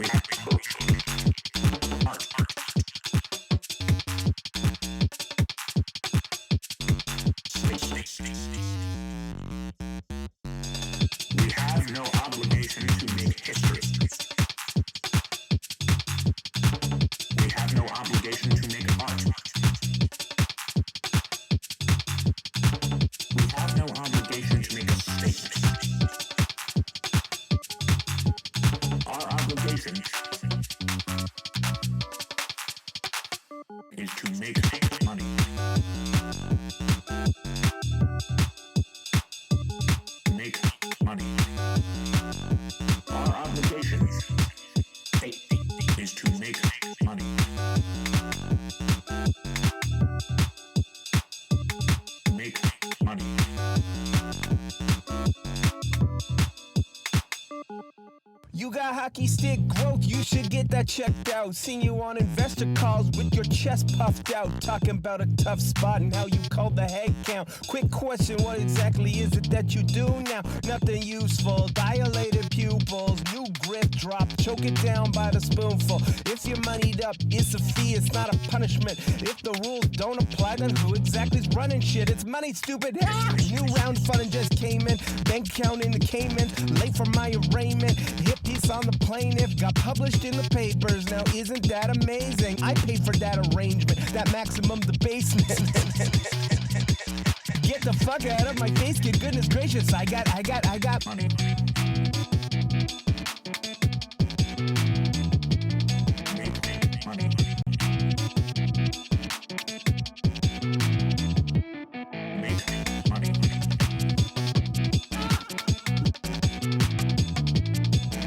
We have no obligation to make history. We have no obligation to make art. We have no obligation to make a statement. Our obligation is to make money. Make money. Our obligation is to make money. Make money. You got hockey stick growth, you should get that checked out. Seen you on investor calls with your chest puffed out, talking about a tough spot and how you call the head count. Quick question, what exactly is it that you do now? Nothing useful, dilated pupils, new grip drop, choke it down by the spoonful. If you're moneyed up, it's a fee, it's not a punishment. If the rules don't apply, then who exactly's running shit? It's money, stupid. New round funding just came in, bank account in the Cayman, late for my arraignment. Hit piece on the plaintiff, got published in the papers. Now isn't that amazing? I paid for that arrangement, that maximum debasement. Get the fuck out of my face, kid. Goodness gracious, I got money. Make money. Make money.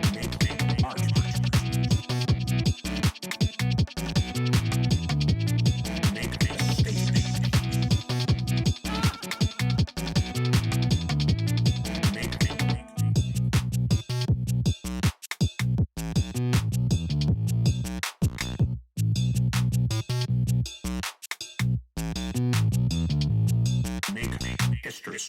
Make art. Make a statement. Make history.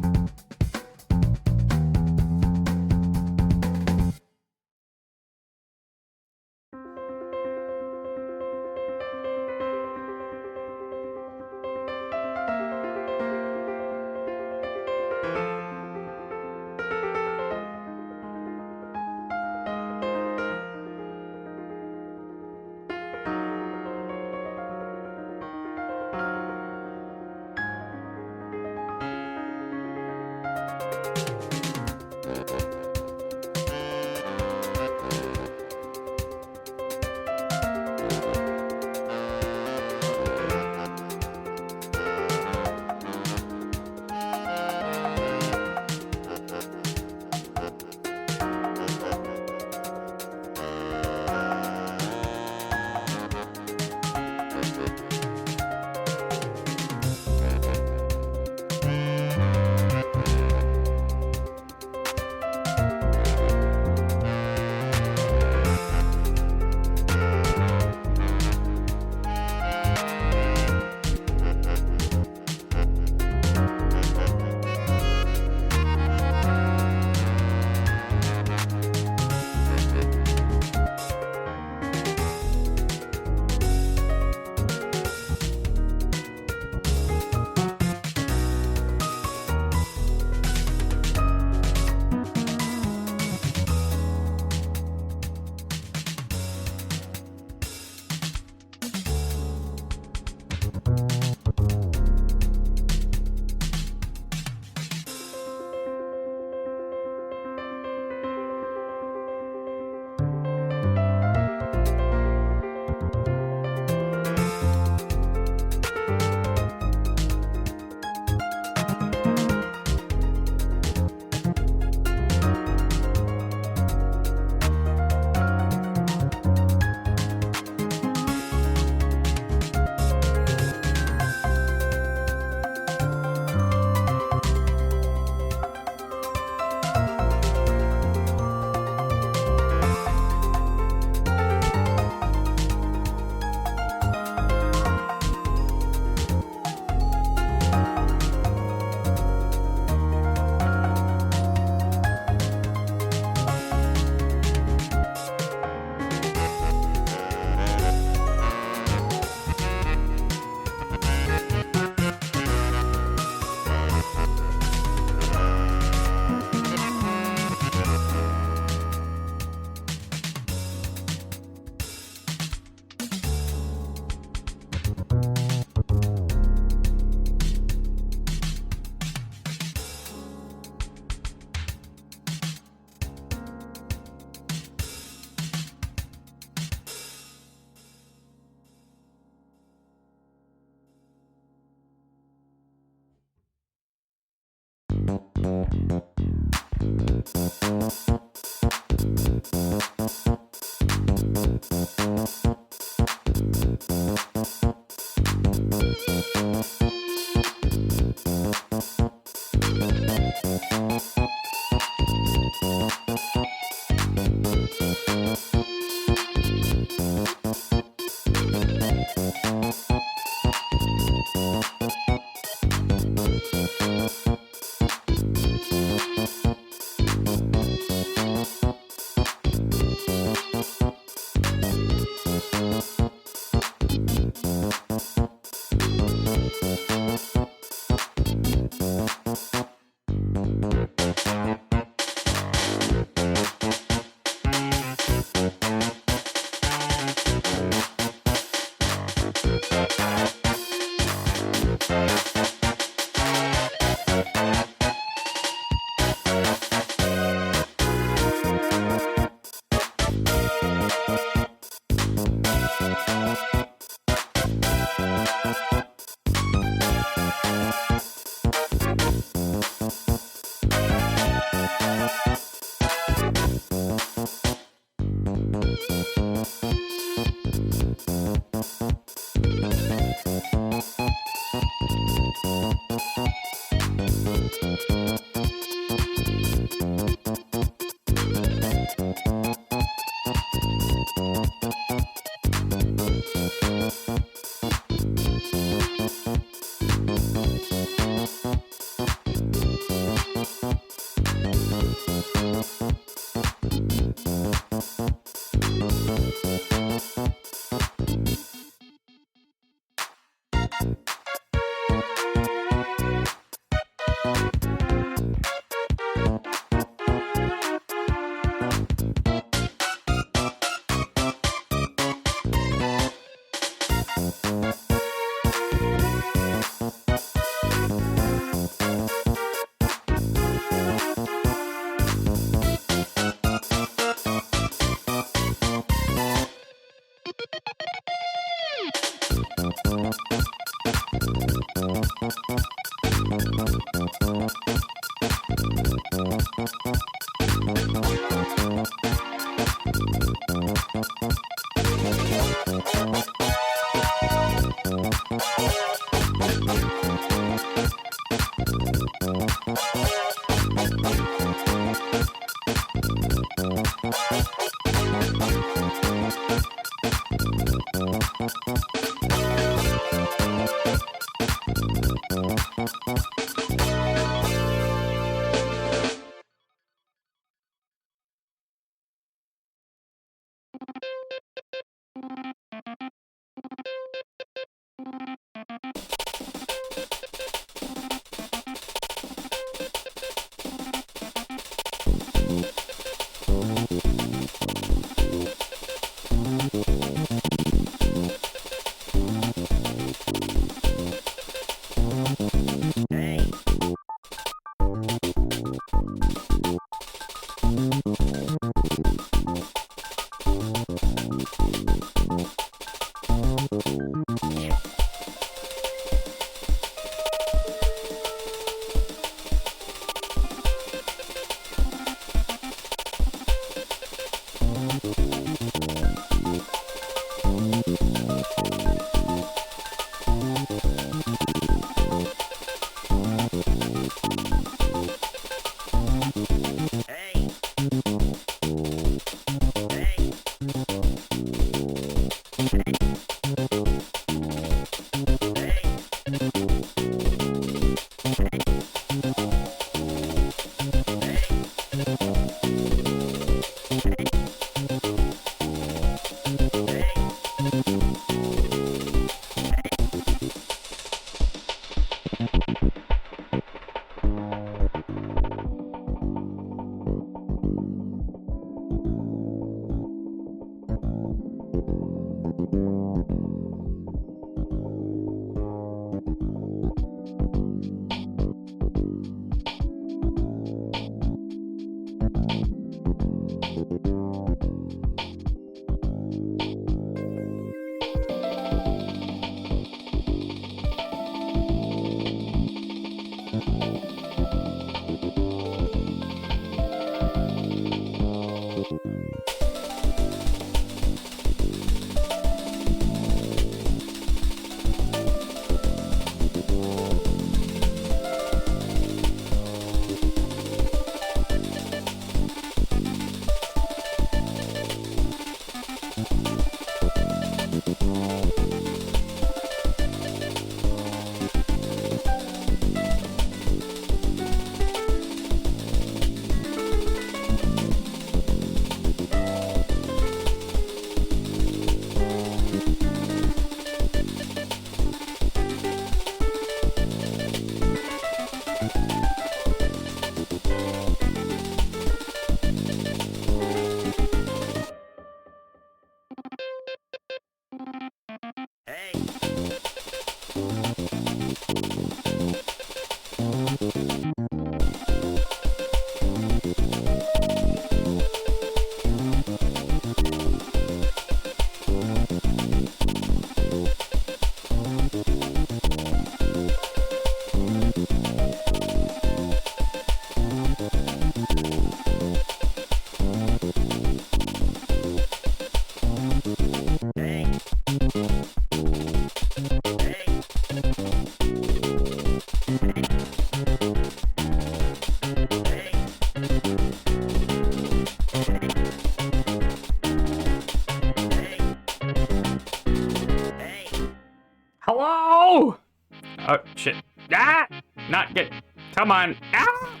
Oh, shit. Ah! Not good. Come on. Ah!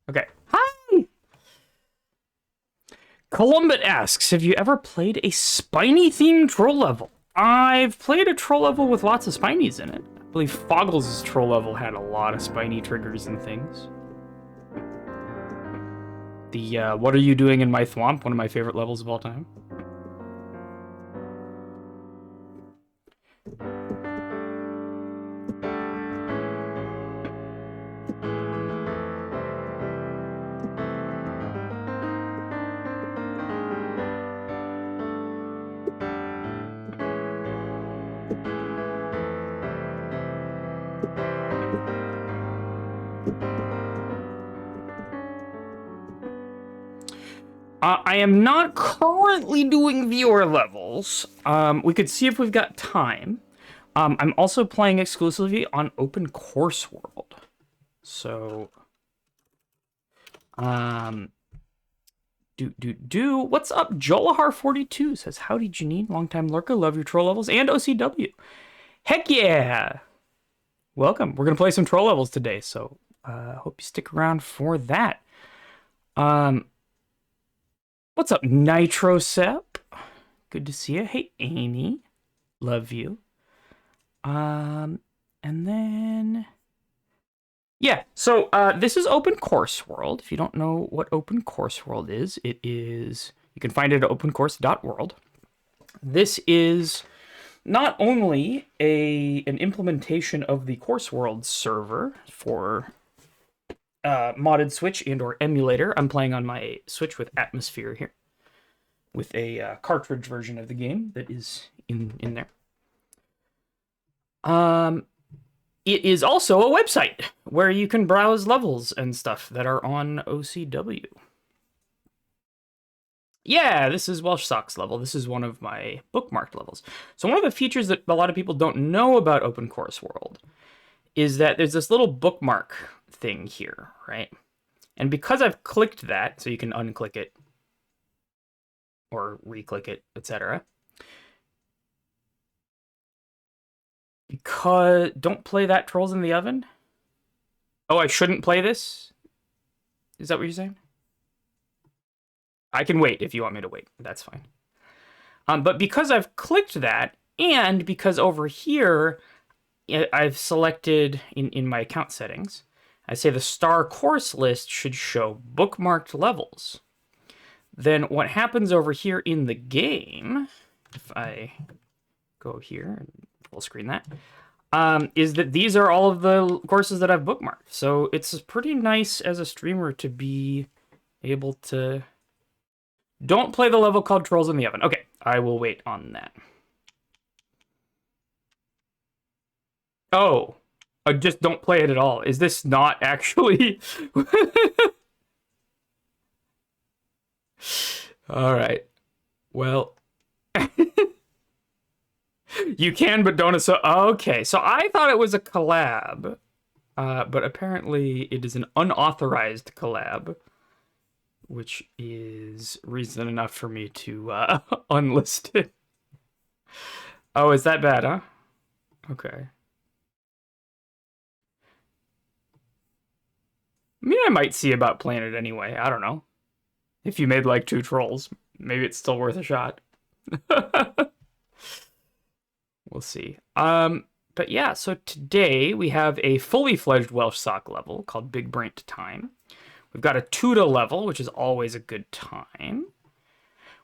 Okay. Hi! Columbit asks, have you ever played a spiny-themed troll level? I've played a troll level with lots of spinies in it. I believe Foggles' troll level had a lot of spiny triggers and things. The, What Are You Doing in My Thwomp? One of my favorite levels of all time. I am not currently doing viewer levels. We could see if we've got time. I'm also playing exclusively on Open Course World. So, what's up? Jolahar42 says, howdy, Janine, longtime lurker, love your troll levels, and OCW. Heck yeah! Welcome. We're going to play some troll levels today, so hope you stick around for that. What's up, Nitrosep? Good to see you. Hey, Amy. Love you. And then... yeah, so this is Open Course World. If you don't know what Open Course World is, it is... you can find it at opencourse.world. This is not only an implementation of the Course World server for modded Switch and or emulator. I'm playing on my Switch with Atmosphere here, with a cartridge version of the game that is in there. It is also a website where you can browse levels and stuff that are on OCW. Yeah, this is Welsh Socks level. This is one of my bookmarked levels. So one of the features that a lot of people don't know about Open Course World is that there's this little bookmark thing here, right? And because I've clicked that, so you can unclick it or re-click it, etc. Because don't play that Trolls in the Oven. Oh, I shouldn't play this? Is that what you're saying? I can wait if you want me to wait. That's fine. But because I've clicked that, and because over here I've selected in my account settings, I say the star course list should show bookmarked levels. Then what happens over here in the game, if I go here and full screen that, is that these are all of the courses that I've bookmarked. So it's pretty nice as a streamer to be able to... don't play the level called Trolls in the Oven. Okay, I will wait on that. Oh, just don't play it at all. Is this not actually... all right. Well... you can, but don't... so okay, so I thought it was a collab, but apparently it is an unauthorized collab, which is reason enough for me to unlist it. Oh, is that bad, huh? Okay. I mean, I might see about playing it anyway. I don't know. If you made like 2 trolls, maybe it's still worth a shot. We'll see. But yeah, so today we have a fully fledged Welsh Sock level called Big Braint Time. We've got a Tuda level, which is always a good time.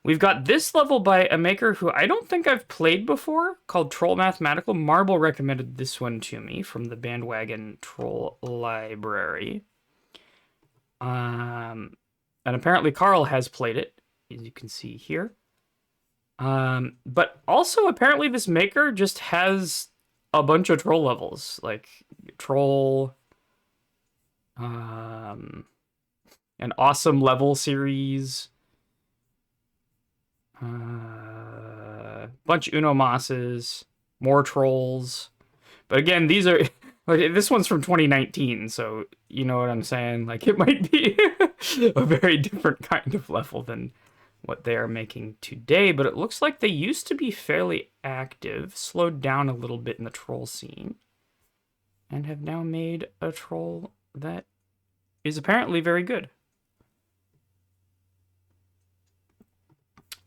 We've got this level by a maker who I don't think I've played before, called Troll Mathematical. Marble recommended this one to me from the Bandwagon Troll Library. And apparently Carl has played it, as you can see here. But also apparently this maker just has a bunch of troll levels, like troll, an awesome level series, bunch of Uno Mosses, more trolls. But again, these are... like, this one's from 2019, so you know what I'm saying? Like, it might be a very different kind of level than what they are making today, but it looks like they used to be fairly active, slowed down a little bit in the troll scene. and have now made a troll that is apparently very good.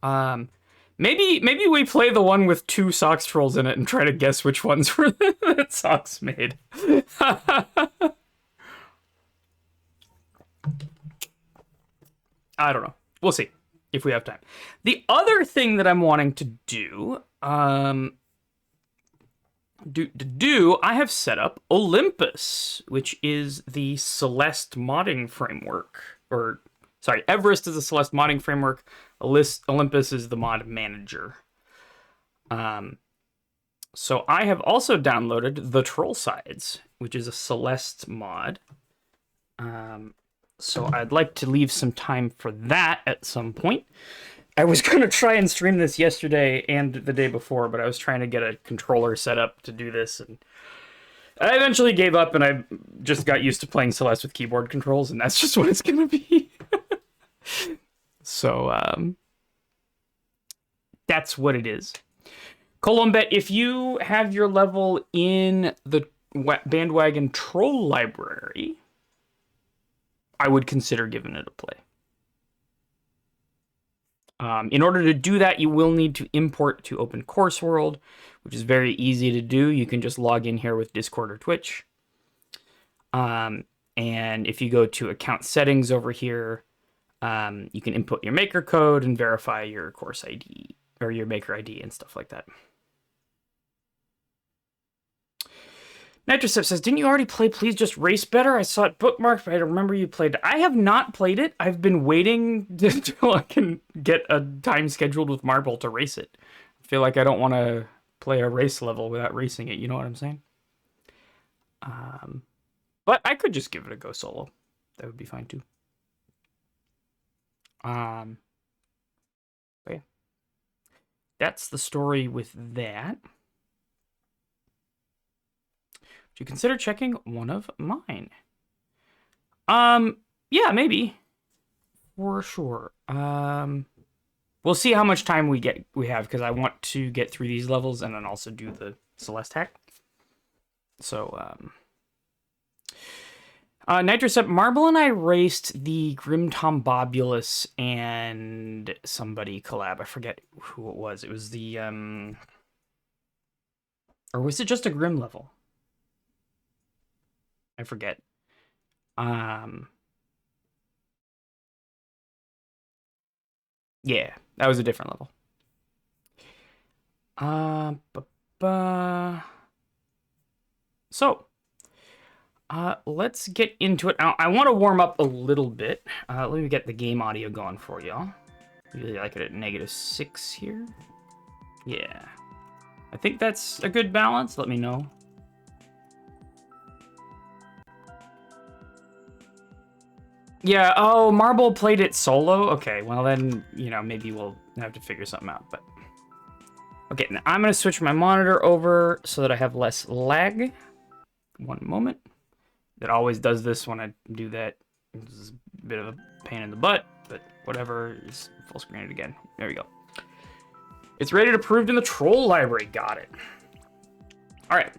Maybe we play the one with 2 socks trolls in it and try to guess which ones were that socks made. I don't know. We'll see if we have time. The other thing that I'm wanting to do, I have set up Olympus, which is the Celeste modding framework. Or, sorry, Everest is the Celeste modding framework. Olympus is the mod manager. So I have also downloaded the Troll Sides, which is a Celeste mod. So I'd like to leave some time for that at some point. I was going to try and stream this yesterday and the day before, but I was trying to get a controller set up to do this, and I eventually gave up, and I just got used to playing Celeste with keyboard controls, and that's just what it's going to be. So, that's what it is. Colombet, if you have your level in the Bandwagon Troll Library, I would consider giving it a play. In order to do that, you will need to import to Open Course World, which is very easy to do. You can just log in here with Discord or Twitch. And if you go to account settings over here, you can input your maker code and verify your course ID or your maker ID and stuff like that. Nitrocep says, didn't you already play Please Just Race Better? I saw it bookmarked, but I don't remember you played it. I have not played it. I've been waiting until I can get a time scheduled with Marble to race it. I feel like I don't want to play a race level without racing it. You know what I'm saying? But I could just give it a go solo. That would be fine too. But yeah. That's the story with that. Would you consider checking one of mine? Yeah, maybe. For sure. We'll see how much time we have, because I want to get through these levels and then also do the Celeste hack. So, Nitrocep, Marble and I raced the Grimtombobulus and somebody collab. I forget who it was. It was the, or was it just a Grim level? I forget. Yeah, that was a different level. So, let's get into it. Now, I want to warm up a little bit. Let me get the game audio going for y'all. Really like it at -6 here. Yeah. I think that's a good balance. Let me know. Yeah, oh, Marble played it solo? Okay, well then, you know, maybe we'll have to figure something out, but... Okay, now I'm going to switch my monitor over so that I have less lag. One moment. It always does this when I do that. This is a bit of a pain in the butt, but whatever, is full screen it again. There we go. It's rated approved in the Troll Library. Got it. All right.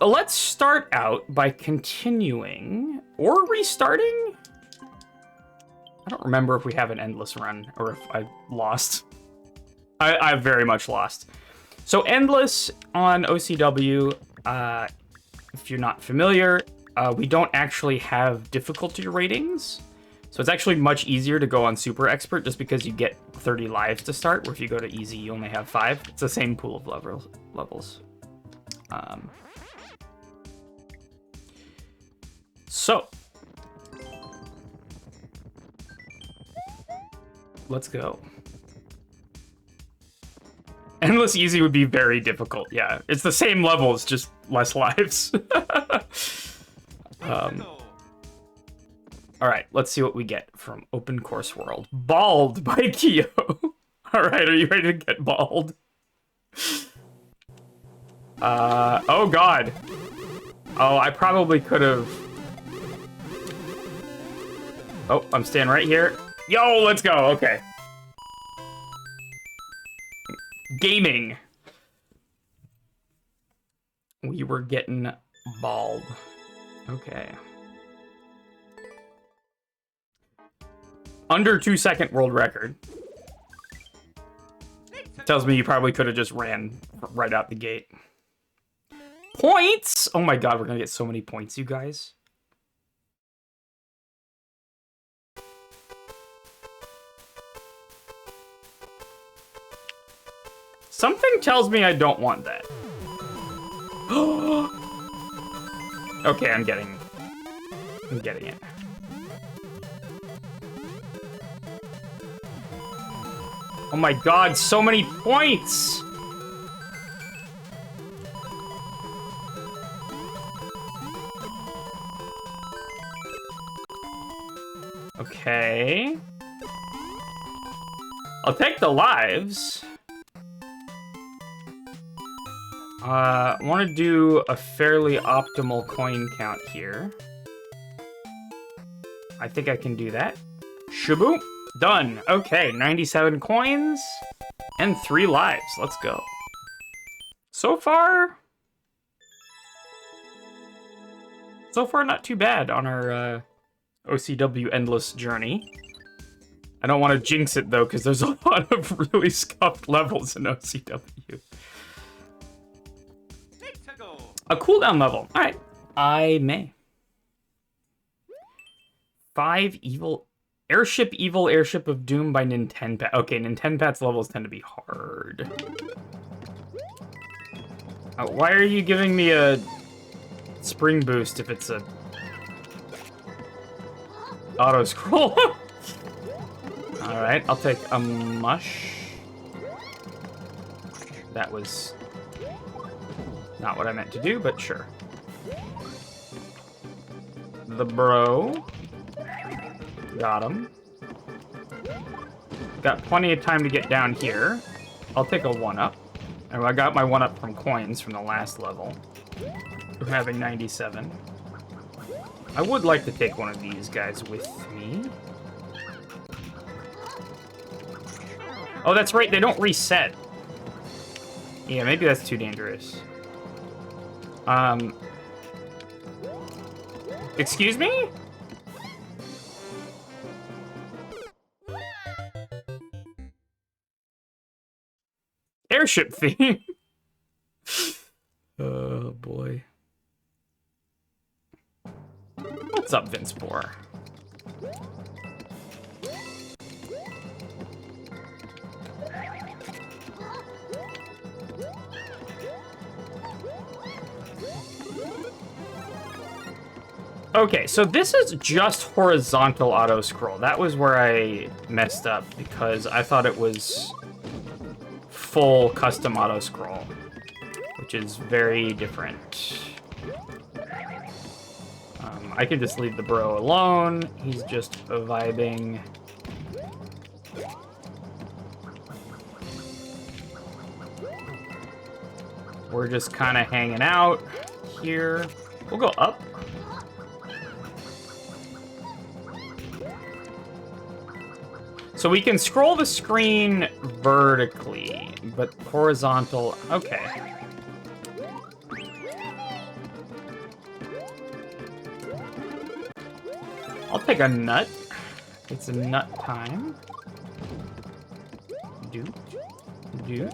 Let's start out by continuing or restarting. I don't remember if we have an endless run or if I lost. I've very much lost. So endless on OCW, if you're not familiar, we don't actually have difficulty ratings. So it's actually much easier to go on super expert just because you get 30 lives to start, where if you go to easy, you only have 5. It's the same pool of levels. So, let's go. Endless easy would be very difficult. Yeah, it's the same levels, just less lives. All right, let's see what we get from Open Course World. Bald by Kyo. All right, are you ready to get bald? Oh God. Oh, I probably could have. Oh, I'm staying right here. Yo, let's go. Okay. Gaming. We were getting Bald. Okay. Under 2-second world record. Tells me you probably could have just ran right out the gate. Points! Oh my god, we're gonna get so many points, you guys. Something tells me I don't want that. Okay, I'm getting it. Oh my god, so many points! Okay. I'll take the lives. I want to do a fairly optimal coin count here. I think I can do that. Shaboom! Done. Okay, 97 coins and 3 lives. Let's go. So far, not too bad on our OCW endless journey. I don't want to jinx it though, because there's a lot of really scuffed levels in OCW. A cooldown level. All right, I may. 5 evil airship of doom by Nintenpat. Okay, Nintenpat's levels tend to be hard. Why are you giving me a spring boost if it's a auto scroll? All right, I'll take a mush. That was not what I meant to do, but sure. The bro. Got him. Got plenty of time to get down here. I'll take a 1-up. And I got my 1-up from coins from the last level. We're having 97. I would like to take one of these guys with me. Oh, that's right, they don't reset. Yeah, maybe that's too dangerous. Excuse me? Airship theme. Oh boy. What's up, Vince Bohr? Okay, so this is just horizontal auto scroll. That was where I messed up because I thought it was full custom auto scroll, which is very different. I could just leave the bro alone. He's just vibing. We're just kind of hanging out here. We'll go up. So we can scroll the screen vertically, but horizontal, okay. I'll take a nut. It's a nut time. Doot. Doot.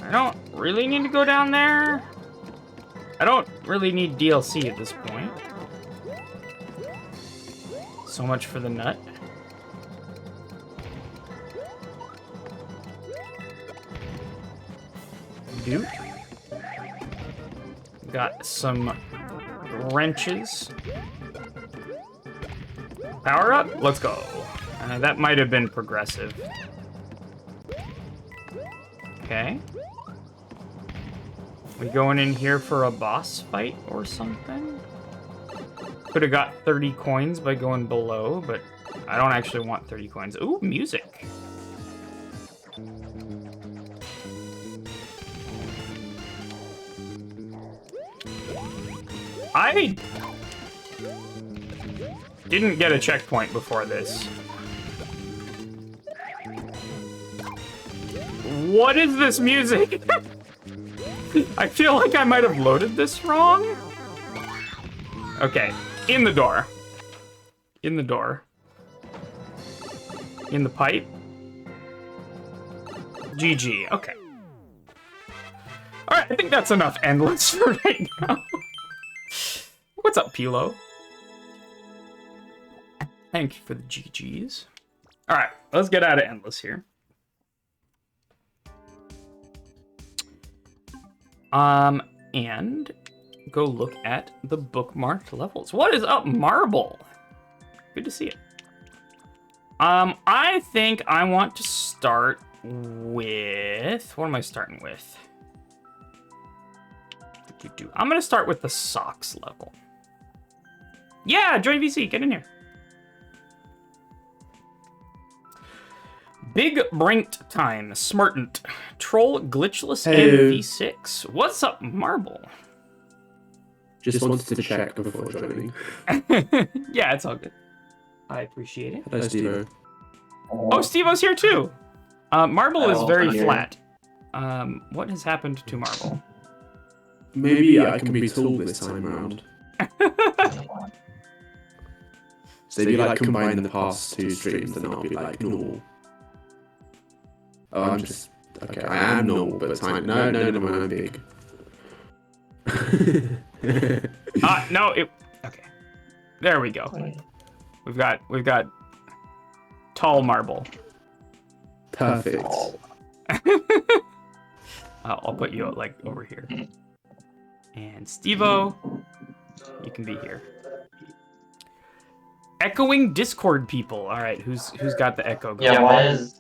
I don't really need to go down there. I don't really need DLC at this point. So much for the nut. Doot. Got some wrenches. Power up? Let's go. That might have been progressive. Okay. We going in here for a boss fight or something? Could have got 30 coins by going below, but I don't actually want 30 coins. Ooh, music. I didn't get a checkpoint before this. What is this music? I feel like I might have loaded this wrong. Okay, in the door. In the door. In the pipe. GG, okay. Alright, I think that's enough endless for right now. What's up, Pilo? Thank you for the GGs. Alright, let's get out of endless here. And go look at the bookmarked levels. What is up, Marble? Good to see it. I think I want to start with... What am I starting with? I'm gonna start with the socks level. Yeah, join VC, get in here. Big Branked Time, Smartant, Troll Glitchless in V6. What's up, Marble? Just wanted to check before joining. Yeah, it's all good. I appreciate it. Hello, Steve-O. Oh, Steve-O's here too. Marble is very flat. What has happened to Marble? Maybe I can be tall this time around. So if you like combine the past two streams, then I'll be like normal. Oh, I'm just... Okay, I am normal, but tiny. No, I'm big. No, it... Okay. There we go. We've got tall Marble. Perfect. I'll put you like over here. And Steve-O, you can be here. Echoing Discord people. All right, who's got the echo going? Yeah, why is...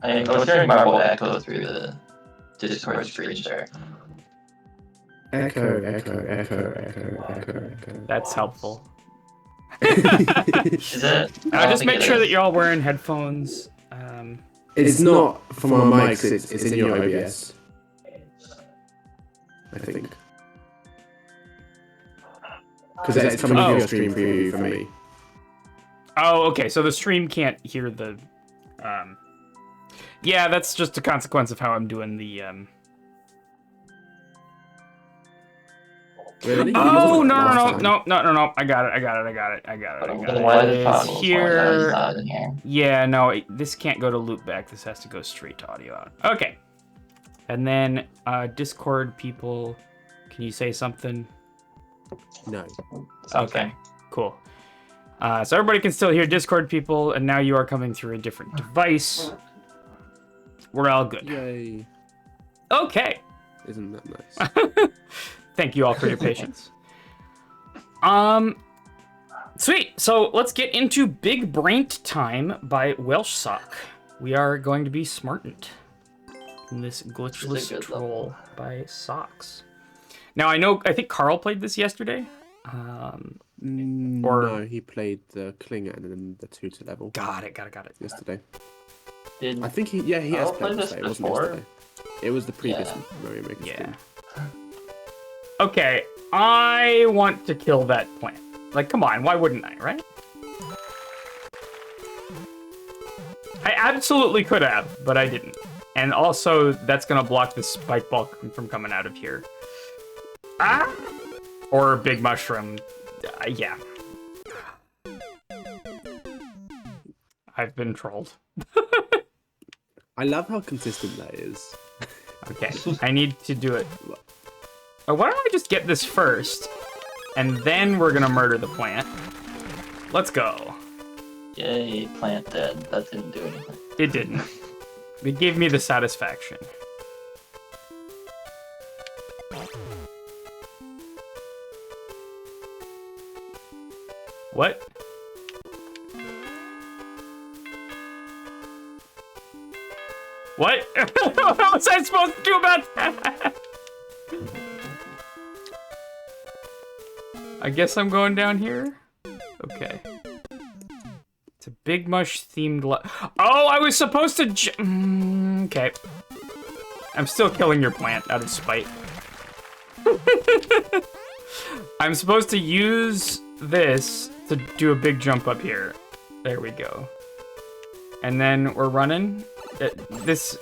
I was hearing Marble echo through the Discord screen share. Echo. That's helpful. Is it? Just make sure that you're all wearing headphones. It's not from our mics, it's in your OBS. I think. Because it's coming through your stream preview for me. Oh, okay, so the stream can't hear the... Yeah, that's just a consequence of how I'm doing the... Really? Oh, no. I got it. It's here. Yeah, no, this can't go to loopback. This has to go straight to audio out. Okay. And then, Discord people, can you say something? No. Okay, cool. So everybody can still hear Discord people, and now you are coming through a different device. We're all good. Yay. Okay. Isn't that nice? Thank you all for your patience. Sweet. So let's get into Big Branked Time by Welsh Sock. We are going to be smartened in this glitchless troll by Socks. Now I think Carl played this yesterday. No, he played the Klinger and then the tutor level. Got it. Yesterday. Did I think he has played this today. It wasn't before? yesterday. It was the previous Mario Maker stream. Okay, I want to kill that plant. Like, come on, why wouldn't I, right? I absolutely could have, but I didn't. And also, that's gonna block the spike ball from coming out of here. Ah! Or big mushroom. Yeah. I've been trolled. I love how consistent that is. Okay, I need to do it. Oh, why don't I just get this first, and then we're gonna murder the plant. Let's go. Yay, plant dead. That didn't do anything. It didn't. It gave me the satisfaction. What? What? What was I supposed to do about that? I guess I'm going down here? Okay. It's a Big Mush themed oh, I was supposed to okay. I'm still killing your plant out of spite. I'm supposed to use this to do a big jump up here. There we go. And then we're running.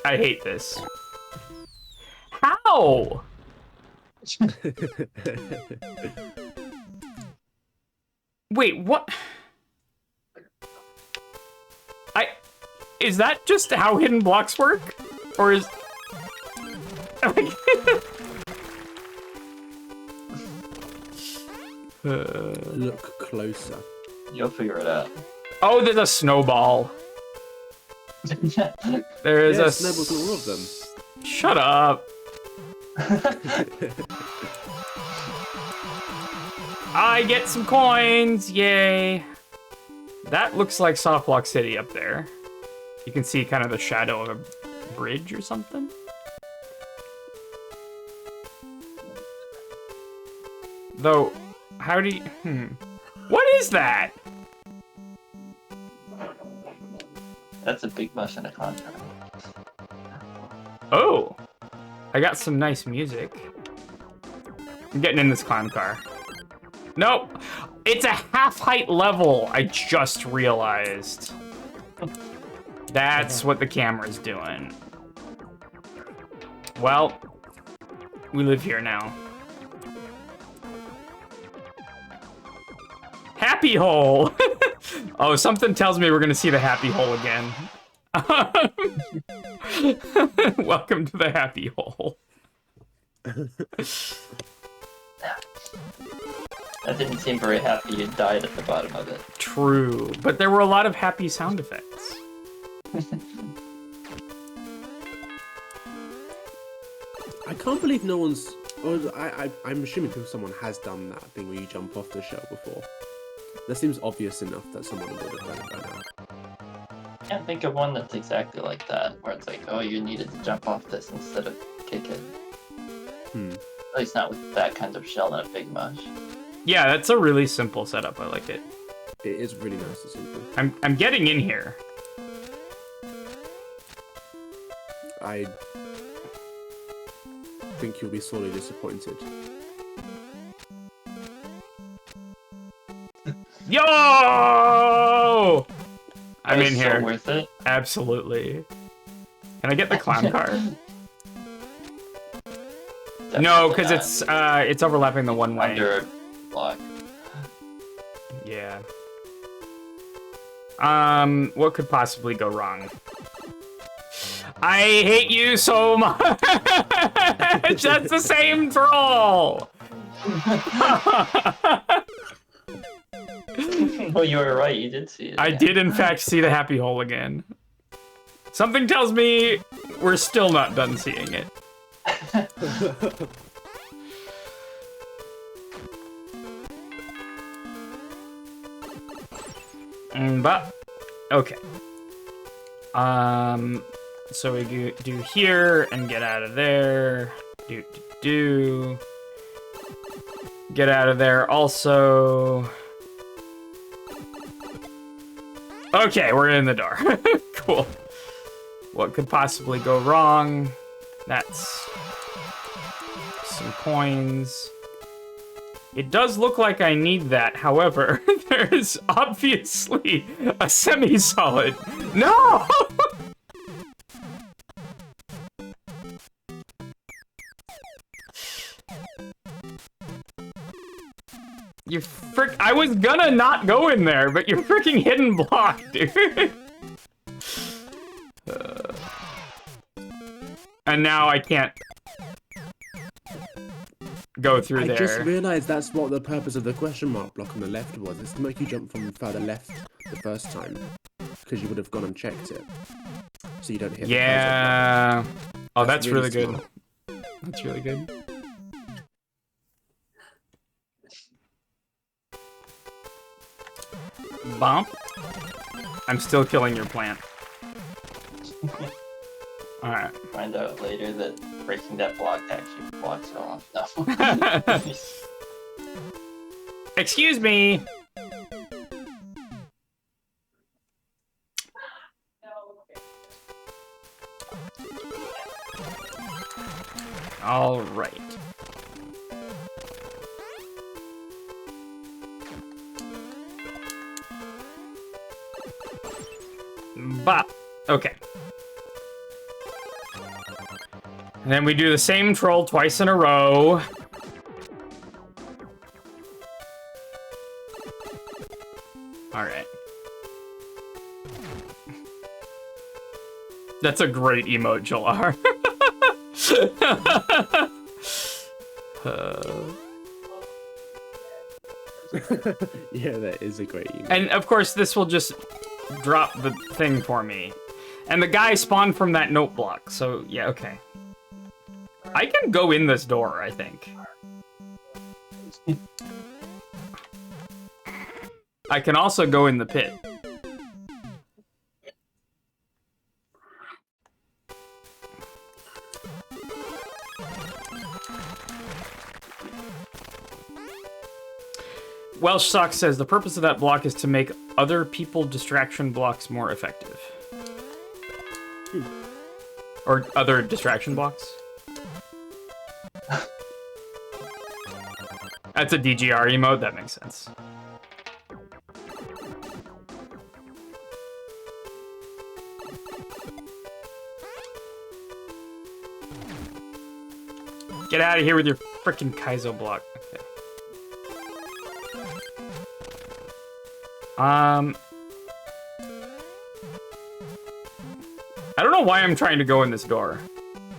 I hate this. How? No! Wait, what? Is that just how hidden blocks work? Or is... Look closer. You'll figure it out. Oh, there's a snowball. There is a... snowballs on all of them. Shut up. I get some coins, yay. That looks like Soft Block City up there. You can see kind of the shadow of a bridge or something. Though, how do you... What is that? That's a big bus and a contract. Oh, I got some nice music. I'm getting in this clown car. Nope, it's a half-height level, I just realized. That's what the camera's doing. Well, we live here now. Happy hole! Oh, something tells me we're gonna see the happy hole again. Welcome to the happy hole. That didn't seem very happy you died at the bottom of it. True, but there were a lot of happy sound effects. I can't believe no one's... Or I'm assuming someone has done that thing where you jump off the shell before. That seems obvious enough that someone would have done it by now. I can't think of one that's exactly like that, where it's like, oh, you needed to jump off this instead of kick it. At least not with that kind of shell in a big mush. Yeah, that's a really simple setup. I like it. It is really nice and simple. I'm getting in here. I think you'll be sorely disappointed. Yo! I'm in here. So worth it. Absolutely. Can I get the clown car? Definitely No, because not. it's overlapping the one way. Under a block. Yeah. What could possibly go wrong? I hate you so much. That's the same troll. Well, you were right. You did see it. I did, in fact, see the happy hole again. Something tells me we're still not done seeing it. But okay. So we do here and get out of there. Do. Get out of there also. Okay, we're in the door. Cool. What could possibly go wrong? That's some coins. It does look like I need that. However, there's obviously a semi-solid. No! You frick! I was gonna not go in there, but you're freaking hidden block, dude. And now I can't go through there. I just realised that's what the purpose of the question mark block on the left was. It's to make you jump from further left the first time, because you would have gone and checked it, so you don't hit. Yeah. Oh, that's really good. smart. That's really good. Bump. I'm still killing your plant. Alright. Find out later that breaking that block actually blocks it off. No. Excuse me. All right. Bop. Okay. And then we do the same troll twice in a row. Alright. That's a great emote, Jalar. Yeah, that is a great emote. And of course, this will just drop the thing for me. And the guy spawned from that note block, so yeah, okay. I can go in this door, I think. I can also go in the pit. Welsh Sock says the purpose of that block is to make other people distraction blocks more effective. Or other distraction blocks. That's a DGR emote, that makes sense. Get out of here with your frickin' Kaizo block. Okay. I don't know why I'm trying to go in this door.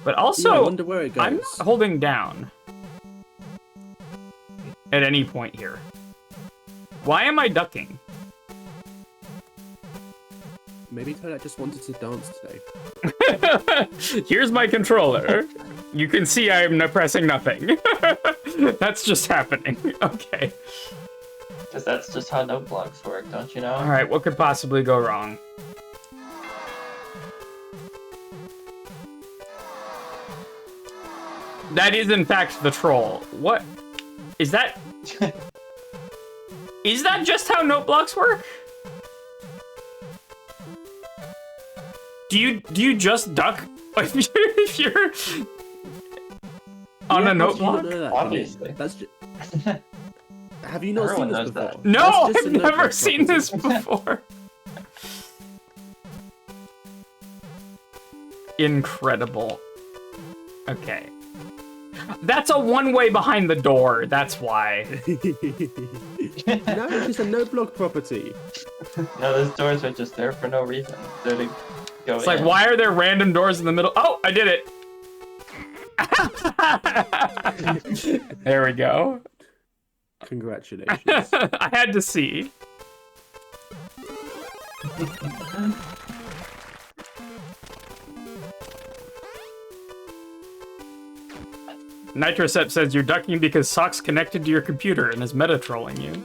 But also, yeah, I wonder where it goes. I'm not holding down at any point here. Why am I ducking? Maybe Kodak just wanted to dance today. Here's my controller. You can see I'm pressing nothing. That's just happening. Okay. Because that's just how note blocks work, don't you know? Alright, what could possibly go wrong? That is, in fact, the troll. What? Is that... Is that just how note blocks work? Do you just duck if you're on a note block? Obviously. That's just... Have you not Everyone seen this knows before? that. No, That's just a I've note never block seen this property. before. Incredible. Okay. That's a one-way behind the door, that's why. No, it's just a note block property. No, those doors are just there for no reason. They're to go It's like, in. why are there random doors in the middle? Oh, I did it. There we go. Congratulations. I had to see. Nitrosep says you're ducking because Sock's connected to your computer and is meta trolling you.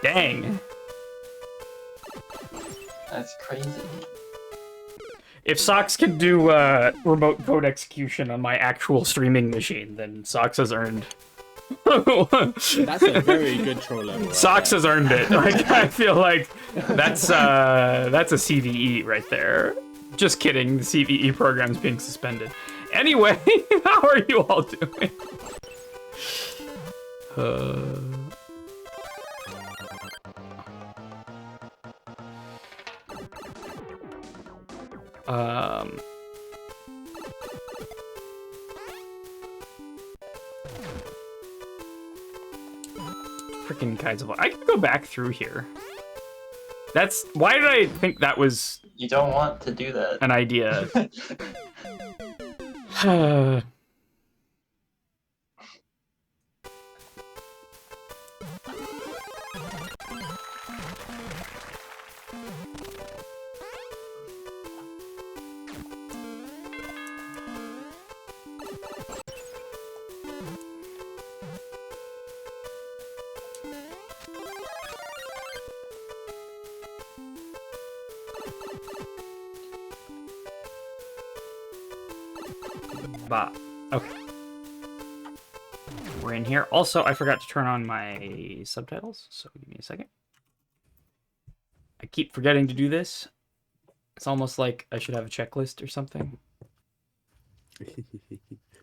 Dang. That's crazy. If Socks can do remote code execution on my actual streaming machine, then Socks has earned. That's a very good troll level. Right Socks there. has earned it. Like, I feel like that's a CVE right there. Just kidding. The CVE program's being suspended. Anyway, how are you all doing? Freaking Kaizo. I can go back through here. That's why did I think that was You don't want to do that. an idea? Bah. Okay. We're in here. Also, I forgot to turn on my subtitles, so give me a second. I keep forgetting to do this. It's almost like I should have a checklist or something.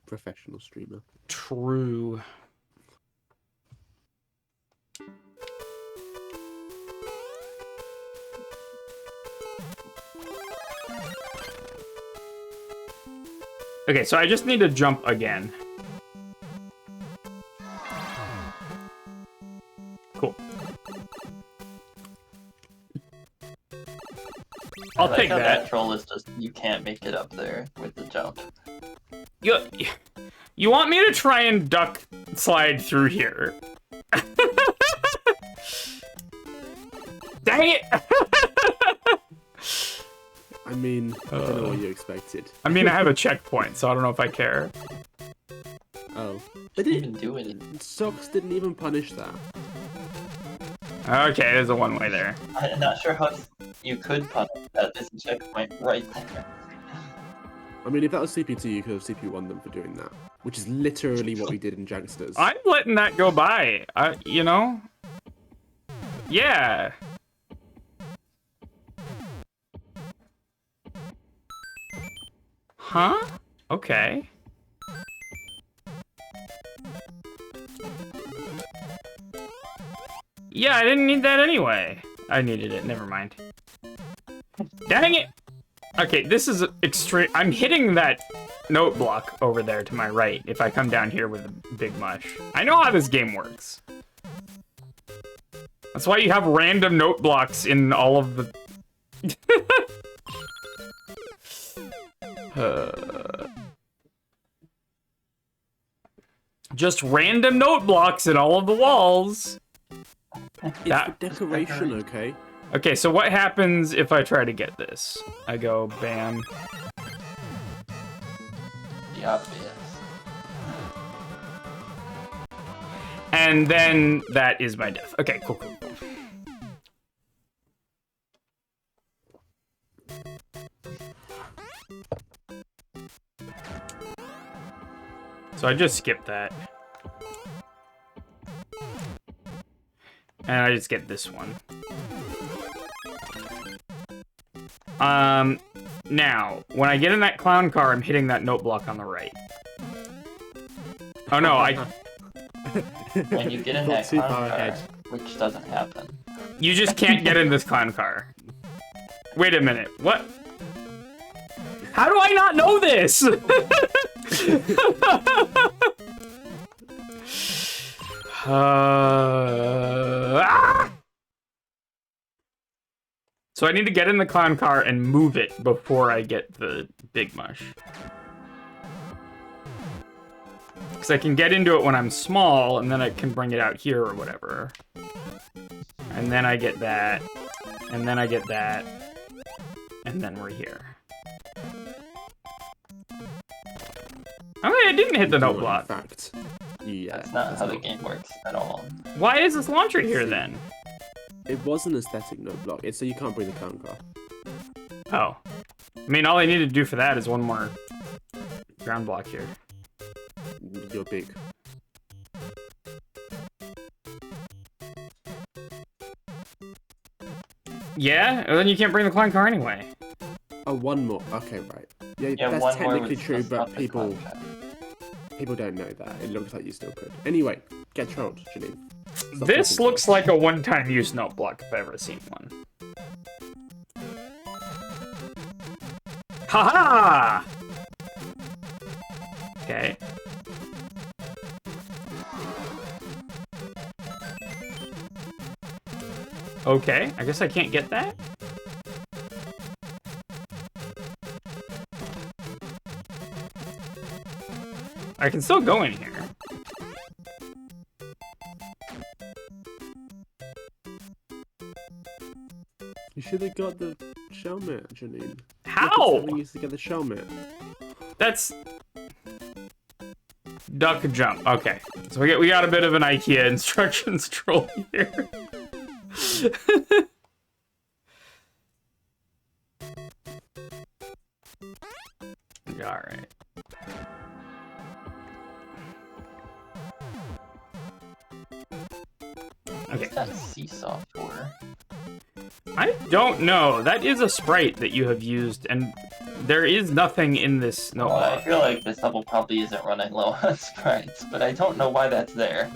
Professional streamer. True. Okay, so I just need to jump again. Cool. I'll take how that. troll is just you can't make it up there with the jump. You want me to try and duck slide through here? Dang it! I mean, I don't know what you expected. I mean, I have a checkpoint, so I don't know if I care. Oh. They Didn't didn't even do it. Socks didn't even punish that. Okay, there's a one-way there. I'm not sure how you could punish that. There's a checkpoint right there. I mean, if that was CP2, you could have CP1 them for doing that. Which is literally what we did in Janksters. I'm letting that go by. You know? Yeah. Huh? Okay. Yeah, I didn't need that anyway. I needed it, never mind. Dang it! Okay, this is extreme. I'm hitting that note block over there to my right if I come down here with a big mush. I know how this game works. That's why you have random note blocks in all of the... Just random note blocks in all of the walls. It's for decoration, okay? Okay, so what happens if I try to get this? I go bam. The obvious. And then that is my death. Okay, cool, cool, cool. So I just skipped that. And I just get this one. Now, when I get in that clown car, I'm hitting that note block on the right. Oh no, When you get in that clown car, which doesn't happen. You just can't get in this clown car. Wait a minute, what? How do I not know this? So I need to get in the clown car and move it before I get the big mush. Because I can get into it when I'm small, and then I can bring it out here or whatever. And then I get that, and then I get that, and then we're here. Okay, I didn't hit the note block. In fact, yeah. That's not how the game works at all. Why is this launcher here then? It was an aesthetic note block. It's so you can't bring the clown car. Oh. I mean, all I need to do for that is one more ground block here. You're big. Yeah? Well, then you can't bring the clown car anyway. Oh, one more. Okay, right. Yeah, Yeah, that's one more technically with true, the but stuff people that's contract. people don't know that. It looks like you still could. Anyway, get trolled, Janine. Stop This talking looks to us. like a one-time use note block if I've ever seen one. Haha! Okay. Okay, I guess I can't get that? I can still go in here. You should have got the shell mat, Janine. How? You used to get the shell mat. That's... Duck jump. Okay. So we got a bit of an IKEA instructions troll here. Alright. Okay. What's that seesaw for? I don't know. That is a sprite that you have used, and there is nothing in this note Well, I block. feel like this level probably isn't running low on sprites, but I don't know why that's there.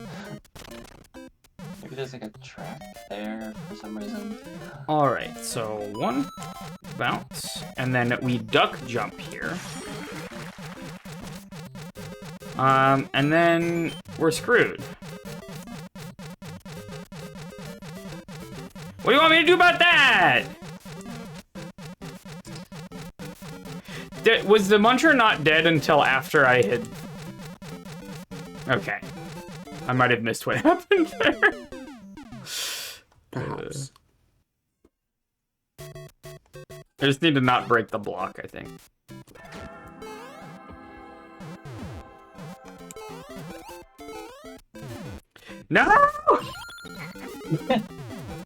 Maybe there's like a track there for some reason. Alright, so one bounce, and then we duck jump here. And then we're screwed. What do you want me to do about that? Was the Muncher not dead until after I had... Okay. I might have missed what happened there. Perhaps. I just need to not break the block, I think. No!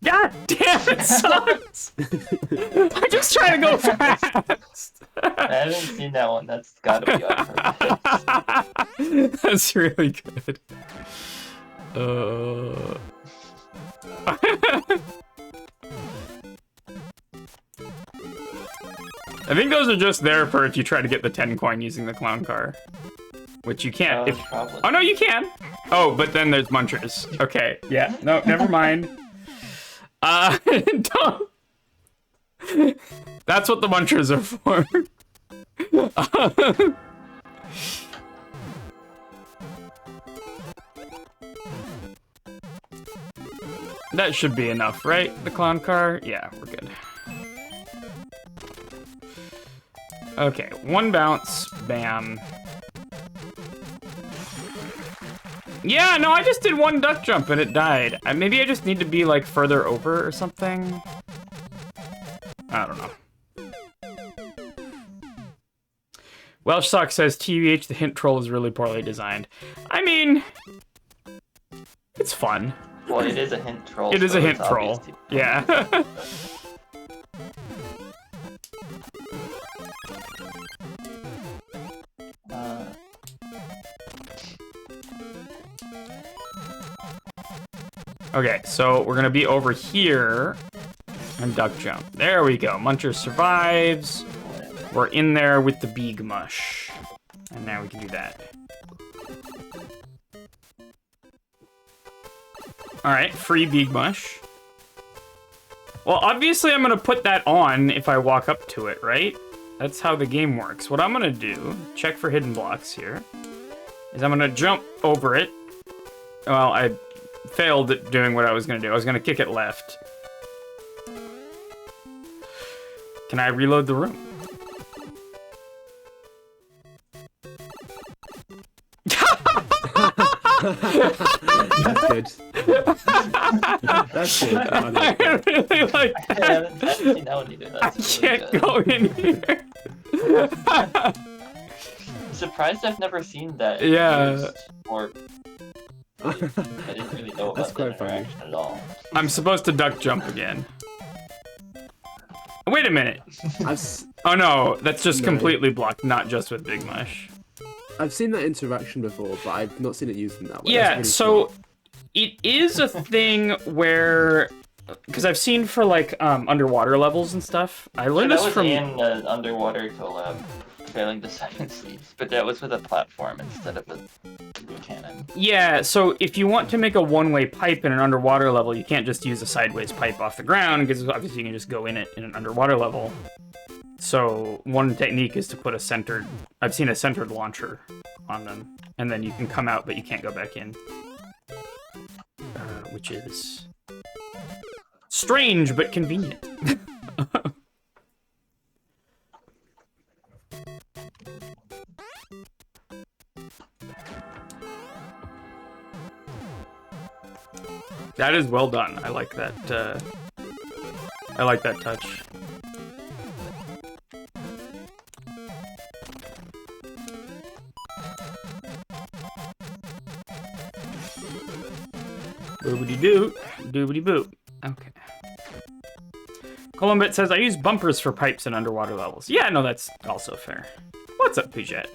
God damn, it sucks! I'm just trying to go fast! I haven't seen that one. That's gotta be on purpose. That's really good. I think those are just there for if you try to get the 10 coin using the clown car. Which you can't. Probably. Oh, no, you can. Oh, but then there's munchers. Okay, yeah. No, never mind. Don't. That's what the munchers are for. That should be enough, right? The clown car? Yeah, we're good. Okay, one bounce. Bam. Yeah, no, I just did one duck jump and it died. Maybe I just need to be, like, further over or something? I don't know. Welsh Sock says, TBH, the hint troll is really poorly designed. I mean, it's fun. Well, it is a hint troll. It is so a hint it's troll. obvious to- Yeah. Okay, so we're gonna be over here and duck jump. There we go. Muncher survives. We're in there with the Beeg Mush. And now we can do that. Alright, free Beeg Mush. Well, obviously I'm gonna put that on if I walk up to it, right? That's how the game works. What I'm gonna do, check for hidden blocks here, is I'm gonna jump over it. Well, I failed at doing what I was gonna do. I was gonna kick it left. Can I reload the room? That's good. That's good. I really like I that. haven't seen that one either. I That's really can't good. go in here. I'm surprised I've never seen that. Yeah. used, or I didn't really know That's about that quite funny. interaction at all. I'm supposed to duck jump again. Wait a minute. Oh no, that's just No. completely blocked, not just with Big Mush. I've seen that interaction before, but I've not seen it used in that way. Yeah, That's so really it is a thing where, because I've seen for like underwater levels and stuff. I learned that this was from. in underwater collab, failing the second sleeves, but that was with a platform instead of a cannon. Yeah, so if you want to make a one-way pipe in an underwater level, you can't just use a sideways pipe off the ground, because obviously you can just go in it in an underwater level. So one technique is to put a centered... I've seen a centered launcher on them, and then you can come out, but you can't go back in. Which is... strange, but convenient. That is well done. I like that. I like that touch. Boobity doo, doobity boop. Okay. Columbit says I use bumpers for pipes in underwater levels. Yeah, no, that's also fair. What's up, Puget?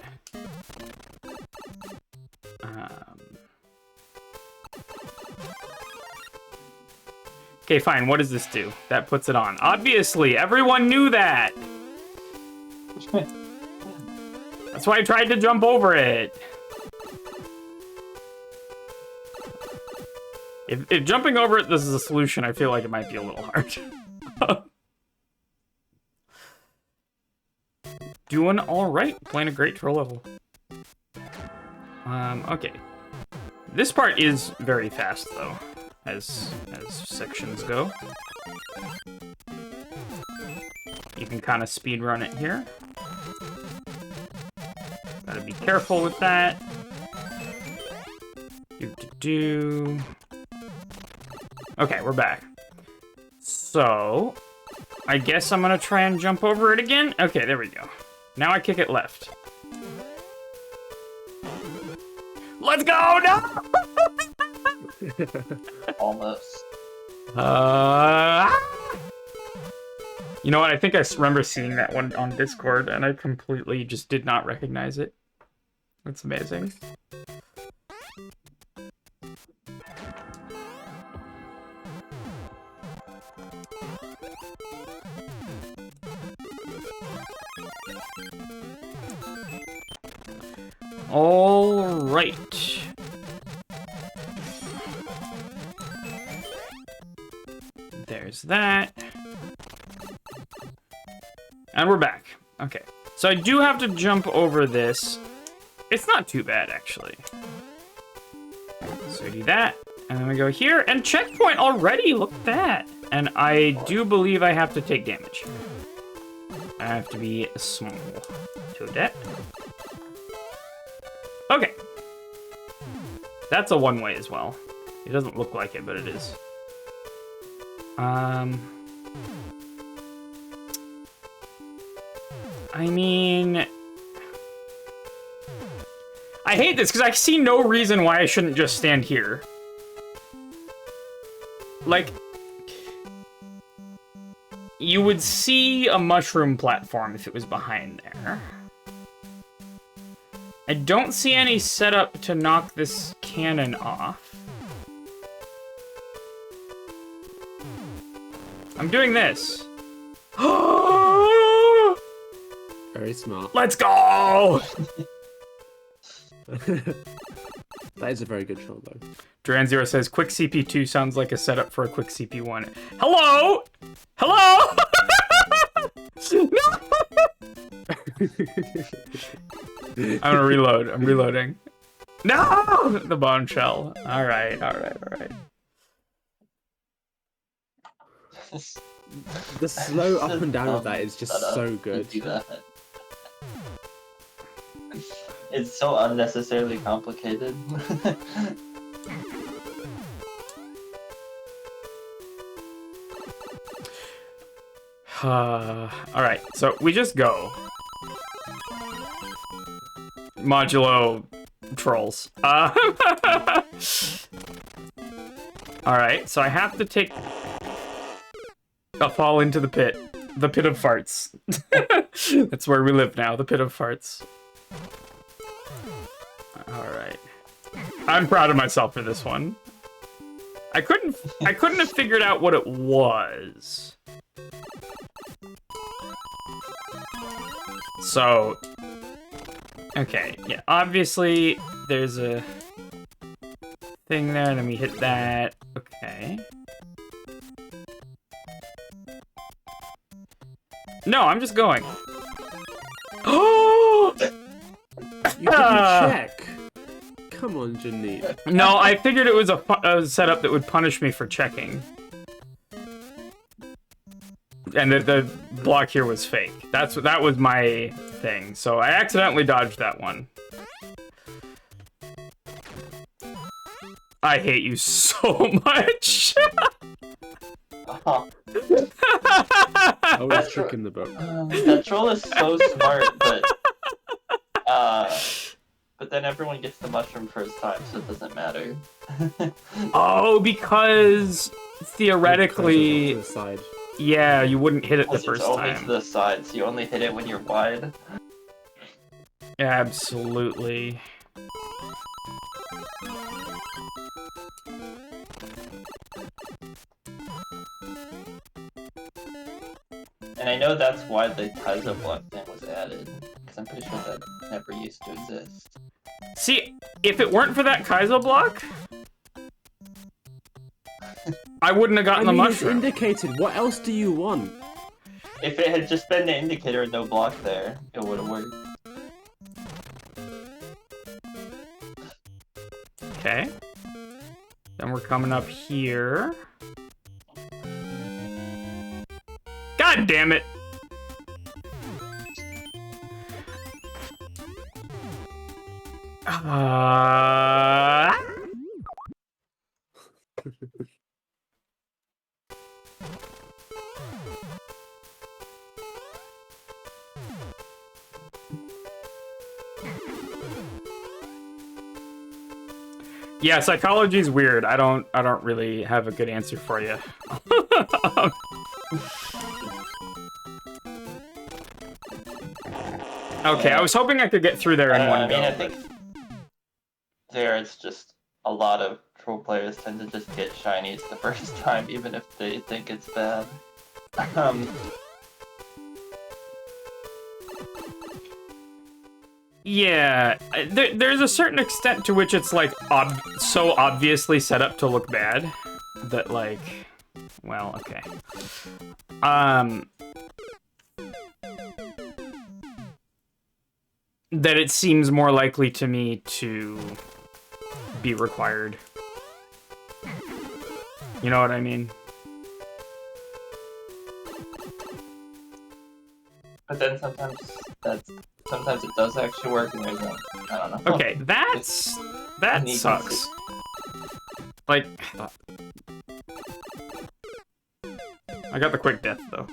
Okay, fine. What does this do? That puts it on. Obviously, everyone knew that. That's why I tried to jump over it. If jumping over it, this is a solution, I feel like it might be a little hard. Doing all right. Playing a great troll level. Okay. This part is very fast, though, as sections go. You can kind of speed run it here. Gotta be careful with that. Okay, we're back. So, I guess I'm gonna try and jump over it again. Okay, there we go. Now I kick it left. Let's go! No! Almost. You know what? I think I remember seeing that one on Discord, and I completely just did not recognize it. That's amazing. All right. There's that. And we're back. Okay. So I do have to jump over this. It's not too bad, actually. So we do that. And then we go here. And checkpoint already! Look at that! And I do believe I have to take damage. I have to be small to that. Okay. That's a one-way as well. It doesn't look like it, but it is. I mean... I hate this, because I see no reason why I shouldn't just stand here. Like... You would see a mushroom platform if it was behind there. I don't see any setup to knock this cannon off. I'm doing this. Very smart. Let's go! That is a very good shot, though. Duran0 says, quick CP2 sounds like a setup for a quick CP1. Hello? Hello? No! I'm gonna reload. I'm reloading. No! The bombshell. Alright, alright, alright. The slow up and down of that is just so good. It's so unnecessarily complicated. Alright, so we just go. Modulo trolls. Alright, so I have to take a fall into the pit. The pit of farts. That's where we live now, the pit of farts. Alright. I'm proud of myself for this one. I couldn't have figured out what it was. So, okay, yeah, obviously there's a thing there, and then we hit that. Okay. No, I'm just going. Oh! You didn't check. Come on, Janine. No, I figured it was a setup that would punish me for checking. And the block here was fake. That was my thing. So I accidentally dodged that one. I hate you so much. I was tricking the book. That troll is so smart, but then everyone gets the mushroom first time, so it doesn't matter. Oh, because theoretically, To the side. yeah, you wouldn't hit it the It's first only time. to the side, so you only hit it when you're wide. Absolutely. And I know that's why the Kaizo block thing was added, because I'm pretty sure that never used to exist. See, if it weren't for that Kaizo block, I wouldn't have gotten the mushroom. It's indicated. What else do you want? If it had just been the indicator and no block there, it would have worked. Okay. Then we're coming up here. God damn it! Yeah, psychology is weird. I don't really have a good answer for you. Okay, I was hoping I could get through there in one go. I think there it's just a lot of troll players tend to just get shinies the first time, even if they think it's bad. Yeah, there's a certain extent to which it's like so obviously set up to look bad that like, well, okay. That it seems more likely to me to be required. You know what I mean? But then sometimes it does actually work, and there's a, I don't know. Okay, that sucks. Like, I got the quick death though.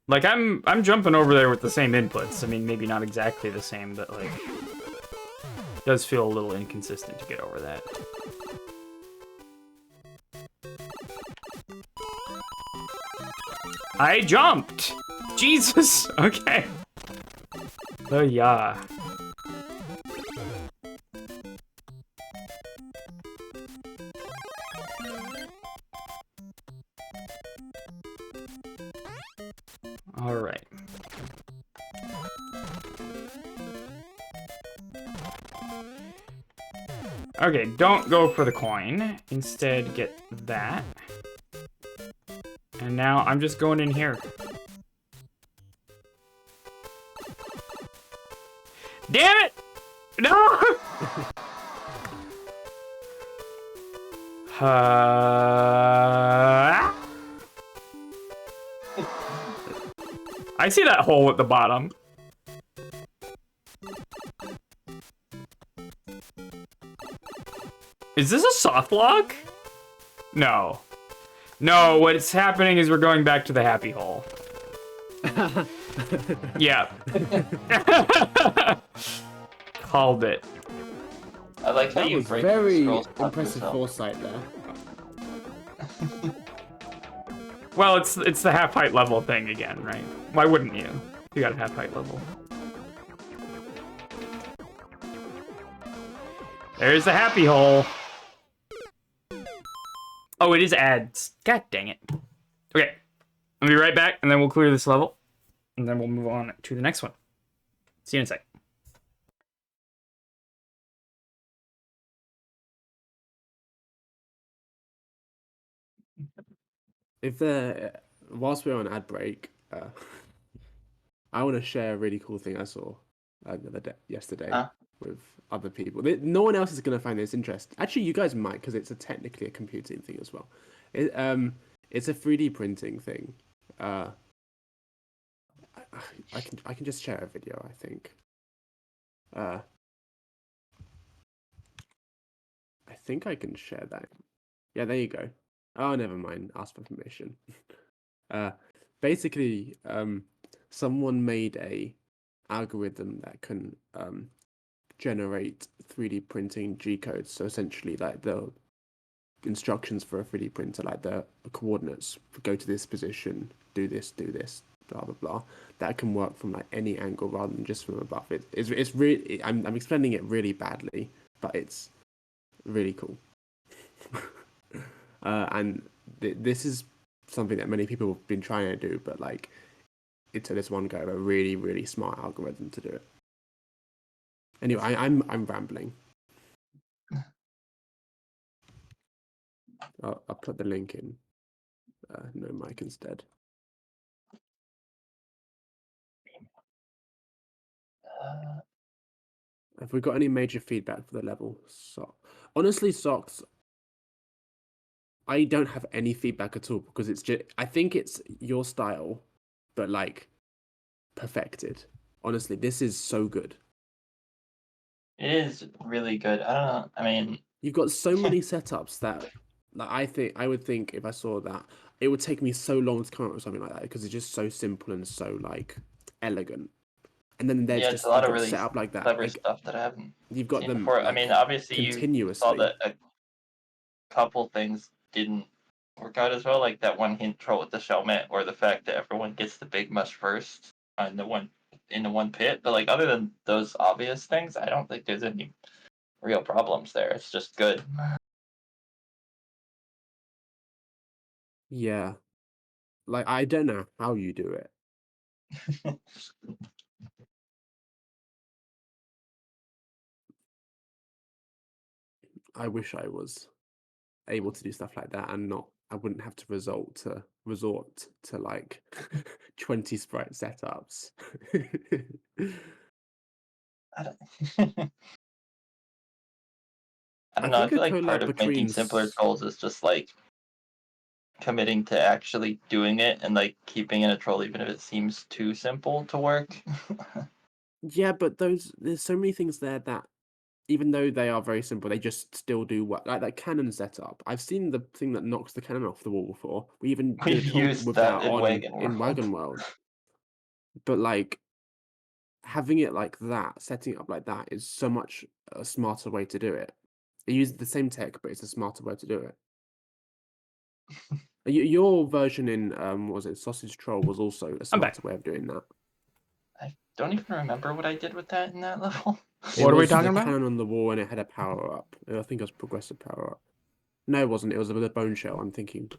Like I'm jumping over there with the same inputs. I mean, maybe not exactly the same, but like, it does feel a little inconsistent to get over that. I jumped! Jesus! Okay. Oh, yeah. Alright. Okay, don't go for the coin. Instead, get that. And now I'm just going in here. Damn it! No! I see that hole at the bottom. Is this a soft lock? No. No, what's happening is we're going back to the happy hole. Yeah. Called it. I like how That you was break very scrolls up impressive yourself. foresight there. Well, it's the half height level thing again, right? Why wouldn't you? You got a half height level. There's the happy hole. Oh, it is ads. God dang it. Okay, I'll be right back, and then we'll clear this level, and then we'll move on to the next one. See you in a sec. If whilst we're on ad break, I want to share a really cool thing I saw yesterday with other people. No one else is going to find this interesting. Actually, you guys might, because it's technically a computing thing as well. It's a 3D printing thing. I can just share a video, I think. I think I can share that. Yeah, there you go. Oh, never mind. Ask for permission. Basically, someone made a algorithm that can generate 3D printing G codes. So essentially, like the instructions for a 3D printer, like the coordinates, go to this position, do this, blah blah blah. That can work from like any angle rather than just from above. It's really. I'm explaining it really badly, but it's really cool. And this is something that many people have been trying to do, but like it took this one guy a really, really smart algorithm to do it. Anyway, I'm rambling. I'll put the link in. No mic instead. Have we got any major feedback for the level? So, honestly, Socks, I don't have any feedback at all because it's just, I think it's your style, but like perfected. Honestly, this is so good. It is really good. I don't know. I mean, You've got so many setups that, like, I would think if I saw that, it would take me so long to come up with something like that because it's just so simple and so like elegant. And then there's yeah, it's just a lot you've of got really set up like that. clever Like stuff that I haven't you've got seen them before. I mean, like obviously you saw continuously. that a couple things didn't work out as well, like that one hint troll with the Shelmet, or the fact that everyone gets the big mush first in the one pit. But like other than those obvious things, I don't think there's any real problems there. It's just good. Yeah. Like I don't know how you do it. I wish I was able to do stuff like that and not I wouldn't have to resort to like 20 sprite setups. I don't, I I don't know. I think a feel like part collab of making between simpler trolls is just like committing to actually doing it and like keeping in a troll even if it seems too simple to work. yeah, but there's so many things there that even though they are very simple, they just still do what like that cannon setup. I've seen the thing that knocks the cannon off the wall before. We even did a We've troll used with that that in on Wagon in World. Wagon World. But like having it like that, setting it up like that is so much a smarter way to do it. It uses the same tech, but it's a smarter way to do it. Your version in what was it Sausage Troll was also a I'm back. smarter way of doing that. I don't even remember what I did with that in that level. It What are we was talking the about? cannon on the wall and it had a power up. I think it was progressive power up. No, it wasn't. It was with a bone shell. I'm thinking.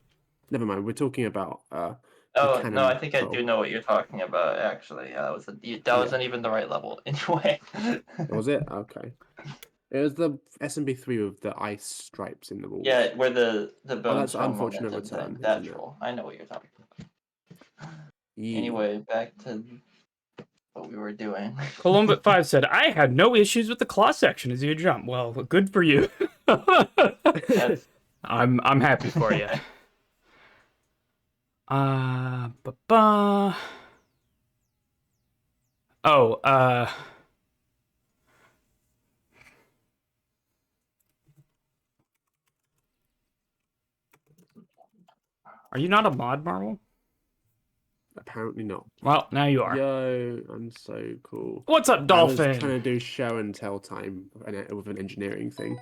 Never mind. We're talking about the Oh no, I cannon think I troll. do know what you're talking about. Actually, yeah, that Yeah. wasn't even the right level anyway. Was it? Okay. It was the SMB3 with the ice stripes in the walls. Yeah, where the Oh, bone that's shell unfortunate moment and return, that isn't it? troll. I know what you're talking about. Yeah. Anyway, back to what we were doing. Columbit5 said, I had no issues with the claw section as you jump. Well, good for you. That's I'm happy for you. Ba-ba. Oh, are you not a mod, Marvel? Apparently not. Well, now you are. Yo, I'm so cool. What's up, I was Dolphin? trying to do show and tell time with an engineering thing.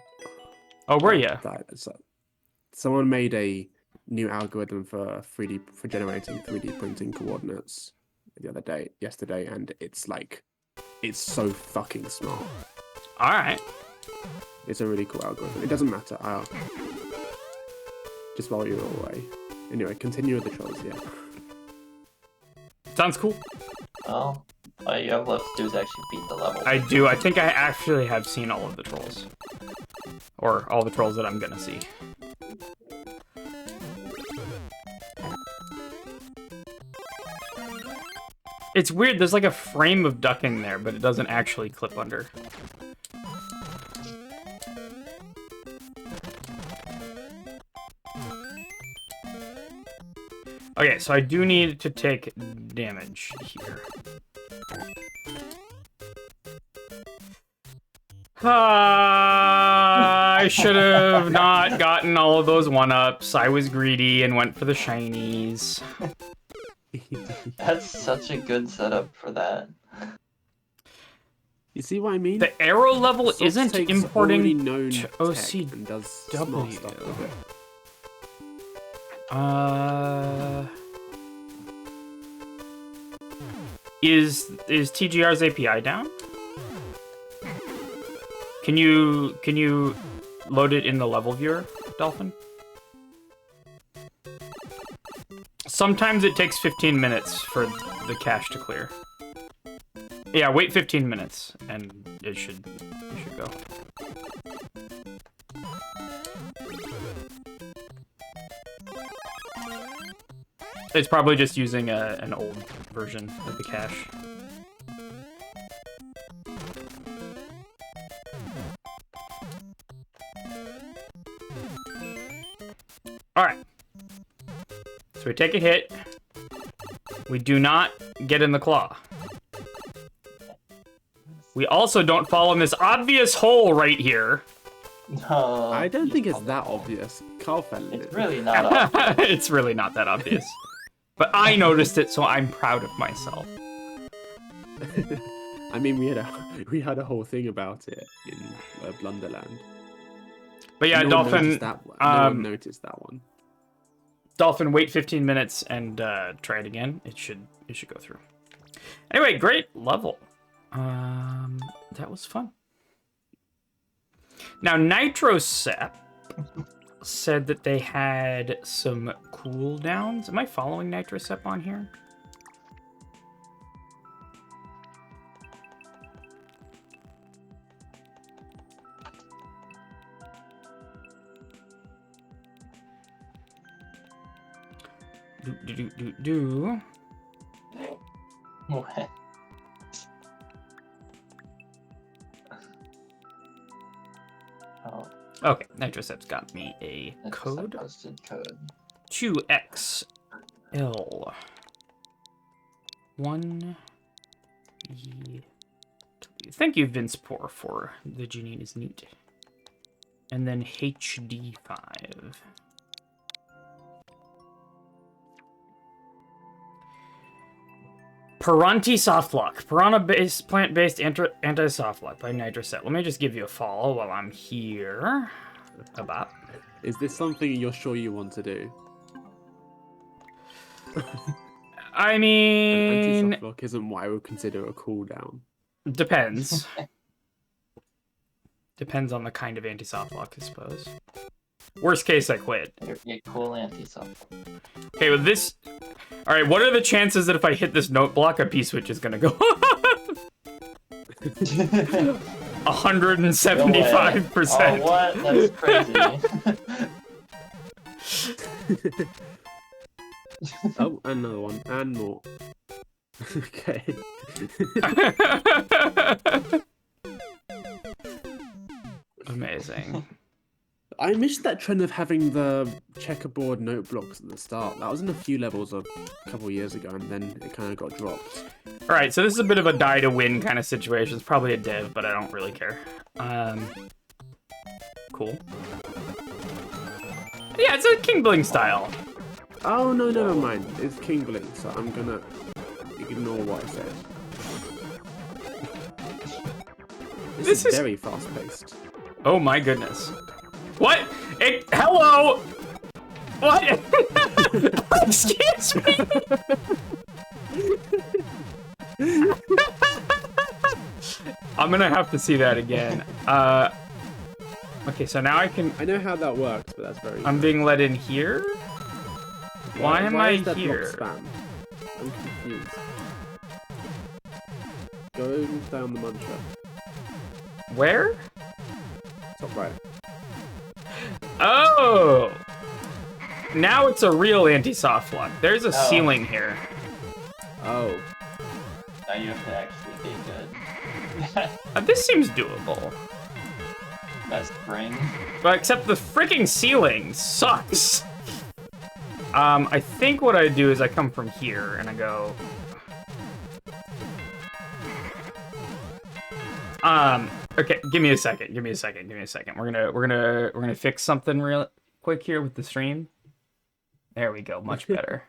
Oh, were you? Someone made a new algorithm for generating 3D printing coordinates yesterday, and it's so fucking smart. All right. It's a really cool algorithm. It doesn't matter. Just while you're away. Anyway, continue with the trolls. Yeah. Sounds cool. well, all you have left to do is actually beat the level. I do. I think I actually have seen all of the trolls. Or all the trolls that I'm gonna see. It's weird, there's like a frame of ducking there, but it doesn't actually clip under. Okay, so I do need to take damage here. I should have not gotten all of those 1-ups. I was greedy and went for the shinies. That's such a good setup for that. You see what I mean? The arrow level Soft isn't takes importing already known to tech OCW. and does smart stuff with it. Is TGR's API down? Can you load it in the level viewer, Dolphin? Sometimes it takes 15 minutes for the cache to clear. Yeah, wait 15 minutes and it should go. It's probably just using an old version of the cache. All right. So we take a hit. We do not get in the claw. We also don't fall in this obvious hole right here. No. I don't think it's that obvious. Carl fell in It's it. really not obvious. It's really not that obvious. But I noticed it, so I'm proud of myself. I mean, we had a whole thing about it in Blunderland. But yeah, No one Dolphin. noticed that one. No one noticed that one. Dolphin, wait 15 minutes and try it again. It should go through. Anyway, great level. That was fun. Now, NitroSep said that they had some cooldowns. Am I following NitroSep on here? Do. What? Oh, Okay, NitroSep's got me a that's code. a posted code. 2XL 1 E. Thank you, Vince Poor, for the Janine is neat. And then HD5. Piranti Softlock. Piranha-based, plant-based anti-softlock by NitroSep. Let me just give you a follow while I'm here. About. Is this something you're sure you want to do? I mean, Anti-softlock isn't what I would consider a cooldown. depends. Depends on the kind of anti-softlock, I suppose. Worst case, I quit. You're cool anti-soft. Okay, with this... Alright, what are the chances that if I hit this note block, a P-switch is gonna go off? 175%. Oh, what? That's crazy. Oh, another one. And more. Okay. Amazing. I missed that trend of having the checkerboard note blocks at the start. That was in a few levels a couple of years ago, and then it kind of got dropped. Alright, so this is a bit of a die-to-win kind of situation. It's probably a div, but I don't really care. Cool. Yeah, it's a King Bling style. Oh, no, never mind. It's King Bling, so I'm gonna ignore what I said. This is very fast-paced. Oh my goodness. What? Hello? What? Excuse me? I'm gonna have to see that again. Okay, so now I can... I know how that works, but that's very... I'm being let in here? Why am I is that here? block spam? I'm confused. Go down the mantra. Where? Top right. Oh! Now it's a real anti-soft lock. There's a ceiling here. Oh. Now you have to actually be good. This seems doable. Best spring. But except the freaking ceiling sucks. I think what I do is I come from here and I go... Okay, give me a second. We're gonna fix something real quick here with the stream. There we go, much better.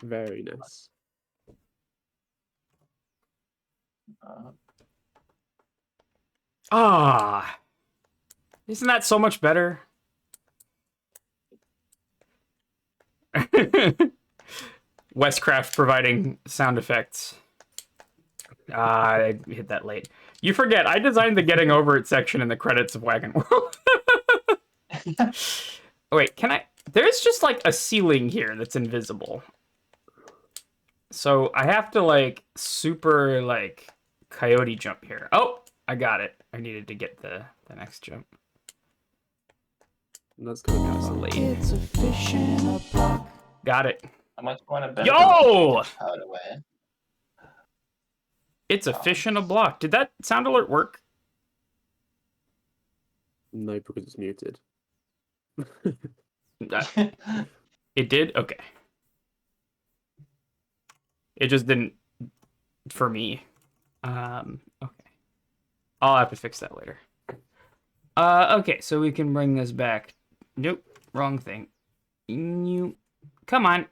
Very nice. Isn't that so much better? Westcraft providing sound effects. I hit that late. You forget, I designed the Getting Over It section in the credits of Wagon World. Oh, wait, can I... There's just, like, a ceiling here that's invisible. So I have to, like, super, like, coyote jump here. Oh, I got it. I needed to get the next jump. That's gonna be Late. It's a fish in a block. Got it. How much want to bet? Yo! Out away. It's a fish in a block. Did that sound alert work? No, because it's muted. It did? Okay. It just didn't for me. Okay. I'll have to fix that later. Okay, so we can bring this back. Nope, wrong thing. You, come on.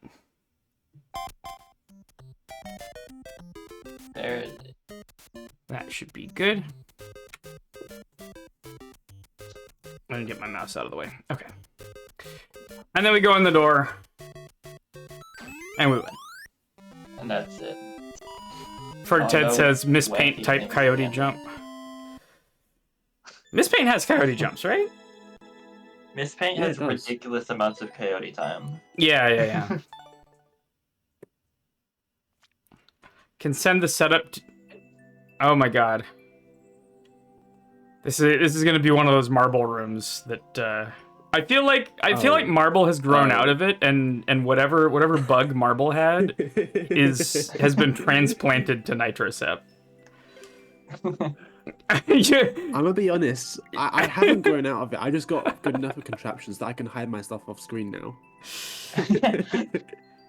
There it is. That should be good. I'm gonna get my mouse out of the way. Okay. And then we go in the door. And we win. And that's it. Ferg Ted no says Miss wacky Paint type things coyote again. jump. Miss Paint has coyote jumps, right? Miss Paint Yeah, has it does. ridiculous amounts of coyote time. Yeah. Can send the setup to... Oh my god. This is gonna be one of those marble rooms that I feel like Marble has grown out of it, and whatever bug Marble had has been transplanted to Nitrosep. Yeah. I'm gonna be honest. I haven't grown out of it. I just got good enough of contraptions that I can hide my stuff off screen now.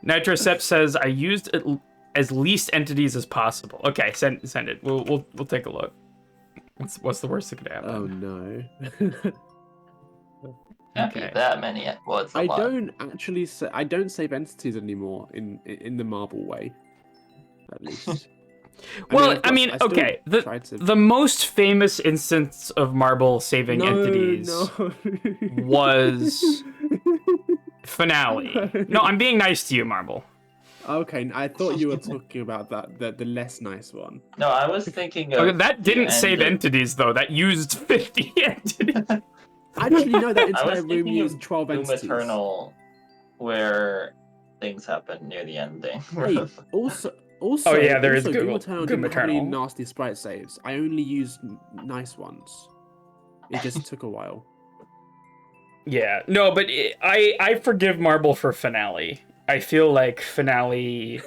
Nitrosep says I used as least entities as possible. Okay, send it. We'll take a look. What's the worst that could happen? Oh no. Can't be Okay. that many. Well, it's a I lot. don't save entities anymore in the Marble way. At least. Well, I still okay. tried to- The most famous instance of Marble saving entities was Finale. No, I'm being nice to you, Marble. Okay, I thought you were talking about the less nice one. No, I was thinking of Okay, that the didn't end save of- entities though. That used 50 entities. Actually, no, that I entire was room thinking used of 12 Doom entities. Eternal, where things happen near the ending. Hey, also, Oh, yeah, there is also, Doom didn't have any Eternal. nasty sprite saves. I only used nice ones. It just took a while. Yeah, no, but I forgive Marble for Finale. I feel like Finale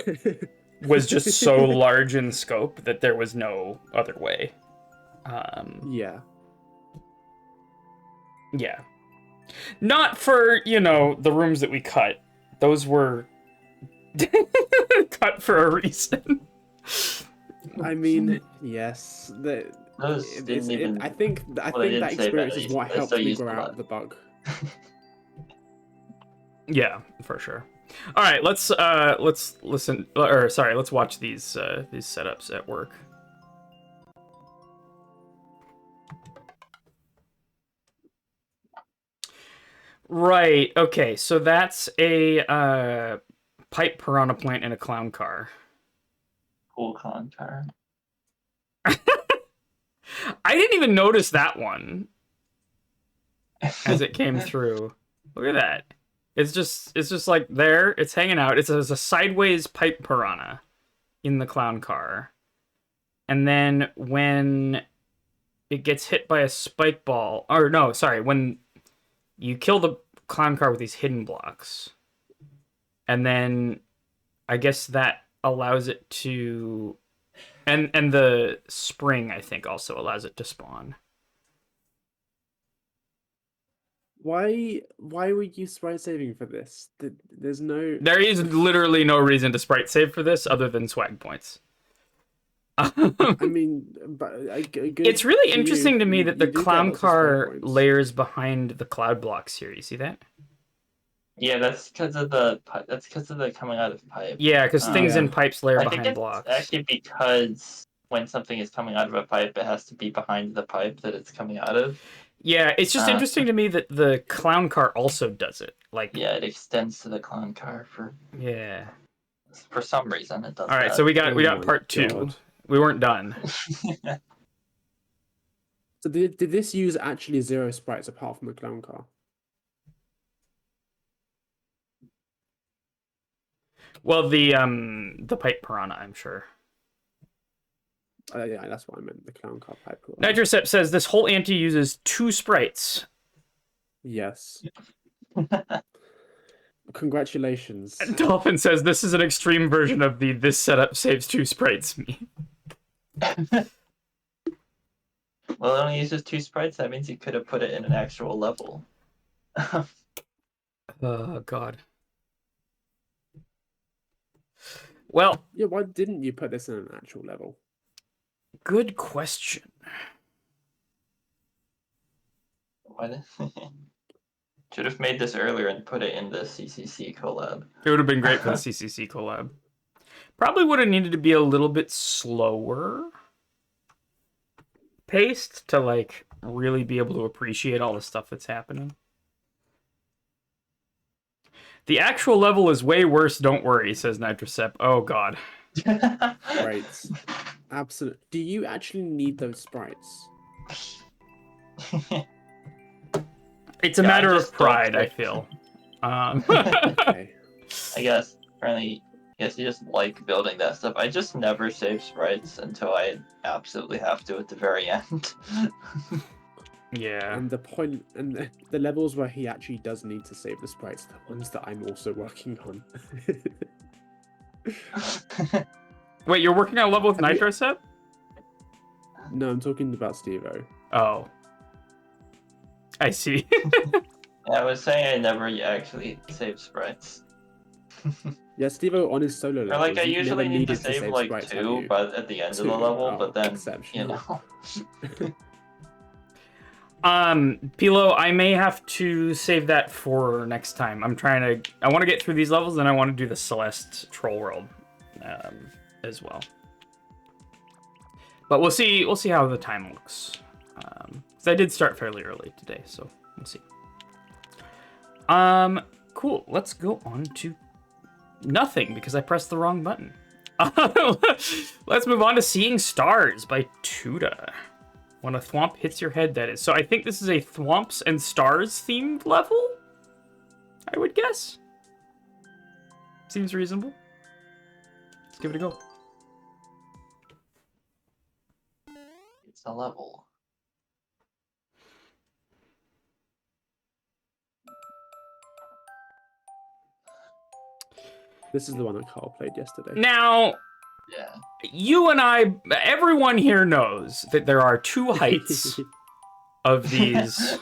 was just so large in scope that there was no other way. Yeah. Yeah. Not for, the rooms that we cut. Those were cut for a reason. I mean, yes. Those didn't even. I think they that didn't save experience is entities, what they helped still me used grow a out lot. of the bug. Yeah, for sure. All right, let's listen, let's watch these setups at work. Right. Okay. So that's a pipe piranha plant in a clown car. Cool contour. I didn't even notice that one as it came through. Look at that. It's just like there. It's hanging out. It's a sideways pipe piranha in the clown car, and then when it gets hit by a spike ball, or no, sorry, when you kill the clown car with these hidden blocks, and then I guess that allows it to, and the spring I think also allows it to spawn. Why would you sprite saving for this? There's no. There is literally no reason to sprite save for this other than swag points. I mean, but It's really interesting to me that the you do get clown lots of swag car points. layers behind the cloud blocks here. You see that? Yeah, that's because of the coming out of pipe. Yeah, because things Yeah. in pipes layer I think behind it's blocks. actually because when something is coming out of a pipe, it has to be behind the pipe that it's coming out of. Yeah, it's just interesting to me that the clown car also does it. Like, Yeah, it extends to the clown car for yeah. some reason. It does. All right, that. so we got Oh my part 2. God. We weren't done. So did this use actually 0 sprites apart from the clown car? Well, the pipe piranha, I'm sure. Yeah, that's what I meant. The clown car pipe. Nitrosep says this whole ante uses 2 sprites. Yes. Congratulations. Dolphin says this is an extreme version of the this setup saves 2 sprites meme. Well, it only uses 2 sprites. That means you could have put it in an actual level. Oh, God. Well, Yeah, why didn't you put this in an actual level? good question. What? Should have made this earlier and put it in the CCC collab. It would have been great for the CCC collab. Probably would have needed to be a little bit slower paced to, like, really be able to appreciate all the stuff that's happening. The actual level is way worse, don't worry, says Nitrocep. Oh, God. Right. Absolutely. Do you actually need those sprites? It's a Yeah, I matter just of don't pride, I care. feel. Okay. I guess apparently, you just like building that stuff. I just never save sprites until I absolutely have to at the very end. Yeah. And the point, and the levels where he actually does need to save the sprites are the ones that I'm also working on. Wait, you're working on a level with Have you- Nitrocep? No, I'm talking about Steve-O. Oh. I see. I was saying I never actually save sprites. Yeah, Steve-O on his solo Or levels, like I you've usually never need to needed save like sprites, have 2, you? but at the end of the 2? level, Oh, but then you exceptional. know. Pilo, I may have to save that for next time. I want to get through these levels, and I want to do the Celeste Troll World as well. But we'll see how the time looks. Because I did start fairly early today, so we'll see. Cool. Let's go on to nothing because I pressed the wrong button. Let's move on to Seeing Stars by Tuda. When a thwomp hits your head, that is. So I think this is a Thwomps and Stars themed level? I would guess. Seems reasonable. Let's give it a go. It's a level. This is the one that Carl played yesterday. Now, Yeah. you and I, everyone here knows that there are two heights of these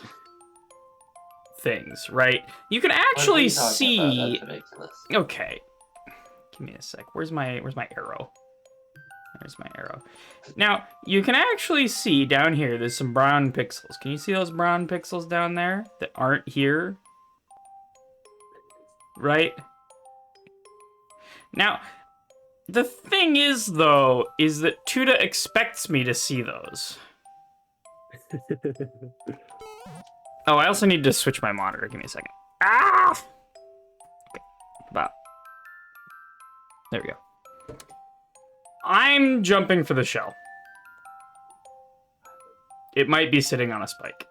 things, right? You can What are actually you talking see. about? That's ridiculous. Okay, give me a sec. Where's my arrow? There's my arrow. Now you can actually see down here. There's some brown pixels. Can you see those brown pixels down there that aren't here? Right. Now, the thing is, though, is that Tuda expects me to see those. Oh, I also need to switch my monitor. Give me a second. Ah! Okay. About. There we go. I'm jumping for the shell. It might be sitting on a spike.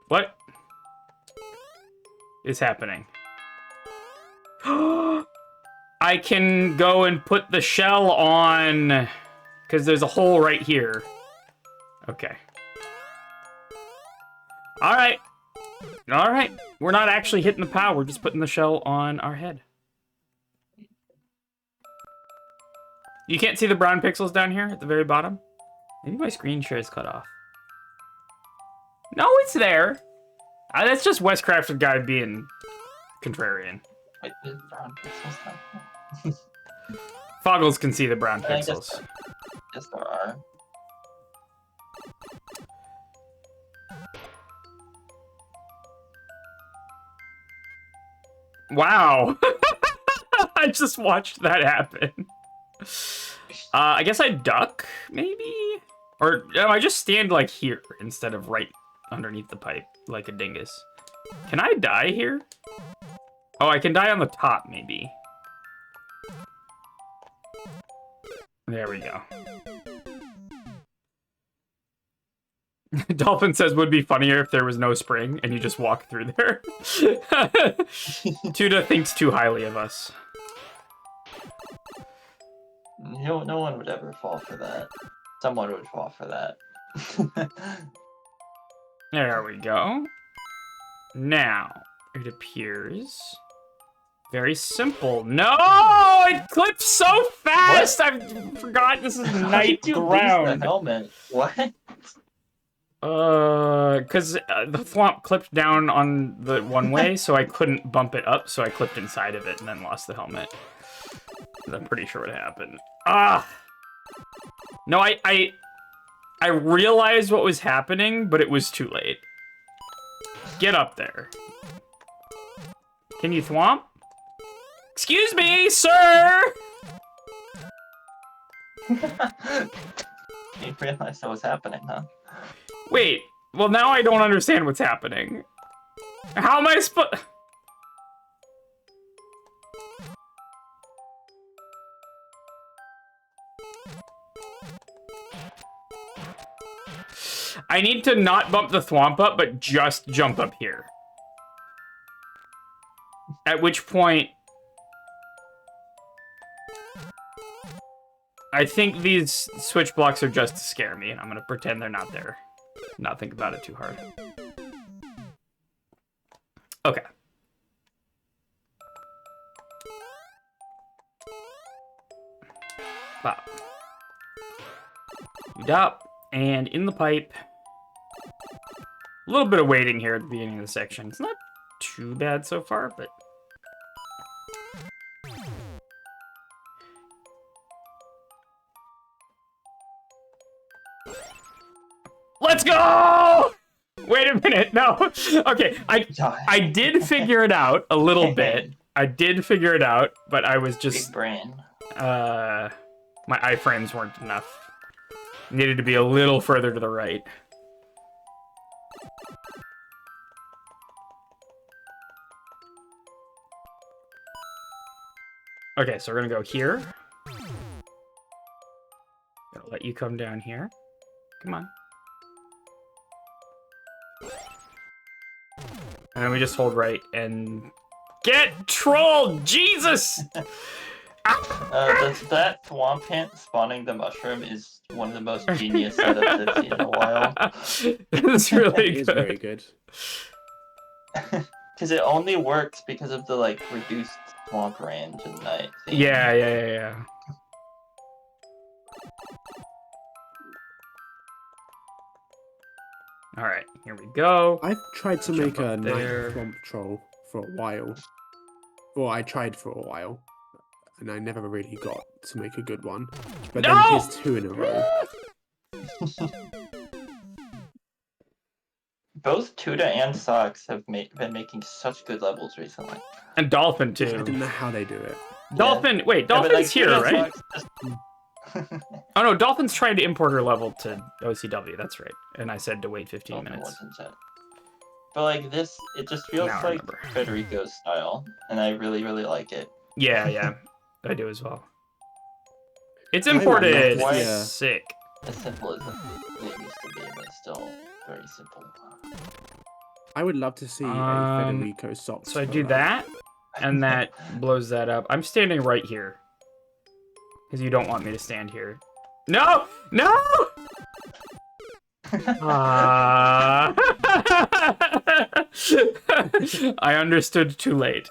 What is happening? I can go and put the shell on because there's a hole right here. Okay. All right. All right. We're not actually hitting the POW. We're just putting the shell on our head. You can't see the brown pixels down here at the very bottom? Maybe my screen share is cut off. No, it's there. That's just Westcrafted guy being contrarian. Wait, there's brown pixels down here? Foggles can see the brown I guess pixels. Yes, there are. Wow. I just watched that happen. I guess I duck, maybe? Or no, I just stand like here instead of right underneath the pipe like a dingus. Can I die here? Oh, I can die on the top, maybe. There we go. Dolphin says would be funnier if there was no spring and you just walk through there. Tuda thinks too highly of us. No one would ever fall for that. Someone would fall for that. There we go. Now, it appears Very simple. No! It clipped so fast! I forgot this is How night did you lose ground. the helmet? What? Because the thwomp clipped down on the one way, so I couldn't bump it up, so I clipped inside of it and then lost the helmet. I'm pretty sure what happened. Ah! No, I realized what was happening, but it was too late. Get up there. Can you thwomp? Excuse me, sir! You realized that was happening, huh? Wait, well now I don't understand what's happening. How am I supposed... I need to not bump the thwomp up, but just jump up here. At which point... I think these switch blocks are just to scare me, and I'm gonna pretend they're not there. Not think about it too hard. Okay. Pop. Up, and in the pipe. A little bit of waiting here at the beginning of the section. It's not too bad so far, but... Let's go! Wait a minute, no. Okay, I did figure it out a little bit. I did figure it out, but I was just... Big brain. My iframes weren't enough. Needed to be a little further to the right. Okay, so we're gonna go here. Gonna let you come down here. Come on. And then we just hold right and get trolled! Jesus! That thwomp hint spawning the mushroom is one of the most genius setups I've seen in a while. It's really It is good. very good. Because it only works because of the like reduced thwomp range at night. theme. Yeah. Alright, here we go. I've tried to Jump make a up night there. thwomp troll for a while. Well, I tried for a while, and I never really got to make a good one. But then No! here's 2 in a row. Both Tuda and Socks have been making such good levels recently. And Dolphin, I too. don't know how they do it. Dolphin, wait, Yeah, but, Dolphin's like, here, Tuda and right? Socks just- Oh no, Dolphin's trying to import her level to OCW, that's right. And I said to wait 15 Dolphin minutes. wasn't set. But like this, it just feels Now I like remember. Federico's style, and I really, really like it. Yeah, I do as well. It's I would imported! love to see a- Sick. As simple as it used to be, but it's still very simple. I would love to see a Federico socks. So I do that, and that blows that up. I'm standing right here. Because you don't want me to stand here. No! No! I understood too late.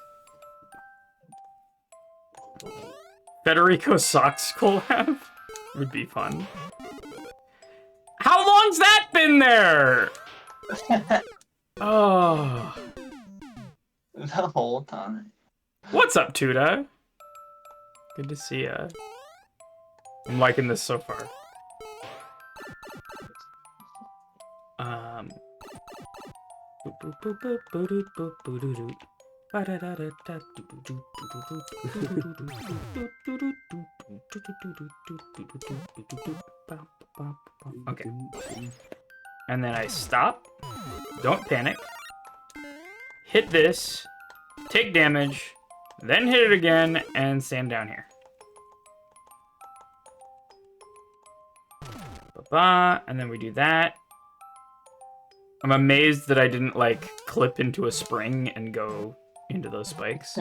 Federico Socks collab would be fun. How long's that been there? Oh. The whole time. What's up, Tuda? Good to see ya. I'm liking this so far. Okay. And then I stop. Don't panic. Hit this. Take damage. Then hit it again and stand down here. And then we do that. I'm amazed that I didn't, like, clip into a spring and go into those spikes.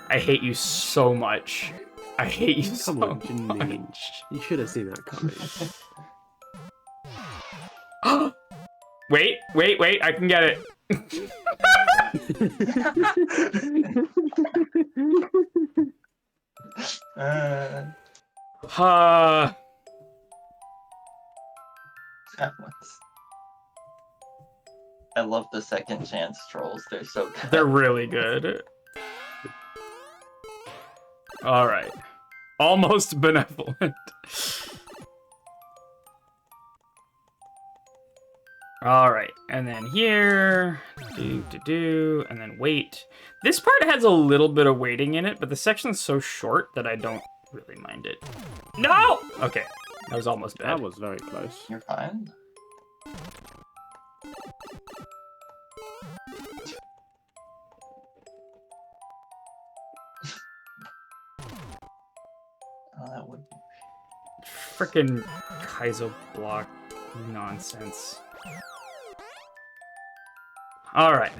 I hate you so much. I hate you so Come on, Janine. much. You should have seen that coming. Wait, I can get it. Uh, Uh, that one's- I love the second chance trolls. They're so good. they're really good. All right. Almost benevolent. All right, and then here, and then wait. This part has a little bit of waiting in it, but the section's so short that I don't really mind it. No! Okay, that was almost bad. That was very close. You're fine. Oh, that would be... Frickin' Kaizo block nonsense. All right.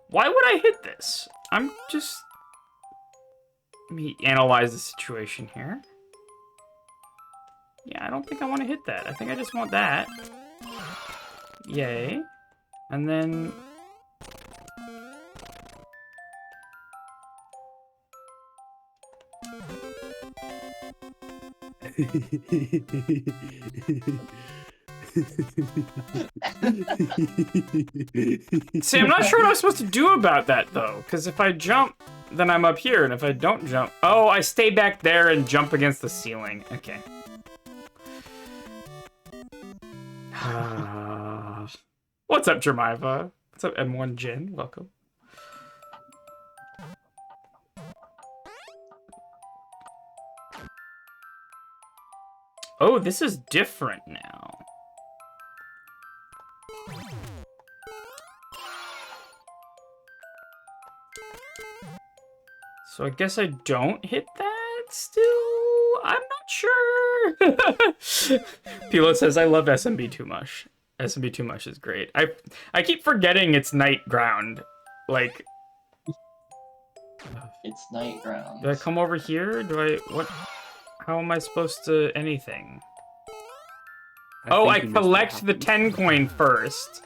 Why would I hit this? I'm just... Let me analyze the situation here. Yeah, I don't think I want to hit that. I think I just want that. Yay. And then... See, I'm not sure what I'm supposed to do about that, though. Because if I jump, then I'm up here. And if I don't jump... Oh, I stay back there and jump against the ceiling. Okay. What's up, Jemima? What's up, M1 Jen? Welcome. Oh, this is different now. So I guess I don't hit that still? I'm not sure. Pilo says, I love SMB too much. SMB too much is great. I keep forgetting it's night ground. Like... It's night ground. Do I come over here? Do I... What... How am I supposed to anything? I collect the 10 coin first.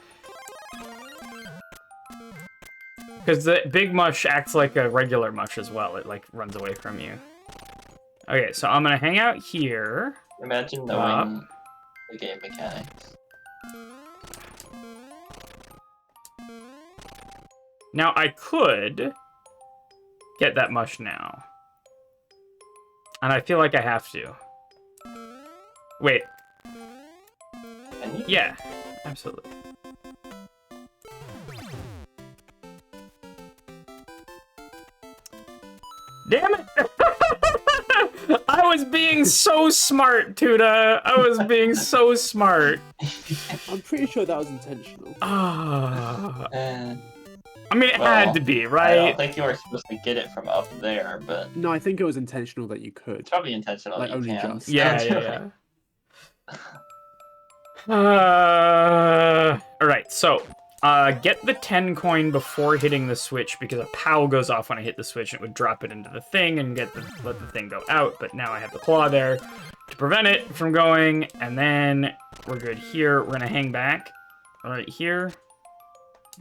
Because the big mush acts like a regular mush as well. It, like, runs away from you. Okay, so I'm gonna hang out here. Imagine knowing the game mechanics. Now, I could get that mush now. And I feel like I have to. Wait. Yeah, absolutely. Damn it! I was being so smart, Tuda. I was being so smart. I'm pretty sure that was intentional. I mean, it had to be, right? I don't think you were supposed to get it from up there, but... No, I think it was intentional that you could. It's probably intentional Like, that you only can. just. Yeah. Alright, so, get the 10 coin before hitting the switch, because a POW goes off when I hit the switch, and it would drop it into the thing and let the thing go out, but now I have the claw there to prevent it from going, and then we're good here. We're gonna hang back right here,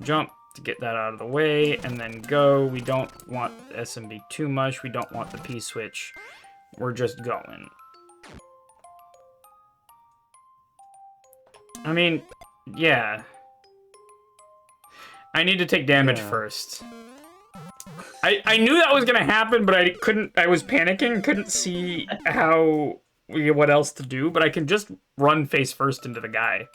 jump to get that out of the way, and then go. We don't want the SMB too much. We don't want the P switch. We're just going. I mean, yeah. I need to take damage first. I knew that was gonna happen, but I was panicking, couldn't see what else to do, but I can just run face first into the guy.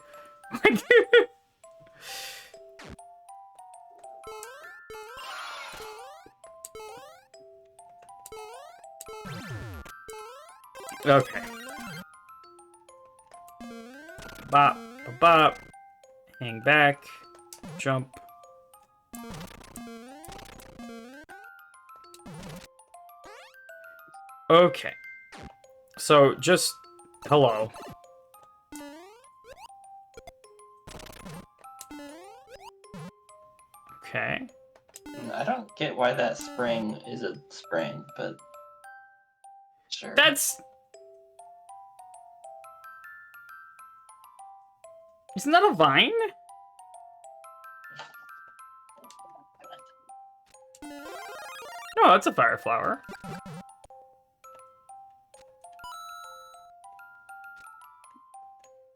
Okay. Bop, bop, bop. Hang back. Jump. Okay. So, just... Hello. Okay. I don't get why that spring is a spring, but Sure. That's... Isn't that a vine? No, that's a fire flower.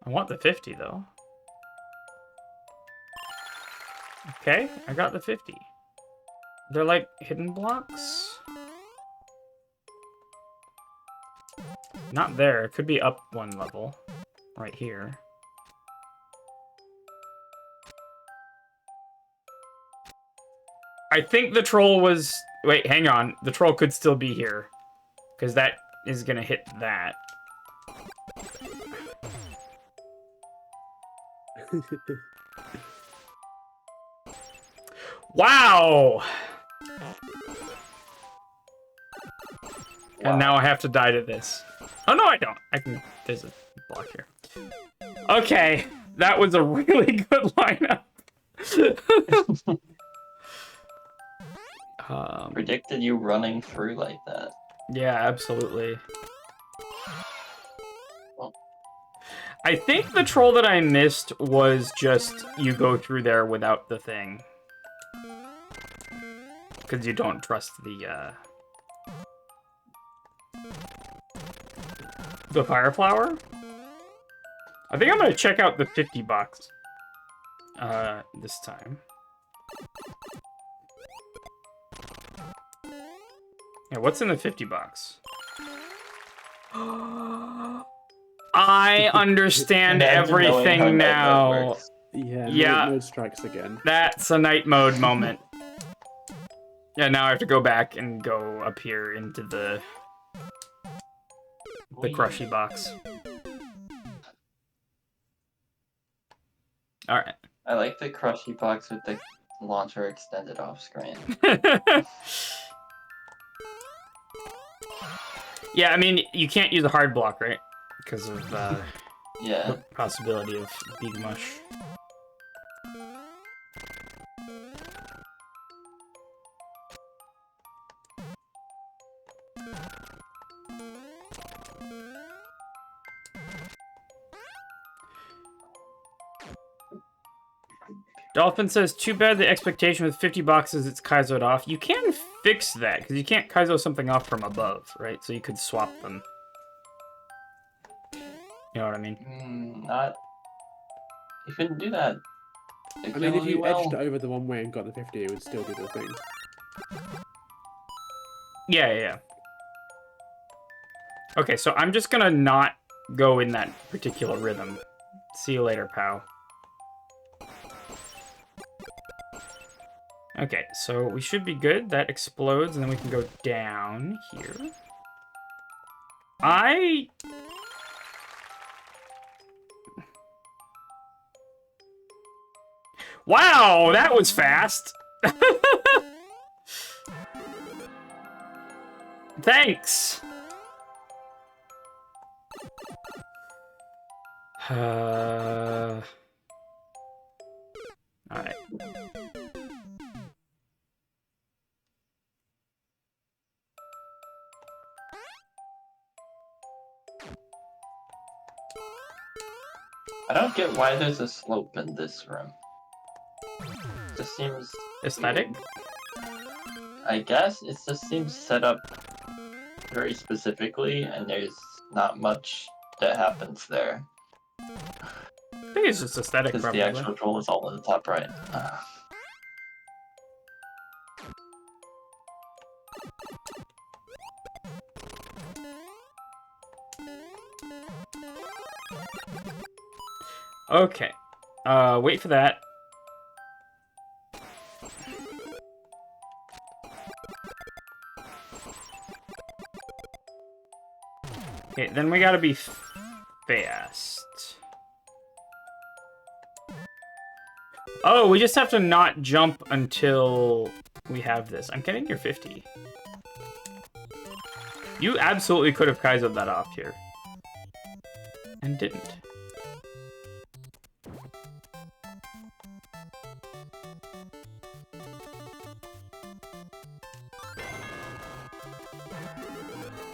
I want the 50, though. Okay, I got the 50. They're like hidden blocks? Not there. It could be up one level. Right here. I think the troll was... Wait, hang on. The troll could still be here. Because that is going to hit that. Wow! And now I have to die to this. Oh, no, I don't. I can... There's a block here. Okay. That was a really good lineup. Predicted you running through like that. Yeah, absolutely. I think the troll that I missed was just you go through there without the thing. Because you don't trust the fire flower. I think I'm going to check out the 50 box this time. Yeah, what's in the 50 box? I understand everything now. Yeah, Yeah. night mode strikes again. That's a night mode moment. Yeah, now I have to go back and go up here into the crushy box. Alright. I like the crushy box with the launcher extended off screen. Yeah, I mean, you can't use a hard block, right? Because of Yeah. the possibility of big mush. Dolphin says, too bad the expectation with 50 boxes it's Kaizoed off. You can fix that, because you can't Kaizo something off from above, right? So you could swap them. You know what I mean? Not... You couldn't do that. I mean, if you edged over the one way and got the 50, it would still do the thing. Yeah. Okay, so I'm just gonna not go in that particular rhythm. See you later, pal. Okay, so we should be good. That explodes, and then we can go down here. Wow, that was fast! Thanks! Alright. I don't get why there's a slope in this room. Just seems... Aesthetic? I guess it just seems set up very specifically, and there's not much that happens there. I think it's just aesthetic, Because probably. the actual troll is all in the top right. Okay. Wait for that. Okay, then we gotta be fast. Oh, we just have to not jump until we have this. I'm getting your 50. You absolutely could have Kaizoed that off here. And didn't.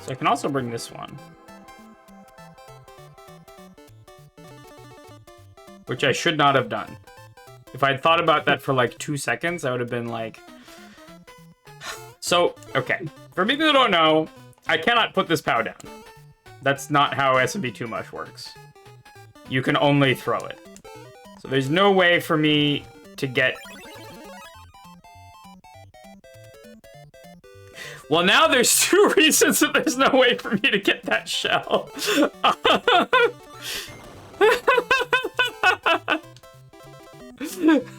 So I can also bring this one. Which I should not have done. If I'd thought about that for like 2 seconds, I would have been like... So, okay. For people who don't know, I cannot put this POW down. That's not how SMB Too Much works. You can only throw it. So there's no way for me to get... Well, now there's 2 reasons that there's no way for me to get that shell.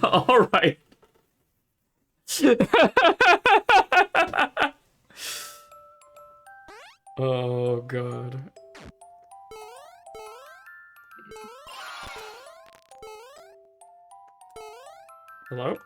All right. Oh, God. Hello?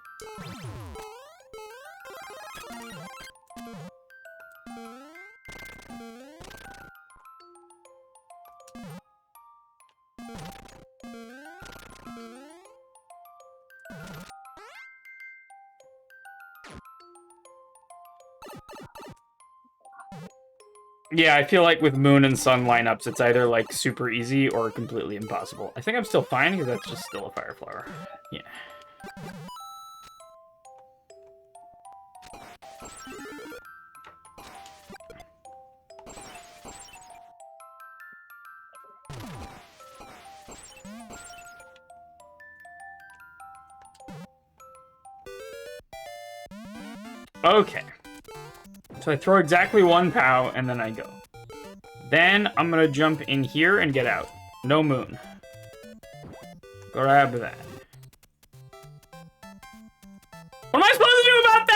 Yeah, I feel like with Moon and Sun lineups, it's either like super easy or completely impossible. I think I'm still fine because that's just still a Fire Flower. Yeah. Okay. So I throw exactly 1 POW, and then I go. Then I'm gonna jump in here and get out. No Moon. Grab that. What am I supposed to do about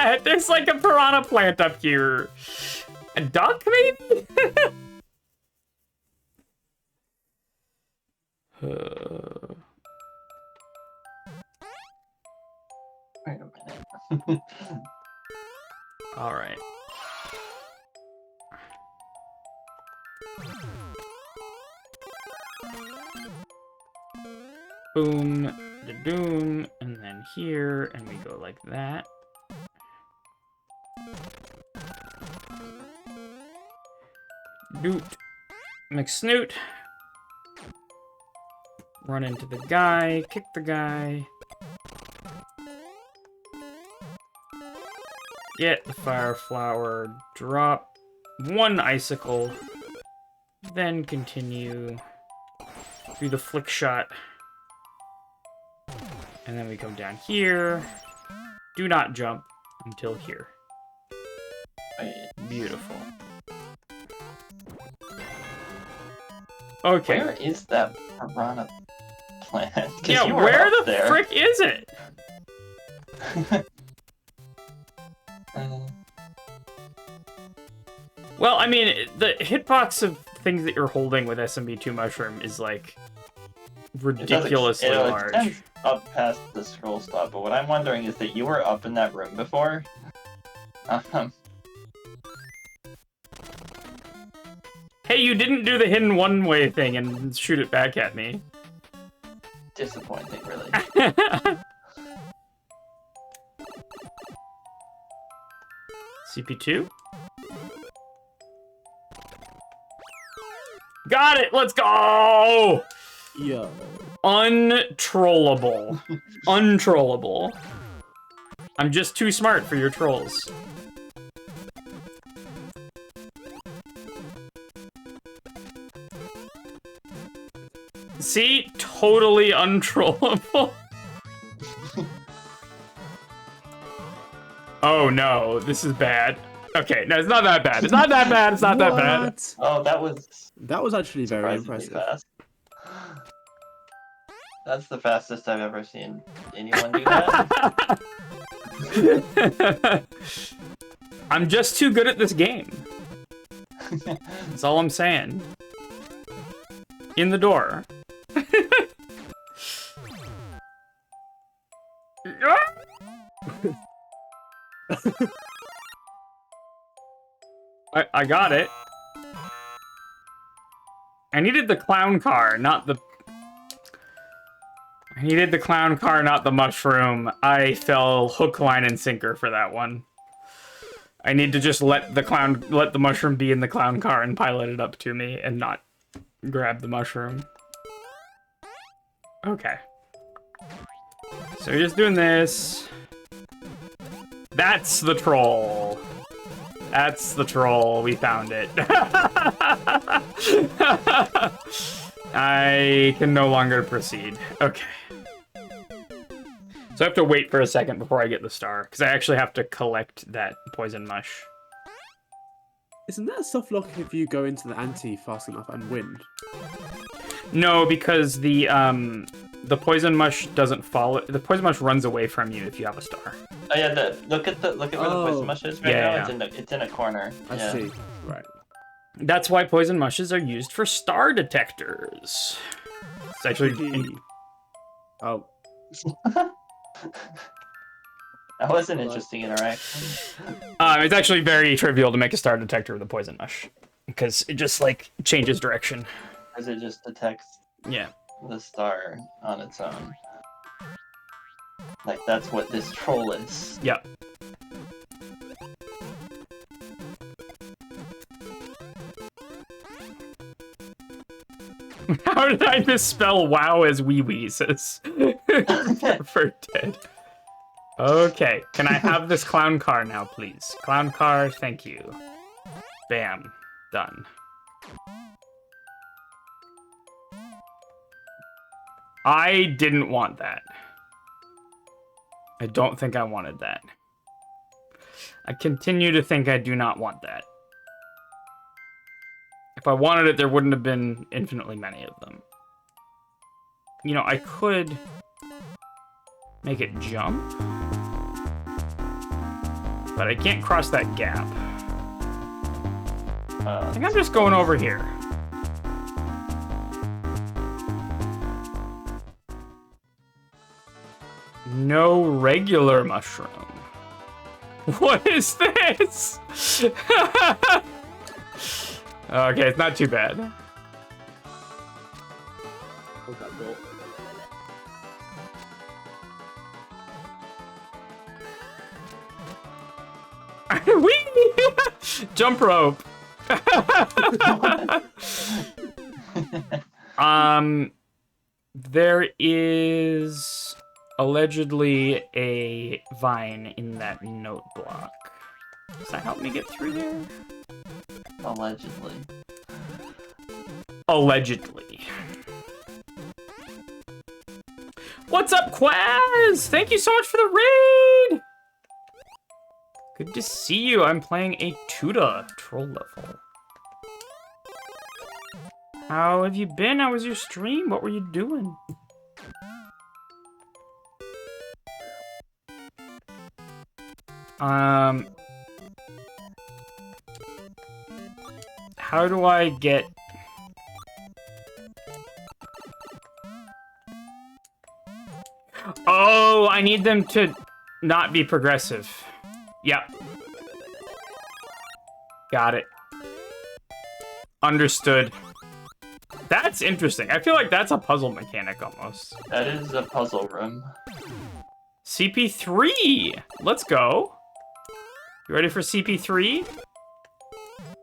that? There's like a piranha plant up here. A duck, maybe? Wait a minute. All right. Boom, da doom, and then here, and we go like that. Doot, McSnoot. Run into the guy, kick the guy. Get the Fire Flower, drop 1 icicle, then continue, do the flick shot, and then we come down here. Do not jump until here. Beautiful. Okay. Where is that piranha plant? Yeah, where the frick is it? Well, I mean, the hitbox of things that you're holding with SMB2 Mushroom is, like, ridiculously large. It extends up past the scroll stop, but what I'm wondering is that you were up in that room before. Hey, you didn't do the hidden one-way thing and shoot it back at me. Disappointing, really. CP2? Got it! Let's go! Yo. Untrollable. Untrollable. I'm just too smart for your trolls. See? Totally untrollable. Oh no, this is bad. Okay, no, it's not that bad. It's not that bad. It's not that bad. Oh, that was actually very surprisingly impressive. fast. That's the fastest I've ever seen anyone do that. I'm just too good at this game. That's all I'm saying. In the door. I got it. I needed the clown car, not the... I needed the clown car, not the mushroom. I fell hook, line, and sinker for that one. I need to just let the mushroom be in the clown car and pilot it up to me and not grab the mushroom. Okay. So we're just doing this. That's the troll. That's the troll. We found it. I can no longer proceed. Okay. So I have to wait for a second before I get the star, because I actually have to collect that poison mush. Isn't that soft lock if you go into the ante fast enough and win? No, because the poison mush doesn't follow. The poison mush runs away from you if you have a star. Oh yeah, look at where the poison mush is right now. It's in a corner. I see. Right. That's why poison mushes are used for star detectors. It's actually. Oh. That was an interesting interaction. It's actually very trivial to make a star detector with a poison mush, because it just like changes direction. Because it just detects the star on its own. Like that's what this troll is. Yep. How did I misspell wow as wee wee, says for dead. Okay, can I have this clown car now, please? Clown car, thank you. Bam. Done. I didn't want that. I don't think I wanted that. I continue to think I do not want that. If I wanted it, there wouldn't have been infinitely many of them. You know, I could make it jump, but I can't cross that gap. I think I'm just going over here. No regular mushroom. What is this? Okay, it's not too bad. Hold that door. Whee! Jump rope. There is allegedly a vine in that note block. Does that help me get through there? Allegedly. Allegedly. What's up, Quaz? Thank you so much for the raid! Good to see you. I'm playing a Tuda troll level. How have you been? How was your stream? What were you doing? How do I get... Oh, I need them to not be progressive. Yep. Got it. Understood. That's interesting. I feel like that's a puzzle mechanic almost. That is a puzzle room. CP3! Let's go. You ready for CP3?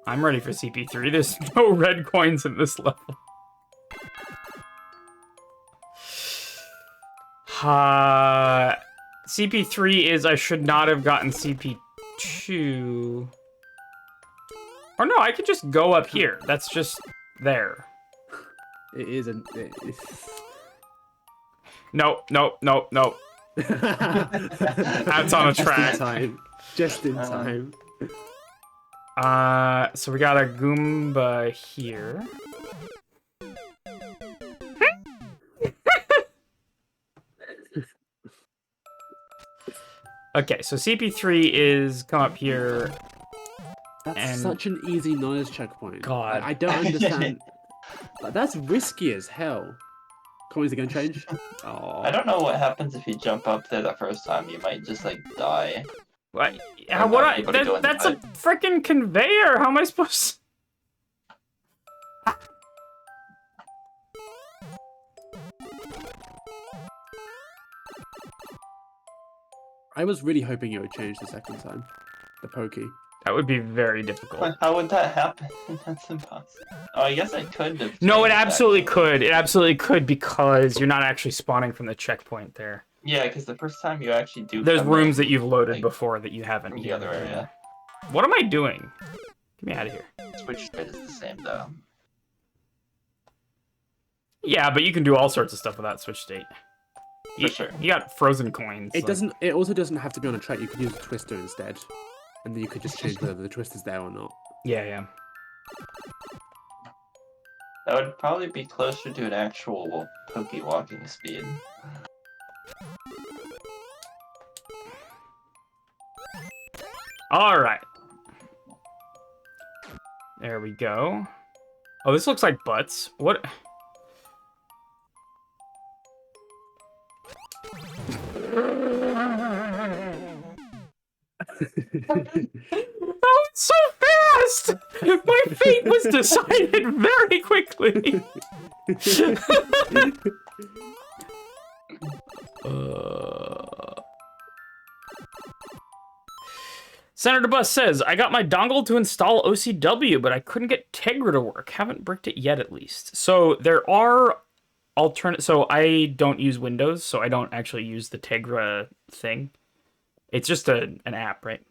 I'm ready for CP3. There's no red coins in this level. CP3 is I should not have gotten CP2. Or no, I could just go up here. That's just there. It is a... Nope. That's on a track. Just in time. So we got a Goomba here. Okay, so CP3 is come up here. That's and... such an easy knowledge checkpoint. God. I don't understand. That's risky as hell. Coins are gonna change? Oh. I don't know what happens if you jump up there the first time. You might just like die. What? That's a freaking conveyor. How am I supposed to... I was really hoping it would change the second time. The pokey. That would be very difficult. How would that happen? That's impossible. Oh, I guess I could have. No, it changed absolutely actually. could. It absolutely could because you're not actually spawning from the checkpoint there. Yeah, because the first time you actually do. There's come rooms in, that you've loaded like, before that you haven't. from the other area. What am I doing? Get me out of here. Switch state is the same though. Yeah, but you can do all sorts of stuff without switch state. For sure. You got frozen coins. It like- doesn't. It also doesn't have to be on a track. You could use a twister instead, and then you could just change whether the twister's there or not. Yeah, yeah. That would probably be closer to an actual pokey walking speed. All right. There we go. Oh, this looks like butts. What? That was so fast! My fate was decided very quickly. Senator Bus says, I got my dongle to install OCW, but I couldn't get Tegra to work. Haven't bricked it yet, at least. So there are alternate. So I don't use Windows, so I don't actually use the Tegra thing. It's just an app, right?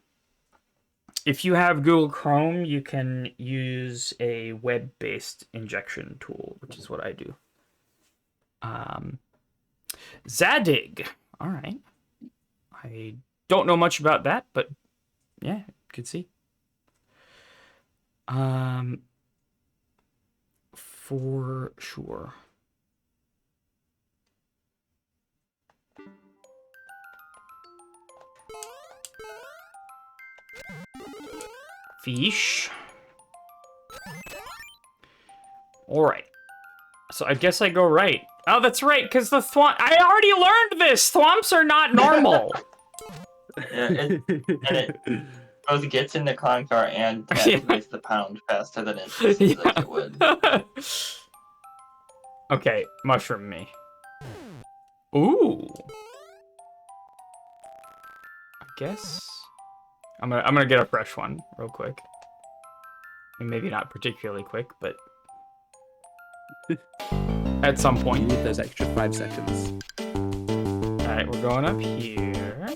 If you have Google Chrome, you can use a web-based injection tool, which is what I do. Zadig. All right. I don't know much about that, but yeah, could see. For sure. Fish. All right. So I guess I go right. Oh, that's right, because the thwomp. I already learned this. Thwomps are not normal. Yeah, it gets in the clown car and activates the pound faster than it like it would. Okay, mushroom me. Ooh. I guess I'm gonna get a fresh one real quick. And maybe not particularly quick, but at some You point. need those extra 5 seconds. All right, we're going up here.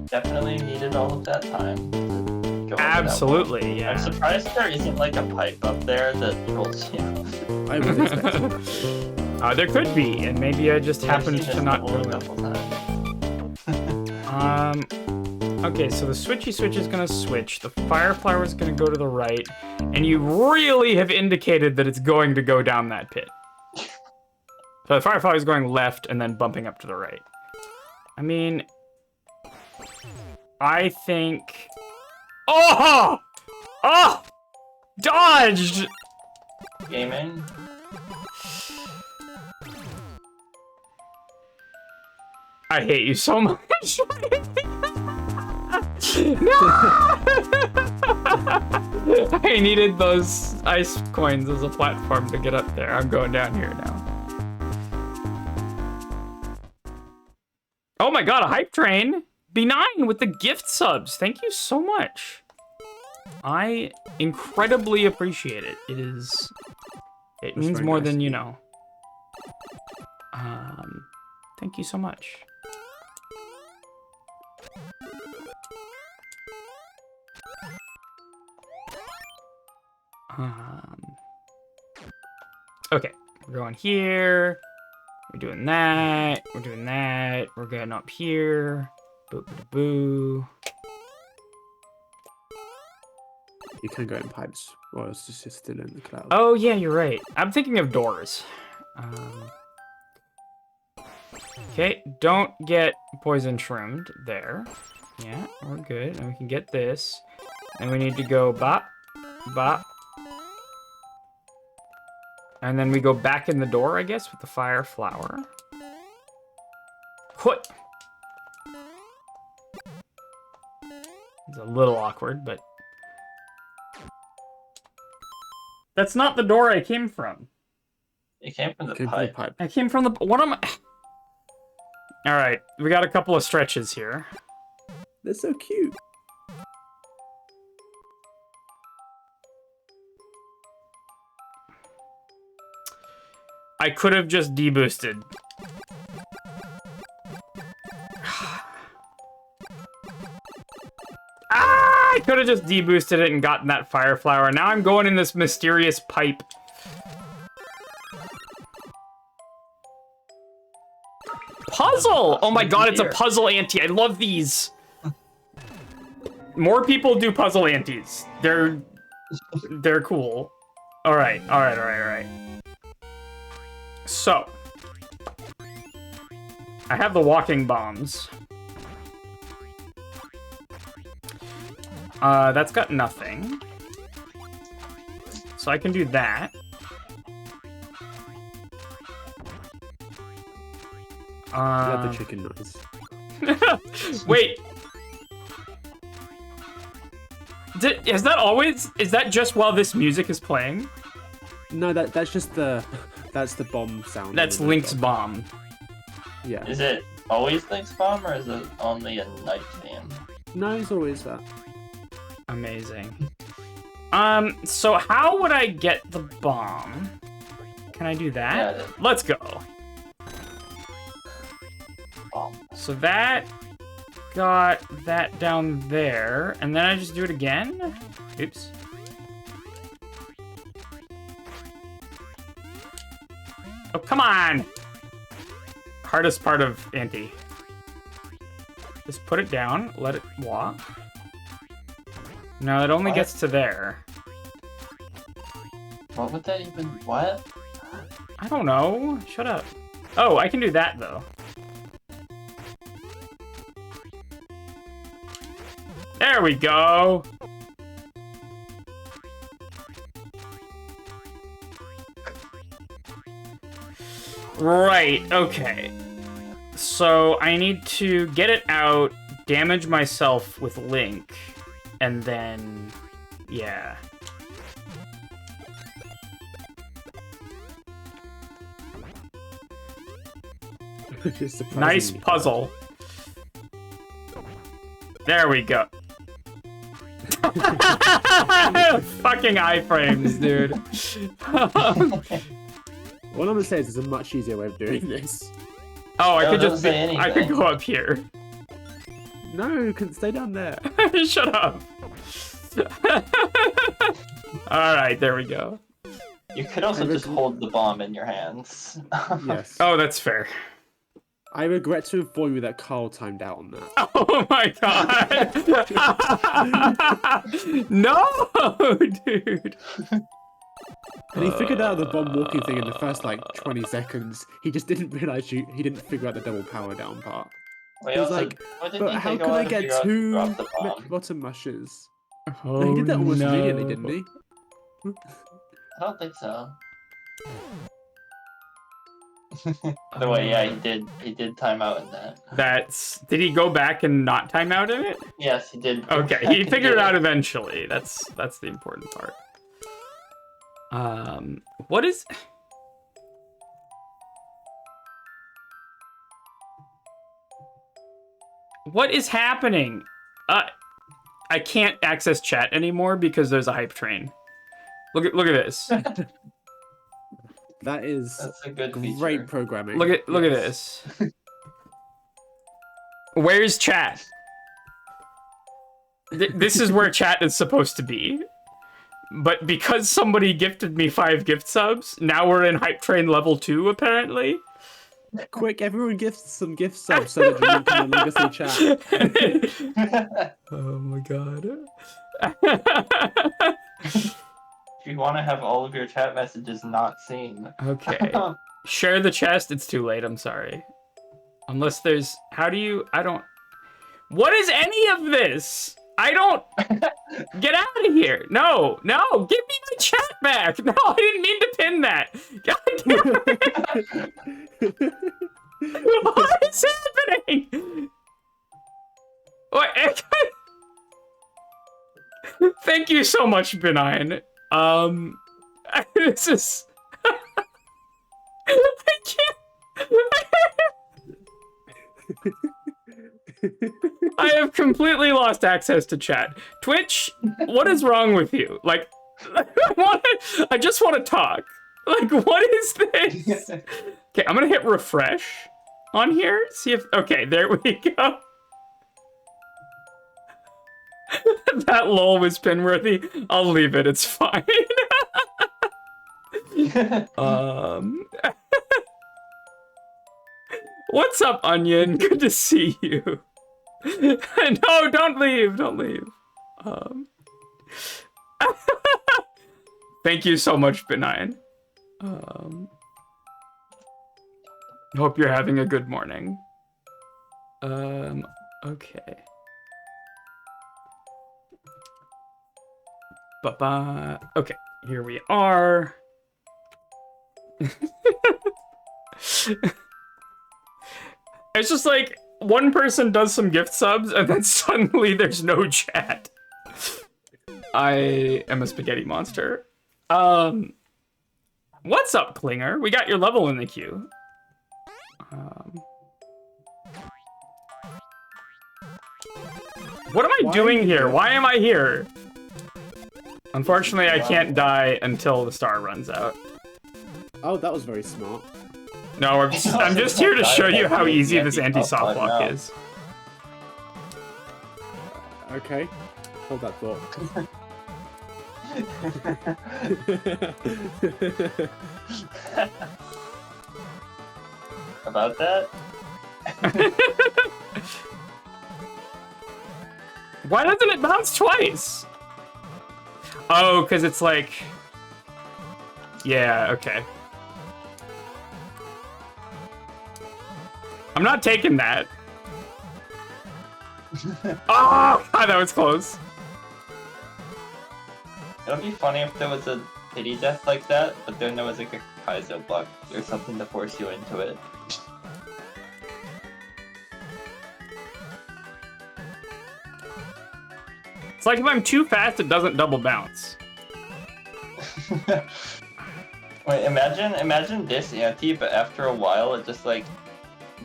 Definitely needed all of that time. To go over that Absolutely, one. I'm yeah. surprised there isn't like a pipe up there that rolls you. I was expecting that too. There could be, and maybe I just I've happened seen to this not bubble do a it. couple times. Okay, so the switchy switch is gonna switch. The fire flower is gonna go to the right, and you really have indicated that it's going to go down that pit. So the fire flower is going left and then bumping up to the right. I mean, I think. Oh! Oh! Dodged! Gaming. I hate you so much. No! I needed those ice coins as a platform to get up there. I'm going down here now. Oh my god, a hype train! B9 with the gift subs. Thank you so much. I incredibly appreciate it. It means very more nice than of you you. know. Thank you so much. Okay, we're going here. We're doing that. We're doing that. We're going up here. Boo boo boo. You can go in pipes while it's just still in the cloud. Oh yeah, you're right. I'm thinking of doors. Okay, don't get poison shroomed there. Yeah, we're good. And we can get this. And we need to go bop, bop. And then we go back in the door, I guess, with the fire flower. What? It's a little awkward, but... That's not the door I came from. It came from the Came from the pipe. pipe. I came from the... What am I... Alright, we got a couple of stretches here. They're so cute. I could have just deboosted. I could have just deboosted it and gotten that fire flower. Now I'm going in this mysterious pipe. Puzzle! Oh my god, it's a puzzle ante. I love these. More people do puzzle antes. They're cool. All right. So, I have the walking bombs. That's got nothing. So I can do that. Love the chicken noise. Wait. Is that just while this music is playing? No, that's just that's the bomb sound. That's Link's bomb. Yeah. Is it always Link's bomb, or is it only a night theme? No, it's always that. Amazing. So how would I get the bomb? Can I do that? Yeah, Let's go. bomb. So that got that down there, and then I just do it again? Oops. Oh, come on! Hardest part of Ante. Just put it down, let it walk. No, it only gets to there. What would that even... What? I don't know. Shut up. Oh, I can do that, though. There we go! Right, okay. So I need to get it out, damage myself with Link, and then... yeah. Nice puzzle. There we go. Fucking iframes, dude. What I'm gonna say is there's a much easier way of doing this. Oh, I No, could don't just say I could anything. go up here. No, you can stay down there. Shut up. Alright, there we go. You could also just hold the bomb in your hands. Yes. Oh, that's fair. I regret to inform you that Carl timed out on that. Oh my god! No, dude! And he figured out the bomb walking thing in the first, like, 20 seconds. He just didn't realize he didn't figure out the double power down part. We He was also- like, what did but he how take a can while I to get figure out to two drop the bomb? bottom mushes? Oh, No, he did that almost no. immediately, didn't he? I don't think so. By the way, yeah, he did time out in that. Did he go back and not time out in it? Yes, he did. Okay, he figured it out eventually. That's the important part. What is... What is happening? I can't access chat anymore because there's a hype train. Look at this. That is That's a good feature. great programming. Look at Yes. this. Where's chat? This is where chat is supposed to be. But because somebody gifted me 5 gift subs, now we're in hype train level 2 apparently. Quick, everyone gifts some gift subs so that you can no longer see chat. Oh my god. If you want to have all of your chat messages not seen. Okay. Share the chest, it's too late, I'm sorry. Unless there's... How do you... I don't... What is any of this? I don't... Get out of here. No, no, give me my chat back. No, I didn't mean to pin that. God damn it. What is happening? What? Thank you so much, Benign. This is... I can't... I have completely lost access to chat. Twitch, what is wrong with you? Like, I just want to talk. Like, what is this? Okay, I'm gonna hit refresh on here. See if... Okay, there we go. That lol was pin-worthy. I'll leave it. It's fine. What's up, Onion? Good to see you. No, don't leave. Don't leave. Thank you so much, Benign. Hope you're having a good morning. Okay. Ba-ba. Okay, here we are. It's just like one person does some gift subs and then suddenly there's no chat. I am a spaghetti monster. What's up, Klinger? We got your level in the queue. What am I doing here? Why am I here? Unfortunately, I can't die until the star runs out. Oh, that was very smart. No, I'm just here to show you how easy this anti-soft block is. Okay, hold that thought. About that? Why doesn't it bounce twice? Oh, because it's like... Yeah, okay. I'm not taking that. Oh, God, that was close. It would be funny if there was a pity death like that, but then there was like a Kaizo block or something to force you into it. It's like if I'm too fast, it doesn't double bounce. Wait, imagine this ante, but after a while it just like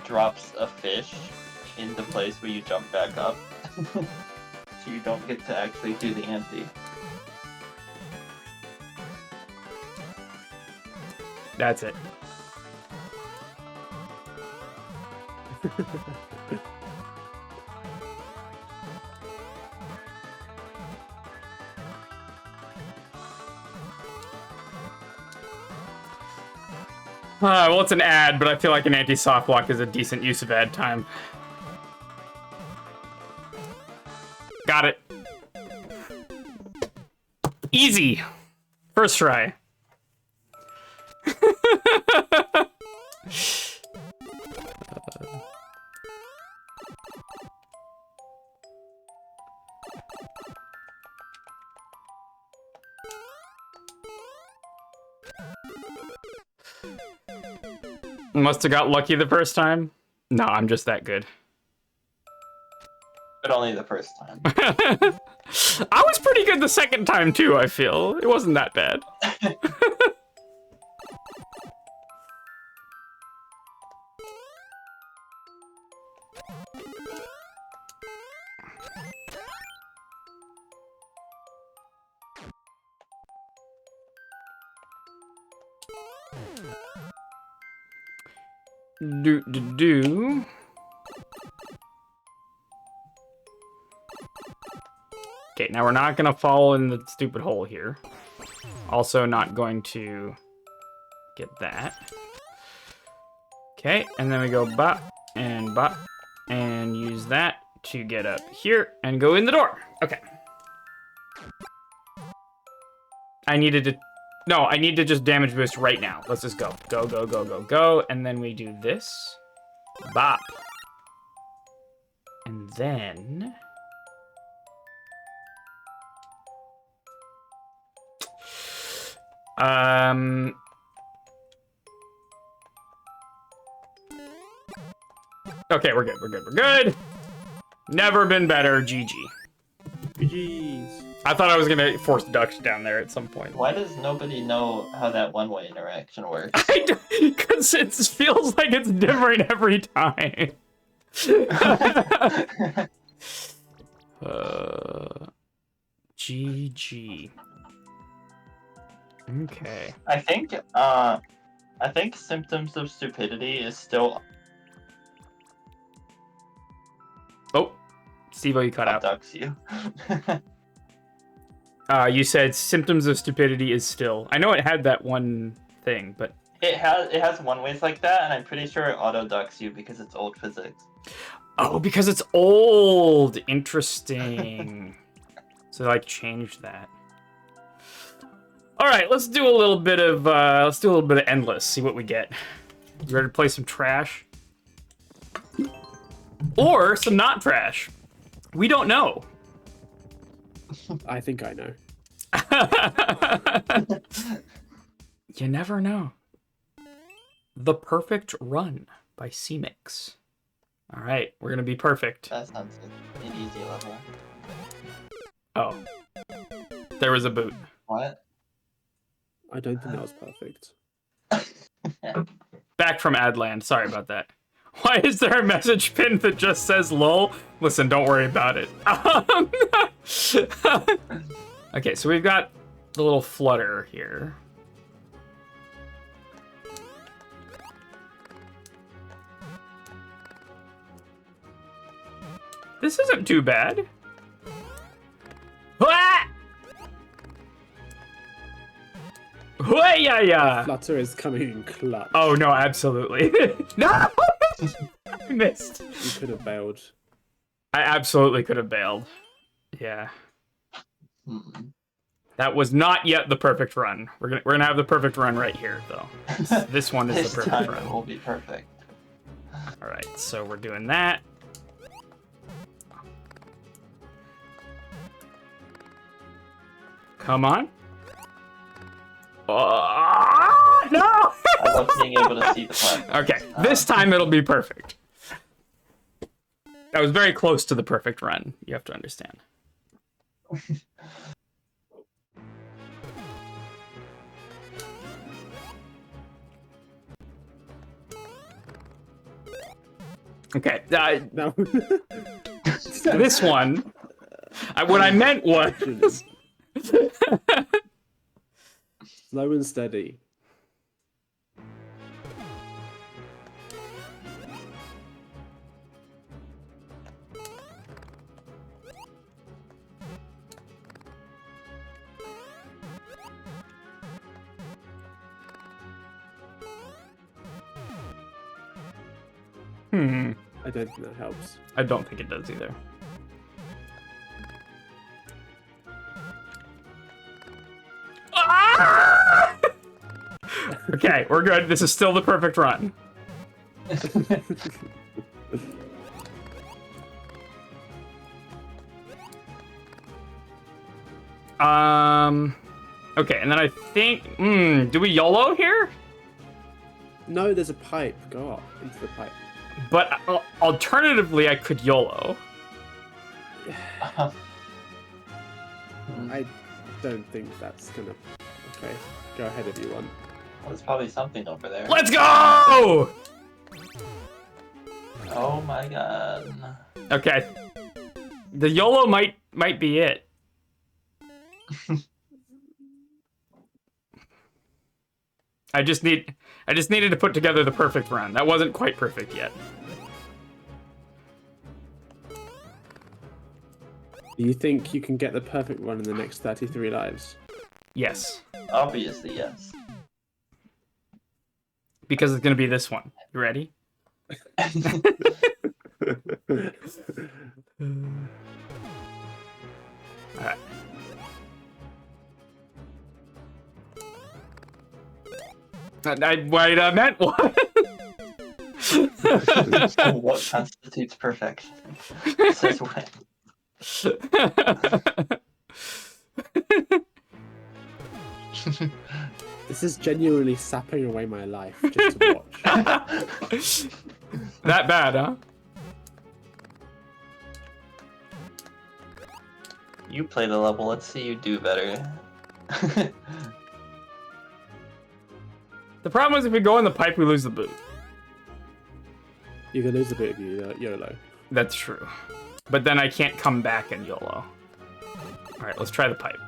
drops a fish in the place where you jump back up. So you don't get to actually do the ante. That's it. Well, it's an ad, but I feel like an anti-soft block is a decent use of ad time. Got it. Easy. First try. Must have got lucky the first time. No, I'm just that good. But only the first time. I was pretty good the second time too, I feel. It wasn't that bad. Do. Okay, now we're not gonna fall in the stupid hole here. Also not going to get that. Okay, and then we go bop and use that to get up here and go in the door. Okay. I need to just damage boost right now. Let's just go. Go. And then we do this. Bop. And then... Okay, we're good. Never been better, GG. GG's. I thought I was gonna force ducks down there at some point. Why does nobody know how that one-way interaction works? Because it feels like it's different every time. GG. Okay. I think Symptoms of Stupidity is still Oh, Steve-O, you cut out. abducts you. You said Symptoms of Stupidity is still. I know it had that one thing, but It has one ways like that, and I'm pretty sure it auto ducks you because it's old physics. oh, because it's old. Interesting. So like change that. All right, let's do a little bit of endless. See what we get. You ready to play some trash? Or some not trash? We don't know. I think I know. You never know. The Perfect Run by C-Mix. All right, we're gonna be perfect. That sounds like an easy level. Oh, there was a boot. What? I don't think that was perfect. Back from Adland. Sorry about that. Why is there a message pin that just says "lol"? Listen, don't worry about it. Okay, so we've got the little flutter here. This isn't too bad. Ah! Yeah. Flutter is coming in clutch. Oh no, absolutely. No! I missed. You could have bailed. I absolutely could have bailed. Yeah. Mm-mm. That was not yet the perfect run. We're gonna have the perfect run right here, though. This one is This the perfect time run. it will be perfect. All right, so we're doing that. Come on. No! I love being able to see the platform. Okay, this time it'll be perfect. That was very close to the perfect run, you have to understand. Okay, No. this one, what I meant was... Slow and steady. I don't think that helps. I don't think it does either. Ah! Okay, we're good. This is still the perfect run. Okay, and then I think, do we YOLO here? No, there's a pipe. Go up into the pipe. But alternatively, I could YOLO. I don't think that's gonna. Okay, go ahead if you want. There's probably something over there. Let's go! Oh my god. Okay. The YOLO might be it. I just needed to put together the perfect run. That wasn't quite perfect yet. Do you think you can get the perfect run in the next 33 lives? Yes. Obviously, yes. Because it's gonna be this one. You ready? Alright. Wait, I meant what? What constitutes perfect? Says when. This is genuinely sapping away my life just to watch. That bad, huh? You play the level, let's see you do better. The problem is if we go in the pipe, we lose the boot. You can lose a bit of you YOLO. That's true. But then I can't come back and YOLO. Alright, let's try the pipe.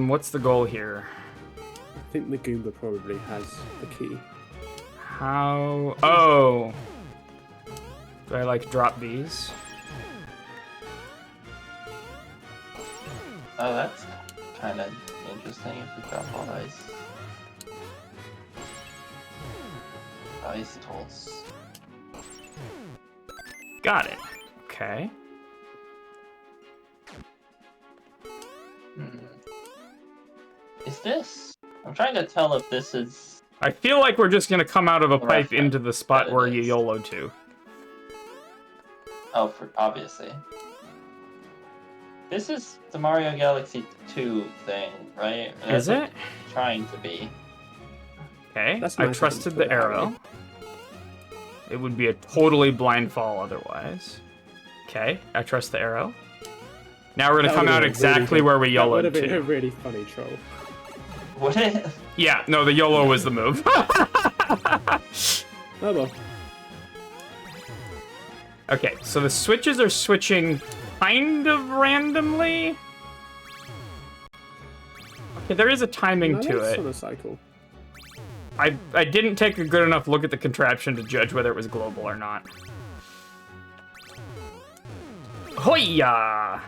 What's the goal here? I think the Goomba probably has the key. How? Oh. Do I like drop these? Oh, that's kind of interesting if we drop all ice. Ice tools. Got it. Okay. Is this? I'm trying to tell if this is. I feel like we're just gonna come out of a pipe Reference into the spot that it where you is. YOLO to. Oh, obviously. This is the Mario Galaxy 2 thing, right? Is That's it? trying to be. Okay. That's I nice of them to trusted put the it that arrow. way. It would be a totally blind fall otherwise. Okay. I trust the arrow. Now we're gonna come out exactly where we That would YOLO'd have been a to. really funny troll. Would it? Yeah. No, the YOLO was the move. Oh well. Okay, so the switches are switching kind of randomly. Okay, there is a timing No, to that's it. on a cycle. I didn't take a good enough look at the contraption to judge whether it was global or not. Hoya!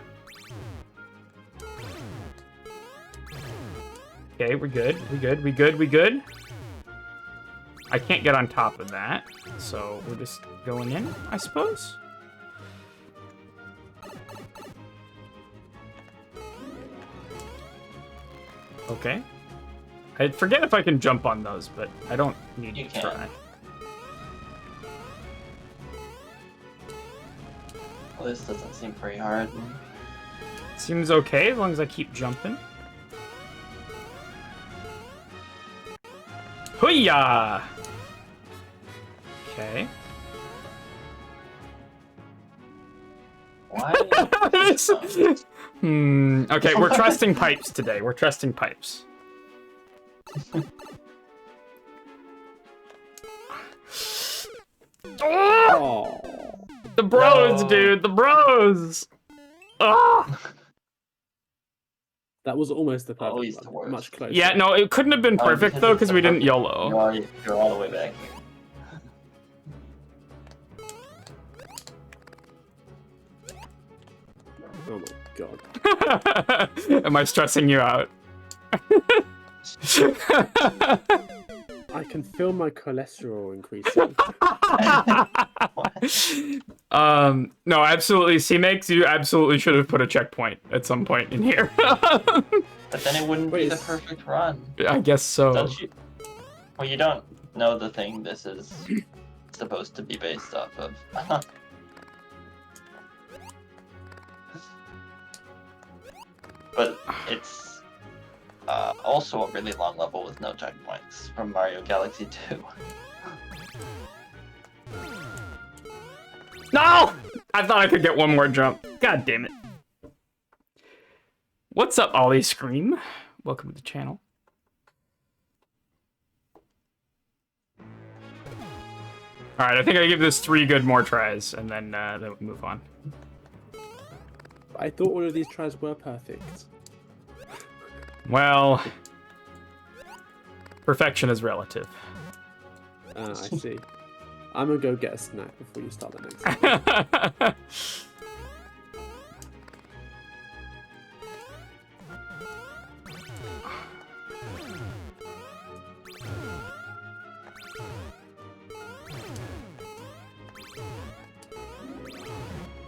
Okay, we're good. We good. I can't get on top of that, so we're just going in, I suppose. Okay. I forget if I can jump on those, but I don't need You to can. try. Well, this doesn't seem very hard. Seems okay as long as I keep jumping. Hooyah! Okay. Why? Okay, we're trusting pipes today. We're trusting pipes. Oh. The bros, No. dude, the bros. Ah. That was almost the perfect Always the one. worst. Much closer. Yeah, no, it couldn't have been perfect though because we didn't YOLO. You're all the way back here. Oh my god. Am I stressing you out? I can feel my cholesterol increasing. No, absolutely. C-Makes, you absolutely should have put a checkpoint at some point in here. But then it wouldn't be Wait, the is- perfect run. I guess so. Don't you? Well, you don't know the thing this is supposed to be based off of. But it's also a really long level with no checkpoints from Mario Galaxy 2. No! I thought I could get one more jump. God damn it. What's up, Ollie Scream? Welcome to the channel. Alright, I think I give this 3 good more tries, and then we move on. I thought all of these tries were perfect. Well, perfection is relative. I see. I'm gonna go get a snack before you start the next one.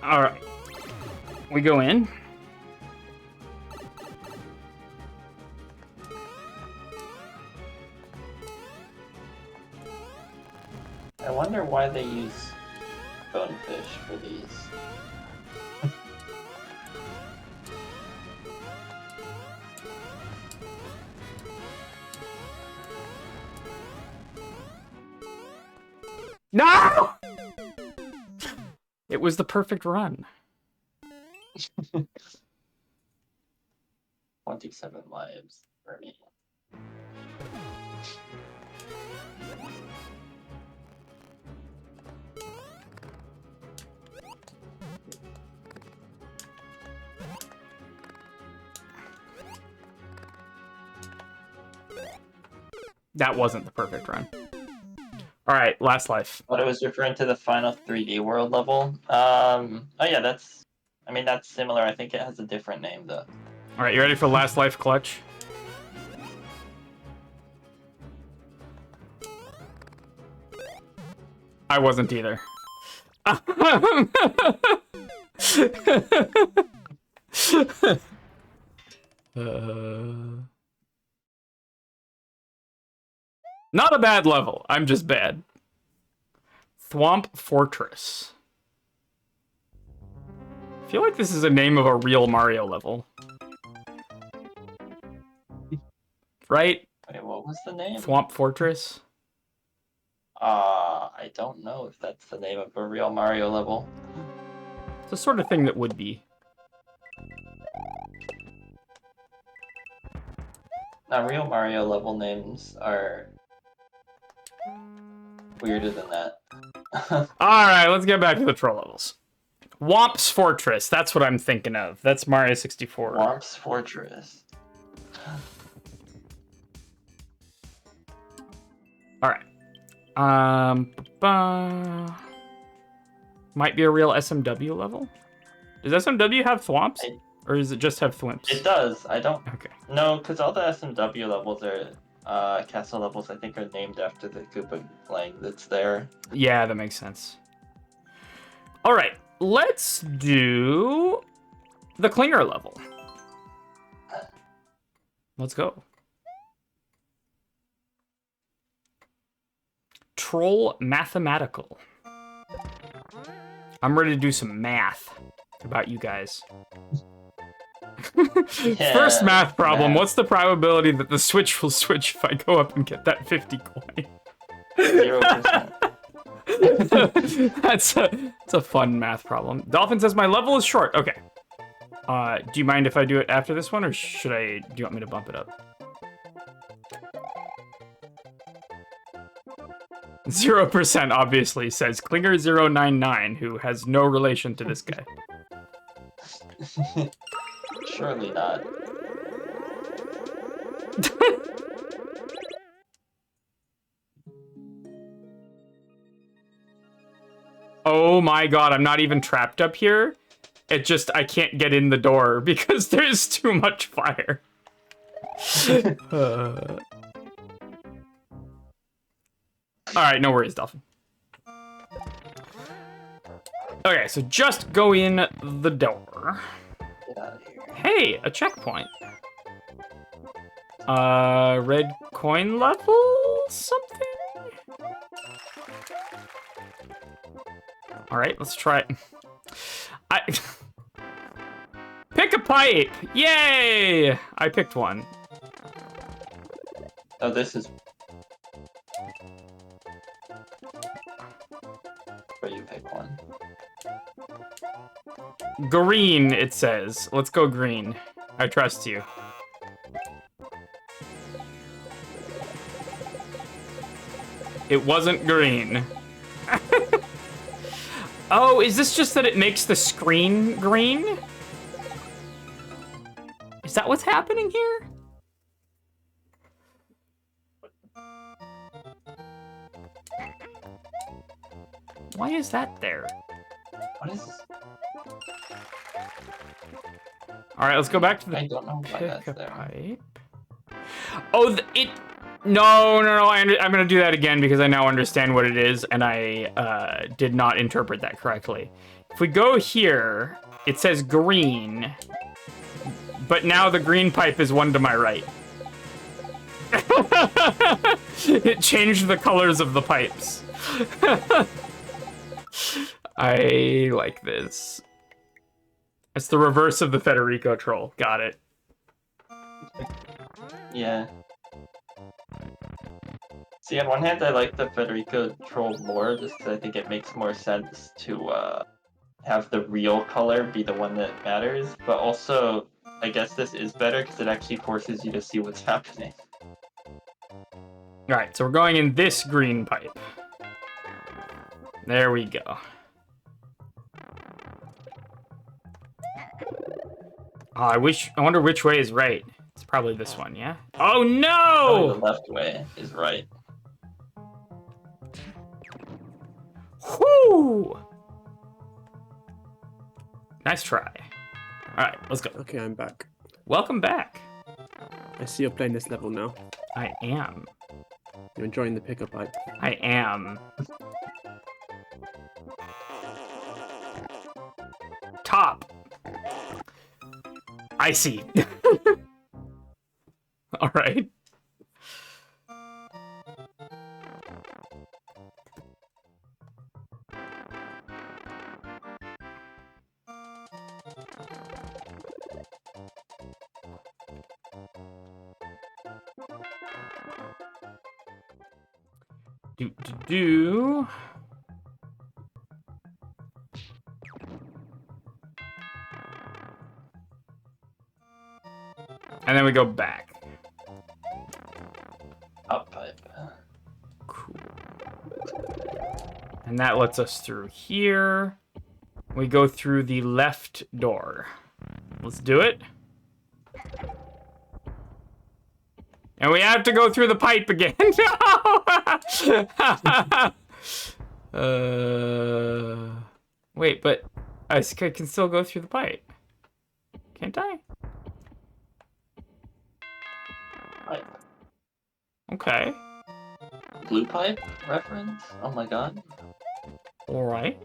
Alright. We go in. I wonder why they use bonefish for these. No! It was the perfect run. 27 lives for me. That wasn't the perfect run. All right, last life. But it was referring to the final 3D world level. Oh yeah, that's similar. I think it has a different name though. All right, you ready for last life clutch? I wasn't either. Not a bad level. I'm just bad. Thwomp Fortress. I feel like this is a name of a real Mario level. Right? Wait, what was the name? Thwomp Fortress? I don't know if that's the name of a real Mario level. It's the sort of thing that would be. Now, real Mario level names are weirder than that. Alright, let's get back to the troll levels. Womp's Fortress, that's what I'm thinking of. That's Mario 64. Womp's Fortress. Alright. Might be a real SMW level? Does SMW have thwomps? Or does it just have thwimps? It does. I don't... Okay. No, because all the SMW levels are... castle levels, I think, are named after the Koopa Lang that's there. Yeah, that makes sense. Alright, let's do the Klinger level. Let's go. Troll Mathematical. I'm ready to do some math about you guys. Yeah, First math problem. math. What's the probability that the switch will switch if I go up and get that 50 coin? 0%. That's a fun math problem. Dolphin says my level is short. Okay. Do you mind if I do it after this one, or should I? Do you want me to bump it up? 0% obviously says Klinger099, who has no relation to this guy. Surely not. Oh my god, I'm not even trapped up here. It just, I can't get in the door because there's too much fire. Alright, no worries, Dolphin. Okay, so just go in the door. Get out of here. Hey, a checkpoint. Red coin level something? Alright, let's try it. Pick a pipe! Yay! I picked one. Oh, this is... Where you pick one. Green, it says. Let's go green. I trust you. It wasn't green. Oh, is this just that it makes the screen green? Is that what's happening here? Why is that there? What is this? Alright, let's go back to the I don't know why pick that's a there. pipe. Oh, No, I'm gonna do that again because I now understand what it is, and I did not interpret that correctly. If we go here, it says green, but now the green pipe is one to my right. It changed the colors of the pipes. I like this. It's the reverse of the Federico troll. Got it. Yeah. See, on one hand, I like the Federico troll more, just because I think it makes more sense to have the real color be the one that matters, but also, I guess this is better because it actually forces you to see what's happening. Alright, so we're going in this green pipe. There we go. I wonder which way is right. It's probably this one, yeah? Oh Going no! the left way is right. Whoo! Nice try. Alright, let's go. Okay, I'm back. Welcome back. I see you're playing this level now. I am. You're enjoying the pickup pipe. I am. Top. I see. Alright. Do. And then we go back. Up pipe. Cool. And that lets us through here. We go through the left door. Let's do it. And we have to go through the pipe again. No! Wait, but I can still go through the pipe. Can't I? Pipe. Okay. Blue pipe reference? Oh my god. All right.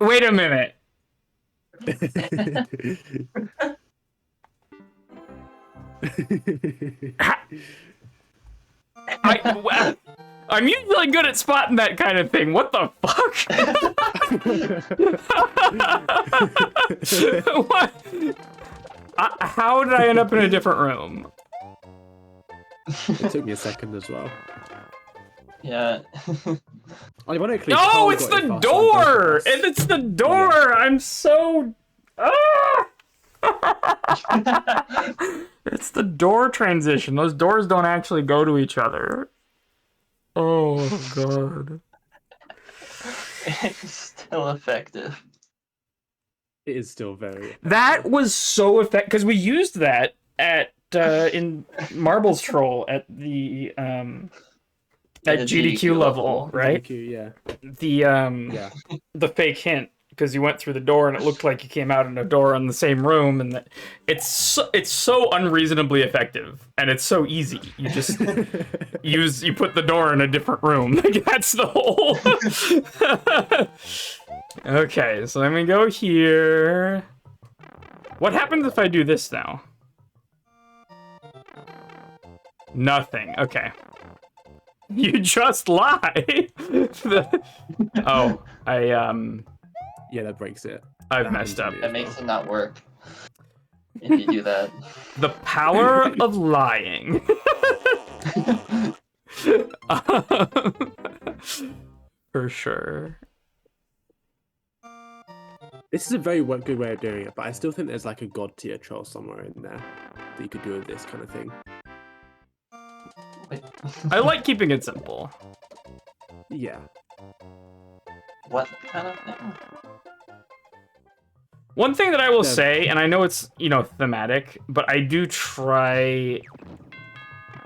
Wait a minute. I'm usually good at spotting that kind of thing. What the fuck? What? How did I end up in a different room? It took me a second as well. Yeah. Ironically, No, Carl it's got it the faster than both door! of us. And it's the door! Yeah. I'm so... Ah! It's the door transition. Those doors don't actually go to each other. Oh, God. It's still effective. It is still very effective. That was so effective, because we used that at in Marbles Troll at the at the GDQ level, right? GDQ, yeah. The Yeah. the fake hint, because you went through the door and it looked like you came out in a door in the same room, and that it's so unreasonably effective, and it's so easy. You just you put the door in a different room. Like, that's the whole. Okay, so let me go here. What happens if I do this now? Nothing. Okay. You just lie. Oh, Yeah, that breaks it. I've That messed up. happened to me That as makes well. it not work. If you do that. The power of lying. For sure. This is a very good way of doing it, but I still think there's like a god tier troll somewhere in there that you could do with this kind of thing. Wait, I like keeping it simple. Yeah. what kind of thing? One thing that I will The- say, and I know it's, thematic, but I do try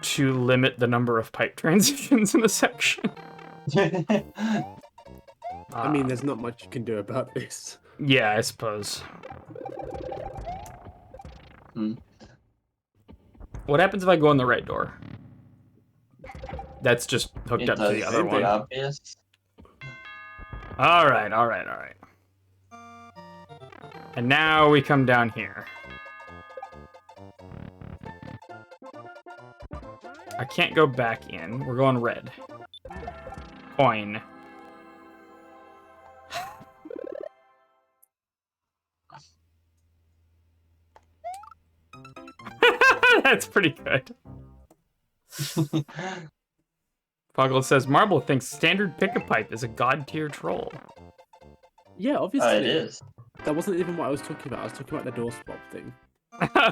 to limit the number of pipe transitions in a section. I mean, there's not much you can do about this. Yeah, I suppose. Hmm. What happens if I go in the right door? That's just hooked It up to does the other seem one. obvious. All right. And now we come down here. I can't go back in. We're going red. Coin. That's pretty good. Poggle says Marble thinks standard pick-a-pipe is a god tier troll. Yeah, obviously. It is. That wasn't even what I was talking about. I was talking about the door swap thing.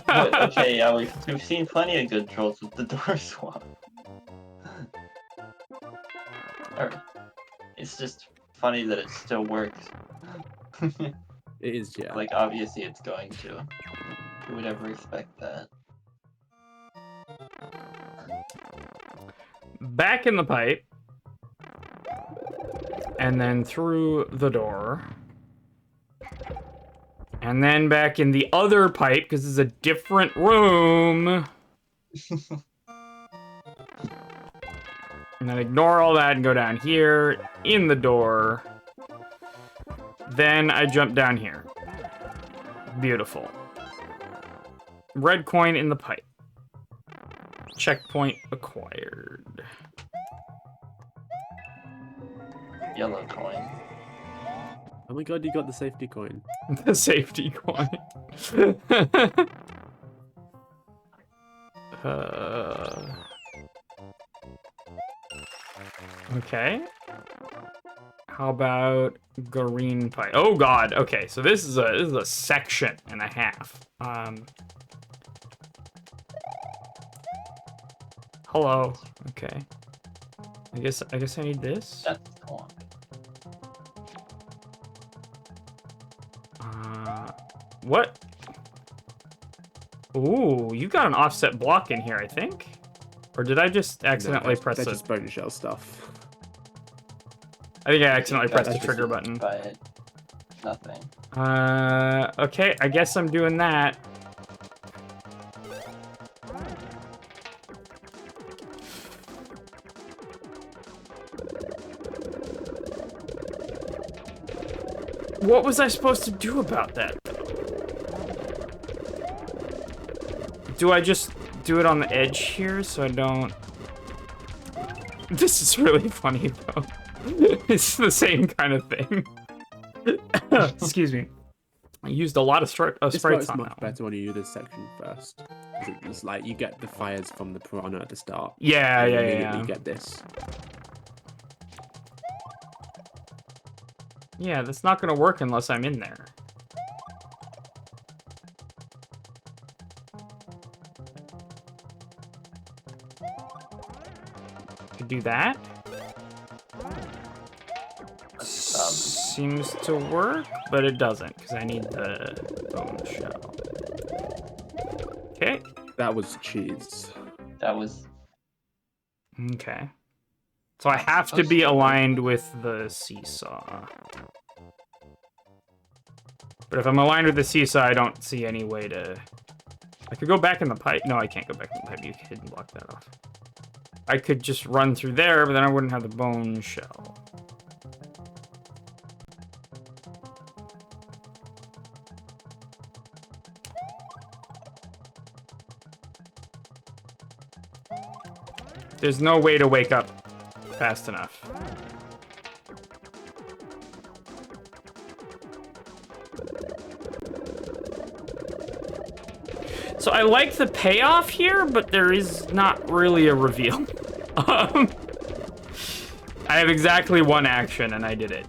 But, okay, yeah, we've seen plenty of good trolls with the door swap. Alright. It's just funny that it still works. It is, yeah. Like, obviously it's going to. Who would ever expect that? Back in the pipe. And then through the door. And then back in the other pipe, because it's a different room. And then ignore all that and go down here, in the door. Then I jump down here. Beautiful. Red coin in the pipe. Checkpoint acquired. Yellow coin. Oh my god, you got the safety coin. The safety coin. Okay. How about green pipe? Oh god. Okay, so this is a section and a half. Hello. Okay. I guess I need this. That's the one. What? Ooh, you got an offset block in here, I think. Or did I just accidentally press That's it? just bone shell stuff. I think I accidentally pressed the That's trigger just button. By it. Nothing. Okay, I guess I'm doing that. What was I supposed to do about that? Do I just do it on the edge here so I don't... This is really funny, though. It's the same kind of thing. Excuse me. I used a lot of sprites It's on much that one. better when you do this section first. 'Cause it's like you get the fires from the piranha at the start. Yeah, and you yeah, immediately yeah. get this. Yeah, that's not gonna work unless I'm in there. Could do that. Seems to work, but it doesn't, because I need the bone shell. Okay. That was cheese. That was. Okay. So I have to be aligned with the seesaw. But if I'm aligned with the seesaw, I don't see any way to... I could go back in the pipe. No, I can't go back in the pipe. You can block that off. I could just run through there, but then I wouldn't have the bone shell. There's no way to wake up fast enough. So I like the payoff here, but there is not really a reveal. I have exactly one action, and I did it.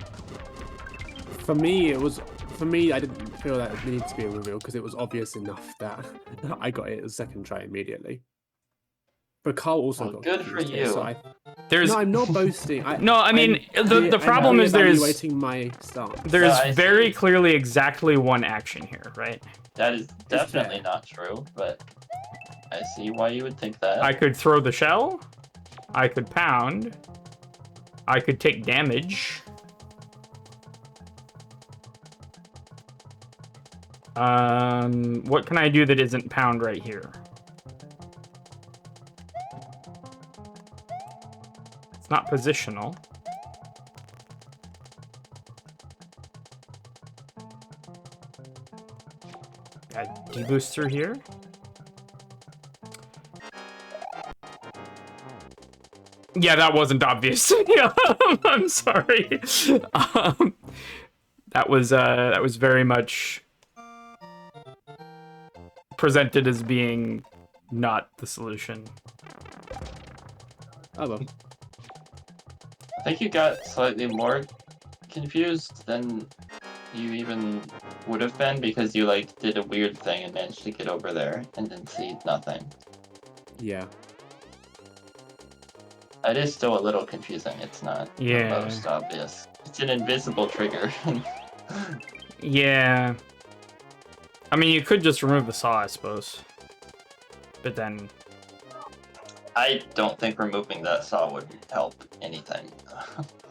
For me, I didn't feel that it needed to be a reveal because it was obvious enough that I got it a second try immediately. But Carl also Well, got good for confused here, you. so There's no, I'm not boasting. no, I mean the problem is reevaluating my stance. there's No, I very see. clearly exactly one action here, right? That is definitely fair. not true, but I see why you would think that. I could throw the shell. I could pound. I could take damage. What can I do that isn't pound right here? It's not positional. I deboost through here. Yeah, that wasn't obvious. Yeah, I'm sorry. That was very much presented as being not the solution. Oh well. I think you got slightly more confused than you even would have been because you like did a weird thing and managed to get over there and then see nothing. Yeah. It is still a little confusing. It's not the most obvious. It's an invisible trigger. Yeah. I mean, you could just remove the saw, I suppose. But then... I don't think removing that saw would help anything.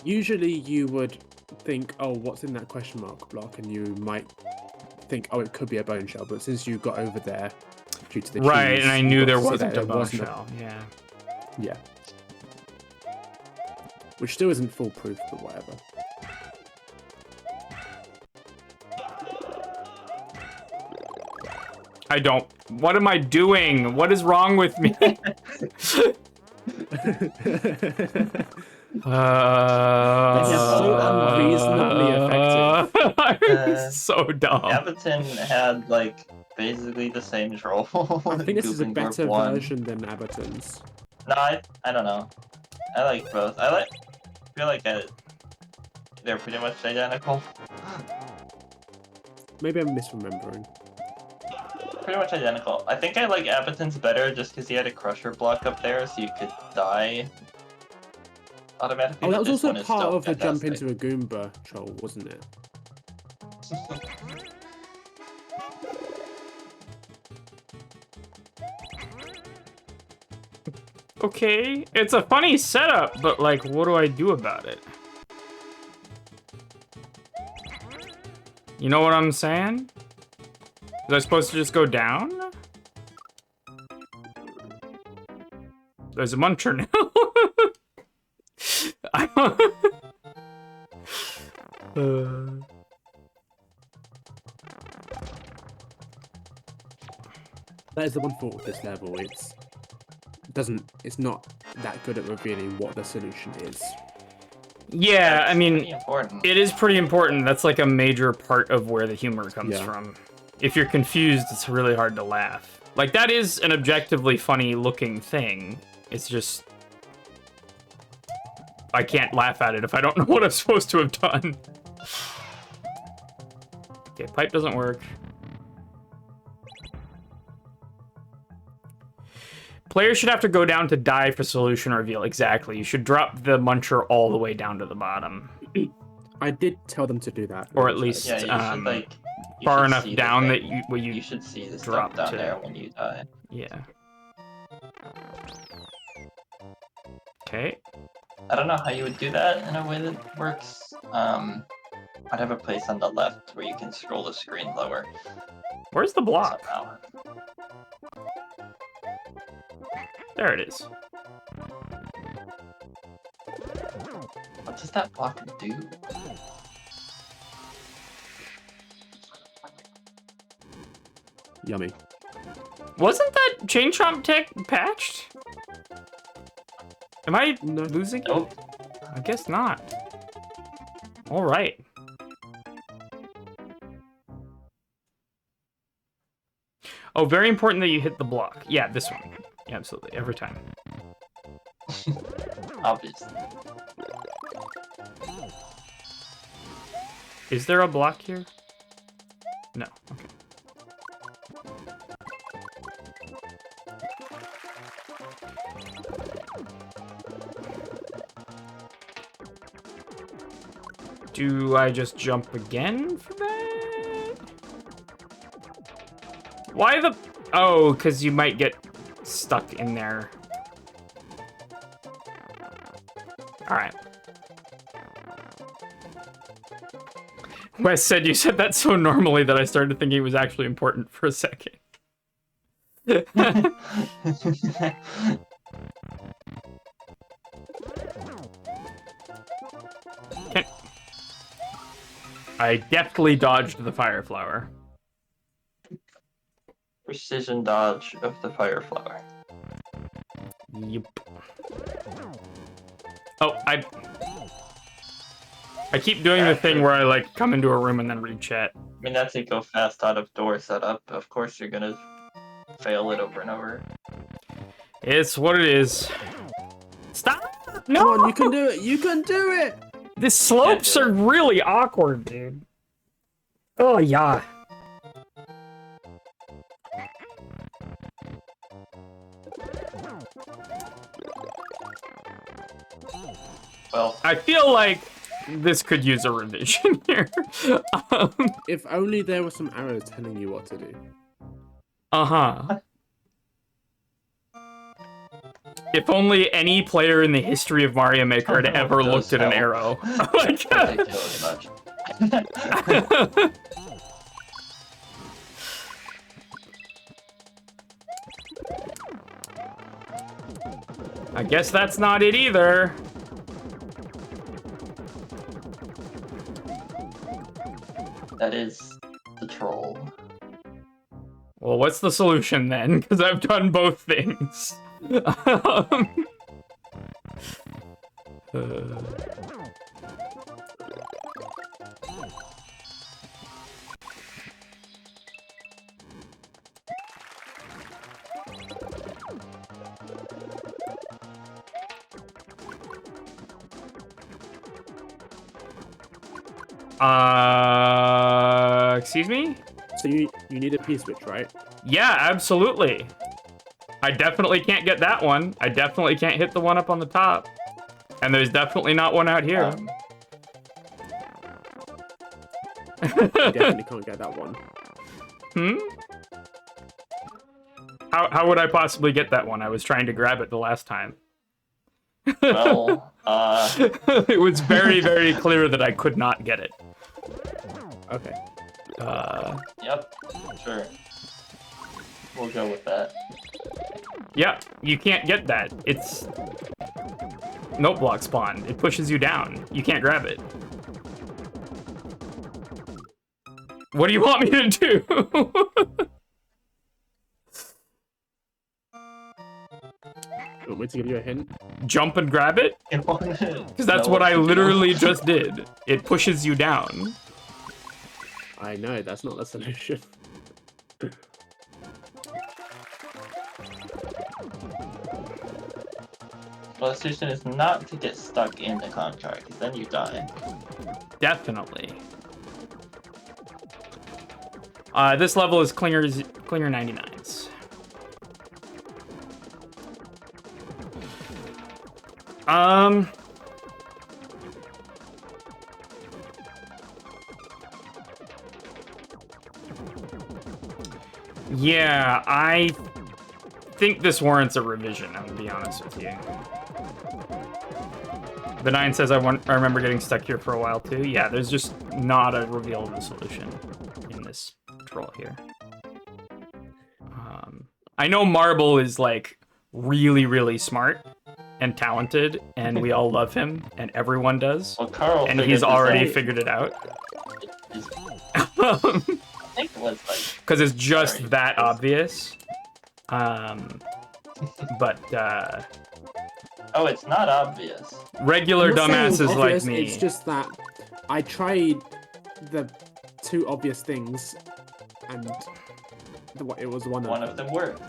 Usually you would think, oh, what's in that question mark block? And you might think, oh, it could be a bone shell. But since you got over there due to the right, cheese, and I you knew got there to see wasn't that a it bone wasn't shell. Yeah. Yeah. Which still isn't foolproof, but whatever. I don't... What am I doing? What is wrong with me? It's so unreasonably effective. I'm so dumb. Abaton had like basically the same troll. I think this is a Goopendorf better won. version than Abaton's. No, I don't know. I like both. Feel like they're pretty much identical. Maybe I'm misremembering. Pretty much identical. I think I like Abaton's better just because he had a crusher block up there, so you could die automatically. Oh, that but was this also one is part still of the jump fantastic. into a Goomba troll, wasn't it? Okay, it's a funny setup, but like, what do I do about it? You know what I'm saying? Was I supposed to just go down? There's a muncher now. I don't... That is the one fault with this level. It's not that good at revealing what the solution is. Yeah, I That's mean, pretty important. it is pretty important. That's like a major part of where the humor comes Yeah. from. If you're confused, it's really hard to laugh. Like, that is an objectively funny looking thing. It's just... I can't laugh at it if I don't know what I'm supposed to have done. Okay, pipe doesn't work. Players should have to go down to die for solution reveal. Exactly. You should drop the muncher all the way down to the bottom. I did tell them to do that. Or at least Yeah, you should like far should enough see the down that thing. you should see the drop stuff down to- there when you die. yeah. Okay. I don't know how you would do that in a way that works. I'd have a place on the left where you can scroll the screen lower. Where's the block? Somehow. There it is. What does that block do? Yummy. Wasn't that Chain Chomp Tech patched? Am I No. losing it? Nope. I guess not. All right. Oh, very important that you hit the block. Yeah, this one. Yeah, absolutely. Every time. Obviously. Is there a block here? No. Okay. Do I just jump again for that? Why the... Oh, because you might get stuck in there. Alright. Wes said you said that so normally that I started thinking it was actually important for a second. I deftly dodged the fire flower. Precision dodge of the fire flower. Yep. Oh, I keep doing the thing where I like come into a room and then read chat. I mean, that's a go fast out of door setup. Of course, you're gonna fail it over and over. It's what it is. Stop! No! Come on, you can do it! You can do it! The slopes are really awkward, dude. Oh, yeah. Well, I feel like this could use a revision here. If only there were some arrows telling you what to do. Uh-huh. If only any player in the history of Mario Maker had ever looked at an arrow. Like, ridiculous much. I guess that's not it either. That is the troll. Well, what's the solution then? Because I've done both things. Excuse me? So you need a P-switch, right? Yeah, absolutely. I definitely can't get that one. I definitely can't hit the one up on the top. And there's definitely not one out here. You definitely can't get that one. Hmm? How would I possibly get that one? I was trying to grab it the last time. Well, It was very, very clear that I could not get it. Okay. yep, sure. We'll go with that. Yeah, you can't get that. It's note block spawn. It pushes you down. You can't grab it. What do you want me to do? You want me to give you a hint? Jump and grab it? Because that's what I literally just did. It pushes you down. I know, that's not the solution. Well, the solution is not to get stuck in the clown car, because then you die. Definitely. This level is Klinger 99's. Yeah, I think this warrants a revision, I'm gonna be honest with you. The 9 says I remember getting stuck here for a while too. Yeah, there's just not a reveal of the solution in this troll here. I know Marble is like really, really smart and talented, and we all love him, and everyone does. Well, Carl And figured he's this already out. figured it out. I think it was like... Because it's just Sorry. that obvious. But Oh, it's not obvious. regular I'm not saying it's dumbasses like obvious, me. It's just that I tried the two obvious things, and it was one One of them worked.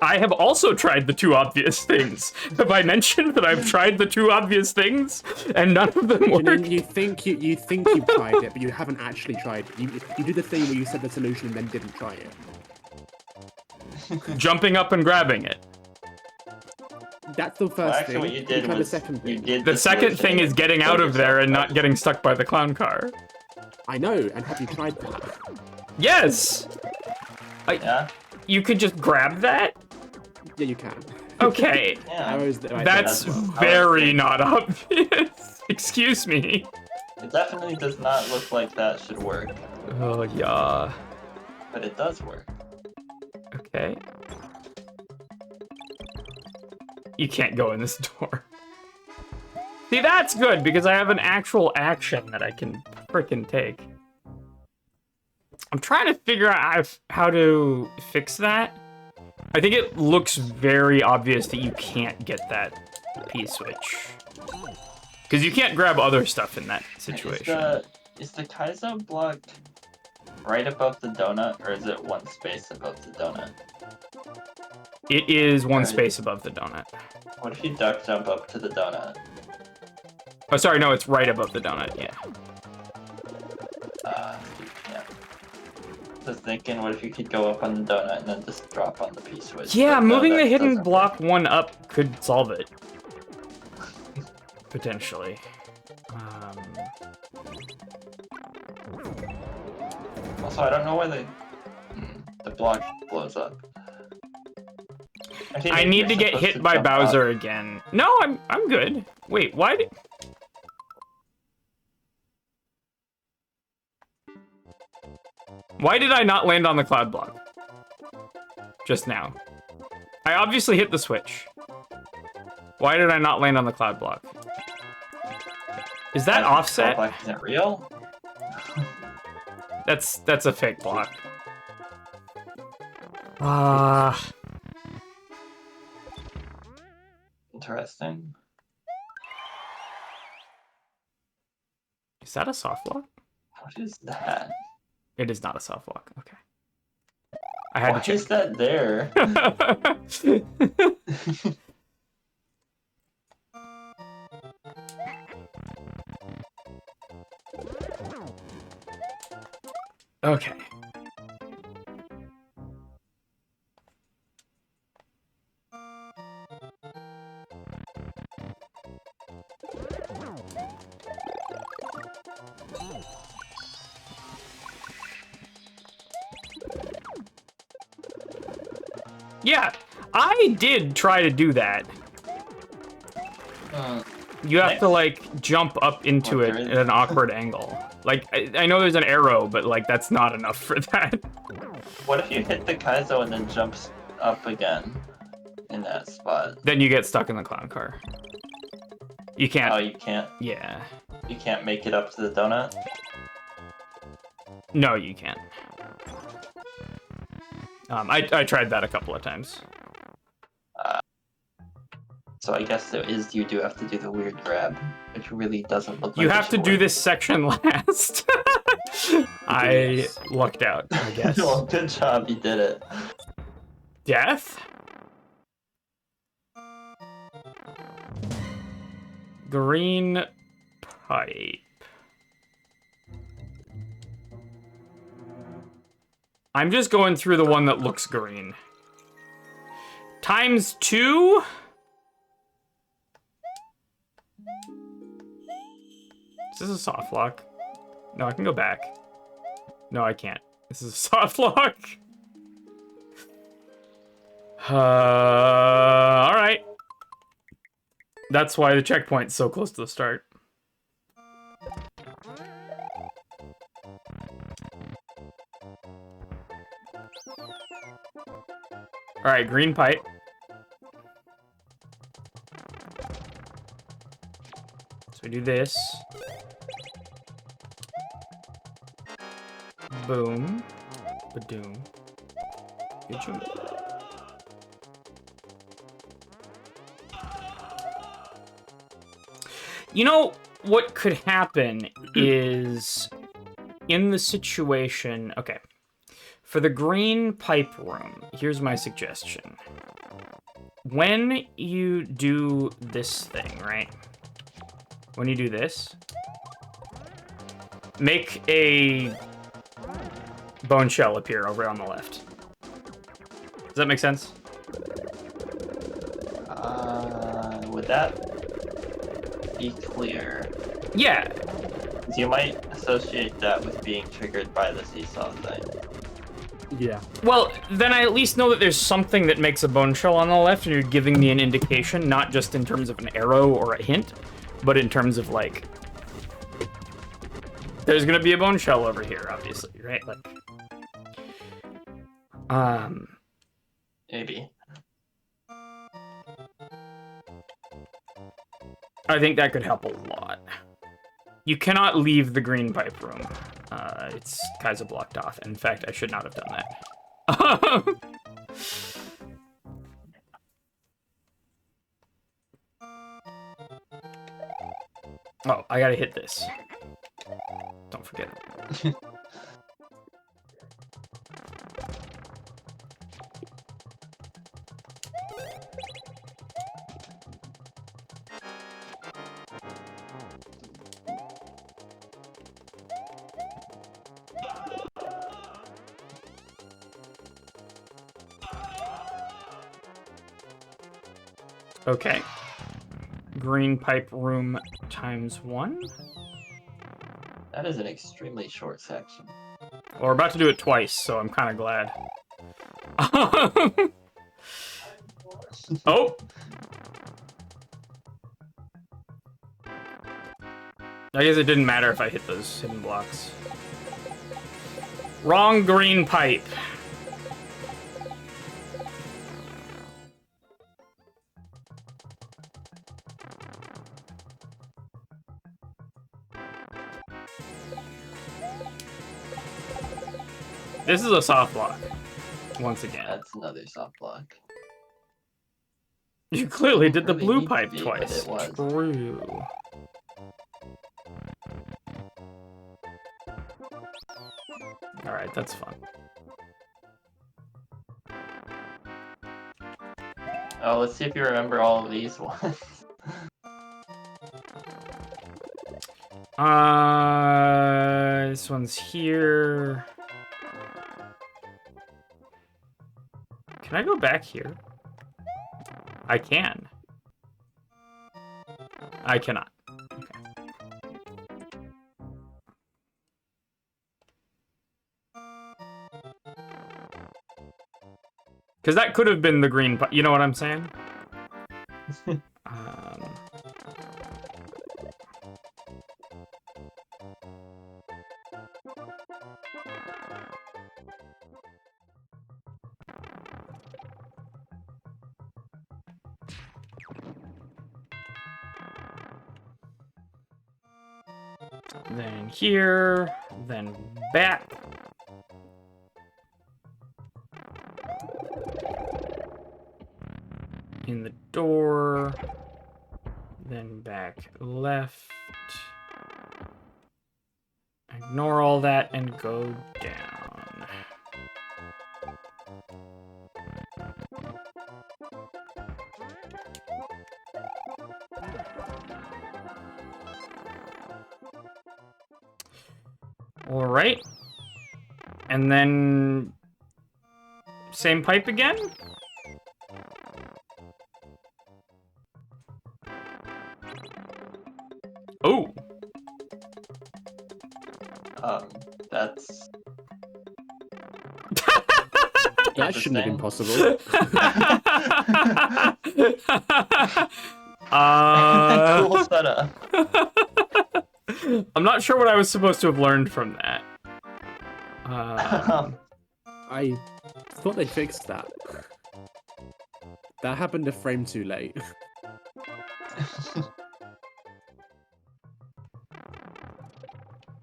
I have also tried the two obvious things. Have I mentioned that I've tried the two obvious things and none of them work? Janine, you think you've tried it, but you haven't actually tried it. You did the thing where you said the solution and then didn't try it. Jumping up and grabbing it. That's the first Well, actually, thing. what you did tried was the second you thing. did The second solution thing is getting out of there and not yourself. getting stuck by the clown car. I know, and have you tried that? Yes! Yeah? You could just grab that? Yeah, you can. Okay. Yeah. Arrows that That's That's what I very was not obvious. Excuse me. It definitely does not look like that should work, Oh, yeah. but it does work. Okay. You can't go in this door. See, that's good, because I have an actual action that I can frickin' take. I'm trying to figure out how to fix that. I think it looks very obvious that you can't get that P-switch. Because you can't grab other stuff in that situation. Is the Kaizo block right above the donut, or is it one space above the donut? It is one Right. space above the donut. What if you duck jump up to the donut? Oh, sorry, no, it's right above the donut, yeah. Yeah. just thinking, what if you could go up on the donut and then just drop on the P-switch? Yeah, But no, moving that the hidden doesn't block work. one up could solve it. Potentially. Also, I don't know why the block blows up. I think I maybe need you're to get supposed hit to by jump up. Bowser again. No, I'm good. Wait, why did... Why did I not land on the cloud block? Just now. I obviously hit the switch. Why did I not land on the cloud block? Is that offset? Block isn't real? That's a fake block. Interesting. Is that a soft block? What is that? It is not a soft block. Okay. I had Why to is that there? check. Okay. Yeah, I did try to do that. You have to, like, jump up into it at an awkward angle. Like, I know there's an arrow, but, like, that's not enough for that. What if you hit the Kaizo and then jumps up again in that spot? Then you get stuck in the clown car. You can't. Oh, you can't. Yeah. You can't make it up to the donut? No, you can't. I tried that a couple of times. So I guess you do have to do the weird grab, which really doesn't look like You it have to should do work. this section last. I lucked out, I guess. Well, good job, you did it. Death? Green pipe. I'm just going through the one that looks green. Times 2? Is this a soft lock? No, I can go back. No, I can't. This is a soft lock. Alright. That's why the checkpoint's so close to the start. Alright, green pipe. So we do this. Boom. Badoom. Good job. You know, what could happen is, in the situation... Okay. For the green pipe room, here's my suggestion. When you do this thing, right? When you do this, make a bone shell appear over on the left. Does that make sense? Would that be clear? Yeah. You might associate that with being triggered by the seesaw thing. Yeah. Well, then I at least know that there's something that makes a bone shell on the left, and you're giving me an indication, not just in terms of an arrow or a hint, but in terms of, like, there's gonna be a bone shell over here, obviously, right? Like, Maybe. I think that could help a lot. You cannot leave the green pipe room. It's Kaizo blocked off. In fact, I should not have done that. Oh, I gotta hit this. Don't forget. Okay. Green pipe room times 1. That is an extremely short section. Well, we're about to do it twice, so I'm kind of glad. Oh! I guess it didn't matter if I hit those hidden blocks. Wrong green pipe. This is a soft block. Once again. That's another soft block. You clearly did the Really blue needs to pipe be, but twice. it was. True. Alright, that's fun. Oh, let's see if you remember all of these ones. This one's here. Can I go back here? I can. I cannot. Okay. Because that could have been the green, you know what I'm saying? Then here, then back. In the door, then back left. Ignore all that and go down. All right. And then same pipe again? Oh. That's... That shouldn't have been possible. Cool setup. I'm not sure what I was supposed to have learned from that. I thought they fixed that. That happened a frame too late.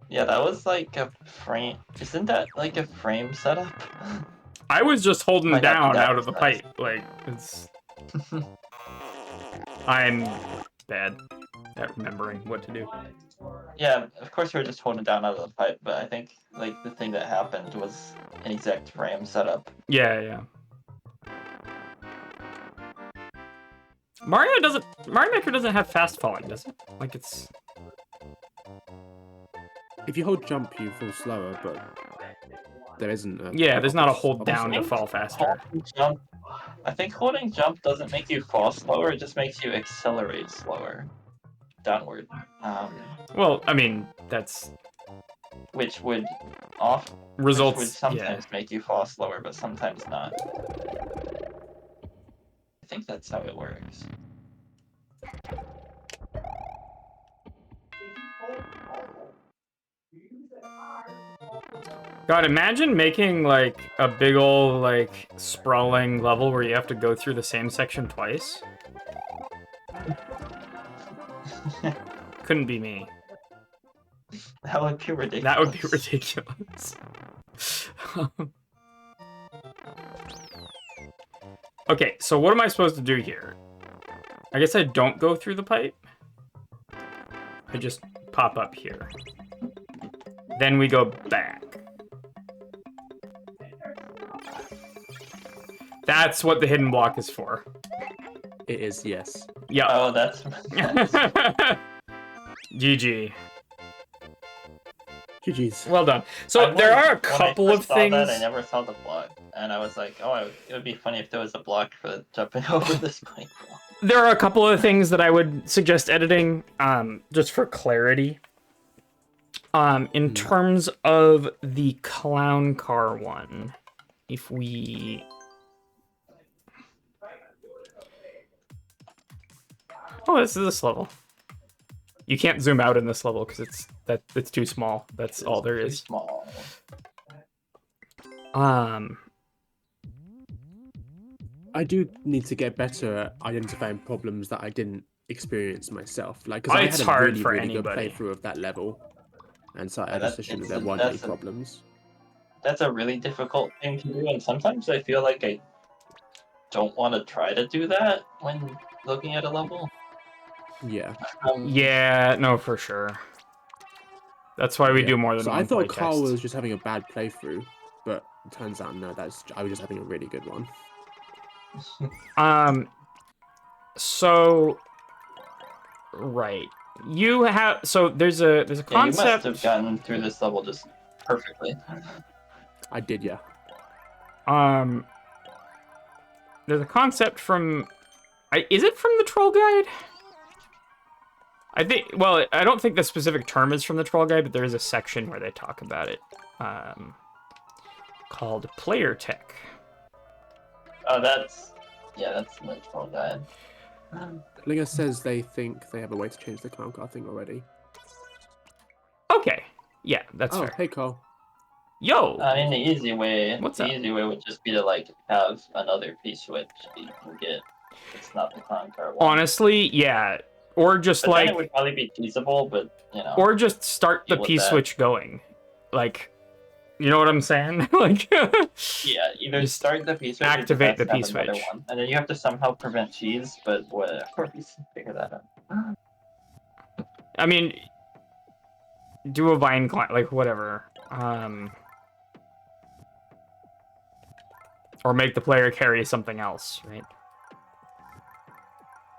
Yeah, that was like a frame. Isn't that like a frame setup? I was just holding Might not be down that out of the precise. pipe. Like, it's... I'm bad at remembering what to do. Yeah, of course you were just holding down out of the pipe, but I think like the thing that happened was an exact frame setup. Yeah, yeah. Mario Maker doesn't have fast falling, does it? Like, it's... If you hold jump, you fall slower, but there isn't a... Yeah, there's not a hold down to opposite. fall faster. Jump. I think holding jump doesn't make you fall slower, it just makes you accelerate slower. Downward. Well, I mean, that's... Which would Results, which would sometimes make you fall slower, but sometimes not. I think that's how it works. God, imagine making, like, a big ol', like, sprawling level where you have to go through the same section twice. Couldn't be me. That would be ridiculous. That would be ridiculous. Okay, so what am I supposed to do here? I guess I don't go through the pipe. I just pop up here. Then we go back. That's what the hidden block is for. It is, yes. Yeah. Oh, that's... GG. GG's. Well done. So there are a couple of things. I never saw the block. and I was like, oh, it would be funny if there was a block for jumping over this pine wall. There are a couple of things that I would suggest editing, just for clarity. In terms of the clown car one, if we... Oh, this is this level. You can't zoom out in this level because it's too small. That's all there is. Small. I do need to get better at identifying problems that I didn't experience myself. Like, because I It's had a hard really, for really anybody. good playthrough of that level, and so I Yeah, just assumed there weren't any problems. That's a really difficult thing to do, and sometimes I feel like I don't want to try to do that when looking at a level. Yeah. Yeah, no, for sure. That's why we do more than So one I thought playtest. Carl was just having a bad playthrough, but it turns out no, I was just having a really good one. So right. You have there's a Yeah, concept. you must have gotten through this level just perfectly. I did, yeah. There's a concept from is it from the Troll Guide? I think, well, I don't think the specific term is from the Troll Guide, but there is a section where they talk about it, called Player Tech. Oh, that's the Troll Guide. Klinger says they think they have a way to change the clown car thing already. Okay, yeah, that's fair. Hey Carl. Yo! I mean, the easy way would just be to, like, have another P-switch you can get. It's not the clown car one. Honestly, yeah. Or just but like... then it would probably be feasible, but, you know... Or just start the P-switch going. Like, you know what I'm saying? Like... yeah, either start the P-switch activate the P-switch. And then you have to somehow prevent cheese, but whatever, we can figure that out. I mean... Do a vine climb, like, whatever. Or make the player carry something else, right?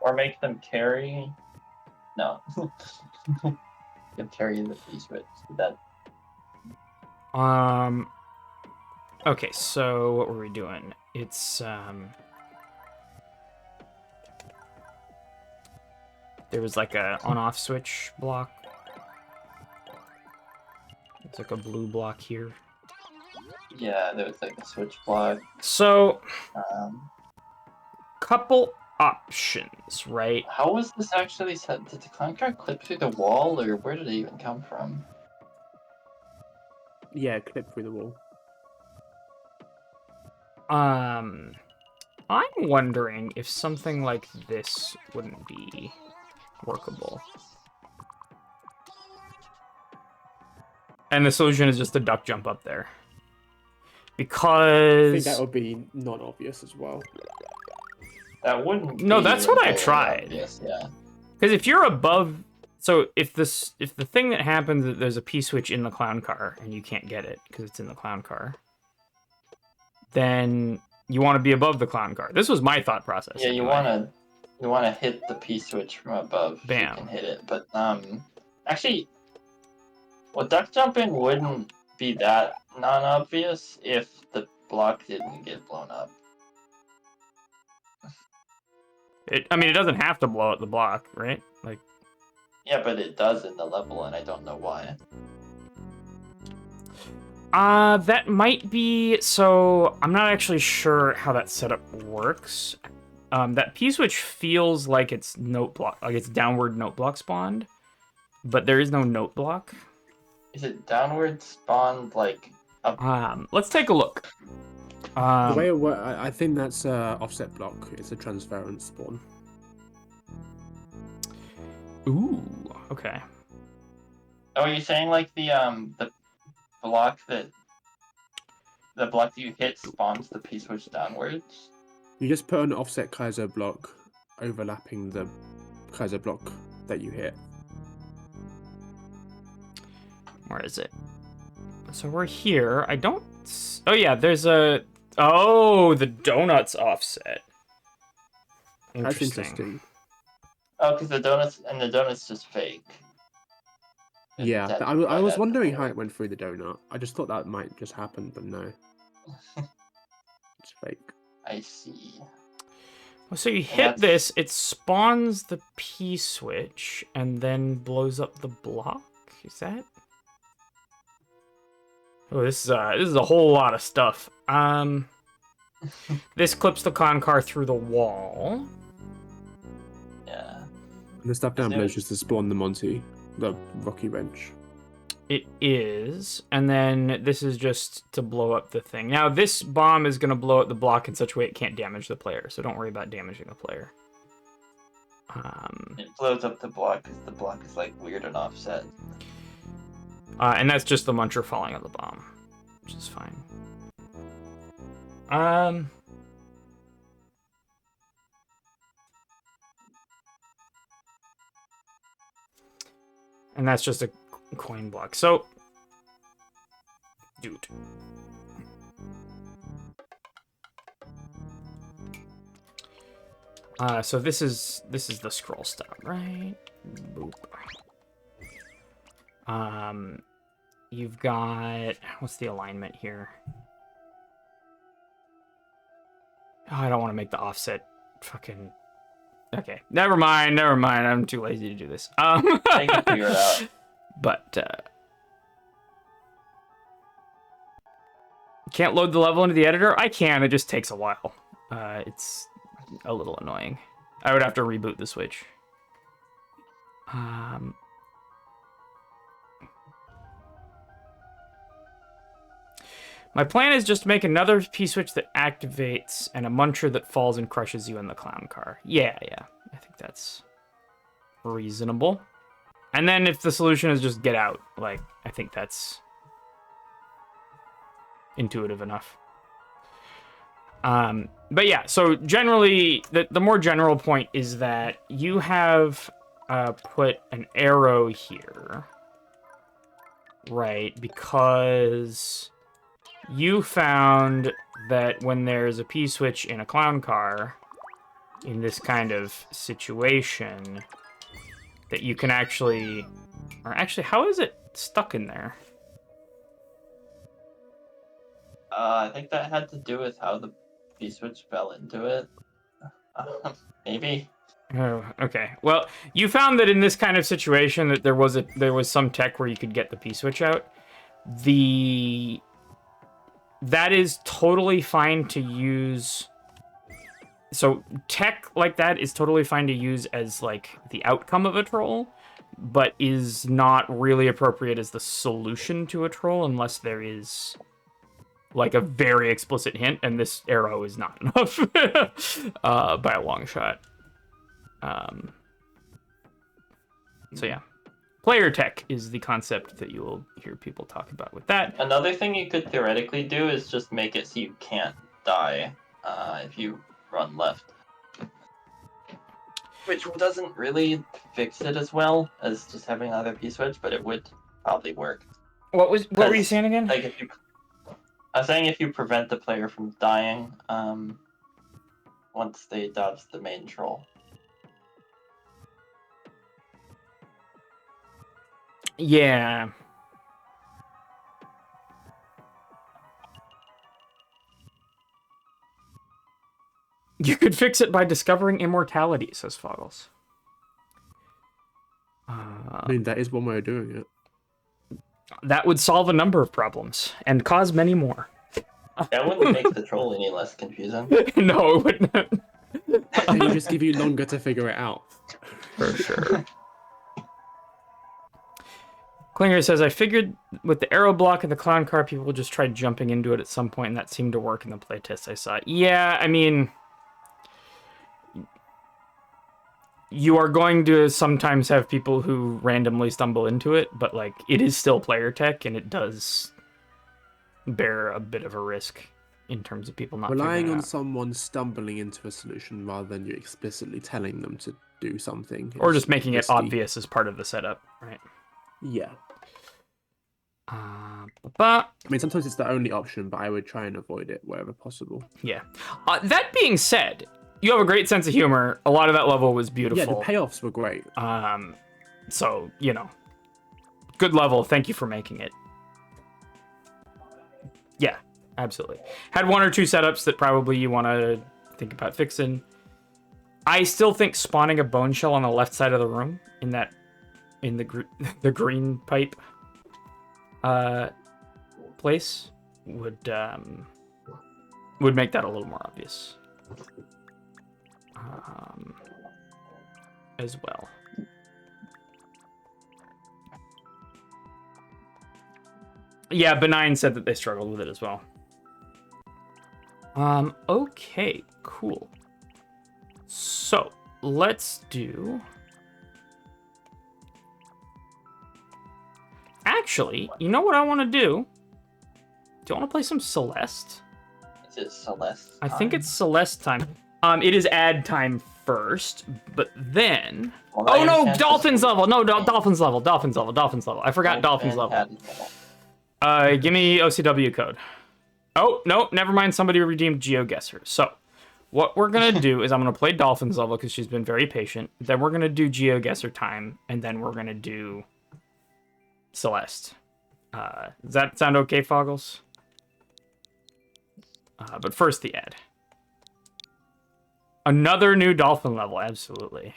Or make them carry... No. You carry the P-switch. That... Okay, so what were we doing? It's, there was like a on-off switch block. It's like a blue block here. Yeah, there was like a switch block. So, couple options, right? How was this actually set? Did the clown car clip through the wall, or where did it even come from? Yeah, clip through the wall. I'm wondering if something like this wouldn't be workable. And the solution is just to duck jump up there. Because... I think that would be non-obvious as well. That wouldn't No, be that's what I entirely tried. obvious, yeah. Because if you're above... So if the thing that happens is that there's a P-switch in the clown car and you can't get it because it's in the clown car, then you want to be above the clown car. This was my thought process. Yeah, anyway. you wanna hit the P-switch from above. Bam. So you can hit it, but actually, well, duck jumping wouldn't be that non-obvious if the block didn't get blown up. I mean, it doesn't have to blow up the block, right? Like. Yeah, but it does in the level, and I don't know why. That might be... So, I'm not actually sure how that setup works. That P-switch feels like it's note block, like it's downward note block spawned, but there is no note block. Is it downward spawned, like... Let's take a look. The way it works, I think that's offset block. It's a transference spawn. Ooh, okay. Oh, are you saying like the block that you hit spawns the P-switch downwards? You just put an offset Kaiser block overlapping the Kaiser block that you hit. Where is it? So we're here. I don't... Oh, yeah, there's a... Oh, the donut's offset. That's interesting. Oh, because the donut's just fake. Yeah, I was wondering how it went through the donut. I just thought that might just happen, but no. It's fake. I see. Well, so you hit this, it spawns the P-switch, and then blows up the block? Is that... Oh, this is a whole lot of stuff. This clips the con car through the wall. Yeah. And the stuff down below is just to spawn them onto the rocky wrench. It is, and then this is just to blow up the thing. Now, this bomb is going to blow up the block in such a way it can't damage the player, so don't worry about damaging the player. It blows up the block because the block is like weird and offset. And that's just the muncher falling on the bomb, which is fine. And that's just a coin block. So, dude. So this is the scroll stop, right? Boop. You've got, what's the alignment here? Oh, I don't want to make the offset fucking. Okay, never mind. I'm too lazy to do this. I can figure it out. But can't load the level into the editor. I can. It just takes a while. It's a little annoying. I would have to reboot the Switch. My plan is just to make another P-switch that activates and a muncher that falls and crushes you in the clown car. Yeah. I think that's reasonable. And then if the solution is just get out, like, I think that's intuitive enough. But yeah, so generally, the more general point is that you have put an arrow here, right? Because you found that when there's a P-switch in a clown car, in this kind of situation, that you can actually... Or actually, how is it stuck in there? I think that had to do with how the P-switch fell into it. Maybe. Oh, okay. Well, you found that in this kind of situation that there was some tech where you could get the P-switch out. That is totally fine to use. So tech like that is totally fine to use as like the outcome of a troll, but is not really appropriate as the solution to a troll unless there is like a very explicit hint, and this arrow is not enough by a long shot. So yeah. Player tech is the concept that you will hear people talk about with that. Another thing you could theoretically do is just make it so you can't die if you run left. Which doesn't really fix it as well as just having another P-switch, but it would probably work. What were you saying again? Like I was saying if you prevent the player from dying once they dodge the main troll. Yeah. You could fix it by discovering immortality, says Foggles. I mean, that is one way of doing it. That would solve a number of problems and cause many more. That wouldn't make the troll any less confusing. No, it wouldn't. It would just give you longer to figure it out. For sure. Klinger says, I figured with the arrow block and the clown car, people just tried jumping into it at some point, and that seemed to work in the playtest I saw. Yeah, I mean, you are going to sometimes have people who randomly stumble into it, but like it is still player tech, and it does bear a bit of a risk in terms of people not relying on out. someone stumbling into a solution rather than you explicitly telling them to do something, or just making it obvious as part of the setup, right? Yeah. But I mean, sometimes it's the only option, but I would try and avoid it wherever possible. yeah. That being said, you have a great sense of humor. A lot of that level was beautiful. Yeah, the payoffs were great. So, you know, good level. Thank you for making it. Yeah. Absolutely. Had one or two setups that probably you want to think about fixing. I still think spawning a bone shell on the left side of the room in the the green pipe place would make that a little more obvious as well. Yeah, Benign said that they struggled with it as well. Okay, cool. So, let's do... Actually, you know what I want to do? Do you want to play some Celeste? Is it Celeste? I think it's Celeste time. It is ad time first, but then... Well, oh no, chance Dolphins to- level! No, Dolphins level, Dolphins level, Dolphins level. I forgot Dolphins level. Give me OCW code. Oh, no, never mind. Somebody redeemed GeoGuessr. So, what we're going to do is I'm going to play Dolphins level because she's been very patient. Then we're going to do GeoGuessr time, and then we're going to do Celeste. Does that sound okay, Foggles? But first, the ad. Another new Dolphin level, absolutely.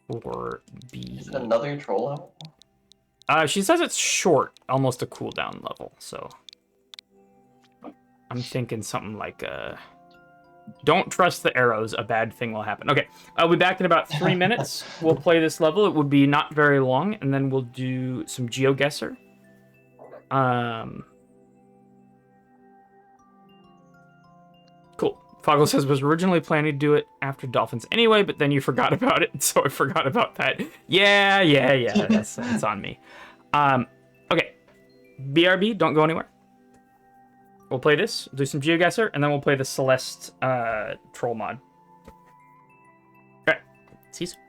Or B. Is it another troll level? She says it's short, almost a cooldown level, so... I'm thinking something like, don't trust the arrows, a bad thing will happen. Okay, I'll be back in about 3 minutes. We'll play this level. It would be not very long, and then we'll do some GeoGuessr. Cool. Foggle says, was originally planning to do it after Dolphins anyway, but then you forgot about it, so I forgot about that. Yeah, that's on me. Okay. BRB, don't go anywhere. We'll play this, do some GeoGuessr, and then we'll play the Celeste troll mod. Alright, see you soon.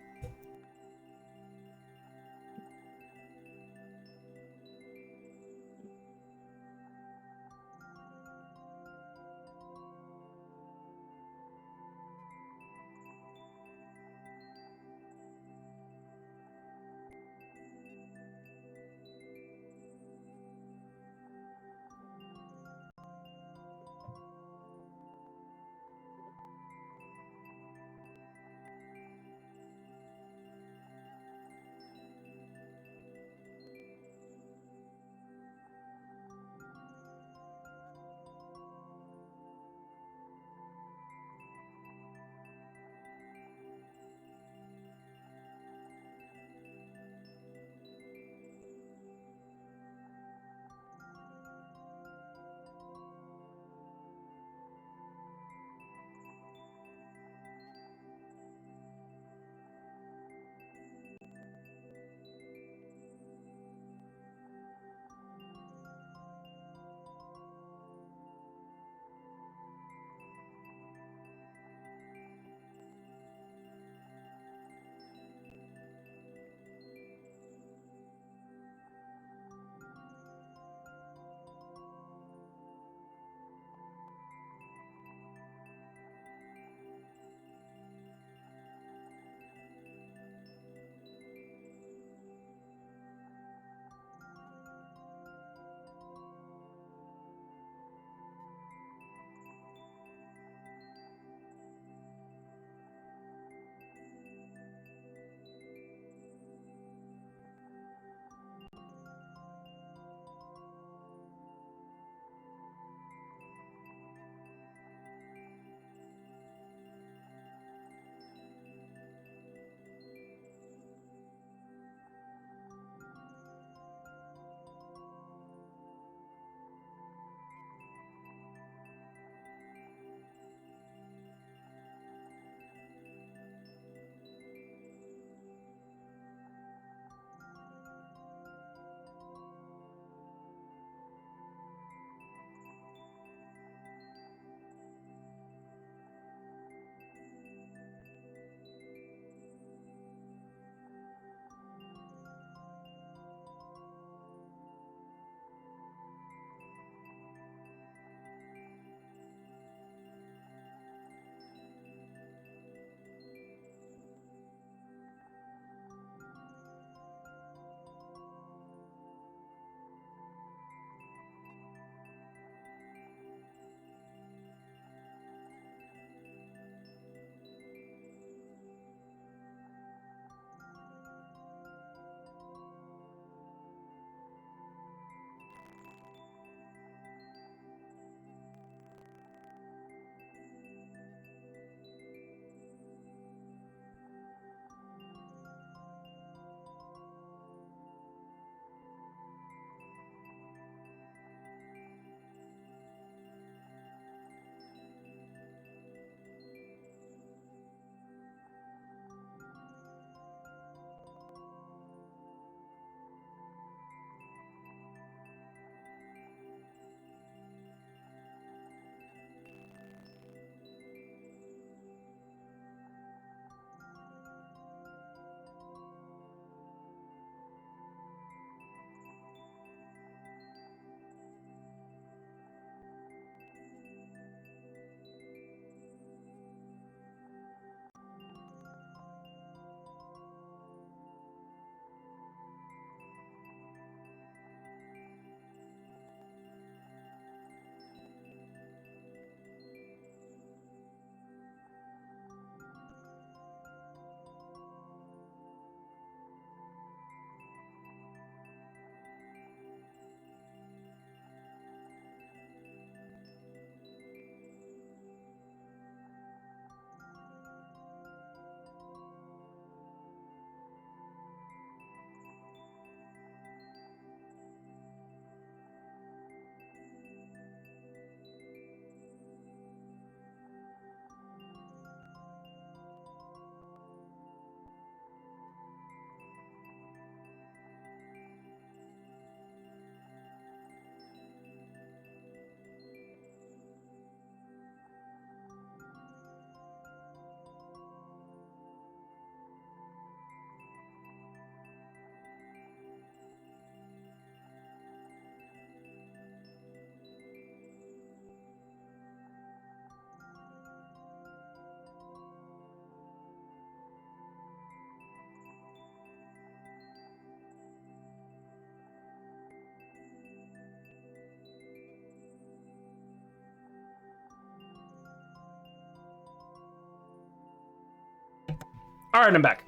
All right, I'm back.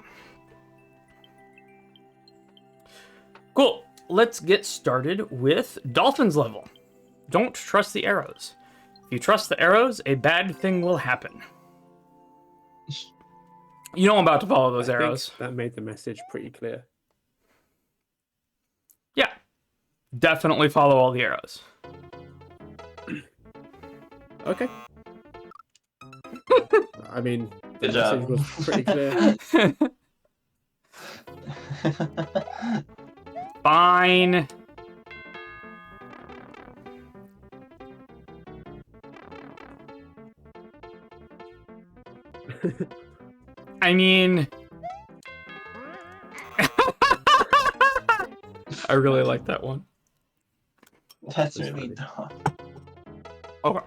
Cool. Let's get started with Dolphin's level. Don't trust the arrows. If you trust the arrows, a bad thing will happen. You know I'm about to follow those arrows. That made the message pretty clear. Yeah. Definitely follow all the arrows. Okay. I mean, the Good message job. was pretty clear. Fine. I mean... I really like that one. That's That's really funny. dumb. Okay.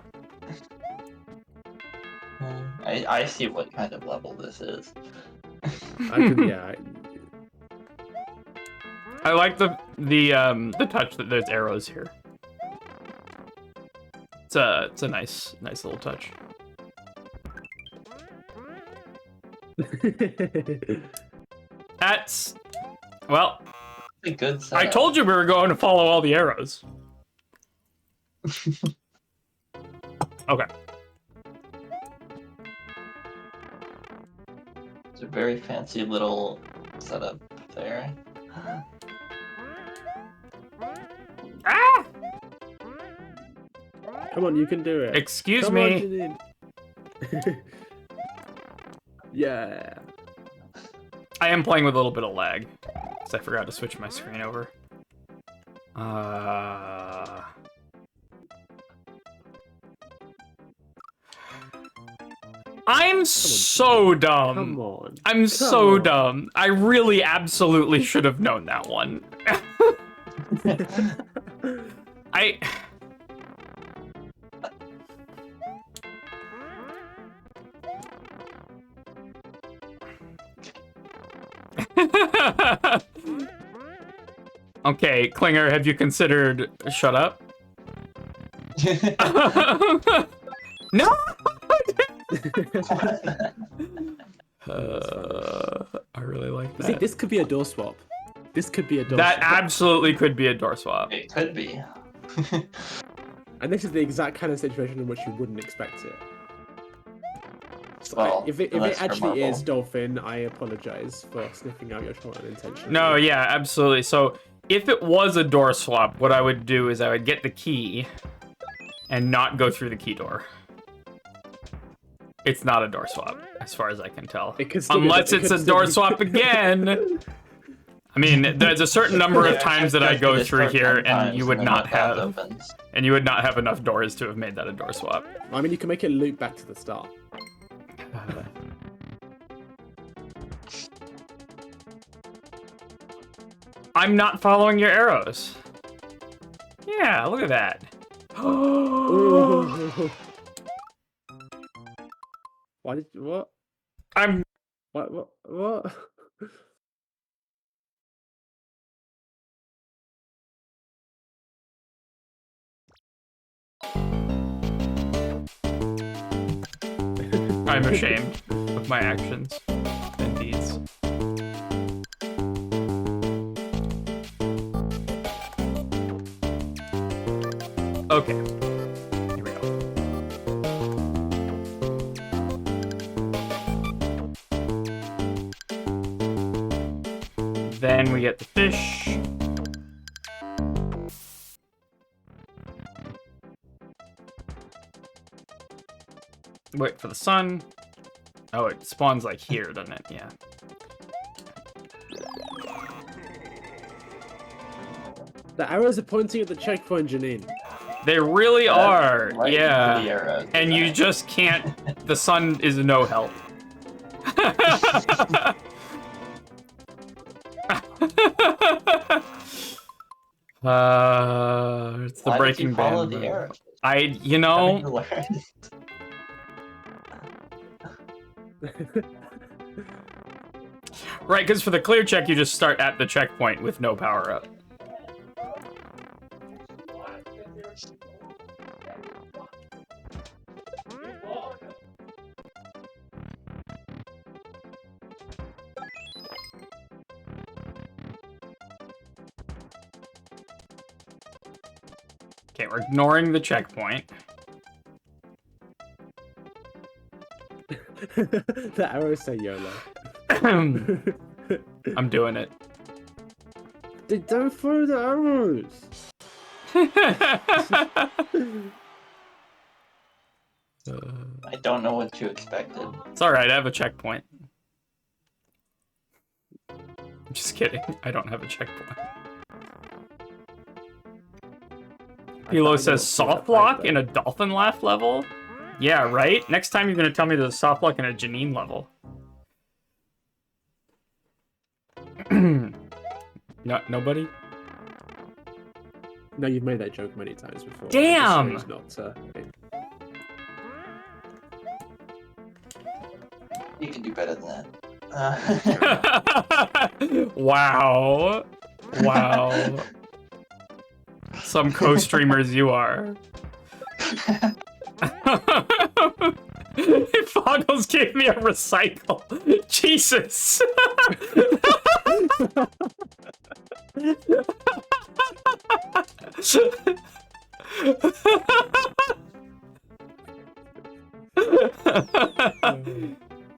I see what kind of level this is. Yeah. I like the touch that there's arrows here. It's a nice little touch. That's well. A good I setup. told you we were going to follow all the arrows. Okay. It's a very fancy little setup there. Ah! Come on, you can do it. Excuse Come me. on, Janine. Yeah. I am playing with a little bit of lag, because I forgot to switch my screen over. I'm so dumb. Come on. I'm so dumb. I really absolutely should have known that one. I... Okay, Klinger, have you considered shut up? No! I really like that. See, this could be a door swap. This could be a door That swap. absolutely could be a door swap. It could be. And this is the exact kind of situation in which you wouldn't expect it. So Well, if it unless you're actually is Marvel. Dolphin, I apologize for sniffing out your shot unintentionally. No, yeah, absolutely. So if it was a door swap, what I would do is I would get the key and not go through the key door. It's not a door swap, as far as I can tell. It could still be Unless it it's could a still door be- swap again. I mean, there's a certain number of times that I go through here, and you would not have, enough doors to have made that a door swap. I mean, you can make it loop back to the start. I'm not following your arrows. Yeah, look at that. Why did you, what? I'm What? I'm ashamed of my actions and deeds. Okay. Here we go. Then we get the fish. Wait for the sun. Oh, it spawns like here, doesn't it? Yeah. The arrows are pointing at the checkpoint, Janine. They really are. Right Yeah. into the arrows, And you right. just can't. The sun is no help. It's the Why did Breaking you follow Bad. the arrows? You know, Coming to learn. right? Because for the clear check, you just start at the checkpoint with no power up. Okay, we're ignoring the checkpoint. The arrows say YOLO. I'm doing it. They don't throw the arrows. I don't know what you expected. It's alright, I have a checkpoint. I'm just kidding. I don't have a checkpoint. Hilo says soft lock in a dolphin laugh level? Yeah, right? Next time you're gonna tell me there's a soft lock in a Janine level. No, nobody? No, you've made that joke many times before. Damn! It's not, You can do better than that. Wow. Wow. Some co-streamers you are. Foggles gave me a recycle. Jesus.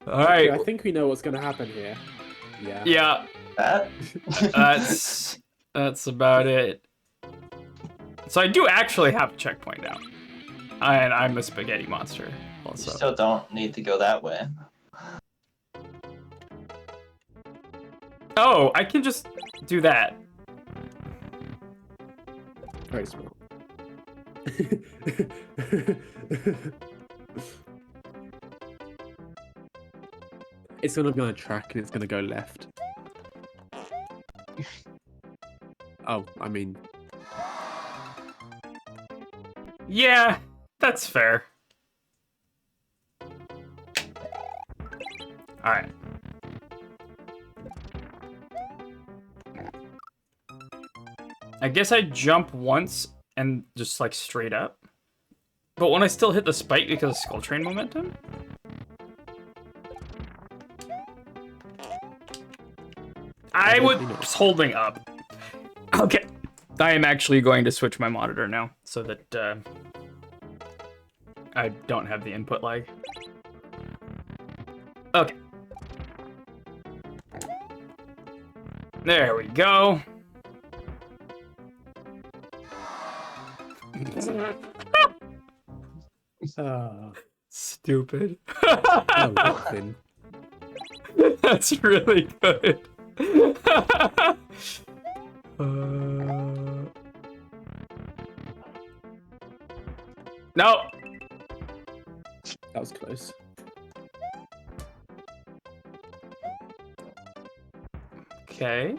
All right. I think we know what's going to happen here. Yeah. Yeah. That? That's about it. So I do actually have a checkpoint now. And I'm a spaghetti monster You also. still don't need to go that way. Oh, I can just do that. Very smart. It's going to be on a track and it's going to go left. Oh, I mean... Yeah, that's fair. Alright. I guess I jump once and just like straight up. But when I still hit the spike because of Skull Train momentum? I was holding up. Okay. I am actually going to switch my monitor now so that I don't have the input lag. Okay. There we go. Stupid. Oh, nothing. That's really good. No. That was close. Okay.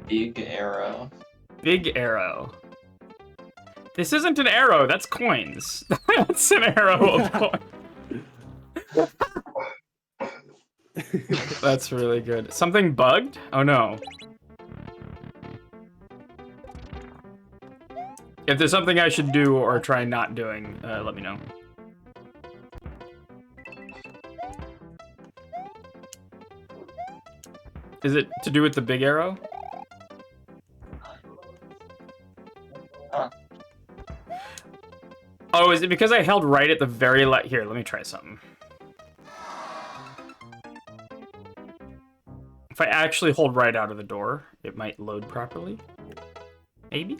Big arrow. Big arrow. This isn't an arrow, that's coins. That's an arrow of coins. That's really good. Something bugged? Oh no. If there's something I should do or try not doing, let me know. Is it to do with the big arrow? Huh. Oh, is it because I held right at the very left? Here, let me try something. If I actually hold right out of the door, it might load properly. Maybe?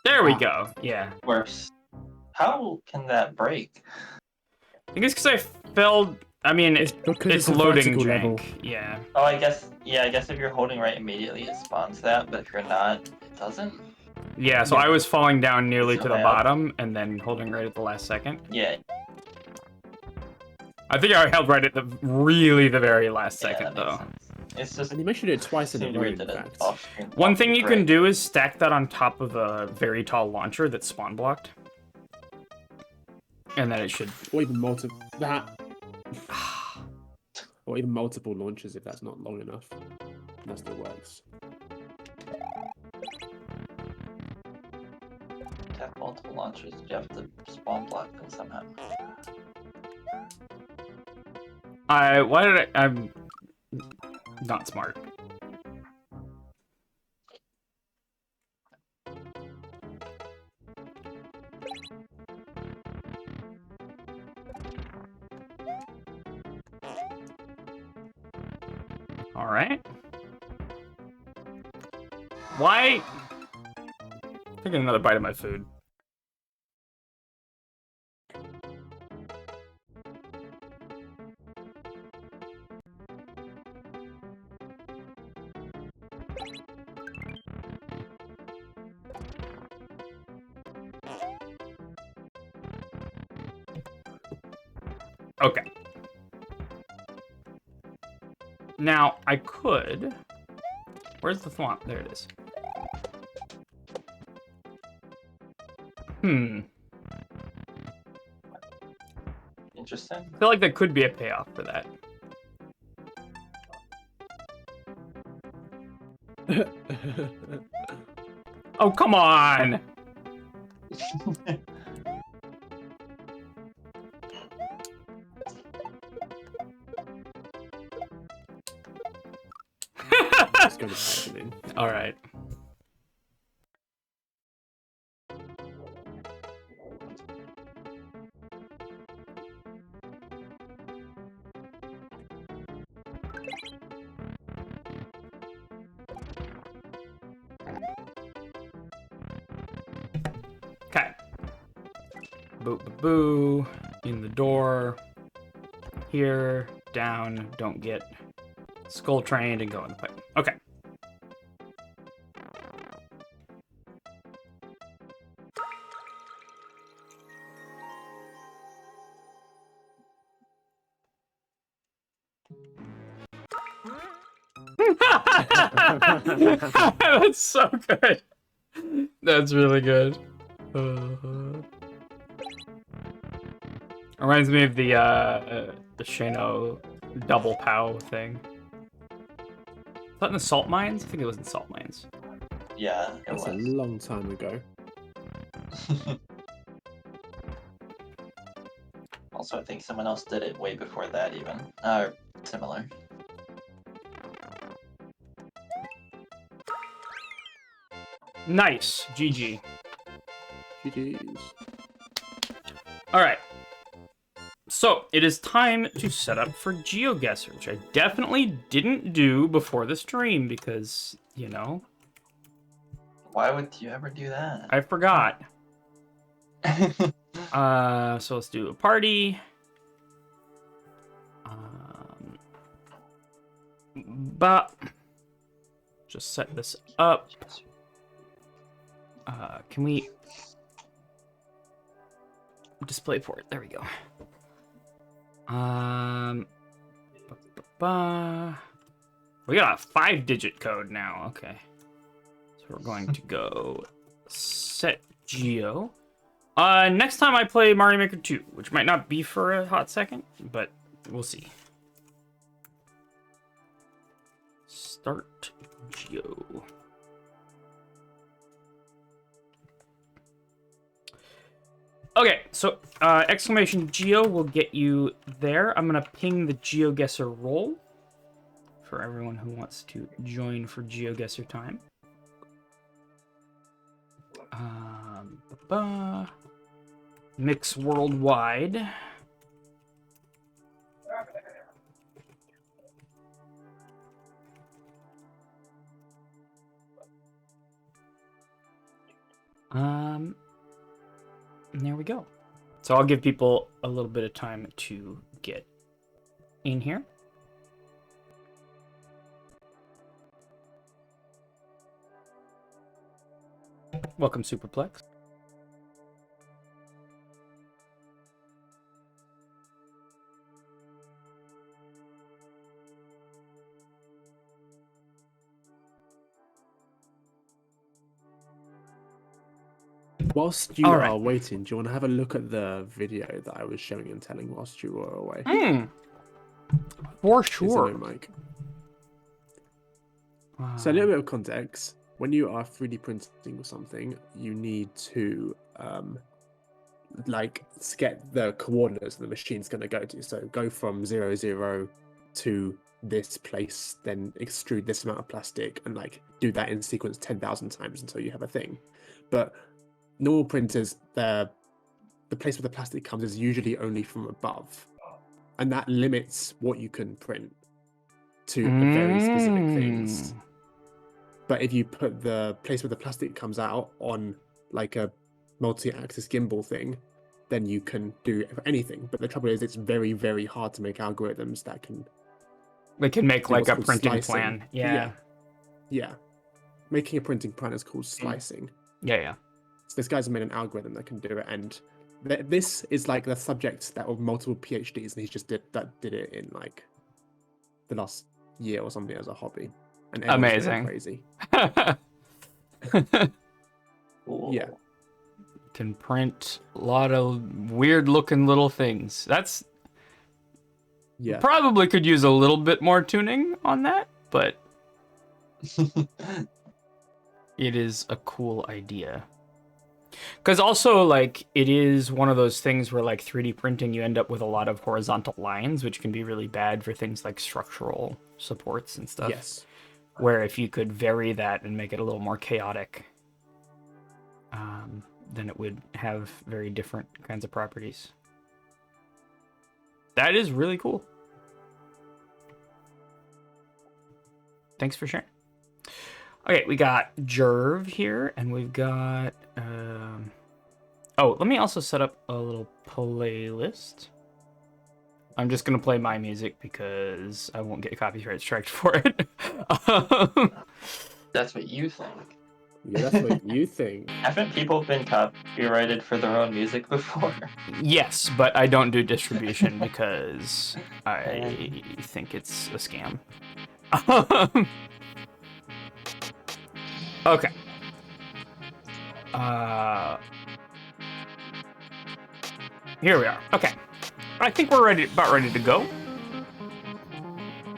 There we go. Yeah. Worse. How can that break? I think it's because I failed. I mean, It's because it's it's a loading vertical jank. level. Yeah. Oh, I guess if you're holding right immediately, it spawns that, but if you're not, it doesn't? Yeah, so I was falling down nearly So to the bad. bottom and then holding right at the last second. Yeah. I think I held right at the very last Yeah, second, that makes though. sense. It's just And you mentioned it twice in a seemed row, weird in that fact. it's off-screen. One thing you can break. do is stack that on top of a very tall launcher that's spawn blocked. And then it should... Or even multiple... That... Or even multiple launches if that's not long enough. That still works. Tap all multiple launchers, you have to spawn block them somehow. I'm not smart. All right. Why? Taking another bite of my food. Okay. Now, I could... Where's the thwomp? There it is. Interesting. I feel like there could be a payoff for that. Oh, come on! It's going to happen. All right. Okay. Boo, boo, boo. In the door. Here. Down. Don't get skull trained and go in the pipe. Okay. That's so good. That's really good. Reminds me of the Shano double pow thing. Was that in the salt mines? I think it was in salt mines. Yeah, it That's was. a long time ago. Also, I think someone else did it way before that even. Similar. Nice. GG. GG's. Alright. So, it is time to set up for GeoGuessr, which I definitely didn't do before the stream because, you know, Why would you ever do that? I forgot. So let's do a party. But just set this up. Can we display port? There we go. We got a 5-digit code now. Okay. So we're going to go set geo. Next time I play Mario Maker 2, which might not be for a hot second, but we'll see. Start geo. Okay, so exclamation geo will get you there. I'm gonna ping the GeoGuessr role for everyone who wants to join for GeoGuessr time. Mix worldwide. And there we go. So I'll give people a little bit of time to get in here. Welcome, Superplex. Whilst you All right. are waiting, do you want to have a look at the video that I was showing and telling whilst you were away? For Is sure. there no mic? So a little bit of context. When you are 3D printing or something, you need to like get the coordinates the machine's going to go to. So go from 0, 0 to this place, then extrude this amount of plastic, and like do that in sequence 10,000 times until you have a thing. But normal printers, the place where the plastic comes is usually only from above, and that limits what you can print to very specific things. But if you put the place where the plastic comes out on like a multi-axis gimbal thing, then you can do anything. But the trouble is, it's very, very hard to make algorithms that can. They can make do like what's a called printing slicing. plan. Yeah. Yeah. Making a printing plan is called slicing. Yeah. So this guy's made an algorithm that can do it, and this is like the subject that of multiple PhDs, and he just did it in like the last year or something as a hobby. And everyone's going crazy. Cool. Yeah. Can print a lot of weird looking little things. That's probably could use a little bit more tuning on that, but it is a cool idea. Because also, like, it is one of those things where, like, 3D printing, you end up with a lot of horizontal lines, which can be really bad for things like structural supports and stuff. Yes. Where if you could vary that and make it a little more chaotic, then it would have very different kinds of properties. That is really cool. Thanks for sharing. Okay, we got Jerv here, and we've got... Oh, let me also set up a little playlist. I'm just going to play my music because I won't get copyright striked for it. That's what you think. Yeah, that's what you think. Haven't people been copyrighted for their own music before? Yes, but I don't do distribution because I think it's a scam. Okay. Here we are. Okay. I think we're about ready to go.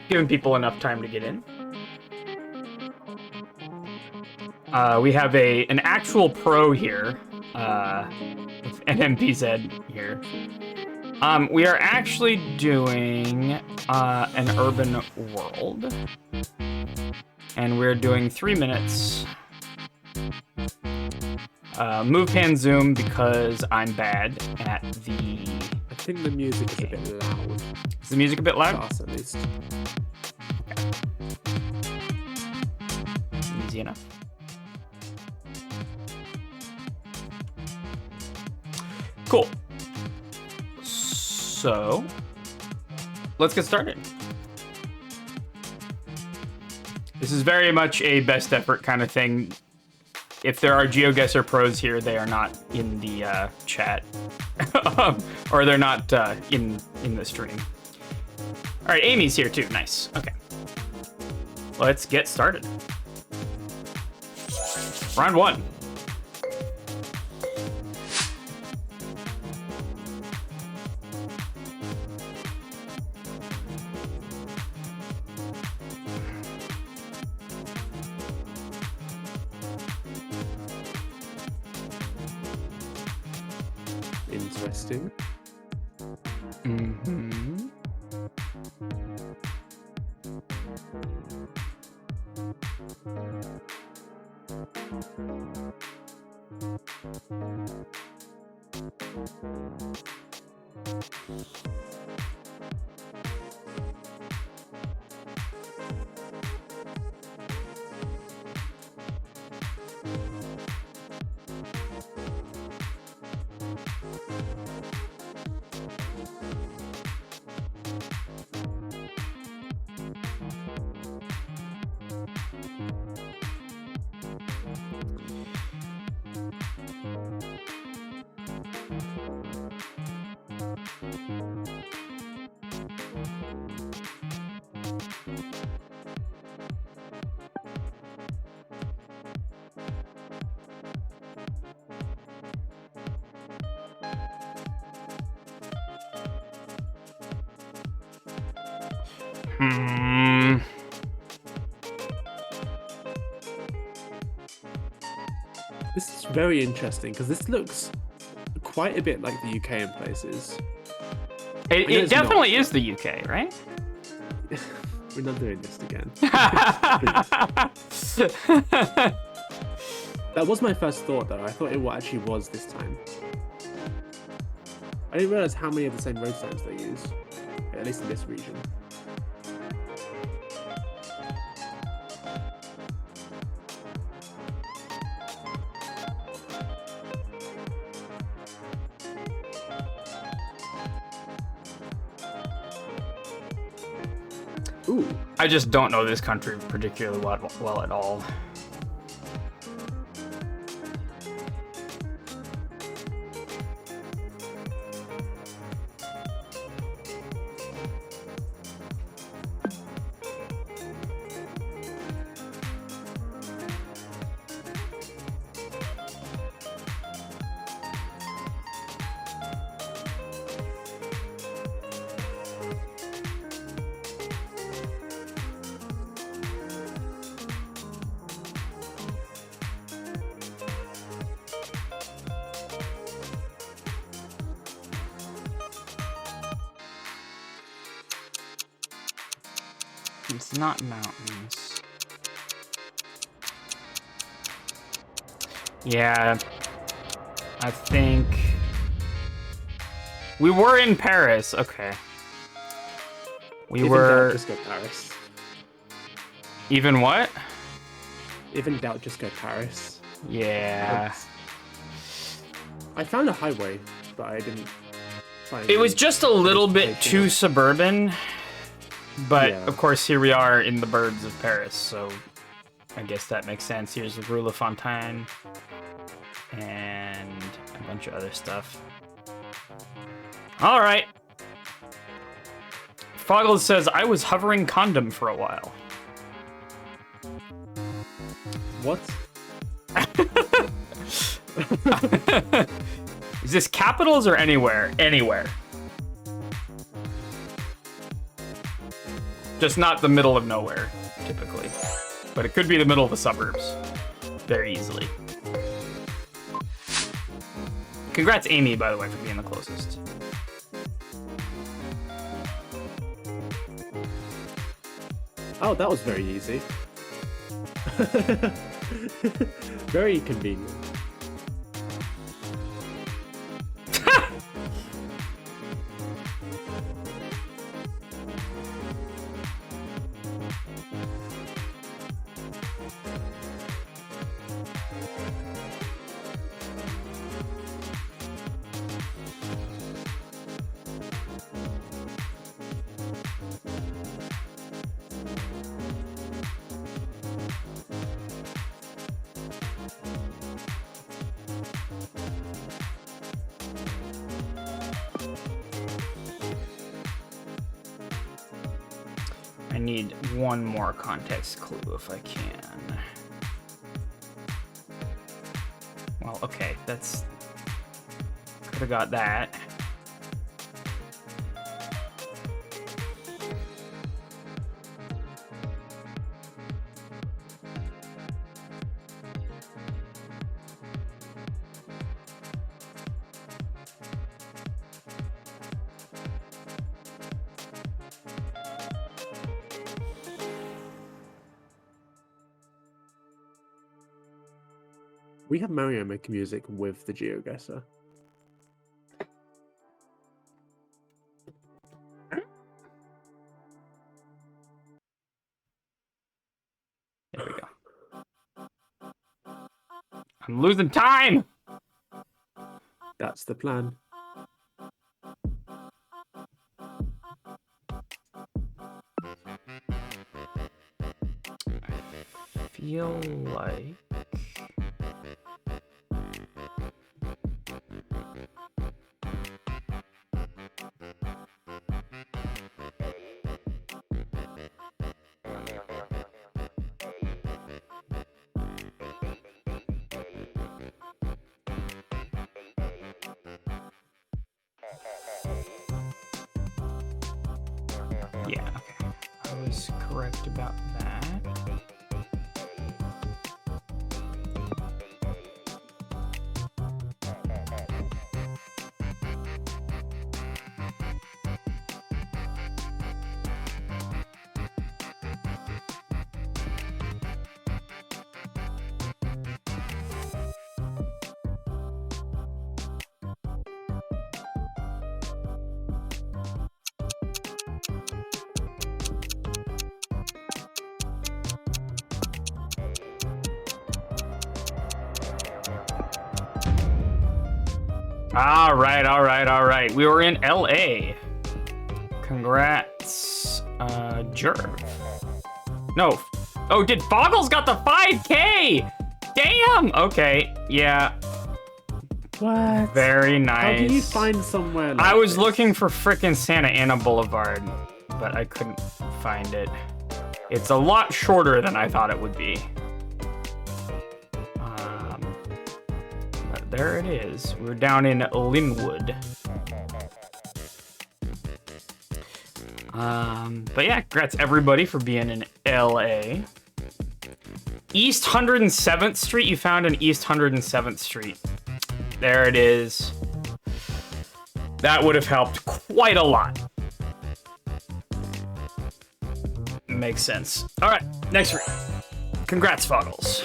Giving people enough time to get in. We have an actual pro here, with NMPZ here. We are actually doing an urban world, and we're doing 3 minutes. Move pan zoom because I'm bad at the. I think the music is a bit loud. Is the music a bit loud? For us, at least. Okay. Easy enough. Cool. So, let's get started. This is very much a best effort kind of thing. If there are GeoGuessr pros here, they are not in the chat. Or they're not in the stream. All right, Amy's here too. Nice. Okay. Let's get started. Round 1. Interesting. Mm-hmm. This is very interesting because this looks quite a bit like the UK in places. It definitely is the UK, right? We're not doing this again. That was my first thought, though. I thought it actually was this time. I didn't realize how many of the same road signs they use, at least in this region. Ooh. I just don't know this country particularly well at all. It's not mountains. Yeah, I think we were in Paris. Okay, we were. Just go Paris. Even what? If in doubt, just go Paris. Yeah. I found a highway, but I didn't find It was just a little bit too suburban. But, Yeah. of course, here we are in the birds of Paris, so I guess that makes sense. Here's the Rue La Fontaine and a bunch of other stuff. All right. Foggles says, I was hovering condom for a while. What? Is this capitals or anywhere? Anywhere. Just not the middle of nowhere, typically. But it could be the middle of the suburbs. Very easily. Congrats, Amy, by the way, for being the closest. Oh, that was very easy. Very convenient. I need one more context clue if I can. Well, okay, that's... Could have got that. We have Mario making music with the GeoGuessr. There we go. I'm losing time! That's the plan. I feel like... Yeah, okay. I was correct about that. All right. We were in LA. Congrats, Jerv. No. Oh, did Foggles got the 5K? Damn. Okay. Yeah. What? Very nice. How do you find somewhere like I was this? looking for frickin' Santa Ana Boulevard, but I couldn't find it. It's a lot shorter than I thought it would be. But there it is. We're down in Linwood. But yeah, congrats everybody for being in LA. East 107th Street. You found an East 107th Street. There it is. That would have helped quite a lot. Makes sense. All right, next week. Congrats, Foggles,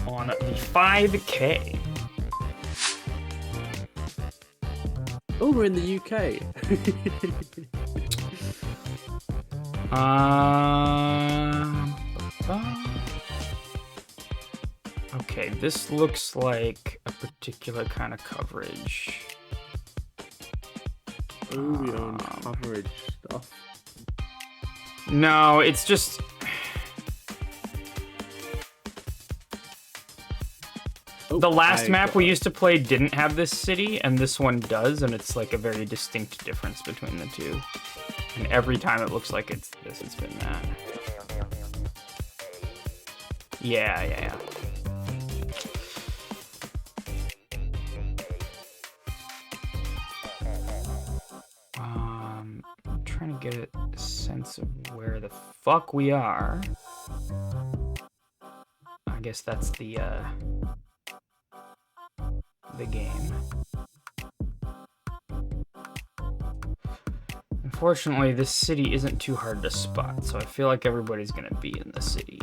on the 5K. Oh, we're in the UK. Okay, this looks like a particular kind of coverage. Oh, we own coverage stuff. No, it's just... Oh, the last I map got we it. used to play didn't have this city, and this one does, and it's like a very distinct difference between the two. And every time it looks like it's this, it's been that. Yeah. I'm trying to get a sense of where the fuck we are. I guess that's the game. Unfortunately, this city isn't too hard to spot, so I feel like everybody's gonna be in the city.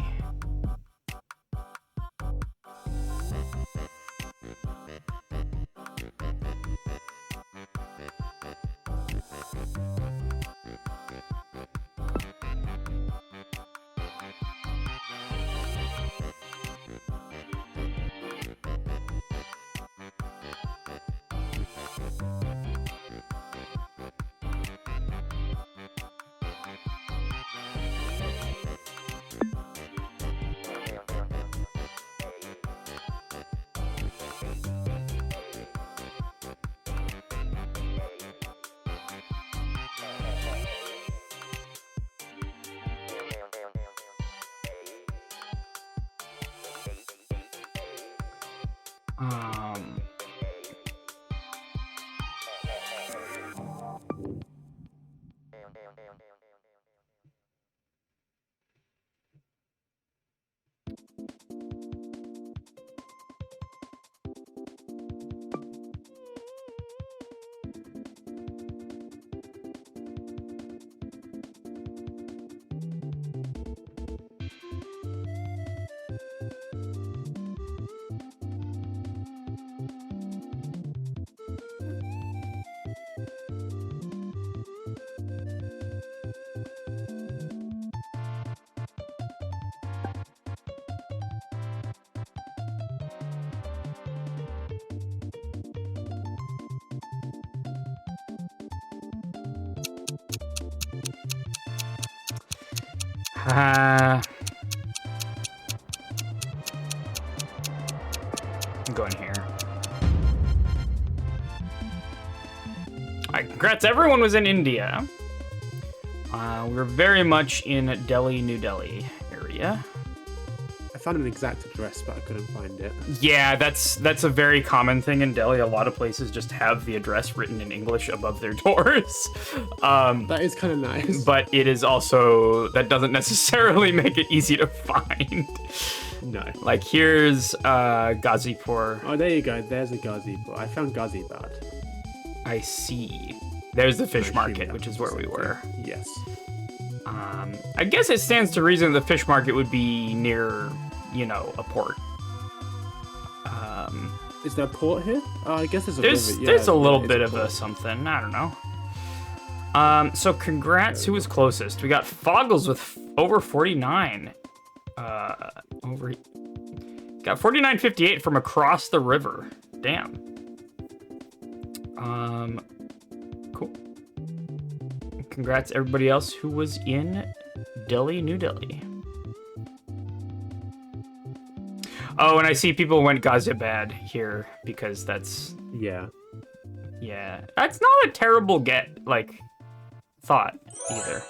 I'm going here. Alright, congrats, everyone was in India. We're very much in Delhi, New Delhi area. I found an exact address, but I couldn't find it. Yeah, that's a very common thing in Delhi. A lot of places just have the address written in English above their doors. That is kind of nice. But it is also, that doesn't necessarily make it easy to find. No. Like, here's Ghazipur. Oh, there you go. There's a Ghazipur. I found Ghazibad. I see. There's the fish I assume market, that which is was where we the were. same thing. Yes. I guess it stands to reason the fish market would be near, you know, a port. Is there a port here? I guess there's a There's river. there's a little it's bit of port. a something. I don't know. So congrats. Who was closest? We got Foggles with over 49. Got 49.58 from across the river. Damn. Cool. Congrats everybody else who was in Delhi, New Delhi. Oh, and I see people went Ghaziabad here because that's Yeah. That's not a terrible thought either.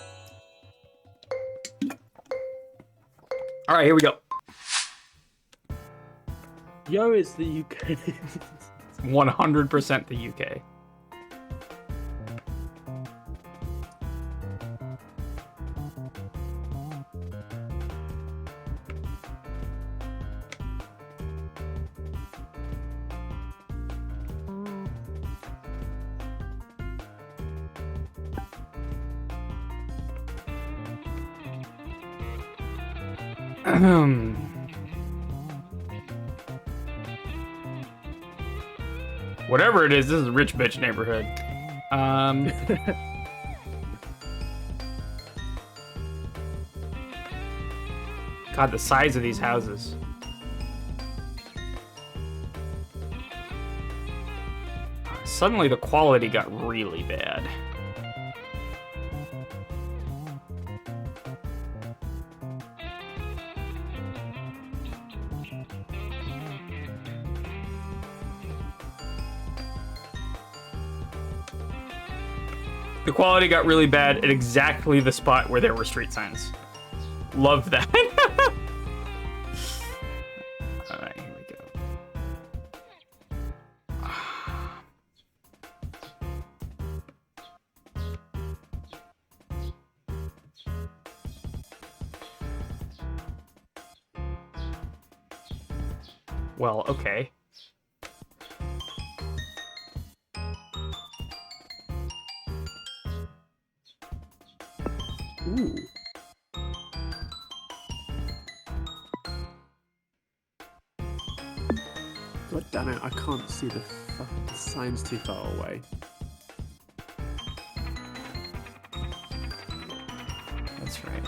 All right, here we go. Yo, it's the UK. 100% the UK. Whatever it is, this is a rich bitch neighborhood. God, the size of these houses. Suddenly the quality got really bad. The quality got really bad at exactly the spot where there were street signs. Love that. Alright, here we go. Well, okay. Ooh. God damn it, I can't see the signs too far away. That's right.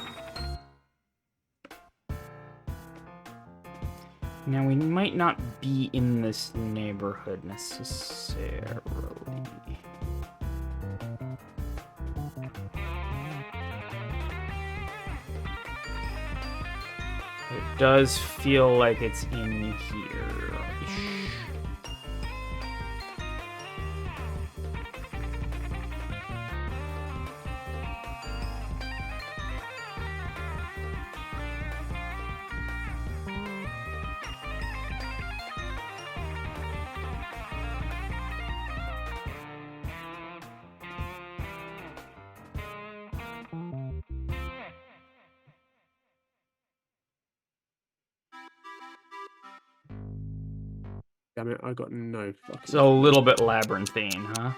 Now, we might not be in this neighborhood necessarily. It does feel like it's in here. Damn it, I got no fucking... It's a little bit labyrinthine, huh?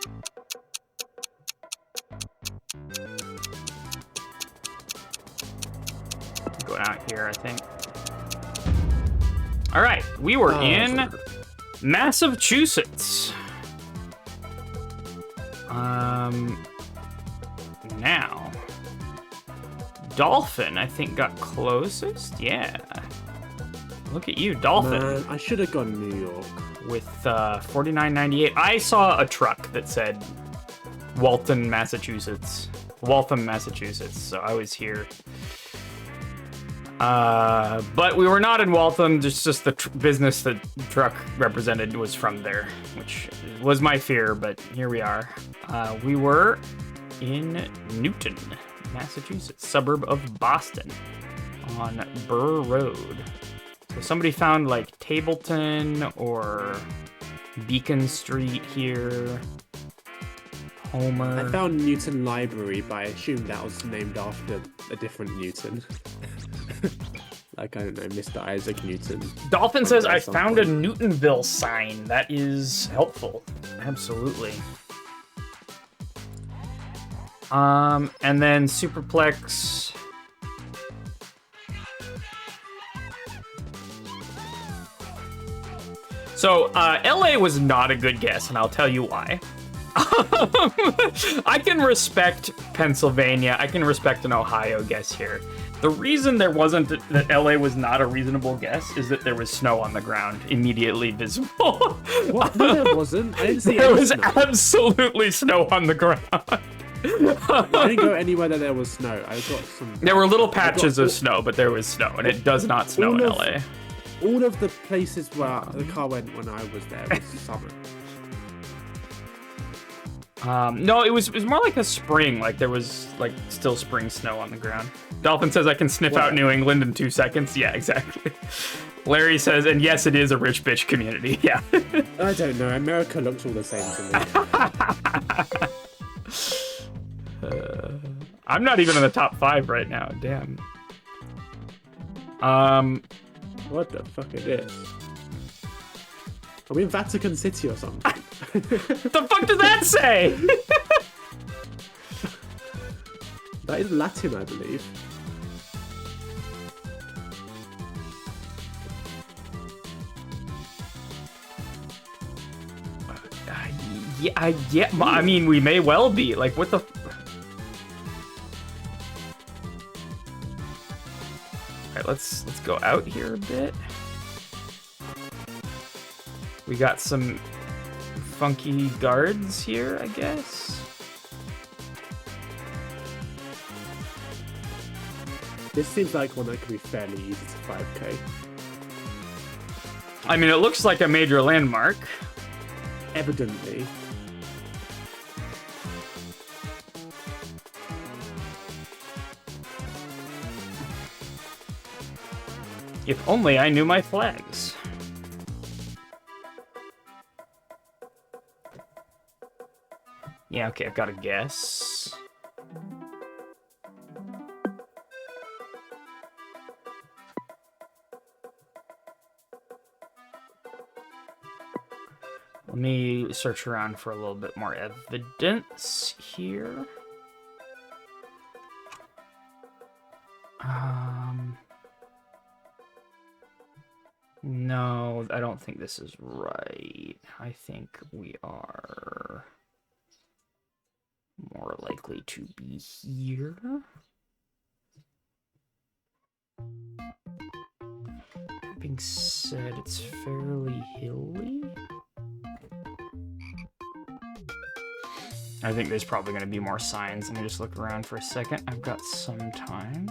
Go out here, I think. All right, we were in Massachusetts. Now, Dolphin, I think, got closest. Yeah. Look at you, Dolphin. Man, I should have gone New York. With $49.98. I saw a truck that said Waltham, Massachusetts. So I was here. But we were not in Waltham. Just the business the truck represented was from there, which was my fear, but here we are. We were in Newton, Massachusetts, suburb of Boston, on Burr Road. So somebody found like Tableton or Beacon Street here. Homer. I found Newton Library, but I assumed that was named after a different Newton. Like, I don't know, Mr. Isaac Newton. Dolphin says, I found a Newtonville sign. That is helpful. Absolutely. And then Superplex. So, LA was not a good guess, and I'll tell you why. I can respect Pennsylvania. I can respect an Ohio guess here. The reason there wasn't that LA was not a reasonable guess is that there was snow on the ground immediately visible. What? No, there wasn't. I didn't see There any was snow. absolutely snow on the ground. I didn't go anywhere that there was snow. I got some. There were little patches of snow, but there was snow, and it does not snow in LA. All of the places where the car went when I was there was summer. No, it was more like a spring. Like there was like still spring snow on the ground. Dolphin says I can sniff out New England in 2 seconds. Yeah, exactly. Larry says, and yes, it is a rich bitch community. Yeah. I don't know. America looks all the same to me. I'm not even in the top 5 right now. Damn. What the fuck is this? Are we in Vatican City or something? What the fuck does that say? That is Latin, I believe. Yeah. I mean, we may well be. Like, what the? Alright, let's go out here a bit. We got some funky guards here, I guess. This seems like one that could be fairly easy to 5k. I mean, it looks like a major landmark. Evidently. If only I knew my flags. Yeah, okay, I've got a guess. Let me search around for a little bit more evidence here. No, I don't think this is right. I think we are more likely to be here. That being said, it's fairly hilly. I think there's probably going to be more signs. Let me just look around for a second. I've got some time.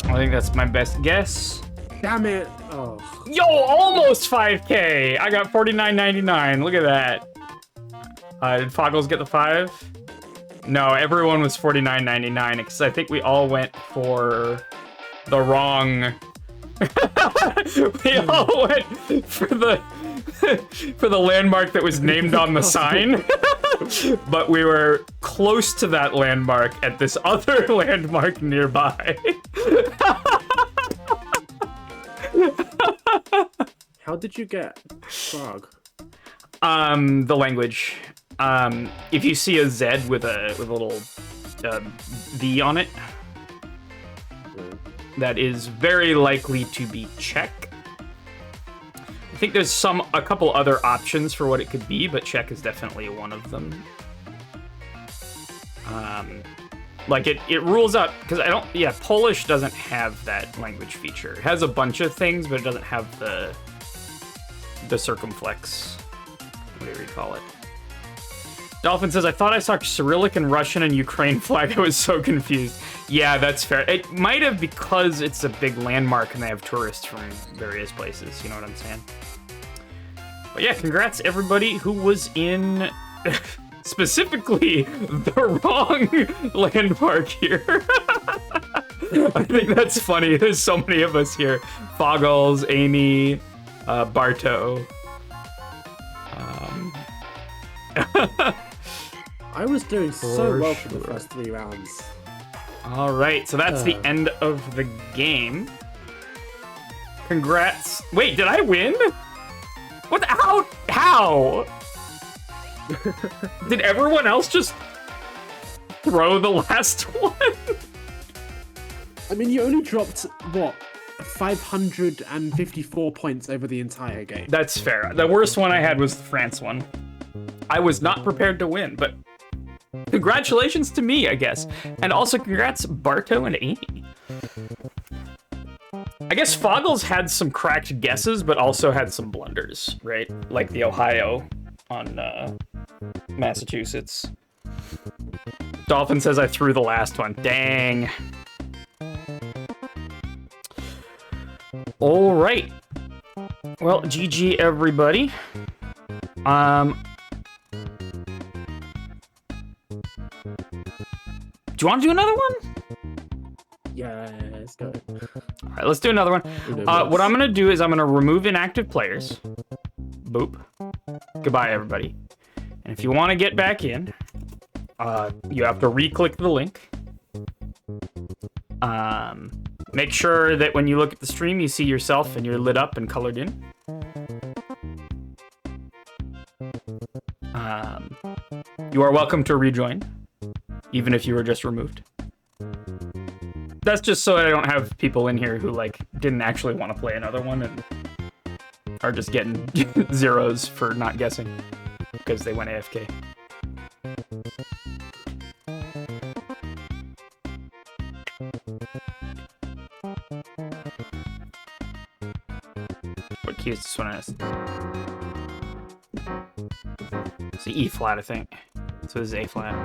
I think that's my best guess. Damn it! Oh. Yo, almost 5K! I got $49.99. Look at that. Did Foggles get the 5? No, everyone was $49.99 because I think we all went for the wrong. We all went for the landmark that was named on the sign. But we were close to that landmark at this other landmark nearby. How did you get frog? The language. If you see a Z with a little V on it, that is very likely to be Czech. I think there's a couple other options for what it could be, but Czech is definitely one of them. Like it rules out, because Polish doesn't have that language feature. It has a bunch of things, but it doesn't have the circumflex, whatever you call it. Dolphin says, I thought I saw Cyrillic and Russian and Ukraine flag. I was so confused. Yeah, that's fair. It might have because it's a big landmark and they have tourists from various places. You know what I'm saying? But yeah, congrats everybody who was in specifically the wrong landmark here. I think that's funny. There's so many of us here. Foggles, Amy, Barto. I was doing so well for the first 3 rounds. All right, so that's the end of the game. Congrats. Wait, did I win? What? How? Did everyone else just throw the last one? I mean, you only dropped, what, 554 points over the entire game. That's fair. The worst one I had was the France one. I was not prepared to win, but congratulations to me, I guess. And also congrats Barto and Amy. I guess Foggles had some cracked guesses, but also had some blunders, right? Like the Ohio on Massachusetts. Dolphin says I threw the last one. Dang. All right. Well, GG everybody. Do you want to do another one? Yeah, let's go. All right, let's do another one. What I'm going to do is I'm going to remove inactive players. Boop. Goodbye, everybody. And if you want to get back in, you have to re-click the link. Make sure that when you look at the stream, you see yourself and you're lit up and colored in. You are welcome to rejoin, even if you were just removed. That's just so I don't have people in here who like didn't actually want to play another one and are just getting zeros for not guessing because they went AFK. What key is this one as? It's E flat, I think. So this is A flat.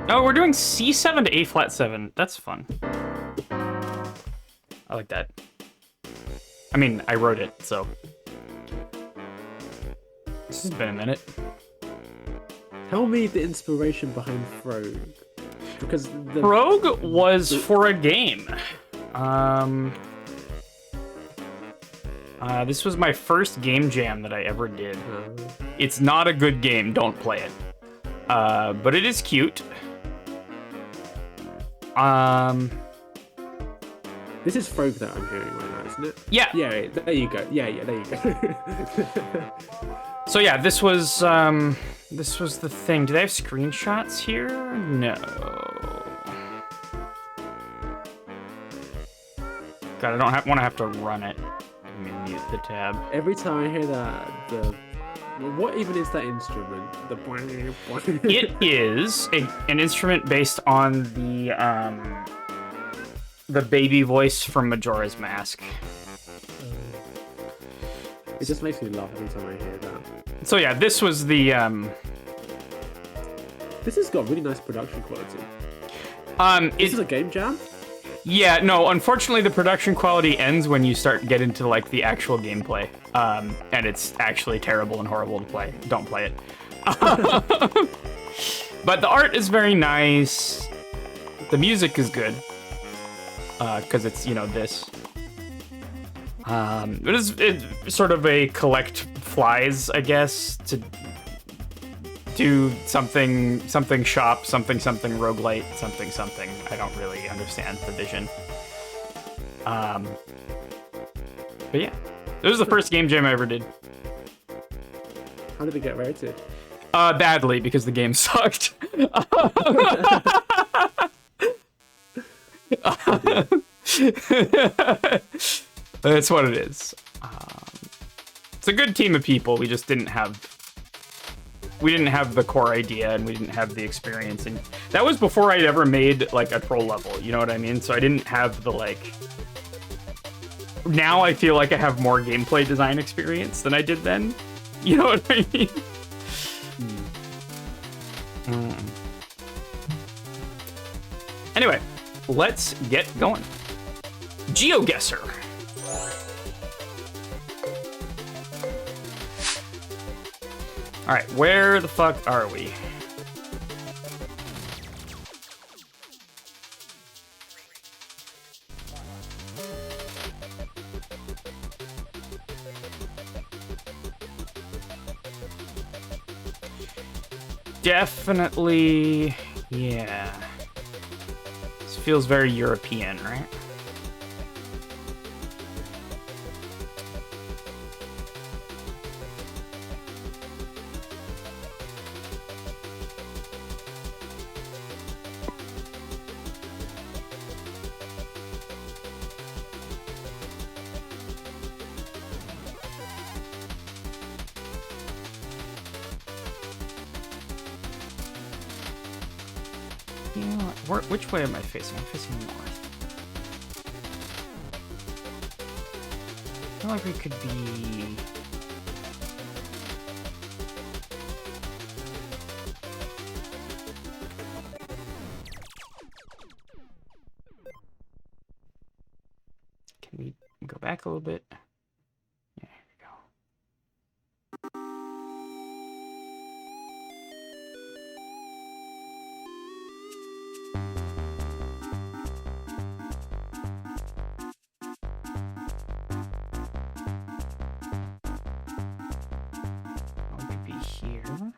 Oh, we're doing C7 to A flat 7. That's fun. I like that. I mean, I wrote it, so. This has been a minute. Tell me the inspiration behind Frog. Because the Rogue was for a game. This was my first game jam that I ever did. It's not a good game, don't play it. But it is cute. This is Frog that I'm hearing right now, isn't it? Yeah. Yeah, there you go. Yeah, there you go. So yeah, this was the thing. Do they have screenshots here? No. God, I don't want to have to run it. Let me mute the tab. Every time I hear that, what even is that instrument? It is an instrument based on the baby voice from Majora's Mask. It just makes me laugh every time I hear that. So yeah, this was the This has got really nice production quality. This is a game jam? Yeah, no, unfortunately the production quality ends when you start get into like the actual gameplay. And it's actually terrible and horrible to play. Don't play it. But the art is very nice. The music is good. Because it's, you know, this. It's sort of a collect flies, I guess, to do something shop, something roguelite, something. I don't really understand the vision. But yeah, this was the first game jam I ever did. How did it get rated? Badly, because the game sucked. That's what it is. It's a good team of people. We just didn't have the core idea, and we didn't have the experience, and that was before I'd ever made like a troll level, you know what I mean? So I didn't have the like. Now I feel like I have more gameplay design experience than I did then. You know what I mean? Anyway, let's get going. GeoGuessr. All right, where the fuck are we? Definitely, yeah. This feels very European, right? Which way am I facing? I'm facing north. I feel like we could be... Can we go back a little bit? Yeah, here we go. Here.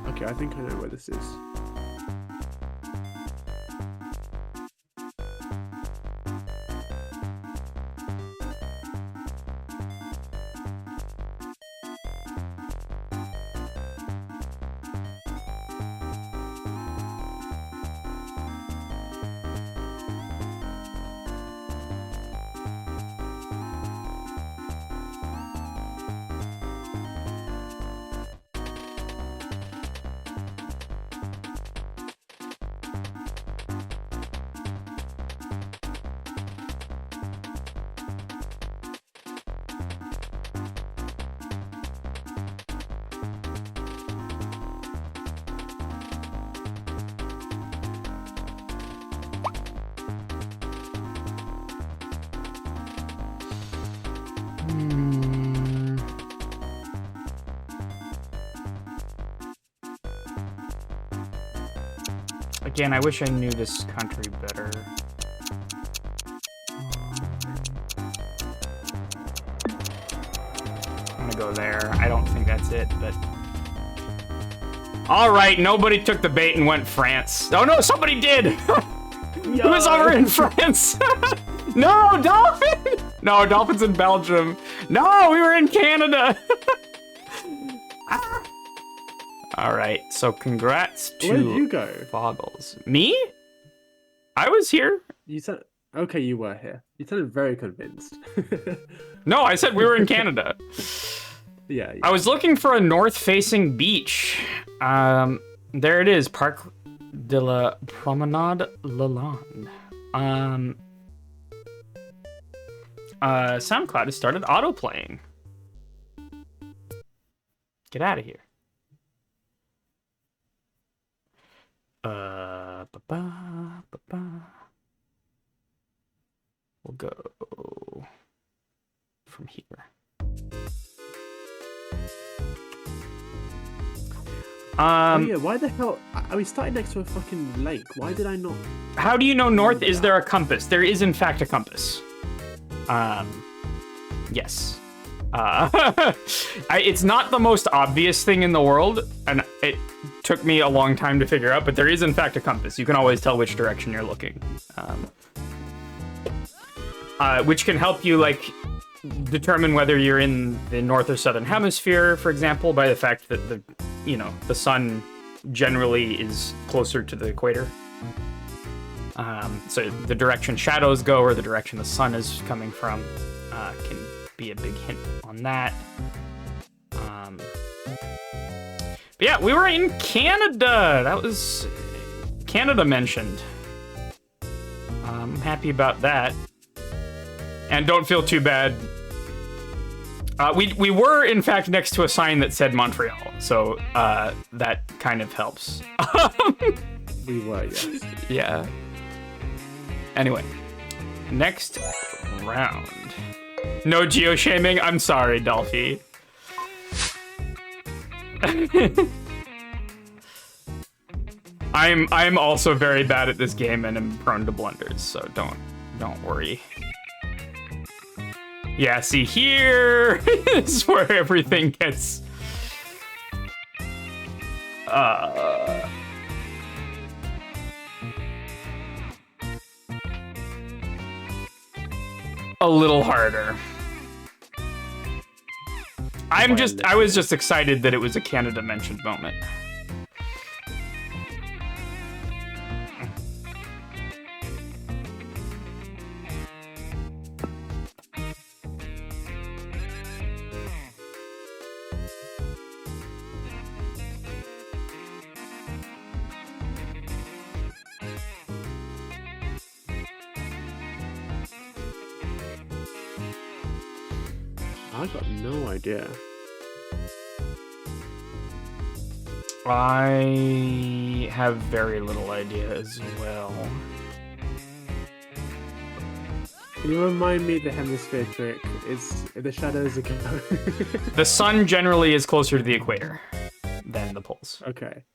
Okay, I think I know where this is. Again, I wish I knew this country better. I'm gonna go there. I don't think that's it, but... All right, nobody took the bait and went France. Oh no, somebody did! Who was over in France? No, Dolphin! No, Dolphin's in Belgium. No, we were in Canada! All right, so congrats to Where did you go? Foggles. Me? I was here. You said, okay, you were here. You sounded very convinced. No, I said we were in Canada. Yeah. I was looking for a north-facing beach. There it is, Parc de la Promenade Lalande. SoundCloud has started auto-playing. Get out of here. We'll go from here. Oh yeah, why the hell are we starting next to a fucking lake? Why did I not? How do you know north? Is there a compass? There is in fact a compass. Yes. It's not the most obvious thing in the world, and it took me a long time to figure out, but there is in fact a compass. You can always tell which direction you're looking. Which can help you, like, determine whether you're in the north or southern hemisphere, for example, by the fact that the sun generally is closer to the equator. So the direction shadows go or the direction the sun is coming from can be a big hint on that. But yeah, we were in Canada. That was Canada mentioned. I'm happy about that. And don't feel too bad. We were, in fact, next to a sign that said Montreal, so that kind of helps. We were, yes. Yeah. Anyway, next round. No geo-shaming? I'm sorry, Dolphy. I'm also very bad at this game and am prone to blunders, so don't worry. Yeah, see, here is where everything gets a little harder. I was just excited that it was a Canada mentioned moment. I got no idea. I have very little idea as well. Can you remind me the hemisphere trick? Is the shadows are going? The sun generally is closer to the equator than the poles. Okay.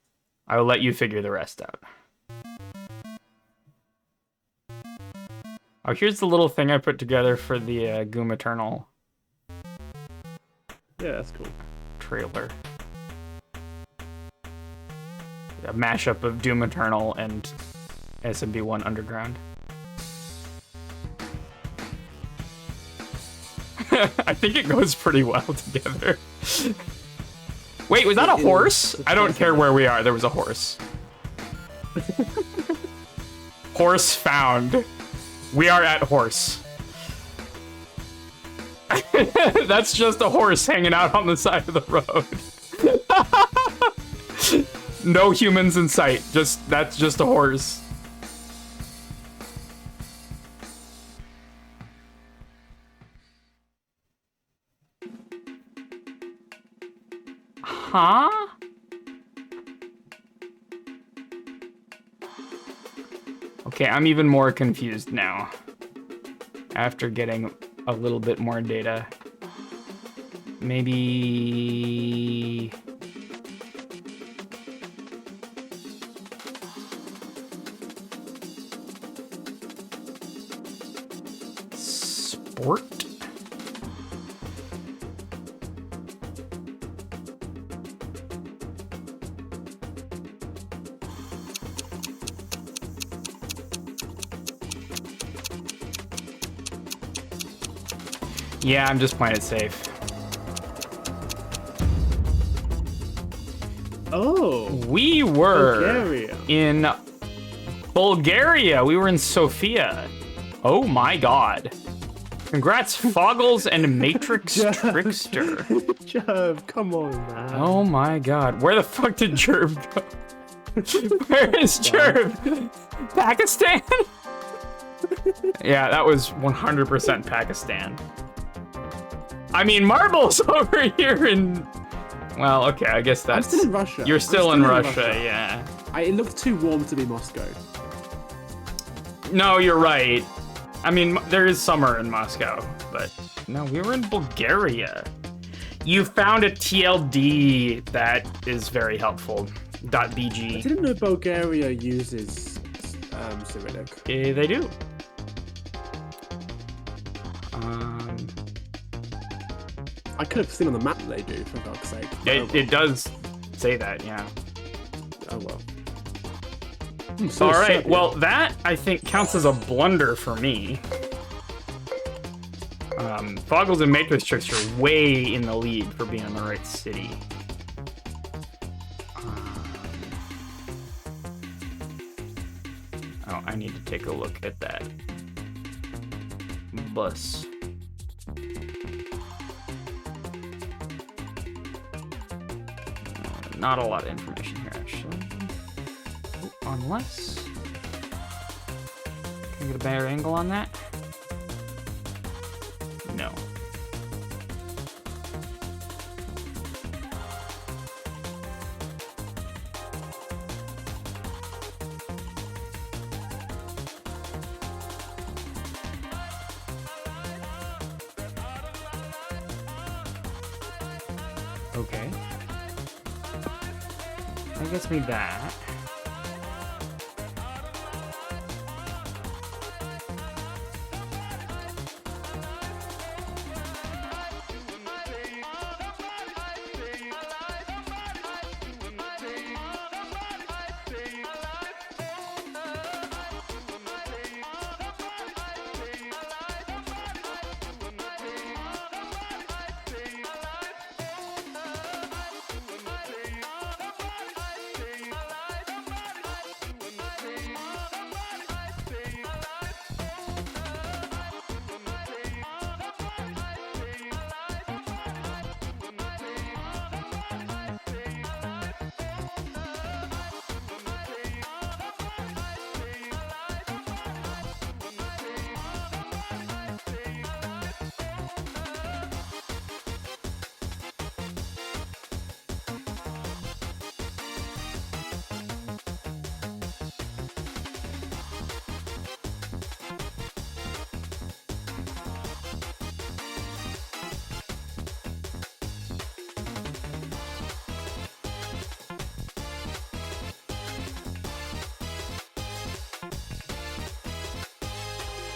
I will let you figure the rest out. Oh, here's the little thing I put together for the Goom Eternal Yeah, that's cool. trailer. A mashup of Doom Eternal and SMB1 Underground. I think it goes pretty well together. Wait, was that a horse? I don't care where we are, there was a horse. Horse found. We are at horse. That's just a horse hanging out on the side of the road. No humans in sight. That's just a horse. Huh? Okay, I'm even more confused now. After getting a little bit more data. Maybe... Sport? Yeah, I'm just playing it safe. Oh, We were Bulgaria. in Bulgaria. We were in Sofia. Oh my god. Congrats, Foggles and Matrix Trickster. Jerv, come on, man. Oh my god. Where the fuck did Jerv go? Where is Jerv? Pakistan? Yeah, that was 100% Pakistan. I mean, Marble's over here in... Well, okay, I guess I'm that's... still in Russia. You're I'm still in Russia, yeah. It looked too warm to be Moscow. No, you're right. I mean, there is summer in Moscow, but... No, we were in Bulgaria. You found a TLD. That is very helpful. I .bg. didn't know Bulgaria uses Cyrillic. They do. I could have seen on the map that they do, for God's sake. Oh, It does say that, yeah. well. All right, well, that, I think, counts as a blunder for me. Foggles and Matrix Tricks are way in the lead for being in the right city. Oh, I need to take a look at that bus. Not a lot of information here, actually. Unless... Can I get a better angle on that? No. Okay. That gets me that.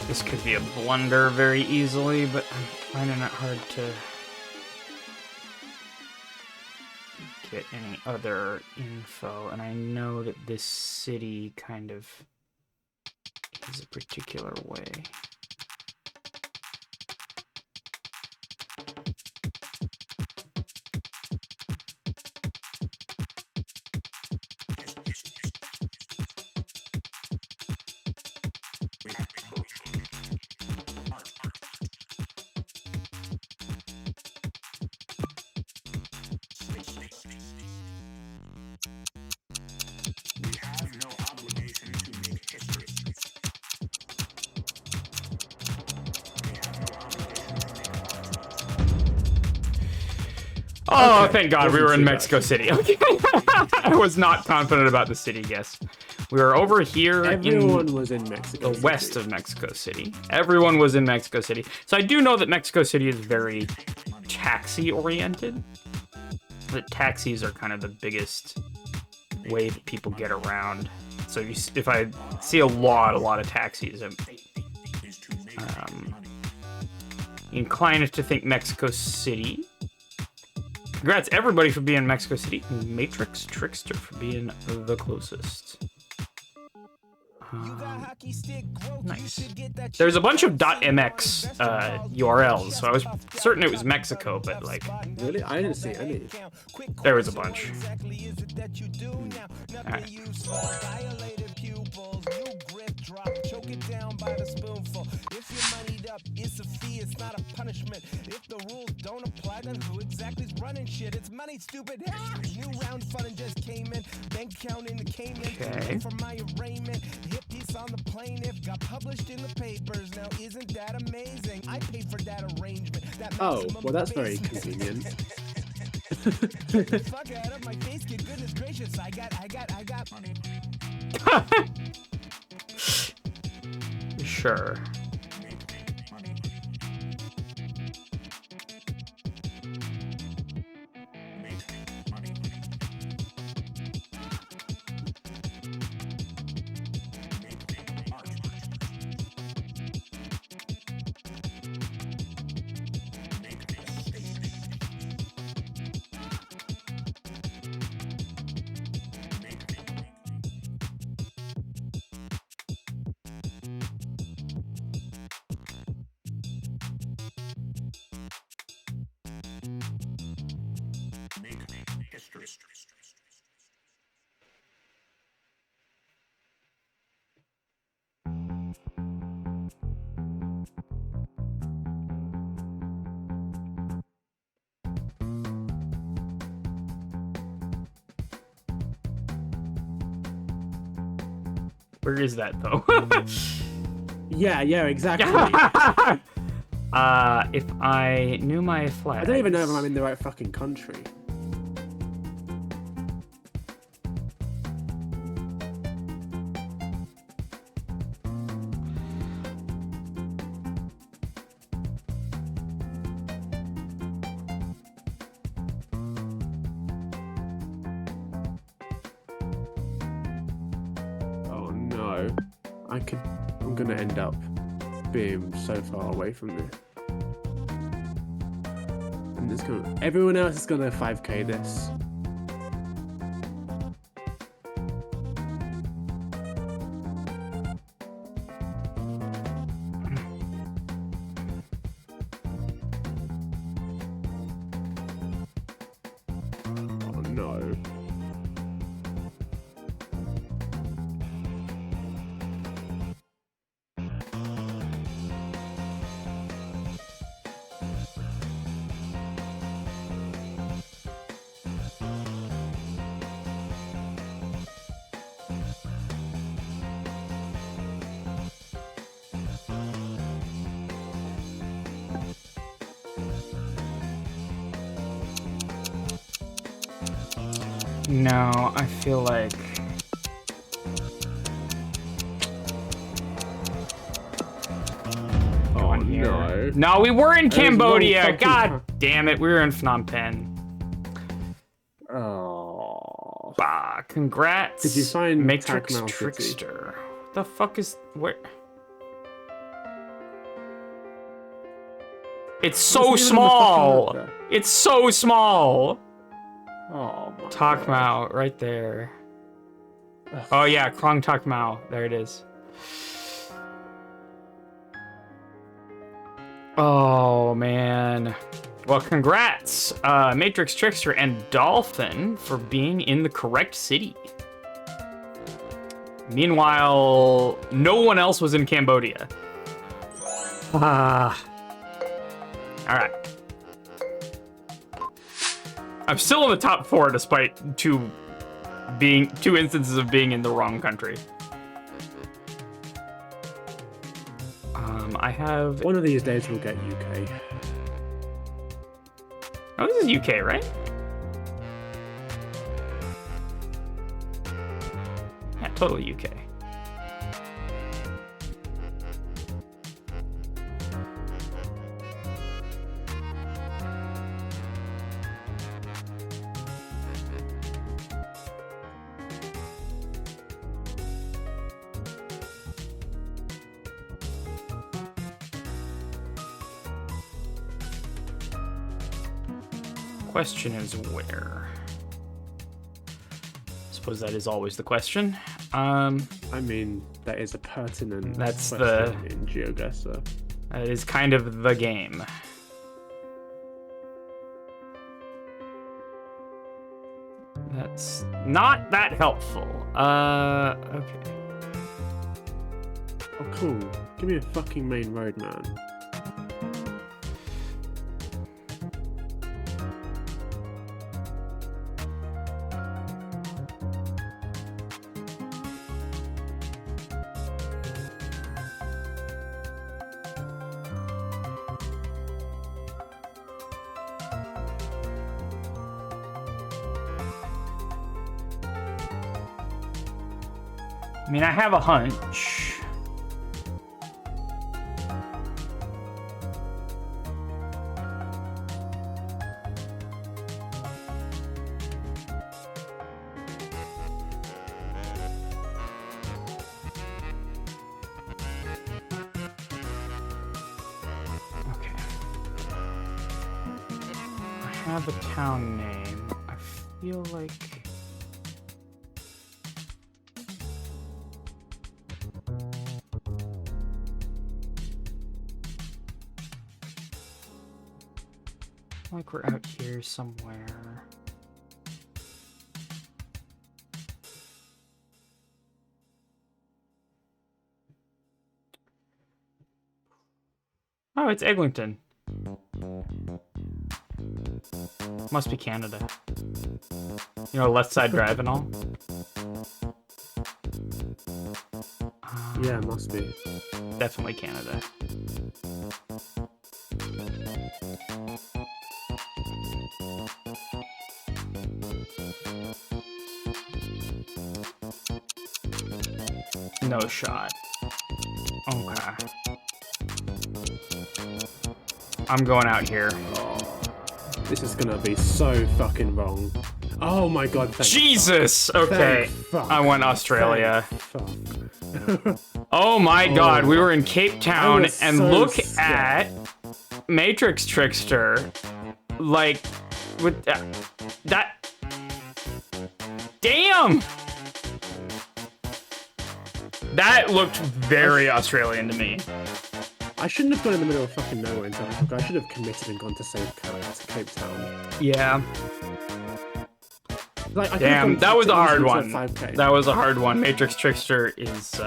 This could be a blunder very easily, but I'm finding it hard to get any other info. And I know that this city kind of is a particular way. Oh, okay. Thank God we were in Mexico City. Okay. I was not confident about the city guess. We were over here. Everyone was in Mexico City. West of Mexico City. Everyone was in Mexico City. So I do know that Mexico City is very taxi oriented. That taxis are kind of the biggest way that people get around. So if I see a lot of taxis, I'm inclined to think Mexico City. Congrats everybody for being Mexico City. Matrix Trickster for being the closest. Nice. There's a bunch of .mx URLs, so I was certain it was Mexico, but like... Really? I didn't see any. There was a bunch. Alright. Choke it down by the spoonful. If you're moneyed up, it's a fee, it's not a punishment. If the rules don't apply, then who exactly's running shit? It's money, stupid. New round funding just came in. Bank account in the Cayman. Okay. For my arraignment. Hit piece on the plaintiff. Got published in the papers. Now isn't that amazing? I paid for that arrangement. Oh, well that's very convenient. Get the fuck out of my face, kid. Goodness gracious. I got money. Sure. Where is that though? Yeah, exactly. If I knew my flags. I don't even know if I'm in the right fucking country. Oh no. I'm gonna end up being so far away from this. And everyone else is gonna 5k this. Oh no. No, I feel like... Oh here. no. No, we were in There's one Cambodia. fucking God damn it, we were in Phnom Penh. Oh. Bah, congrats. Did you find Matrix Takmao City? Trickster? What the fuck is where? It's so Wasn't even on the fucking small. map there. It's so small. Oh my Talk god. Mao, right there. Oh yeah, Krong Tak Mao. There it is. Oh man. Well, congrats, Matrix Trickster and Dolphin for being in the correct city. Meanwhile, no one else was in Cambodia. Ah. All right. I'm still in the top 4 despite two instances of being in the wrong country. I have... One of these days we'll get UK. Oh, this is UK, right? Yeah, totally UK. Question is where? Suppose that is always the question. I mean, that is a pertinent That's question in GeoGuessr. That is kind of the game. That's not that helpful. Okay. Oh, cool. Give me a fucking main road, man. I mean, I have a hunch. Okay. I have a town name. I feel like... like we're out here somewhere. Oh, it's Eglinton. Must be Canada. You know, Left Side Drive and all. Yeah, must be. Definitely Canada. No shot. Okay. I'm going out here. This is gonna be so fucking wrong. Oh my god, thank Jesus! fuck. Okay. Thank fuck. I went Australia. Thank fuck. Oh my god, we were in Cape Town, was and so look scared. at Matrix Trickster. Like, with that. Damn! That looked very Australian to me. I shouldn't have gone in the middle of fucking nowhere in South Africa. I should have committed and gone to Cape Town. Yeah. Like, I could have Damn, gone that to was a hard Eastern one. 5K. That was a hard one. Matrix Trickster is,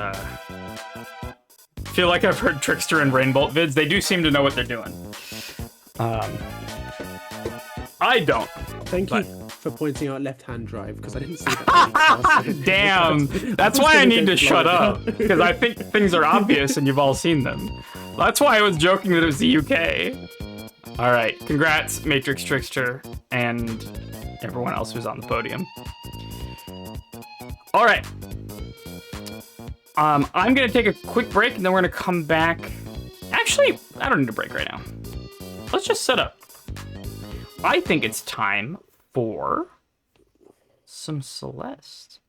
feel like I've heard Trickster and Rainbolt vids. They do seem to know what they're doing. I don't. Thank you for pointing out left-hand drive, because I didn't see that. Damn, that's why I need to shut up, because I think things are obvious and you've all seen them. That's why I was joking that it was the UK. All right, congrats, Matrix Trickster, and everyone else who's on the podium. All right. I'm gonna take a quick break, and then we're gonna come back. Actually, I don't need a break right now. Let's just set up. I think it's time for some Celeste.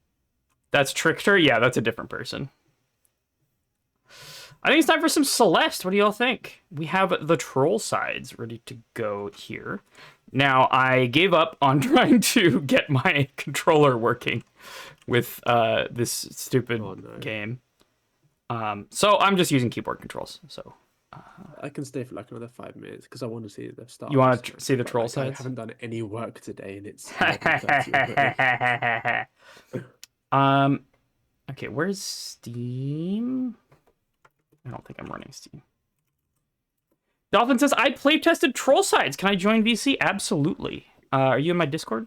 That's Trickster? Yeah, that's a different person. I think it's time for some Celeste. What do y'all think? We have the troll sides ready to go here. Now, I gave up on trying to get my controller working with this stupid game. So I'm just using keyboard controls. So I can stay for like another 5 minutes because I want to see the start. you want to see the troll sides? I haven't done any work today, and it's. Okay, where's Steam? I don't think I'm running Steam. Dolphin says, I play tested troll sides. Can I join VC? Absolutely. Are you in my Discord?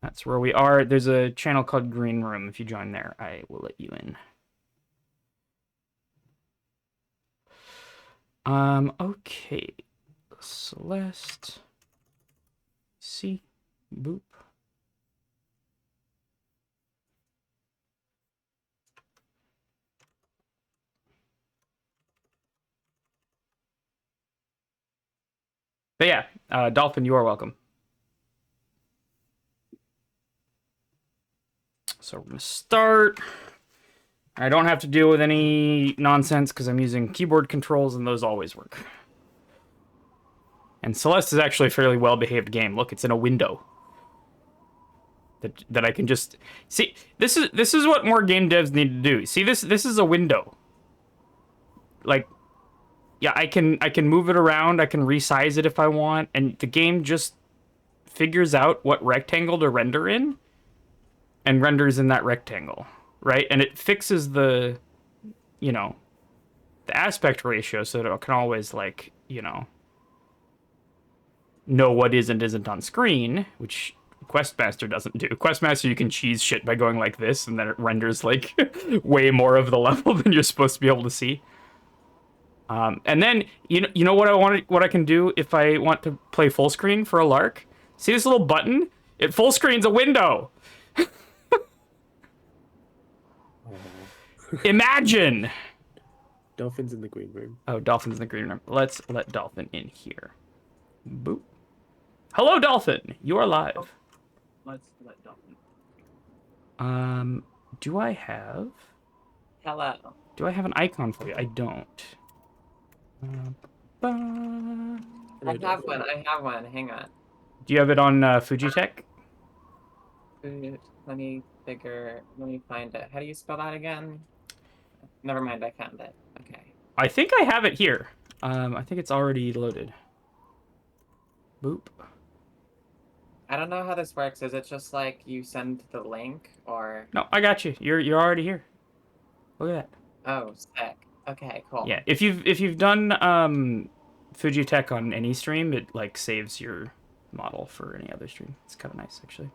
That's where we are. There's a channel called Green Room. If you join there, I will let you in. Okay. Celeste. See. Boop. But yeah, Dolphin, you are welcome. So we're gonna start. I don't have to deal with any nonsense because I'm using keyboard controls and those always work. And Celeste is actually a fairly well-behaved game. Look, it's in a window. That I can just see. This is what more game devs need to do. See, this is a window. Like, yeah, I can move it around. I can resize it if I want, and the game just figures out what rectangle to render in, and renders in that rectangle, right? And it fixes the, you know, the aspect ratio so that it can always, like, you know what is and isn't on screen, which Questmaster doesn't do. Questmaster, you can cheese shit by going like this, and then it renders, like, way more of the level than you're supposed to be able to see. And then, you know what I can do if I want to play full screen for a lark? See this little button? It full screens a window! Imagine! Dolphin's in the green room. Oh, Dolphin's in the green room. Let's let Dolphin in here. Boop. Hello, Dolphin! You are live. Let's let Dolphin. Do I have... Hello. Do I have an icon for you? I don't. I have one. Hang on. Do you have it on Fujitech? Let me find it. How do you spell that again? Never mind, I found it. Okay. I think I have it here. I think it's already loaded. Boop. I don't know how this works. Is it just like you send the link or... No, I got you. You're already here. Look at that. Oh, sick. Okay, cool. Yeah, if you've done Fujitech on any stream, it like saves your model for any other stream. It's kind of nice actually.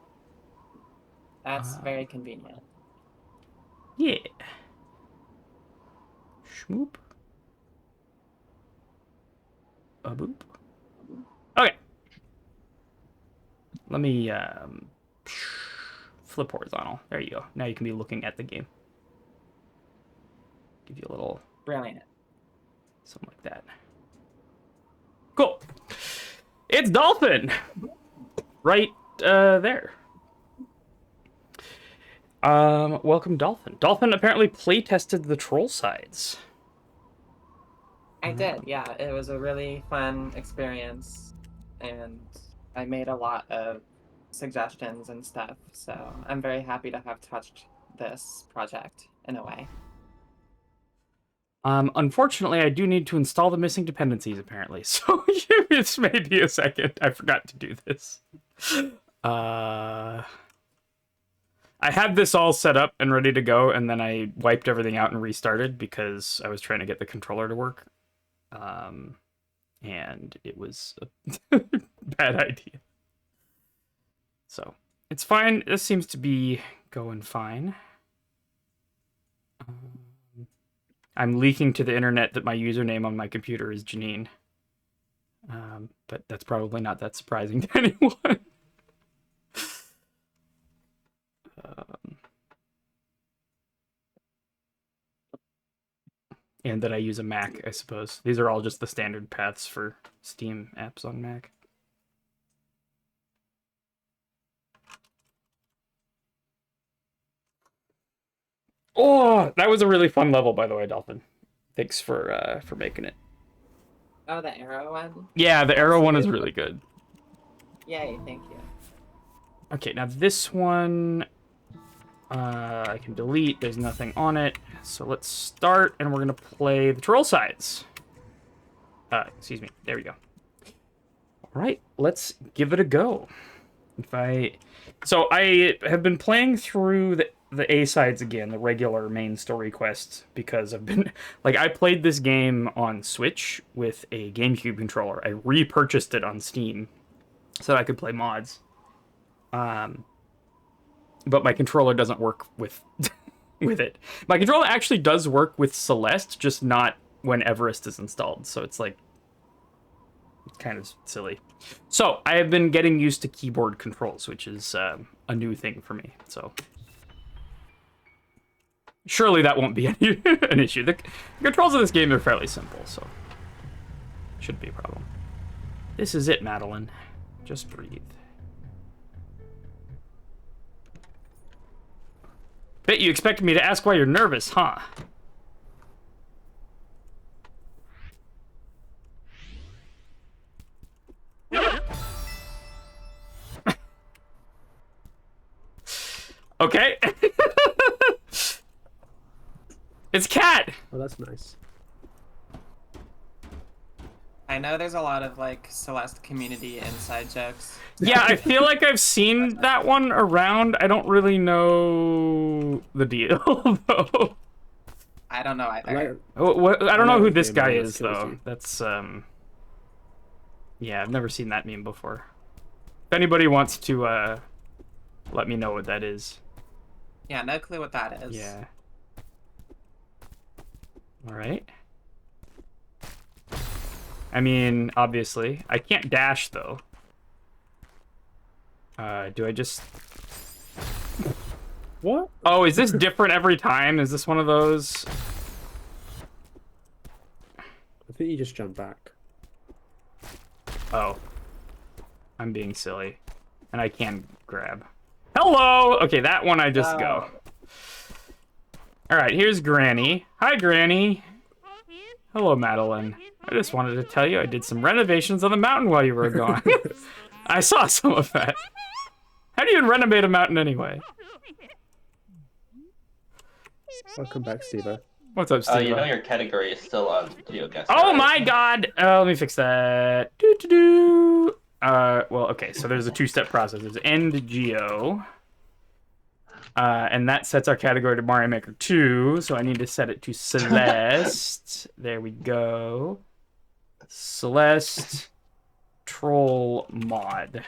That's very convenient. Yeah. Schmoop. A boop. Okay. Let me flip horizontal. There you go. Now you can be looking at the game. Give you a little Brilliant. something like that. Cool. It's Dolphin. Right there. Welcome, Dolphin. Dolphin apparently play tested the troll sides. I did, yeah. It was a really fun experience, and I made a lot of suggestions and stuff, so I'm very happy to have touched this project in a way. Unfortunately, I do need to install the missing dependencies, apparently, so it's maybe a second. I forgot to do this. I had this all set up and ready to go, and then I wiped everything out and restarted because I was trying to get the controller to work. And it was a bad idea. So, it's fine. This seems to be going fine. I'm leaking to the internet that my username on my computer is Janine. But that's probably not that surprising to anyone. And that I use a Mac, I suppose. These are all just the standard paths for Steam apps on Mac. Oh, that was a really fun level, by the way, Dolphin. Thanks for making it. Oh, the arrow one? Yeah, the arrow one is really good. Yay, thank you. Okay, now this one I can delete. There's nothing on it. So let's start, and we're going to play the troll sides. Excuse me. There we go. All right, let's give it a go. So I have been playing through the A sides again, the regular main story quests, because I've been like I played this game on Switch with a GameCube controller. I repurchased it on Steam so that I could play mods. But my controller doesn't work with with it. My controller actually does work with Celeste, just not when Everest is installed. So it's like kind of silly. So I have been getting used to keyboard controls, which is a new thing for me. So surely that won't be an issue. The controls of this game are fairly simple, so shouldn't be a problem. This is it, Madeline. Just breathe. Bet you expected me to ask why you're nervous, huh? Okay. It's Cat. Oh, that's nice. I know there's a lot of like Celeste community inside jokes. Yeah, I feel like I've seen that one around. I don't really know the deal, though. I don't know either. I don't know who this guy Game is, kills though. you. That's, yeah, I've never seen that meme before. If anybody wants to, let me know what that is. Yeah, no clue what that is. Yeah. Alright. I mean, obviously. I can't dash, though. Do I just... What? Oh, is this different every time? Is this one of those? I think you just jump back. Oh. I'm being silly. And I can grab. Hello! Okay, that one I just go. Alright, here's Granny. Hi, Granny. Hello, Madeline. I just wanted to tell you I did some renovations on the mountain while you were gone. I saw some of that. How do you renovate a mountain anyway? Welcome back, Steve. What's up, Steve? You know your category is still on GeoGuessr. Oh right? my god! Let me fix that. Doo-doo-doo. Well, okay, so there's a two-step process. There's end geo. And that sets our category to Mario Maker 2, so I need to set it to Celeste. There we go. Celeste Troll Mod.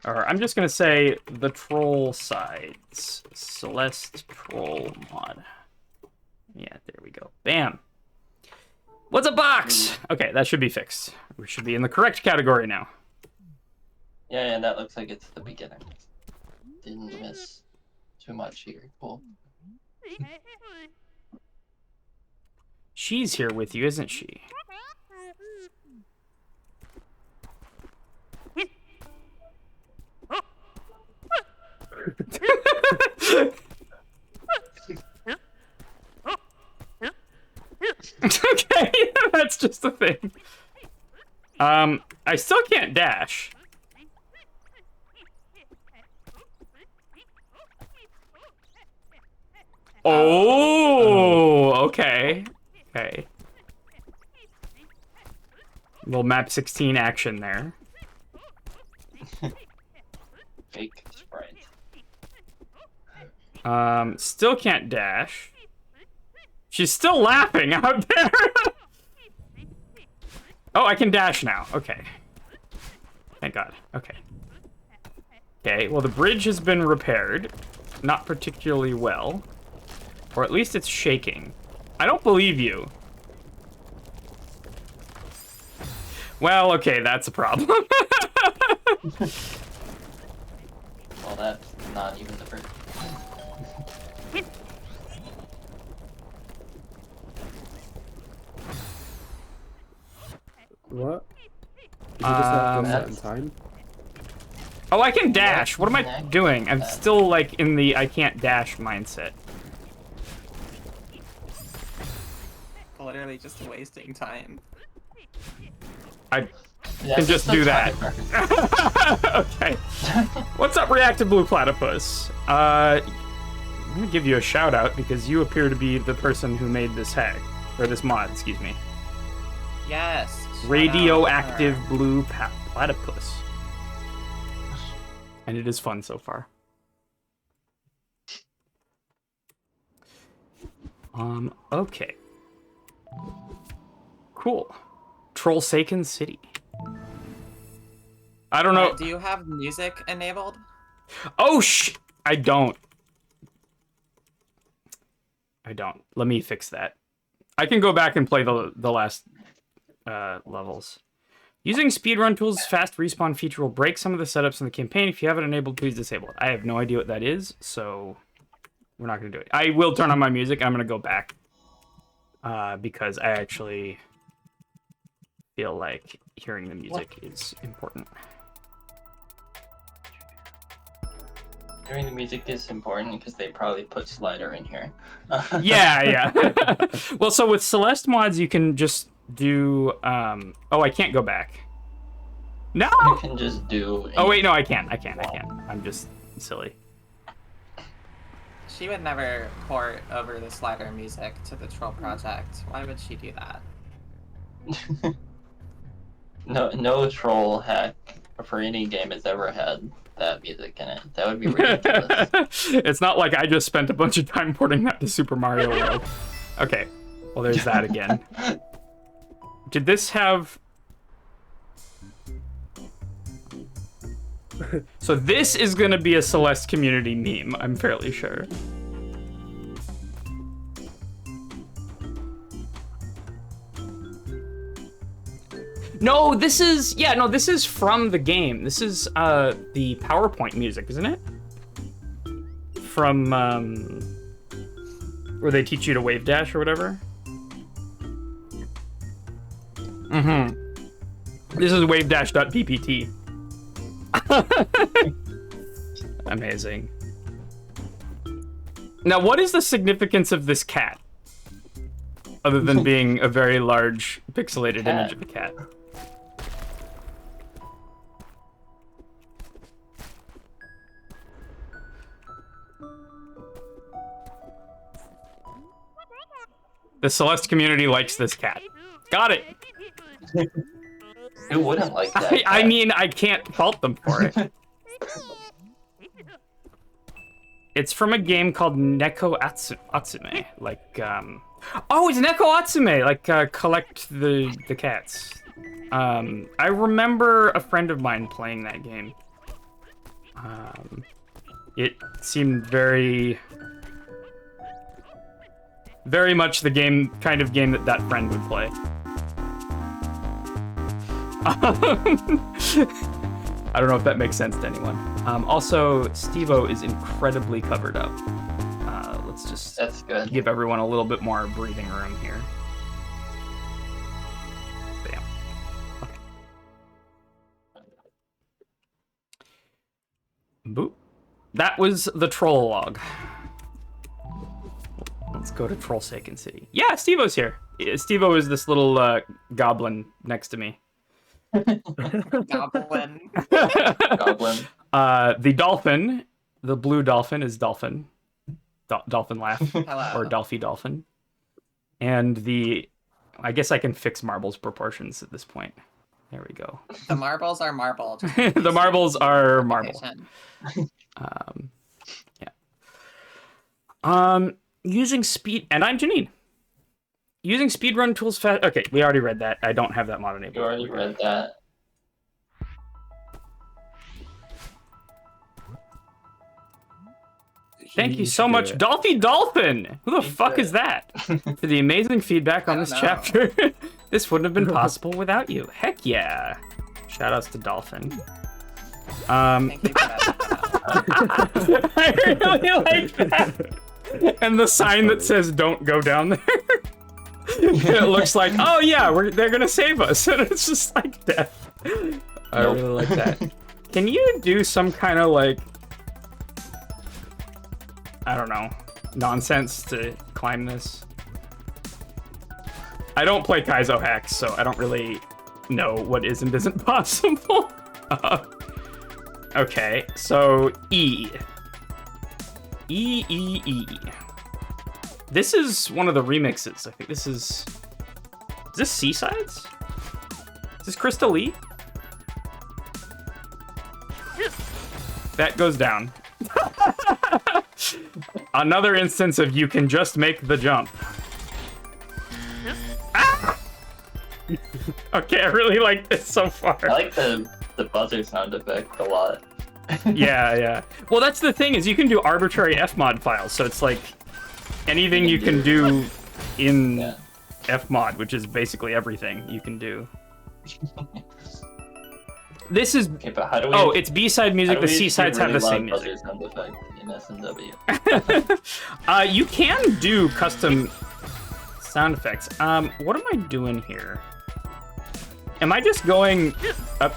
Or I'm just going to say the Troll Sides. Celeste Troll Mod. Yeah, there we go. Bam. What's a box? Okay, that should be fixed. We should be in the correct category now. Yeah, that looks like it's the beginning. Didn't miss too much here. Cool. She's here with you, isn't she? Okay, that's just a thing. I still can't dash. Oh, okay. Okay. Little map 16 action there. Fake sprite. Still can't dash. She's still laughing out there. Oh, I can dash now. Okay. Thank God. Okay. Okay, well, the bridge has been repaired. Not particularly well. Or at least it's shaking. I don't believe you. Well, okay, that's a problem. Well, that's not even the first. What? Did you just have a certain That's- time? Oh, I can dash. What am I doing? I'm still, like, in the I can't dash mindset. Literally just wasting time. I Yeah, can just the do that. timer. Okay. What's up, Reactive Blue Platypus? I'm gonna give you a shout out because you appear to be the person who made this hack. Or this mod, excuse me. Yes. shout Radioactive out Blue Platypus. And it is fun so far. Okay. Cool. Trollsaken City. I don't know. Do you have music enabled? Oh, I don't. Let me fix that. I can go back and play the last levels. Using speedrun tools, fast respawn feature will break some of the setups in the campaign. If you have it enabled, please disable it. I have no idea what that is, so we're not going to do it. I will turn on my music. I'm going to go back because I actually feel like hearing the music is important. Hearing the music is important because they probably put Slider in here. Yeah. Well, so with Celeste mods, you can just do... Oh, I can't go back. No! You can just do... Oh, wait, no, I can. I'm just silly. She would never port over the slider music to the Troll project. Why would she do that? No troll hack for any game has ever had that music in it. That would be ridiculous. It's not like I just spent a bunch of time porting that to Super Mario World. Okay, well, there's that again. Did this have... So this is gonna be a Celeste community meme, I'm fairly sure. No, this is... Yeah, no, this is from the game. This is the PowerPoint music, isn't it? From, where they teach you to wave dash or whatever. Mm-hmm. This is wavedash.ppt. Amazing. Now, what is the significance of this cat? Other than being a very large pixelated image of a cat. The Celeste community likes this cat. Got it. Who wouldn't like that? I mean, I can't fault them for it. It's from a game called Neko Atsume. Like, oh, it's Neko Atsume! Like, collect the cats. I remember a friend of mine playing that game. It seemed very much the kind of game that friend would play. I don't know if that makes sense to anyone. Also, Steve-O is incredibly covered up. Let's just That's good. give everyone a little bit more breathing room here. Bam. Okay. Boop. That was the troll log. Let's go to Trollsaken City. Yeah, Steve-O's here. Steve-O is this little goblin next to me. Goblin. Goblin. The dolphin, the blue dolphin is Dolphin. Dolphin laugh. Hello. Or Dolphy Dolphin. And I guess I can fix Marble's proportions at this point. There we go. The marbles are marble. The marbles are marble. Yeah. Using speed, and I'm Janine. Using speedrun tools fast. Okay, we already read that. I don't have that mod enabled. You already read that. Thank you so much, Dolphy Dolphin! Who the fuck is that? For the amazing feedback on this chapter. This wouldn't have been possible without you. Heck yeah. Shoutouts to Dolphin. Thank you for that. I really like that. And the sign that says "Don't go down there." It looks like, oh yeah, they're gonna save us, and it's just like death. I really like that. Can you do some kind of like, I don't know, nonsense to climb this? I don't play Kaizo hacks, so I don't really know what is and isn't possible. Okay, so E. E. This is one of the remixes. I think this is this Seasides? Is this Crystal Lee? That goes down. Another instance of you can just make the jump. Ah! Okay, I really like this so far. I like the buzzer sound effect a lot. Yeah. Well, that's the thing, is you can do arbitrary Fmod files, so it's like anything you can do in Fmod, which is basically everything you can do. This is Okay, but how do we? oh, it's B-side music. The C-sides have the same music. Buzzer sound effect in SMW. You can do custom sound effects. What am I doing here? Am I just going up?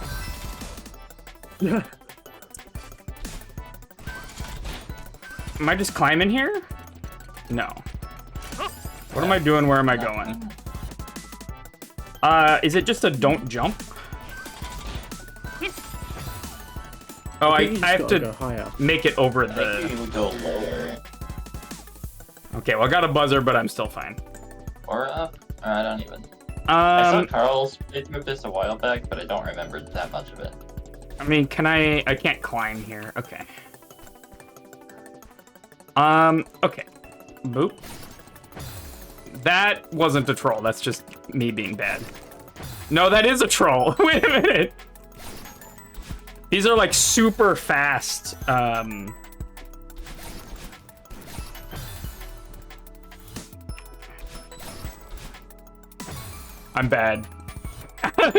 Am I just climbing here? No. What am I doing? Where am I going? Is it just a don't jump? Oh, I have to go higher. make it over I think you would go lower Okay, well, I got a buzzer, but I'm still fine. or up. I don't even. I saw Um, Carl's playthrough of this a while back, but I don't remember that much of it. I mean, I can't climb here. Okay. Okay. Boop. That wasn't a troll. That's just me being bad. No, that is a troll. Wait a minute. These are like super fast. I'm bad.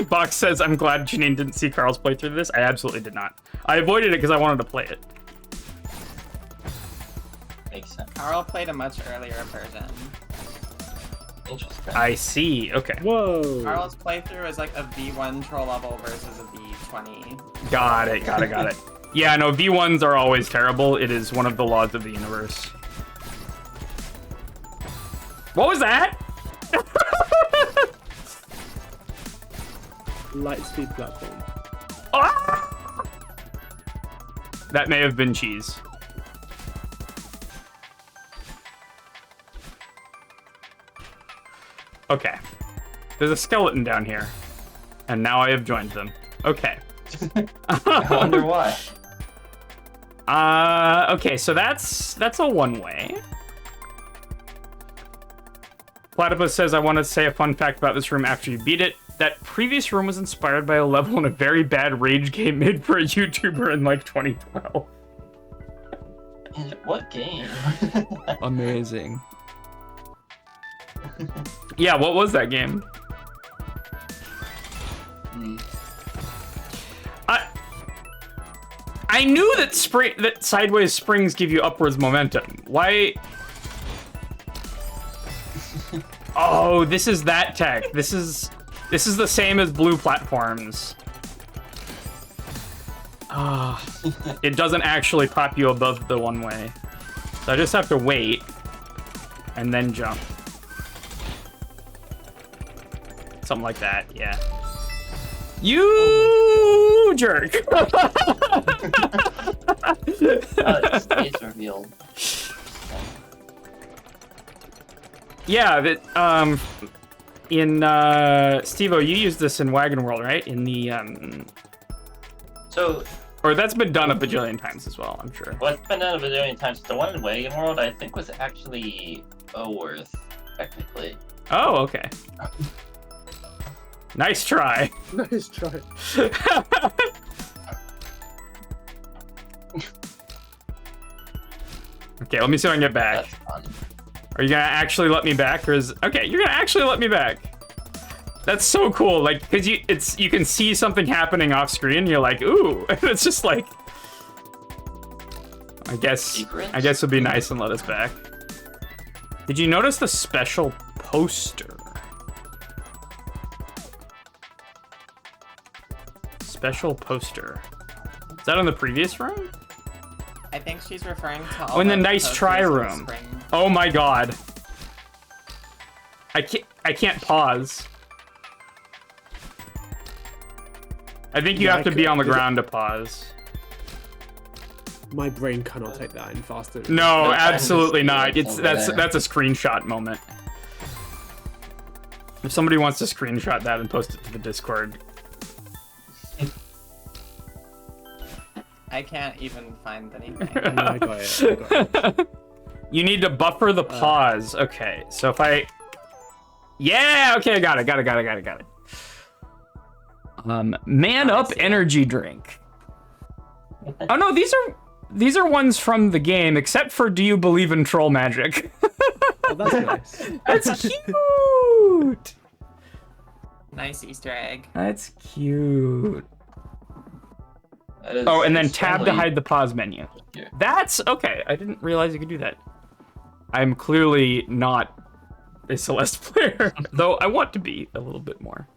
Box says, I'm glad Janine didn't see Carl's playthrough of this. I absolutely did not. I avoided it because I wanted to play it. Makes sense. Carl played a much earlier version. Interesting. I see. Okay. Whoa. Carl's playthrough is like a V1 troll level versus a V20. Got it. Yeah, no, V1s are always terrible. It is one of the laws of the universe. What was that? Lightspeed platform. Ah! That may have been cheese. Okay. There's a skeleton down here. And now I have joined them. Okay. I wonder why. Okay, so that's a one-way. Platypus says, I want to say a fun fact about this room after you beat it. That previous room was inspired by a level in a very bad rage game made for a YouTuber in like 2012. In what game? Amazing. Yeah, what was that game? I knew that sideways springs give you upwards momentum. Why? Oh, this is that tech. This is the same as blue platforms. It doesn't actually pop you above the one way. So I just have to wait and then jump. Something like that, yeah. You jerk! It's revealed. Yeah, that in Steve-O, you used this in Wagon World, right? In the So, or that's been done a bajillion times as well, I'm sure. well, it's been done a bajillion times. The one in Wagon World, I think, was actually Oworth, technically. Oh, okay. Nice try. Nice try. Okay, let me see if I can get back. That's fun. Are you gonna actually let me back, or is okay? You're gonna actually let me back. That's so cool, like, because you can see something happening off screen. And you're like, ooh, and it's just like, I guess it'd be nice and let us back. Did you notice the special poster? Special poster. Is that on the previous room? I think she's referring to Oh, in the nice try room. Oh my god. I can't pause. I think you have to be on the ground to pause. My brain cannot take that in faster. No, absolutely not. That's a screenshot moment. If somebody wants to screenshot that and post it to the Discord. I can't even find anything. No, I got it. You need to buffer the pause. Okay, so if I... Yeah, okay, I got it. Man Up energy drink. Oh no, these are ones from the game, except for Do You Believe in Troll Magic? Oh, that's nice. That's cute! Nice Easter egg. That's cute. That is Oh, and then tab to extremely- hide the pause menu. Yeah. That's okay. I didn't realize you could do that. I'm clearly not a Celeste player, though I want to be a little bit more.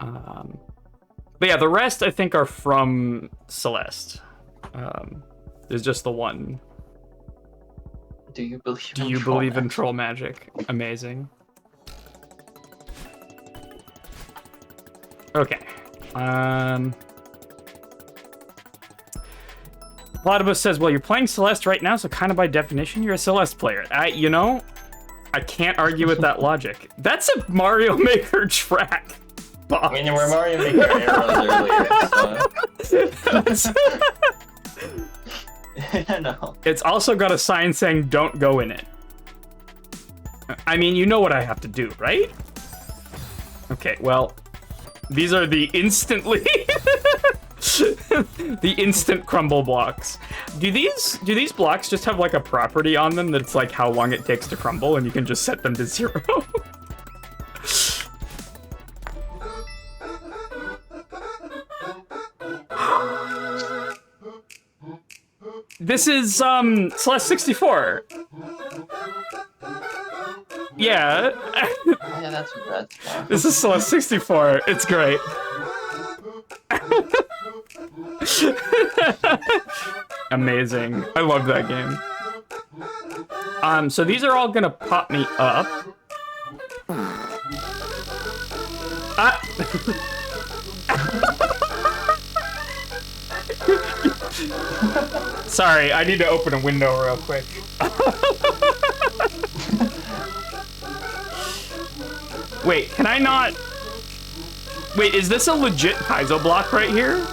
But yeah, the rest I think are from Celeste. There's just the one. Do you believe? Do you believe in troll magic? Amazing. Okay. Platypus says, well, you're playing Celeste right now, so kind of by definition, you're a Celeste player. I can't argue with that logic. That's a Mario Maker track. I mean, we're Mario Maker arrows earlier, so... I know. It's also got a sign saying, don't go in it. I mean, you know what I have to do, right? Okay, well, these are the instantly... the instant crumble blocks. Do these blocks just have like a property on them that's like how long it takes to crumble, and you can just set them to 0? This is Celeste 64. Yeah. Yeah, that's fine. This is Celeste 64. It's great. Amazing. I love that game. So these are all gonna pop me up. Ah! Sorry, I need to open a window real quick. Wait, can I not... Wait, is this a legit Kaizo block right here?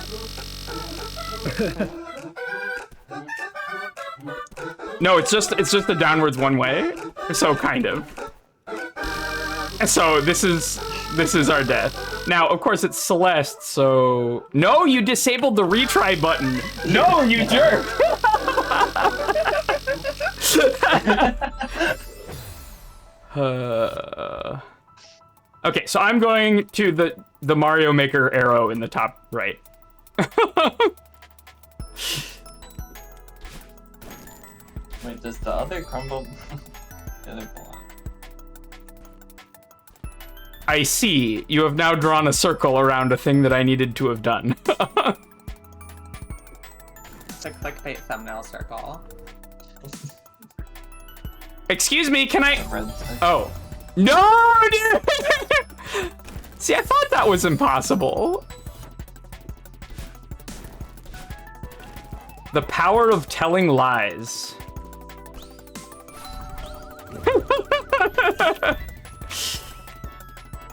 No, it's just the downwards one way. So kind of. So this is our death. Now, of course, it's Celeste. So no, you disabled the retry button. No, you jerk. Okay, so I'm going to the Mario Maker arrow in the top right. Wait, does the other crumble? The other block. I see. You have now drawn a circle around a thing that I needed to have done. It's a clickbait thumbnail circle. Excuse me, can I... Red circle. Oh. No, dude! See, I thought that was impossible. The power of telling lies.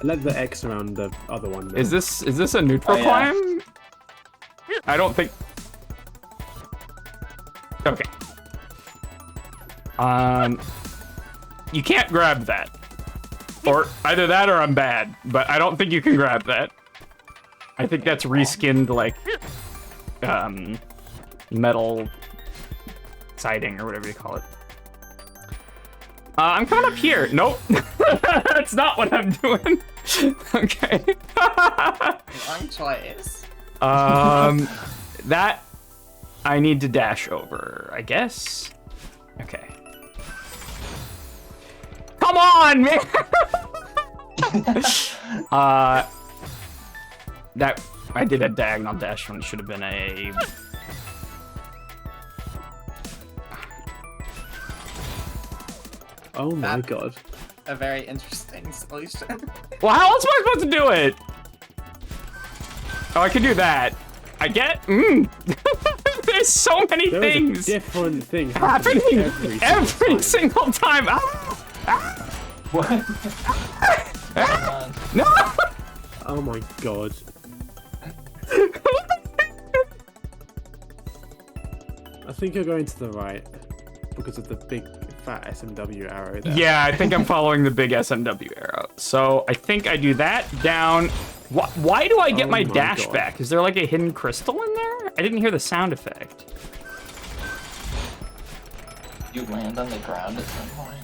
Let the X around the other one. Then. Is this a neutral climb? I don't think. Okay. You can't grab that. Or either that or I'm bad, but I don't think you can grab that. I think that's reskinned like metal siding or whatever you call it. I'm coming up here. Nope. That's not what I'm doing. Okay. Wrong choice. That I need to dash over, I guess. Okay. Come on, man. That I did a diagonal dash when it should have been a. Oh my god. A very interesting solution. Well, how else am I supposed to do it? Oh, I can do that. I get. There's so many There things is a different thing happening every single time. Ah! Ah! What? No! Oh my god. I think you're going to the right because of the big fat SMW arrow there. Yeah, I think I'm following the big SMW arrow. So I think I do that down. Why do I get Oh my my dash God. back? Is there like a hidden crystal in there? I didn't hear the sound effect. You land on the ground at some point.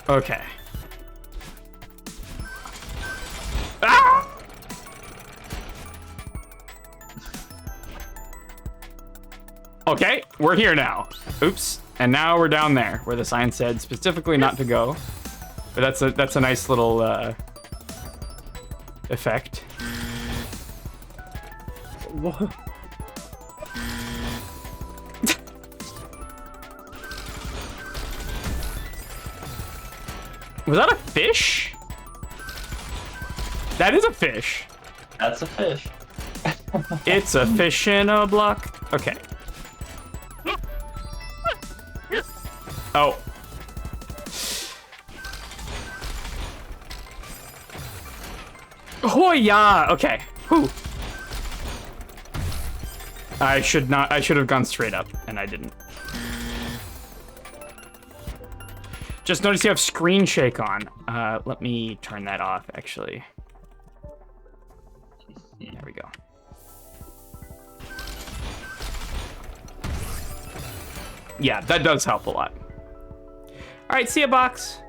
Okay. Ah! Okay, we're here now. Oops. And now we're down there where the sign said specifically not to go. But that's a nice little effect. What? Was that a fish? That is a fish. That's a fish. It's a fish in a block. Okay. Oh. Oh yeah. Okay. Whew. I should have gone straight up, and I didn't. Just notice you have screen shake on. Let me turn that off, actually. There we go. Yeah, that does help a lot. All right, see ya, box.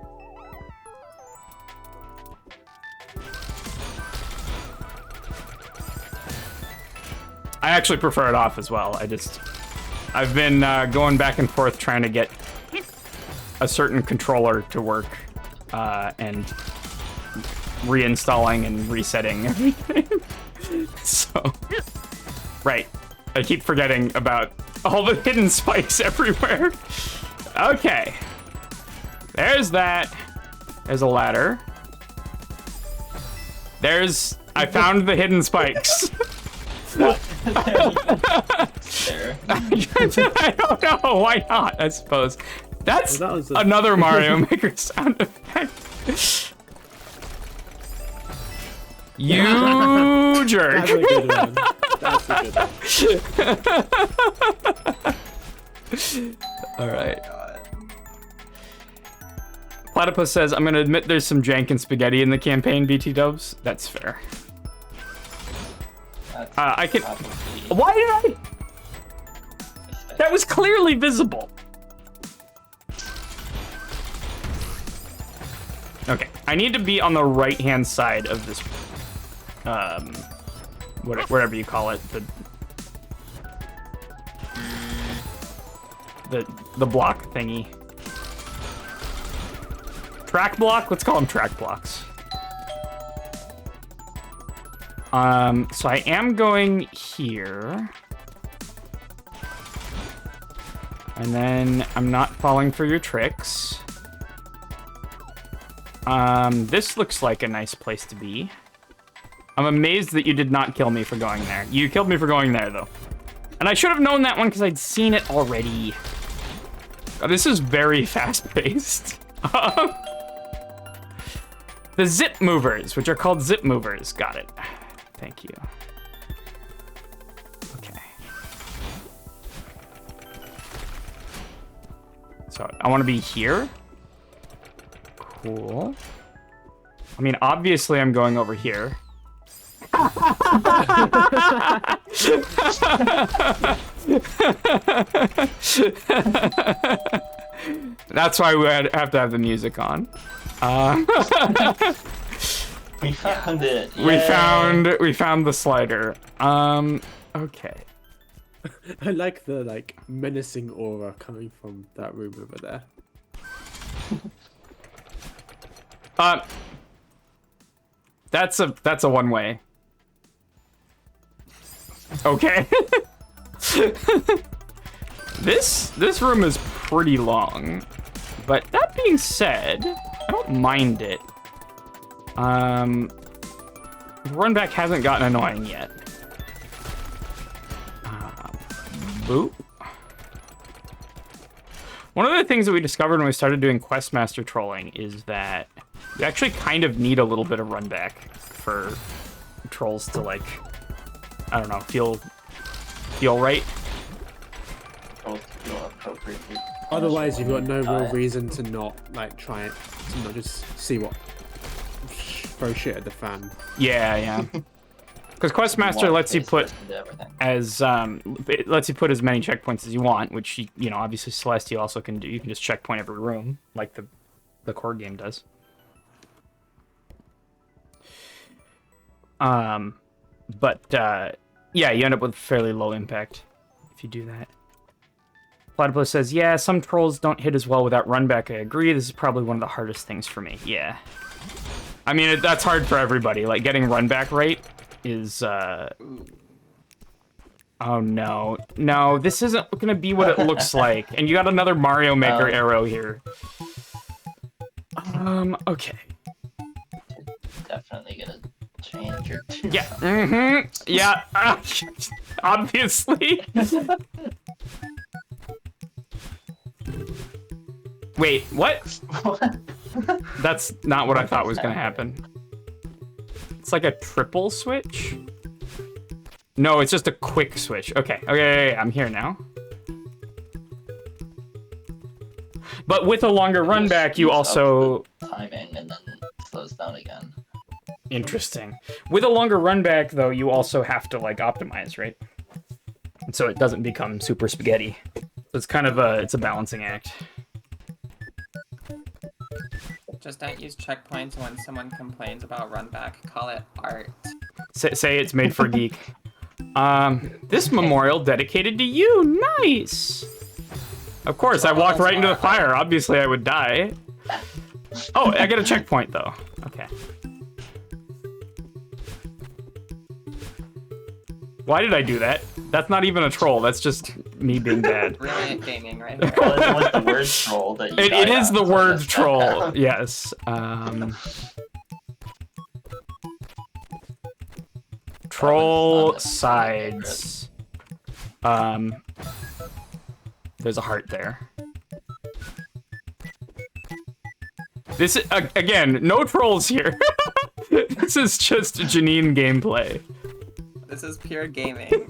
I actually prefer it off as well. I've been going back and forth trying to get a certain controller to work and reinstalling and resetting everything. So, right. I keep forgetting about all the hidden spikes everywhere. Okay. There's that. There's a ladder. I found the hidden spikes. There. I don't know. Why not? I suppose. That's Well, that was another Mario Maker sound effect. You jerk. That's a good one. That's All right. God. Platypus says, I'm gonna admit there's some jank and spaghetti in the campaign, BT Dubs. That's fair. That's I can. probably- Why did I? That was clearly visible. Okay, I need to be on the right-hand side of this, whatever you call it, the block thingy. Track block? Let's call them track blocks. So I am going here. And then I'm not falling for your tricks. This looks like a nice place to be. I'm amazed that you did not kill me for going there. You killed me for going there, though. And I should have known that one because I'd seen it already. Oh, this is very fast-paced. The zip movers, which are called zip movers. Got it. Thank you. Okay. So I want to be here. Cool. I mean, obviously I'm going over here. That's why we have to have the music on. We found it. We found the slider. Okay. I like the menacing aura coming from that room over there. That's a one way. Okay. This room is pretty long, but that being said, I don't mind it. Run back hasn't gotten annoying yet. Boop. One of the things that we discovered when we started doing Questmaster trolling is that you actually kind of need a little bit of run back for trolls to I don't know, feel right. Otherwise, you've got no real reason to not try it, to not just see what throw shit at the fan. Yeah. Because Questmaster lets you put it lets you put as many checkpoints as you want, which obviously Celeste you also can do. You can just checkpoint every room like the core game does. But yeah, you end up with fairly low impact if you do that. Platypus says, yeah, some trolls don't hit as well without run back. I agree. This is probably one of the hardest things for me. Yeah. I mean, that's hard for everybody. Getting run back right is, oh no. No, this isn't gonna be what it looks like. And you got another Mario Maker arrow here. Okay. Definitely gonna change your... Yeah, yeah, obviously. Wait, what? That's not what I thought was gonna happen. It's like a triple switch? No, it's just a quick switch. Okay, I'm here now. But with a longer run back, you also... Timing and then slows down again. Interesting. With a longer run back, though, you also have to, optimize, right? And so it doesn't become super spaghetti. So it's kind of it's a balancing act. Just don't use checkpoints when someone complains about run back. Call it art. Say it's made for geek. This memorial dedicated to you. Nice. Of course, I walked right into the fire. Obviously, I would die. Oh, I get a checkpoint, though. Okay. Why did I do that? That's not even a troll. That's just me being bad. Brilliant gaming right here. Well, it was the word troll that you It is the word that's troll. Yes. Troll sides. There's a heart there. This is, again, no trolls here. This is just Janine gameplay. This is pure gaming.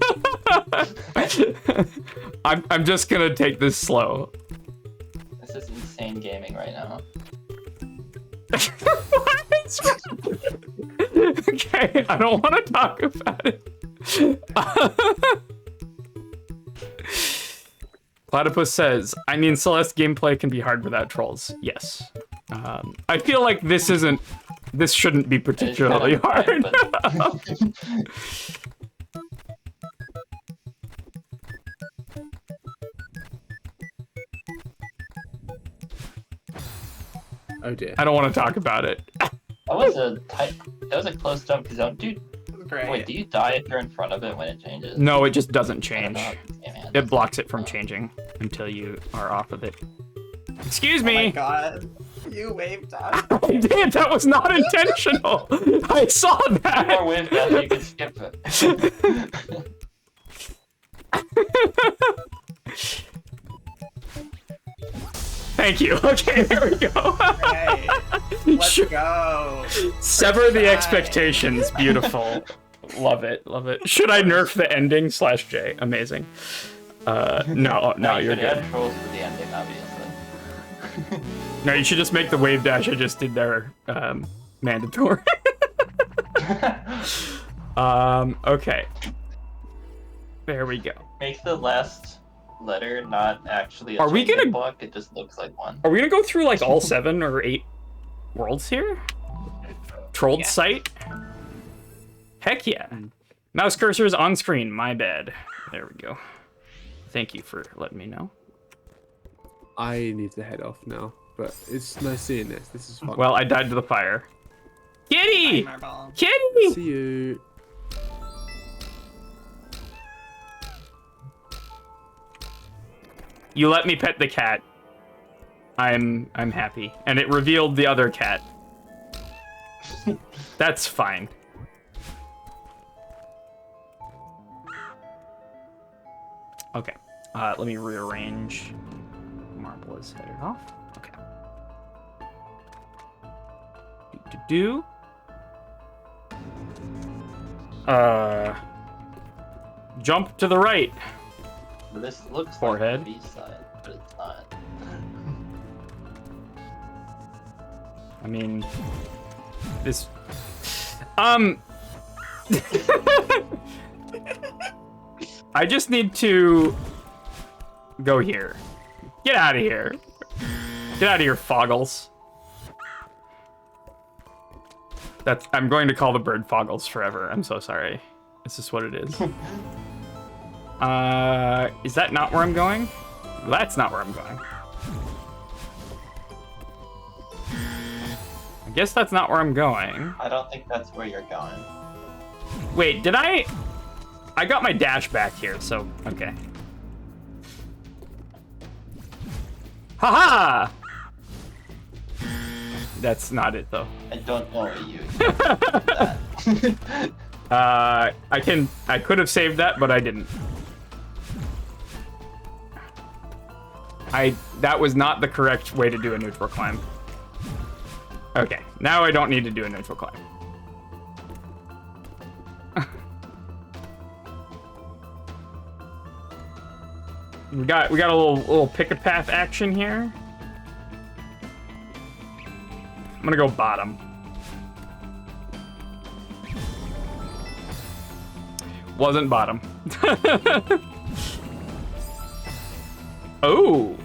I'm just gonna take this slow. This is insane gaming right now. Okay, I don't want to talk about it. Platypus says, I mean, Celeste gameplay can be hard without trolls. Yes. I feel like this shouldn't be particularly hard. Oh dear. I don't want to talk about it. That was a close jump because dude. Great. Wait, do you die if you're in front of it when it changes? No, it just doesn't I don't change. know. Yeah, man, It that's- blocks it from changing until you are off of it. Excuse Oh my me. god. You waved at I did. That was not intentional. I saw More that. wave dash, you can skip it. Thank you. Okay, there we go. Great. Let's Sure. go. Sever the try. expectations. Beautiful. Love it. Love it. Should I nerf the ending /J? Amazing. No, you you're should good. add trolls for the ending, obviously. No, you should just make the wave dash I just did there mandatory. Okay. There we go. Make the last letter not actually a Are we changing gonna- block, it just looks like one. Are we gonna go through like all 7 or 8 worlds here? Trolled Yeah. site? Heck yeah. Mouse cursor is on screen, my bad. There we go. Thank you for letting me know. I need to head off now, but it's nice seeing this. This is fun. Well, I died to the fire. Kitty! Marble. Kitty! See you. You let me pet the cat. I'm happy. And it revealed the other cat. That's fine. Okay. Let me rearrange. Marble is headed off. Okay. Do. Jump to the right. This looks Forehead. like the B-side, but it's not. I mean, this. I just need to go here. Get out of here. Get out of here, Foggles. I'm going to call the bird Foggles forever. I'm so sorry. This is what it is. Is that not where I'm going? That's not where I'm going. I guess that's not where I'm going. I don't think that's where you're going. Wait, did I got my dash back here, so okay. Haha! That's not it though. I don't know what you that. I could have saved that, but I didn't. That was not the correct way to do a neutral climb. Okay, now I don't need to do a neutral climb. we got a little pick a path action here. I'm gonna go bottom. Wasn't bottom. Oh.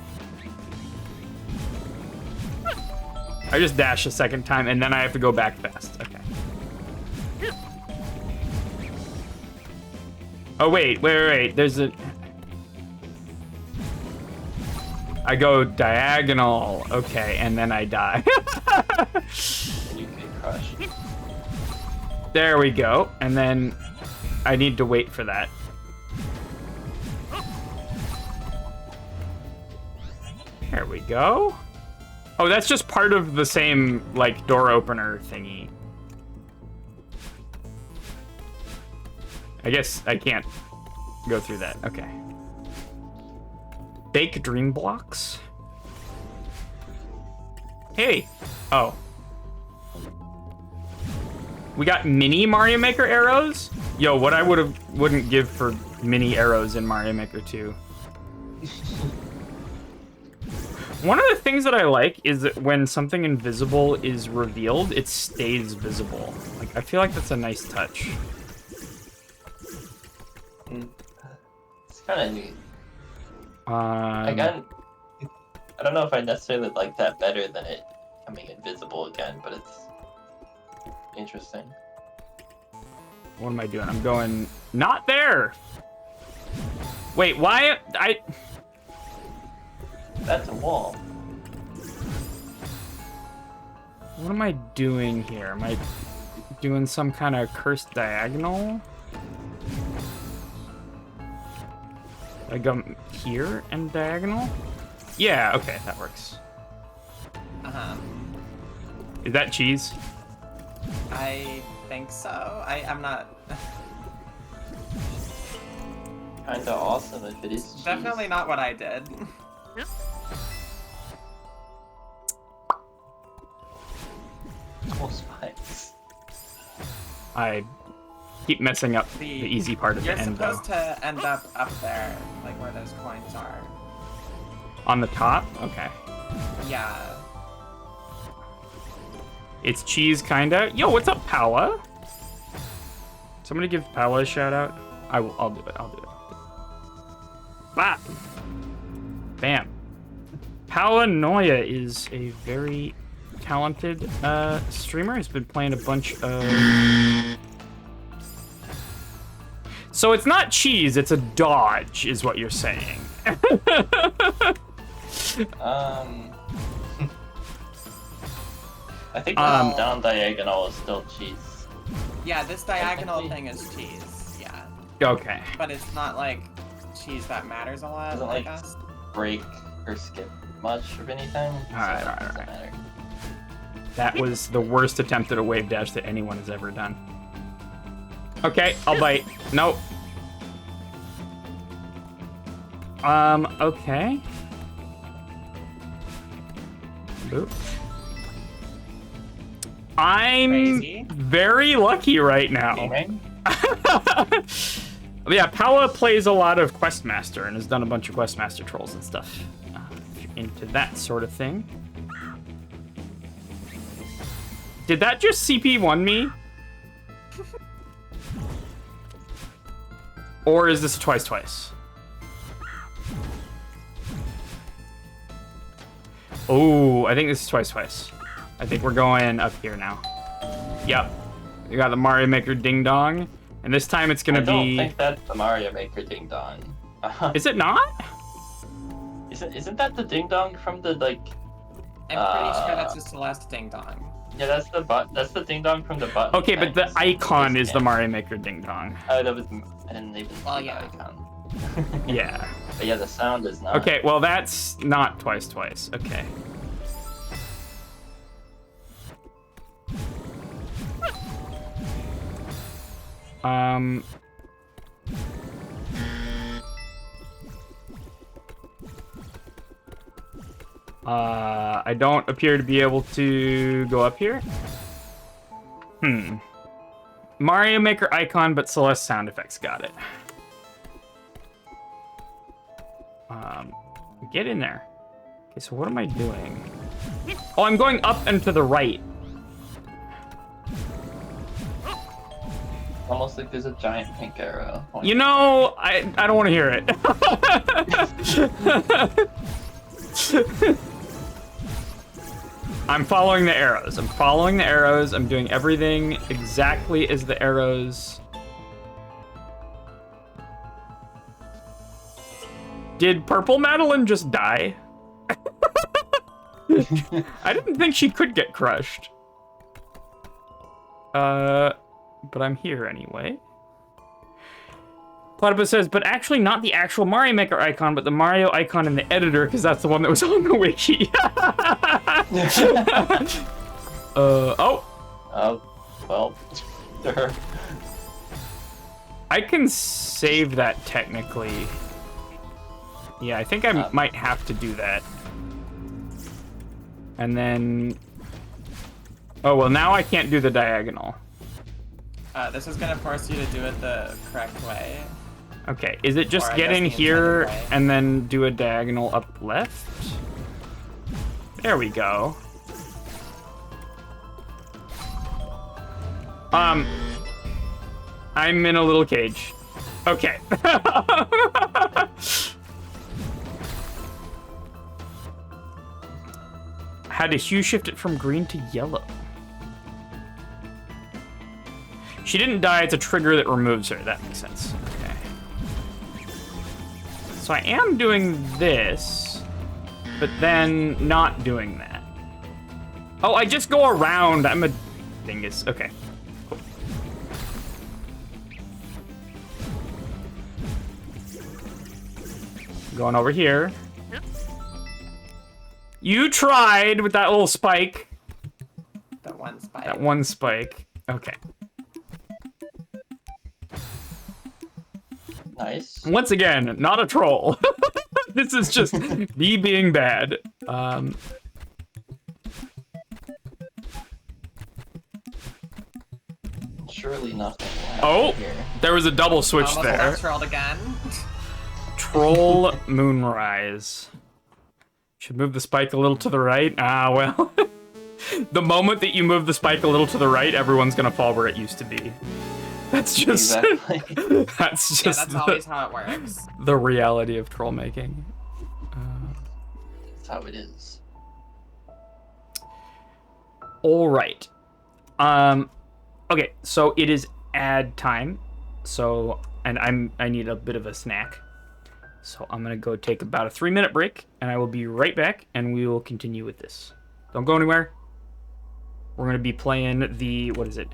I just dashed a second time and then I have to go back fast. Okay. Oh wait. There's a. I go diagonal. Okay, and then I die. You get crushed. There we go. And then I need to wait for that. There we go. Oh, that's just part of the same, like, door opener thingy. I guess I can't go through that. Okay. Bake dream blocks? Hey. Oh. We got mini Mario Maker arrows. Yo, what I wouldn't give for mini arrows in Mario Maker 2. One of the things that I like is that when something invisible is revealed, it stays visible. Like, I feel like that's a nice touch. It's kind of neat. I don't know if I necessarily like that better than it becoming invisible again, but it's interesting. What am I doing? I'm going not there. Wait, why? That's a wall. What am I doing here? Am I doing some kind of cursed diagonal? I go here and diagonal? Yeah, okay, that works. Is that cheese? I think so. I'm not. Kinda awesome if it is cheese. Definitely not what I did. Oh, spikes. I keep messing up the easy part at the You're end, though. supposed to end up there, like where those coins are. On the top? Okay. Yeah. It's cheese, kinda. Yo, what's up, Paula? Somebody give Paula a shout out. I'll do it. Bah! Bam. Paula Noya is a very talented streamer. He's been playing a bunch of... So it's not cheese, it's a dodge, is what you're saying. I think the down diagonal is still cheese. Yeah, this diagonal thing is cheese. Yeah. Okay. But it's not like cheese that matters a lot. Doesn't I like guess. break or skip much of anything. Alright. Doesn't matter. That was the worst attempt at a wave dash that anyone has ever done. Okay, I'll bite. Nope. Okay. Boop. I'm Crazy. very lucky right now. Gaming? Yeah, Paula plays a lot of Questmaster and has done a bunch of Questmaster trolls and stuff. If you're into that sort of thing. Did that just CP1 me? Or is this a twice? Oh, I think this is twice. I think we're going up here now. Yep. We got the Mario Maker Ding Dong. And this time it's gonna I don't be... think that's the Mario Maker Ding Dong. Is it not? Isn't that the Ding Dong from the, like... I'm pretty sure that's a Celeste Ding Dong. Yeah, that's the Ding Dong from the button. Okay, but the icon is the Mario Maker Ding Dong. Oh, that was... I didn't even Well, see yeah. the icon. Yeah. But yeah, the sound is not. Okay, well that's not twice. Okay. I don't appear to be able to go up here. Mario Maker icon, but Celeste sound effects. Got it. Get in there. Okay, so what am I doing? Oh, I'm going up and to the right. Almost like there's a giant pink arrow. You know, I don't want to hear it. I'm following the arrows. I'm doing everything exactly as the arrows. Did Purple Madeline just die? I didn't think she could get crushed. But I'm here anyway. Platypus says, but actually not the actual Mario Maker icon, but the Mario icon in the editor, because that's the one that was on the wiki. Oh, well, sure. I can save that technically. Yeah, I think I might have to do that. And then... Oh, well, now I can't do the diagonal. This is gonna force you to do it the correct way. Okay, is it just Or I get guess in the here intended way. and then do a diagonal up left? There we go. I'm in a little cage. Okay. How to hue shift it from green to yellow? She didn't die, it's a trigger that removes her. That makes sense. Okay. So I am doing this, but then not doing that. Oh, I just go around. I'm a dingus. Okay. Cool. Going over here. You tried with that little spike. That one spike. That one spike. Okay. Nice. Once again, not a troll. This is just me being bad. Surely nothing will happen Oh, here. there was a double switch Almost there. left rolled again. Troll Moonrise. Should move the spike a little to the right. Ah, well. The moment that you move the spike a little to the right, everyone's gonna fall where it used to be. That's just Exactly. that's Yeah, just that's always how it works. the reality of troll making. That's how it is. All right. Okay, so it is ad time. So, and I need a bit of a snack. So I'm gonna go take about a 3-minute break, and I will be right back, and we will continue with this. Don't go anywhere. We're gonna be playing the, what is it?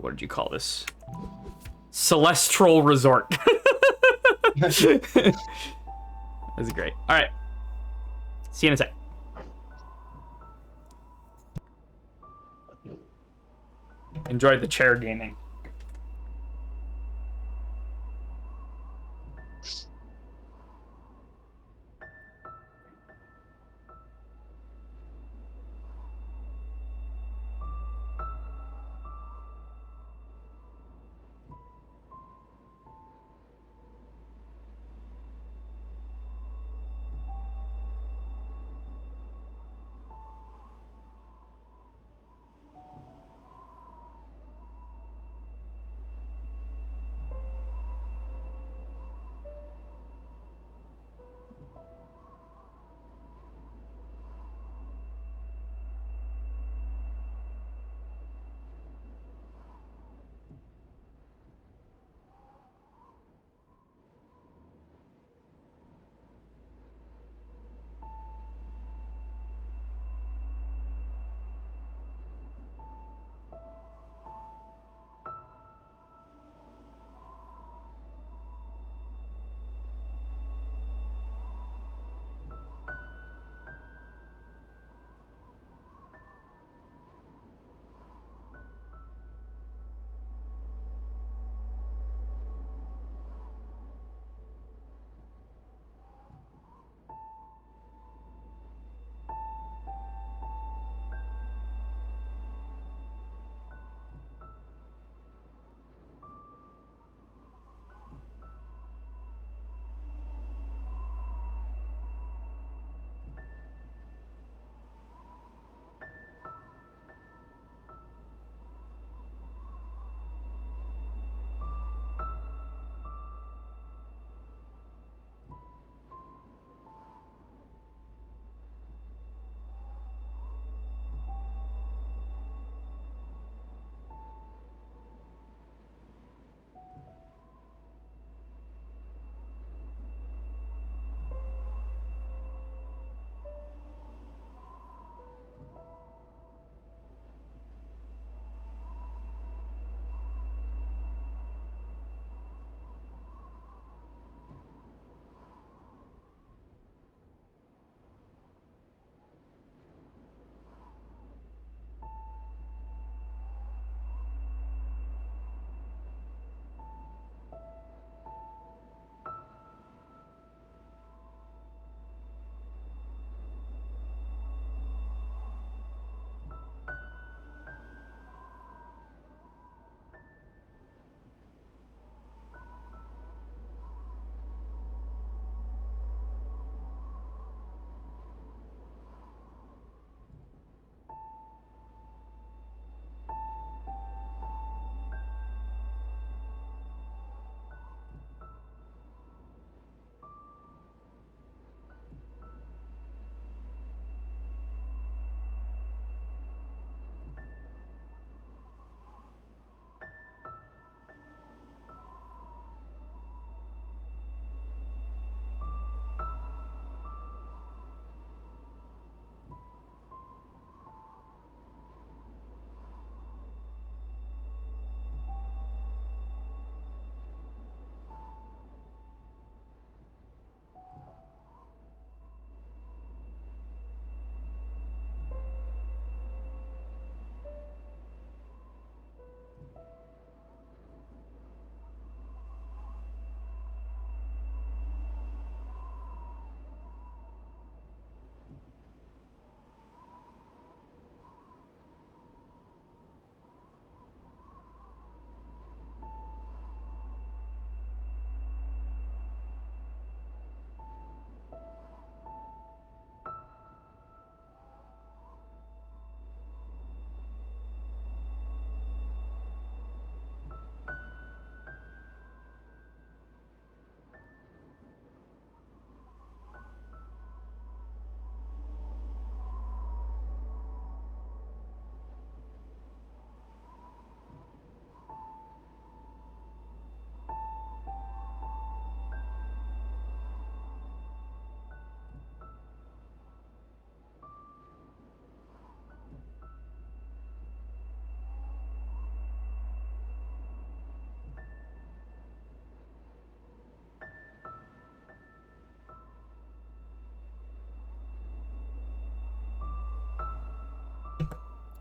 What did you call this? Celestial Resort. This is great. All right. See you in a sec. Enjoy the chair gaming.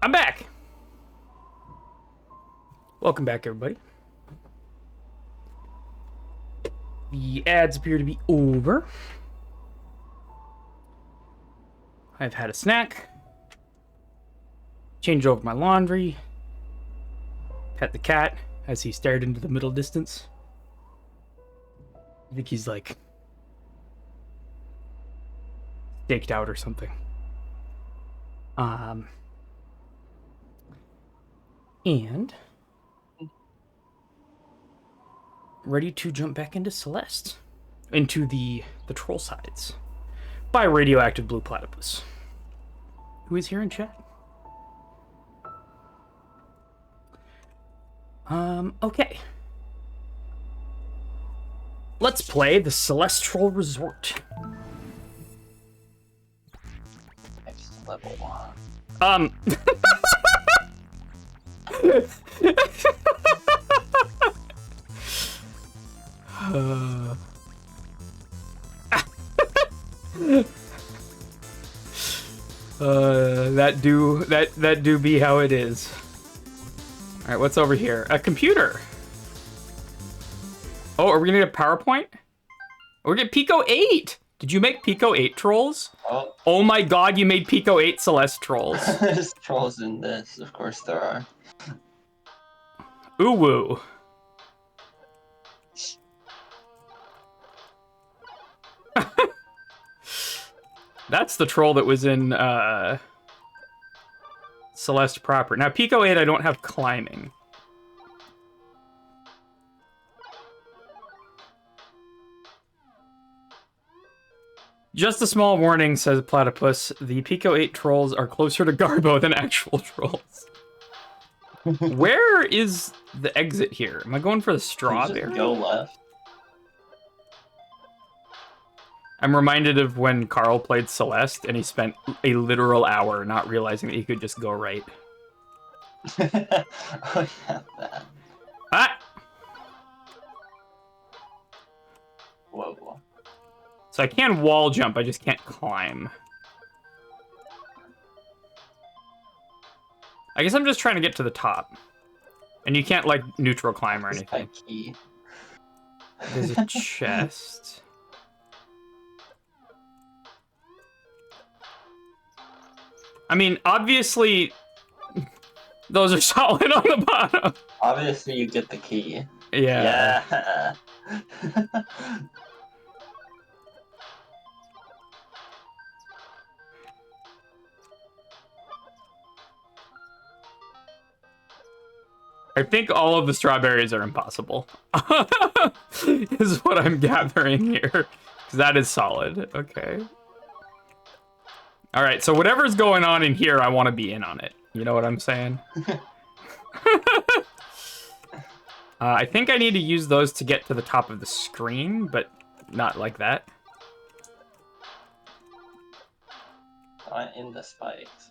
I'm back. Welcome back, everybody. The ads appear to be over. I've had a snack. Changed over my laundry. Pet the cat as he stared into the middle distance. I think he's like staked out or something. And ready to jump back into Celeste, into the troll sides by Radioactive Blue Platypus, who is here in chat. Okay. Let's play the Celestial Resort. Next level 1. That do be how it is. All right, what's over here? A computer. Oh, are we gonna get a PowerPoint? We're gonna get Pico 8. Did you make Pico 8 trolls? Oh my god, you made Pico 8 Celeste trolls. There's trolls in this, of course there are. Ooh woo. That's the troll that was in Celeste proper. Now Pico 8 I don't have climbing. Just a small warning, says Platypus. The Pico 8 trolls are closer to Garbo than actual trolls. Where is the exit here? Am I going for the strawberry? Just go left. I'm reminded of when Carl played Celeste and he spent a literal hour not realizing that he could just go right. Oh yeah, that. Ah! Whoa. So I can wall jump, I just can't climb. I guess I'm just trying to get to the top. And you can't, like, neutral climb or anything. Key. There's a chest. I mean, obviously, those are solid on the bottom. Obviously, you get the key. Yeah. Yeah. I think all of the strawberries are impossible. Is what I'm gathering here. Because that is solid. Okay. Alright, so whatever's going on in here, I want to be in on it. You know what I'm saying? I think I need to use those to get to the top of the screen, but not like that. Not in the spikes.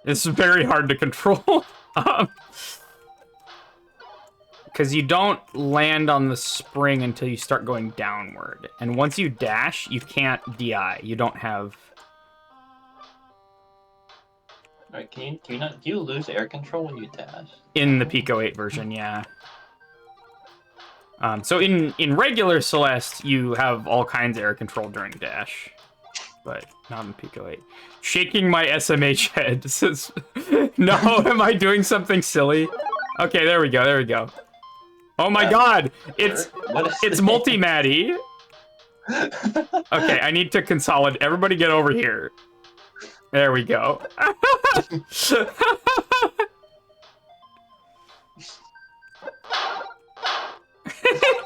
It's very hard to control. Because you don't land on the spring until you start going downward. And once you dash, you can't DI. You don't have... Alright, do you lose air control when you dash? In the Pico 8 version, yeah. So in regular Celeste, you have all kinds of air control during dash. But not in Pico 8. Shaking my SMH head says, no, am I doing something silly? Okay, there we go. Oh my god, it's multi-Maddie. Okay, I need to consolidate. Everybody get over here. There we go.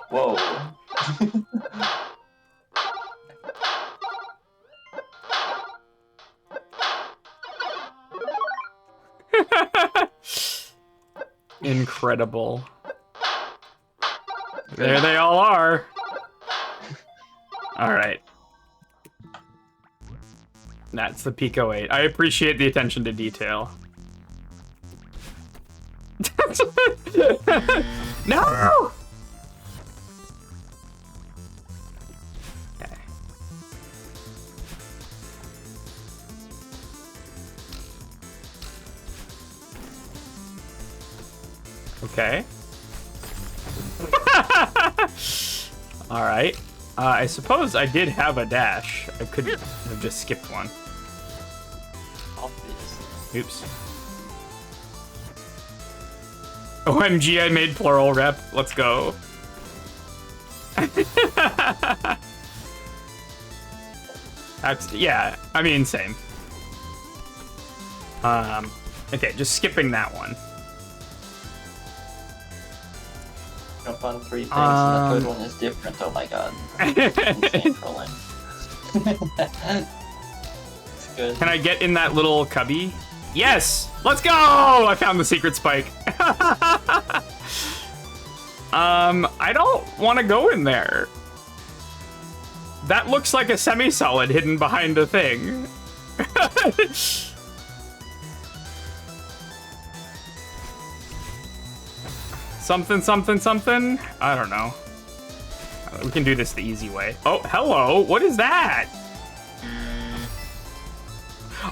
Whoa. Incredible. There they all are. All right. That's the Pico 8. I appreciate the attention to detail. No! Okay. Okay. Alright. I suppose I did have a dash. I could have just skipped one. Obviously. Oops. OMG, I made plural rep. Let's go. Yeah, I mean, same. Okay, just skipping that one. Jump on 3 things and the third one is different. Oh my god. Insane trolling. It's good. Can I get in that little cubby? Yes! Let's go! I found the secret spike. I don't want to go in there. That looks like a semi-solid hidden behind a thing. Something, something, something? I don't know. We can do this the easy way. Oh, hello. What is that?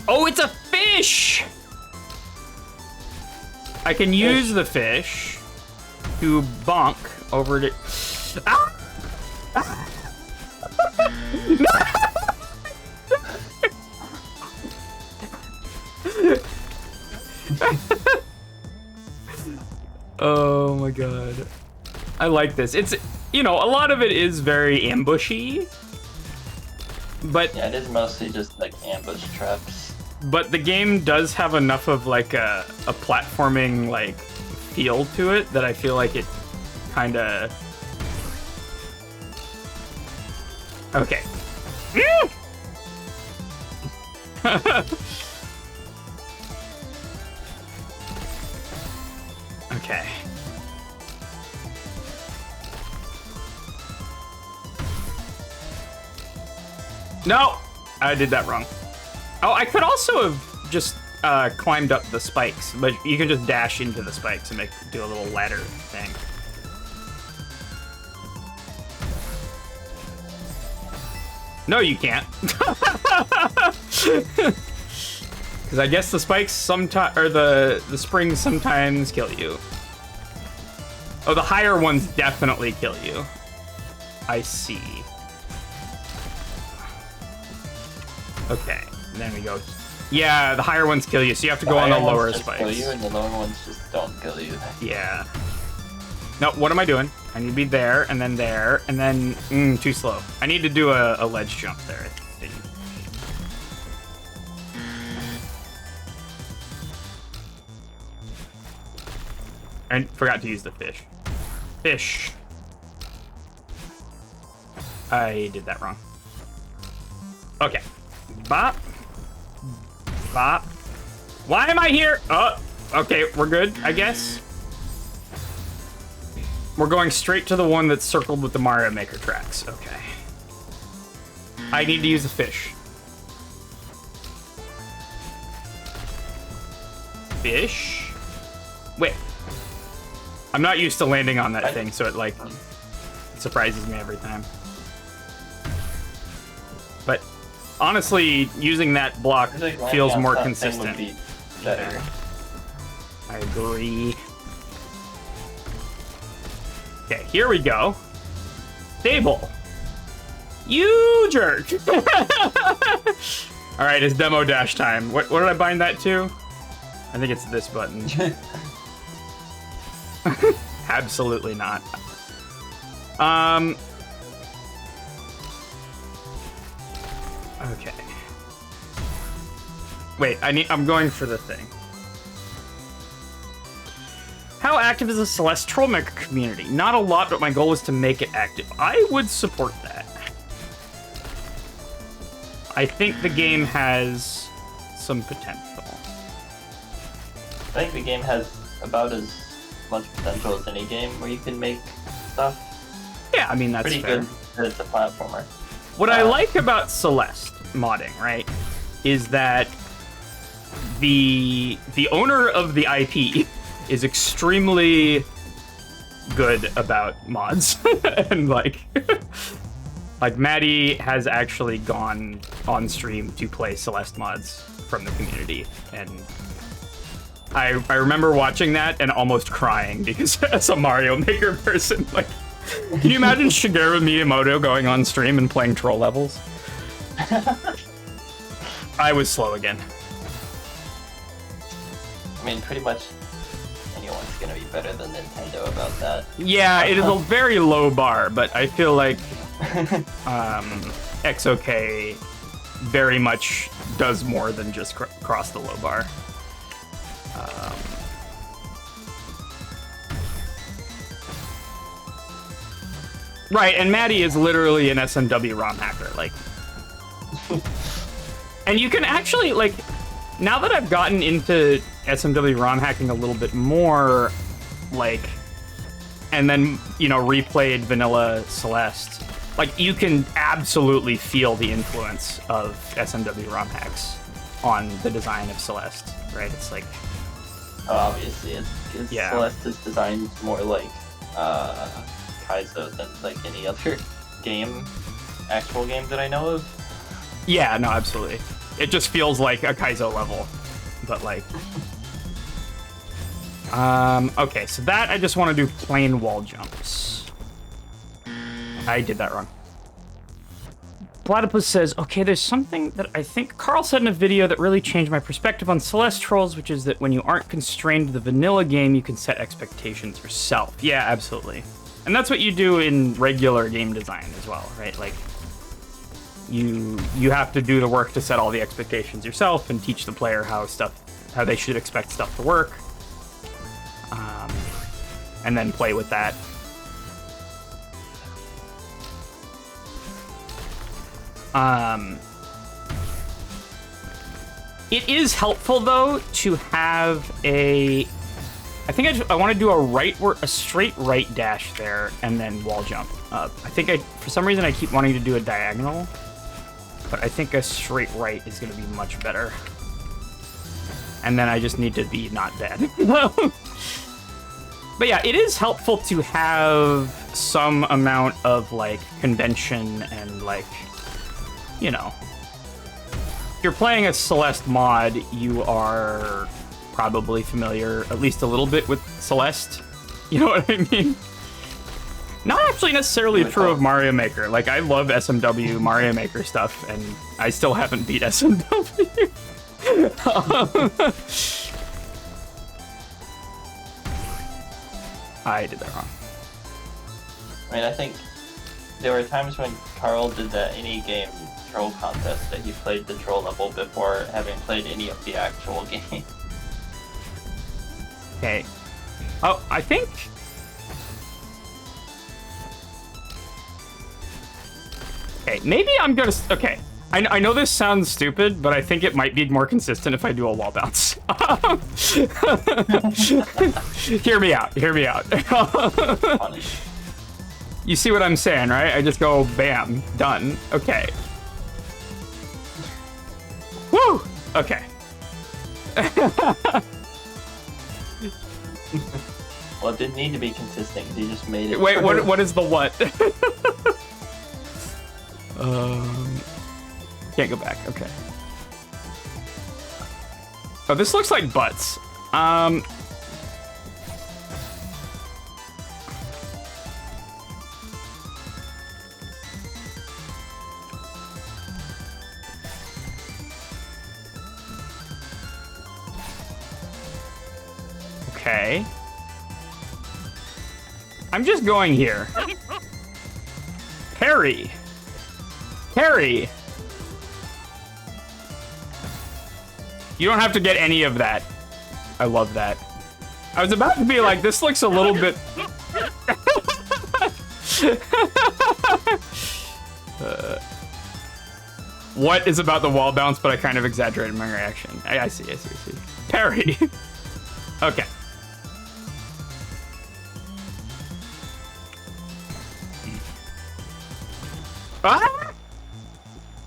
Oh, it's a fish! I can use the fish to bonk over to... Ah! Ah! Oh my god. I like this. It's, you know, a lot of it is very ambushy. But Yeah, it is mostly just like ambush traps. But the game does have enough of like a platforming like feel to it that I feel like it kind of. Okay. Okay. No, I did that wrong. Oh, I could also have just climbed up the spikes, but you can just dash into the spikes and do a little ladder thing. No, you can't. Because I guess the spikes sometimes, or the springs sometimes kill you. Oh, the higher ones definitely kill you. I see. Okay, and then we go. Yeah, the higher ones kill you, so you have to go on the lower spikes. Kill you, and the lower ones just don't kill you. Yeah. No, what am I doing? I need to be there, and then too slow. I need to do a ledge jump there, I think. I forgot to use the fish. Fish. I did that wrong. Okay. Bop. Bop. Why am I here? Oh, okay, we're good, I guess. We're going straight to the one that's circled with the Mario Maker tracks. Okay. I need to use the fish. Fish? Wait. I'm not used to landing on that thing, so it surprises me every time. But honestly, using that block feels more consistent. Better. I agree. Okay, here we go. Stable. You jerk. All right, it's demo dash time. What did I bind that to? I think it's this button. Absolutely not. Okay. Wait, I'm going for the thing. How active is the Celeste troll maker community? Not a lot, but my goal is to make it active. I would support that. I think the game has some potential. I think the game has about as much potential as any game where you can make stuff. Yeah, I mean, that's pretty fair. good as a platformer. What I like about Celeste modding, right, is that the owner of the IP is extremely good about mods. And like Maddie has actually gone on stream to play Celeste mods from the community, and I remember watching that and almost crying because as a Mario Maker person, like, can you imagine Shigeru Miyamoto going on stream and playing troll levels? I was slow again. I mean, pretty much anyone's gonna be better than Nintendo about that. Yeah, it is a very low bar, but I feel like XOK very much does more than just cross the low bar. Right, and Maddie is literally an SMW ROM hacker, like. And you can actually, like, now that I've gotten into SMW ROM hacking a little bit more, like, and then, you know, replayed vanilla Celeste, like, you can absolutely feel the influence of SMW ROM hacks on the design of Celeste, right? It's like... Obviously, it's Yeah. Celeste is designed more like Kaizo than like any other actual game that I know of. Yeah, no, absolutely. It just feels like a Kaizo level, but like... okay, so that I just want to do plain wall jumps. I did that wrong. Platypus says, okay, there's something that I think Carl said in a video that really changed my perspective on Celeste trolls, which is that when you aren't constrained to the vanilla game, you can set expectations yourself. Yeah, absolutely. And that's what you do in regular game design as well, right? Like, you have to do the work to set all the expectations yourself and teach the player how they should expect stuff to work. And then play with that. It is helpful though to have a. I think I want to do a straight right dash there and then wall jump up. I think for some reason I keep wanting to do a diagonal, but I think a straight right is going to be much better. And then I just need to be not dead. But yeah, it is helpful to have some amount of like convention and like, you know, if you're playing a Celeste mod, you are probably familiar at least a little bit with Celeste. You know what I mean? Not actually necessarily true of Mario Maker. Like, I love SMW Mario Maker stuff, and I still haven't beat SMW. I did that wrong. I mean, I think there were times when Carl did that any game troll contest that he played the troll level before having played any of the actual game. Okay. Oh, I think... Okay, maybe I'm gonna... Okay. I know this sounds stupid, but I think it might be more consistent if I do a wall bounce. Hear me out. Hear me out. Funny. You see what I'm saying, right? I just go, bam, done. Okay. Woo! Okay. Well, it didn't need to be consistent. He just made it. Wait, what is the what? Can't go back. Okay. Oh, this looks like butts. Okay. I'm just going here. Parry. Parry. You don't have to get any of that. I love that. I was about to be like, this looks a little bit... what is about the wall bounce, but I kind of exaggerated my reaction. I see. Parry. Okay. Ah!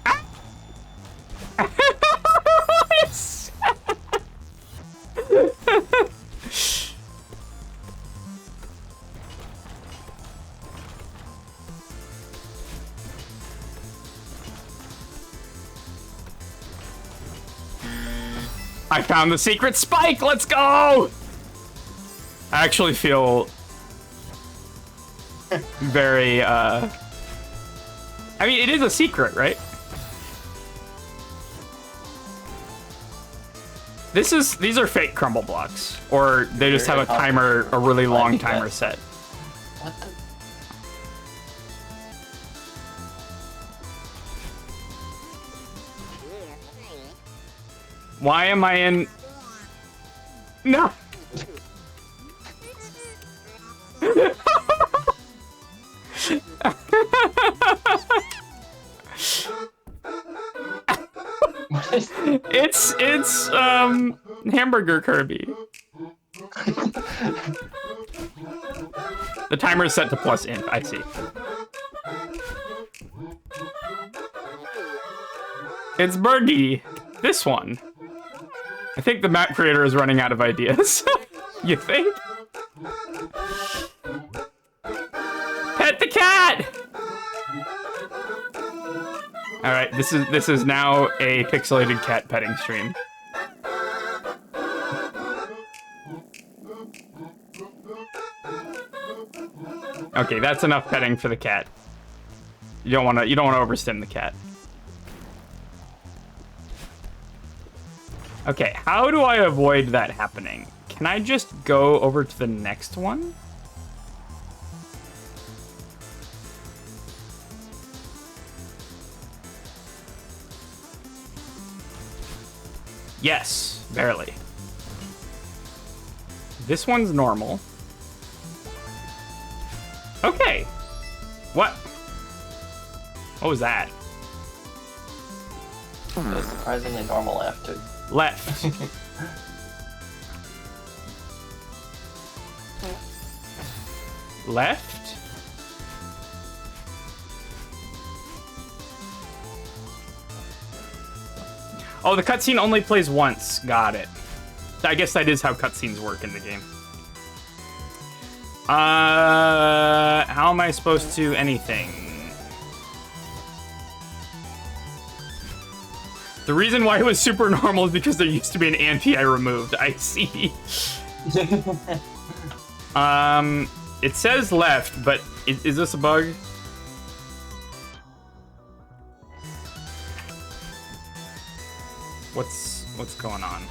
Ah! I found the secret spike. Let's go. I actually feel very, I mean, it is a secret, right? These are fake crumble blocks. Or they just have a timer, a really long timer set. What the? Why am I in... No! It's Hamburger Kirby. The timer is set to +int, I see. It's Birdie. This one. I think the map creator is running out of ideas. You think? Pet the cat! Alright, this is now a pixelated cat petting stream. Okay, that's enough petting for the cat. You don't wanna overstim the cat. Okay, how do I avoid that happening? Can I just go over to the next one? Yes, barely. This one's normal. Okay. What? What was that? It was surprisingly normal after. Left. Left? Oh, the cutscene only plays once. Got it. I guess that is how cutscenes work in the game. How am I supposed to anything? The reason why it was super normal is because there used to be an anti I removed. I see. It says left, but is this a bug? What's going on?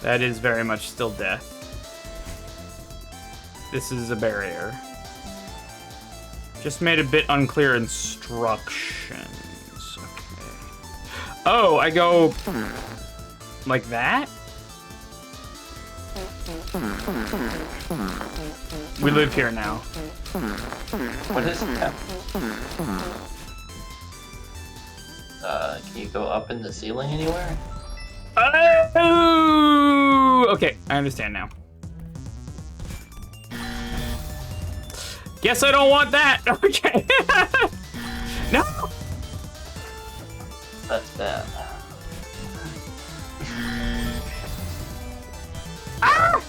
That is very much still death. This is a barrier. Just made a bit unclear instructions. Okay. Oh, I go like that? We live here now. What is that? Can you go up in the ceiling anywhere? Oh! Okay, I understand now. Guess I don't want that. Okay. No. That's bad. Ah!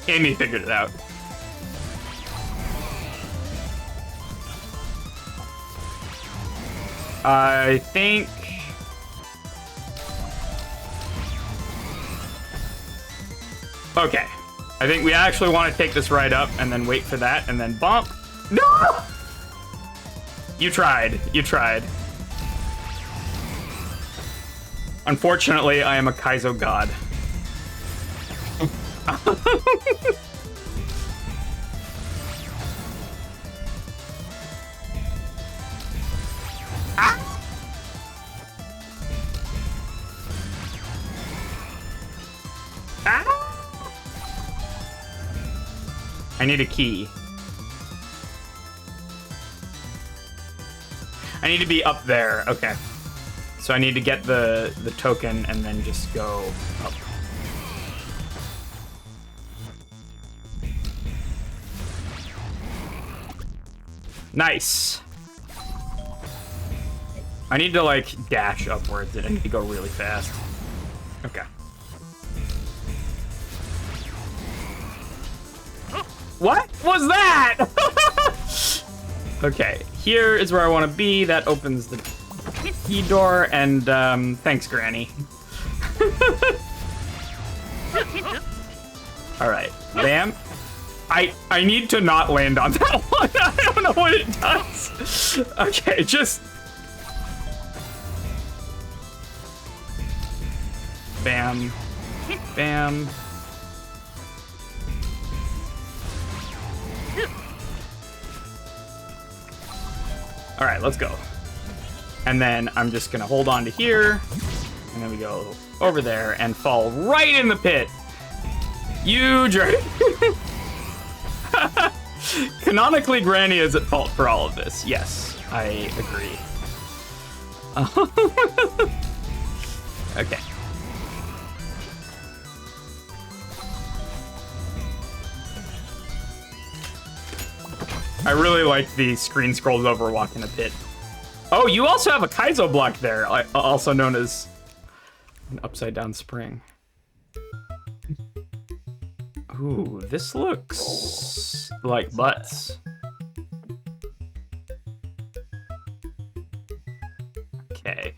Amy figured it out. I think... Okay. I think we actually want to take this right up and then wait for that and then bump. No! You tried. You tried. Unfortunately, I am a Kaizo god. I need a key. I need to be up there. Okay. So I need to get the token and then just go up. Nice. I need to like dash upwards and I need to go really fast. Okay. What was that? Okay, here is where I want to be. That opens the key door, and thanks, Granny. All right, bam. I need to not land on that one. I don't know what it does. Okay, just bam, bam. All right, let's go. And then I'm just gonna hold on to here, and then we go over there and fall right in the pit. You jerk. Canonically, Granny is at fault for all of this. Yes, I agree. Okay. I really like the screen scrolls over walking a pit. Oh, you also have a Kaizo block there, also known as an upside down spring. Ooh, this looks like butts. Okay.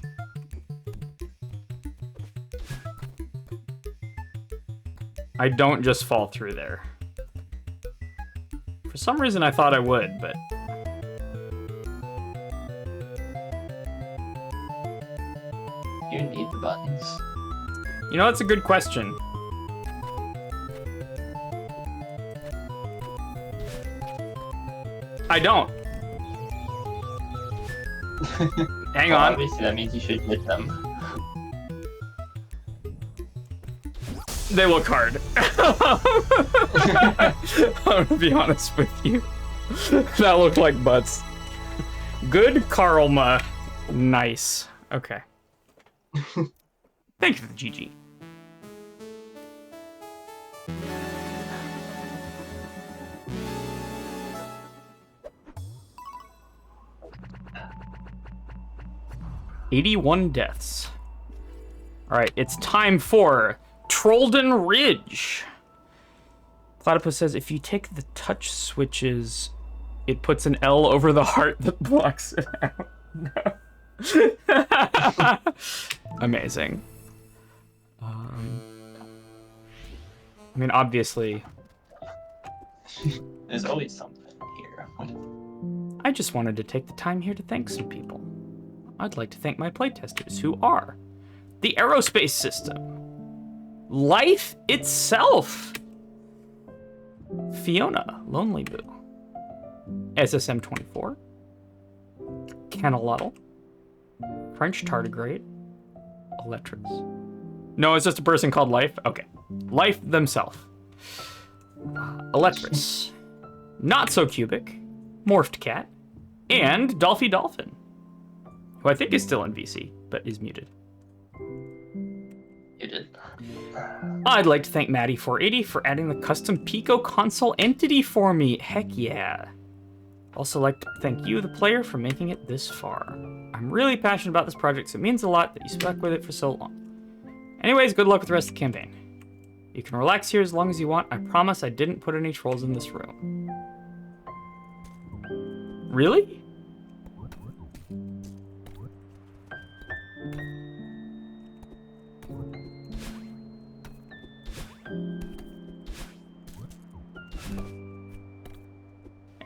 I don't just fall through there. For some reason I thought I would, but... You need the buttons. You know, that's a good question. I don't. Hang Well, on. obviously, that means you should hit them. They look hard. I'm gonna be honest with you. That looked like butts. Good karma. Nice. Okay. Thank you for the GG. $81 deaths. Alright, it's time for Trollden Ridge. Platypus says if you take the touch switches, it puts an L over the heart that blocks it out. Amazing. I mean, obviously. There's always something here. I just wanted to take the time here to thank some people. I'd like to thank my playtesters, who are the Aerospace System, Life itself, Fiona, Lonely Boo, SSM24, Canalotl, French Tardigrade, Electrics. No, it's just a person called Life? Okay. Life themselves. Electrics, Not So Cubic, Morphed Cat, and Dolphy Dolphin, who I think is still in VC, but is muted. You did. I'd like to thank Maddie480 for adding the custom Pico console entity for me. Heck yeah. Also like to thank you, the player, for making it this far. I'm really passionate about this project, so it means a lot that you stuck with it for so long. Anyways, good luck with the rest of the campaign. You can relax here as long as you want. I promise I didn't put any trolls in this room. Really?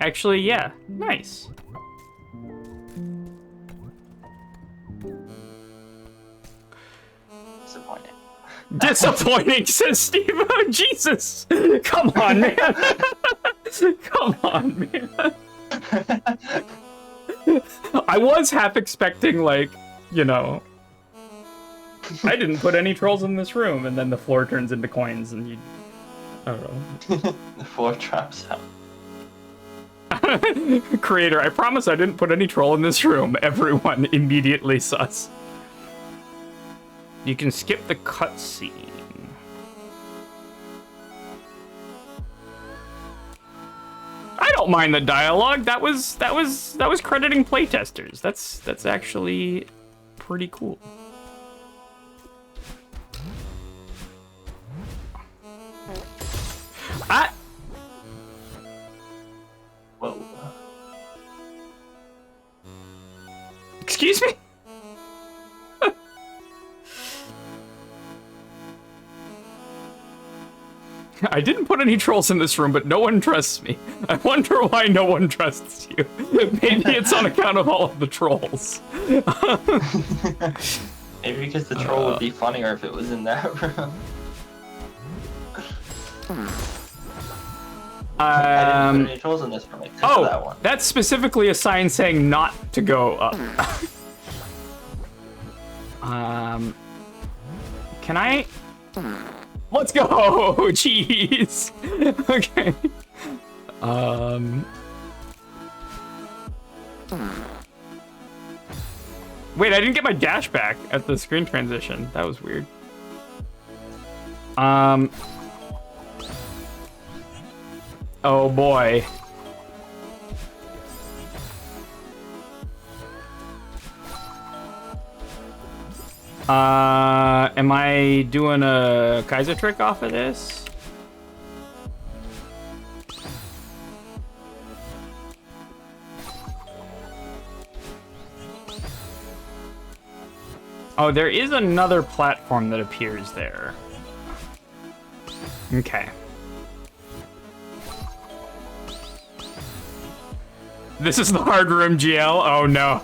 Actually, yeah. Nice. Disappointing. Disappointing, says Steve. Oh, Jesus. Come on, man. Come on, man. I was half expecting, like, you know, I didn't put any trolls in this room, and then the floor turns into coins, and you... I don't know. The floor drops out. Creator, I promise I didn't put any troll in this room. Everyone immediately sus. You can skip the cutscene. I don't mind the dialogue. That was crediting playtesters. That's actually pretty cool. Excuse me? I didn't put any trolls in this room, but no one trusts me. I wonder why no one trusts you. Maybe it's on account of all of the trolls. Maybe because the troll would be funnier if it was in that room. I didn't put any trolls in this room except for that one. That's specifically a sign saying not to go up. Can I? Let's go! Jeez! Okay. Wait, I didn't get my dash back at the screen transition. That was weird. Oh boy. Am I doing a Kaiser trick off of this? Oh, there is another platform that appears there. Okay. This is the hard room, GL. Oh no.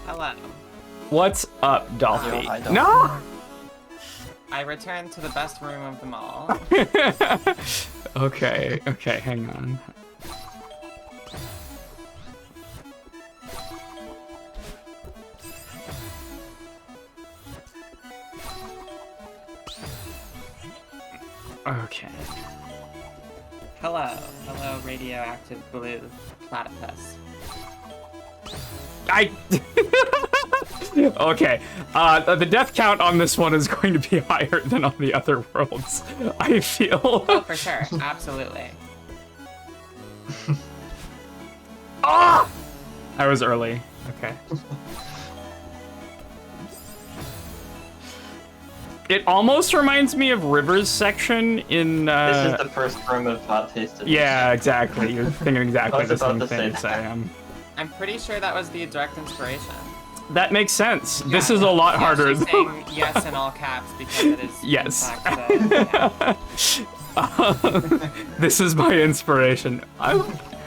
Hello. What's up, Dolphy? Hi, Dolphy. No! I returned to the best room of them all. Okay, hang on. Okay. Hello, radioactive blue platypus. Okay. The death count on this one is going to be higher than on the other worlds, I feel. Oh, for sure, absolutely. Ah! I was early. Okay. It almost reminds me of River's section in. This is the first room of Hot Taste. Yeah, exactly. You're thinking exactly the same about to say thing as I am. I'm pretty sure that was the direct inspiration. That makes sense. This is a lot harder. She's saying yes in all caps because it is. Yes. In fact, This is my inspiration. That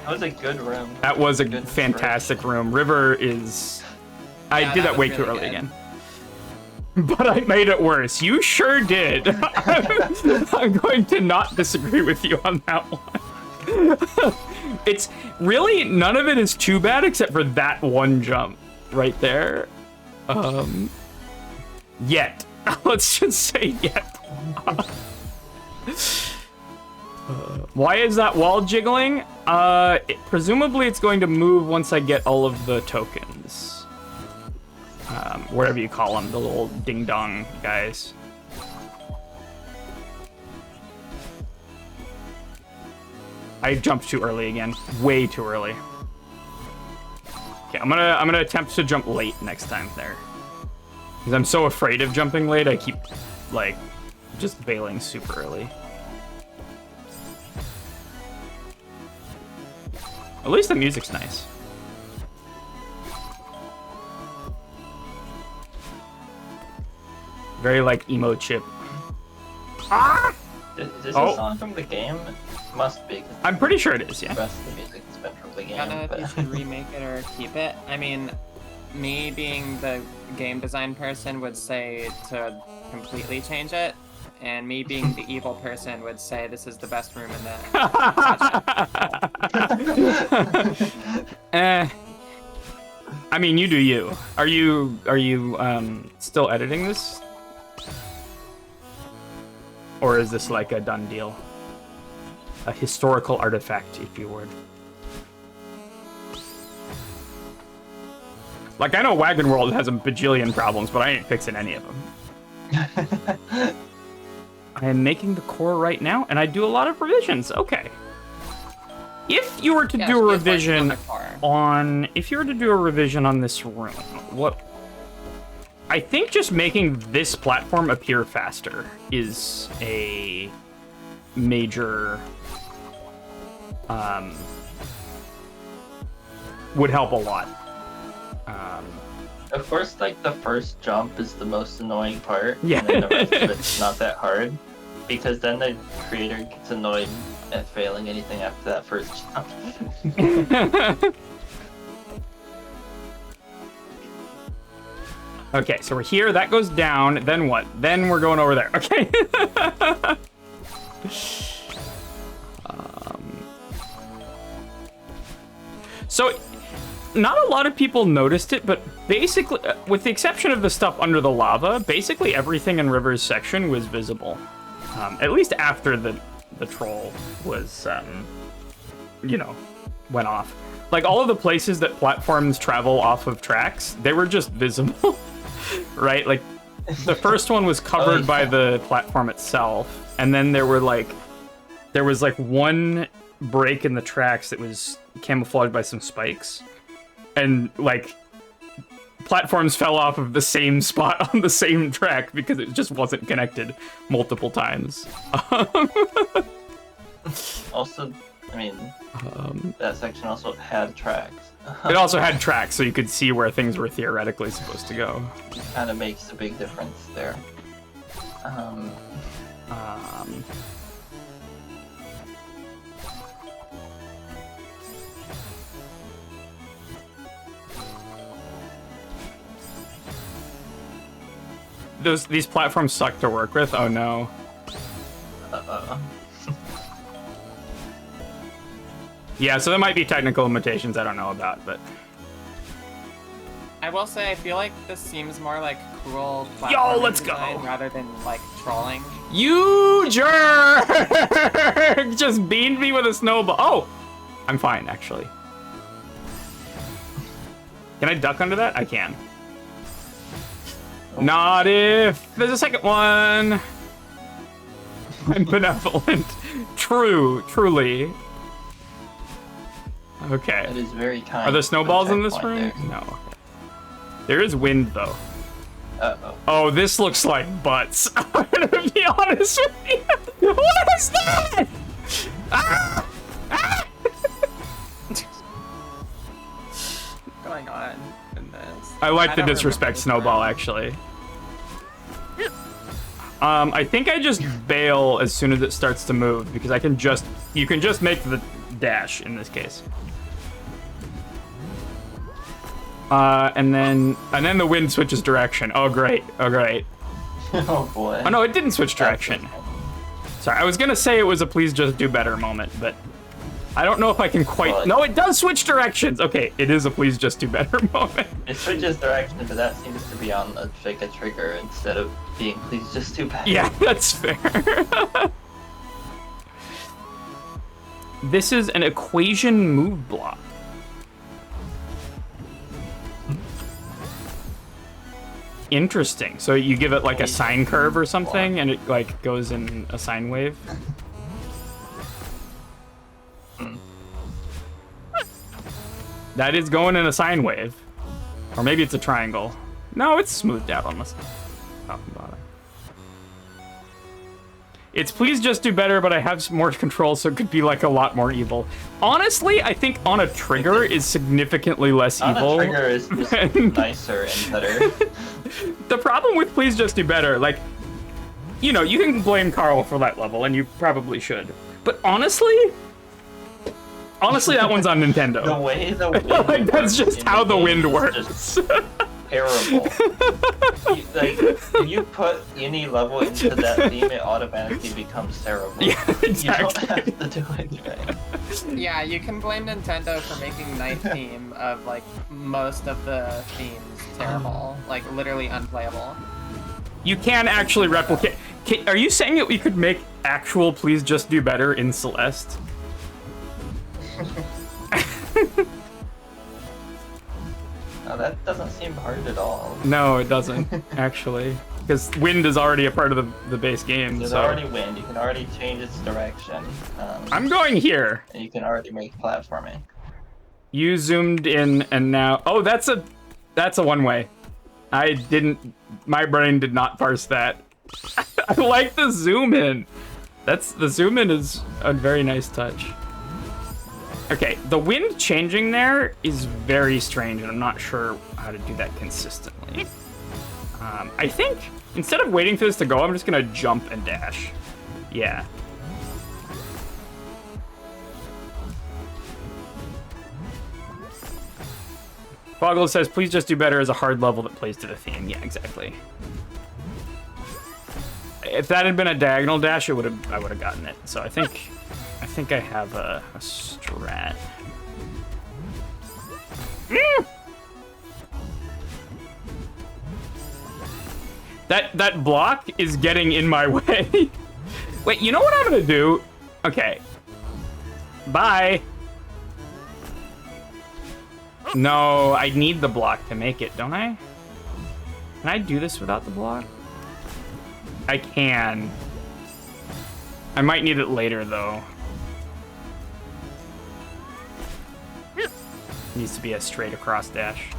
was a good room. That was a Good fantastic room. River is. I Yeah, did that that was way too really early good. again. But I made it worse. You sure did. I'm going to not disagree with you on that one. It's really, none of it is too bad except for that one jump right there. Yet. Let's just say yet. Why is that wall jiggling? Presumably it's going to move once I get all of the tokens. Whatever you call them, the little ding-dong guys. I jumped too early again. Way too early. Okay, I'm gonna attempt to jump late next time there. Because I'm so afraid of jumping late, I keep, like, just bailing super early. At least the music's nice. Very, like, emo chip. Ah! Is this Oh. a song from the game? Must be. 'Cause I'm pretty sure it is, the yeah. rest of the music has been from the game. I don't know if but- you should remake it or keep it. I mean, me being the game design person would say to completely change it, and me being the evil person would say this is the best room in the. I mean, you do you. Are you still editing this? Or is this like a done deal? A historical artifact, if you would. Like, I know Wagon World has a bajillion problems, but I ain't fixing any of them. I am making the core right now, and I do a lot of revisions. Okay. If you were to do a revision on... If you were to do a revision on this room, what... I think just making this platform appear faster is a major would help a lot. Of course, like the first jump is the most annoying part. Yeah. And then the rest of it's not that hard, because then the creator gets annoyed at failing anything after that first jump. Okay, so we're here. That goes down. Then what? Then we're going over there. Okay. So, not a lot of people noticed it, but basically, with the exception of the stuff under the lava, basically everything in River's section was visible. At least after the troll was, you know, went off. Like, all of the places that platforms travel off of tracks, they were just visible, right? Like, the first one was covered by the platform itself, and then there was like one break in the tracks that was camouflaged by some spikes, and like platforms fell off of the same spot on the same track because it just wasn't connected multiple times. Also, I mean, that section also had tracks. It also had tracks, so you could see where things were theoretically supposed to go. Kind of makes a big difference there. These platforms suck to work with. Oh no. Yeah, so there might be technical limitations I don't know about, but I will say I feel like this seems more like cool Yo, let's design go. rather than like trolling. You jerk! Just beamed me with a snowball. Oh, I'm fine actually. Can I duck under that? I can. Not if there's a second one. I'm benevolent. Truly. Okay. It is very kind. Are there snowballs in of a this room? checkpoint No. There is wind though. there. Uh-oh. Oh, this looks like butts. I'm gonna be honest with you. What is that? Ah! Ah! What's going on in this? I like the don't disrespect remember this snowball, round. actually. I think I just bail as soon as it starts to move because you can just make the dash in this case. And then the wind switches direction. Oh great. Oh boy. Oh no, it didn't switch direction. Sorry, I was gonna say it was a please just do better moment, but I don't know if I can quite. Well, No, it does switch directions. Okay, it is a please just do better moment. It switches direction, but that seems to be on a trigger instead of being please just do better. Yeah, that's fair. This is an equation move block. Interesting. So you give it like a sine curve or something, and it like goes in a sine wave. That is going in a sine wave. Or maybe it's a triangle. No, it's smoothed out on the top and bottom. It's please just do better, but I have some more control, so it could be like a lot more evil. Honestly, I think on a trigger is significantly less evil. On a trigger is just nicer and better. The problem with please just do better, like, you know, you can blame Carl for that level, and you probably should. But honestly, that one's on Nintendo. The way the wind Like, that's works just in how the game wind is works. just terrible. If you put any level into that theme, it automatically becomes terrible. Yeah, exactly. You don't have to do anything. Yeah, you can blame Nintendo for making night theme of like most of the themes terrible, like literally unplayable. You can actually replicate. Are you saying that we could make actual please just do better in Celeste? No, that doesn't seem hard at all. No, it doesn't, actually. Because wind is already a part of the base game, There's so... already wind. You can already change its direction. I'm going here. And you can already make platforming. You zoomed in and now... Oh, that's a one-way. My brain did not parse that. I like the zoom in. The zoom in is a very nice touch. Okay, the wind changing there is very strange, and I'm not sure how to do that consistently. I think instead of waiting for this to go, I'm just gonna jump and dash. Yeah. Boggle says, please just do better as a hard level that plays to the theme. Yeah, exactly. If that had been a diagonal dash, I would have gotten it. So I think I have a strat. That block is getting in my way. Wait, you know what I'm gonna do? Okay. Bye. No, I need the block to make it, don't I? Can I do this without the block? I can. I might need it later, though. Needs to be a straight across dash.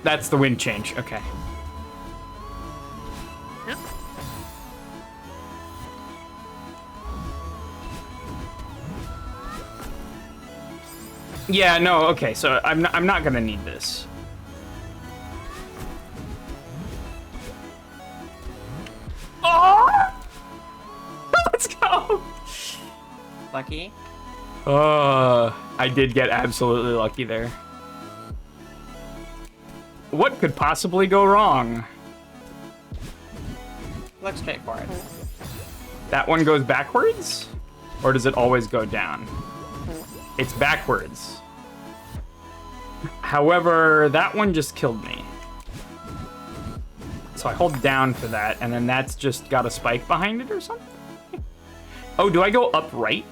That's the wind change, okay. Yeah, no, okay, so I'm not gonna need this. Oh! Let's go! Lucky? I did get absolutely lucky there. What could possibly go wrong? Looks straightforward. That one goes backwards? Or does it always go down? It's backwards. However, that one just killed me. So I hold down for that, and then that's just got a spike behind it or something? Oh, do I go upright?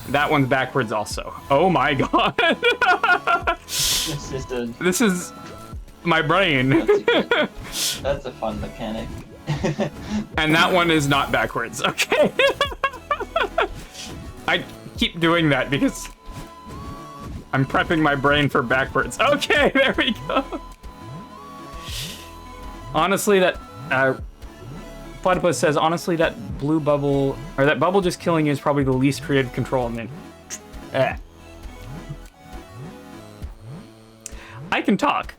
That one's backwards also. Oh my god. This is my brain. That's a fun mechanic. And that one is not backwards. Okay. I keep doing that because I'm prepping my brain for backwards. Okay, there we go. Honestly, that Platypus says, honestly, that blue bubble, or that bubble just killing you is probably the least creative control. And then, I can talk.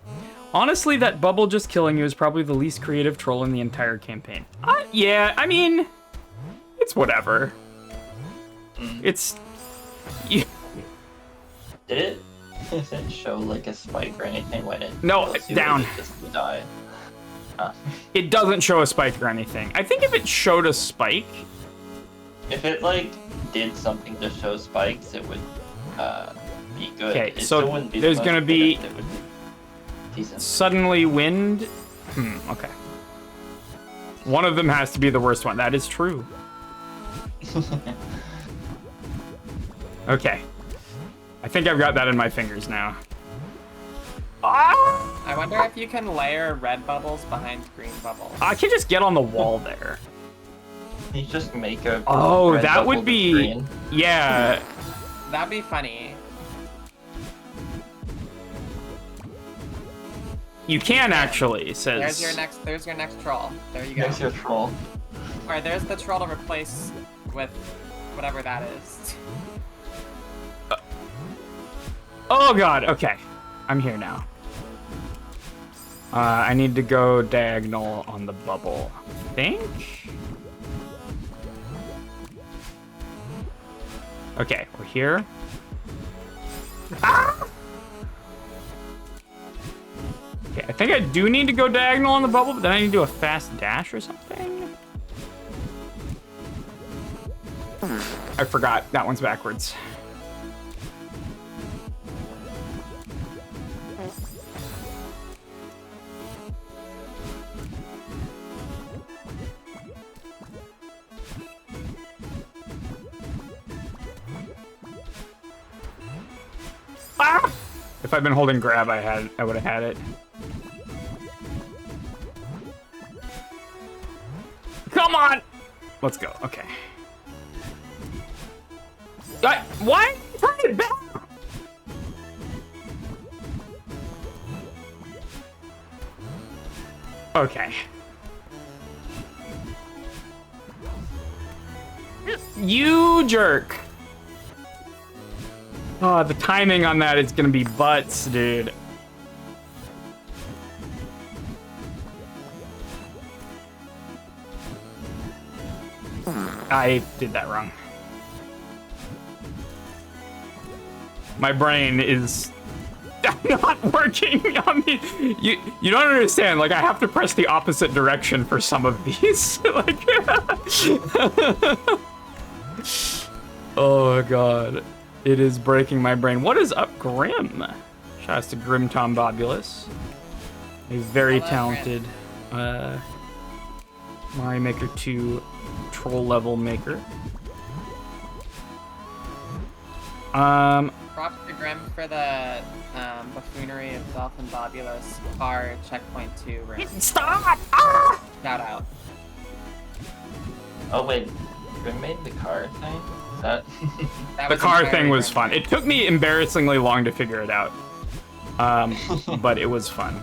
Honestly, that bubble just killing you is probably the least creative troll in the entire campaign. Yeah, I mean, it's whatever. It's... Yeah. Did it show like a spike or anything when it... No, it's down. It just died? It doesn't show a spike or anything. I think if it showed a spike... If it, like, did something to show spikes, it would be good. Okay, It so still wouldn't be there's the gonna most be... good, it would be decent. Suddenly wind... okay. One of them has to be the worst one. That is true. Okay. I think I've got that in my fingers now. Ah! I wonder if you can layer red bubbles behind green bubbles. I can just get on the wall there. Can you just make a... Oh, red that bubble would with be... green? Yeah. That'd be funny. You can actually, it says... There's your next troll. There you go. There's your troll. Alright, there's the troll to replace with whatever that is. Oh god, okay. I'm here now. I need to go diagonal on the bubble, I think? Okay, we're here. Ah! Okay, I think I do need to go diagonal on the bubble, but then I need to do a fast dash or something. I forgot, that one's backwards. Ah! If I'd been holding grab, I would have had it. Come on! Let's go. Okay. Why? Turn it back! Okay. You jerk. Oh, the timing on that is gonna be butts, dude. I did that wrong. My brain is not working on me. You don't understand. Like, I have to press the opposite direction for some of these. Like, oh god, it is breaking my brain. What is up, Grim? Shouts to Grim Tombobulus, a very talented Mario Maker 2 troll level maker. Props to Grim for the buffoonery of Dolphin Bobulus car checkpoint 2 room. Stop! Ah! Shout out. Oh wait, Grim made the car thing? Is that? That The was car entirely thing was Grim. fun. It took me embarrassingly long to figure it out, but it was fun.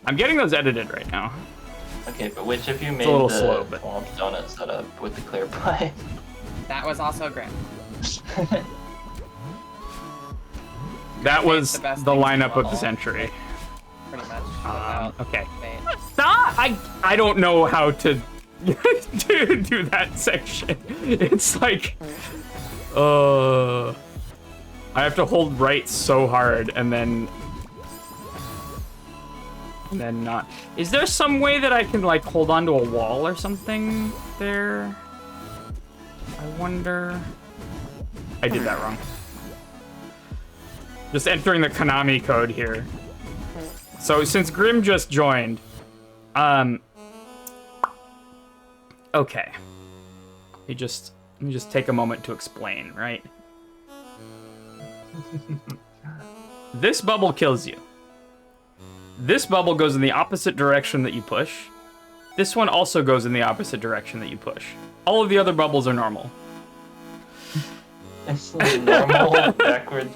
I'm getting those edited right now. Okay, but which of you made a little the slow, but- Swamp Donut setup with the clear pipe? That was also Grim. That was the best the things lineup of the level. century. Pretty much. without Okay. debate. Stop! I don't know how to do that section. It's like, I have to hold right so hard and then not. Is there some way that I can like hold onto a wall or something there? I wonder. I did that wrong. Just entering the Konami code here. So since Grim just joined, okay. Let me just take a moment to explain, right? This bubble kills you. This bubble goes in the opposite direction that you push. This one also goes in the opposite direction that you push. All of the other bubbles are normal. It's like normal, backwards,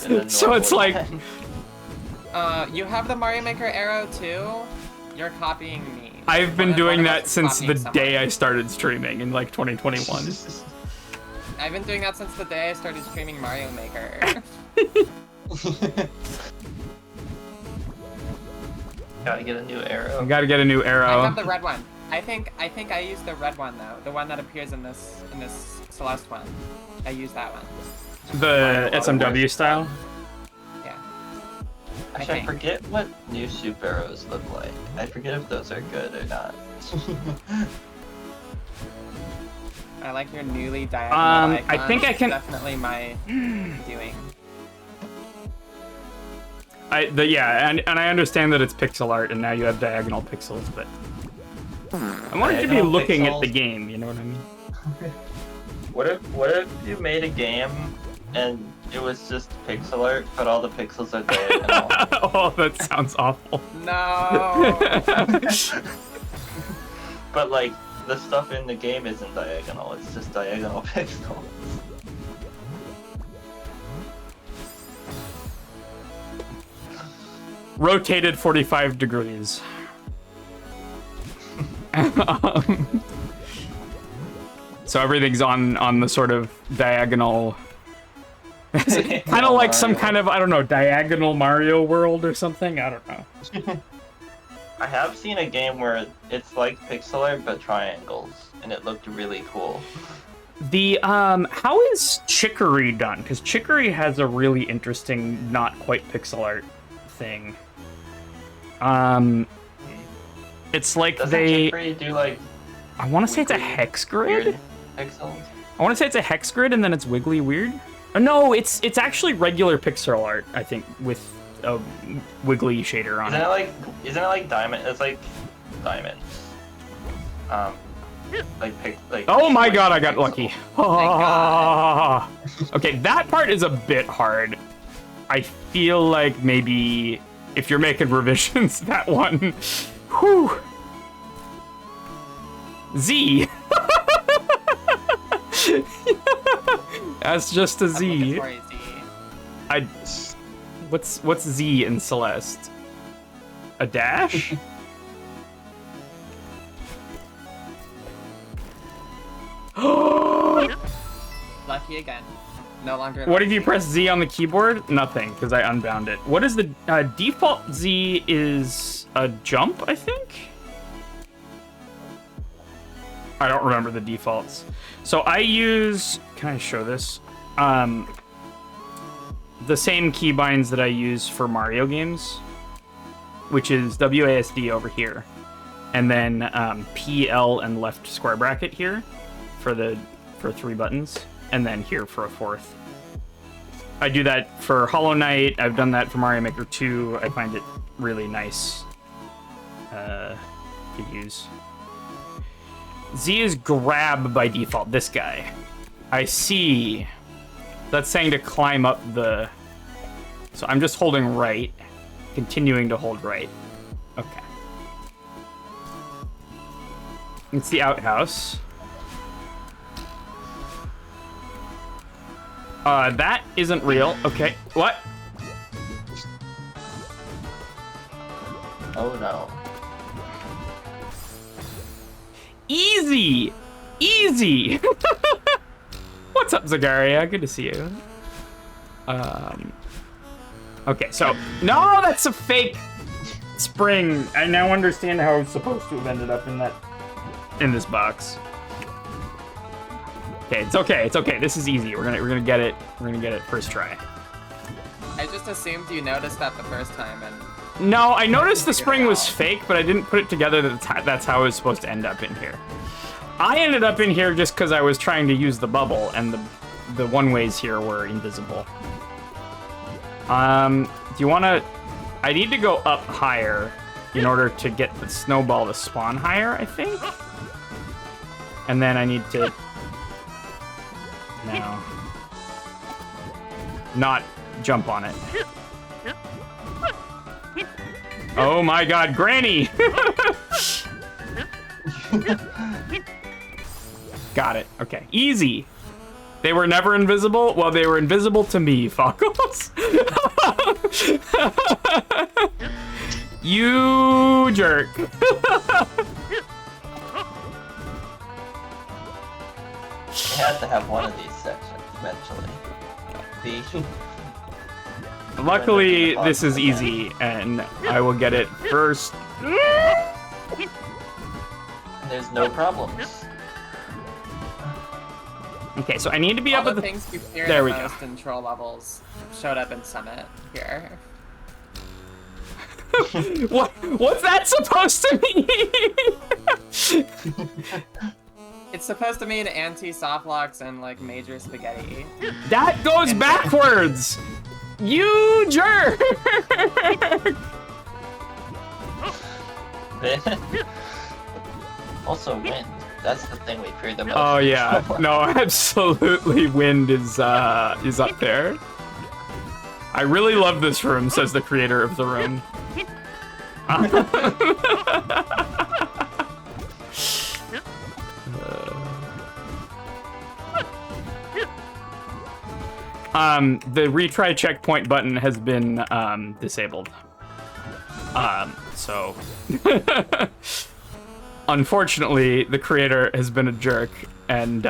and then So it's normal like- again. You have the Mario Maker arrow too? You're copying me. I've been One of doing us that is since the copying day someone. I started streaming in like 2021. I've been doing that since the day I started streaming Mario Maker. Gotta get a new I arrow. gotta get a new I arrow. have the red one. I think I used the red one though. The one that appears in this Celeste one. I used that one. The SMW style. Yeah. Actually, I forget what new soup arrows look like. I forget if those are good or not. I like your newly diagonal icon. I think I can- Definitely my doing. Yeah, and I understand that it's pixel art and now you have diagonal pixels, but I wanted to be Diagonal looking at pixels. the game, you know what I mean? What if you made a game and it was just pixel art, but all the pixels are diagonal? Oh, that sounds awful. No. But like the stuff in the game isn't diagonal; it's just diagonal pixels. Rotated 45 degrees. So everything's on the sort of diagonal, kind of like some kind of, I don't know, diagonal Mario world or something. I don't know. I have seen a game where it's like pixel art but triangles, and it looked really cool. The how is Chicory done? Because Chicory has a really interesting, not quite pixel art thing. It's like Doesn't they. Chicory do like I want to say it's a wiggly, hex grid. weird pixels? I want to say it's a hex grid and then it's wiggly weird. No, it's actually regular pixel art. I think with a wiggly shader on it. Isn't it like diamond? It's like diamonds. Like. Oh my like god, I got pixels. lucky. God. Okay, that part is a bit hard. I feel like maybe if you're making revisions, that one. Whew. Z. That's just a I'm looking Z. for a Z. What's Z in Celeste? a dash? Lucky again. No longer. What if you press Z on the keyboard? Nothing, because I unbound it. What is the default Z is a jump, I think? I don't remember the defaults. So I use, can I show this? The same keybinds that I use for Mario games, which is WASD over here. And then PL and left square bracket here for 3 buttons. And then here for a 4th. I do that for Hollow Knight. I've done that for Mario Maker 2. I find it really nice to use. Z is grab by default, this guy. I see. That's saying to climb up the... So I'm just holding right, continuing to hold right. Okay. It's the outhouse. That isn't real. Okay, what? Oh no. Easy! Easy! What's up, Zagaria? Good to see you. Okay, so... No, that's a fake spring. I now understand how it's supposed to have ended up in this box. Okay, it's okay, it's okay. This is easy. We're gonna get it. We're gonna get it first try. I just assumed you noticed that the first time and. No, I noticed the spring was fake, but I didn't put it together that that's how it was supposed to end up in here. I ended up in here just because I was trying to use the bubble, and the one-ways here were invisible. Do you want to... I need to go up higher in order to get the snowball to spawn higher, I think. And then I need to... No. Not jump on it. Oh my god, Granny! Got it. Okay. Easy. They were never invisible? Well, they were invisible to me, Fockles. You jerk. You have to have one of these sections eventually. Luckily, this is easy, and I will get it first. There's no problems. Okay, so I need to be All up at the the... things you fear There the we go. most in troll levels showed up in Summit here. What's that supposed to mean? It's supposed to mean anti-softlocks and like major spaghetti. That goes backwards! You jerk! Also wind. That's the thing we fear the most. Oh yeah, no, absolutely wind is up there. I really love this room, says the creator of the room. The retry checkpoint button has been disabled. So unfortunately, the creator has been a jerk and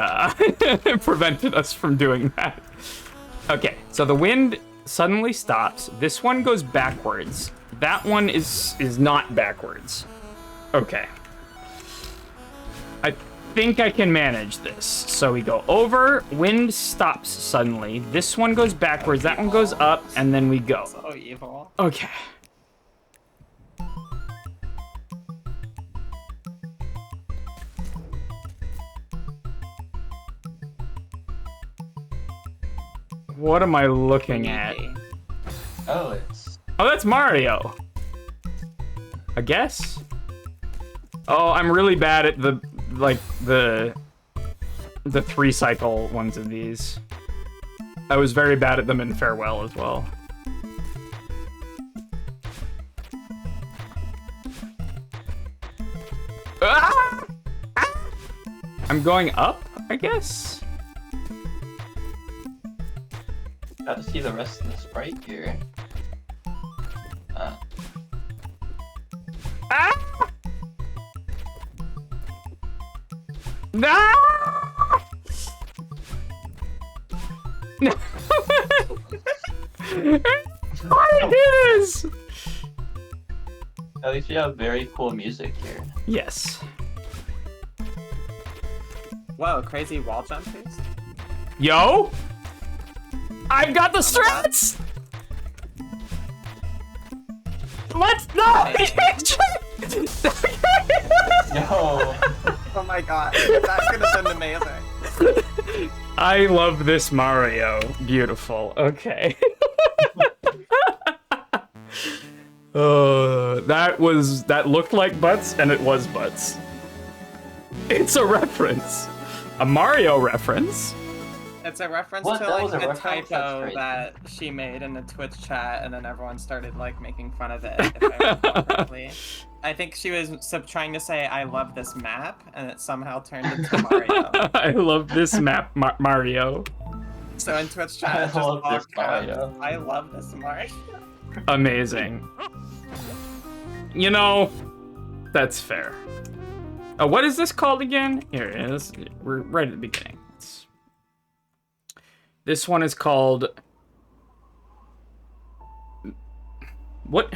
prevented us from doing that. Okay, so the wind suddenly stops. This one goes backwards. That one is not backwards. Okay. I think I can manage this. So we go over, wind stops suddenly. This one goes backwards, that one goes up, and then we go. So evil. Okay. What am I looking at? Oh, it's... Oh, that's Mario. I guess. Oh, I'm really bad at the 3-cycle ones of these. I was very bad at them in Farewell as well. Ah! Ah! I'm going up, I guess? Got to see the rest of the sprite here. Ah! No. Why did I do this? At least you have very cool music here. Yes. Whoa, crazy wall jumpers? Yo! I've got the Oh my God. strats! Let's not! No. Oh my god, that could have been amazing. I love this Mario. Beautiful. Okay. That looked like butts, and it was butts. It's a reference. A Mario reference. It's a reference What? to That like was a a reference? That's typo crazy. that she made in the Twitch chat, and then everyone started like making fun of it. If I recall correctly. I think she was trying to say "I love this map," and it somehow turned into Mario. I love this map, Mario. So in Twitch chat, I it's just love all this caps, Mario. I love this Mario. Amazing. You know, that's fair. What is this called again? Here it is. We're right at the beginning. This one is called... What?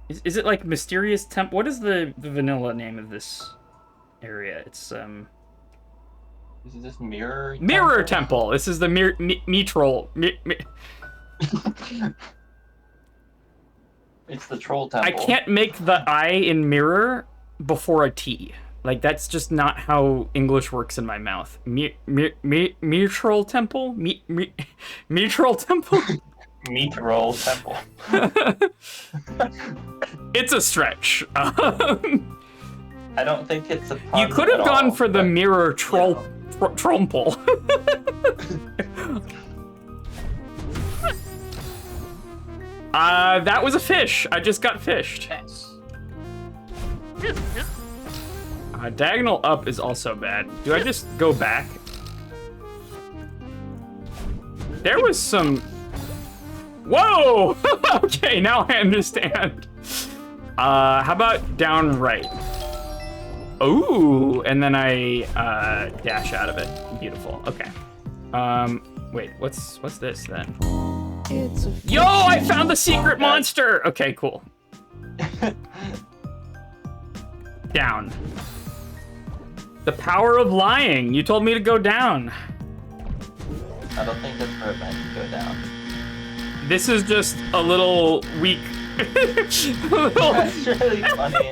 Is it like Mysterious Temple? What is the vanilla name of this area? It's, Is this Mirror? Mirror Temple. This is the Troll. It's the Troll Temple. I can't make the I in mirror before a T. Like, that's just not how English works in my mouth. Troll Temple? Troll Temple? Troll Temple. It's a stretch. I don't think it's a pun You could have at gone all, for the but- mirror troll tromple. That was a fish. I just got fished. Diagonal up is also bad. Do I just go back? There was some... Whoa! Okay, now I understand. How about down right? Ooh, and then I dash out of it. Beautiful. Okay. Wait, what's this then? Yo, I found the secret monster! Okay, cool. Down. The power of lying. You told me to go down. I don't think that's where it meant to go down. This is just a little weak. That's really funny.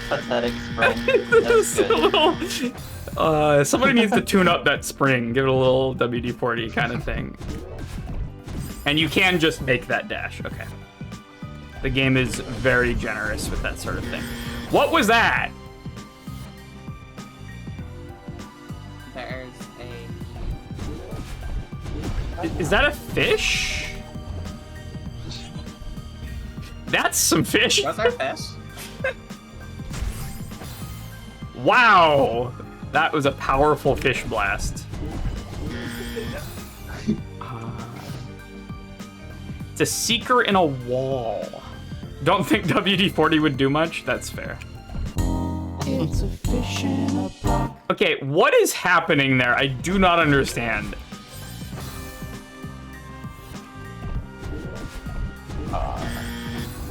Pathetic spring. That's Just a good. little. Somebody needs to tune up that spring. Give it a little WD-40 kind of thing. And you can just make that dash. Okay. The game is very generous with that sort of thing. What was that? There's a. Is that a fish? That's some fish. Was our fish? Wow. That was a powerful fish blast. It's a seeker in a wall. Don't think WD-40 would do much? That's fair. It's a fish in a box. Okay, what is happening there? I do not understand.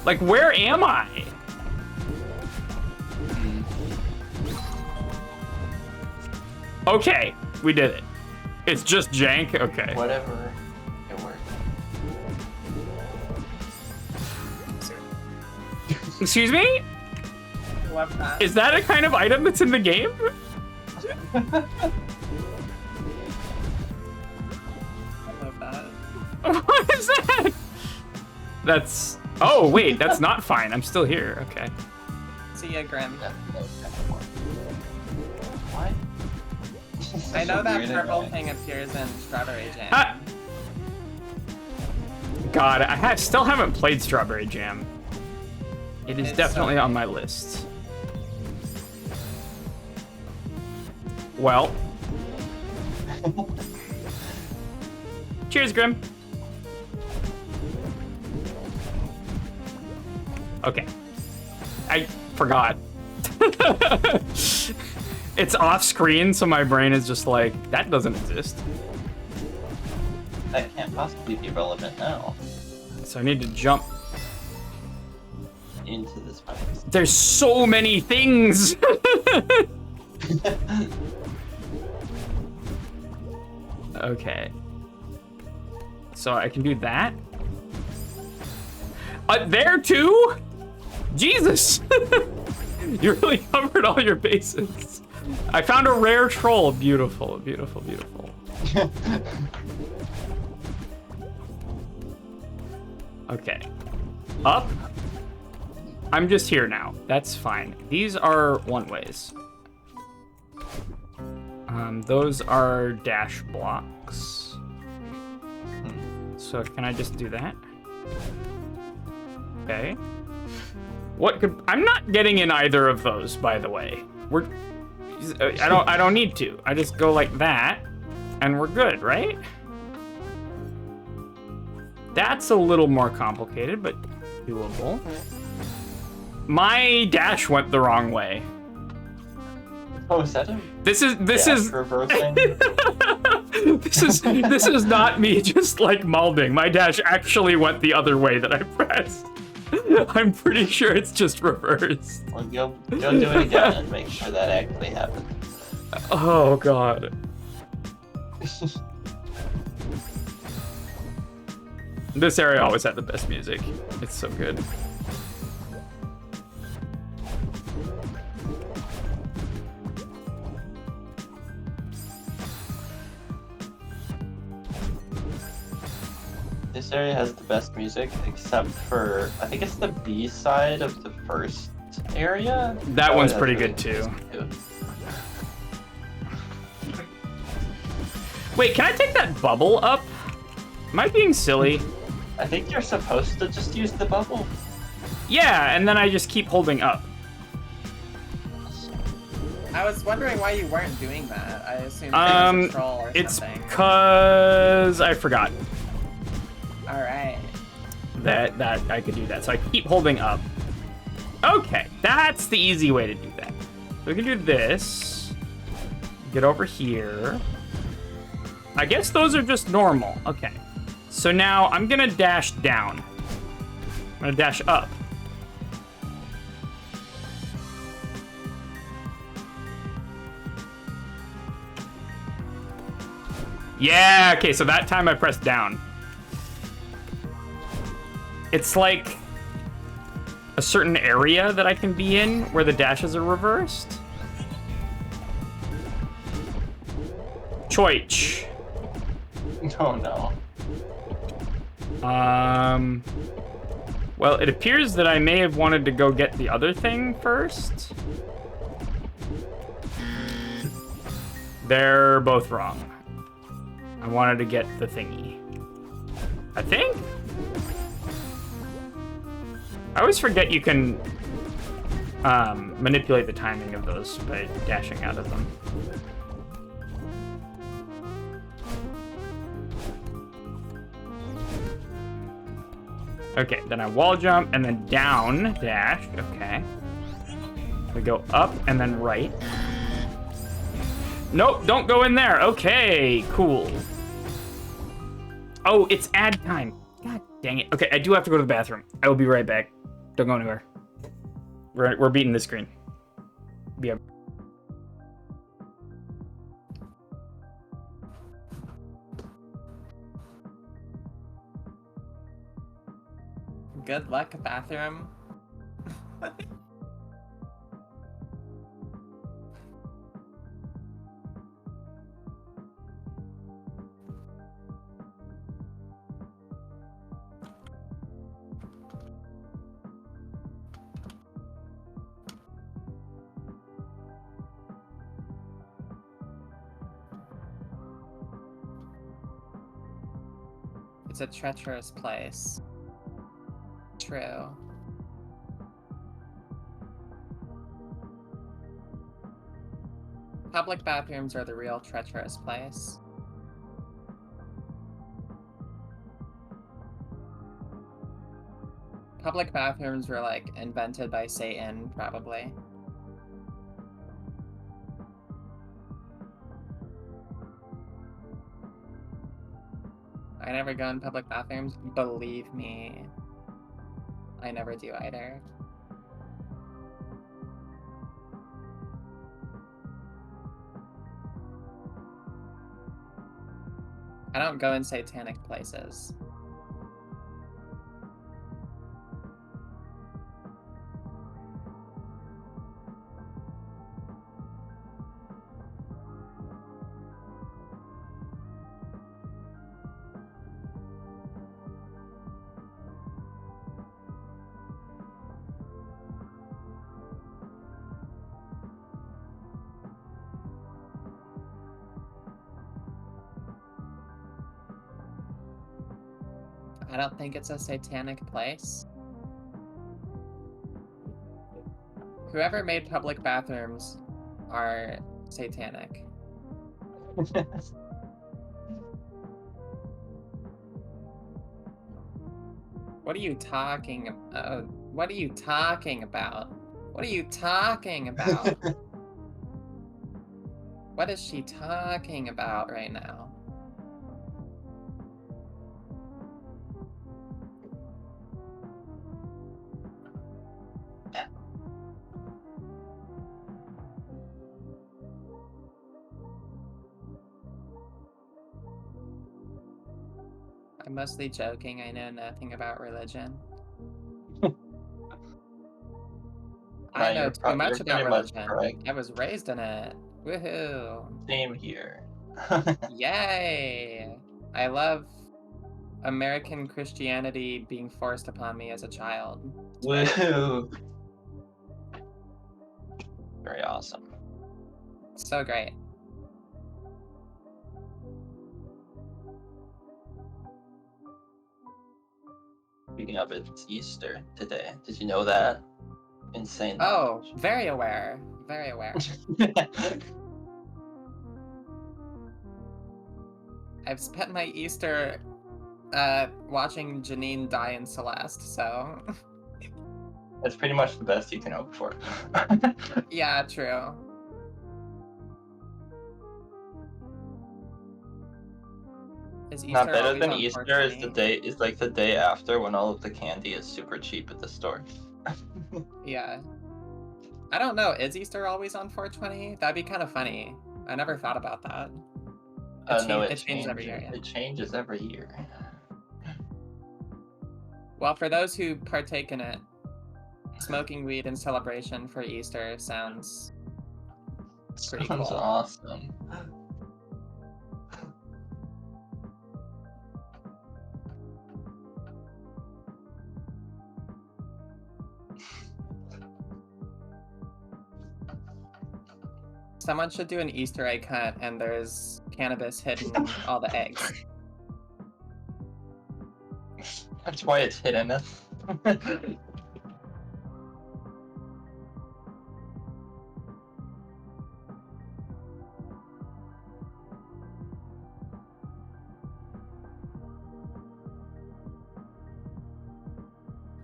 Like, where am I? Okay, we did it. It's just jank? Okay. Whatever. It worked. Excuse me? Love that. Is that a kind of item that's in the game? I love that. What is that? That's... Oh, wait, that's not fine. I'm still here. Okay. See ya, Grim. That was kind of work. What? I know So that weird and purple annoying. thing appears in Strawberry Jam. Ah. God, I still haven't played Strawberry Jam. It is It's definitely so on my list. Well. Cheers, Grim. Okay. I forgot. It's off screen, so my brain is just like, that doesn't exist. That can't possibly be relevant now. So I need to jump. Into this place. There's so many things! Okay. So I can do that. There too? Jesus! You really covered all your bases. I found a rare troll. Beautiful, beautiful, beautiful. Okay. Up. I'm just here now. That's fine. These are one-ways. Those are dash blocks. So can I just do that? Okay. What could... I'm not getting in either of those, by the way. I don't need to. I just go like that, and we're good, right? That's a little more complicated, but doable. My dash went the wrong way. Oh, is that a This is reversing? this is not me just like malding. My dash actually went the other way that I pressed. I'm pretty sure it's just reversed. Well, go do it again and make sure that actually happens. Oh god. This area always had the best music. It's so good. This area has the best music, except for I think it's the B side of the first area. That one's has pretty really good too. music, Wait, can I take that bubble up? Am I being silly? I think you're supposed to just use the bubble. Yeah, and then I just keep holding up. I was wondering why you weren't doing that. I assumed it was a troll or It's something. because I forgot Alright. that I could do that. So I keep holding up. Okay, that's the easy way to do that. So we can do this. Get over here. I guess those are just normal. Okay. So now I'm gonna dash down. I'm gonna dash up. Yeah, okay, so that time I pressed down. It's like a certain area that I can be in where the dashes are reversed. Choich. Oh no. Well, it appears that I may have wanted to go get the other thing first. They're both wrong. I wanted to get the thingy. I think? I always forget you can manipulate the timing of those by dashing out of them. Okay, then I wall jump and then down dash. Okay. We go up and then right. Nope, don't go in there. Okay, cool. Oh, it's ad time. God dang it. Okay, I do have to go to the bathroom. I will be right back. Don't go anywhere. We're beating this screen. Yeah. Good luck, bathroom. It's a treacherous place. True. Public bathrooms are the real treacherous place. Public bathrooms were like invented by Satan, probably. I never go in public bathrooms. Believe me, I never do either. I don't go in satanic places. I don't think it's a satanic place. Whoever made public bathrooms are satanic. What are you talking about? What are you talking about? What are you talking about? What is she talking about right now? I'm mostly joking. I know nothing about religion. I know too much you're about pretty much religion. correct. I was raised in it. Woohoo! Same here. Yay! I love American Christianity being forced upon me as a child. It's great. Woohoo! Very awesome. So great. Speaking of it, it's Easter today. Did you know that? Insane Oh, knowledge. very aware. Very aware. I've spent my Easter watching Janine die in Celeste, so That's pretty much the best you can hope for. yeah, true. Is Easter Not better always than on Easter 420? is like the day after when all of the candy is super cheap at the store. Yeah. I don't know. Is Easter always on 420? That'd be kind of funny. I never thought about that. No, It changes every year. Yeah. It changes every year. Well, for those who partake in it, smoking weed in celebration for Easter sounds pretty Sounds cool. awesome. Someone should do an Easter egg hunt, and there's cannabis hidden in all the eggs. That's why it's hidden.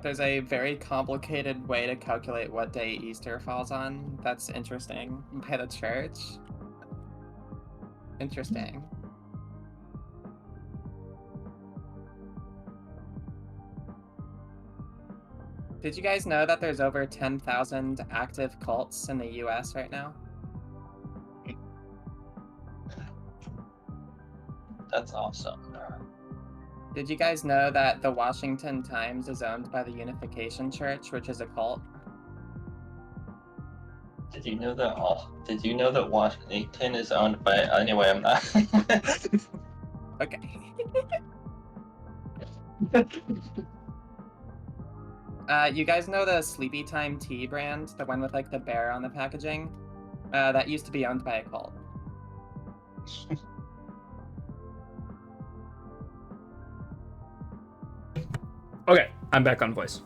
There's a very complicated way to calculate what day Easter falls on. That's interesting. By the church. Interesting. Did you guys know that there's over 10,000 active cults in the US right now? That's awesome. Did you guys know that the Washington Times is owned by the Unification Church, which is a cult? Did you know that Washington is owned by? Anyway, I'm not. Okay. You guys know the Sleepy Time tea brand, the one with like the bear on the packaging? That used to be owned by a cult. Okay, I'm back on voice.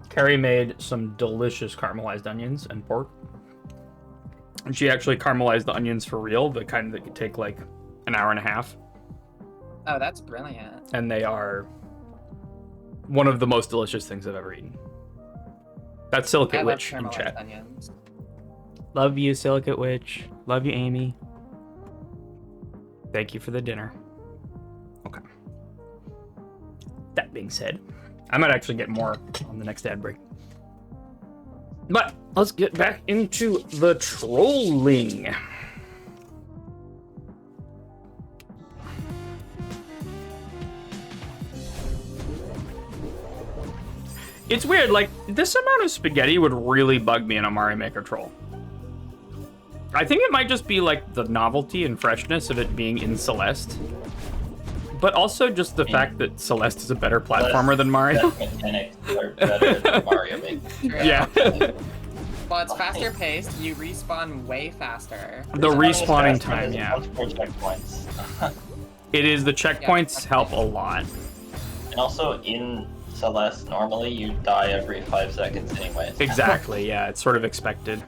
Carrie made some delicious caramelized onions and pork. And she actually caramelized the onions for real, the kind that could take like an hour and a half. Oh, that's brilliant. And they are one of the most delicious things I've ever eaten. That's Silicate I love Witch in caramelized chat. onions. Love you, Silicate Witch. Love you, Amy. Thank you for the dinner. That being said, I might actually get more on the next ad break. But let's get back into the trolling. It's weird, like, this amount of spaghetti would really bug me in a Mario Maker troll. I think it might just be, like, the novelty and freshness of it being in Celeste. But also just the fact that Celeste is a better platformer than Mario. Mechanics are better than Mario Maker. Yeah. Well, it's faster paced. You respawn way faster. The respawning time, yeah. Multiple checkpoints. It is, the checkpoints help a lot. And also in Celeste, normally you die every 5 seconds anyways. Exactly, yeah, it's sort of expected.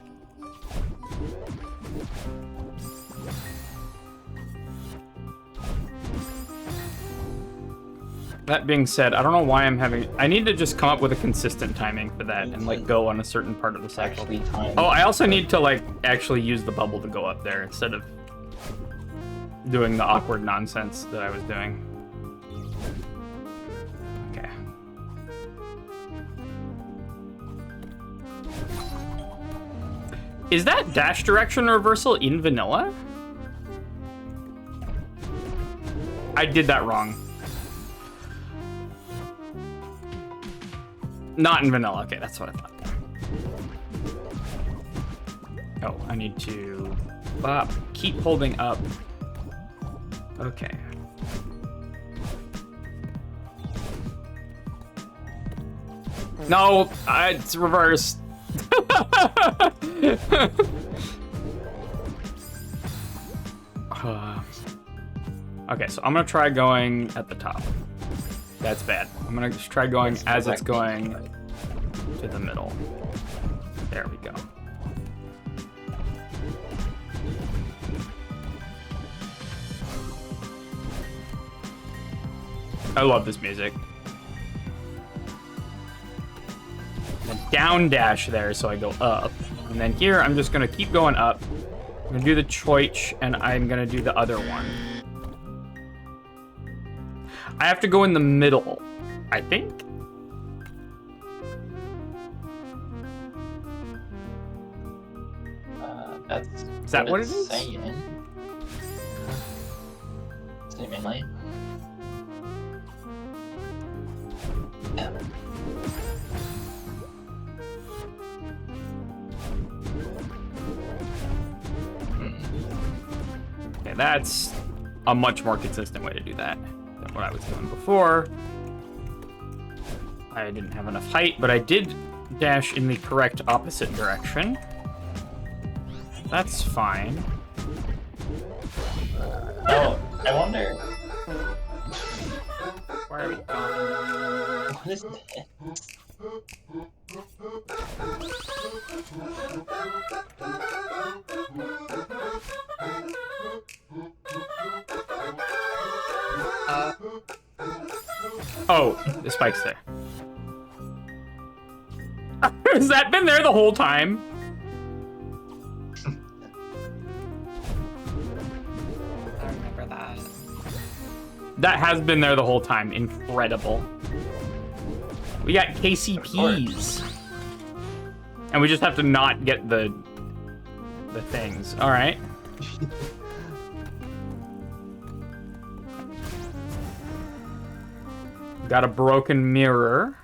That being said, I don't know why I'm having... I need to just come up with a consistent timing for that and, like, go on a certain part of the cycle. Oh, I also need to, like, actually use the bubble to go up there instead of doing the awkward nonsense that I was doing. Okay. Is that dash direction reversal in vanilla? I did that wrong. Not in vanilla. Okay, that's what I thought. Oh, I need to keep holding up. Okay. No, it's reversed. Okay, so I'm gonna try going at the top. That's bad. I'm gonna just try going as it's going to the middle. There we go. I love this music. And then down dash there, so I go up. And then here, I'm just gonna keep going up. I'm gonna do the choich, and I'm gonna do the other one. I have to go in the middle, I think. Is that what it is? Saying. Seemingly. Yeah. Okay, that's a much more consistent way to do that than what I was doing before. I didn't have enough height, but I did dash in the correct opposite direction. That's fine. Oh, I wonder. Where are we going? What is this? Oh, the spike's there. Has that been there the whole time? I remember that. That has been there the whole time. Incredible. We got KCPs. And we just have to not get the things. All right. Got a broken mirror.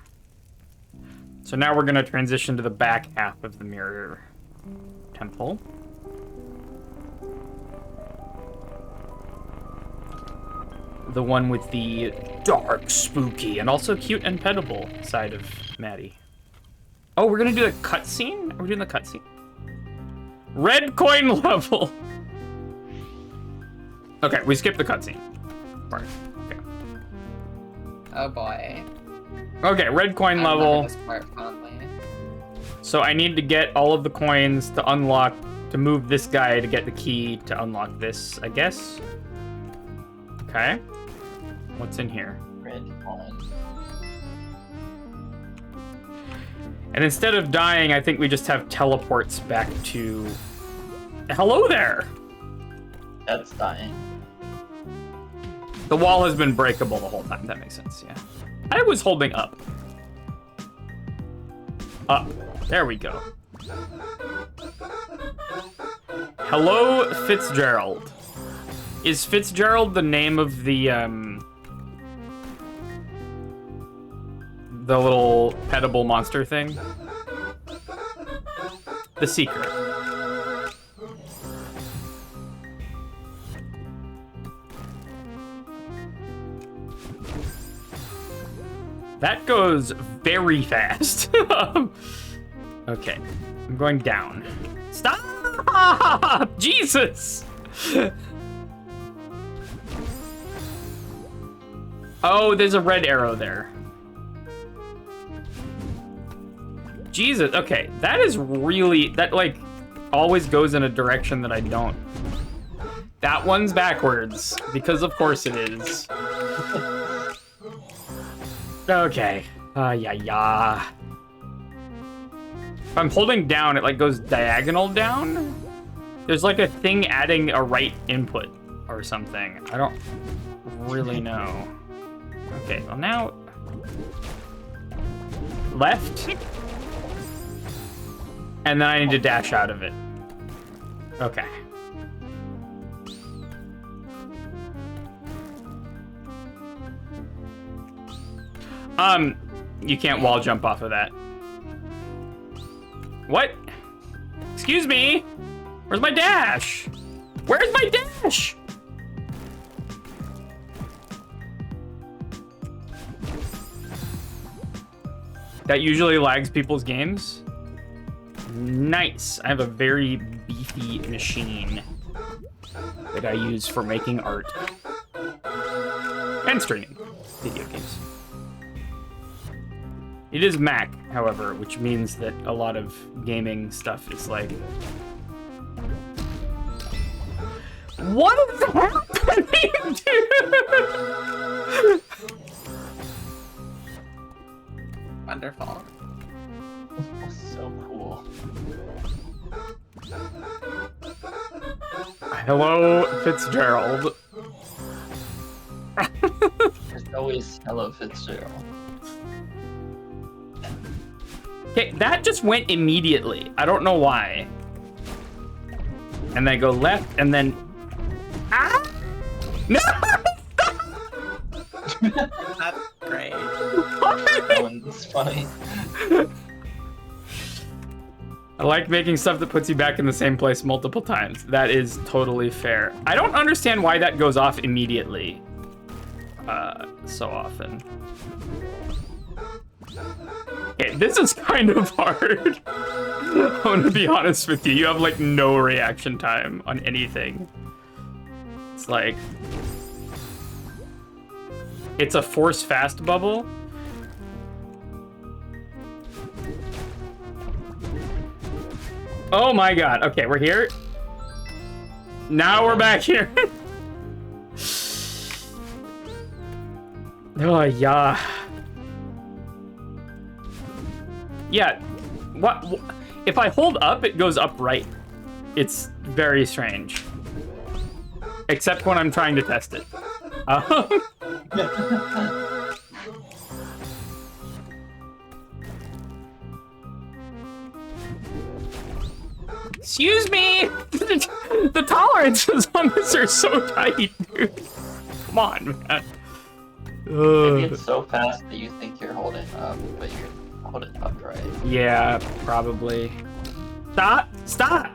So now we're going to transition to the back half of the mirror temple. The one with the dark, spooky, and also cute and pettable side of Maddie. Oh, we're going to do the cutscene? Are we doing the cutscene? Red coin level. Okay, we skipped the cutscene part. Okay. Oh boy. Okay, red coin I level. remember this part fondly. So I need to get all of the coins to unlock, to move this guy to get the key to unlock this, I guess. Okay. What's in here? Red coin. And instead of dying, I think we just have teleports back to... Hello there! That's dying. The wall has been breakable the whole time. That makes sense, yeah. I was holding up. Up. There we go. Hello, Fitzgerald. Is Fitzgerald the name of the little petable monster thing? The Secret. That goes very fast. Okay, I'm going down. Stop! Jesus! Oh, there's a red arrow there. Jesus, okay, that is really, that like always goes in a direction that I don't. That one's backwards, because of course it is. Okay, yeah. If I'm holding down, it like goes diagonal down. There's like a thing adding a right input or something. I don't really know. Okay, well now, left. And then I need to dash out of it. Okay. You can't wall jump off of that. What? Excuse me? Where's my dash? Where's my dash? That usually lags people's games. Nice. I have a very beefy machine that I use for making art and streaming video games. It is Mac, however, which means that a lot of gaming stuff is like... What is happening, dude? Wonderful. So cool. Hello, Fitzgerald. There's always hello Fitzgerald. Okay, that just went immediately. I don't know why. And then I go left, and then... Ah! No! That's great. That one's funny. I like making stuff that puts you back in the same place multiple times. That is totally fair. I don't understand why that goes off immediately. So often. Okay, this is kind of hard. I'm gonna be honest with you. You have like no reaction time on anything. It's like... It's a force fast bubble. Oh my god. Okay, we're here. Now we're back here. Oh, yeah. Yeah. What? If I hold up, it goes upright. It's very strange. Except when I'm trying to test it. Excuse me! The tolerances on this are so tight, dude. Come on, man. Maybe it's so fast that you think you're holding up, but you're holding upright. Yeah, probably. Stop! Stop!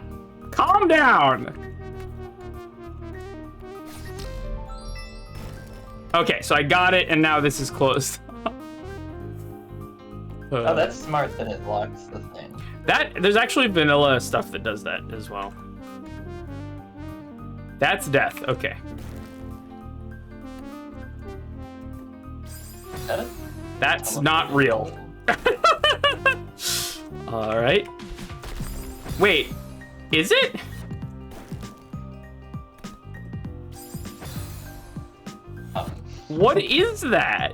Calm down! Okay, so I got it, and now this is closed. Oh, that's smart that it locks the thing. There's actually vanilla stuff that does that as well. That's death. Okay. Is that it? That's not real. All right. Wait, is it? What is that?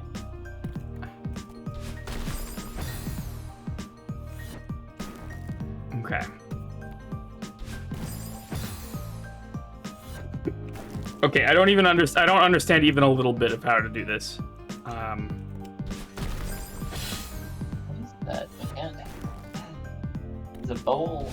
Okay. Okay, I don't understand even a little bit of how to do this. that again. The bowl.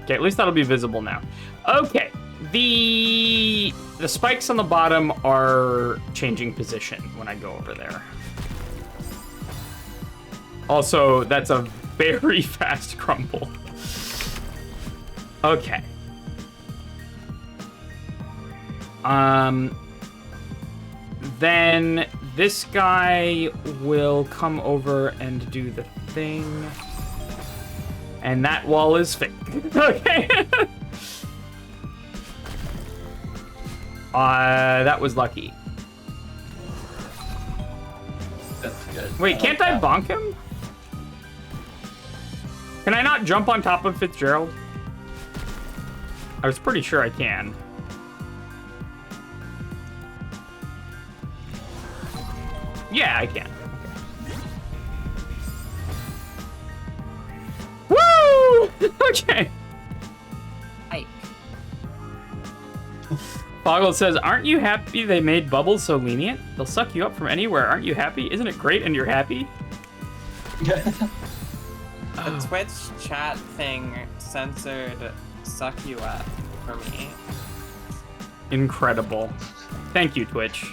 Okay, at least that'll be visible now. Okay, the spikes on the bottom are changing position when I go over there. Also, that's a very fast crumble. Okay. Then this guy will come over and do the thing. And that wall is fake. Okay. That was lucky. That's good. Wait, can't I bonk him? Can I not jump on top of Fitzgerald? I was pretty sure I can. Yeah, I can. Woo! Okay. Ike. Boggle says, aren't you happy they made bubbles so lenient? They'll suck you up from anywhere. Aren't you happy? Isn't it great and you're happy? The Twitch chat thing censored suck you up for me. Incredible. Thank you, Twitch.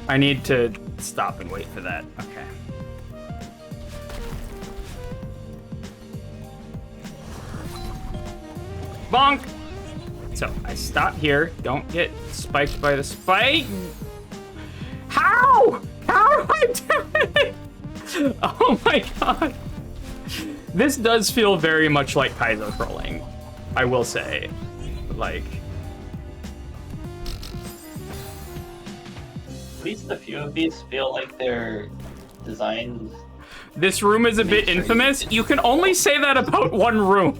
I need to stop and wait for that. Okay. Bonk! So, I stop here. Don't get spiked by the spike. How? How do I do it? Oh my god. This does feel very much like Kaizo trolling, I will say. Like... At least a few of these feel like they're designed. This room is a bit infamous. You can only say that about one room.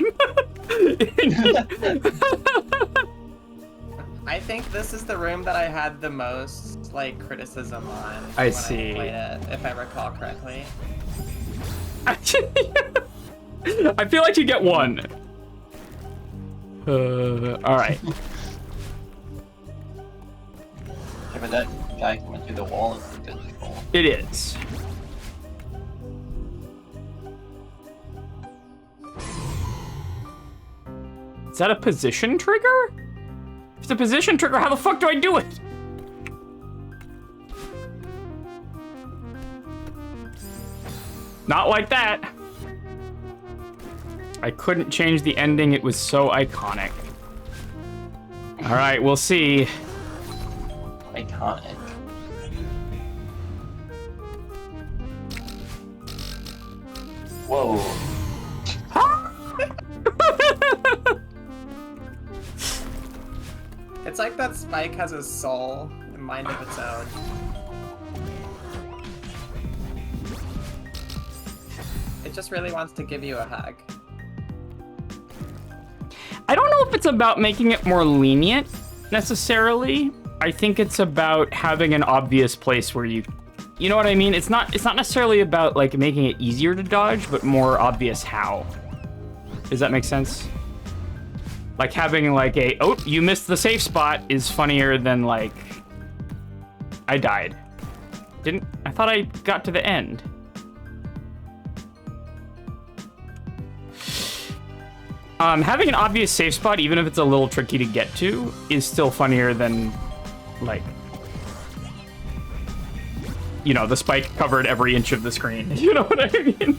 I think this is the room that I had the most like criticism on I when see. I played it, if I recall correctly. I feel like you get one. All right. Yeah, but that guy coming through the wall is a good troll. It is. Is that a position trigger? If it's a position trigger, how the fuck do I do it? Not like that. I couldn't change the ending. It was so iconic. All right, we'll see. Iconic. Whoa. It's like that spike has a soul and mind of its own. It just really wants to give you a hug. I don't know if it's about making it more lenient necessarily. I think it's about having an obvious place where you know what I mean? It's not necessarily about like making it easier to dodge, but more obvious how. Does that make sense? Like having like a, oh, you missed the safe spot is funnier than like, I died. I thought I got to the end. Having an obvious safe spot, even if it's a little tricky to get to, is still funnier than like, you know, the spike covered every inch of the screen. You know what I mean?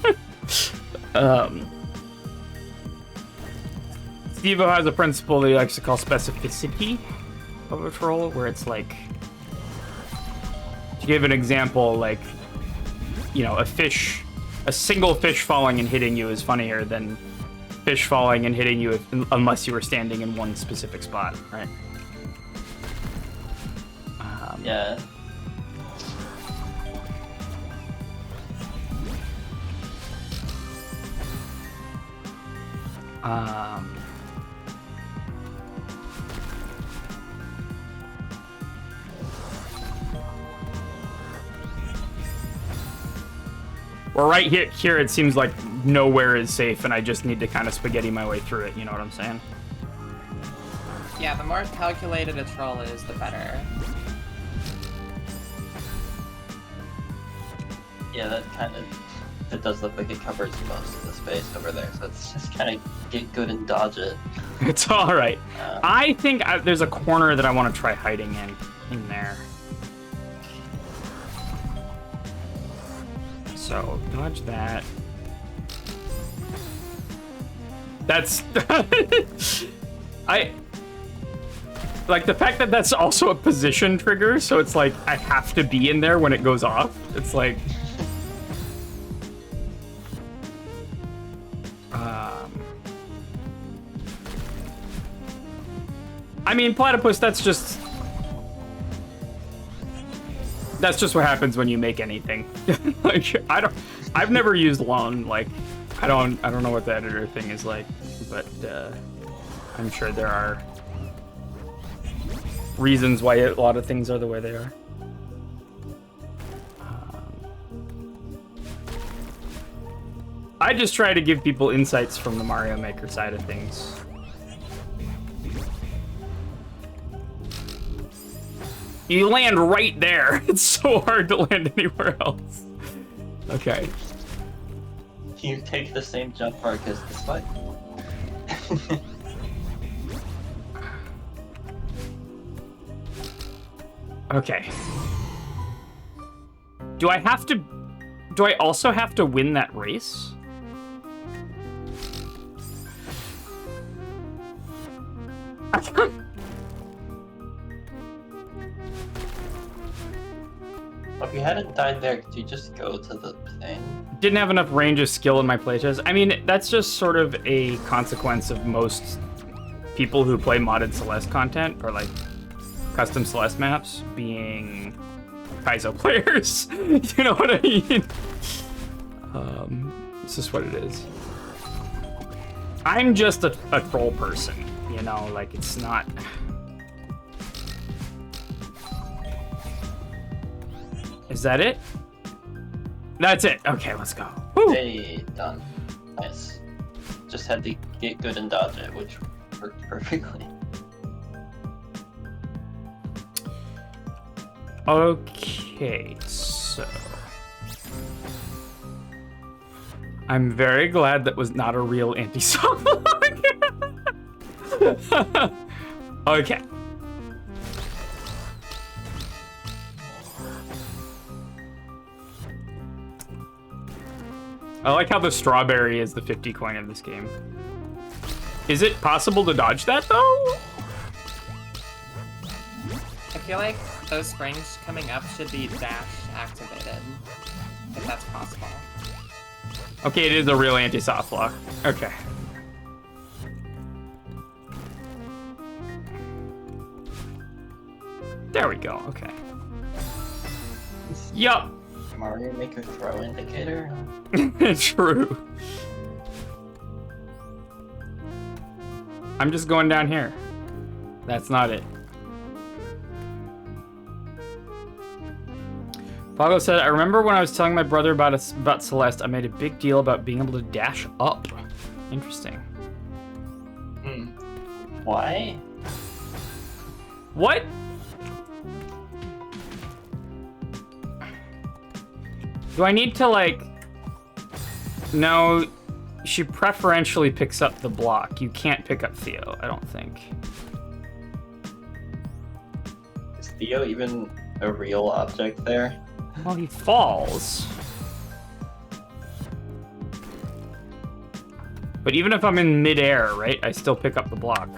Steve-O has a principle that he likes to call specificity of a troll, where it's like, to give an example, like, you know, a single fish falling and hitting you is funnier than fish falling and hitting you unless you were standing in one specific spot, right? Yeah. Well, right here, it seems like nowhere is safe and I just need to kind of spaghetti my way through it, you know what I'm saying? Yeah, the more calculated a troll is, the better. Yeah, that does look like it covers most of the space over there, so it's just kind of get good and dodge it. It's all right. I think there's a corner that I want to try hiding in there. So dodge that. That's I like the fact that that's also a position trigger, so it's like I have to be in there when it goes off. It's like I mean, platypus, that's just what happens when you make anything. Like, I've never used Lone, like, I don't know what the editor thing is like, but I'm sure there are reasons why a lot of things are the way they are. I just try to give people insights from the Mario Maker side of things. You land right there. It's so hard to land anywhere else. Okay. You take the same jump arc as the spike. Okay. Do I also have to win that race? If you hadn't died there, could you just go to the thing? Didn't have enough range of skill in my playtest. I mean, that's just sort of a consequence of most people who play modded Celeste content, or like custom Celeste maps, being Kaizo players. You know what I mean? It's just what it is. I'm just a troll person, you know, like it's not... Is that it? That's it. Okay, let's go. Woo. Hey, done. Nice. Just had to get good and dodge it, which worked perfectly. Okay, so... I'm very glad that was not a real anti-softlock. Okay. I like how the strawberry is the 50 coin of this game. Is it possible to dodge that, though? I feel like those springs coming up should be dash activated, if that's possible. Okay, it is a real anti-soft lock. Okay. There we go, okay. Yup. Mario Maker throw indicator? True. I'm just going down here. That's not it. Pago said, I remember when I was telling my brother about Celeste, I made a big deal about being able to dash up. Interesting. Why? What? Do I need to, like... No, she preferentially picks up the block. You can't pick up Theo, I don't think. Is Theo even a real object there? Well, he falls. But even if I'm in midair, right, I still pick up the block.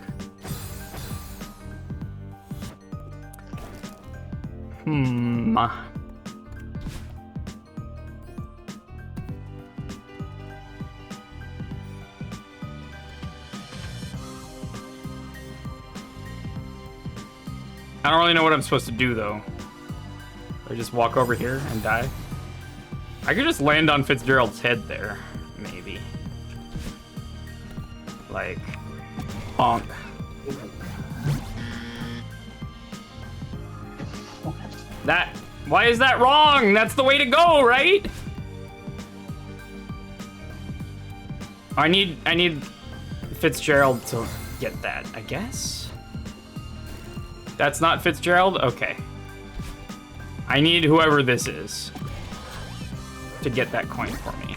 I don't really know what I'm supposed to do, though. I just walk over here and die? I could just land on Fitzgerald's head there, maybe. Like, bonk. Why is that wrong? That's the way to go, right? I need Fitzgerald to get that, I guess. That's not Fitzgerald? Okay. I need whoever this is to get that coin for me.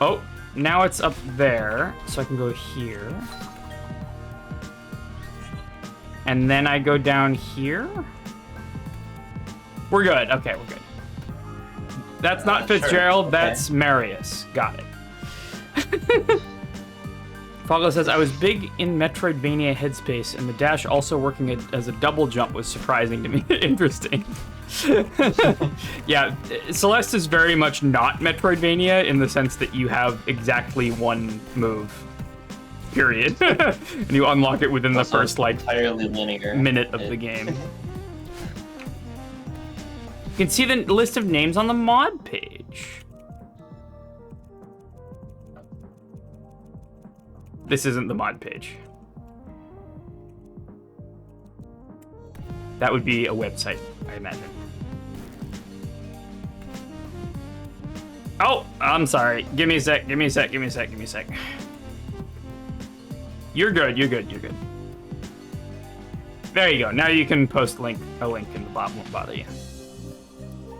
Oh, now it's up there, so I can go here. And then I go down here. We're good. Okay, we're good. That's not Fitzgerald, sure. that's Marius. Got it. Foggo says, I was big in Metroidvania headspace, and the dash also working as a double jump was surprising to me. Interesting. Yeah, Celeste is very much not Metroidvania in the sense that you have exactly one move. Period. And you unlock it within the first, like, entirely linear minute of the game. You can see the list of names on the mod page. This isn't the mod page. That would be a website, I imagine. Oh, I'm sorry. Give me a sec, give me a sec, give me a sec, give me a sec. You're good, you're good, you're good. There you go. Now you can post a link in the bottom, won't bother you.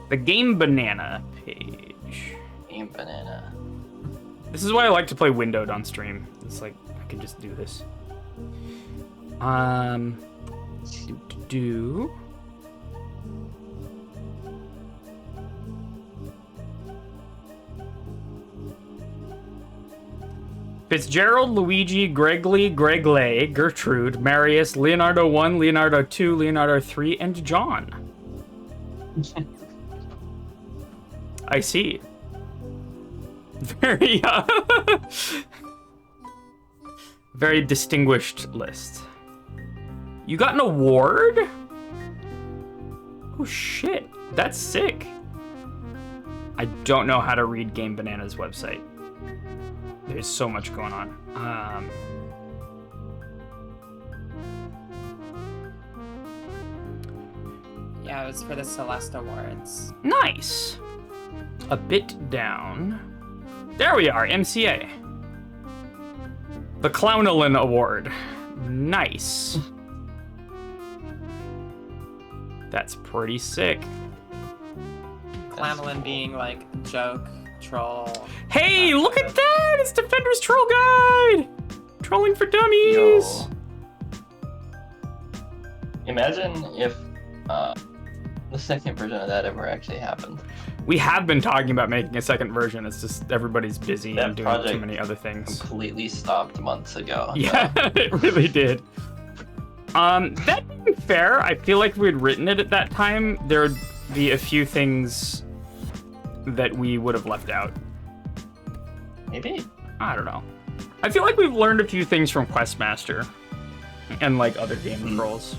The Game Banana page. Game Banana. This is why I like to play windowed on stream. It's like, I can just do this. Fitzgerald, Luigi, Gregly, Gregley, Gertrude, Marius, Leonardo 1, Leonardo 2, Leonardo 3, and John. I see. Very, very distinguished list. You got an award? Oh shit, that's sick. I don't know how to read Game Banana's website. There's so much going on. Yeah, it was for the Celeste Awards. Nice. A bit down. There we are, MCA. The Clownolin Award. Nice. That's pretty sick. Clanolin being like joke, troll. Hey, look at that! It's Defender's Troll Guide! Trolling for dummies! Yo. Imagine if the second version of that ever actually happened. We have been talking about making a second version. It's just everybody's busy That and doing project too many other things. Completely stopped months ago. Yeah, it really did. That being fair, I feel like if we had written it at that time, there would be a few things that we would have left out. Maybe. I don't know. I feel like we've learned a few things from Questmaster and like other game trolls.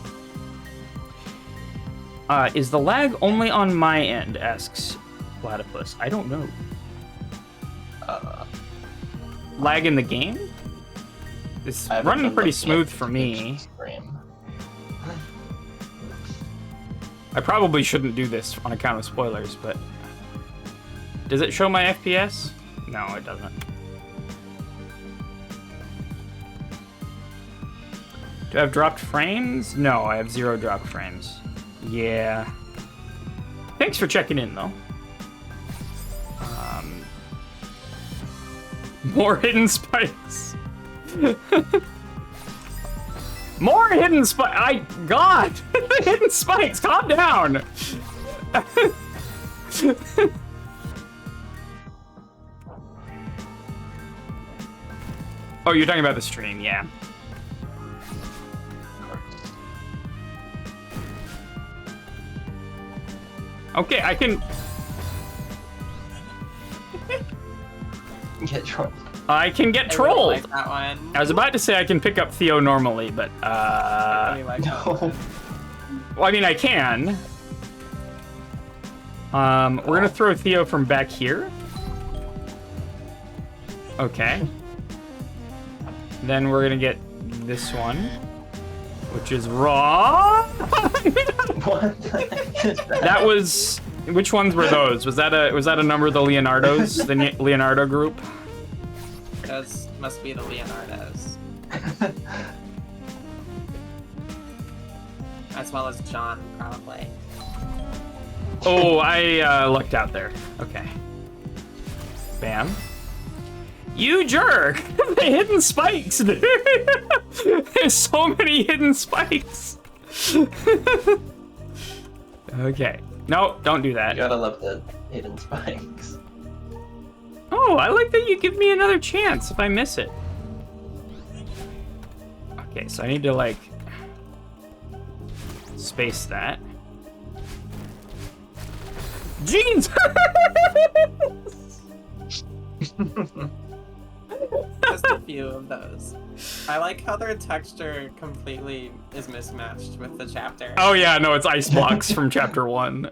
Is the lag only on my end? Asks Platypus. I don't know. Lag in the game? It's running pretty smooth for me. I probably shouldn't do this on account of spoilers, but... Does it show my FPS? No, it doesn't. Do I have dropped frames? No, I have 0 dropped frames. Yeah. Thanks for checking in, though. More hidden spikes. More hidden spikes. God! Hidden spikes, calm down! Oh, you're talking about the stream, yeah. Okay, I can... Get trolled. I can get I really trolled! like that one. I was about to say I can pick up Theo normally, but, I really like that one. well, I mean, I can. We're gonna throw Theo from back here. Okay. Then we're gonna get this one, which is raw. What? That was Which ones were those? Was that a number of the Leonardos, the Leonardo group? Those must be the Leonardos. As well as John, probably. Oh, I lucked out there. Okay. Bam. You jerk! The hidden spikes, dude! There's so many hidden spikes! Okay. No, don't do that. You gotta love the hidden spikes. Oh, I like that you give me another chance if I miss it. Okay, so I need to, like, space that. Jeans! Just a few of those. I like how their texture completely is mismatched with the chapter. Oh yeah, no, it's ice blocks from chapter 1.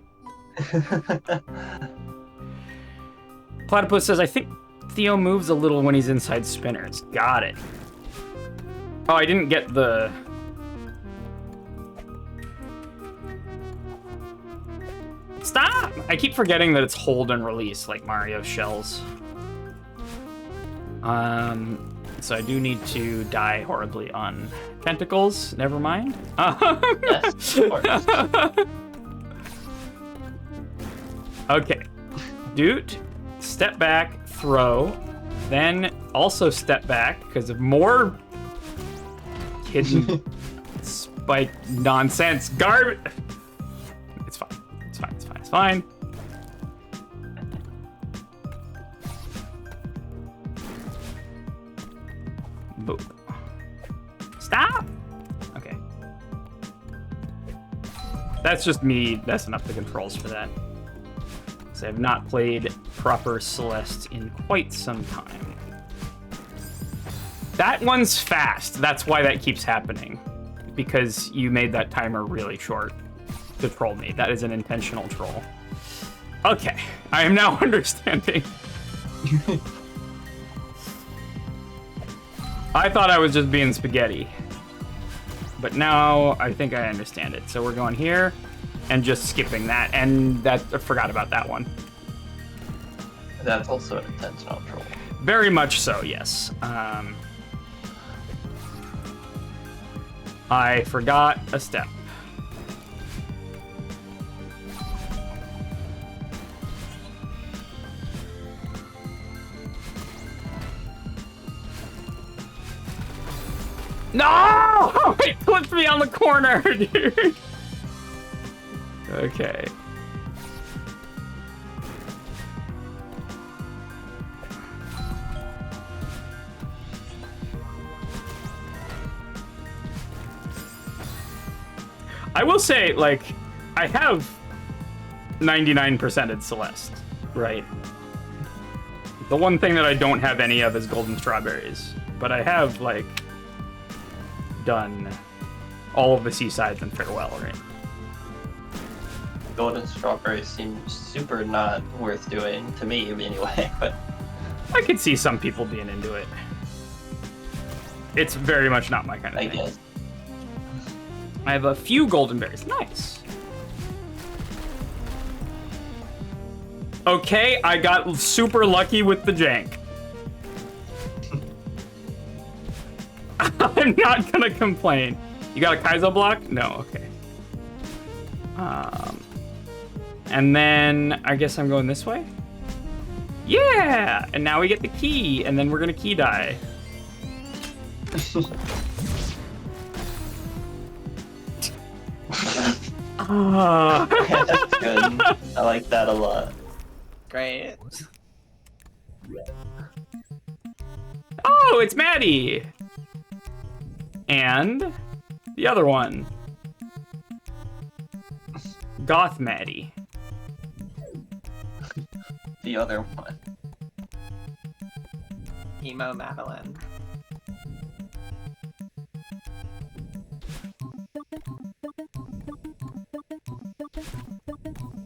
Platypus says, I think Theo moves a little when he's inside spinners. Got it. Oh, I didn't get the... Stop! I keep forgetting that it's hold and release, like Mario shells. So I do need to die horribly on tentacles. Never mind. Yes, of course. Okay. Dude, step back, throw, then also step back because of more hidden spike nonsense. Garbage. It's fine. It's fine. It's fine. It's fine. Boop. Stop! Okay. That's just me messing up the controls for that. So I have not played proper Celeste in quite some time. That one's fast. That's why that keeps happening. Because you made that timer really short to troll me. That is an intentional troll. Okay, I am now understanding. I thought I was just being spaghetti. But now I think I understand it. So we're going here and just skipping that. And that I forgot about that one. That's also an intentional troll. Very much so, yes. I forgot a step. No! It flipped me on the corner, dude. Okay. I will say, like, I have 99%ed Celeste, right? The one thing that I don't have any of is golden strawberries, but I have, like, done all of the seasides and farewell, right? Golden strawberries seem super not worth doing to me anyway, but I could see some people being into it. It's very much not my kind of I thing. guess. I have a few golden berries. Nice. Okay, I got super lucky with the jank. I'm not gonna complain. You got a Kaizo block? No, okay. And then I guess I'm going this way? Yeah! And now we get the key, and then we're gonna key die. That's good. I like that a lot. Great. Oh, it's Maddie! And the other one. Goth Maddie. The other one. Emo Madeline.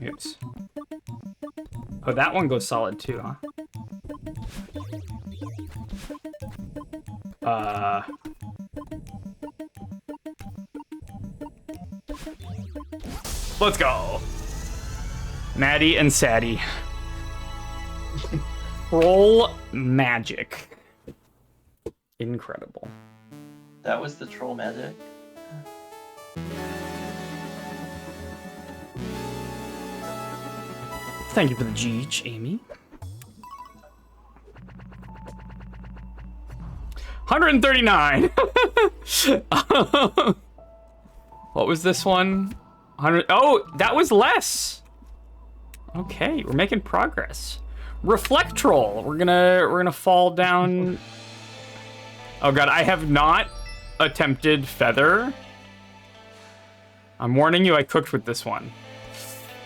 Oops. Oh, that one goes solid too, huh? Let's go. Maddie and Sadie. Roll magic. Incredible. That was the troll magic. Thank you for the Geech, Amy. 139. What was this one? 100. Oh, that was less. Okay, we're making progress. Reflect troll. We're gonna fall down. Oh god, I have not attempted feather. I'm warning you, I cooked with this one.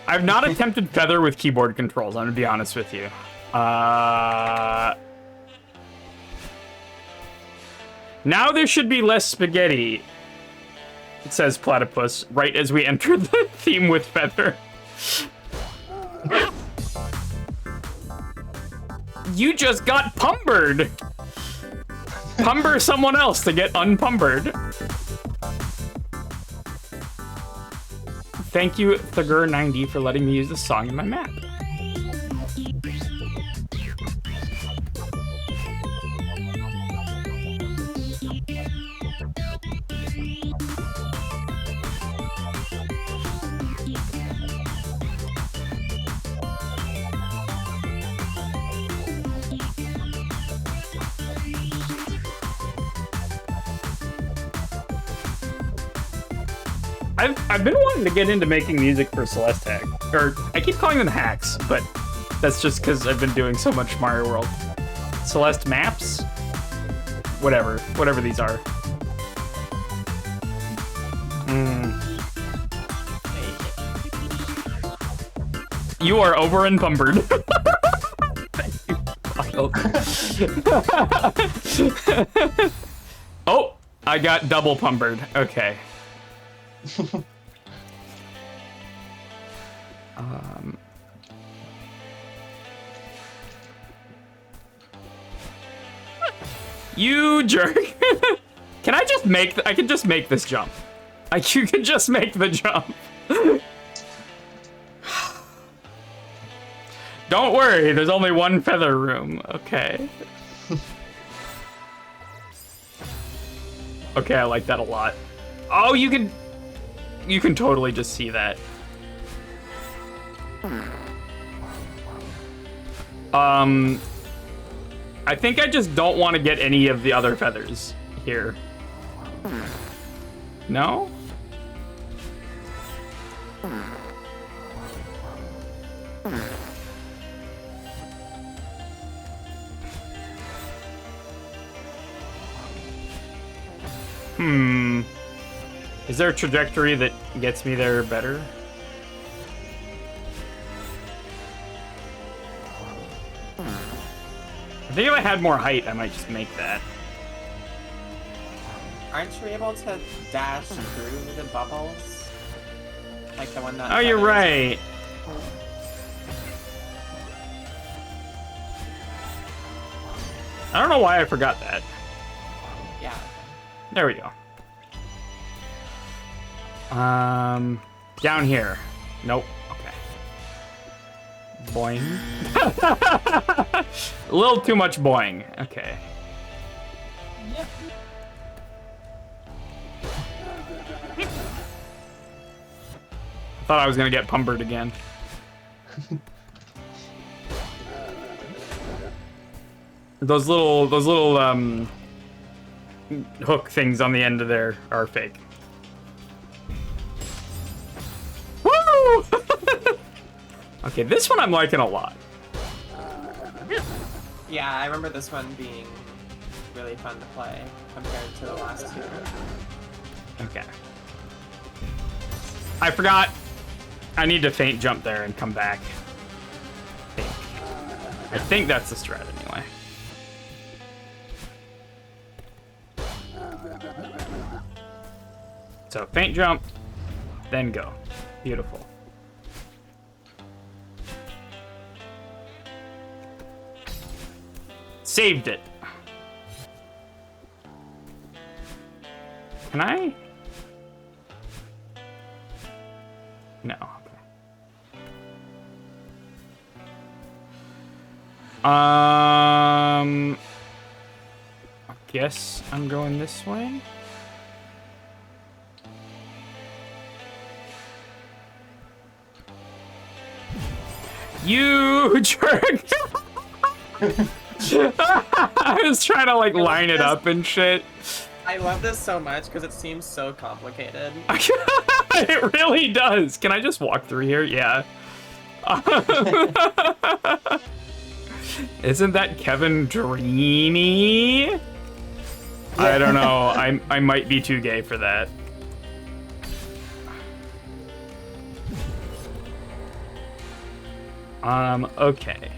I've not attempted feather with keyboard controls, I'm gonna be honest with you. Now there should be less spaghetti, it says Platypus, right as we enter the theme with feather. You just got pumbered! Pumber someone else to get unpumbered. Thank you, Thugger90, for letting me use the song in my map. I've been wanting to get into making music for Celeste hack, or I keep calling them hacks, but that's just because I've been doing so much Mario World. Celeste maps? Whatever these are. You are over and pumbered. Oh, I got double pumbered. Okay. You jerk. Can I just make I can just make this jump. You can just make the jump. Don't worry, there's only one feather room. Okay. Okay, I like that a lot. Oh, you can totally just see that. I think I just don't want to get any of the other feathers here. No? Is there a trajectory that gets me there better? I think if I had more height, I might just make that. Aren't you able to dash through the bubbles? Like the one that... Oh, you're right. I don't know why I forgot that. Yeah. There we go. Down here. Nope. Okay. Boing. A little too much boing. Okay. Yep. Thought I was gonna get pumbered again. Those little hook things on the end of there are fake. Woo! Okay, this one I'm liking a lot. Yeah, I remember this one being really fun to play compared to the last two. Okay. I forgot. I need to feint jump there and come back. I think that's the strat anyway. So feint jump, then go. Beautiful. Saved it. Can I? No. Okay. I guess I'm going this way. You jerk! I was trying to like line it up and shit. I love this so much because it seems so complicated. It really does. Can I just walk through here? Yeah. Isn't that Kevin dreamy? I don't know. I might be too gay for that. Okay.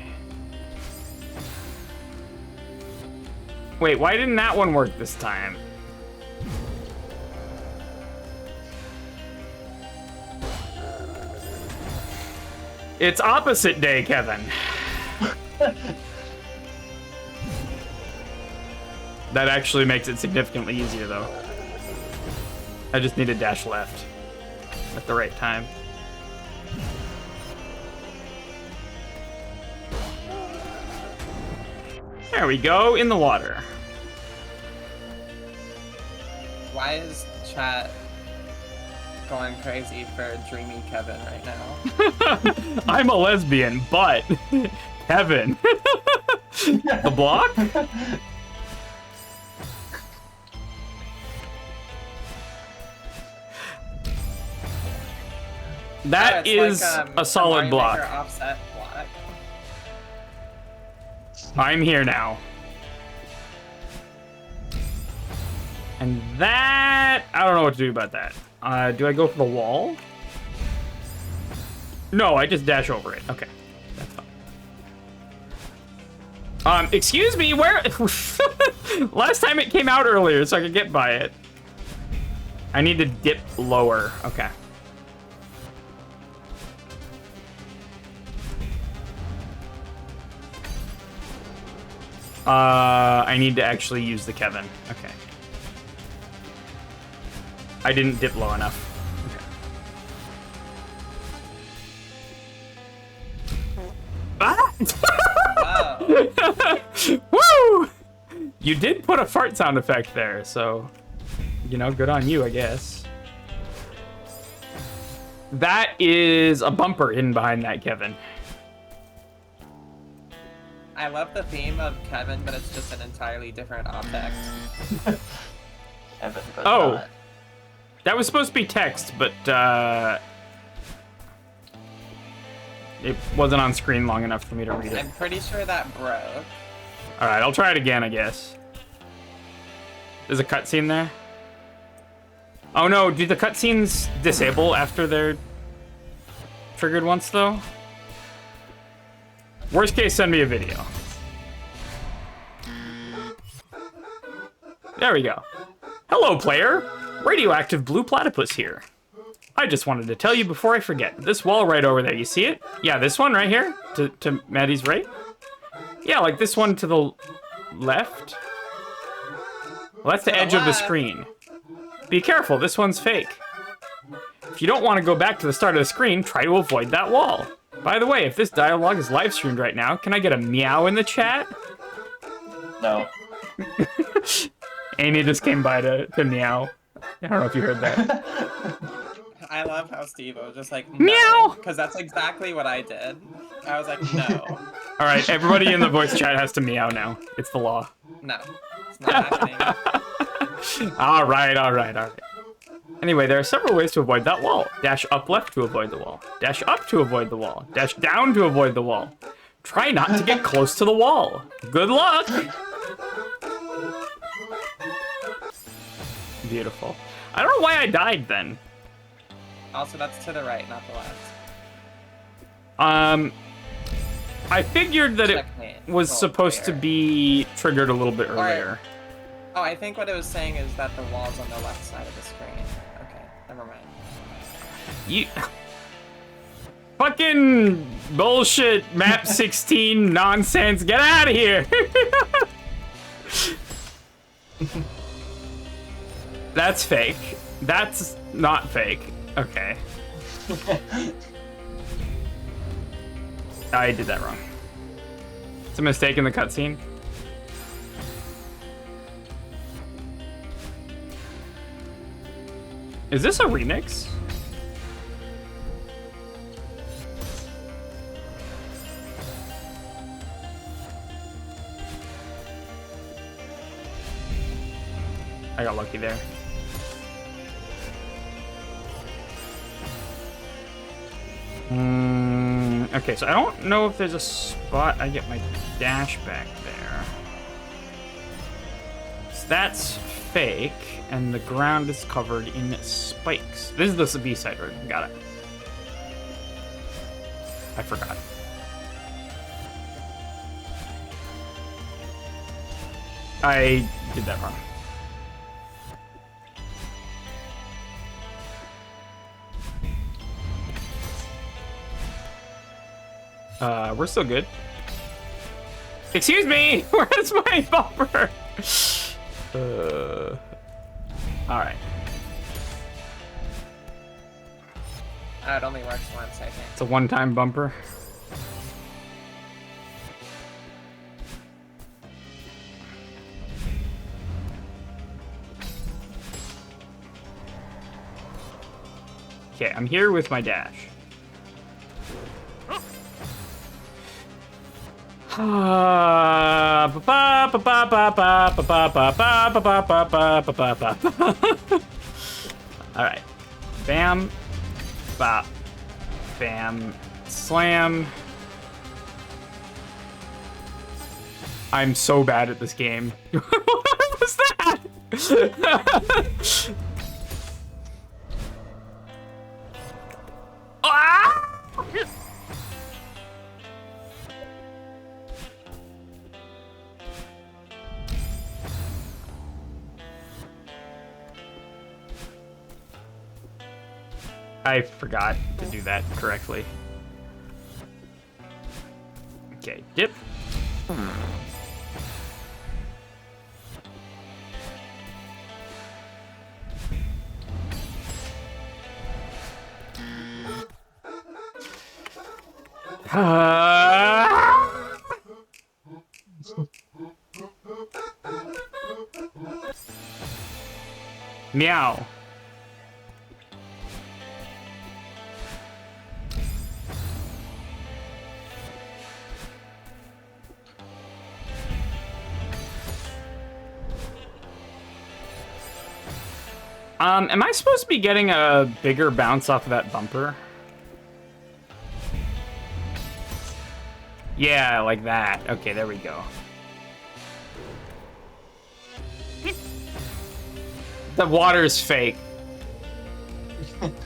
Wait, why didn't that one work this time? It's opposite day, Kevin. That actually makes it significantly easier, though. I just need to dash left at the right time. There we go, in the water. Why is chat going crazy for dreamy Kevin right now? I'm a lesbian, but Kevin. The block? That is a solid block. Offset block. I'm here now. And that... I don't know what to do about that. Do I go for the wall? No, I just dash over it. Okay, that's fine. Excuse me, where... Last time it came out earlier so I could get by it. I need to dip lower. Okay. I need to actually use the Kevin. Okay. I didn't dip low enough. Okay. Ah! Wow. Woo! You did put a fart sound effect there, so, you know, good on you, I guess. That is a bumper hidden behind that, Kevin. I love the theme of Kevin, but it's just an entirely different object. Kevin, but Oh. not. That was supposed to be text, but it wasn't on screen long enough for me to read it. I'm pretty sure that broke. Alright, I'll try it again, I guess. There's a cutscene there? Oh no, do the cutscenes disable after they're triggered once, though? Worst case, send me a video. There we go. Hello, player. Radioactive Blue Platypus here. I just wanted to tell you before I forget. This wall right over there, you see it? Yeah, this one right here, to Maddie's right. Yeah, like this one to the left. Well, that's the edge of the screen. Be careful, this one's fake. If you don't want to go back to the start of the screen, try to avoid that wall. By the way, if this dialogue is live streamed right now, can I get a meow in the chat? No. Amy just came by to meow. I don't know if you heard that. I love how Steve was just like, Meow! no, because that's exactly what I did. I was like, no, All right, everybody in the voice chat has to meow now. It's the law. no, it's not happening. All right. Anyway, there are several ways to avoid that wall. Dash up left to avoid the wall. Dash up to avoid the wall. Dash down to avoid the wall. Try not to get close to the wall. Good luck! Beautiful. I don't know why I died then. Also, that's to the right, not the left. I figured that it Checkmate. was Roll supposed to clear. be triggered a little bit earlier. Oh, I think what it was saying is that the wall's on the left side of the screen. Okay, never mind. You fucking bullshit map 16 nonsense. Get out of here. That's fake. That's not fake. Okay. I did that wrong. It's a mistake in the cutscene. Is this a remix? I got lucky there. Okay, so I don't know if there's a spot I get my dash back there. So that's fake, and the ground is covered in spikes. This is the B-side road. Got it. I forgot. I did that wrong. We're still good. Excuse me! Where's my bumper? Alright. It only works once, I think. It's a one-time bumper. Okay, I'm here with my dash. Alright. Bam. Bop. Bam. Slam. I'm so bad at this game. What was that? Ah! I forgot to do that correctly. Okay, dip. Meow. Am I supposed to be getting a bigger bounce off of that bumper? Yeah, like that. Okay, there we go. The water is fake.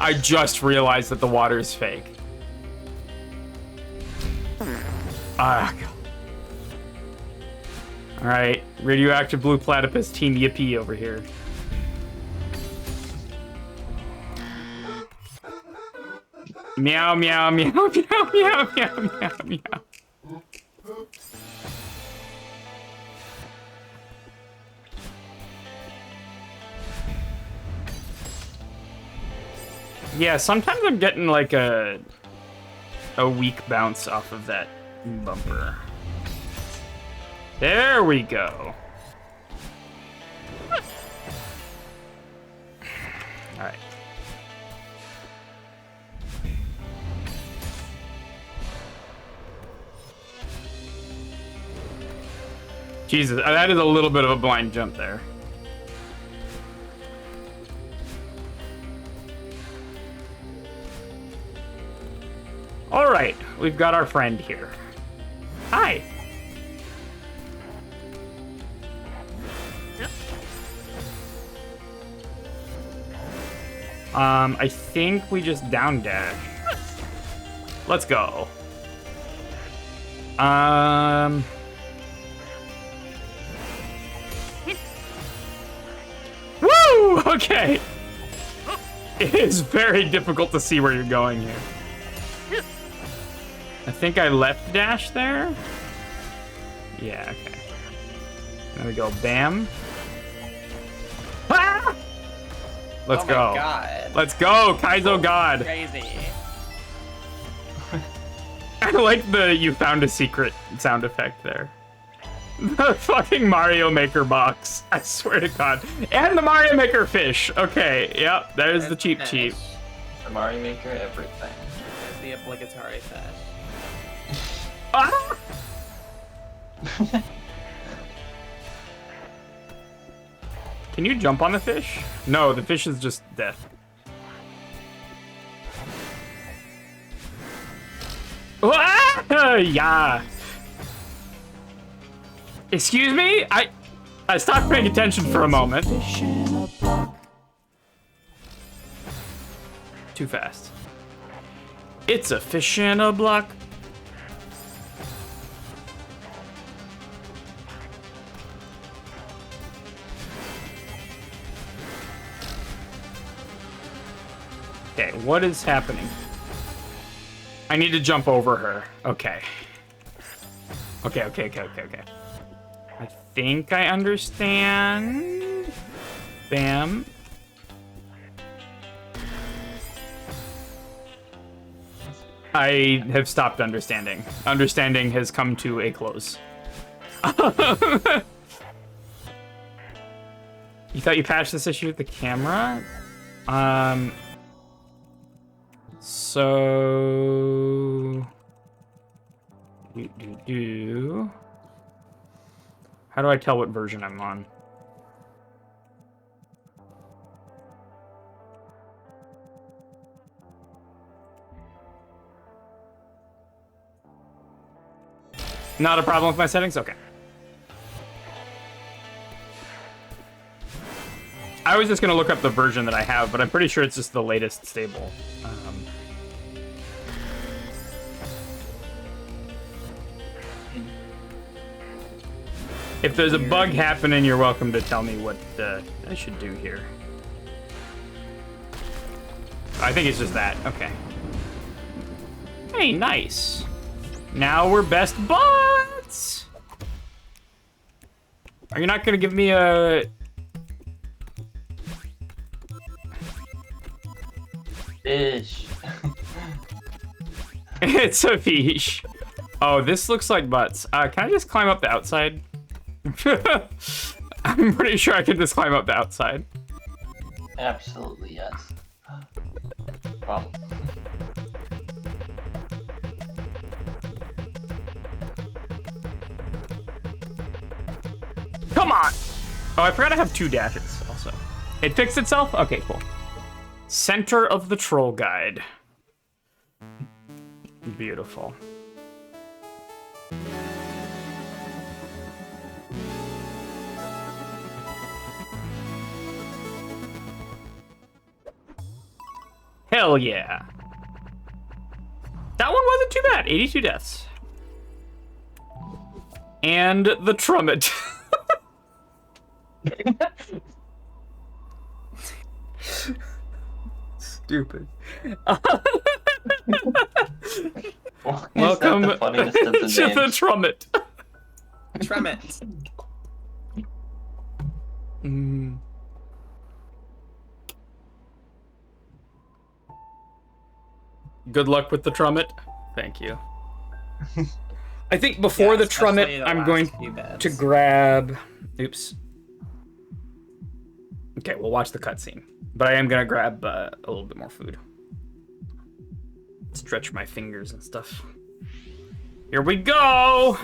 I just realized that the water is fake. Ah, God. All right, radioactive blue platypus team yippee over here. Meow, meow, meow, meow, meow, meow, meow, meow. Yeah, sometimes I'm getting like a weak bounce off of that bumper. There we go. All right. Jesus, that is a little bit of a blind jump there. All right, we've got our friend here. Hi. I think we just down dash. Let's go. Woo! Okay. It is very difficult to see where you're going here. I think I left dash there. Yeah, okay. There we go. Bam. Ah! Let's go. God. Let's go, Kaizo God. Crazy. I like the you found a secret sound effect there. The fucking Mario Maker box. I swear to God. And the Mario Maker fish. Okay, yep, there's the cheap cheap. The Mario Maker, everything. There's the obligatory fish. Ah! Can you jump on the fish? No, the fish is just death. Ah! Yeah. Excuse me? I stopped paying attention for a moment. Too fast. It's a fish in a block. Okay, what is happening? I need to jump over her. Okay. Okay. I think I understand. Bam. I have stopped understanding. Understanding has come to a close. You thought you patched this issue with the camera? So... How do I tell what version I'm on? Not a problem with my settings? Okay. I was just gonna look up the version that I have, but I'm pretty sure it's just the latest stable. If there's a bug happening, you're welcome to tell me what I should do here. I think it's just that. Okay. Hey, nice. Now we're best buds. Are you not gonna give me a... Fish. It's a fish. Oh, this looks like butts. Can I just climb up the outside? I'm pretty sure I can just climb up the outside. Absolutely, yes. Problem. Come on! Oh, I forgot I have 2 dashes also. It fixed itself? Okay, cool. Center of the Troll Guide. Beautiful. Hell yeah. That one wasn't too bad. 82 deaths. And the Trumpet. Stupid. Welcome to the Trumpet. Trumpet. Good luck with the Trumpet. Thank you. I think before the Trumpet, I'm going to grab... Oops. Okay, we'll watch the cutscene. But I am going to grab a little bit more food. Stretch my fingers and stuff. Here we go!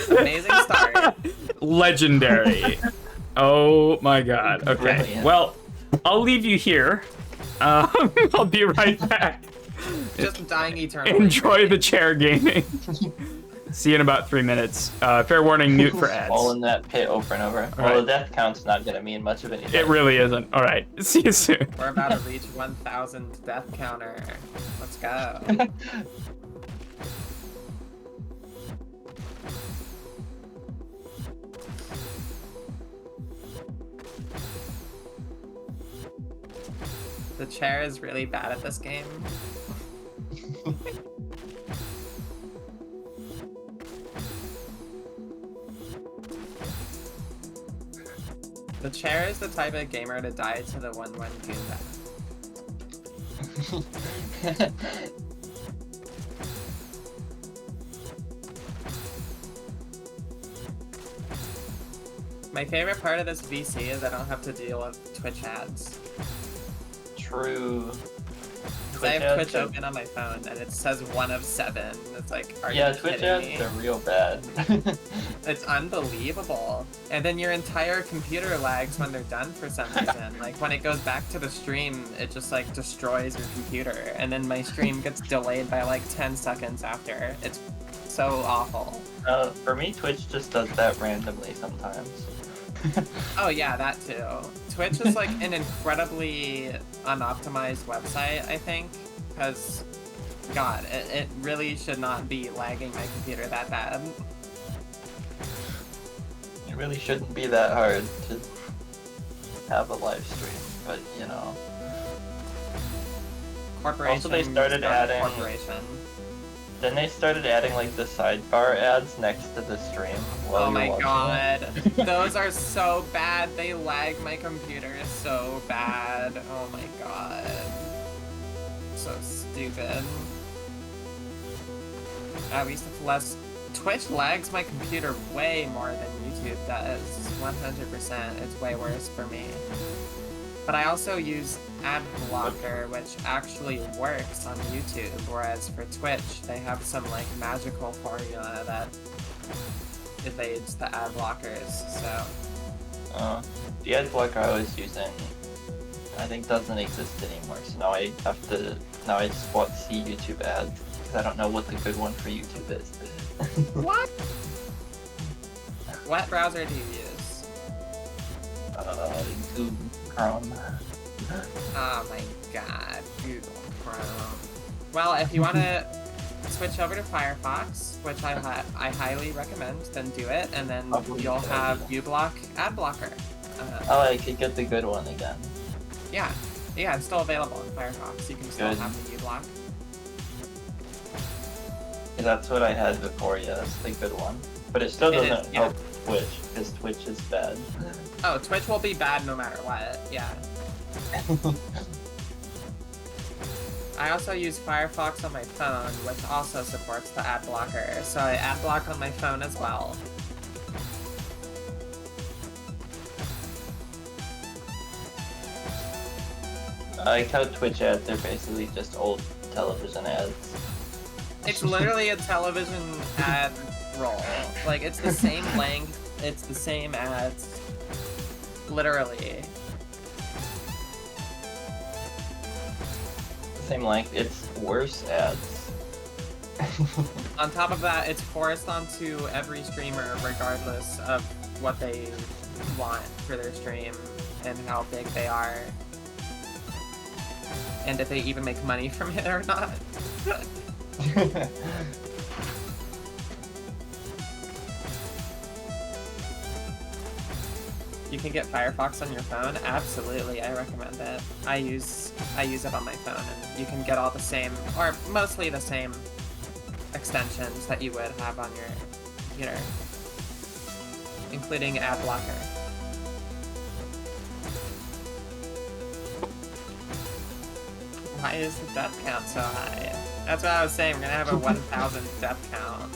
Amazing start. Legendary. Oh my god. Okay. Brilliant. Well, I'll leave you here. I'll be right back. Just dying eternally. Enjoy the chair gaming. See you in about 3 minutes. Fair warning, mute for ads. All in that pit over and over. All Well, right. the death count's not gonna mean much of anything. It really isn't. All right. See you soon. We're about to reach 1,000 death counter. Let's go. The chair is really bad at this game. The chair is the type of gamer to die to the 1-1 Doom death. My favorite part of this VC is I don't have to deal with Twitch ads. True. 'Cause I have ads Twitch are- open on my phone and it says 1 of 7. It's like, are Yeah, you Twitch kidding ads me? are real bad. It's unbelievable. And then your entire computer lags when they're done for some reason. Like when it goes back to the stream, it just like destroys your computer. And then my stream gets delayed by like 10 seconds after. It's so awful. For me, Twitch just does that randomly sometimes. Oh yeah, that too. Twitch is like an incredibly unoptimized website, I think, because God, it really should not be lagging my computer that bad. It really shouldn't be that hard to have a live stream, but you know. Corporation. Also, they started adding. Corporation. Then they started adding like the sidebar ads next to the stream. While Oh you're my watching God, it. those are so bad. They lag my computer so bad. Oh my God, so stupid. At least it's less. Twitch lags my computer way more than YouTube does. 100%. It's way worse for me. But I also use ad blocker, which actually works on YouTube, whereas for Twitch, they have some like magical formula that evades the ad blockers. So The ad blocker I was using, I think doesn't exist anymore. So now I just see YouTube ads because I don't know what the good one for YouTube is. what? What browser do you use? Google Chrome. Oh my God, Google Chrome. Well, if you want to switch over to Firefox, which I highly recommend, then do it, and then you'll have uBlock ad blocker. Oh, I could get the good one again. Yeah, it's still available in Firefox. You can still Good. have the uBlock. Yeah, that's what I had before, yeah, that's the good one. But it still It is, doesn't yeah. help Twitch, because Twitch is bad. Oh, Twitch will be bad no matter what. Yeah. I also use Firefox on my phone, which also supports the ad blocker, so I ad block on my phone as well. I like how Twitch ads are basically just old television ads. It's literally a television ad roll. Like, it's the same length, it's the same ads. Literally. Same length, it's worse ads. On top of that, it's forced onto every streamer regardless of what they want for their stream and how big they are. And if they even make money from it or not. You can get Firefox on your phone? Absolutely, I recommend it. I use it on my phone, and you can get all the same, or mostly the same extensions that you would have on your computer, including ad blocker. Why is the death count so high? That's what I was saying, we're gonna have a 1,000 death count.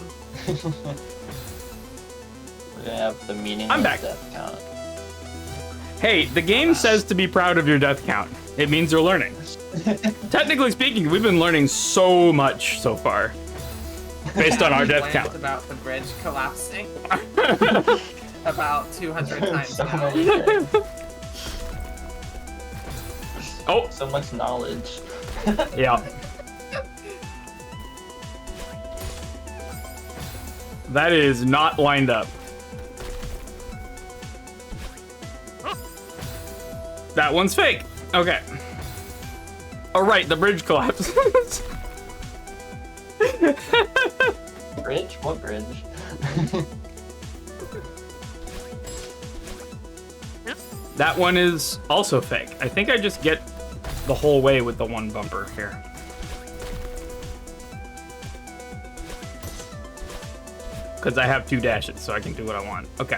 We're gonna have the meaning I'm of back. death count. Hey, the game says to be proud of your death count. It means you're learning. Technically speaking, we've been learning so much so far. Based on our death Rant count. about the bridge collapsing. About 200 times So now. many things. Oh, So much knowledge. yeah. That is not lined up. That one's fake. Okay. Alright, the bridge collapsed. Bridge? What bridge? That one is also fake. I think I just get the whole way with the one bumper here. Because I have 2 dashes, so I can do what I want. Okay.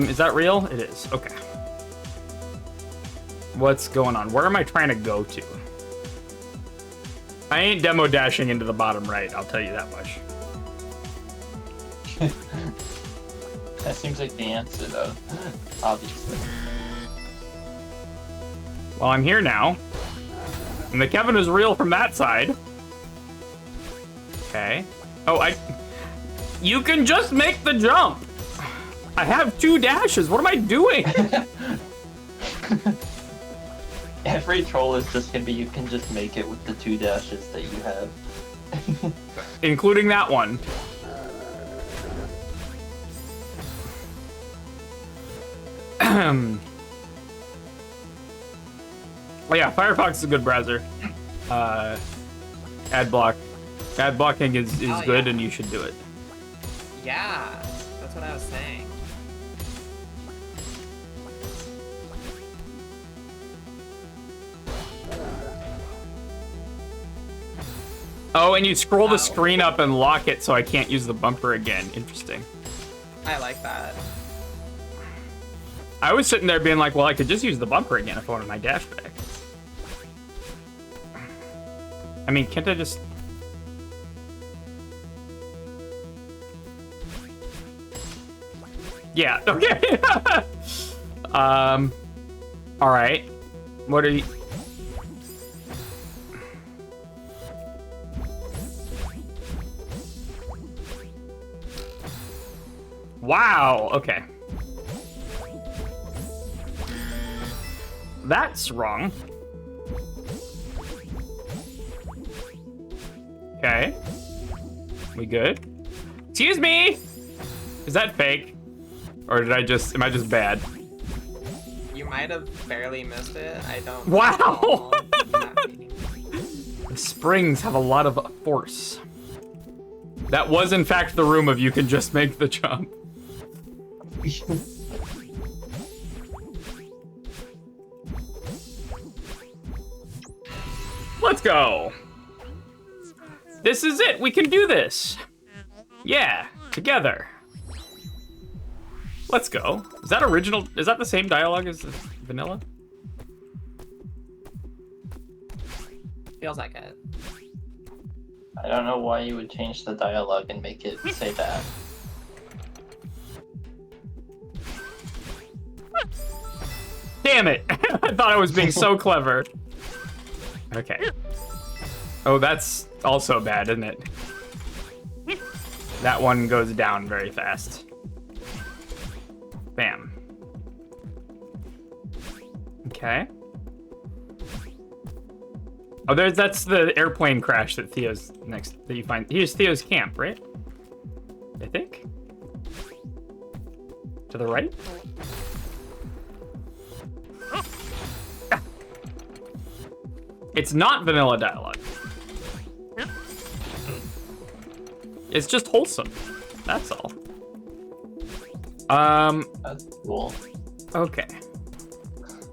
Is that real? It is. Okay. What's going on? Where am I trying to go to? I ain't demo dashing into the bottom right, I'll tell you that much. That seems like the answer, though. Obviously. Well, I'm here now. And the Kevin is real from that side. Okay. Oh, you can just make the jump! I have 2 dashes, what am I doing? Every troll is just gonna be you can just make it with the 2 dashes that you have. Including that one. Oh yeah, Firefox is a good browser. Ad blocking is good, yeah. and you should do it. Yeah, that's what I was saying. Oh, and you scroll the screen up and lock it so I can't use the bumper again. Interesting. I like that. I was sitting there being like, well, I could just use the bumper again if I wanted my dash back. I mean, can't I just... Yeah, okay. All right. What are you... Wow, okay. That's wrong. Okay. We good? Excuse me! Is that fake? Or am I just bad? You might have barely missed it. I don't. Wow! know. The springs have a lot of force. That was in fact the room of you can just make the jump. Let's go. This is it. We can do this. Yeah, together. Let's go. Is that original? Is that the same dialogue as the vanilla? Feels like it. I don't know why you would change the dialogue and make it say that. Damn it! I thought I was being so clever. Okay. Oh, that's also bad, isn't it? That one goes down very fast. Bam. Okay. Oh, that's the airplane crash that Theo's that you find. Here's Theo's camp, right? I think. To the right? Ah. It's not vanilla dialogue. It's just wholesome. That's all. That's cool. Okay.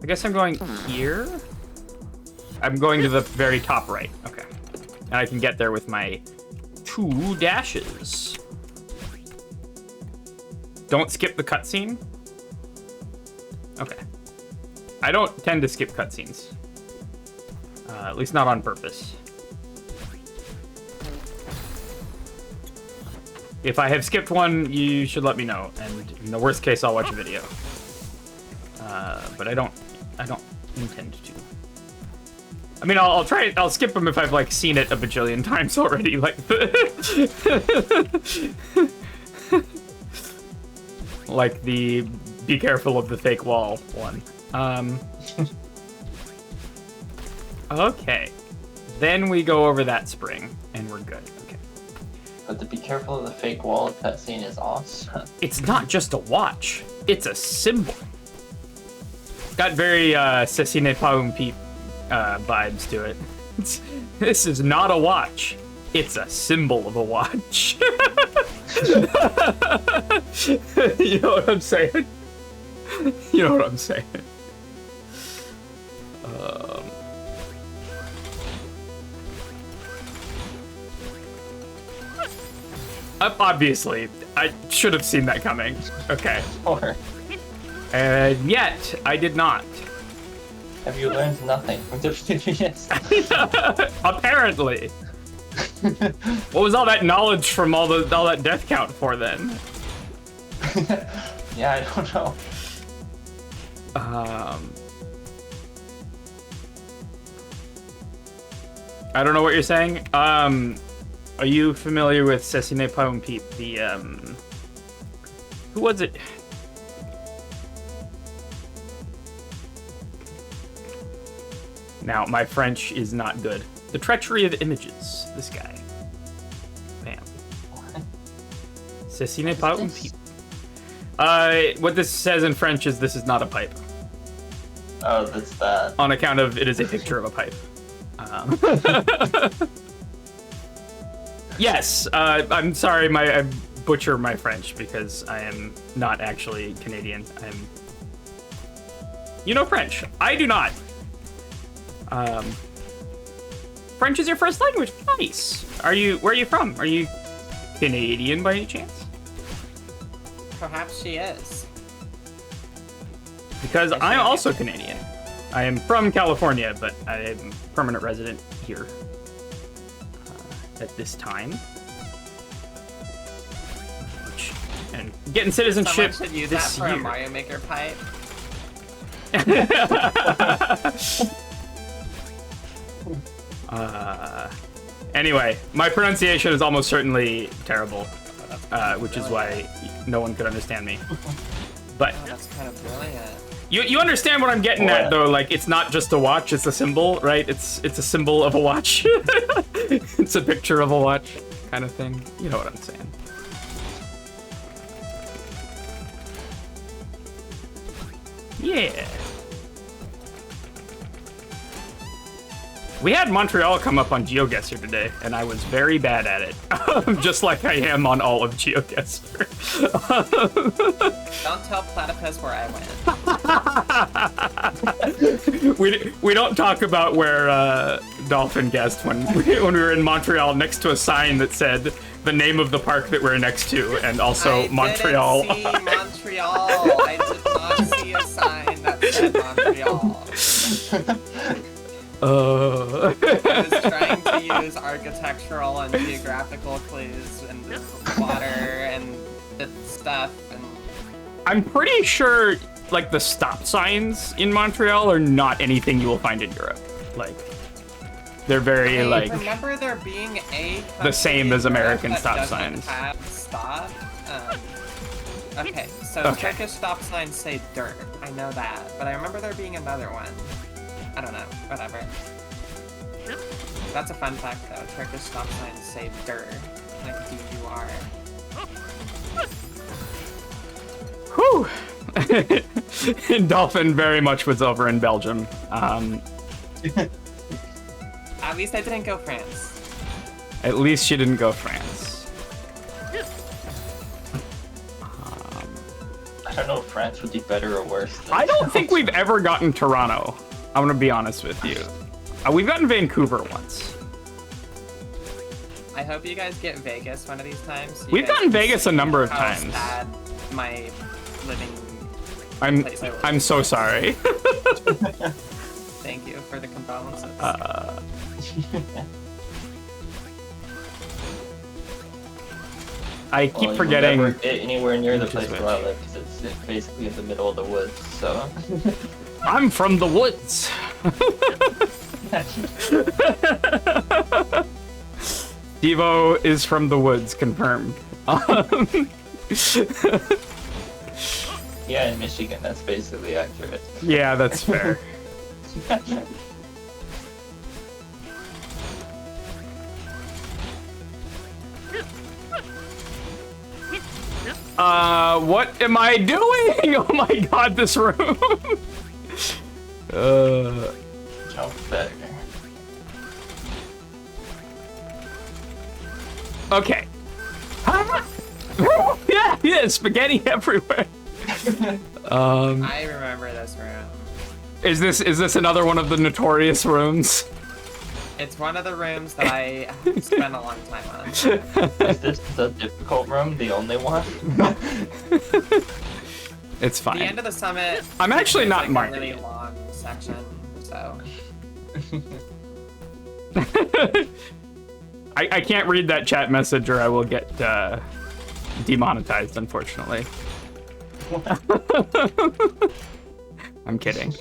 I guess I'm going here. I'm going to the very top right. Okay. And I can get there with my 2 dashes. Don't skip the cutscene. Okay. I don't tend to skip cutscenes. At least not on purpose. If I have skipped one, you should let me know, and in the worst case, I'll watch a video. But I don't intend to. I mean, I'll try. I'll skip them if I've like seen it a bajillion times already. Like like the "be careful of the fake wall" one. Okay, then we go over that spring, and we're good. Okay. But to be careful of the fake wall cutscene is awesome. It's not just a watch; it's a symbol. Got very Ceci n'est pas un pipe vibes to it. This is not a watch; it's a symbol of a watch. You know what I'm saying? You know what I'm saying? Obviously, I should have seen that coming. Okay. Or And yet, I did not. Have you learned nothing from the previous? Apparently. What was all that knowledge from all that death count for then? Yeah, I don't know. I don't know what you're saying. Are you familiar with Ceci pas un pipe? The who was it? Now my French is not good. The treachery of images. This guy. Bam. Ceci pas un pipe. What this says in French is this is not a pipe. Oh, that's that. On account of it is a picture of a pipe. Yes, I'm sorry, I butcher my French because I am not actually Canadian. You know French. I do not. French is your first language. Nice. Where are you from? Are you Canadian by any chance? Perhaps she is. Because I'm also Canadian. I am from California, but I am a permanent resident here at this time. And getting citizenship Someone should use this that for year. a Mario Maker pipe. Anyway, my pronunciation is almost certainly terrible, which is why no one could understand me. But Oh, that's kind of brilliant. you understand what I'm getting at, though. Like, it's not just a watch; it's a symbol, right? It's a symbol of a watch. It's a picture of a watch, kind of thing. You know what I'm saying? Yeah. We had Montreal come up on GeoGuessr today, and I was very bad at it. Just like I am on all of GeoGuessr. Don't tell Platypus where I went. we don't talk about where Dolphin guessed when we were in Montreal next to a sign that said the name of the park that we're next to, and also Montreal. I didn't see Montreal. I did not see a sign that said Montreal. I I was trying to use architectural and geographical clues and water and stuff. And I'm pretty sure, like, the stop signs in Montreal are not anything you will find in Europe. Like, they're very, I like... remember there being a the same country as in Europe American that stop doesn't signs. have stop. Okay, so Okay. Turkish stop signs say dirt. I know that, but I remember there being another one. I don't know. Whatever. That's a fun fact, though. Turkish stop signs say dirt, like D-U-R. Whew! Dolphin very much was over in Belgium. At least I didn't go France. At least she didn't go France. I don't know if France would be better or worse. I don't think we've ever gotten Toronto. I'm gonna be honest with you. We've gotten Vancouver once. I hope you guys get Vegas one of these times. so you We've guys gotten can Vegas a see number of how times. sad my living place I live. I'm so sorry. Thank you for the condolences. I keep Well, forgetting. You'll never get anywhere near the which is place where I live because it's basically in the middle of the woods. So. I'm from the woods. Devo is from the woods, confirmed. Yeah, in Michigan, that's basically accurate. Yeah, that's fair. What am I doing? Oh my god, this room. Jump back. Okay. Yeah, spaghetti everywhere. I remember this room. Is this another one of the notorious rooms? It's one of the rooms that I spent a long time on. Is this the difficult room, the only one? It's fine. The end of the summit. I'm actually is not like minding a really it. long section. so. I can't read that chat message or I will get demonetized, unfortunately. I'm kidding.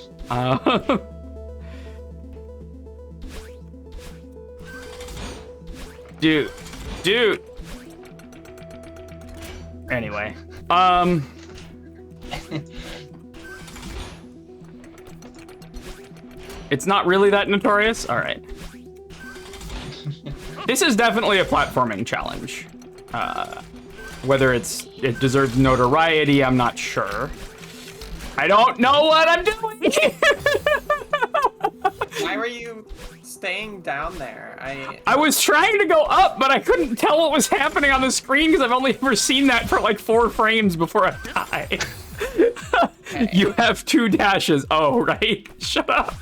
Dude. Anyway, it's not really that notorious. All right. This is definitely a platforming challenge. Whether it deserves notoriety, I'm not sure. I don't know what I'm doing. Why were you staying down there? I was trying to go up, but I couldn't tell what was happening on the screen because I've only ever seen that for like 4 frames before I die. Okay. You have 2 dashes. Oh, right. Shut up.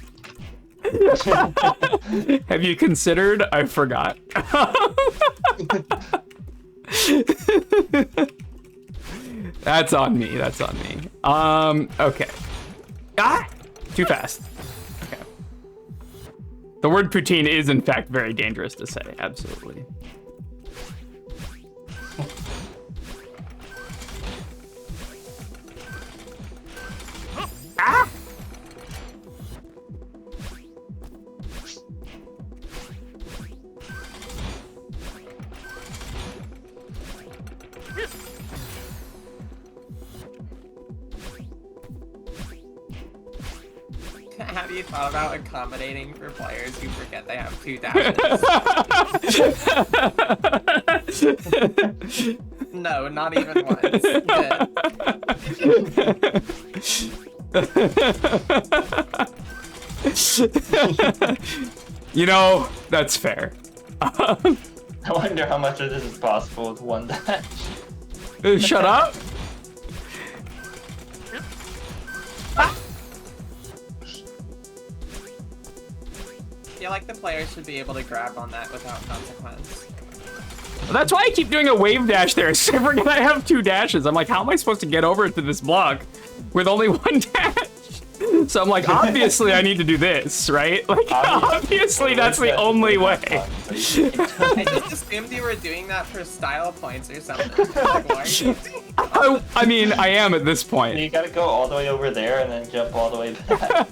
Have you considered? I forgot. That's on me. That's on me. Okay. Ah! Too fast. Okay. The word poutine is, in fact, very dangerous to say. Absolutely. Ah! Have you thought about accommodating for players who forget they have 2 dashes? No, not even once. Good. You know, that's fair. I wonder how much of this is possible with 1 dash. Shut up. I feel like the players should be able to grab on that without consequence. That's why I keep doing a wave dash there. So I forget I have 2 dashes. I'm like, how am I supposed to get over to this block with only 1 dash? So I'm like, obviously I need to do this, right? Like, obviously that's the only way. I just assumed you were doing that for style points or something. Like, why are you doing that? I mean, I am at this point. You gotta go all the way over there and then jump all the way back.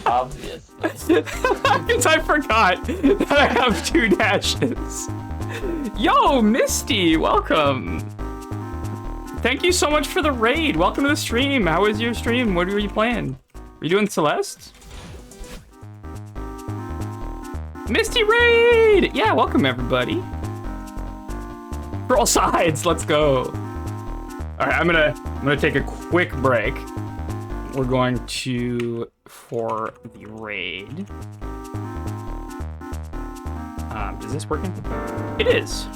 Obviously. Because I forgot that I have 2 dashes. Yo, Misty, welcome. Thank you so much for the raid. Welcome to the stream. How was your stream? What were you playing? Were you doing Celeste? Misty raid! Yeah, welcome everybody. Roll sides, let's go. All right, I'm gonna take a quick break. We're going to for the raid. Is this working? It is.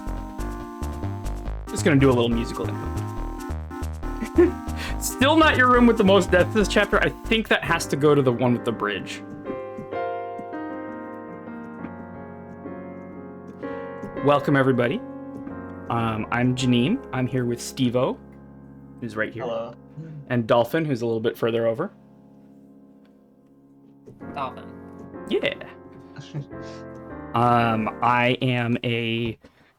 Just gonna do a little musical input. Still not your room with the most deaths this chapter. I think that has to go to the one with the bridge. Welcome everybody. I'm Janine. I'm here with Steve-O, who's right here. Hello. And Dolphin, who's a little bit further over. Dolphin. Yeah. I am a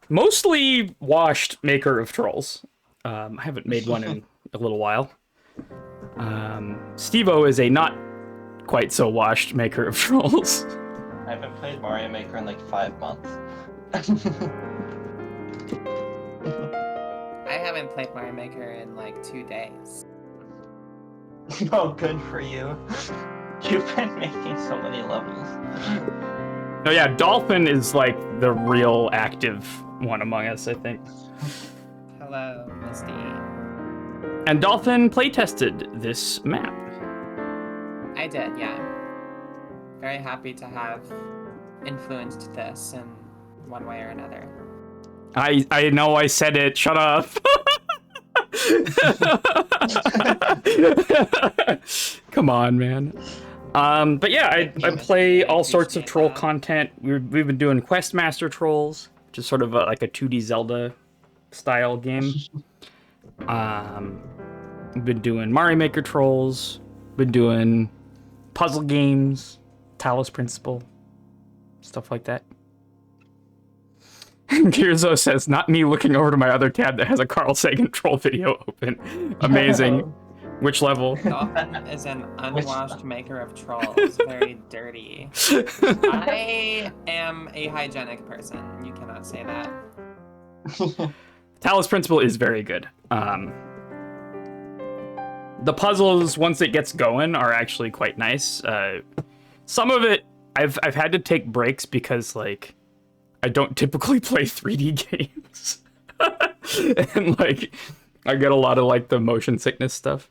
mostly washed maker of trolls. I haven't made one in a little while. Steve-O is a not quite so washed maker of trolls. I haven't played Mario Maker in like 5 months. I haven't played Mario Maker in like 2 days. Oh, good for you. You've been making so many levels. Oh yeah, Dolphin is like the real active one among us, I think. Hello, Misty. And Dolphin playtested this map. I did, yeah. Very happy to have influenced this in one way or another. I know I said it, shut up. Come on, man. But yeah, I play all sorts of troll content. We've been doing Questmaster trolls, which is sort of like a 2D Zelda style game. We've been doing Mario Maker trolls. Been doing puzzle games. Talos Principle, stuff like that. Gearzo says, not me looking over to my other tab that has a Carl Sagan troll video open. Amazing. Which level? Dolphin is an unwashed maker of trolls. Very dirty. I am a hygienic person. You cannot say that. Talos Principle is very good. The puzzles, once it gets going, are actually quite nice. Some of it, I've had to take breaks because, like, I don't typically play 3D games. And, like, I get a lot of, like, the motion sickness stuff.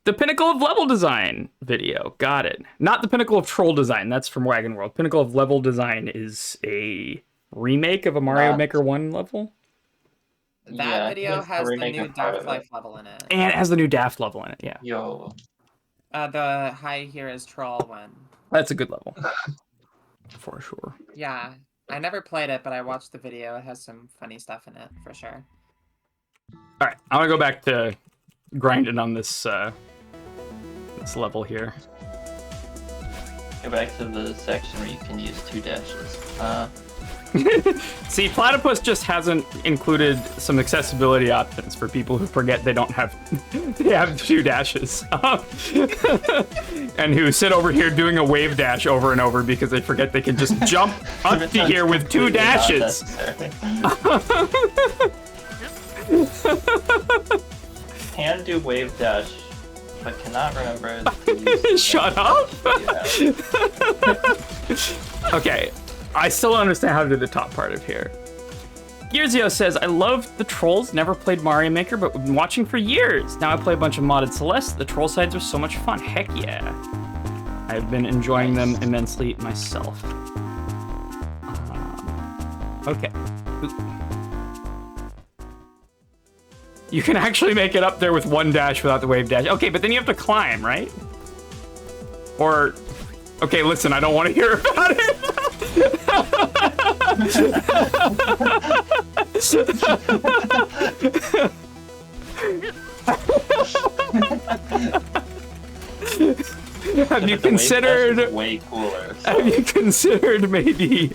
The Pinnacle of Level Design video. Got it. Not the Pinnacle of Troll Design. That's from Wagon World. Pinnacle of Level Design is a remake of a Mario Maker 1 level. That video it's has the remake new of part Daft of it. Life level in it. And it has the new Daft level in it, yeah. Yo. The High Here is Troll one. That's a good level. For sure. Yeah. I never played it, but I watched the video. It has some funny stuff in it, for sure. Alright, I want to go back to grinding on this this level here. Go back to the section where you can use 2 dashes. See, Platypus just hasn't included some accessibility options for people who forget they don't have they have 2 dashes. And who sit over here doing a wave dash over and over because they forget they can just jump up to here with 2 dashes. Can do wave dash, but cannot remember. Shut up! Okay, I still don't understand how to do the top part of here. Gearzio says, I love the trolls, never played Mario Maker, but been watching for years. Now I play a bunch of modded Celeste. The troll sides are so much fun. Heck yeah. I've been enjoying them immensely myself. Okay. You can actually make it up there with 1 dash without the wave dash. Okay, but then you have to climb, right? Or, okay, listen, I don't want to hear about it. Have you considered? Way cooler. So. Have you considered maybe?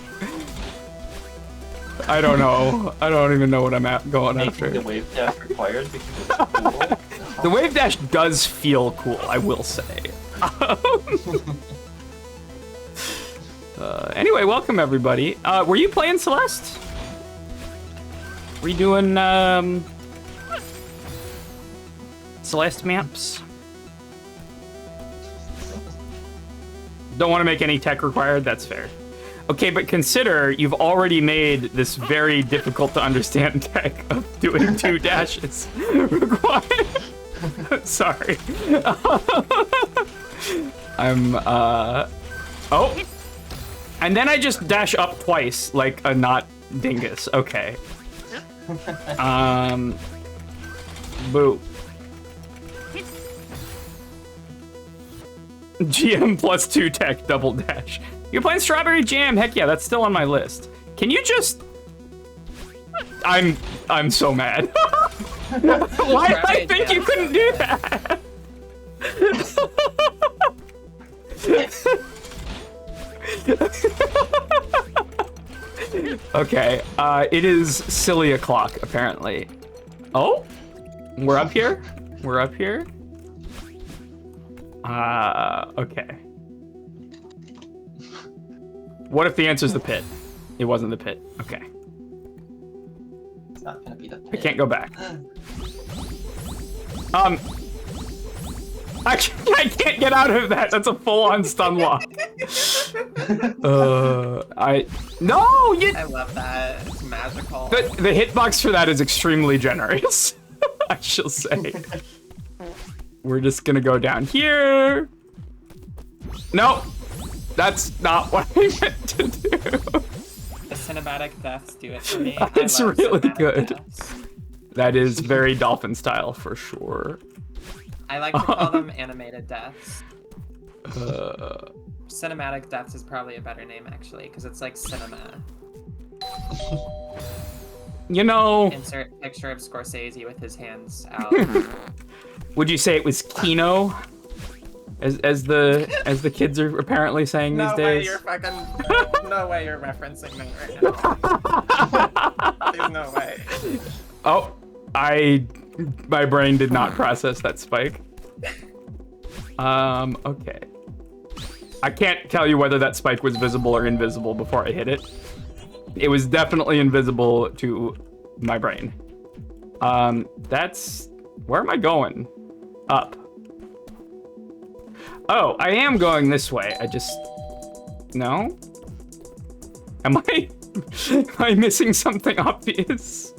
I don't know. I don't even know what I'm going Making after. the wave dash required because it's cool. The wave dash does feel cool, I will say. Anyway, welcome everybody. Were you playing Celeste? Were you doing Celeste maps? Don't want to make any tech required, that's fair. Okay, but consider you've already made this very difficult to understand tech of doing 2 dashes required. Sorry. I'm, oh. And then I just dash up twice, like a not dingus. Okay. Boo. GM plus 2 tech, double dash. You're playing Strawberry Jam. Heck yeah, that's still on my list. Can you just... I'm so mad. Why did I think you couldn't do that? Okay, it is silly o'clock, apparently. Oh? We're up here? We're up here? Okay. What if the answer's the pit? It wasn't the pit. Okay. It's not gonna be the pit. I can't go back. I can't get out of that. That's a full-on stun lock. No, you. I love that. It's magical. The hitbox for that is extremely generous. I shall say. We're just gonna go down here. Nope. That's not what I meant to do. The cinematic deaths do it for me. It's I love really cinematic good. deaths. That is very dolphin style for sure. I like to call them animated deaths. Cinematic deaths is probably a better name actually, because it's like cinema. You know. Insert picture of Scorsese with his hands out. Would you say it was Kino? as the kids are apparently saying No these way days. you're fucking. No way you're referencing me right now. There's no way. Oh, my brain did not process that spike. Okay. I can't tell you whether that spike was visible or invisible before I hit it. It was definitely invisible to my brain. That's... Where am I going? Up. Oh, I am going this way. I just... No? Am I... am I missing something obvious?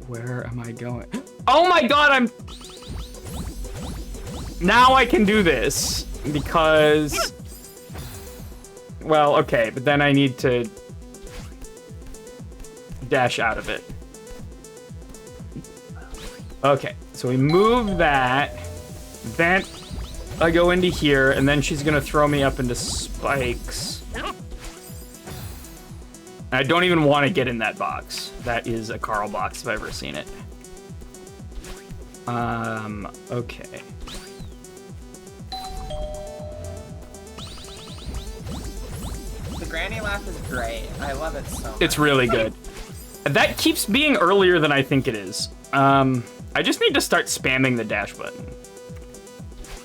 Where am I going? Oh my god, I'm... Now I can do this, because... Well, okay, but then I need to... dash out of it. Okay, so we move that. Then I go into here, and then she's gonna throw me up into spikes. I don't even want to get in that box. That is a Carl box if I've ever seen it. Okay. The granny laugh is great. I love it so much. It's really good. That keeps being earlier than I think it is. I just need to start spamming the dash button.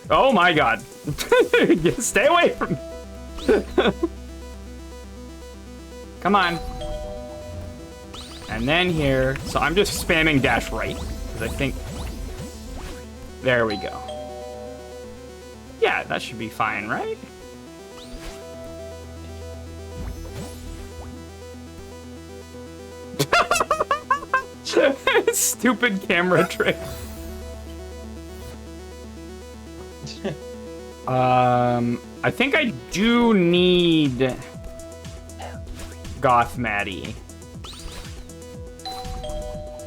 Oh my god. Stay away from me. Come on. And then here. So I'm just spamming dash right. Because I think... There we go. Yeah, that should be fine, right? Stupid camera trick. I think I do need Goth Maddie.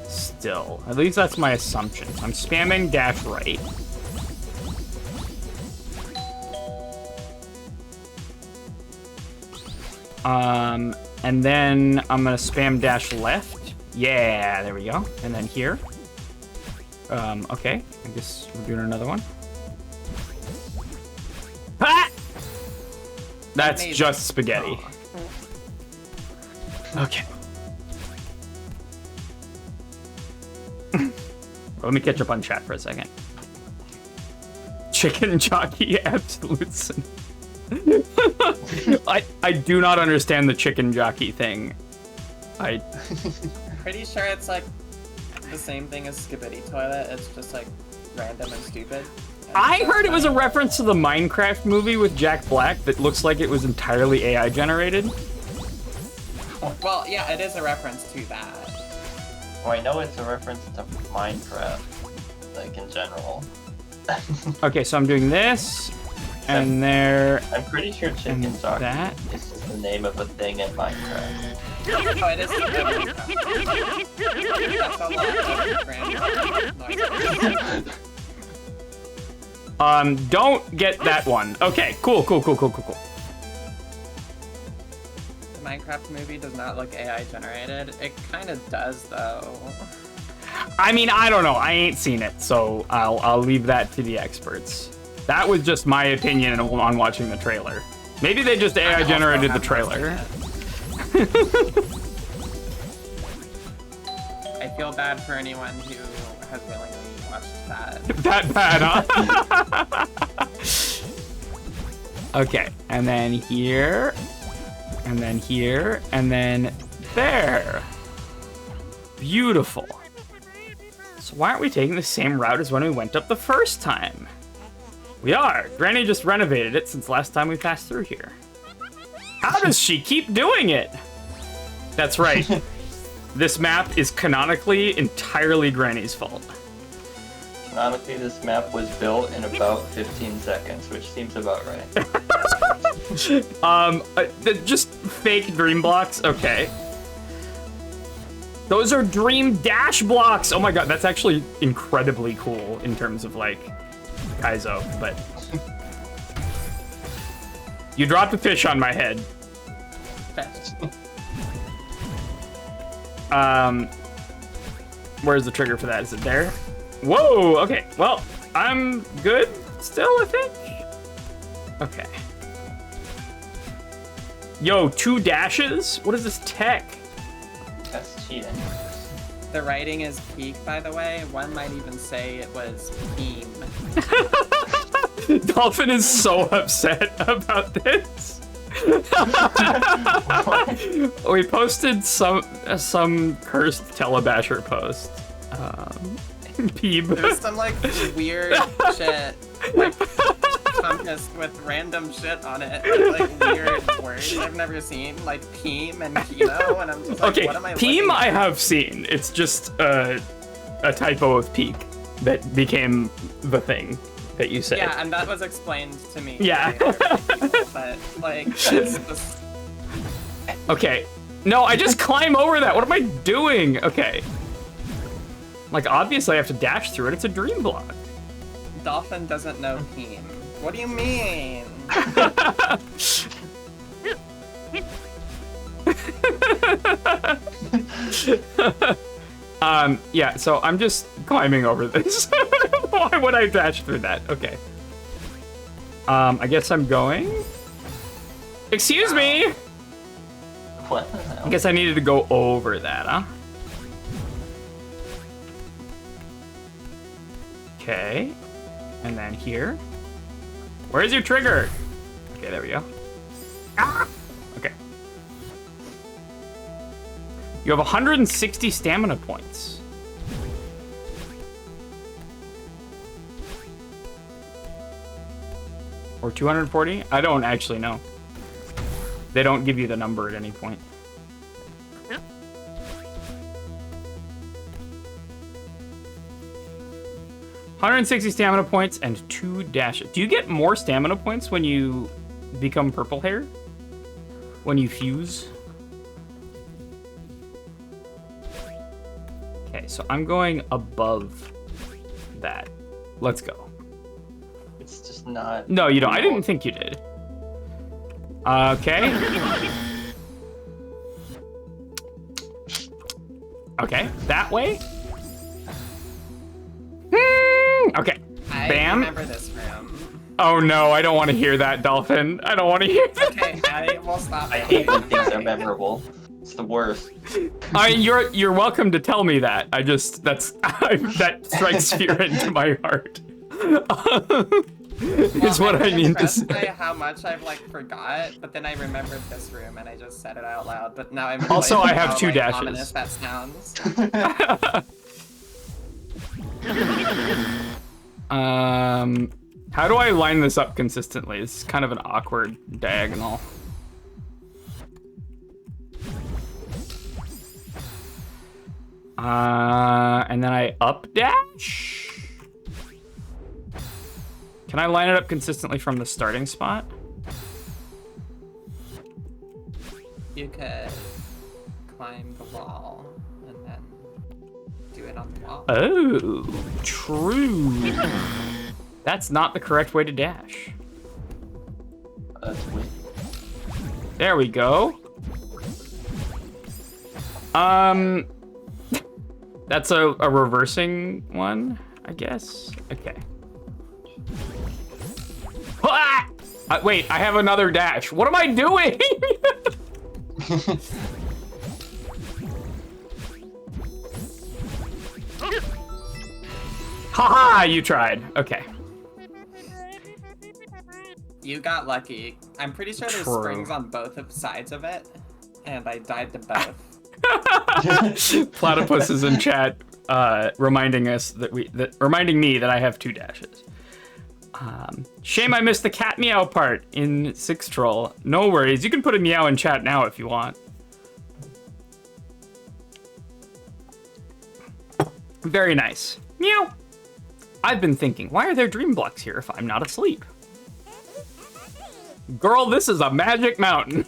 Still. At least that's my assumption. I'm spamming dash right. And then I'm gonna spam dash left. Yeah, there we go. And then here. Okay. I guess we're doing another one. Ah! That's Amazing. just spaghetti. Okay. Let me catch up on chat for a second. Chicken jockey absolute sin. I do not understand the chicken jockey thing. Pretty sure it's like the same thing as Skibidi Toilet. It's just like random and stupid. And I that's heard it was a funny. reference to the Minecraft movie with Jack Black that looks like it was entirely AI generated. Well, yeah, it is a reference to that. Well, I know it's a reference to Minecraft, like in general. Okay, so I'm doing this, and there, I'm pretty sure and chicken jockey that. is just the name of a thing in Minecraft. Oh, it is. That's a lot of random noises. Don't get that one. Okay, cool. The Minecraft movie does not look AI generated. It kind of does, though. I mean, I don't know. I ain't seen it, so I'll leave that to the experts. That was just my opinion on watching the trailer. Maybe they just AI generated the trailer. I feel bad for anyone who has willingly watched that. That bad, huh? Okay, and then here, and then here, and then there. Beautiful. So why aren't we taking the same route as when we went up the first time? We are. Granny just renovated it since last time we passed through here. How does she keep doing it? That's right. This map is canonically entirely Granny's fault. Canonically, this map was built in about 15 seconds, which seems about right. Just fake dream blocks? Okay. Those are dream dash blocks! Oh my god, that's actually incredibly cool in terms of, like, Kaizo, but... You dropped a fish on my head. Where's the trigger for that? Is it there? Whoa, okay. Well, I'm good still, I think. Okay. Yo, 2 dashes? What is this tech? That's cheating. The writing is peak, by the way. One might even say it was beam. Dolphin is so upset about this. We posted some cursed Telebasher post. Peeb. There's some like weird shit, like compass with random shit on it, like weird words I've never seen, like peem and chemo, and I'm just like, Okay, what am I Peem looking I at? have seen. It's just a typo of peak that became the thing that you said. Yeah, and that was explained to me. Yeah. later by people, but like, it's just... Okay. No, I just climb over that. What am I doing? Okay. Like, obviously I have to dash through it. It's a dream block. Dolphin doesn't know peem. What do you mean? Yeah, so I'm just climbing over this. Why would I dash through that? Okay. I guess I'm going. Excuse me! What the hell? I guess I needed to go over that, huh? Okay. And then here. Where's your trigger? Okay, there we go. Ah! Okay. You have 160 stamina points. Or 240? I don't actually know. They don't give you the number at any point. 160 stamina points and 2 dashes. Do you get more stamina points when you become purple hair? When you fuse? Okay, so I'm going above that. Let's go. It's just not. No, you don't. I didn't think you did. Okay. Okay, that way. Okay. I Bam. remember this room. Oh no, I don't want to hear that, Dolphin. I don't want to hear that. Okay, I will stop. I hate when things are memorable. It's the worst. You're welcome to tell me that. I just that strikes fear into my heart. Is what I mean to impressed by say. how much I've like forgot, but then I remembered this room and I just said it out loud. But now I'm Also, realizing I have how, 2 like, dashes. ominous that sounds. How do I line this up consistently? It's kind of an awkward diagonal. And then I up dash? Can I line it up consistently from the starting spot? You could climb the wall and then do it on the wall. Oh, true. That's not the correct way to dash. That's weird. There we go. That's a reversing one, I guess. Okay. Ah! Wait, I have another dash. What am I doing? Haha, you tried. Okay. You got lucky. I'm pretty sure there's True. springs on both sides of it, and I died to both. Platypus is in chat, reminding me that I have 2 dashes. Shame I missed the cat meow part in 6 Troll. No worries, you can put a meow in chat now if you want. Very nice. Meow. I've been thinking, why are there dream blocks here if I'm not asleep? Girl, this is a magic mountain.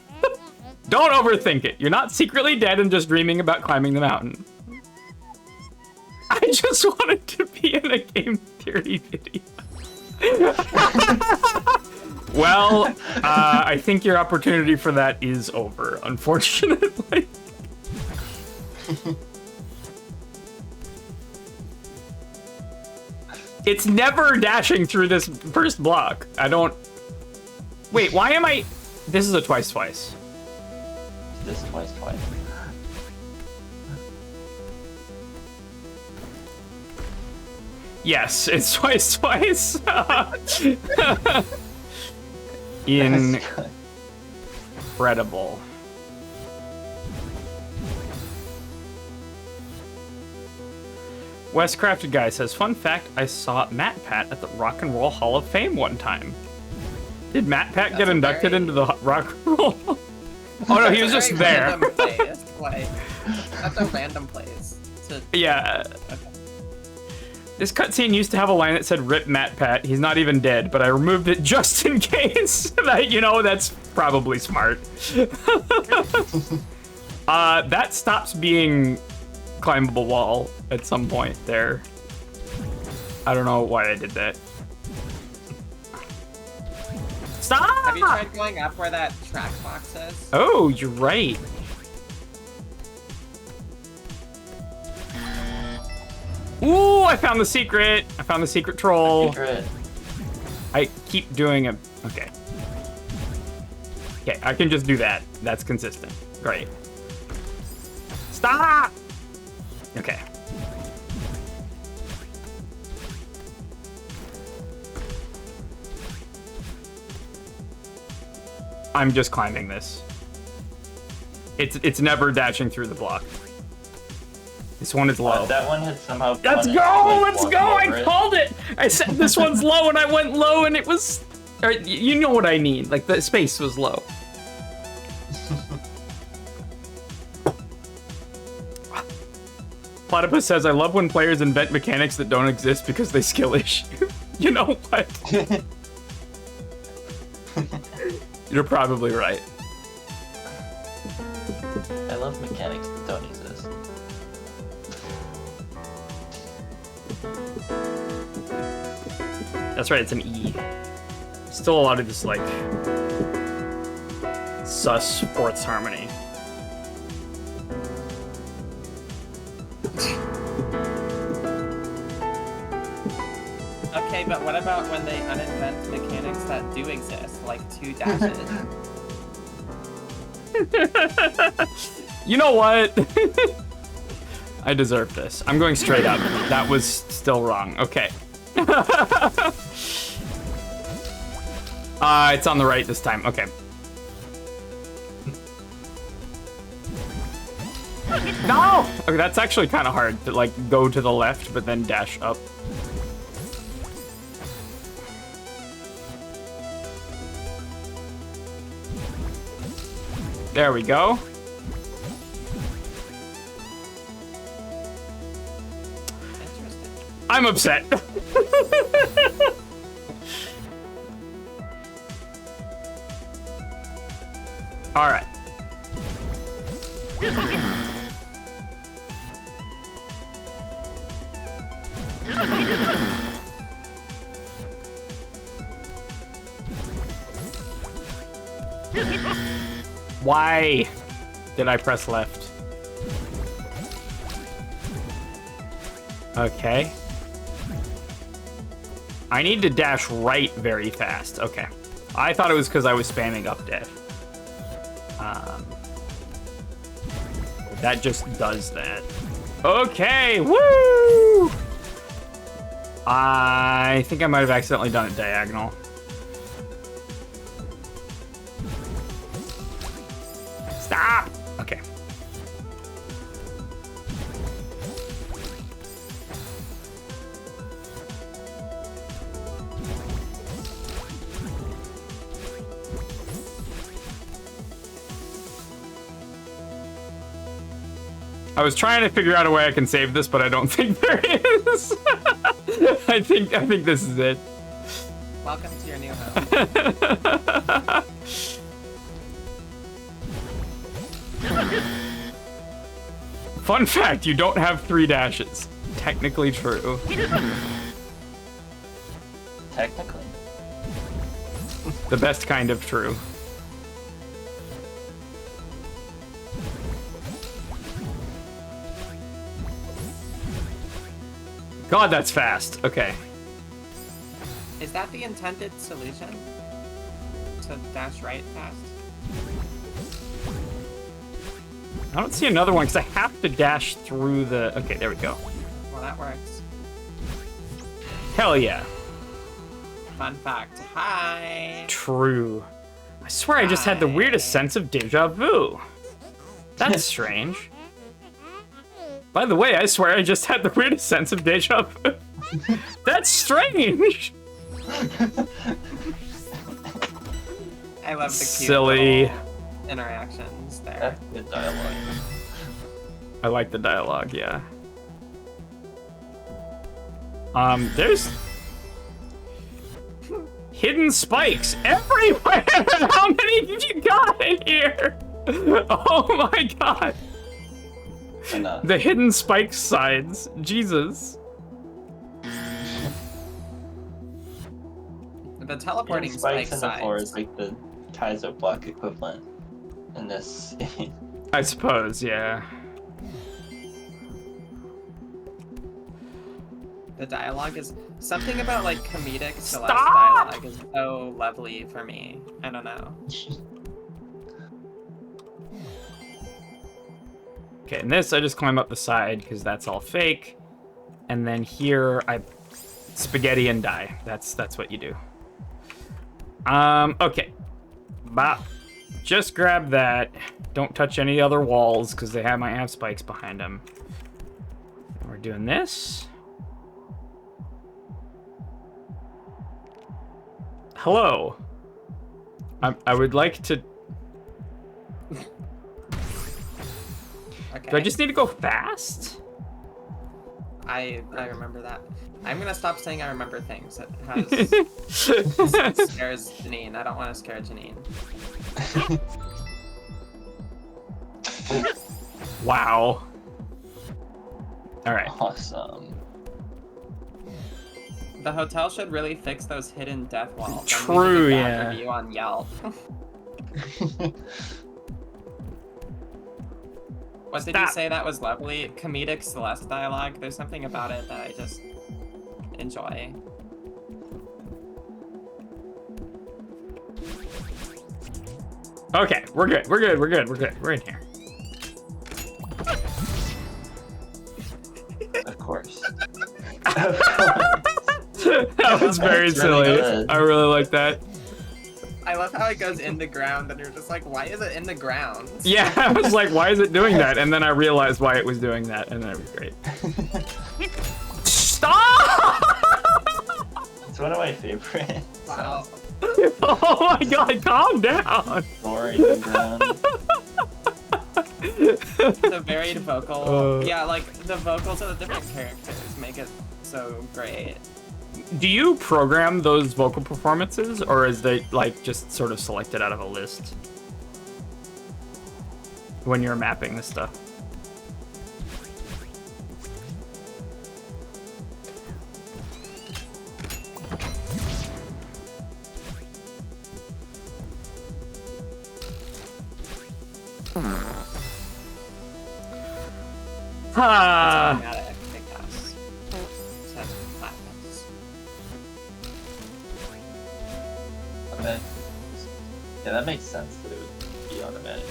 Don't overthink it. You're not secretly dead and just dreaming about climbing the mountain. I just wanted to be in a game theory video. Well, I think your opportunity for that is over, unfortunately. It's never dashing through this first block. I don't... Wait, why am I... This is a twice. This twice. Yes, it's twice. Incredible. Westcrafted Guy says, fun fact, I saw Matt Pat at the Rock and Roll Hall of Fame one time. Did Matt Pat get inducted into the Rock and Roll? Oh no, he was just there. That's a random place. Yeah. Okay. This cutscene used to have a line that said, "Rip Matt Pat, he's not even dead," but I removed it just in case. That, you know, that's probably smart. That stops being climbable wall at some point there. I don't know why I did that. Stop! Have you tried going up where that track box is? Oh, you're right. Ooh, I found the secret. I found the secret troll. Secret. I keep doing a... Okay. Okay, I can just do that. That's consistent. Great. Stop! Okay. I'm just climbing this. It's never dashing through the block. This one is low. That one had somehow. Let's go! Let's go! I called it! I said this one's low and I went low and it was... Or, you know what I mean. Like, the space was low. Platypus says, I love when players invent mechanics that don't exist because they skill issue. You know what? You're probably right. I love mechanics that don't exist. That's right, it's an E. Still a lot of this, like, sus fourths harmony. Okay, but what about when they uninvent mechanics that do exist, like 2 dashes? You know what? I deserve this. I'm going straight up. That was still wrong. Okay. It's on the right this time. Okay. No! Okay, that's actually kind of hard to, like, go to the left, but then dash up. There we go. I'm upset. All right. Why did I press left? Okay. I need to dash right very fast. Okay. I thought it was because I was spamming up dash. That just does that. Okay, woo! I think I might have accidentally done it diagonal. Stop! Okay. I was trying to figure out a way I can save this, but I don't think there is. I think this is it. Welcome to your new home. Fun fact, you don't have 3 dashes. Technically true. Technically. The best kind of true. God, that's fast. Okay. Is that the intended solution? To dash right fast? I don't see another one because I have to dash through the... Okay, there we go. Well, that works. Hell yeah. Fun fact. Hi! True. I swear I just had the weirdest sense of deja vu. That's strange. By the way, I swear I just had the weirdest sense of deja vu. That's strange! I love the cute Silly. little interactions there. That's good dialogue. I like the dialogue, yeah. There's hidden spikes everywhere! How many did you got in here? Oh my god! The hidden spike sides. Jesus. The teleporting spikes spike in the floor sides. is like the Kaizo block equivalent in this scene. I suppose, yeah. The dialogue is something about like comedic Celeste dialogue is so lovely for me. I don't know. Okay, in this I just climb up the side because that's all fake. And then here I spaghetti and die. That's what you do. Okay. Bop. Just grab that. Don't touch any other walls because they have my amp spikes behind them. And we're doing this. Hello. I would like to... Okay. Do I just need to go fast? I remember that. I'm gonna stop saying I remember things. It has scares Janine. I don't want to scare Janine. Wow. All right. Awesome. The hotel should really fix those hidden death walls. True, I'm leaving a yeah. bad review on Yelp. What did you Stop. say that was lovely? Comedic Celeste dialogue. There's something about it that I just enjoy. Okay, we're good. We're in here. Of course. That was very That's really silly. good. I really like that. I love how it goes in the ground and you're just like, why is it in the ground? Yeah, I was like, why is it doing that? And then I realized why it was doing that, and then it was great. Stop! It's one of my favorites. Wow. Oh my god, calm down! Roaring the ground. The varied vocal. Uh. Yeah, like the vocals of the different characters make it so great. Do you program those vocal performances, or is they like just sort of selected out of a list when you're mapping this stuff? Ah. Automatic, because it says flatness. Automatic. Yeah, that makes sense that it would be automatic.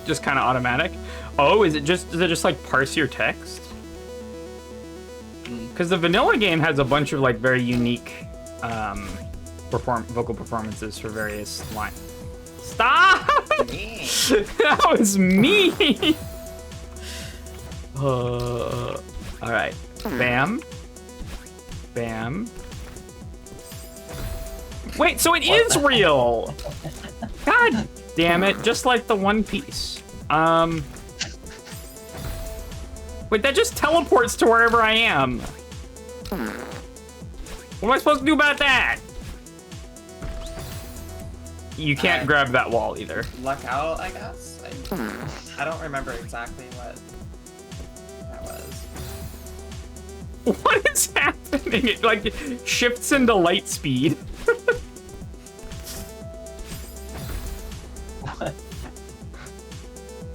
Just kind of automatic. Oh, does it just like parse your text? Because the vanilla game has a bunch of like very unique vocal performances for various lines. Stop! Me. That was me. All right. Bam. Bam. Wait, so it is real. God damn it! Just like the One Piece. Wait, that just teleports to wherever I am. What am I supposed to do about that? You can't grab that wall either. Luck out, I guess. I don't remember exactly what that was. What is happening? It like shifts into light speed.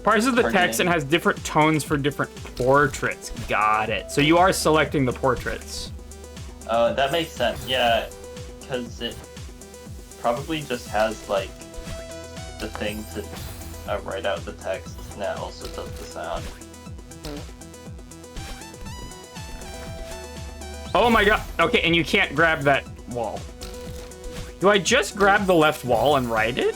Parses the Targeting. text and has different tones for different portraits. Got it. So you are selecting the portraits. That makes sense. Yeah, because it probably just has like the thing to write out the text, and that also does the sound. Oh my god. Okay, and you can't grab that wall. Do I just grab the left wall and write it?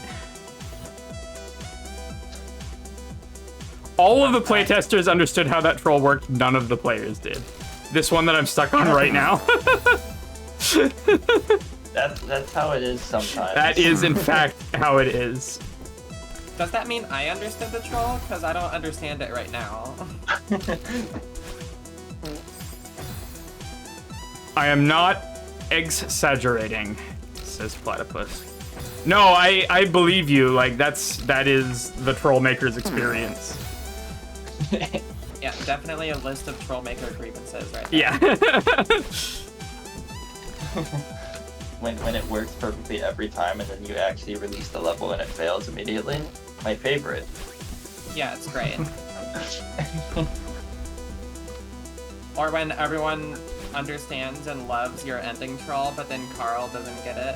All of the playtesters understood how that troll worked. None of the players did. This one that I'm stuck on right now. That's how it is sometimes. That is, in fact, how it is. Does that mean I understood the troll? Because I don't understand it right now. I am not exaggerating, says Platypus. No, I believe you. Like, that is the Trollmaker's experience. Yeah, definitely a list of Trollmaker grievances right there. Yeah. when it works perfectly every time, and then you actually release the level and it fails immediately. My favorite. Yeah, it's great. Or when everyone understands and loves your ending troll, but then Carl doesn't get it.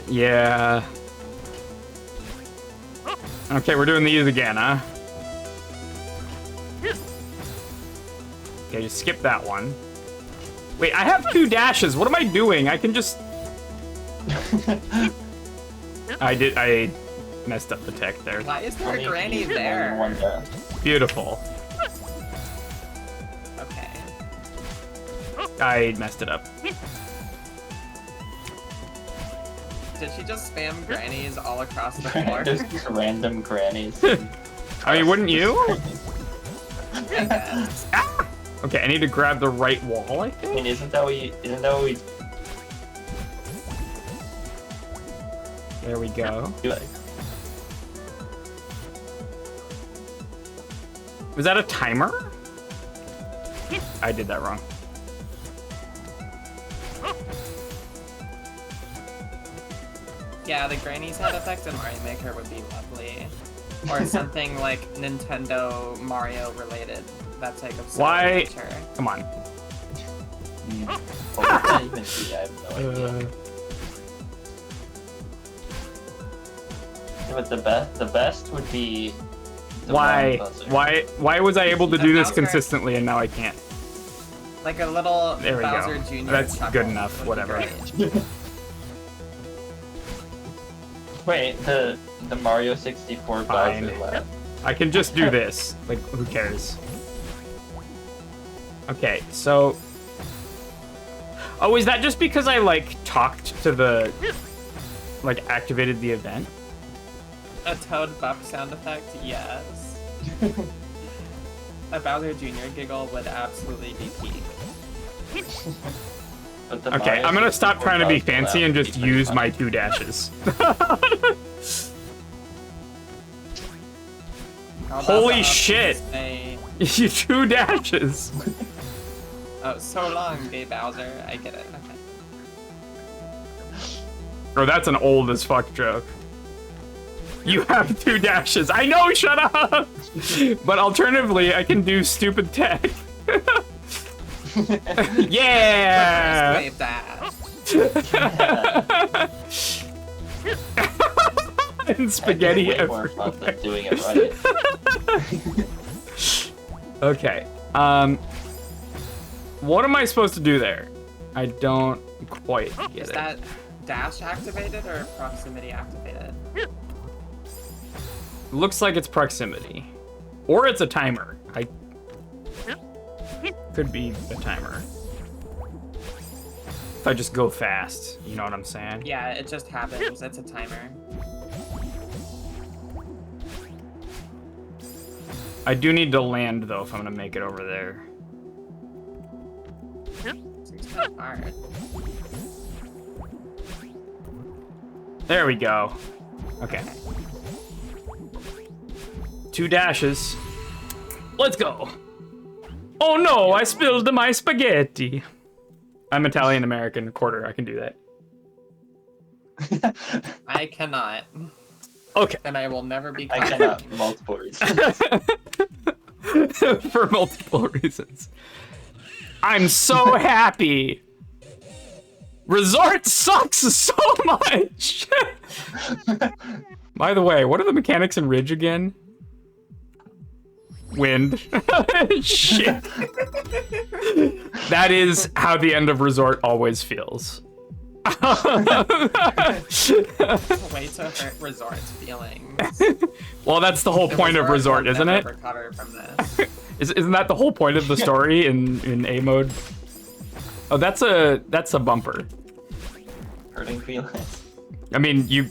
Yeah. Okay, we're doing these again, huh? Okay, just skip that one. Wait, I have 2 dashes. What am I doing? I can just... I messed up the tech there. Why is there Only a if you granny use it there? in one go. Beautiful. Okay. I messed it up. Did she just spam grannies all across the floor? Just random grannies. I mean, wouldn't you? I guess. Okay, I need to grab the right wall, I I think. mean, isn't that what we There we go. do? Like, Was that a timer? I did that wrong. Yeah, the granny sound effect in Mario Maker would be lovely. Or something like Nintendo Mario related. That's like of similar Why? nature. Come on. what would that even be? I have no idea. Yeah, but the best would be the Why? round buzzer. Why was I able to The do this Bowser- consistently and now I can't? Like a little There we Bowser go. Jr. That's chuckle good enough, would be whatever. great. Wait, the Mario 64 Fine. Bowser laugh. I can just do this. Like, who cares? Okay, so... Oh, is that just because I, like, talked to the... Like, activated the event? A Toad buff sound effect? Yes. A Bowser Jr. giggle would absolutely be peak. But the Okay, Mario I'm gonna stop 64 trying to be Bowser fancy laugh and would just be pretty use funny. my 2 dashes. How about Holy the shit. say, You 2 dashes. oh, so long, gay Bowser. I get it. Okay. Oh, that's an old as fuck joke. You have 2 dashes. I know, shut up! But alternatively, I can do stupid tech. Yeah! Wave dash. And spaghetti way more fun than doing it right. Okay. What am I supposed to do there? I don't quite get Is it. that dash activated or proximity activated? Looks like it's proximity. Or it's a timer. Could be a timer. If I just go fast, you know what I'm saying? Yeah, it just happens. It's a timer. I do need to land though if I'm gonna make it over there. Seems kind of hard. There we go. Okay. 2 dashes. Let's go. Oh no, I spilled my spaghetti. I'm Italian American, quarter. I can do that. I cannot. Okay. And I will never be I caught. cannot multiple reasons. For multiple reasons. I'm so happy. Resort sucks so much. By the way, what are the mechanics in Ridge again? Wind. Shit. That is how the end of Resort always feels. Way to hurt Resort's feelings. Well, that's the whole point of Resort, isn't it? Recover from this. Isn't that the whole point of the story in A mode? Oh, that's a bumper. Hurting feelings. I mean, you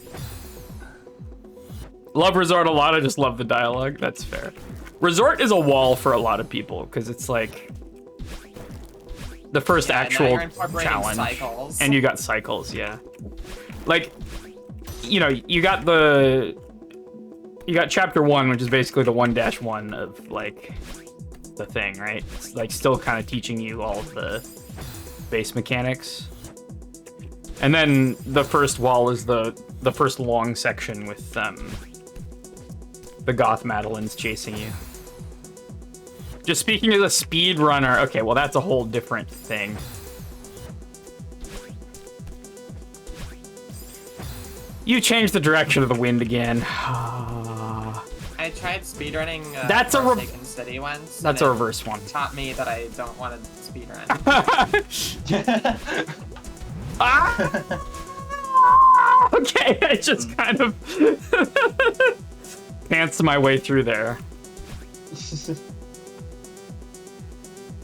love Resort a lot. I just love the dialogue. That's fair. Resort is a wall for a lot of people because it's like the first actual challenge, cycles. and you got cycles. Yeah, like you got chapter 1, which is basically the 1-1 of like the thing, right? It's like still kind of teaching you all of the base mechanics. And then the first wall is the first long section with the Goth Madeleines chasing you. Just speaking as a speedrunner, okay, well that's a whole different thing. You changed the direction of the wind again. I tried speedrunning That's a Forsaken City once. That's and a reverse one. it taught me that I don't want to speedrun. Okay, I just kind of pants my way through there.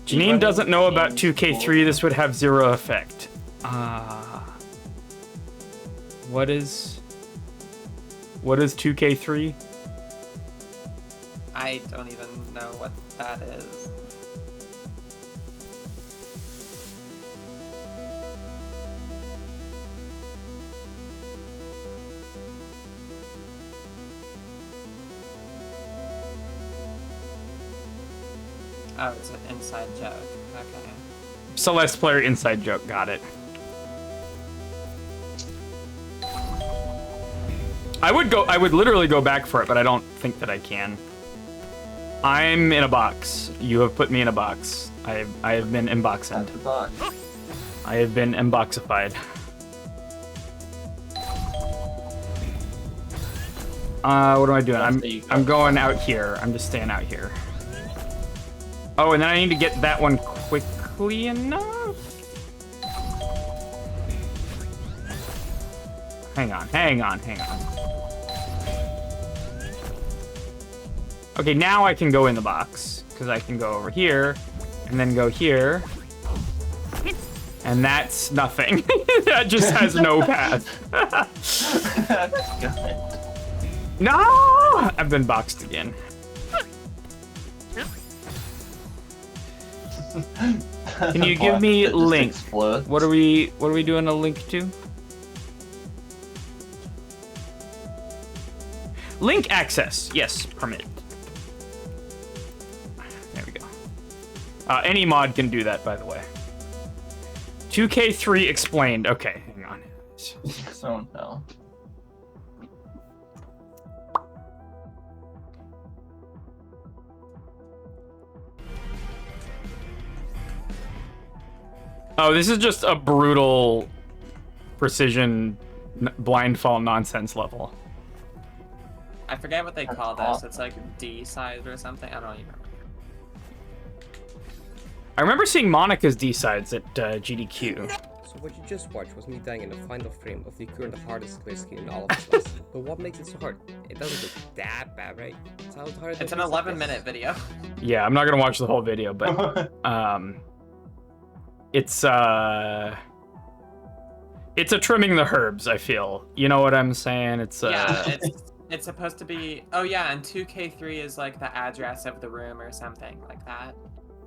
Janine doesn't know about 2K3. This would have 0 effect. What is 2K3? I don't even know what that is. Oh, it's an inside joke. Okay. Celeste player inside joke. Got it. I would literally go back for it, but I don't think that I can. I'm in a box. You have put me in a box. I have been inboxed. I have been inboxified. What am I doing? I'm going out here. I'm just staying out here. Oh, and then I need to get that one quickly enough. Hang on. Okay, now I can go in the box, because I can go over here, and then go here. And that's nothing. That just has no path. No! I've been boxed again. Can you give me link? What are we doing a link to? Link access. Yes, permitted. There we go. Any mod can do that, by the way. 2K3 explained. Okay, hang on. Oh no. Oh, this is just a brutal precision blindfall nonsense level. I forget what they call this. It's like D-side or something. I don't even remember. I remember seeing Monica's D-sides at GDQ. So what you just watched was me dying in the final frame of the current hardest clear skin in all of this list. But what makes it so hard? It doesn't look that bad, right? It's an 11-minute video. Yeah, I'm not gonna watch the whole video, but it's a trimming the herbs, I feel. You know what I'm saying? Yeah, it's supposed to be. Oh yeah, and 2K3 is like the address of the room or something like that,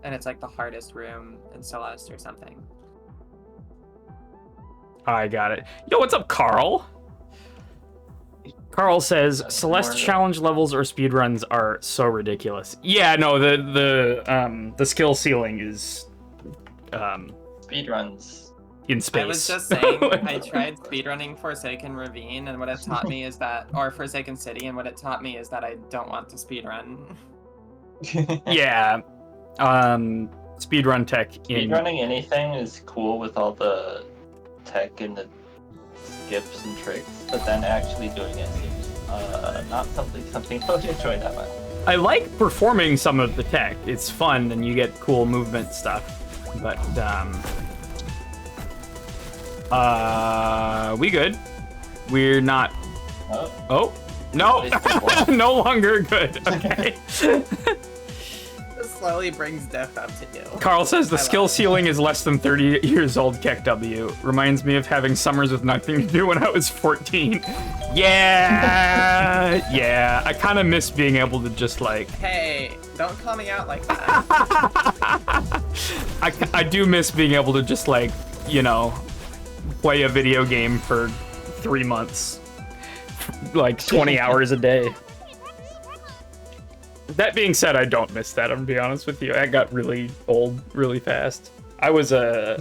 and it's like the hardest room in Celeste or something. I got it. Yo, what's up, Carl? Carl says Celeste challenge levels or speedruns are so ridiculous. Yeah, no, the skill ceiling is Speedruns in space. I was just saying, I tried speedrunning Forsaken Ravine, and what it taught me is that, or Forsaken City, and what it taught me is that I don't want to speedrun. Yeah. Speedrun tech in Speedrunning anything is cool with all the tech and the skips and tricks, but then actually doing it seems not something I would enjoy that much. I like performing some of the tech. It's fun and you get cool movement stuff. But we good. We're not. Oh no. No longer good. Okay. This slowly brings death up to you. Carl says the skill ceiling is less than 30 years old. Keck W reminds me of having summers with nothing to do when I was 14. Yeah, yeah. I kind of miss being able to just like. Hey, don't call me out like that. I do miss being able to just like, you know, play a video game for 3 months, like 20 hours a day. That being said, I don't miss that. I'm gonna be honest with you. I got really old really fast. I was a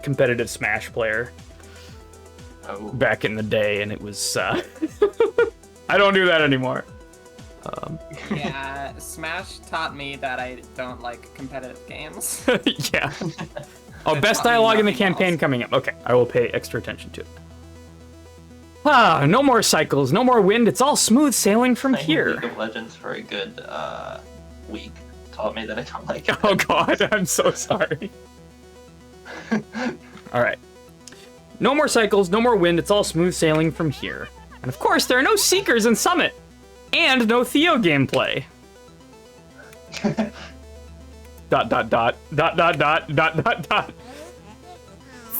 competitive Smash player back in the day, and it was. I don't do that anymore. Yeah, Smash taught me that I don't like competitive games. Yeah. Oh, best dialogue in the campaign coming up. Okay, I will pay extra attention to it. Ah, no more cycles, no more wind. It's all smooth sailing from here. League of Legends for a good week taught me that I don't like it. Oh God, I'm so sorry. All right. No more cycles, no more wind. It's all smooth sailing from here. And of course, there are no Seekers in Summit. And no Theo gameplay. ...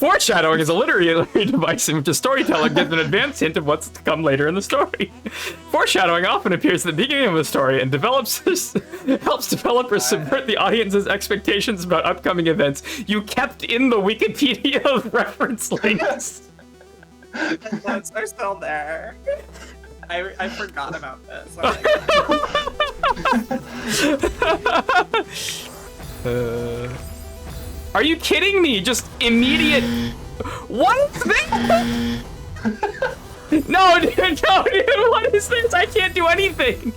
Foreshadowing is a literary device in which a storyteller gives an advanced hint of what's to come later in the story. Foreshadowing often appears at the beginning of a story and helps developers subvert the audience's expectations about upcoming events. You kept in the Wikipedia reference links. The notes are still there. I forgot about this. Are you kidding me? Just immediate. What is this? No, dude, what is this? I can't do anything.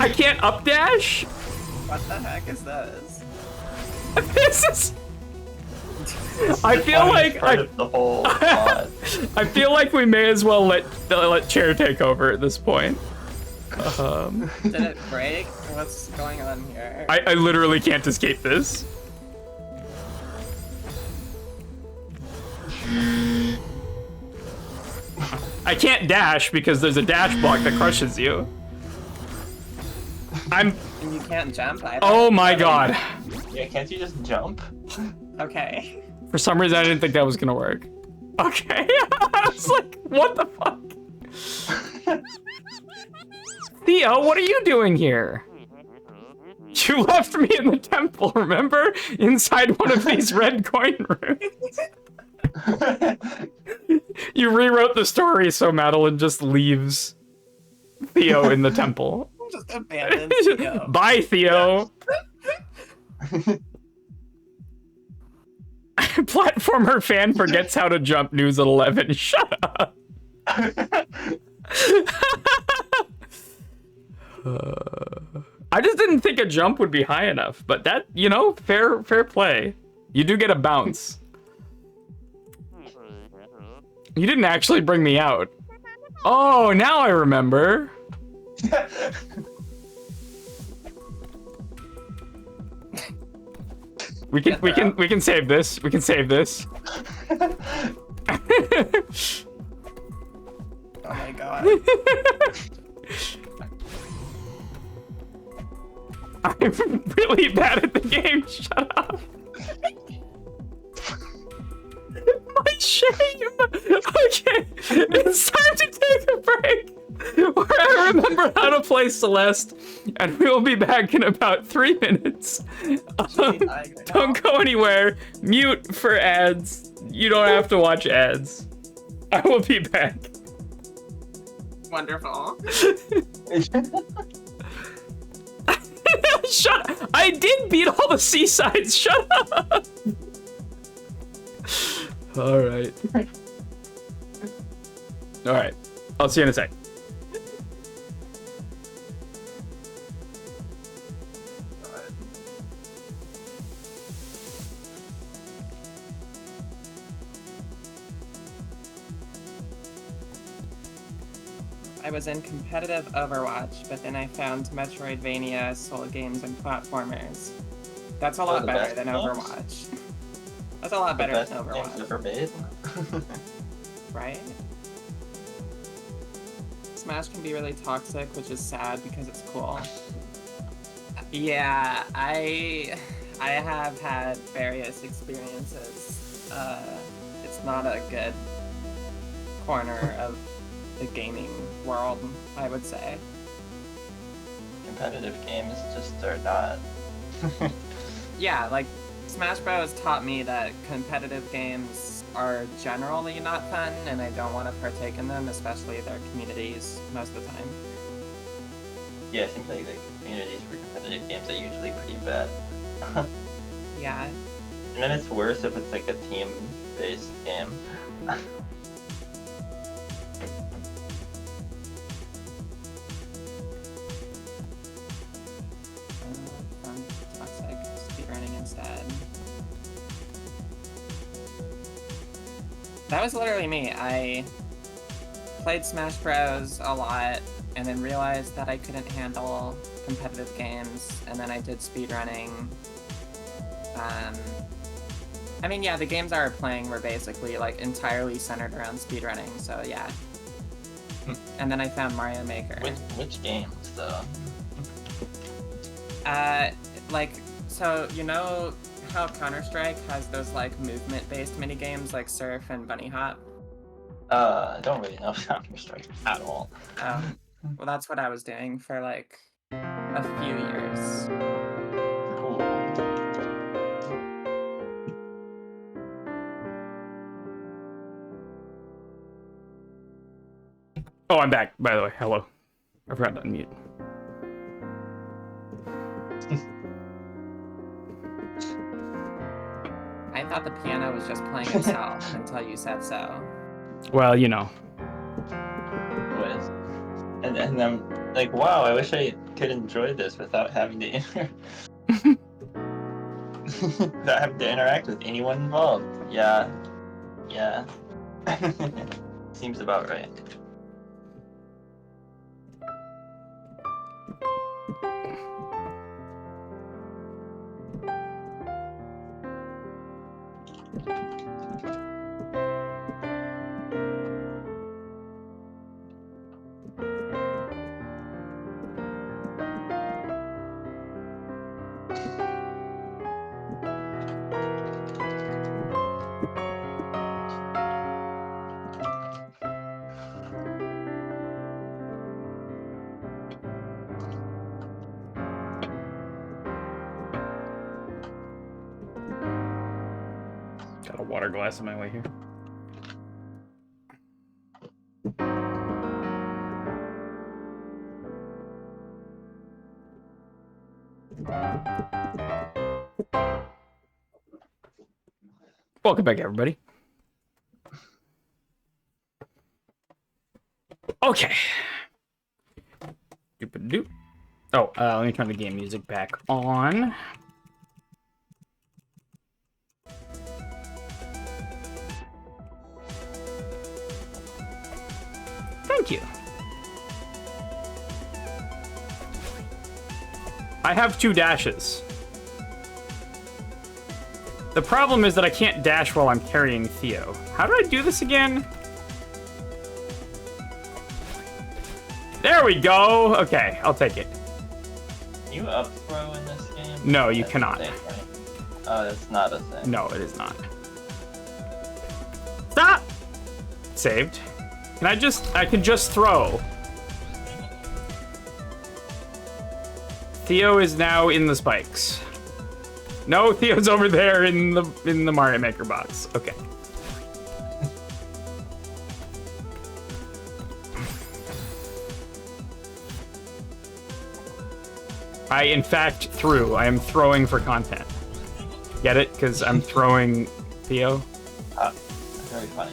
I can't updash. What the heck is this? This is. I feel like the whole plot. I feel like we may as well let Chair take over at this point. Did it break? What's going on here? I literally can't escape this. I can't dash because there's a dash block that crushes you. And you can't jump either. Oh my God. Yeah, can't you just jump? Okay. For some reason, I didn't think that was gonna work. Okay. I was like, what the fuck? Theo, what are you doing here? You left me in the temple, remember? Inside one of these red coin rooms. You rewrote the story so Madeline just leaves Theo in the temple. Just abandoned Theo. Bye, Theo. Platformer fan forgets how to jump news at 11. Shut up. I just didn't think a jump would be high enough, but that, you know, fair play. You do get a bounce. You didn't actually bring me out. Oh, now I remember. We can save this. We can save this. Oh my God. I'm really bad at the game. Shut up. My shame. Okay, it's time to take a break where I remember how to play Celeste, and we will be back in about 3 minutes. Don't go anywhere. Mute for ads. You don't have to watch ads. I will be back. Wonderful. Shut up. I did beat all the seasides. Shut up. All right. All right. I'll see you in a sec. I was in competitive Overwatch, but then I found Metroidvania, Soul games, and platformers. That's a lot the better best than games? Overwatch. That's a lot better Best than games Overwatch, ever made. right? Smash can be really toxic, which is sad because it's cool. Yeah, I have had various experiences. It's not a good corner of the gaming world, I would say. Competitive games just are not. Yeah, like Smash Bros taught me that competitive games are generally not fun, and I don't want to partake in them, especially their communities most of the time. Yeah, it seems like the communities for competitive games are usually pretty bad. Yeah. And then it's worse if it's like a team-based game. Toxic speedrunning instead. That was literally me. I played Smash Bros. A lot, and then realized that I couldn't handle competitive games, and then I did speedrunning. I mean, yeah, the games I were playing were basically like entirely centered around speedrunning, so yeah. And then I found Mario Maker. Which games though? Like, so you know how Counter-Strike has those like movement-based minigames like Surf and Bunny Hop? I don't really know Counter-Strike at all. Well, that's what I was doing for like a few years. Cool. Oh, I'm back, by the way. Hello. I forgot to unmute. I thought the piano was just playing itself until you said so. Well, you know. With. And I'm like, wow, I wish I could enjoy this without having to without having to interact with anyone involved. Yeah. Yeah. Seems about right. Got a water glass on my way here. Welcome back, everybody. Okay. Doop-a-doop. Oh, let me turn the game music back on. Thank you. I have 2 dashes. The problem is that I can't dash while I'm carrying Theo. How do I do this again? There we go! Okay, I'll take it. Can you up throw in this game? No, you That's cannot. a thing, right? Oh, that's not a thing. No, it is not. Stop! Saved. I can just throw. Theo is now in the spikes. No, Theo's over there in the Mario Maker box. Okay. I, in fact, threw. I am throwing for content. Get it? Because I'm throwing Theo? Very funny.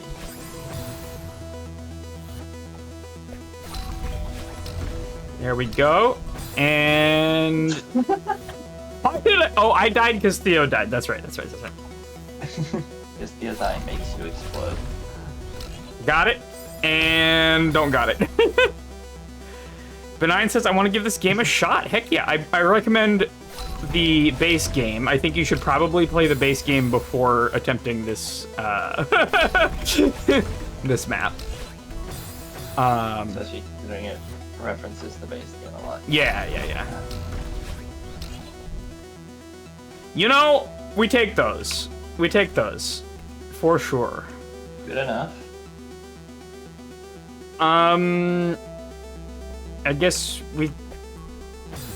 There we go. And why did I? Oh, I died because Theo died. That's right. That's right. That's right. Because the design makes you explode. Got it. And don't got it. Benign says, I want to give this game a shot. Heck yeah. I recommend the base game. I think you should probably play the base game before attempting this this map. Especially considering it references the base game a lot. Yeah. You know, we take those. We take those. For sure. Good enough. I guess we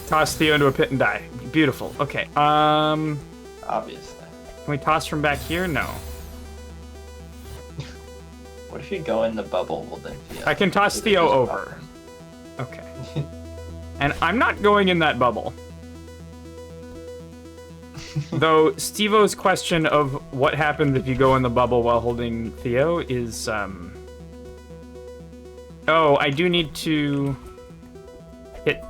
toss Theo into a pit and die. Beautiful. Okay. Obviously. Can we toss from back here? No. What if you go in the bubble? Well, then Theo. I can toss Theo over. Okay. And I'm not going in that bubble. Though Steve-O's question of what happens if you go in the bubble while holding Theo is, Oh, I do need to hit.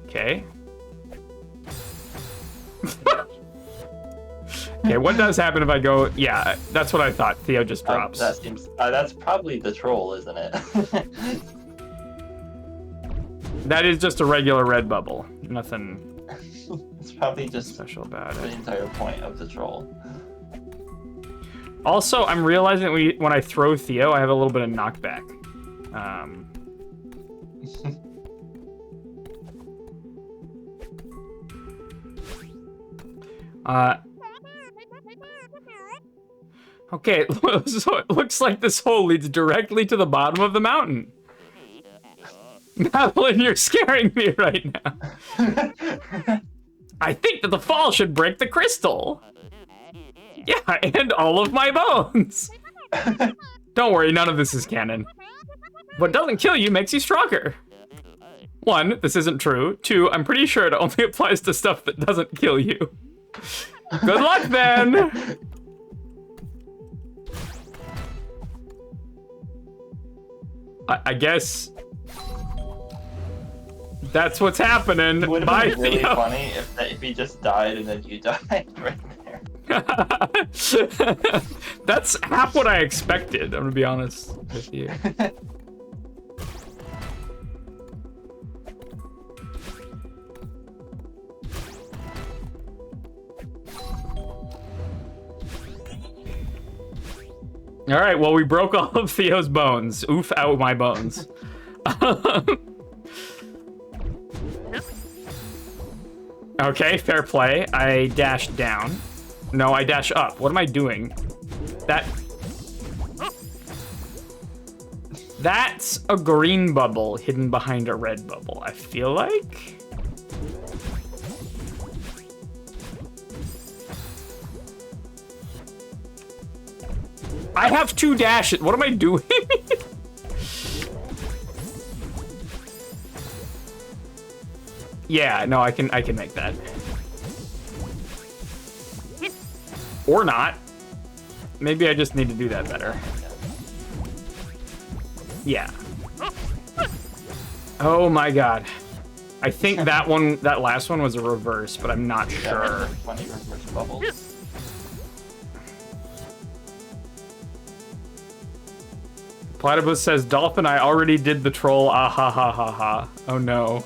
Okay. Okay, what does happen if I go? Yeah, that's what I thought. Theo just drops. That seems. That's probably the troll, isn't it? That is just a regular red bubble. Nothing It's probably just special about the it. entire point of the troll. Also, I'm realizing when I throw Theo, I have a little bit of knockback. Okay, so it looks like this hole leads directly to the bottom of the mountain. Madeline, you're scaring me right now. I think that the fall should break the crystal. Yeah, and all of my bones. Don't worry, none of this is canon. What doesn't kill you makes you stronger. 1, this isn't true. 2, I'm pretty sure it only applies to stuff that doesn't kill you. Good luck, then! I guess that's what's happening. It would have Bye, been really Theo. funny if he just died and then you died right there. That's half what I expected, I'm gonna be honest with you. All right, well, we broke all of Theo's bones. Oof out my bones. Okay, fair play. I dash down. No, I dash up. What am I doing? That's a green bubble hidden behind a red bubble, I feel like. I have 2 dashes. What am I doing? Yeah, no, I can make that. Or not. Maybe I just need to do that better. Yeah. Oh my god. I think that last one was a reverse, but I'm not sure. Funny reverse bubbles. Platypus says, Dolphin, I already did the troll. Ah ha ha ha ha. Oh no.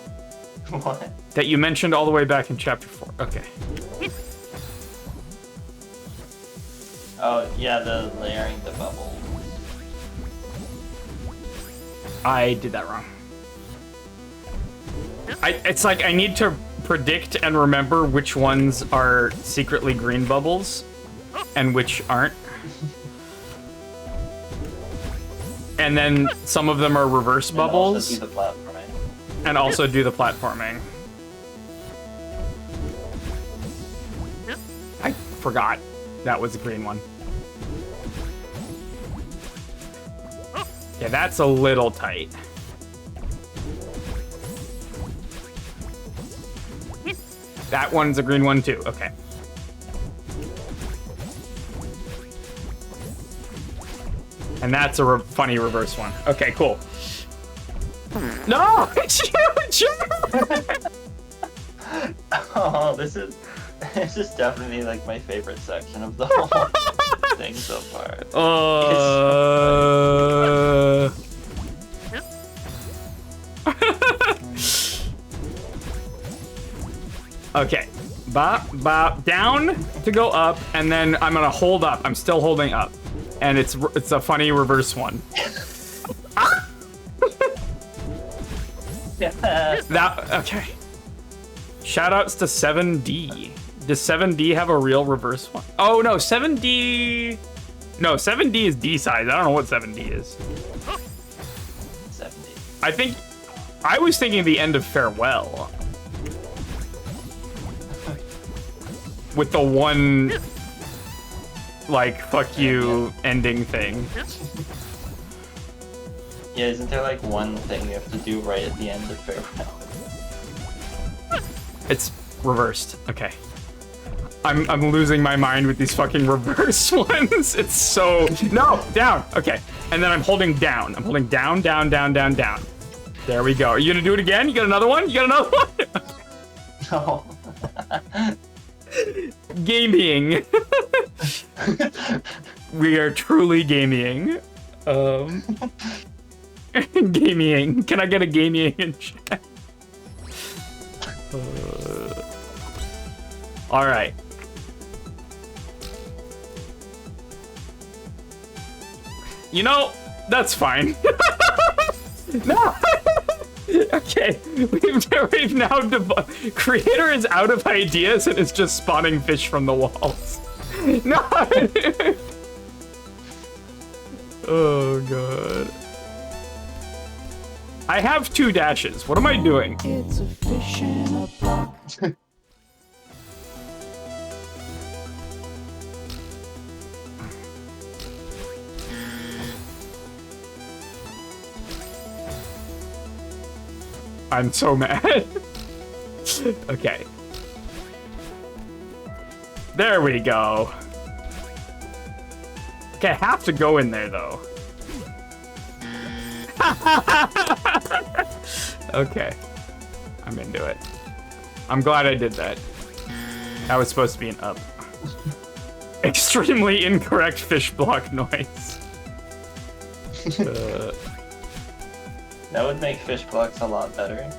What? That you mentioned all the way back in chapter 4. Okay. Oh, yeah, the layering the bubble. I did that wrong. It's like I need to predict and remember which ones are secretly green bubbles and which aren't. And then some of them are reverse bubbles. And also do the platforming. And also do the platforming. I forgot that was a green one. Yeah, that's a little tight. That one's a green one too. Okay. And that's a funny reverse one. Okay, cool. No! It's you! Oh, this is definitely like my favorite section of the whole thing so far. Okay. Bop, bop, down to go up, and then I'm gonna hold up. I'm still holding up. And it's a funny reverse one. Okay. Shoutouts to 7D. Does 7D have a real reverse one? Oh no, 7D. No, 7D is D size. I don't know what 7D is. 70. I was thinking the end of Farewell. With the one, like, fuck you ending thing. Yeah, isn't there like one thing you have to do right at the end of Farewell? It's reversed. Okay. I'm losing my mind with these fucking reverse ones. It's so... No! Down! Okay. And then I'm holding down. I'm holding down, down, down, down, down. There we go. Are you gonna do it again? You got another one? You got another one? No. Gaming. We are truly gaming. Gaming. Can I get a gaming in chat? All right. You know, that's fine. No. Okay, we've now creator is out of ideas and is just spawning fish from the walls. No. Oh god. I have 2 dashes. What am I doing? It's a fish in a box. I'm so mad. Okay. There we go. Okay, I have to go in there though. Okay. I'm into it. I'm glad I did that. That was supposed to be an up. Extremely incorrect fish block noise. That would make fish blocks a lot better.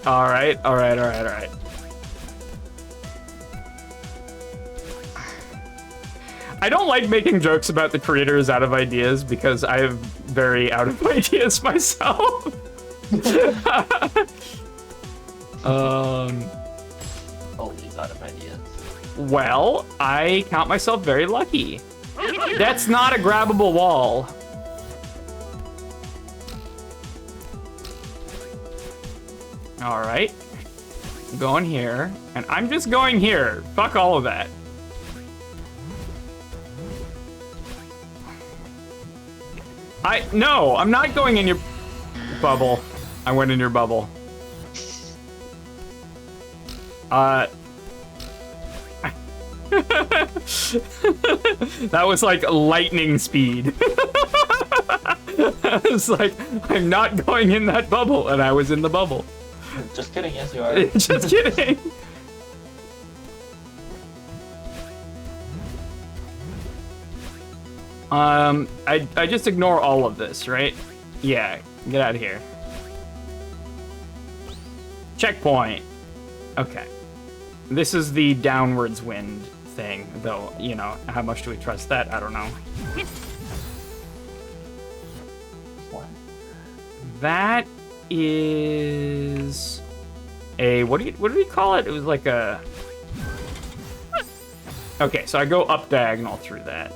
Alright. I don't like making jokes about the creators out of ideas because I have very out of ideas myself. Always out of ideas. Well, I count myself very lucky. That's not a grabbable wall. All right. Going here, and I'm just going here. Fuck all of that. No, I'm not going in your bubble. I went in your bubble. That was like lightning speed. I was like, I'm not going in that bubble, and I was in the bubble. Just kidding, yes you are. Just kidding. I just ignore all of this, right? Yeah, get out of here. Checkpoint. Okay. This is the downwards wind thing, though, you know, how much do we trust that? I don't know. What? That is a what do we call it? It was like a okay, so I go up diagonal through that.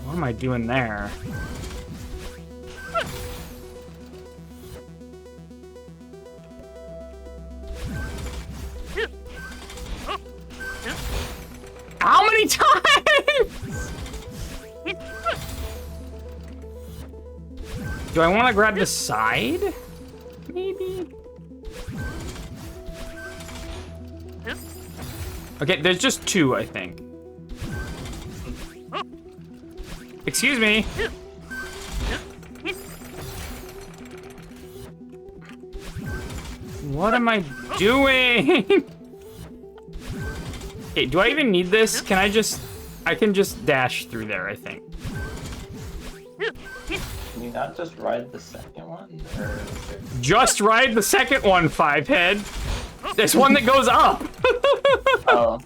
What am I doing there? How many times? Do I want to grab the side? Maybe? Okay, there's just two, I think. Excuse me. What am I doing? Okay, do I even need this? Can I can just dash through there, I think. Can you not just ride the second one? Or is there... Just ride the second one, Fivehead. There's one that goes up. Oh,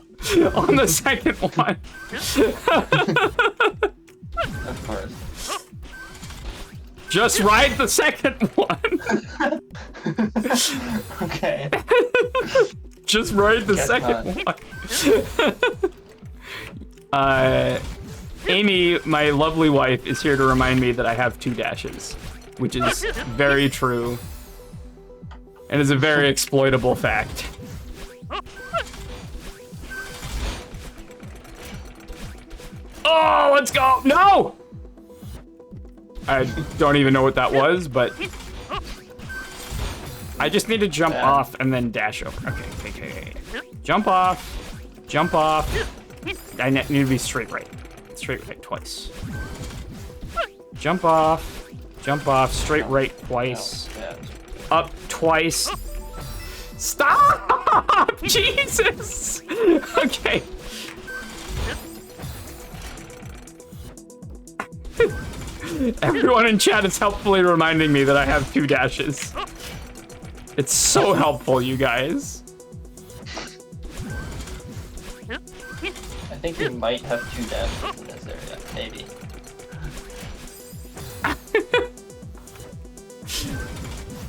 On the second one. of course. Just ride the second one. Okay. Just ride the Guess second one. Amy, my lovely wife, is here to remind me that I have 2 dashes, which is very true and is a very exploitable fact. Oh, let's go! No! I don't even know what that was, but I just need to jump off and then dash over. Okay. Jump off. Jump off. I need to be straight right. Straight right twice. Jump off. Jump off. Straight right twice. Up twice. Stop! Jesus! Okay. Everyone in chat is helpfully reminding me that I have 2 dashes. It's so helpful, you guys. I think you might have 2 dashes in this area, maybe.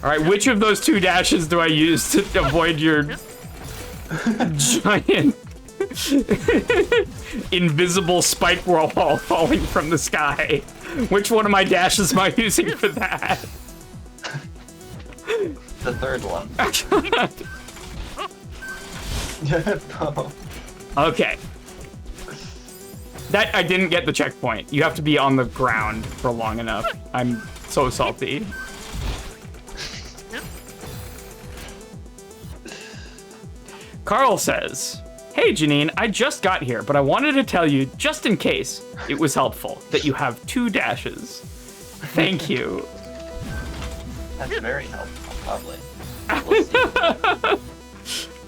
Alright, which of those 2 dashes do I use to avoid your giant invisible spike wall falling from the sky? Which one of my dashes am I using for that? The third one. No. Okay. That, I didn't get the checkpoint. You have to be on the ground for long enough. I'm so salty. Carl says, "Hey Janine, I just got here, but I wanted to tell you, just in case it was helpful, that you have 2 dashes. Thank you." That's very helpful, probably. We'll see.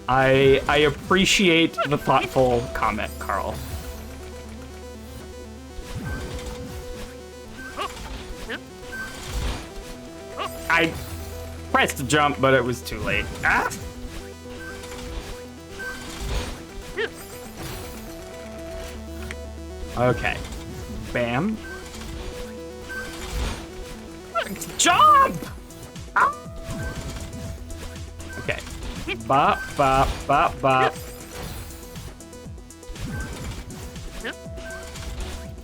I appreciate the thoughtful comment, Carl. I pressed to jump, but it was too late. Ah! Okay. Bam. Jump! Ah! Okay. Bop, bop, bop, bop.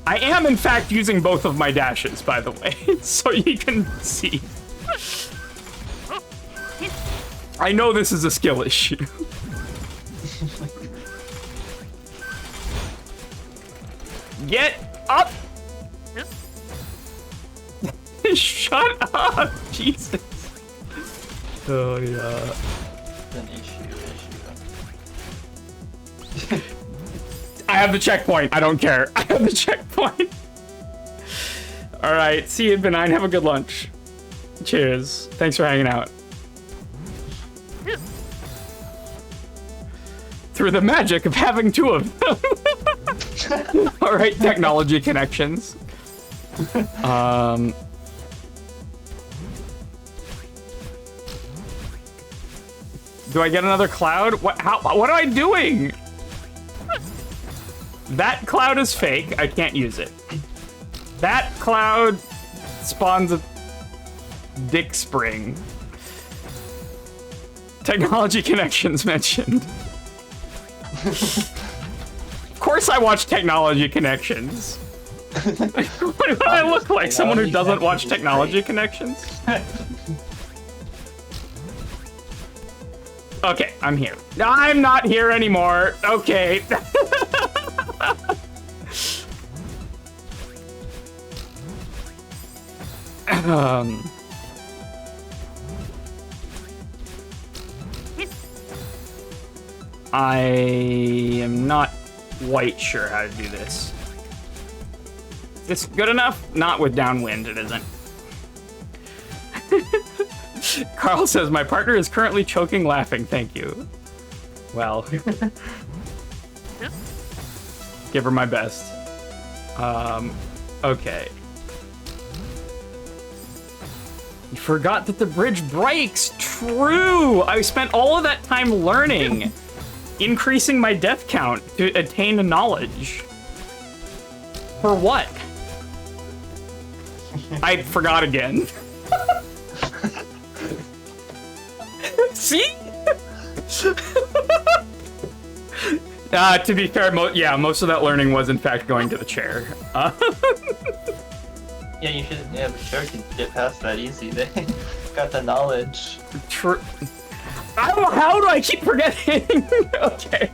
I am, in fact, using both of my dashes, by the way, so you can see. I know this is a skill issue. Get up! Shut up! Jesus. Oh, yeah. An issue. I have the checkpoint. I don't care. I have the checkpoint. All right. See you, Benign. Have a good lunch. Cheers. Thanks for hanging out. Through the magic of having 2 of them. All right, technology connections. Do I get another cloud? What am I doing? That cloud is fake. I can't use it. That cloud spawns a dick spring. Technology connections mentioned. Of course I watch technology connections. What do I look like? Someone who doesn't watch technology connections? Okay, I'm here. I'm not here anymore. Okay. I am not quite sure how to do this. It's good enough? Not with downwind, it isn't. Carl says, my partner is currently choking laughing, thank you. Well, give her my best. Okay. You forgot that the bridge breaks. True! I spent all of that time learning, increasing my death count to attain knowledge. For what? I forgot again. See? To be fair, most of that learning was in fact going to the chair. Yeah, you should. Yeah, the chair can get past that easy. They got the knowledge. True. How do I keep forgetting? Okay.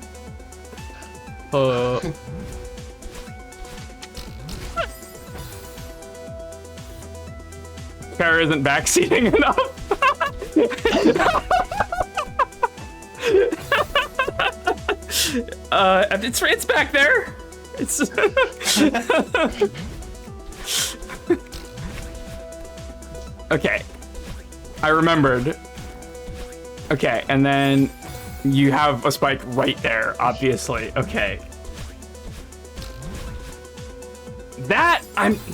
Kara isn't backseating enough. It's back there. It's. Okay, I remembered. Okay, and then you have a spike right there, obviously. Okay. That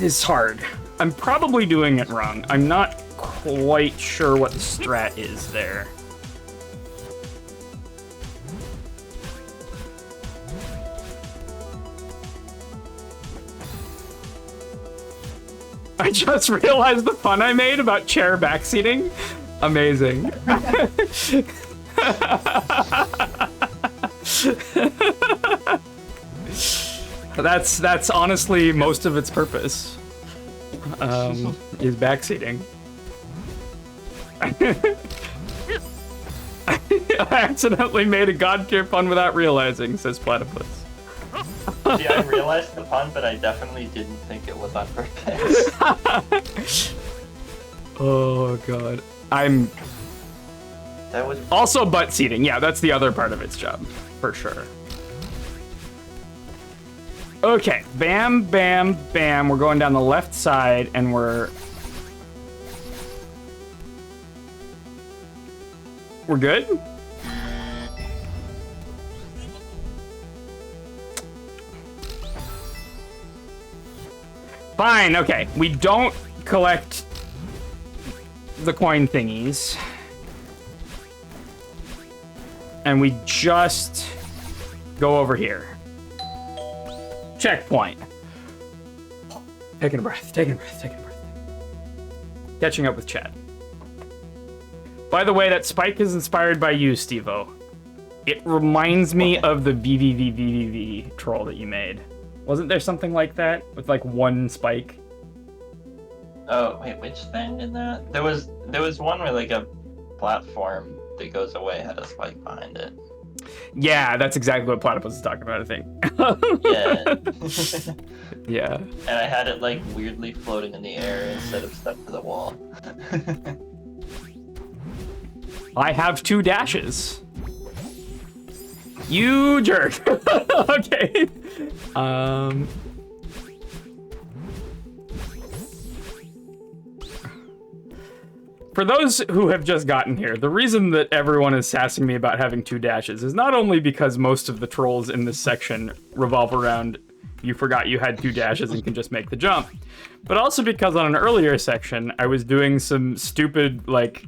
is hard. I'm probably doing it wrong. I'm not quite sure what the strat is there. I just realized the fun I made about chair backseating. Amazing. That's honestly most of its purpose. Is backseating. I accidentally made a god tier pun without realizing, says Platypus. See, I realized the pun, but I definitely didn't think it was on purpose. Oh god. That was also butt seating. Yeah, that's the other part of its job, for sure. Okay, bam, bam, bam. We're going down the left side, and we're good? Fine, okay. We don't collect the coin thingies. And we just go over here. Checkpoint. Taking a breath, taking a breath, taking a breath. Catching up with chat. By the way, that spike is inspired by you, Steve-O. It reminds me of the VVVVVV troll that you made. Wasn't there something like that? With like one spike? Oh, wait, which thing did that? There was one where like a platform that goes away had a spike behind it. Yeah, that's exactly what Platypus is talking about, I think. Yeah. Yeah. And I had it like weirdly floating in the air instead of stuck to the wall. I have 2 dashes. You jerk. Okay. For those who have just gotten here, the reason that everyone is sassing me about having 2 dashes is not only because most of the trolls in this section revolve around you forgot you had 2 dashes and can just make the jump, but also because on an earlier section, I was doing some stupid, like,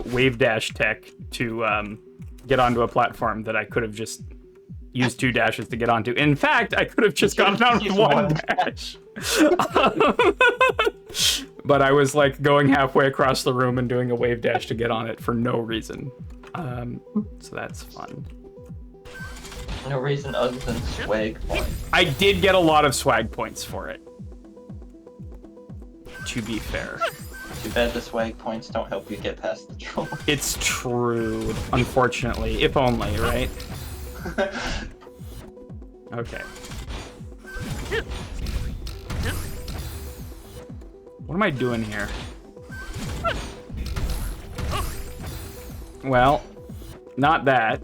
wave dash tech to get onto a platform that I could have just used 2 dashes to get onto. In fact, I could have just gone down with 1 dash. But I was like going halfway across the room and doing a wave dash to get on it for no reason. So that's fun. No reason other than swag points. I did get a lot of swag points for it, to be fair. Too bad the swag points don't help you get past the troll. It's true, unfortunately. If only, right? Okay. What am I doing here? Well, not that.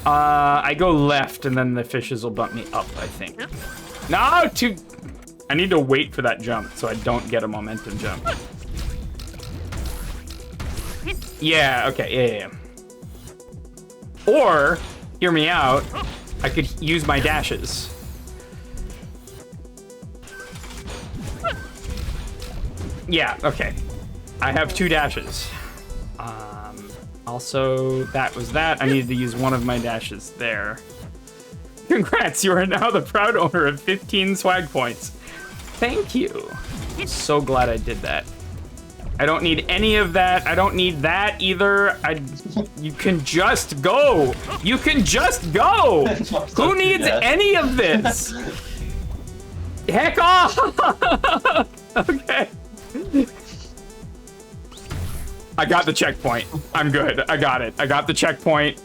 I go left and then the fishes will bump me up, I think. No, I need to wait for that jump so I don't get a momentum jump. Yeah, okay, yeah. Or, hear me out, I could use my dashes. Yeah, okay. I have 2 dashes. Also, that was that. I needed to use one of my dashes there. Congrats, you are now the proud owner of 15 swag points. Thank you. I'm so glad I did that. I don't need any of that. I don't need that either. You can just go. You can just go. Who needs any of this? Heck off. Okay. I got the checkpoint. I'm good. I got it. I got the checkpoint.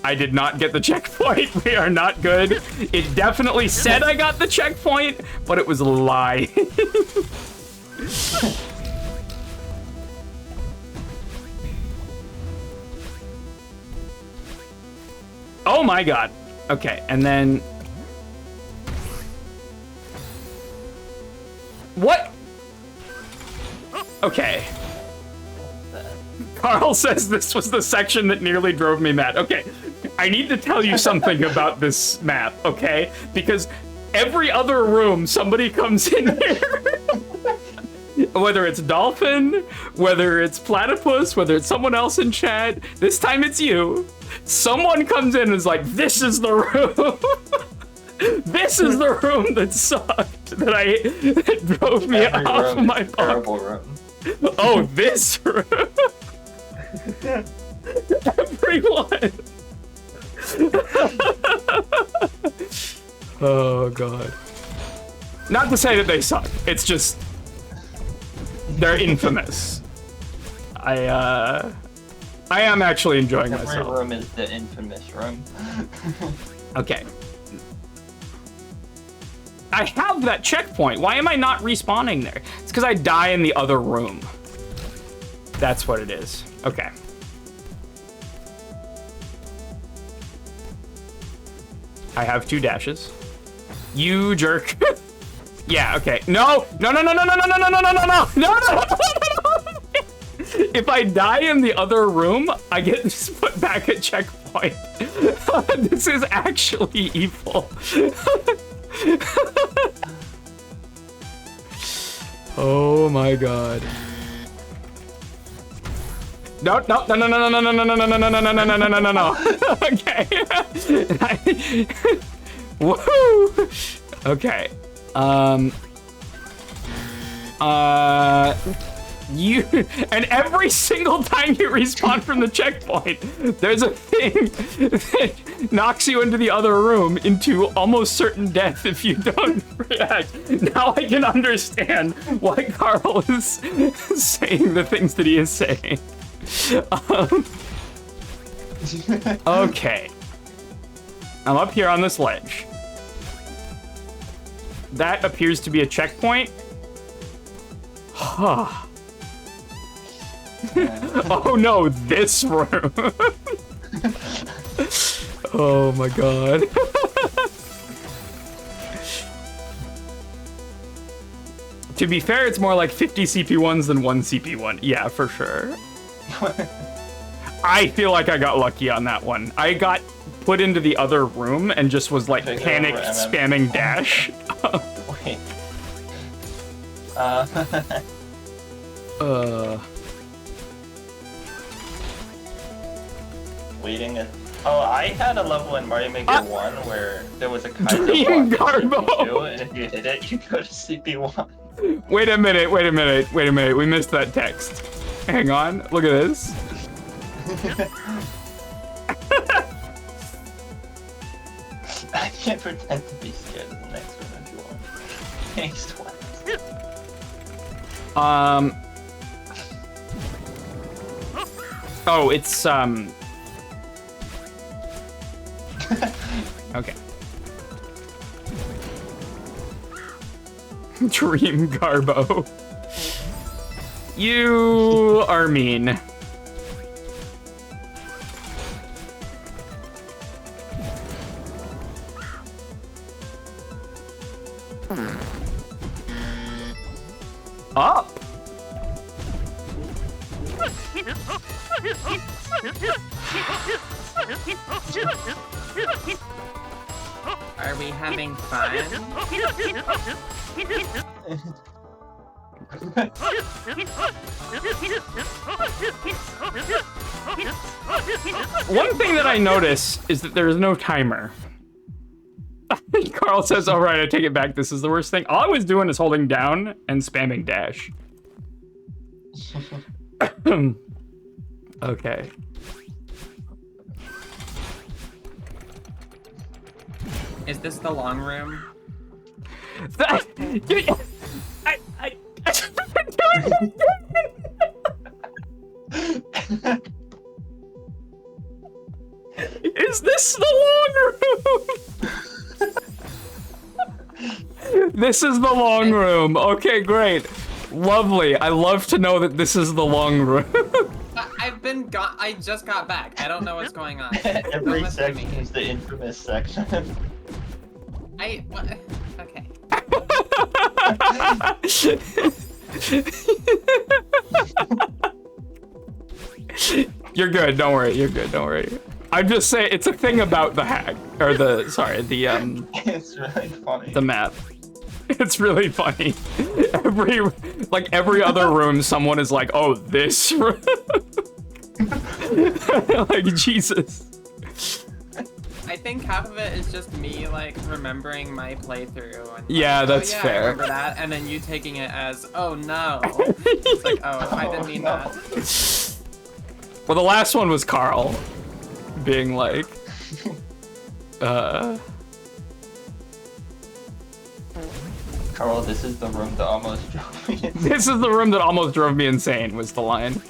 I did not get the checkpoint. We are not good. It definitely said I got the checkpoint, but it was a lie. Oh my god. Okay, and then... What? Okay. Carl says this was the section that nearly drove me mad. Okay, I need to tell you something about this map, okay? Because every other room, somebody comes in here. Whether it's Dolphin, whether it's Platypus, whether it's someone else in chat, this time it's you. Someone comes in and is like, this is the room. This is the room that sucked, that drove me off my terrible room. Oh, this room. Everyone. Oh god. Not to say that they suck. It's just they're infamous. I am actually enjoying myself. Every room is the infamous room. Okay. I have that checkpoint. Why am I not respawning there? It's because I die in the other room. That's what it is. Okay. I have 2 dashes. You jerk. Yeah, okay. No! No, no, no, no, no, no, no, no, no, no, no, no, no, no, no. If I die in the other room, I get put back at checkpoint. This is actually evil. Oh my god. No, no, no, no, no, no, no, no, no, no, no, no, no, no, no, no, no, no, no. Okay. Woohoo. Okay. You and every single time you respawn from the checkpoint, there's a thing that knocks you into the other room into almost certain death if you don't react. Now I can understand why Carl is saying the things that he is saying. Okay. I'm up here on this ledge. That appears to be a checkpoint. Huh. Oh no, this room. Oh my god. To be fair, it's more like 50 CP1s than 1 CP1. Yeah, for sure. I feel like I got lucky on that one. I got put into the other room and just was like panicked spamming dash. Wait. Waiting at... Oh, I had a level in Mario Maker 1 where there was a Kaiser block CP2, and if you hit it, you go to CP1. Wait a minute, wait a minute, wait a minute. We missed that text. Hang on, look at this. I can't pretend to be scared of the next one if you want. Next one. Oh, it's, Okay. Dream Garbo. You are mean. Up. Are we having fun? One thing that I notice is that there is no timer. Carl says, all right, I take it back. This is the worst thing. All I was doing is holding down and spamming dash. Okay. Is this the long room? Is this the long room? This is the long room. Okay, great. Lovely. I love to know that this is the long room. I've been gone. I just got back. I don't know what's going on. Every section is the infamous section. What? Okay. You're good. Don't worry. You're good. Don't worry. I'm just saying it's a thing about the hack or the It's really funny. the map. It's really funny. Every other room, someone is like, "Oh, this room." Like Jesus. I think half of it is just me like remembering my playthrough. And, Yeah, like, that's oh, yeah, fair. I remember that, and then you taking it as, oh no. It's like, oh, I didn't mean that. Well, the last one was Carl being like, Carl, this is the room that almost drove me insane. "This is the room that almost drove me insane," was the line.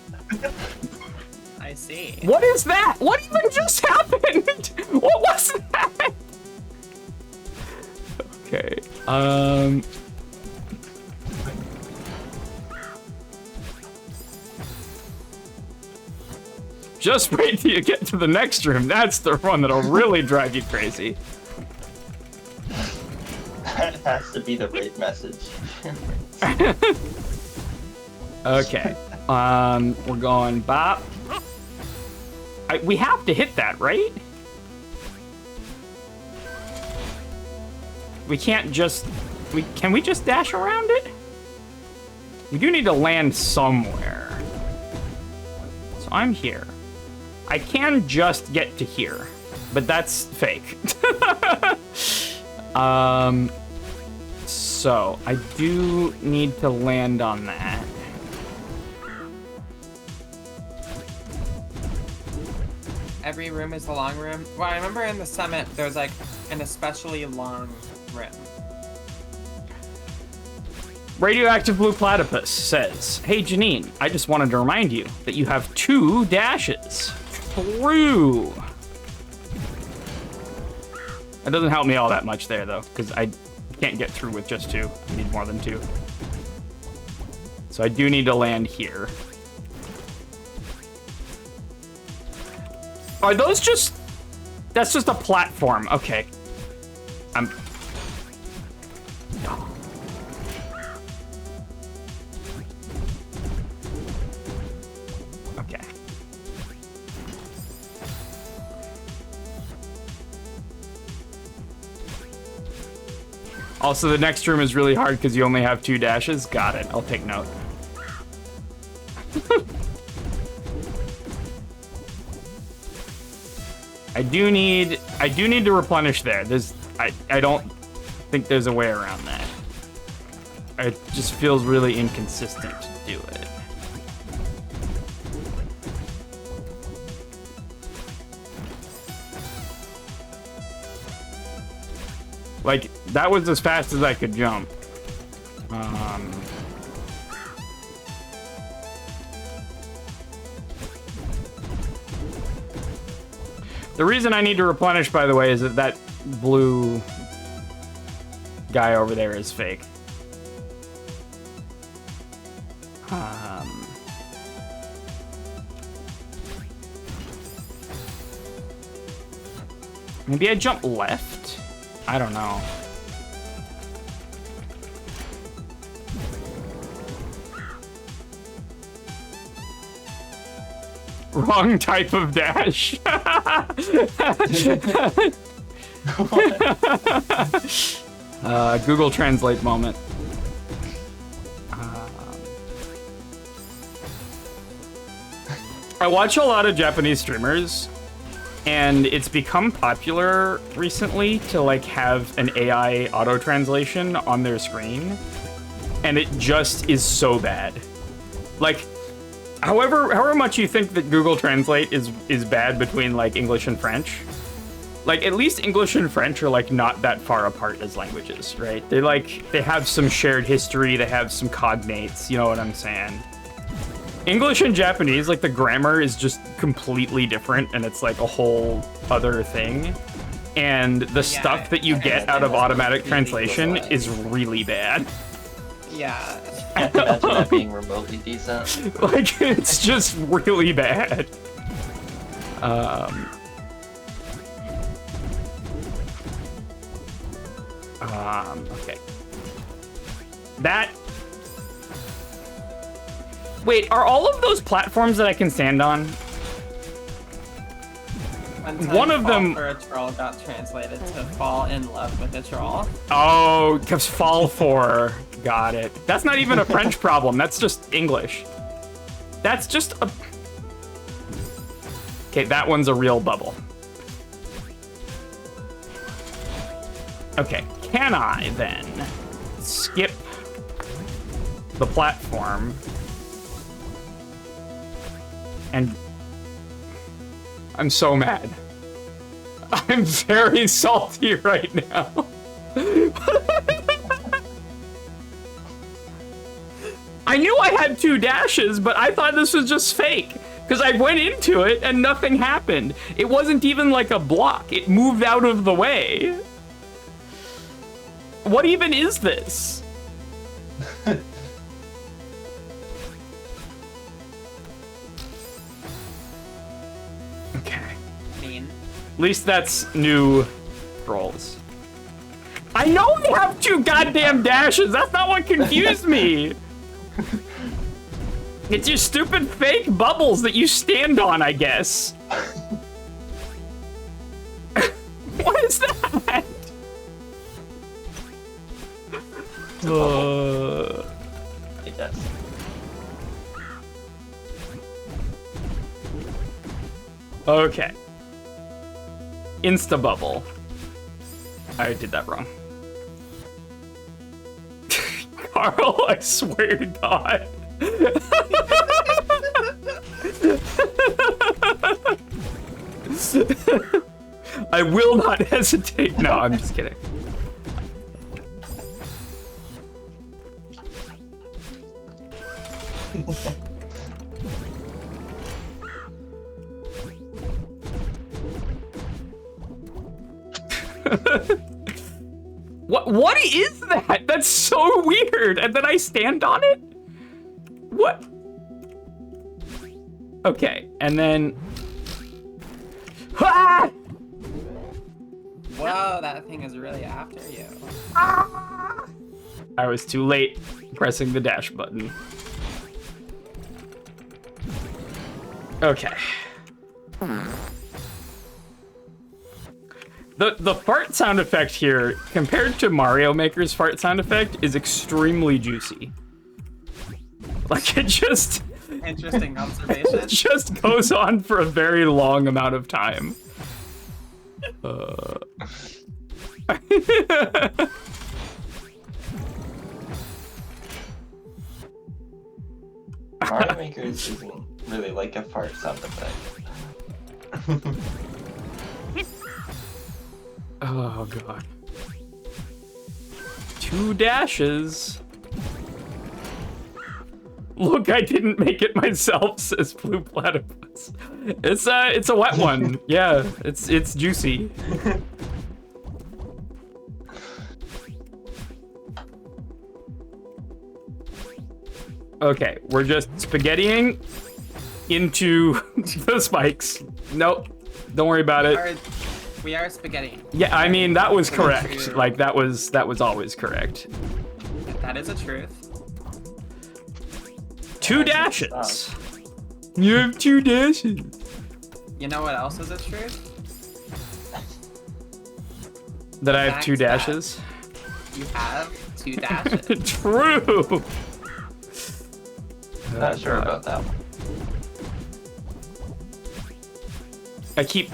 I see. What is that? What even just happened? What was that? Okay. Just wait till you get to the next room. That's the one that'll really drive you crazy. That has to be the raid message. Okay. We're going bop. We have to hit that, right? We can't just... Can we just dash around it? We do need to land somewhere. So I'm here. I can just get to here, but that's fake. So I do need to land on that. Every room is the long room. Well, I remember in the summit, there's like an especially long room. Radioactive Blue Platypus says, "Hey Janine, I just wanted to remind you that you have 2 dashes. True." That doesn't help me all that much there though, because I can't get through with just 2. I need more than 2. So I do need to land here. Are those just... That's just a platform. Okay. Okay. Also, the next room is really hard because you only have 2 dashes. Got it. I'll take note. I do need to replenish there. I don't think there's a way around that. It just feels really inconsistent to do it. Like, that was as fast as I could jump. The reason I need to replenish, by the way, is that blue guy over there is fake. Maybe I jump left? I don't know. Wrong type of dash. Google Translate moment. I watch a lot of Japanese streamers, and it's become popular recently to like have an AI auto translation on their screen, and it just is so bad. Like, however much you think that Google Translate is bad between like English and French, like at least English and French are like not that far apart as languages, right? They have some shared history, they have some cognates, you know what I'm saying? English and Japanese, like the grammar is just completely different, and it's like a whole other thing. And the stuff that you get out of automatic translation is really bad. Yeah. Can't imagine that being remotely decent. Like, it's just really bad. Okay. That... Wait, are all of those platforms that I can stand on? One of them... For a troll got translated to fall in love with a troll. Oh, because fall for. Got it. That's not even a French problem. That's just English. That's just a... Okay, that one's a real bubble. Okay, can I then skip the platform and... I'm so mad. I'm very salty right now. I knew I had 2 dashes, but I thought this was just fake. Because I went into it and nothing happened. It wasn't even like a block. It moved out of the way. What even is this? Okay. Mean. At least that's new trolls. I know I have 2 goddamn dashes. That's not what confused me. It's your stupid fake bubbles that you stand on, I guess. What is that? I guess. Okay. Insta bubble. I did that wrong. Carl, I swear to God. I will not hesitate. No, I'm just kidding. What is that? That's so weird. And then I stand on it? What? Okay, and then... Ah! Whoa, that thing is really after you. I was too late pressing the dash button. Okay. The fart sound effect here, compared to Mario Maker's fart sound effect, is extremely juicy. Like, it just... Interesting observation. It just goes on for a very long amount of time. Mario Maker isn't really like a fart sound effect. Oh, God. 2 dashes. Look, I didn't make it myself, says Blue Platypus. It's a wet one. Yeah, it's juicy. Okay, we're just spaghettiing into the spikes. Nope, don't worry about it. We are spaghetti. Yeah, I mean that was True. correct. Like that was always correct. That is a truth. 2 dashes. You have 2 dashes. You know what else is a truth? That I have Fact 2 that- dashes. You have 2 dashes. True. Not sure about that one. I keep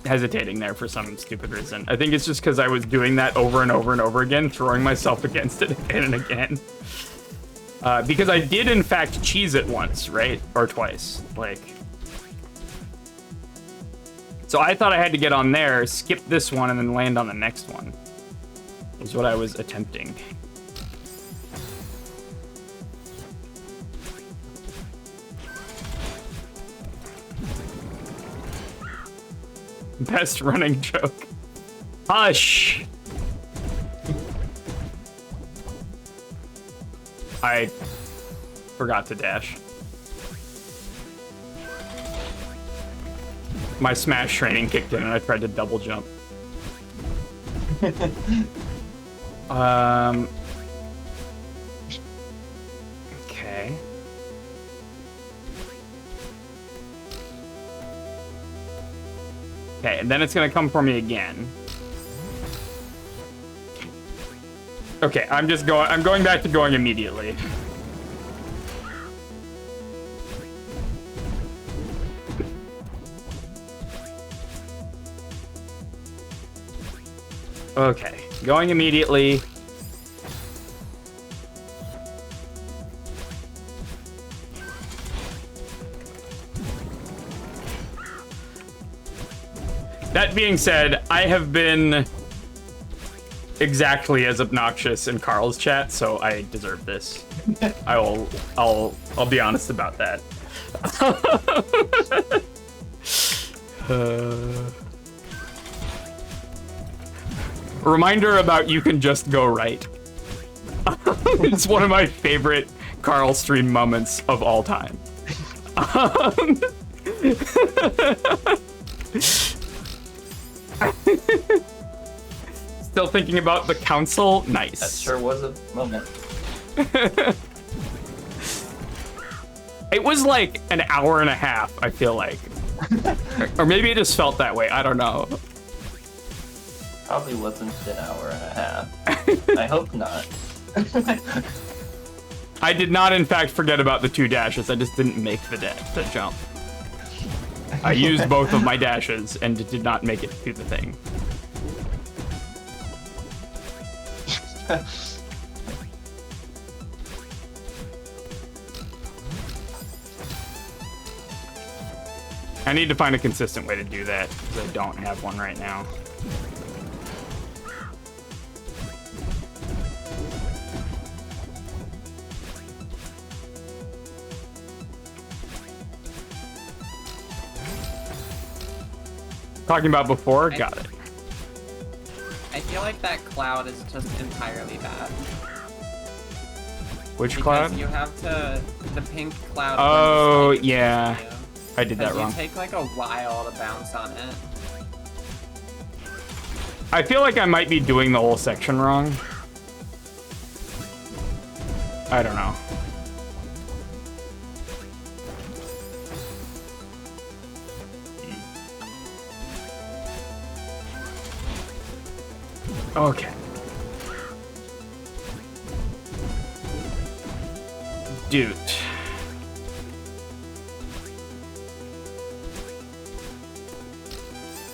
hesitating there for some stupid reason. I think it's just because I was doing that over and over and over again, throwing myself against it again and again. Because I did in fact cheese it once, right? Or twice, like. So I thought I had to get on there, skip this one, and then land on the next one. Is what I was attempting. Best running joke. Hush! I forgot to dash. My smash training kicked in and I tried to double jump. Okay. Okay, and then it's gonna come for me again. Okay, I'm going back to going immediately. Okay, going immediately. That being said, I have been exactly as obnoxious in Carl's chat, so I deserve this. I'll be honest about that. Reminder about you can just go right. It's one of my favorite Carl stream moments of all time. Still thinking about the council? Nice. That sure was a moment. It was like an hour and a half, I feel like. Or maybe it just felt that way, I don't know. Probably wasn't an hour and a half. I hope not. I did not, in fact, forget about the 2 dashes. I just didn't make the jump. I used both of my dashes and did not make it through the thing. I need to find a consistent way to do that, because I don't have one right now. Talking about before? Got it. I feel like that cloud is just entirely bad. Which Because cloud? you have to... The pink cloud... Oh, when the spike is yeah. hitting you. I did that 'Cause wrong. You take like a while to bounce on it. I feel like I might be doing the whole section wrong. I don't know. Okay. Dude.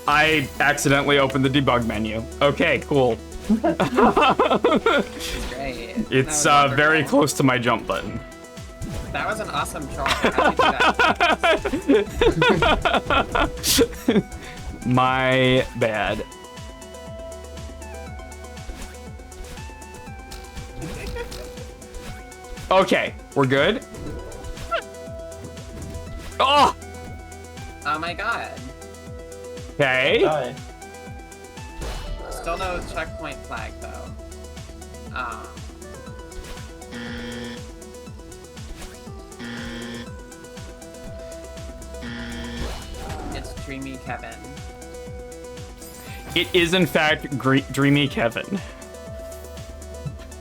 I accidentally opened the debug menu. Okay, cool. Great. It's That was very wonderful. close to my jump button. That was an awesome try. How'd you do that? My bad. Okay, we're good. Oh! Oh my god. Okay. Hi. Still no checkpoint flag though. It's Dreamy Kevin. It is in fact Dreamy Kevin.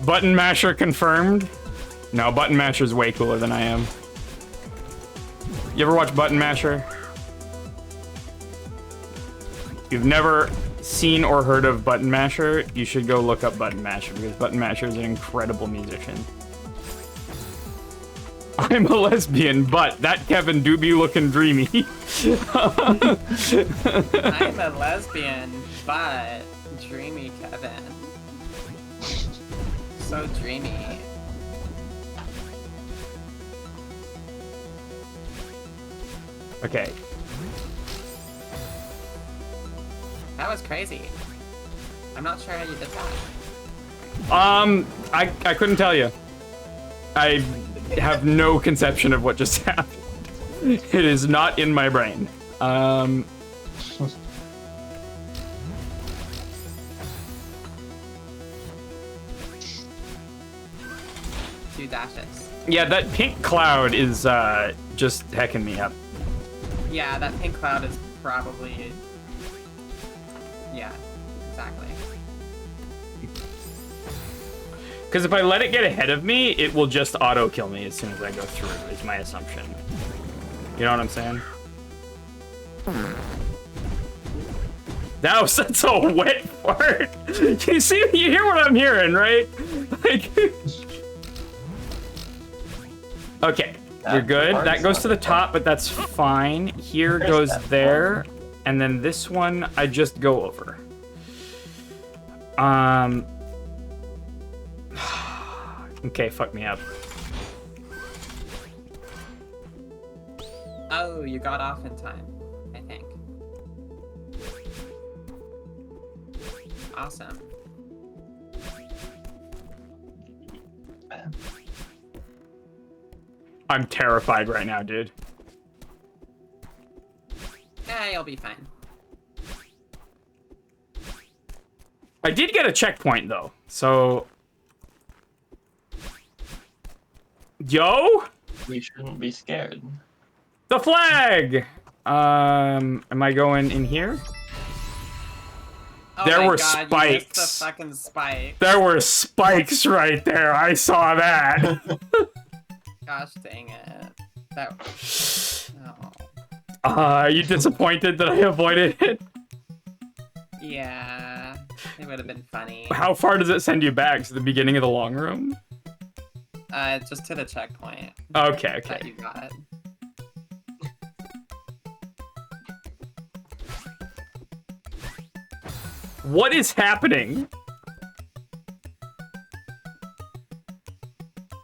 Button Masher confirmed. No, Button Masher's way cooler than I am. You ever watch Button Masher? If you've never seen or heard of Button Masher, you should go look up Button Masher because Button Masher is an incredible musician. I'm a lesbian, but that Kevin do be looking dreamy. I'm a lesbian, but dreamy Kevin. So dreamy. Okay. That was crazy. I'm not sure how you did that. I couldn't tell you. I have no conception of what just happened. It is not in my brain. 2 dashes. Yeah, that pink cloud is just hecking me up. Yeah, that pink cloud is probably... Yeah, exactly. Because if I let it get ahead of me, it will just auto-kill me as soon as I go through, is my assumption. You know what I'm saying? That was such a wet fart. You see, you hear what I'm hearing, right? Like... Okay, we're good. That goes to the top, but that's fine. Here goes there, and then this one I just go over. Okay, fuck me up. Oh, you got off in time, I think. Awesome. I'm terrified right now, dude. Yeah, you'll be fine. I did get a checkpoint, though, so... Yo? You shouldn't be scared. The flag! Am I going in here? Oh There my were God, spikes. You missed the fucking spike. There were spikes right there. I saw that. Gosh dang it. That. Oh. Are you disappointed that I avoided it? Yeah. It would have been funny. How far does it send you back? To the beginning of the long room? Just to the checkpoint. Okay, That okay. you got. What is happening?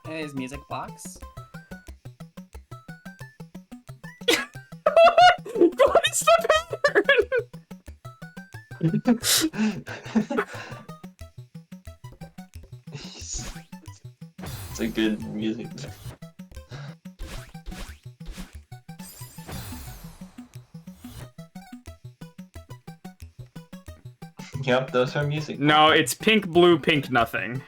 His music blocks. What is the pattern? It's a good music. Yep, those are music. No, it's pink, blue, pink, nothing.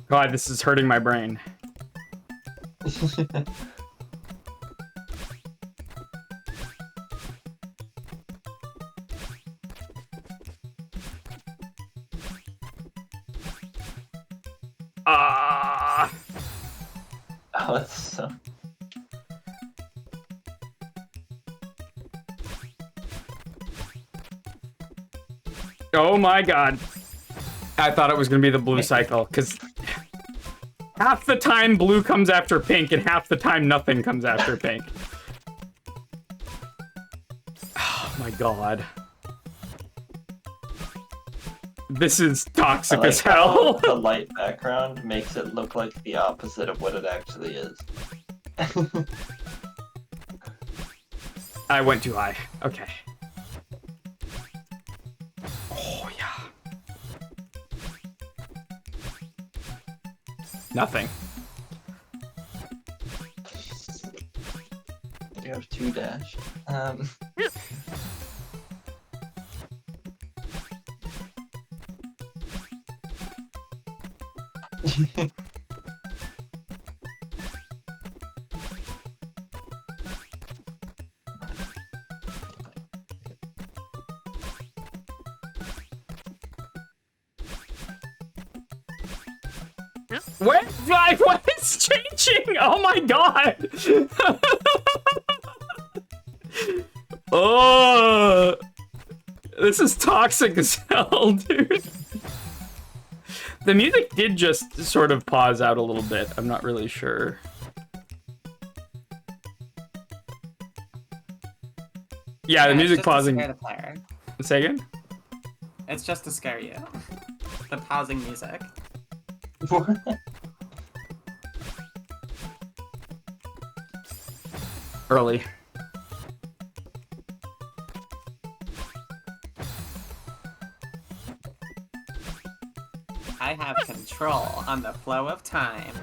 God, this is hurting my brain. Oh, that's so... Oh my god. I thought it was gonna be the blue cycle, because half the time blue comes after pink, and half the time nothing comes after pink. Oh my god. This is toxic I like as hell. how the light background makes it look like the opposite of what it actually is. I went too high. Okay. Oh, yeah. Nothing. You have 2 dash. What is changing? Oh my god! Oh, this is toxic as hell, dude. The music did just sort of pause out a little bit. I'm not really sure. Yeah, the music pausing. It's just to scare the player. Say again? It's just to scare you. The pausing music. Early. I have control on the flow of time.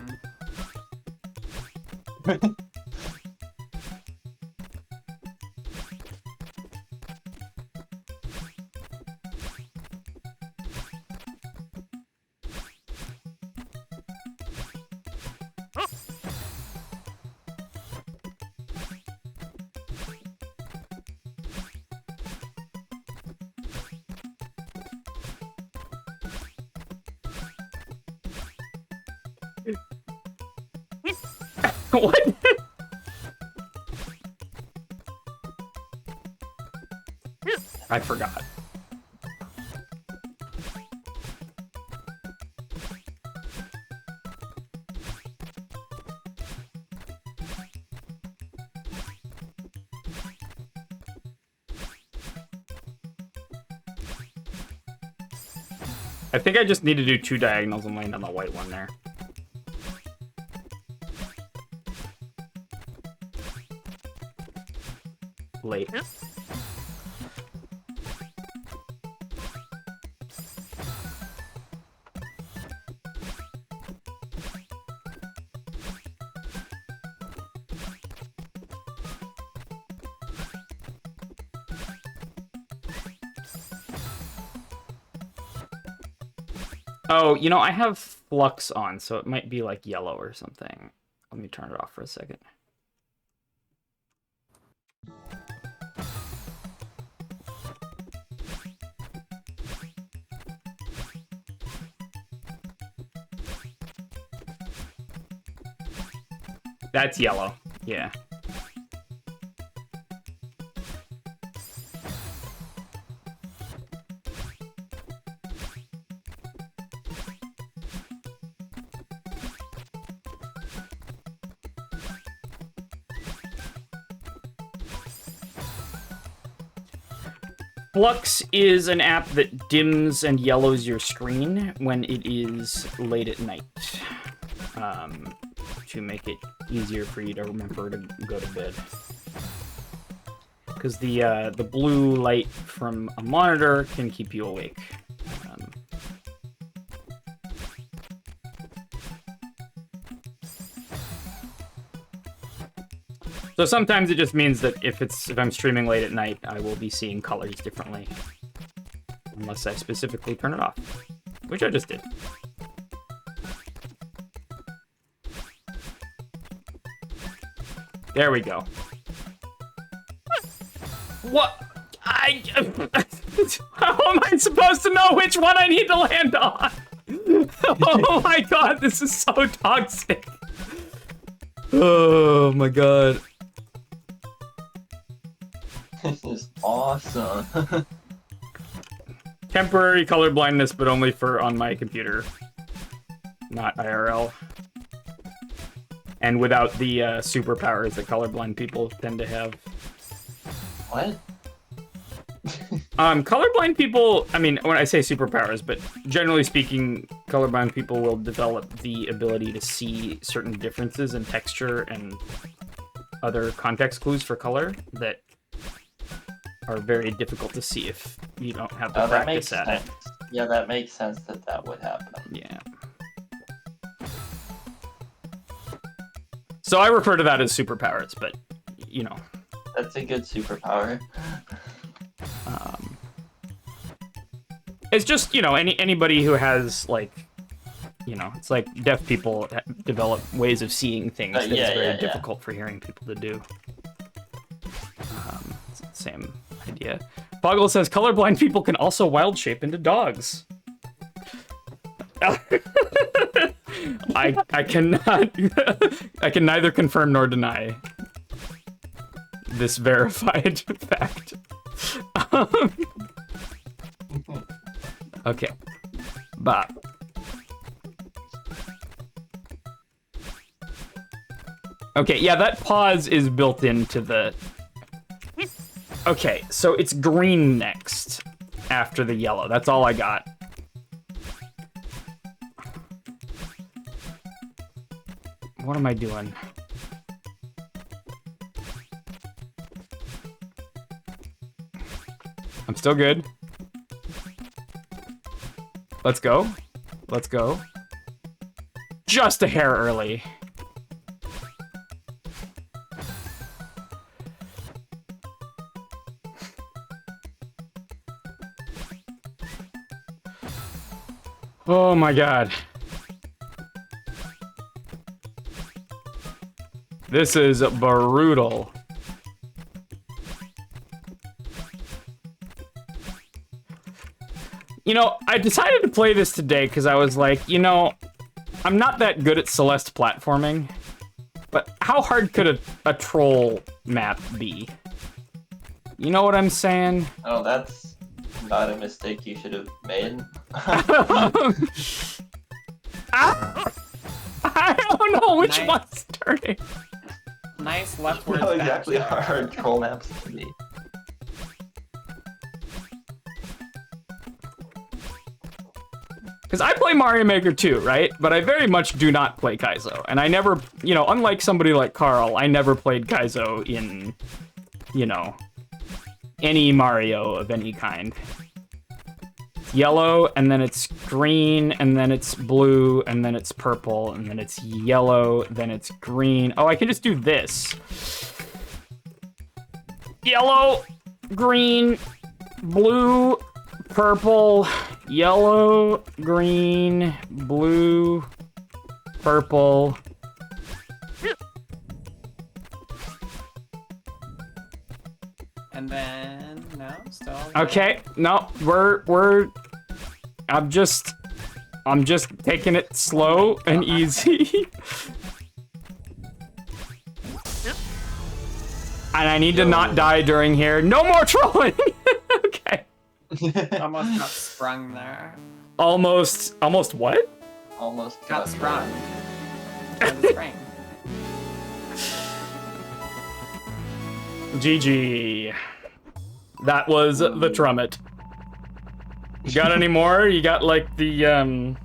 What? I forgot. I think I just need to do 2 diagonals and land on the white one there. Late. Oh, you know, I have flux on, so it might be like yellow or something. Let me turn it off for a second. That's yellow, yeah. Flux is an app that dims and yellows your screen when it is late at night, to make it easier for you to remember to go to bed. Because the blue light from a monitor can keep you awake. So sometimes it just means that if I'm streaming late at night, I will be seeing colors differently. Unless I specifically turn it off. Which I just did. There we go. What? How am I supposed to know which one I need to land on? Oh my god, this is so toxic. Oh my god. This is awesome. Temporary color blindness, but only for on my computer. Not IRL. And without the superpowers that colorblind people tend to have. What? Colorblind people, I mean, when I say superpowers, but generally speaking, colorblind people will develop the ability to see certain differences in texture and other context clues for color that are very difficult to see if you don't have the practice at it. Yeah, that makes sense that would happen. Yeah. So I refer to that as superpowers, but, you know. That's a good superpower. It's just, you know, anybody who has, like, you know, it's like deaf people develop ways of seeing things that yeah, is very yeah, yeah. difficult for hearing people to do. It's the same idea. Boggle says colorblind people can also wild shape into dogs. I cannot I can neither confirm nor deny this verified fact. Okay. Bob. Okay, yeah, that pause is built into the... Okay, so it's green next after the yellow. That's all I got. What am I doing? I'm still good. Let's go. Let's go. Just a hair early. Oh my god. This is brutal. You know, I decided to play this today because I was like, you know, I'm not that good at Celeste platforming, but how hard could a troll map be? You know what I'm saying? Oh, that's not a mistake you should have made. I don't know which Nice. one's turning. Nice leftward How dash exactly there. hard troll maps can be. Because I play Mario Maker too, right? But I very much do not play Kaizo. And I never, you know, unlike somebody like Carl, I never played Kaizo in, you know, any Mario of any kind. It's yellow, and then it's green, and then it's blue, and then it's purple, and then it's yellow, then it's green. Oh, I can just do this. Yellow, green, blue, purple, yellow, green, blue, purple. And then no, still. Okay, no, we're I'm just taking it slow and easy. And I need to not die during here. No more trolling. Okay. Almost got sprung there. Almost what? Almost Got sprung. In the spring. GG. That was the Trummett. You got any more? You got like the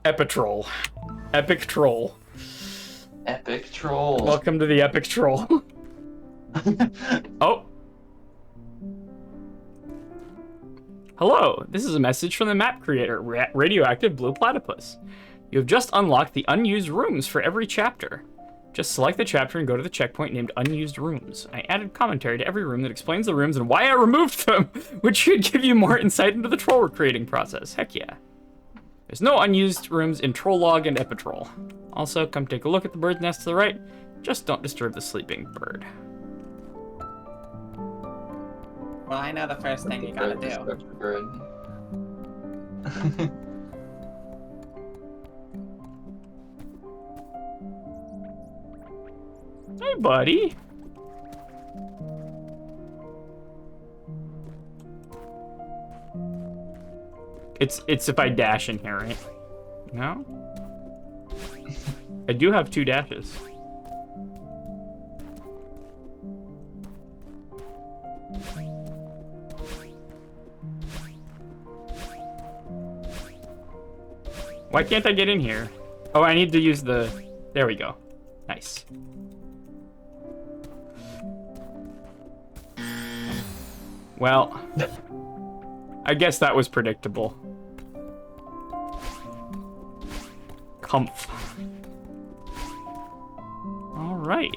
Epitroll. Epic Troll. Epic troll. Welcome to the Epic Troll. Oh. Hello, this is a message from the map creator, Radioactive Blue Platypus. You have just unlocked the unused rooms for every chapter. Just select the chapter and go to the checkpoint named Unused Rooms. I added commentary to every room that explains the rooms and why I removed them, which should give you more insight into the troll creating process. Heck yeah. There's no unused rooms in Trollog and Epitroll. Also, come take a look at the bird's nest to the right. Just don't disturb the sleeping bird. Well, I know the first thing you gotta do. Bird. Hey, buddy. It's if I dash in here, right? No? I do have 2 dashes. Why can't I get in here? Oh, I need to use the... There we go. Nice. Well, I guess that was predictable. Comf. All right.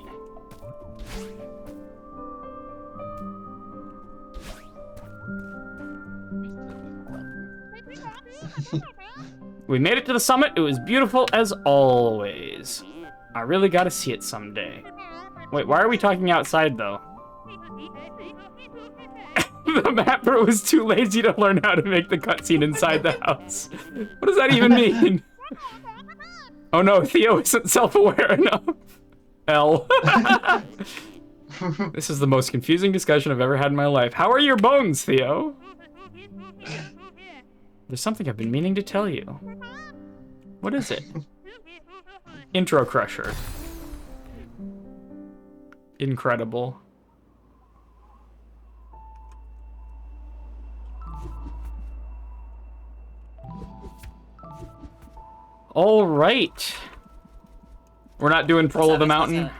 We made it to the summit. It was beautiful as always. I really gotta see it someday. Wait, why are we talking outside, though? The mapper was too lazy to learn how to make the cutscene inside the house. What does that even mean? Oh no, Theo isn't self-aware enough. L. This is the most confusing discussion I've ever had in my life. How are your bones, Theo? There's something I've been meaning to tell you. What is it? Intro Crusher. Incredible. All right. We're not doing Troll of the Mountain.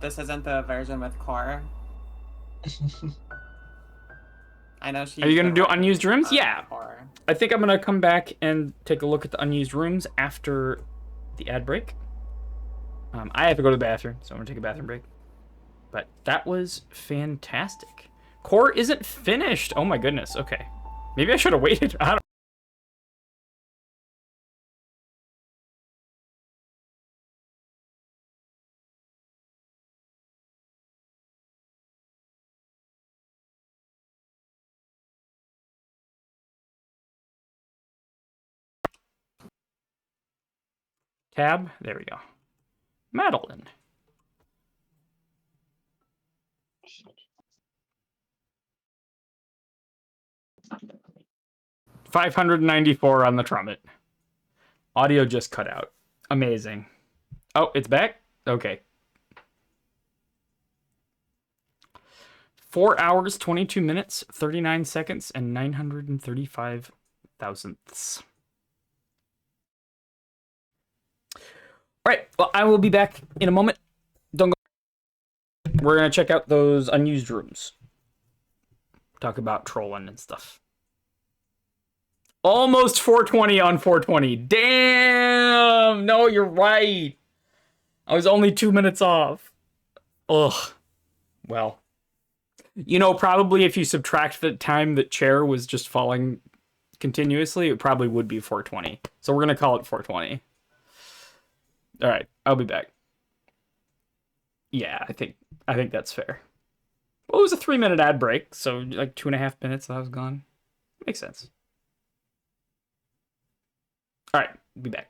This isn't the version with core. I know she. Are you gonna do unused rooms? Yeah. Core. I think I'm gonna come back and take a look at the unused rooms after the ad break. I have to go to the bathroom, so I'm gonna take a bathroom break. But that was fantastic. Core isn't finished. Oh my goodness. Okay. Maybe I should have waited. I don't. Tab. There we go. Madeline. $594 on the trumpet. Audio just cut out. Amazing. Oh, it's back? Okay. 4 hours, 22 minutes, 39 seconds, and 935 thousandths. All right, well, I will be back in a moment. Don't go. We're going to check out those unused rooms. Talk about trolling and stuff. Almost 420 on 420. Damn! No, you're right. I was only 2 minutes off. Ugh. Well. You know, probably if you subtract the time that Chair was just falling continuously, it probably would be 420. So we're going to call it 420. All right, I'll be back. Yeah, I think that's fair. Well, it was a 3-minute ad break, so like 2.5 minutes that I was gone. Makes sense. All right, be back.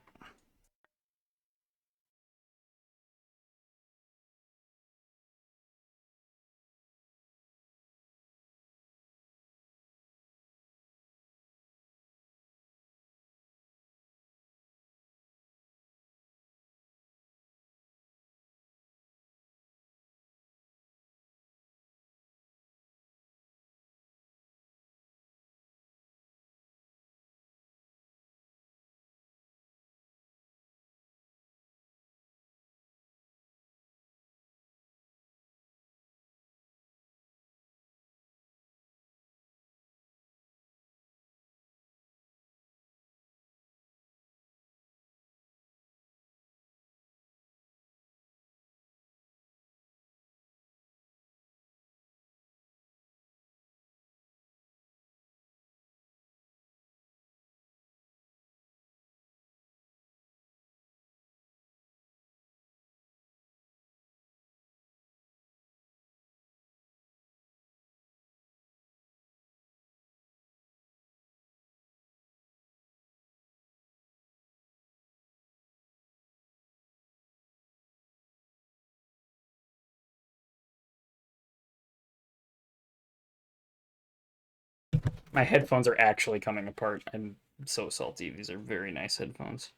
My headphones are actually coming apart. I'm so salty. These are very nice headphones.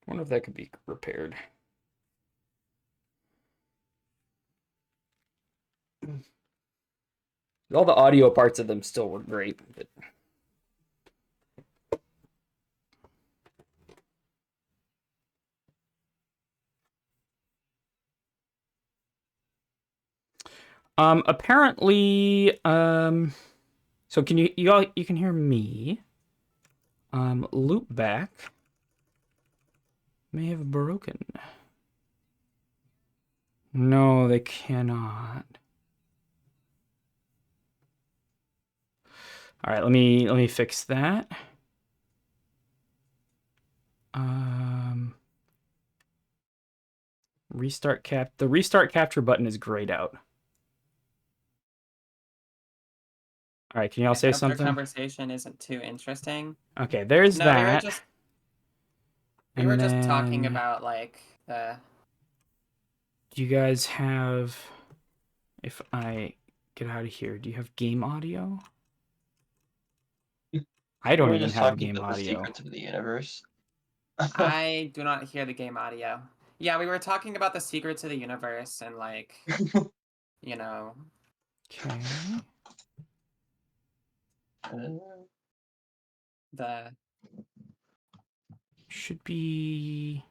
I wonder if that could be repaired. All the audio parts of them still were great, but... Apparently, so can you all, you can hear me. Loop back may have broken. No, they cannot. All right, let me fix that. Restart cap. The restart capture button is grayed out. All right, can y'all I say hope your something? conversation isn't too interesting. Okay, there's No, that. we were just And talking then, about like the. do you guys have? If I get out of here, do you have game audio? I don't We're even just have talking game about the audio. secrets of the universe. I do not hear the game audio. Yeah, we were talking about the secrets of the universe and like, you know, Okay. the. Should be.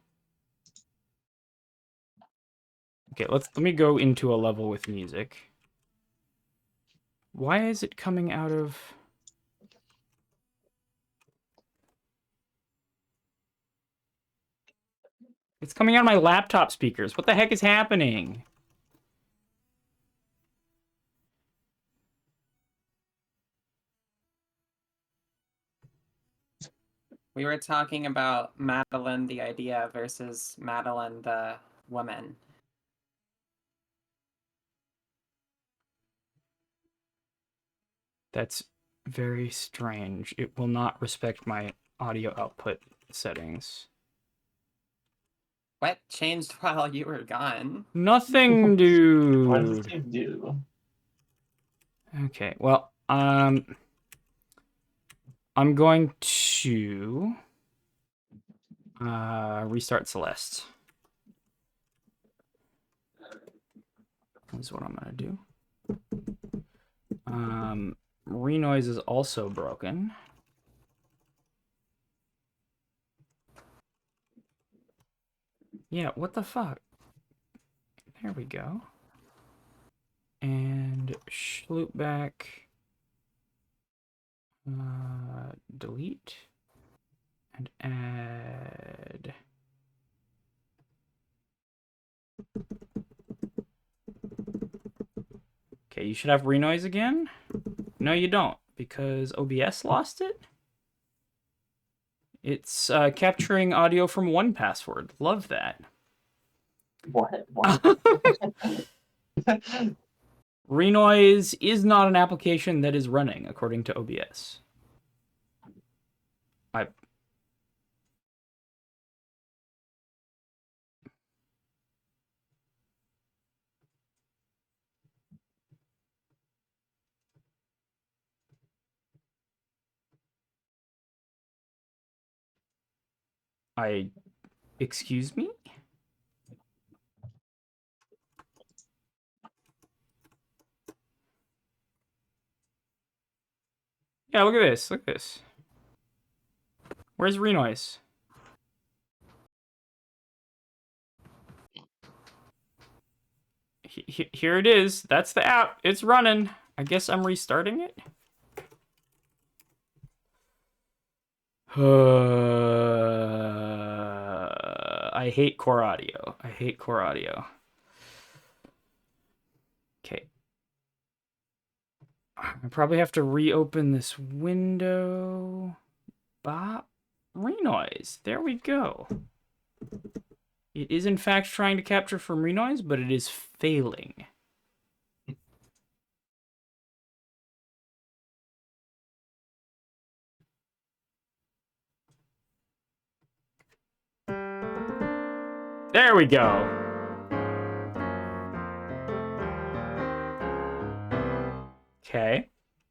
Okay, let me go into a level with music. Why is it coming out of? It's coming out of my laptop speakers. What the heck is happening? We were talking about Madeline the idea versus Madeline the woman. That's very strange. It will not respect my audio output settings. What changed while you were gone? Nothing, What dude. did you do? Okay, well, I'm going to restart Celeste. That's what I'm gonna do. Renoise is also broken. Yeah, what the fuck? There we go. And loop back. Delete. And add. Okay, you should have renoise again. No, you don't, because OBS lost it. It's capturing audio from 1Password. Love that. What? Renoise is not an application that is running according to OBS. Excuse me? Yeah, look at this. Look at this. Where's Renoise? Here it is. That's the app. It's running. I guess I'm restarting it. I hate core audio. I hate core audio. Okay. I probably have to reopen this window. Bop. Renoise. There we go. It is in fact trying to capture from Renoise, but it is failing. There we go. Okay.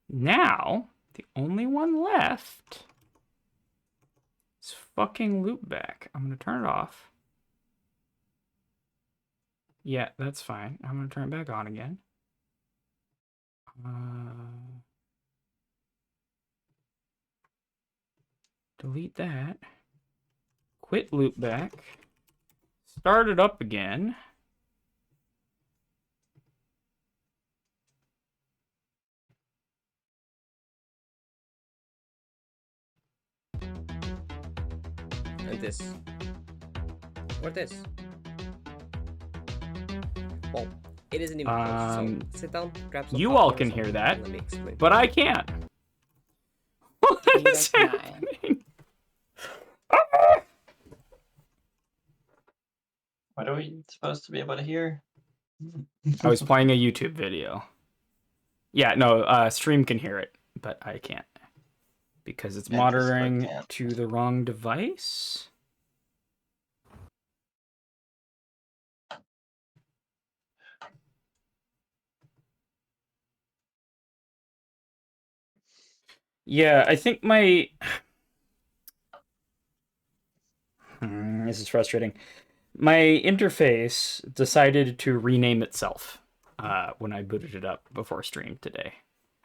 Now, the only one left is fucking loopback. I'm going to turn it off. Yeah, that's fine. I'm going to turn it back on again. Delete that. Quit loopback. Start it up again. And this. Or this. Well, it isn't even close, so sit down, grab some You all popcorn or can hear something, that, and let me explain. but I can't. What is Neither can I. happening? What are we supposed to be able to hear? I was playing a YouTube video. Yeah, no, stream can hear it, but I can't. Because it's And Discord monitoring can't. to the wrong device. Yeah, I think my... this is frustrating. My interface decided to rename itself when I booted it up before stream today.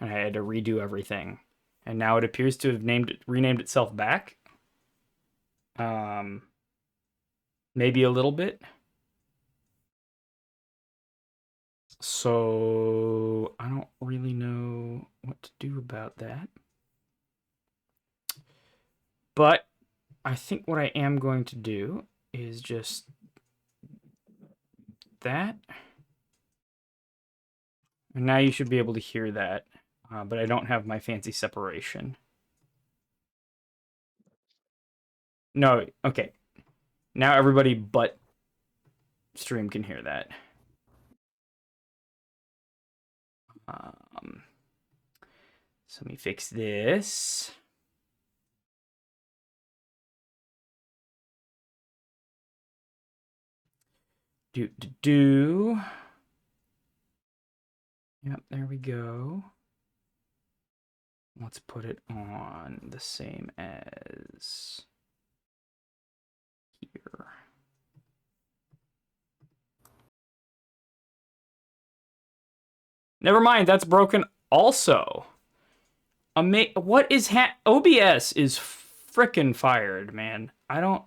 And I had to redo everything. And now it appears to have renamed itself back. Maybe a little bit. So I don't really know what to do about that. But I think what I am going to do is just that. And now you should be able to hear that. But I don't have my fancy separation. No, okay. Now everybody but stream can hear that. So let me fix this. Do. Yep, there we go. Let's put it on the same as here. Never mind, that's broken also. What is OBS is frickin' fired, man. I don't...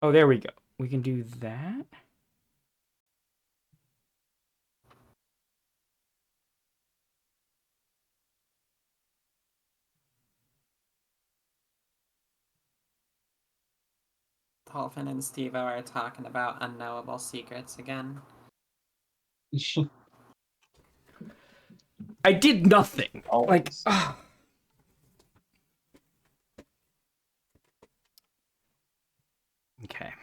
Oh, there we go. We can do that. Dolphin and Steve are talking about unknowable secrets again. I did nothing. Like, okay.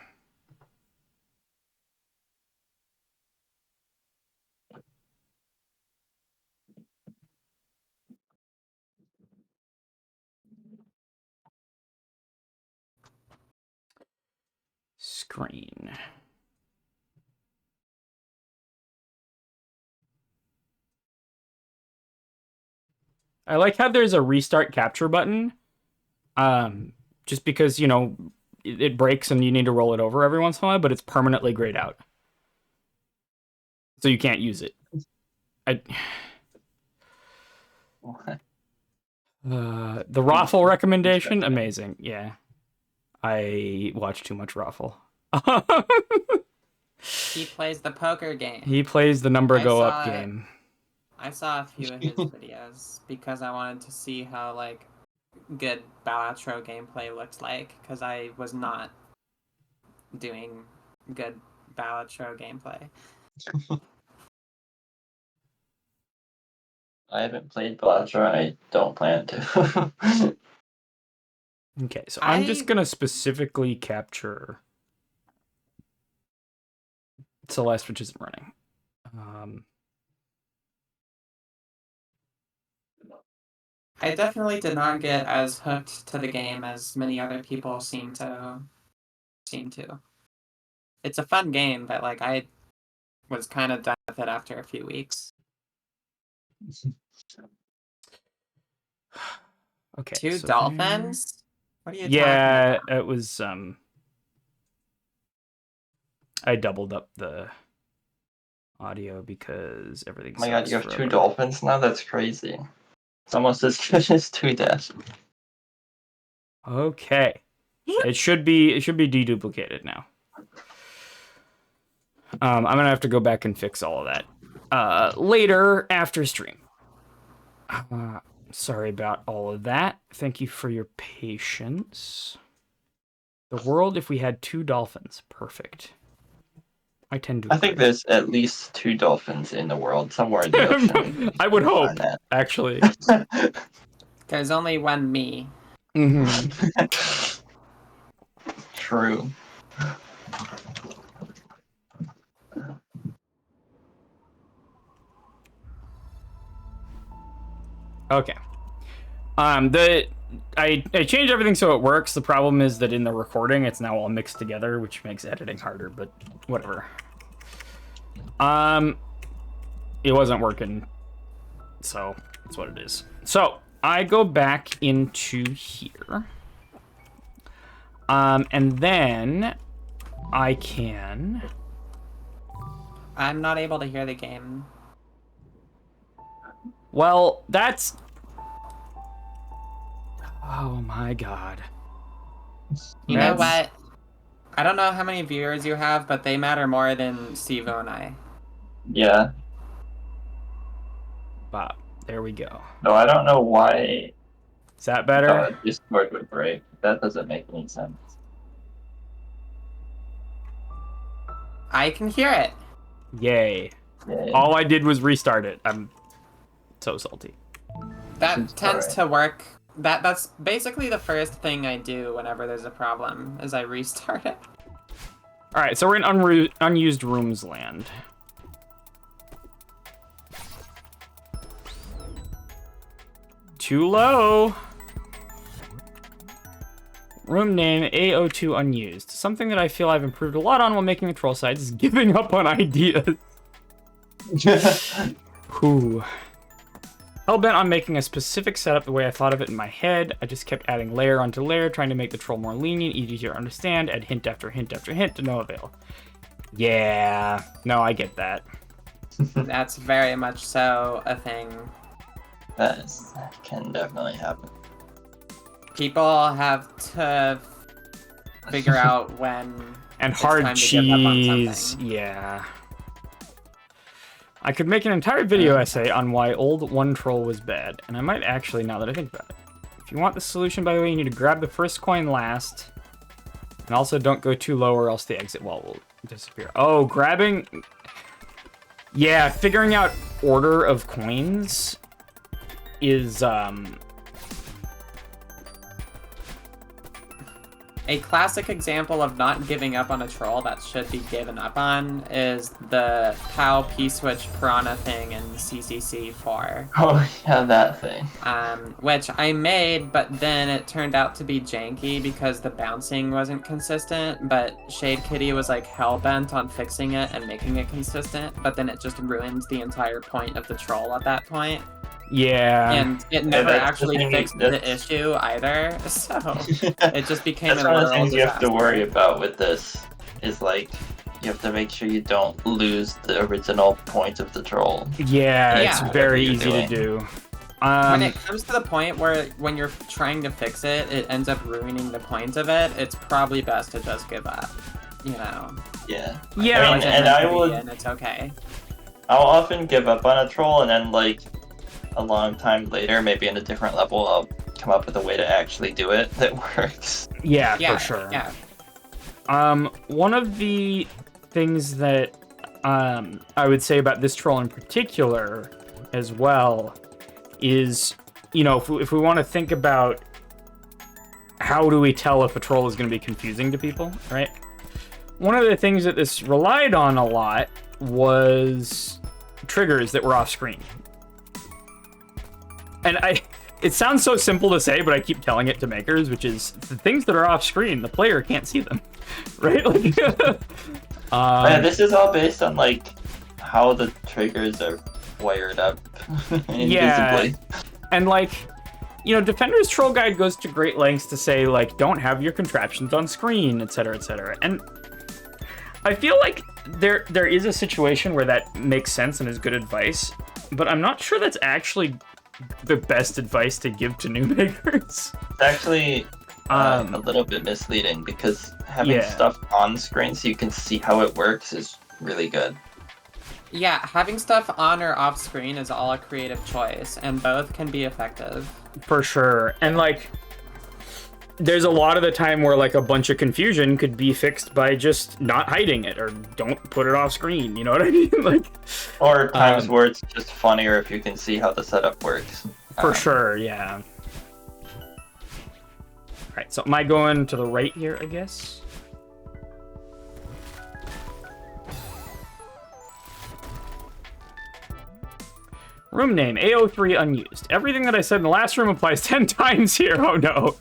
Screen. I like how there's a restart capture button. Just because, you know, it breaks and you need to roll it over every once in a while, but it's permanently grayed out. So you can't use it. The Raffle recommendation, amazing. Yeah. I watch too much Raffle. He plays the poker game. He plays the number go up game. I saw a few of his videos because I wanted to see how like good Balatro gameplay looked like, because I was not doing good Balatro gameplay. I haven't played Bladra. I don't plan to. Okay, so I'm just gonna specifically capture Celeste, which isn't running. I definitely did not get as hooked to the game as many other people seem to. It's a fun game, but like I was kind of done with it after a few weeks. Okay. Two dolphins? What are you talking Yeah, about? it was I doubled up the audio because everything Oh my god, you have forever. 2 dolphins now? That's crazy. It's almost as good as 2 deaths. Okay. It should be deduplicated now. I'm gonna have to go back and fix all of that later after stream. Sorry about all of that. Thank you for your patience. The world if we had 2 dolphins. Perfect. I tend to. I think there's at least 2 dolphins in the world, somewhere in the ocean. I would hope, Find that. actually. There's only one me. True. Okay. I changed everything so it works. The problem is that in the recording, it's now all mixed together, which makes editing harder. But whatever. It wasn't working, so that's what it is. So I go back into here, and then I can. I'm not able to hear the game. Well, that's. Oh my god. You know what? I don't know how many viewers you have, but they matter more than Stevo and I. Yeah. Bob, there we go. No, I don't know why Is that better? Discord would break. That doesn't make any sense. I can hear it. Yay. Yeah. All I did was restart it. I'm so salty. That It's tends alright. to work. That's basically the first thing I do whenever there's a problem, is I restart it. All right, so we're in unused rooms land. Too low. Room name A02 unused. Something that I feel I've improved a lot on while making the troll sites is giving up on ideas. Whew. Hellbent on making a specific setup the way I thought of it in my head. I just kept adding layer onto layer, trying to make the troll more lenient, easier to understand, add hint after hint after hint to no avail. Yeah, no, I get that. That's very much so a thing. That can definitely happen. People have to figure out when And it's hard time to give up on cheese, something. yeah. I could make an entire video essay on why old one troll was bad, and I might actually, now that I think about it. If you want the solution, by the way, you need to grab the first coin last, and also don't go too low or else the exit wall will disappear. Oh, grabbing... Yeah, figuring out order of coins is, A classic example of not giving up on a troll that should be given up on is the POW P-Switch Piranha thing in CCC 4. Oh, yeah, that thing. Which I made, but then it turned out to be janky because the bouncing wasn't consistent, but Shade Kitty was like hell-bent on fixing it and making it consistent, but then it just ruined the entire point of the troll at that point. yeah. And it never that's the actually thing, fixed that's- the issue either, so it just became That's a one of the literal things you have to disaster. worry about with this. Is like, you have to make sure you don't lose the original point of the troll. Yeah, Yeah. it's very Whatever easy you're to do. When it comes to the point where when you're trying to fix it, it ends up ruining the point of it, it's probably best to just give up. You know. Yeah. Yeah, I mean, It and meant I to be, would. and it's okay. I'll often give up on a troll, and then like a long time later, maybe in a different level, I'll come up with a way to actually do it that works. yeah, Yeah, for sure. yeah. One of the things that I would say about this troll in particular as well is, you know, if we want to think about how do we tell if a troll is going to be confusing to people, right? One of the things that this relied on a lot was triggers that were off screen. And it sounds so simple to say, but I keep telling it to makers, which is the things that are off screen, the player can't see them, right? Like, Yeah, this is all based on like how the triggers are wired up invisibly. and like, you know, Defender's Troll Guide goes to great lengths to say like, don't have your contraptions on screen, etc., etc. And I feel like there is a situation where that makes sense and is good advice, but I'm not sure that's actually the best advice to give to new makers. It's actually a Um, little bit misleading because having yeah. stuff on screen so you can see how it works is really good. Yeah, having stuff on or off screen is all a creative choice, and both can be effective. For sure. And like, there's a lot of the time where like a bunch of confusion could be fixed by just not hiding it or don't put it off screen. You know what I mean? Like, Or times where it's just funnier if you can see how the setup works. for sure, yeah. All right, so am I going to the right here? I guess. Room name, A03 unused. Everything that I said in the last room applies 10 times here. Oh no.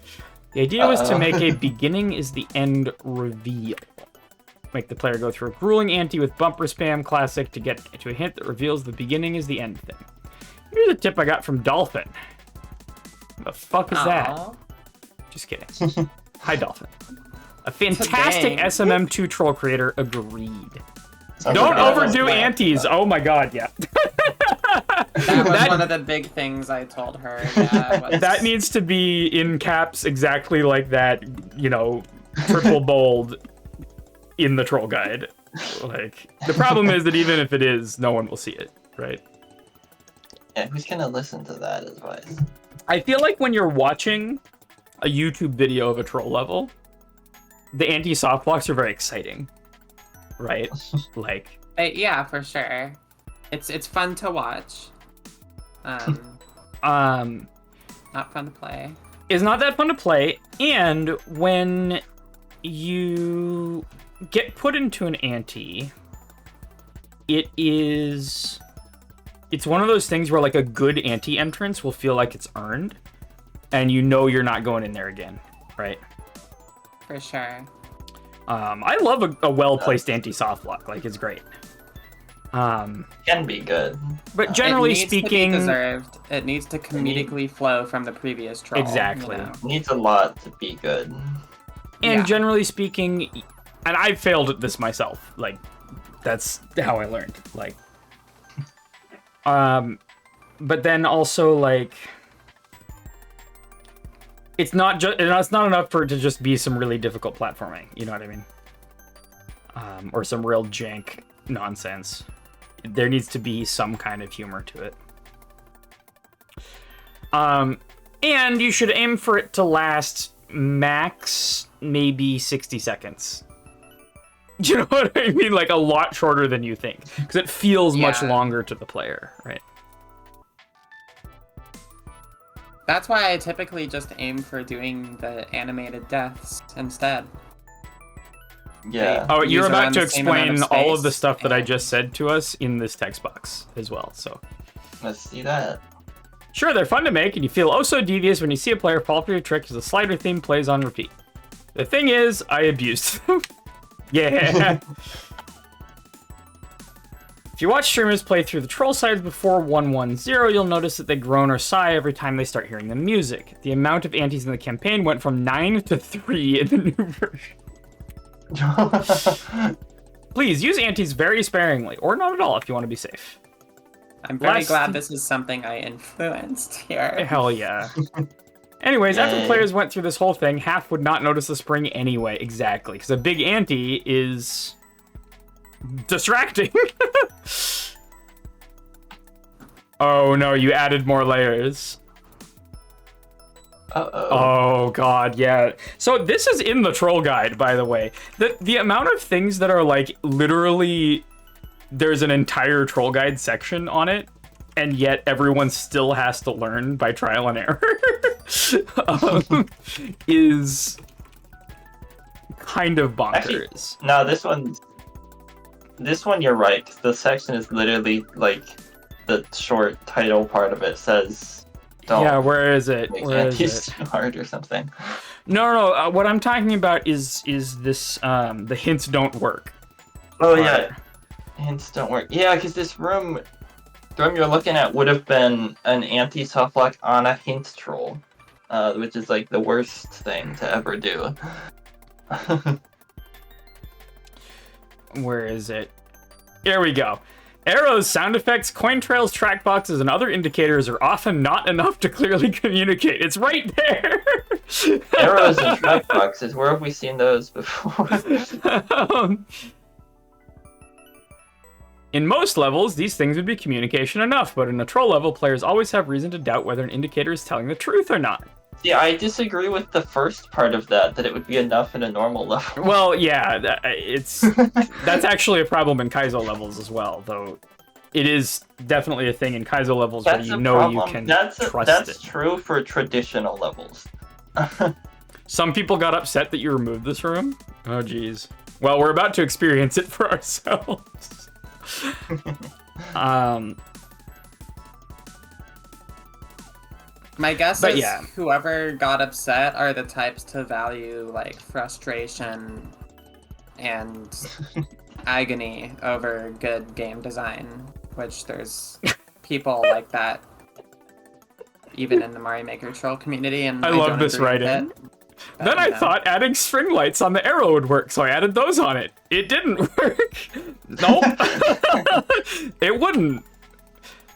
The idea was to make a beginning is the end reveal. Make the player go through a grueling ante with bumper spam classic to get to a hint that reveals the beginning is the end thing. Here's a tip I got from Dolphin. The fuck is that? Just kidding. Hi, Dolphin. A fantastic SMM2 troll creator agreed. Don't overdo antes. Oh my god, yeah. That was one of the big things I told her. Yeah, that needs to be in caps exactly like that, you know, triple bold in the troll guide. Like, the problem is that even if it is, no one will see it, right? Yeah, who's gonna listen to that advice? I feel like when you're watching a YouTube video of a troll level, the anti-soft blocks are very exciting, right? Like, yeah, for sure. It's fun to watch. Not fun to play. It's not that fun to play, and when you get put into an ante, it's one of those things where like a good ante entrance will feel like it's earned, and you know you're not going in there again, right? For sure. I love a well-placed anti-soft block. Like, it's great. Can be good. But generally it needs speaking, to be deserved. It needs to comedically flow from the previous troll. Exactly. You know? Needs a lot to be good. and generally speaking, and I've failed at this myself. Like, that's how I learned. Like, but then also like, it's not enough for it to just be some really difficult platforming. You know what I mean? Or some real jank nonsense. There needs to be some kind of humor to it. And you should aim for it to last max maybe 60 seconds. You know what I mean? Like a lot shorter than you think, because it feels much longer to the player, right? That's why I typically just aim for doing the animated deaths instead. Yeah. Oh, you're Use about around to the same amount explain of all of the space, stuff that I and- just said to us in this text box as well, so. Let's see that. Sure, they're fun to make, and you feel oh so devious when you see a player fall for your trick as the slider theme plays on repeat. The thing is, I abused them. Yeah. If you watch streamers play through the troll sides before 1.1.0, you'll notice that they groan or sigh every time they start hearing the music. The amount of antis in the campaign went from 9 to 3 in the new version. Please use antis very sparingly, or not at all if you want to be safe. I'm very Last- glad this is something I influenced here. Hell yeah. Anyways, after Yay. players went through this whole thing, half would not notice the spring anyway. Exactly, because a big ante is distracting. Oh no, you added more layers. Uh-oh. Oh god, yeah. So this is in the troll guide, by the way. The amount of things that are like literally there's an entire troll guide section on it, and yet everyone still has to learn by trial and error is kind of bonkers. Actually, no, this one you're right. 'Cause the section is literally like the short title part of it says don't Yeah, where is it? make Where is antis it? too hard or something. No. What I'm talking about is this the hints don't work. Oh part. yeah. Hints don't work. Yeah, because the room you're looking at would have been an anti-soft lock on a hint troll, which is like the worst thing to ever do. Where is it? Here we go. Arrows, sound effects, coin trails, track boxes, and other indicators are often not enough to clearly communicate. It's right there. Arrows and track boxes. Where have we seen those before? In most levels, these things would be communication enough, but in a troll level, players always have reason to doubt whether an indicator is telling the truth or not. See, I disagree with the first part of that it would be enough in a normal level. Well, yeah, that's actually a problem in Kaizo levels as well, though. It is definitely a thing in Kaizo levels where you know you can trust it. That's true for traditional levels. Some people got upset that you removed this room. Oh, geez. Well, we're about to experience it for ourselves. My guess But is yeah. whoever got upset are the types to value like frustration and agony over good game design, which there's people like that even in the Mario Maker troll community, and I I love don't this agree with writing. it. Then But, I you know. thought adding string lights on the arrow would work, so I added those on it. It didn't work. Nope. It wouldn't.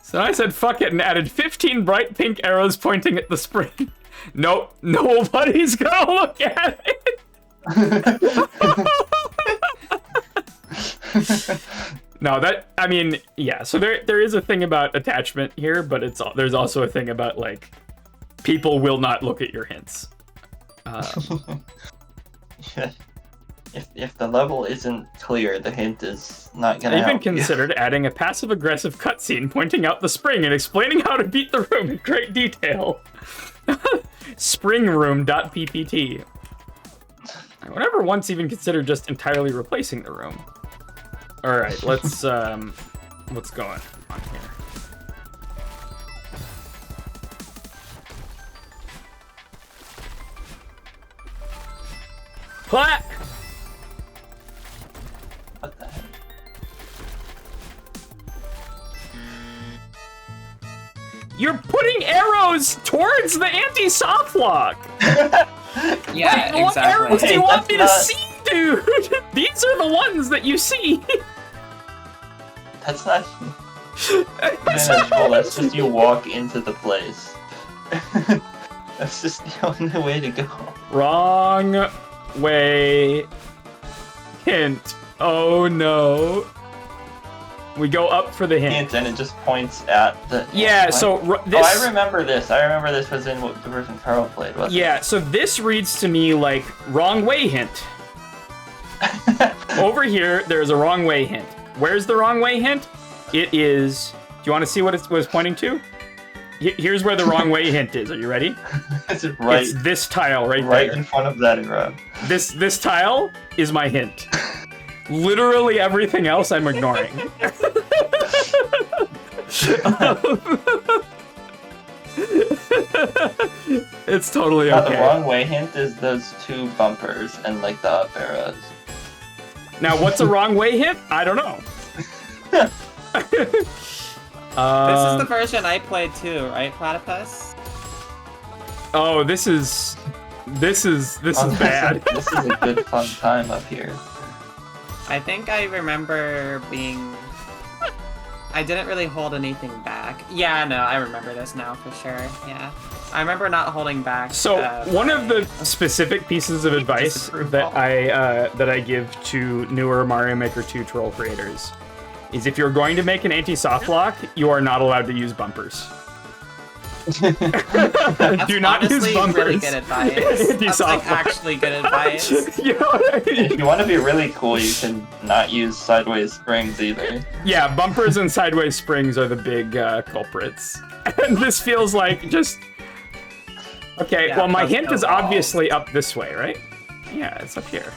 So I said fuck it and added 15 bright pink arrows pointing at the spring. Nope, nobody's gonna look at it. No, I mean, yeah, so there is a thing about attachment here, but there's also a thing about, like, people will not look at your hints. If the level isn't clear, the hint is not gonna I even help you. considered adding a passive-aggressive cutscene pointing out the spring and explaining how to beat the room in great detail. Springroom.ppt. I would never once even considered just entirely replacing the room. Alright, let's, what's going on here? What? What the heck? You're putting arrows towards the anti-soft lock! Yeah, What arrows do exactly. you Hey, want me to that's see, dude? These are the ones that you see. That's not that's just you walk into the place. That's just the only way to go. Wrong way. Hint. Oh no. We go up for the hint. Hint, and it just points at the. Yeah, What? so Oh, this. I remember this. I remember this was in what the version Carl played, wasn't Yeah, so this reads to me like wrong way hint. Over here, there's a wrong way hint. Where's the wrong way hint? It is. Do you want to see what it was pointing to? Here's where the wrong way hint is. Are you ready? It's right, It's this tile right right there. in front of that arrow. This tile is my hint. Literally everything else I'm ignoring. It's totally The okay. wrong way hint is those two bumpers and like the up arrows. Now, what's a wrong way hint? I don't know. This is the version I played too, right, Platypus? Oh, this is bad. This is a good fun time up here. I think I remember being... I didn't really hold anything back. Yeah, no, I remember this now for sure, yeah. I remember not holding back. So one of the specific pieces of advice Disapproval. that I give to newer Mario Maker 2 troll creators is if you're going to make an anti-soft lock, you are not allowed to use bumpers. That's Do not use honestly bumpers. really good advice. That's Anti-soft like lock. actually good advice. You know what I mean? If you want to be really cool, you can not use sideways springs either. Yeah, bumpers and sideways springs are the big culprits. And this feels like just... Okay, Yeah, well, my those hint is snowballs. obviously up this way, right? Yeah, it's up here.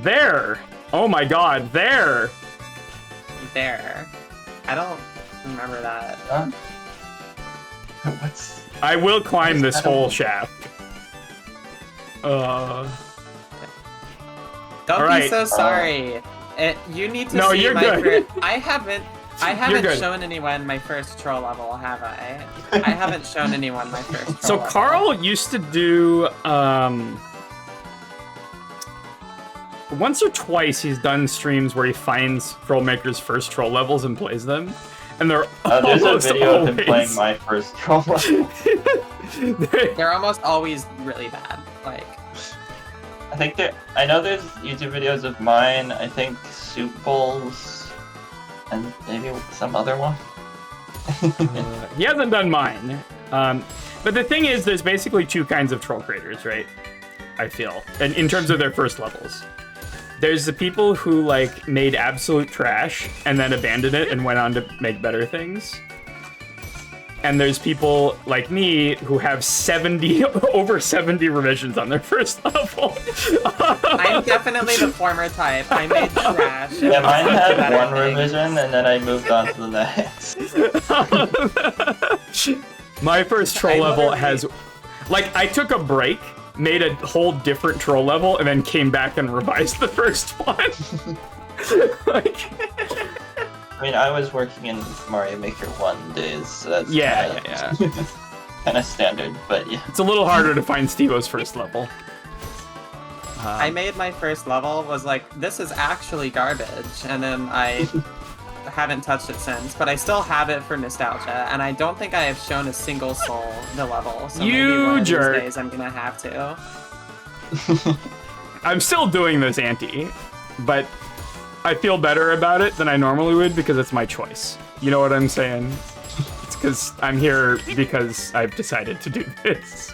There! Oh my god, there! There. I don't remember that. Huh? What's... I will climb this I don't- whole shaft. Don't Alright. be so sorry. You need to No, see you're my good. I haven't good. shown anyone my first troll level, have I? I haven't shown anyone my first troll So level. Carl used to do, once or twice he's done streams where he finds troll makers' first troll levels and plays them. And they're there's a almost video of him always... playing my first troll level. They're almost always really bad. Like, I think I know there's YouTube videos of mine, I think Soup Bowls, and maybe some other one. He hasn't done mine. But the thing is, there's basically two kinds of troll creators, right? I feel, and in terms of their first levels. There's the people who like made absolute trash and then abandoned it and went on to make better things. And there's people like me who have over 70 revisions on their first level. I'm definitely the former type. I made trash. Yeah, mine had one revision and then I moved on to the next. My first troll level has, like, I took a break, made a whole different troll level, and then came back and revised the first one. Like, I mean, I was working in Mario Maker 1 days, so that's yeah. kind of standard, but yeah. It's a little harder to find Steve-O's first level. I made my first level, was like, this is actually garbage, and then I haven't touched it since, but I still have it for nostalgia, and I don't think I have shown a single soul the level, so maybe one of these days I'm gonna have to. I'm still doing this ante, but I feel better about it than I normally would because it's my choice. You know what I'm saying? It's because I'm here because I've decided to do this.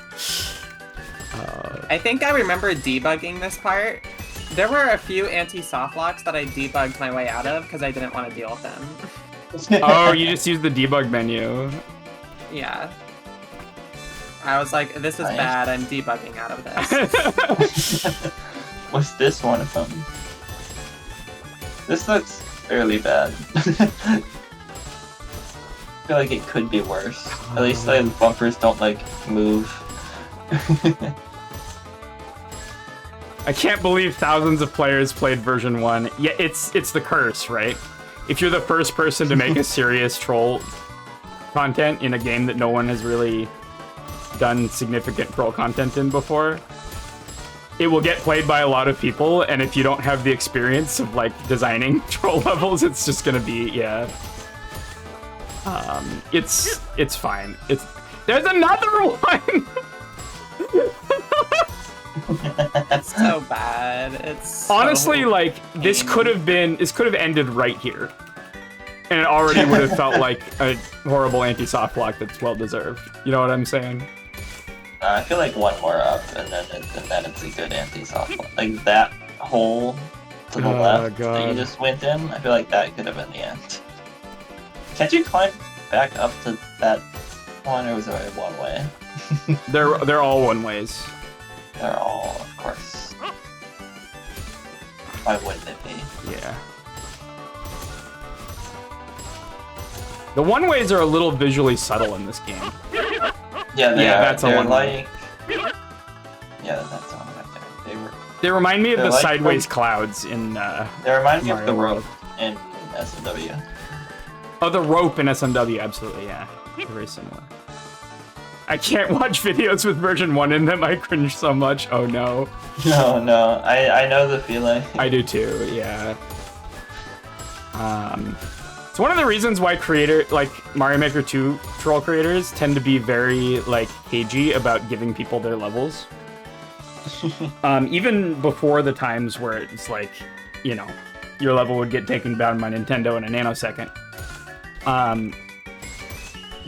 I think I remember debugging this part. There were a few anti-soft locks that I debugged my way out of because I didn't want to deal with them. Oh, you just use the debug menu. Yeah. I was like, this is Nice. bad, I'm debugging out of this. What's this one from? This looks fairly bad. I feel like it could be worse. At least the bumpers don't like move. I can't believe thousands of players played version 1. Yeah, it's the curse, right? If you're the first person to make a serious troll content in a game that no one has really done significant troll content in before, it will get played by a lot of people, and if you don't have the experience of like designing troll levels, it's just gonna be, yeah. It's fine. There's another one! It's so bad. It's Honestly, so like, this could have ended right here. And it already would have felt like a horrible anti-soft lock that's well-deserved. You know what I'm saying? I feel like one more up, and then it's a good anti-soft one. Like that hole to the left that you just went in, I feel like that could have been the end. Can't you climb back up to that one, or was it one way? They're all one ways. They're all, of course. Why wouldn't it be? Yeah. The one ways are a little visually subtle in this game. Yeah, that's a they're one like... Yeah, that's one right there. They remind me of They're the like sideways clouds in They remind me of the Mario rope in SMW. Oh, the rope in SMW, absolutely, yeah. They're very similar. I can't watch videos with version 1 in them, I cringe so much. Oh no. No, I know the feeling. I do too, yeah. It's one of the reasons why Mario Maker 2 troll creators tend to be very, like, cagey about giving people their levels. Even before the times where it's like, you know, your level would get taken down by Nintendo in a nanosecond.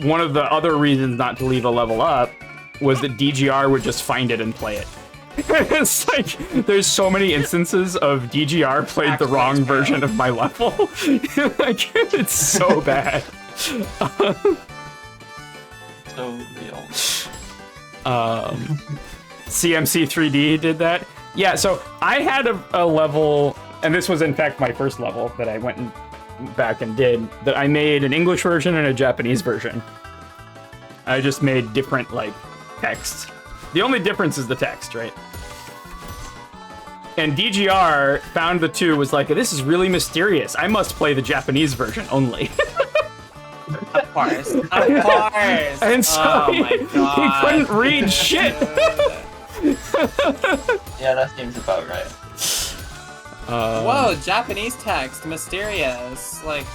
One of the other reasons not to leave a level up was that DGR would just find it and play it. It's like, there's so many instances of DGR played the wrong version of my level. Like, it's so bad. So real. CMC 3D did that. Yeah, so I had a level, and this was in fact my first level that I went back and did, that I made an English version and a Japanese version. I just made different, like, texts. The only difference is the text, right? And DGR found the two, was like, this is really mysterious. I must play the Japanese version only. Of course. Of course. And so oh my God. he couldn't read shit. Yeah, that seems about right. Whoa, Japanese text, mysterious. Like,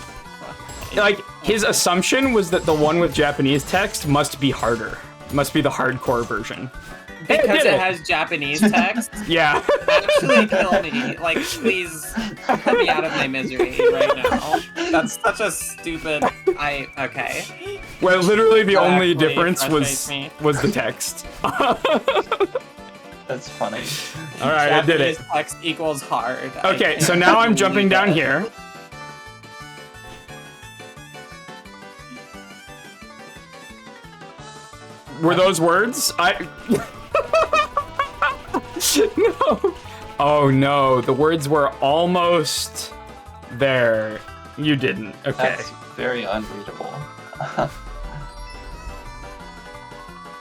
his assumption was that the one with Japanese text must be harder. Must be the hardcore version. Because did it it. has Japanese text. Yeah. Actually kill me. Like, please put me out of my misery right now. That's such a stupid. Okay. Well, literally the That only actually difference frustrates me. was the text. That's funny. All right, I did it. Japanese text equals hard. Okay, so now I'm jumping down here. Were those words? No. Oh no, the words were almost there. You didn't. Okay. That's very unreadable. Up?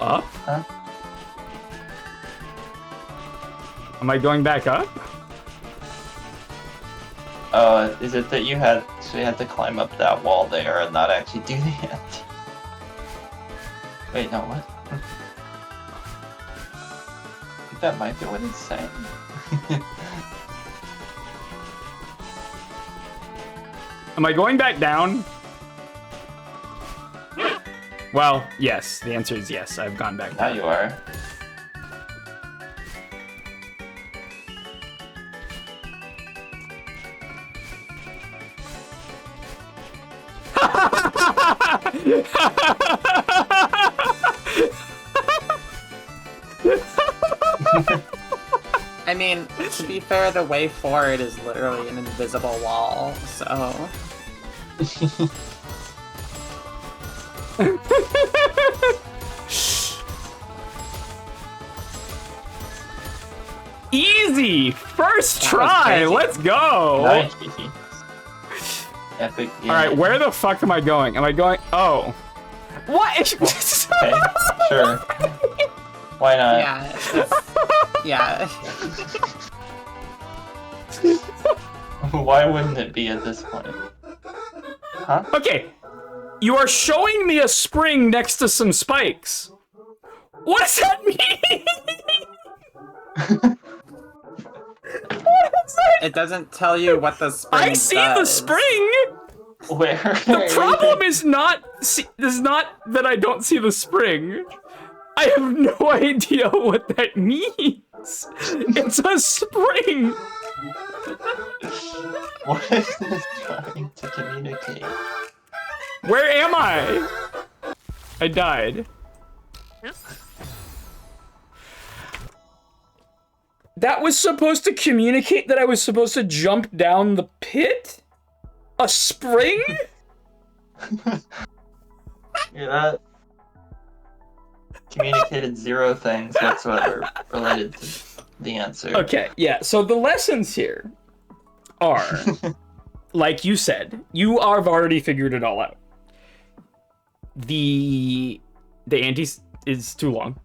Huh? Am I going back up? Is it that you had to climb up that wall there and not actually do that? Wait, no, what? I think that might be what it's saying. Am I going back down? Well, yes. The answer is yes. I've gone back Now down. you are. I mean, to be fair, the way forward is literally an invisible wall, so. Easy! First That was try! crazy. Let's go! Nice. Epic. Alright, where the fuck am I going? Am I going... Oh. What? Okay, sure. Why not? Yeah. Why wouldn't it be at this point? Huh? Okay. You are showing me a spring next to some spikes. What does that mean? What is that? It doesn't tell you what the spring I see the does. spring! Where? The problem is not that I don't see the spring. I have no idea what that means. It's a spring. What is this trying to communicate? Where am I? I died. That was supposed to communicate that I was supposed to jump down the pit? A spring? Yeah, that communicated zero things whatsoever related to the answer. Okay, yeah, so the lessons here are, like you said, you have already figured it all out. The ante is too long.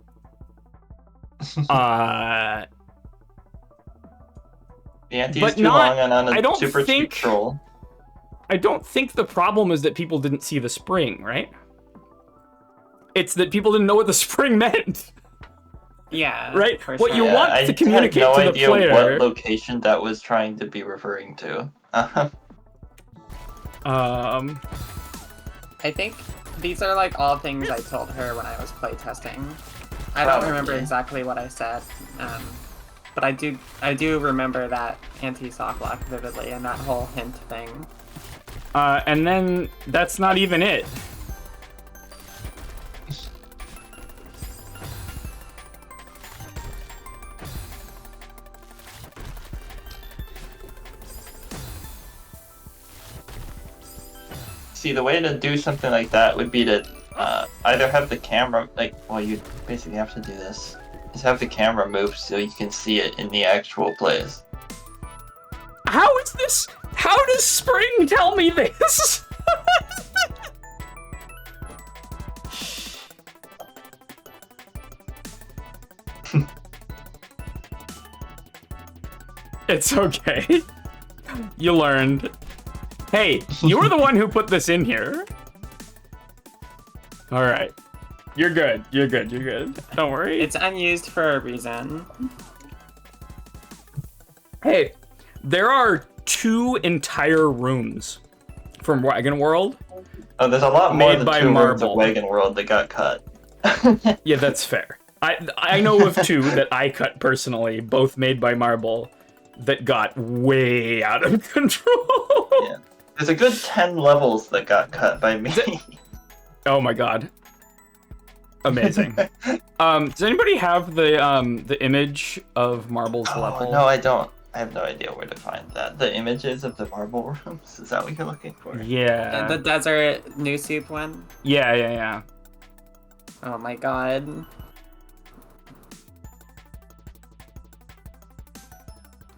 The ante But is too not- long and on I a don't super think- cheap troll. I don't think the problem is that people didn't see the spring, right? It's that people didn't know what the spring meant, Yeah. right? for What sure. you want I to communicate had no to the idea player. what location that was trying to be referring to. I think these are like all things I told her when I was playtesting. I don't remember Probably. exactly what I said, but I do remember that anti-soft lock vividly and that whole hint thing. And then that's not even it. See, the way to do something like that would be to either have the camera, well, you basically have to do this. Just have the camera move so you can see it in the actual place. How is this? How does spring tell me this? It's okay. You learned. Hey, you were the one who put this in here. All right. You're good. You're good. You're good. Don't worry. It's unused for a reason. Hey, there are 2 entire rooms from Wagon World. Oh, there's a lot more Made than by 2 rooms of marble. Wagon World that got cut. Yeah, that's fair. I know of two that I cut personally, both made by Marble, that got way out of control. Yeah. There's a good 10 levels that got cut by me. Oh my god. Amazing. Does anybody have the image of Marble's level? No, I don't. I have no idea where to find that. The images of the marble rooms? Is that what you're looking for? Yeah. The desert new soup one? Yeah. Oh my god.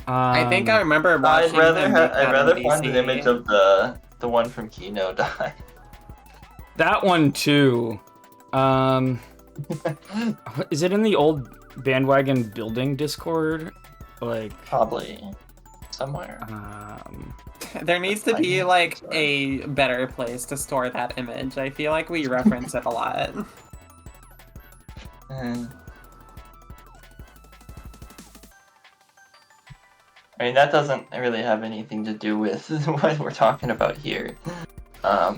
I think I remember watching I'd them make that rather in find an DC. image of the one from Kino Die. That one too. Is it in the old bandwagon building Discord? Like Probably somewhere. There needs to be like a better place to store that image. I feel like we reference it a lot. I mean, that doesn't really have anything to do with what we're talking about here. I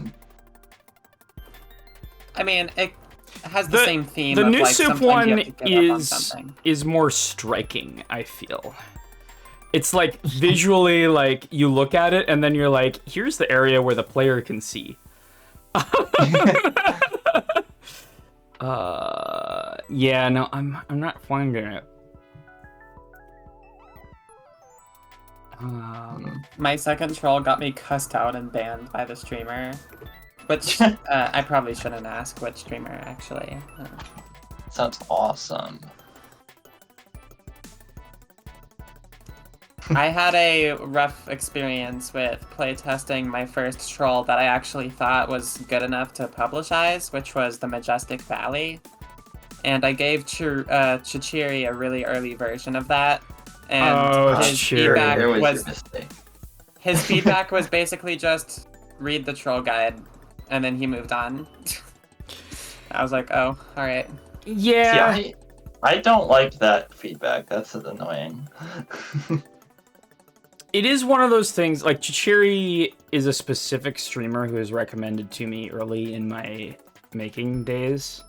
mean, it has the same theme. The of, new like, soup sometimes you one have to give up on something. is more striking, I feel. It's like visually, like you look at it and then you're like, here's the area where the player can see. Yeah, no, I'm not finding it. My second troll got me cussed out and banned by the streamer, which I probably shouldn't ask which streamer actually. Sounds awesome. I had a rough experience with playtesting my first troll that I actually thought was good enough to publicize, which was the Majestic Valley. And I gave Chichiri a really early version of that. And his feedback was basically just read the troll guide, and then he moved on. I was like, oh, all right. Yeah. I don't like that feedback. That's annoying. It is one of those things, like, Chichiri is a specific streamer who was recommended to me early in my making days.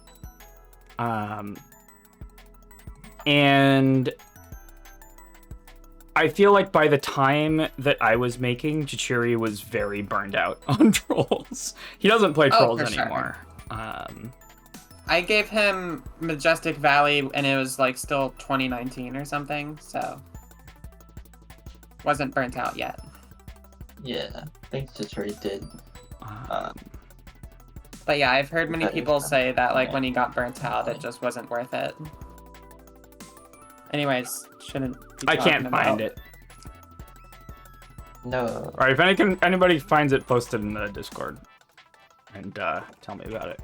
And I feel like by the time that I was making, Chichiri was very burned out on trolls. He doesn't play trolls anymore. Sure. I gave him Majestic Valley, and it was like still 2019 or something, so wasn't burnt out yet. Yeah, I think Chichiri did. But yeah, I've heard many people say that like when he got burnt out, it just wasn't worth it. Anyways, shouldn't be I can't find it. No. Alright, if anybody finds it, post it in the Discord. And tell me about it.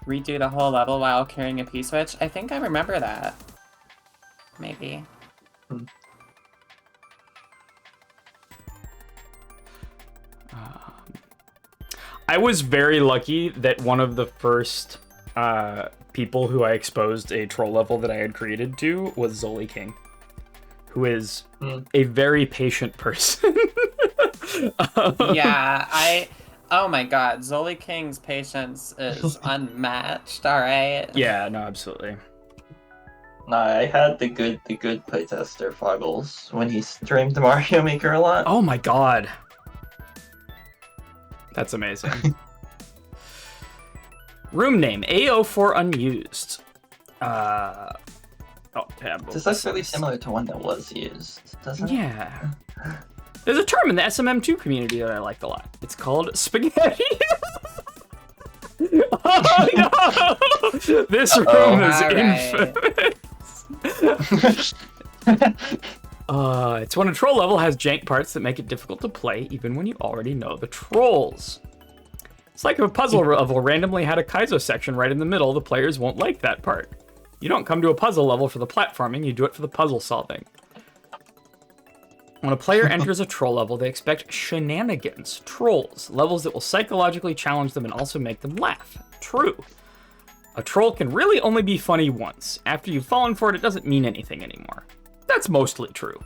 Redo the whole level while carrying a P-switch? I think I remember that. Maybe. I was very lucky that one of the first people who I exposed a troll level that I had created to was Zoli King, who is a very patient person. Yeah, oh my god, Zoli King's patience is unmatched, alright? Yeah, no, absolutely. Nah, I had the good playtester Foggles when he streamed Mario Maker a lot. Oh my god. That's amazing. Room name, AO4 unused. Tab. This looks really similar to one that was used, doesn't it? Yeah. There's a term in the SMM2 community that I liked a lot. It's called spaghetti. Oh no! This room is infamous. It's when a troll level has jank parts that make it difficult to play, even when you already know the trolls. It's like if a puzzle level randomly had a Kaizo section right in the middle, the players won't like that part. You don't come to a puzzle level for the platforming, you do it for the puzzle solving. When a player enters a troll level, they expect shenanigans, trolls, levels that will psychologically challenge them and also make them laugh. True. A troll can really only be funny once. After you've fallen for it, it doesn't mean anything anymore. That's mostly true.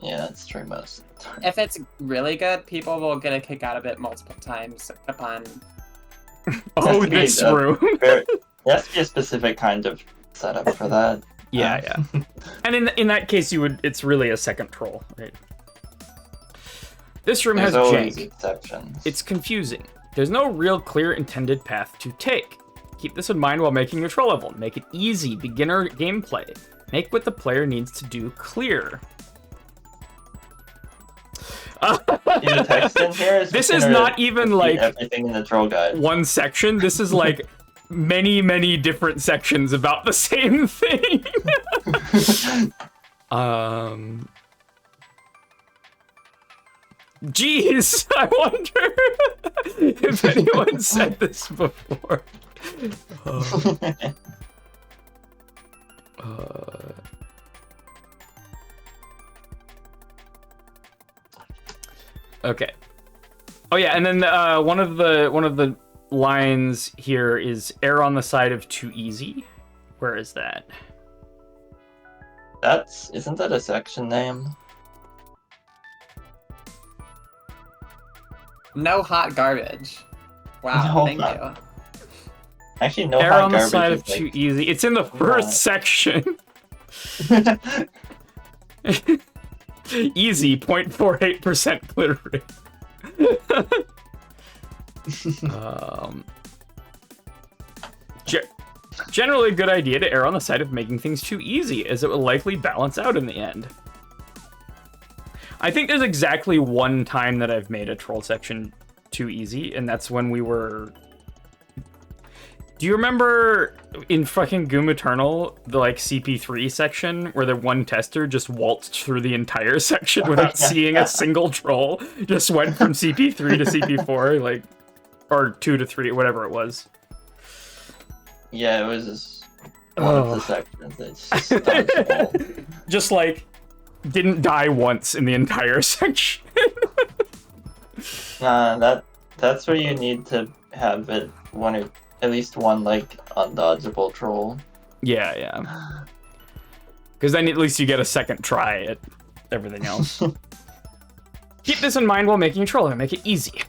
Yeah, that's true most. If it's really good, people will get a kick out of it multiple times upon. Oh, to be this a room. There has to be a specific kind of setup for that. Yeah. And in that case, it's really a second troll, right? This room There's has always jank. exceptions. It's confusing. There's no real clear intended path to take. Keep this in mind while making your troll level. Make it easy, beginner gameplay. Make what the player needs to do clear. The text in here is This is not even like everything in the troll guide. one section. This is like many different sections about the same thing. Jeez, I wonder if anyone said this before. Okay. Oh yeah, and then one of the lines here is err on the side of too easy. Where is that? Isn't that a section name? No hot garbage. Wow, No thank hot- you. Actually, no Err hot on the garbage side is of like- too easy. It's in the first What? section. Easy, 0.48% clear rate. Generally a good idea to err on the side of making things too easy, as it will likely balance out in the end. I think there's exactly one time that I've made a troll section too easy, and that's when we were... Do you remember in fucking Goom Eternal, the like CP3 section, where the one tester just waltzed through the entire section without seeing a single troll? Just went from CP3 to CP4, like, or 2 to 3, whatever it was. Yeah, it was one of the sections that's just dodgeball. Just like, didn't die once in the entire section. That's where you need to have it at least one like undodgeable troll. Yeah. Because then at least you get a second try at everything else. Keep this in mind while making a troll and make it easy.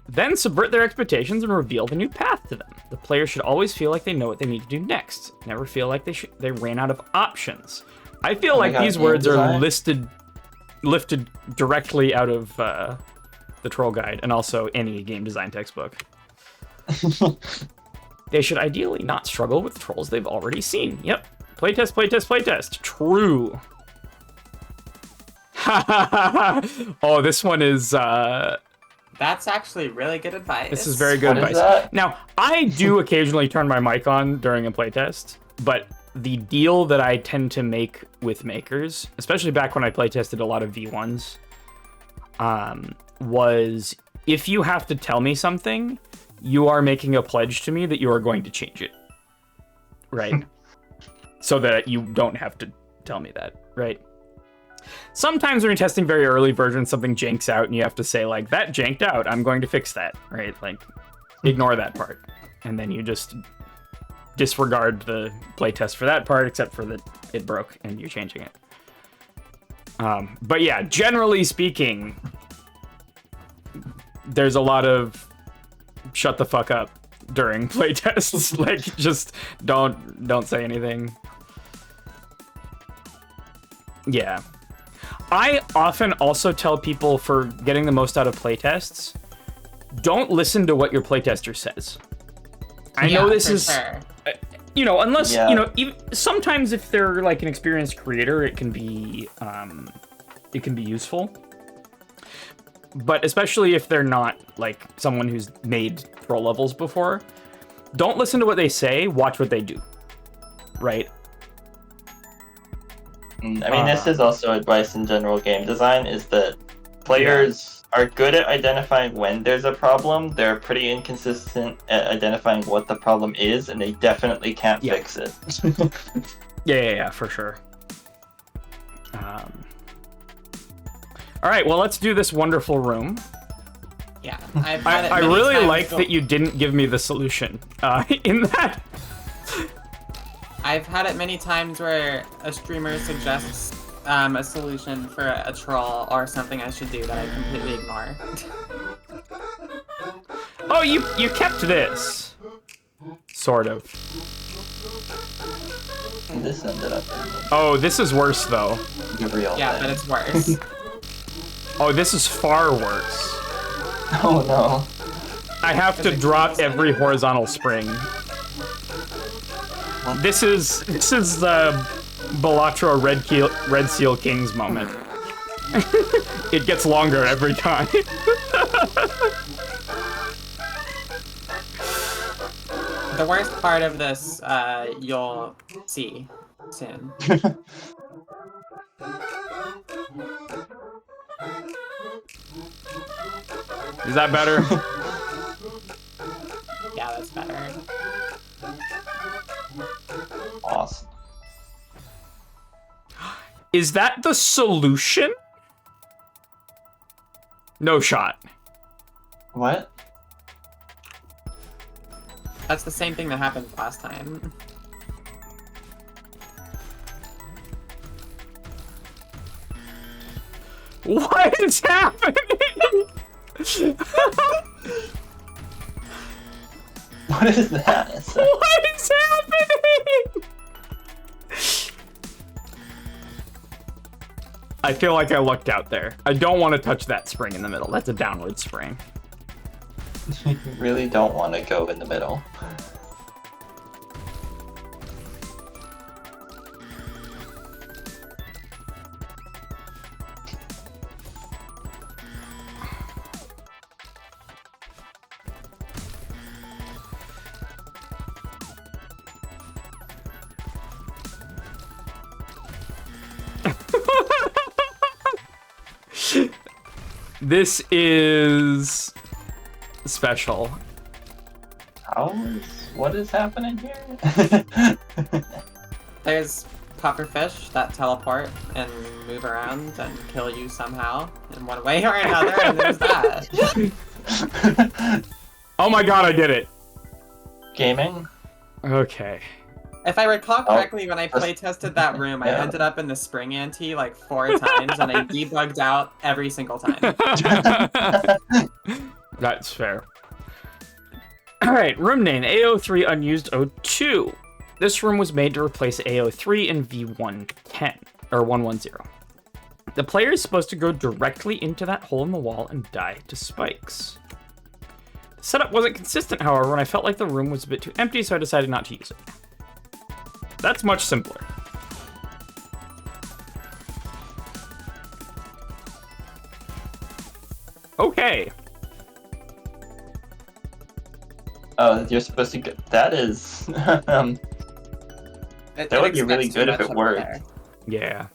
Then subvert their expectations and reveal the new path to them. The player should always feel like they know what they need to do next. Never feel like they ran out of options. I feel like these words are lifted directly out of the Troll Guide and also any game design textbook. They should ideally not struggle with trolls they've already seen. Yep. Playtest, playtest, playtest. True. Oh, this one is... That's actually really good advice. This is very good What is advice. that? Now, I do occasionally turn my mic on during a playtest, but the deal that I tend to make with makers, especially back when I playtested a lot of V1s, was if you have to tell me something, you are making a pledge to me that you are going to change it. Right? So that you don't have to tell me that, right? Sometimes when you're testing very early versions, something janks out and you have to say, like, that janked out, I'm going to fix that, right? Like, ignore that part. And then you just disregard the playtest for that part, except for that it broke and you're changing it. But yeah, generally speaking, there's a lot of shut the fuck up during playtests. Like, just don't say anything. Yeah. I often also tell people, for getting the most out of playtests, don't listen to what your playtester says. I know this is, sure. you know, unless, Yeah. you know, sometimes if they're like an experienced creator, it can be useful. But especially if they're not like someone who's made troll levels before, don't listen to what they say, watch what they do. Right? I mean, this is also advice in general game design, is that players are good at identifying when there's a problem. They're pretty inconsistent at identifying what the problem is, and they definitely can't fix it. Yeah, for sure. All right, well, let's do this wonderful room. Yeah, I've had it I many really times like that you didn't give me the solution in that. I've had it many times where a streamer suggests a solution for a troll or something I should do that I completely ignore. Oh, you kept this. Sort of. This ended up Oh, this is worse though. in the real Yeah, thing. but it's worse. Oh, this is far worse. Oh no. I have to drop every horizontal spring. This is the Balatro Red Seal Kings moment. It gets longer every time. The worst part of this, you'll see soon. Is that better? Yeah, that's better. Awesome. Is that the solution? No shot. What? That's the same thing that happened last time. What is happening? What is that? What is happening? I feel like I lucked out there. I don't want to touch that spring in the middle. That's a downward spring. You really don't want to go in the middle. This is special. What is happening here? There's pufferfish that teleport and move around and kill you somehow in one way or another, and there's that. Oh my god, I did it. Gaming? Okay. If I recall correctly, when I play tested that room, I Yeah. ended up in the spring ante like 4 times, and I debugged out every single time. That's fair. Alright, room name AO3 unused O2. This room was made to replace AO3 in V110, or 110. The player is supposed to go directly into that hole in the wall and die to spikes. The setup wasn't consistent, however, and I felt like the room was a bit too empty, so I decided not to use it. That's much simpler. Okay. Oh, you're supposed to go. That is. That would be really good if it worked. Yeah.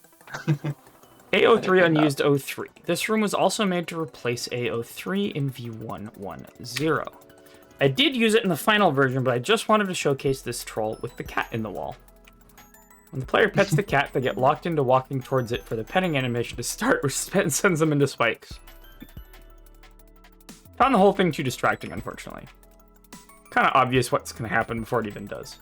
AO3 unused O3. This room was also made to replace AO3 in V110. I did use it in the final version, but I just wanted to showcase this troll with the cat in the wall. When the player pets the cat, they get locked into walking towards it for the petting animation to start, which sends them into spikes. Found the whole thing too distracting, unfortunately. Kind of obvious what's going to happen before it even does.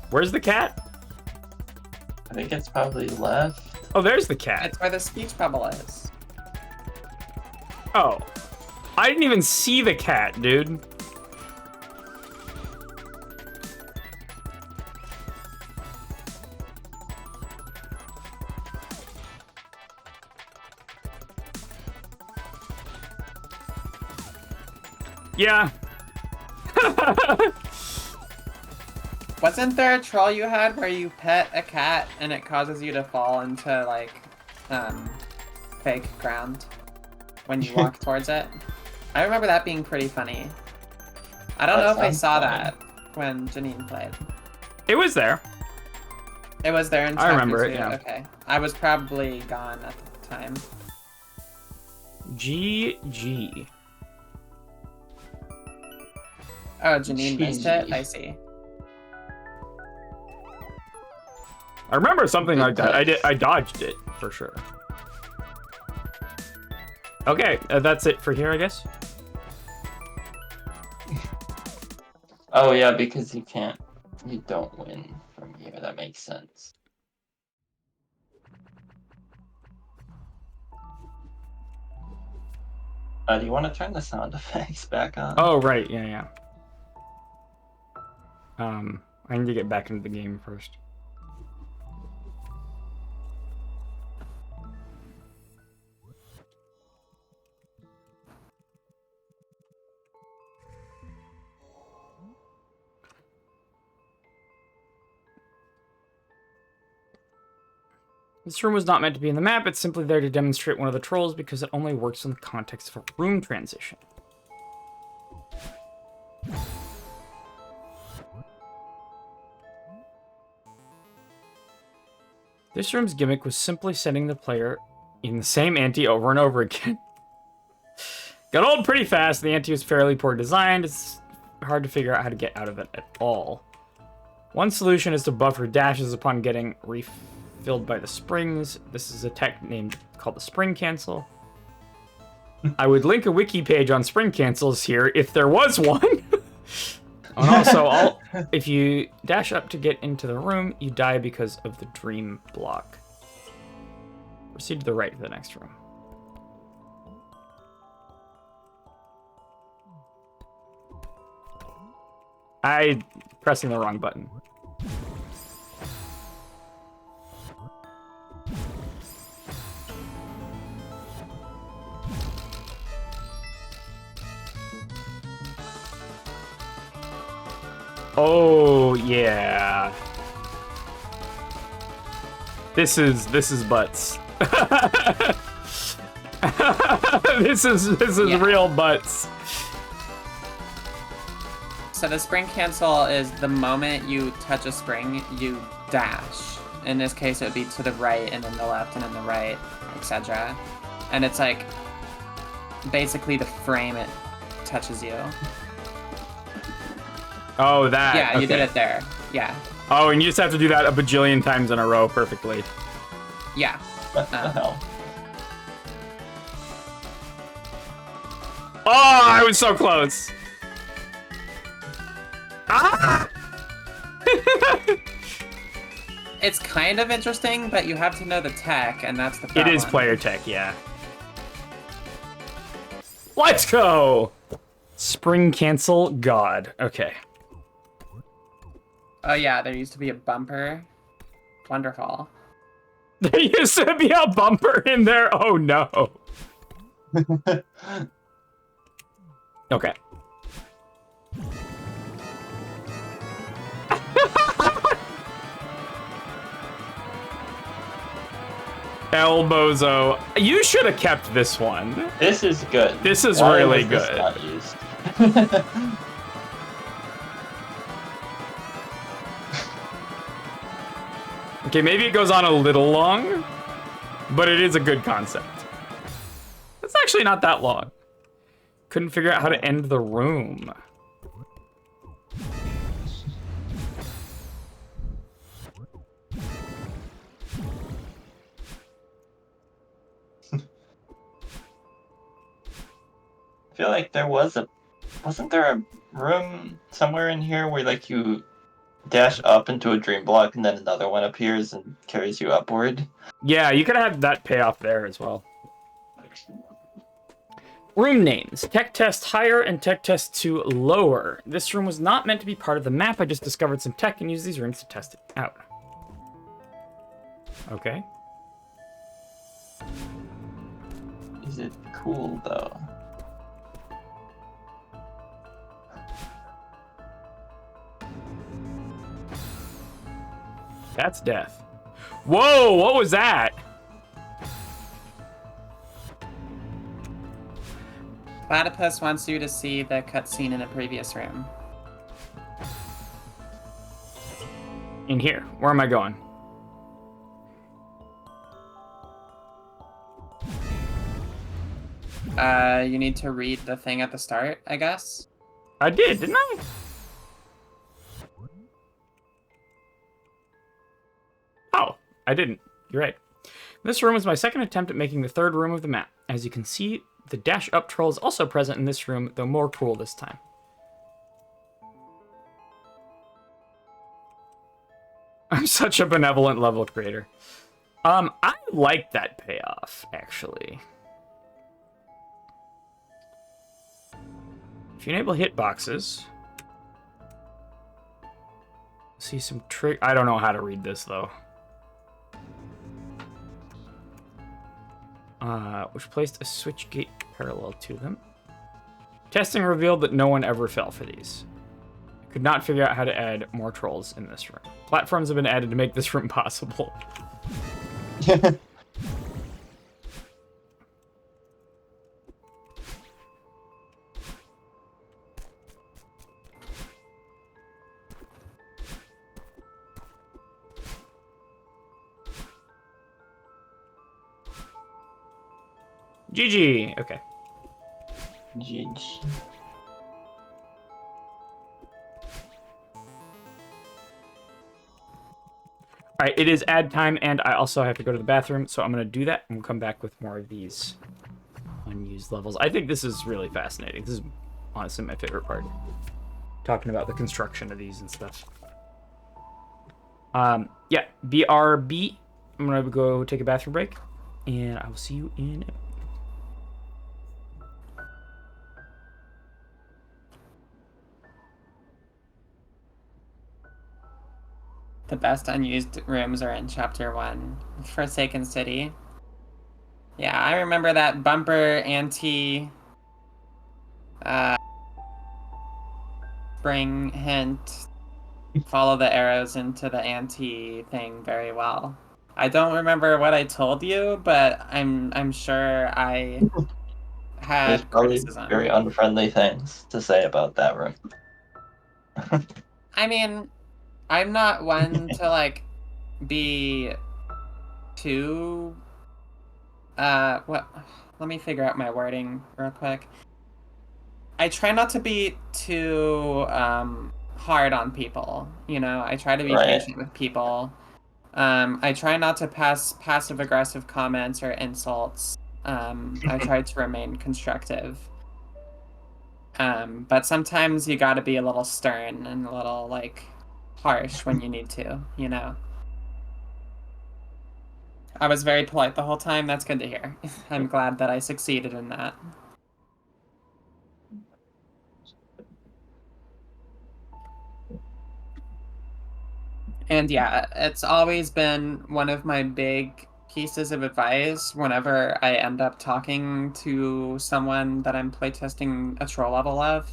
Where's the cat? I think it's probably left. Oh, there's the cat. That's where the speech bubble is. Oh. I didn't even see the cat, dude. Yeah. Wasn't there a troll you had where you pet a cat and it causes you to fall into, like, fake ground when you walk towards it? I remember that being pretty funny. I don't know if I saw that when Janine played. It was there. It was there in I remember chapter it, 2? yeah. Okay. I was probably gone at the time. GG. Oh, Janine missed it? GG. I see. I remember something like that. I dodged it, for sure. Okay, that's it for here, I guess. Oh yeah, because you don't win from here. That makes sense. Do you want to turn the sound effects back on? Oh, right. Yeah. I need to get back into the game first. This room was not meant to be in the map, it's simply there to demonstrate one of the trolls because it only works in the context of a room transition. This room's gimmick was simply setting the player in the same ante over and over again. Got old pretty fast, the ante was fairly poor designed, it's hard to figure out how to get out of it at all. One solution is to buffer dashes upon getting refilled by the springs. This is a tech called the spring cancel. I would link a wiki page on spring cancels here if there was one. And also, if you dash up to get into the room, you die because of the dream block. Proceed to the right to the next room. I'm pressing the wrong button. Oh yeah. This is butts. this is real butts. So the spring cancel is the moment you touch a spring, you dash. In this case, it would be to the right, and then the left, and then the right, etc. And it's like basically the frame it touches you. Oh, that. Yeah, you okay. did it there. Yeah. Oh, and you just have to do that a bajillion times in a row perfectly. Yeah. What the hell? Oh, I was so close. Ah! It's kind of interesting, but you have to know the tech, and that's the problem. It is player tech, yeah. Let's go! Spring cancel god. Okay. Oh yeah, there used to be a bumper. Wonderful. There used to be a bumper in there. Oh no. Okay. Elbozo. You should have kept this one. This is good. This is Why really was this good. not used? Okay, maybe it goes on a little long, but it is a good concept. It's actually not that long. Couldn't figure out how to end the room. I feel like wasn't there a room somewhere in here where like you dash up into a dream block and then another one appears and carries you upward? Yeah, you could have had that payoff there as well. Room names. Tech test higher and tech test 2 lower. This room was not meant to be part of the map. I just discovered some tech and used these rooms to test it out. Okay. Is it cool though? That's death. Whoa, what was that? Platypus wants you to see the cutscene in a previous room. In here. Where am I going? You need to read the thing at the start, I guess. I did, didn't I? Oh, I didn't. You're right. This room was my second attempt at making the third room of the map. As you can see, the dash up troll is also present in this room, though more cool this time. I'm such a benevolent level creator. I like that payoff, actually. If you enable hitboxes, see some trick. I don't know how to read this though. Which placed a switch gate parallel to them. Testing revealed that no one ever fell for these. I could not figure out how to add more trolls in this room. Platforms have been added to make this room possible. GG. Okay. GG. All right, it is ad time, and I also have to go to the bathroom, so I'm going to do that, and we'll come back with more of these unused levels. I think this is really fascinating. This is honestly my favorite part. Talking about the construction of these and stuff. Yeah, BRB. I'm going to go take a bathroom break, and I will see you in a minute. The best unused rooms are in Chapter 1. Forsaken City. Yeah, I remember that bumper anti... spring hint. Follow the arrows into the anti thing very well. I don't remember what I told you, but I'm sure I There's had probably criticism. very unfriendly things to say about that room. I mean, I'm not one to like be too what let me figure out my wording real quick. I try not to be too hard on people, you know. I try to be patient with people. I try not to pass passive aggressive comments or insults. I try to remain constructive. But sometimes you gotta be a little stern and a little like harsh when you need to, you know. I was very polite the whole time. That's good to hear. I'm glad that I succeeded in that. And yeah, it's always been one of my big pieces of advice whenever I end up talking to someone that I'm playtesting a troll level of.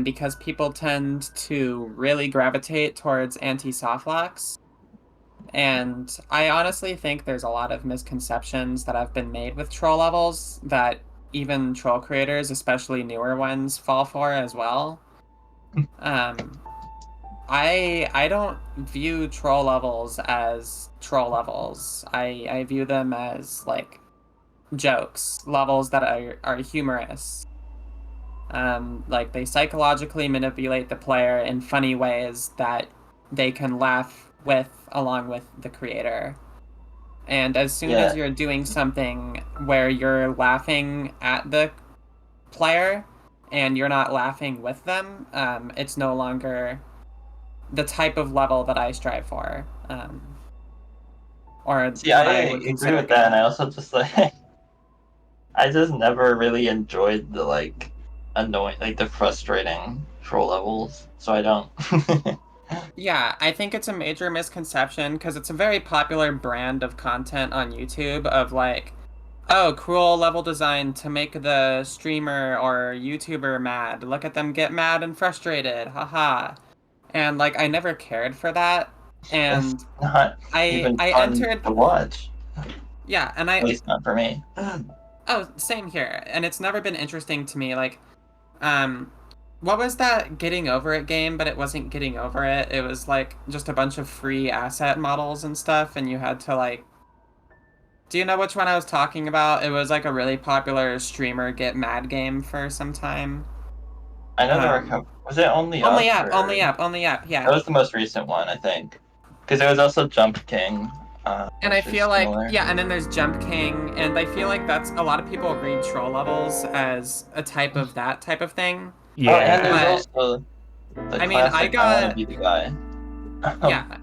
Because people tend to really gravitate towards anti-softlocks. And I honestly think there's a lot of misconceptions that have been made with troll levels that even troll creators, especially newer ones, fall for as well. I don't view troll levels as troll levels. I view them as like jokes, levels that are humorous. Like they psychologically manipulate the player in funny ways that they can laugh with along with the creator. And as soon as you're doing something where you're laughing at the player and you're not laughing with them, it's no longer the type of level that I strive for. Or See, I agree with that, and I also just like I just never really enjoyed the like annoying, like the frustrating troll levels, so I don't. Yeah, I think it's a major misconception because it's a very popular brand of content on YouTube of like, oh, cruel level design to make the streamer or YouTuber mad. Look at them get mad and frustrated, haha. And like, I never cared for that. And it's not even I fun entered to watch. Yeah, and At least not for me. Oh, same here. And it's never been interesting to me. Like, what was that Getting Over It game? But it wasn't Getting Over It. It was like just a bunch of free asset models and stuff, and you had to like. Do you know which one I was talking about? It was like a really popular streamer get mad game for some time. I know there were. Was it Only Up? Only Up. Yeah. That was the most recent one, I think. Because there was also Jump King. And I feel like, yeah, and then there's Jump King, and I feel like that's a lot of people read troll levels as a type of that type of thing. Yeah. Oh, and there's also the I mean, I classic, I got. Wanna Be the Guy. Yeah.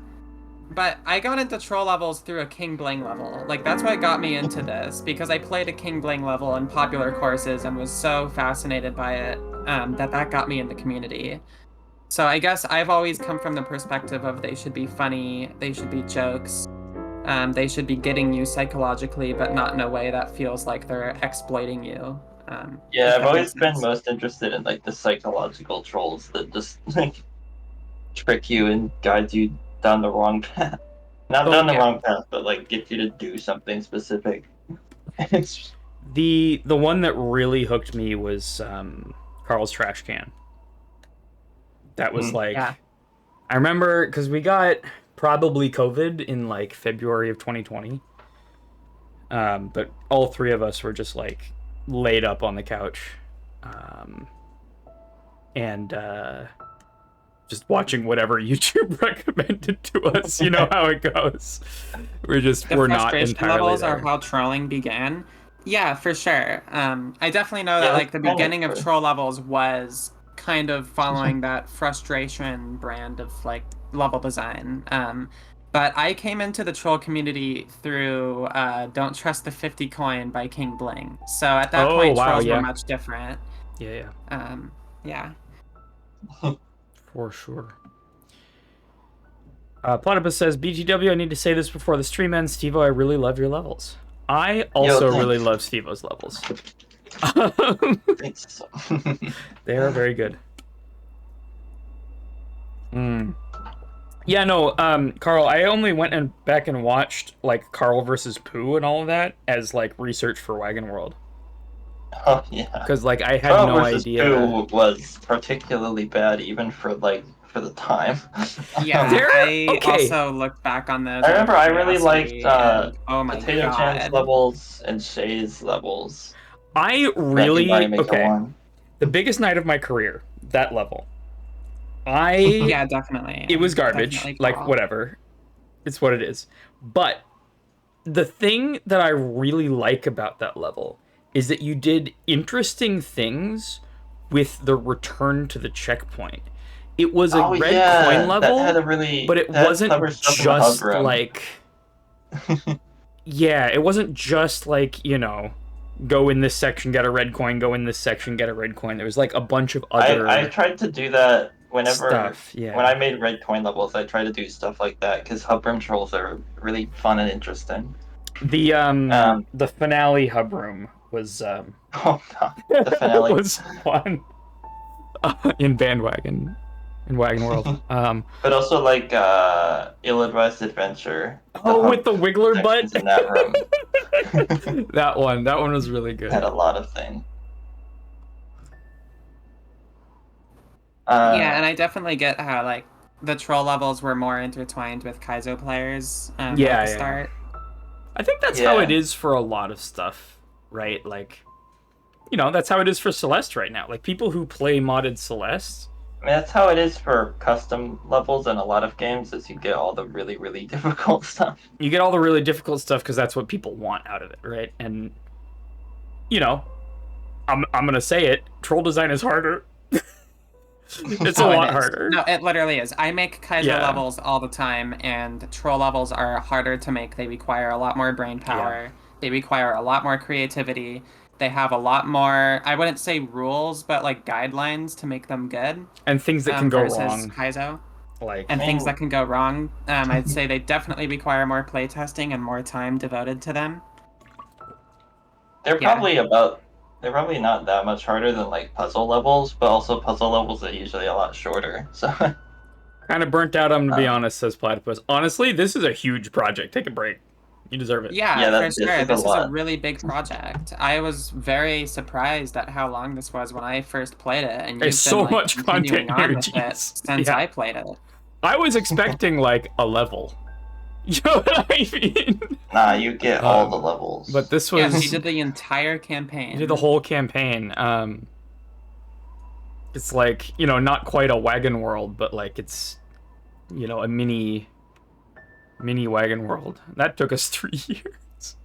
But I got into troll levels through a King Bling level. Like, that's what got me into this, because I played a King Bling level in popular courses and was so fascinated by it that got me in the community. So I guess I've always come from the perspective of they should be funny, they should be jokes, they should be getting you psychologically, but not in a way that feels like they're exploiting you. Yeah, if I've that always makes been sense. most interested in like the psychological trolls that just like trick you and guide you down the wrong path. Not Oh, down the yeah. wrong path, but like get you to do something specific. It's The one that really hooked me was Carl's trash can. That was like, Yeah. I remember because we got probably COVID in like February of 2020. But all three of us were just like laid up on the couch, and just watching whatever YouTube recommended to us. You know how it goes. The we're not frustration entirely levels there. are how trolling began. Yeah, for sure. I definitely know that Yeah, like the kind of beginning of true. troll levels was kind of following that frustration brand of like level design. But I came into the troll community through Don't Trust the 50 Coin by King Bling. So at that Oh point, wow, trolls were yeah, much different. yeah, Yeah. for sure. Platypus says, BTW, I need to say this before the stream ends. Stevo, I really love your levels. I also really love Stevo's levels. Thanks. They are very good. Yeah, no, Carl, I only went and back and watched like Carl versus Pooh and all of that as like research for Wagon World. Oh yeah. Because like I had Carl no versus idea. Pooh was particularly bad even for the time. Yeah, They're- I okay. also looked back on those. I out of remember I really liked curiosity, and, oh my Potato Chan's god. levels and Shay's levels. I Back in really Mario Maker okay. 1. The biggest night of my career, that level. Yeah, definitely. It was garbage. Definitely Like Carl. whatever. It's what it is. But the thing that I really like about that level is that you did interesting things with the return to the checkpoint. It was a red coin level, that had a really, but it that wasn't clever stuff in the hub just room. like yeah, it wasn't just like, you know, go in this section, get a red coin, go in this section, get a red coin. There was like a bunch of other I tried to do that whenever stuff, yeah. when I made red coin levels. I tried to do stuff like that because hub room trolls are really fun and interesting. The finale hub room was Oh no, the finale was fun in Bandwagon, in Wagon World. But also like ill-advised adventure. Oh, with the wiggler butt. In that room. that one was really good. Had a lot of things. Yeah, and I definitely get how like the troll levels were more intertwined with Kaizo players at the start. I think that's how it is for a lot of stuff, right? Like, you know, that's how it is for Celeste right now. Like, people who play modded Celeste. I mean, that's how it is for custom levels in a lot of games, is you get all the really, really difficult stuff. You get all the really difficult stuff because that's what people want out of it, right? And, you know, I'm gonna say it, troll design is harder. It's a lot harder. No, it literally is. I make Kaizo levels all the time, and troll levels are harder to make. They require a lot more brain power. Yeah. They require a lot more creativity. They have a lot more, I wouldn't say rules, but like guidelines to make them good. And things that can go versus wrong. Kaizo. Like, and things that can go wrong. I'd say they definitely require more playtesting and more time devoted to them. They're probably not that much harder than like puzzle levels, but also puzzle levels are usually a lot shorter. So kind of burnt out, I'm to be honest, says Platypus. Honestly, this is a huge project. Take a break. You deserve it. Yeah, for sure. This is a really big project. I was very surprised at how long this was when I first played it, and there's so much content here since I played it. I was expecting like a level. You know what I mean? Nah, you get all the levels. But this was... Yeah, you did the entire campaign. You did the whole campaign. It's like, you know, not quite a Wagon World, but like it's, you know, a mini Wagon World. That took us 3 years.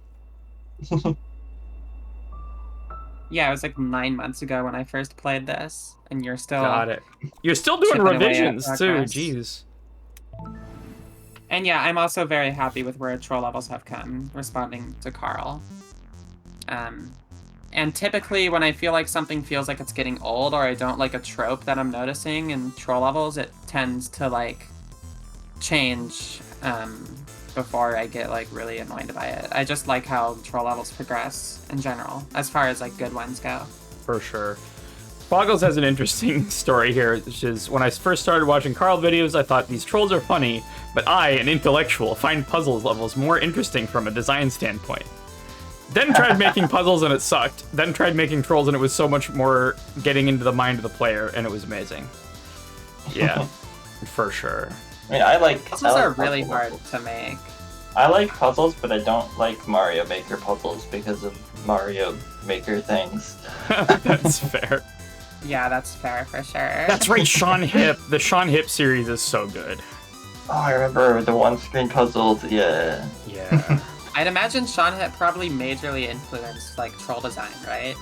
Yeah, it was like 9 months ago when I first played this, and you're still... Got it. You're still doing revisions too, jeez. And yeah, I'm also very happy with where troll levels have come, responding to Carl. And typically when I feel like something feels like it's getting old or I don't like a trope that I'm noticing in troll levels, it tends to like change before I get like really annoyed by it. I just like how troll levels progress in general, as far as like good ones go. For sure. Boggles has an interesting story here, which is when I first started watching Carl videos, I thought these trolls are funny, but I, an intellectual, find puzzles levels more interesting from a design standpoint. Then tried making puzzles and it sucked. Then tried making trolls and it was so much more getting into the mind of the player and it was amazing. Yeah, for sure. I mean, I like Puzzles are really puzzles. hard to make. I like puzzles, but I don't like Mario Maker puzzles because of Mario Maker things. That's fair. Yeah, that's fair for sure. That's right, Sean Hip. The Sean Hip series is so good. Oh, I remember the one-screen puzzles. Yeah. Yeah. I'd imagine Sean Hip probably majorly influenced like troll design, right?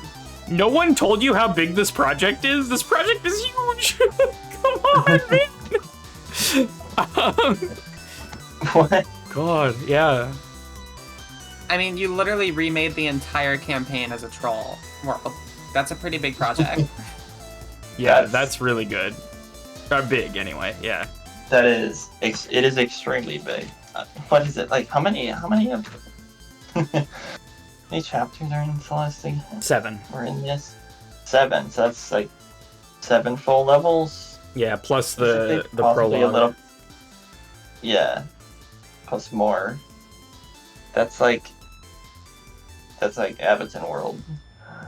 No one told you how big this project is? This project is huge! Come on, man! What? God, yeah. I mean, you literally remade the entire campaign as a troll world. That's a pretty big project. Yeah, That's- that's really good. Big, anyway, yeah. That is, it is extremely big. What is it like? How many of many chapters are in Celeste? 7. We're in this 7, so that's like 7 full levels. Yeah, plus Basically, the possibly prologue. Yeah, plus more. That's like Abboton World.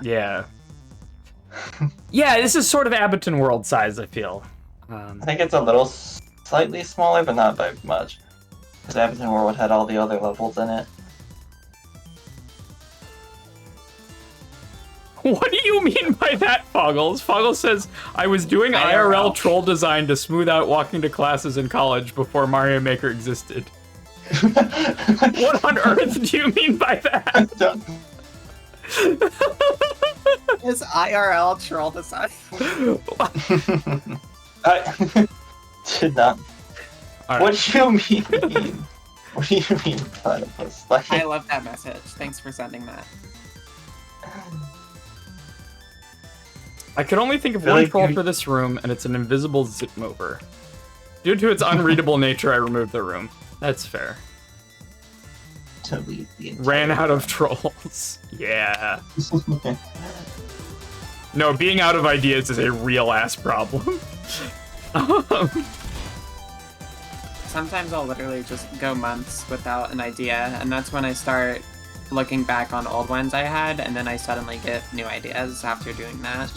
Yeah. Yeah, this is sort of Abboton World size, I feel. I think it's a little slightly smaller, but not by much. Because Abboton World had all the other levels in it. What do you mean by that, Foggles? Foggles says, I was doing IRL troll design to smooth out walking to classes in college before Mario Maker existed. What on earth do you mean by that? Is IRL troll design? I did not. All right. What do you mean? What do you mean by this? Like, I love that message. Thanks for sending that. I could only think of Feel one like troll you- for this room, and it's an invisible zip mover. Due to its unreadable nature, I removed the room. That's fair. to leave the entire Ran out of trolls. Yeah. No, being out of ideas is a real ass problem. Sometimes I'll literally just go months without an idea, and that's when I start looking back on old ones I had, and then I suddenly get new ideas after doing that.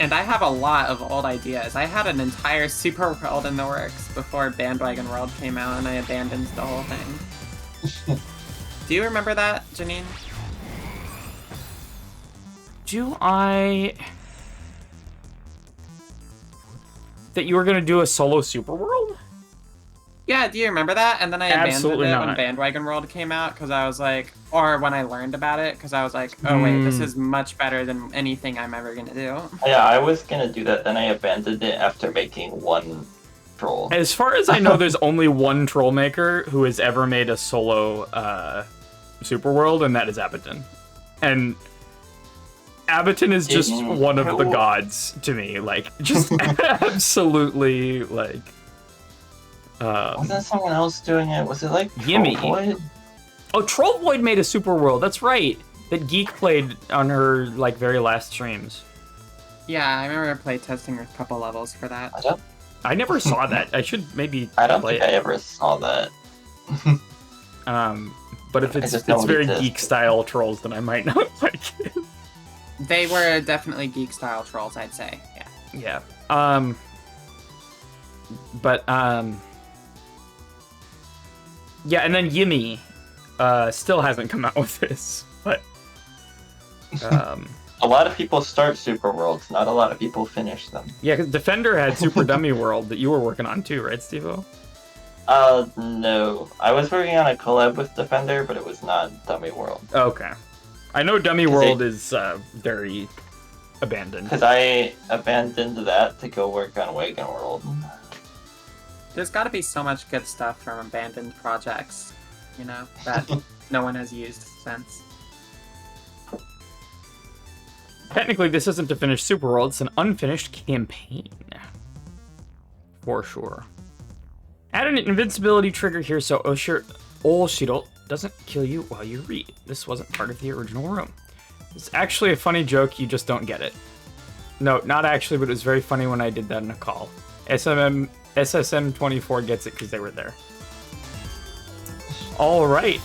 And I have a lot of old ideas. I had an entire super world in the works before Bandwagon World came out, and I abandoned the whole thing. Do you remember that, Janine? Do I... That you were gonna do a solo super world? Yeah, do you remember that? And then I Absolutely abandoned it not. when Bandwagon World came out, because I was like, or when I learned about it, because I was like, oh wait, this is much better than anything I'm ever gonna do. Yeah, I was gonna do that, then I abandoned it after making one troll. As far as I know, there's only one troll maker who has ever made a solo super world, and that is Abboton. And Abboton is just one of the gods to me. Like, just absolutely, like... Wasn't someone else doing it? Was it like Gimme. Troll Void? Oh, Troll Void made a super world. That's right. That Geek played on her like very last streams. Yeah, I remember playtesting a couple levels for that. I I never saw that. I should maybe don't play think I it. ever saw that. But if I it's just know it very exists. geek style trolls, then I might not like it. They were definitely geek style trolls, I'd say. Yeah. Yeah. Yeah, and then Yimmy still hasn't come out with this, but A lot of people start super worlds, not a lot of people finish them. yeah, because Defender had Super Dummy World that you were working on too, right, Steve-O? No. I was working on a collab with Defender, but it was not Dummy World. Okay. I know Dummy 'Cause World is very abandoned. Because I abandoned that to go work on Wagon World. There's got to be so much good stuff from abandoned projects, you know, that no one has used since. Technically, this isn't a finished Superworld, it's an unfinished campaign. For sure. Add an invincibility trigger here so Oshiro doesn't kill you while you read. This wasn't part of the original room. It's actually a funny joke, you just don't get it. No, not actually, but it was very funny when I did that in a call. SSM24 gets it because they were there. Alright.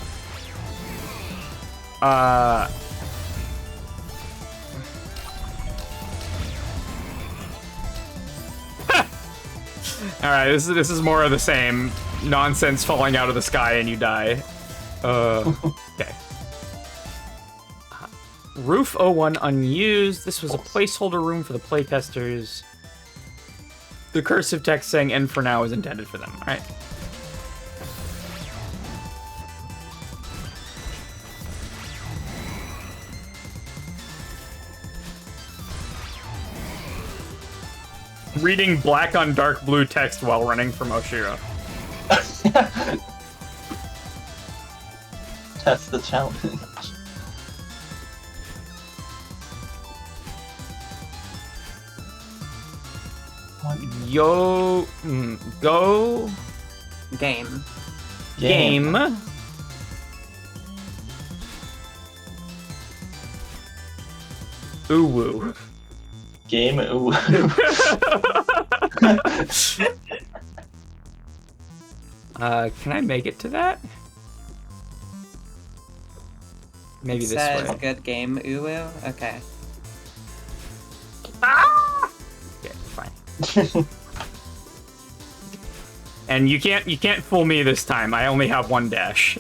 Alright, this is more of the same. Nonsense falling out of the sky and you die. Okay. Roof 01 unused. This was a placeholder room for the playtesters. The cursive text saying end for now is intended for them. Alright. Reading black on dark blue text while running from Oshiro. That's the challenge. Go Game. Uwu. Game. Ooh. Can I make it to that? Maybe It this says way. good game, Uwu. Okay. Okay, fine. And you can't fool me this time. I only have one dash.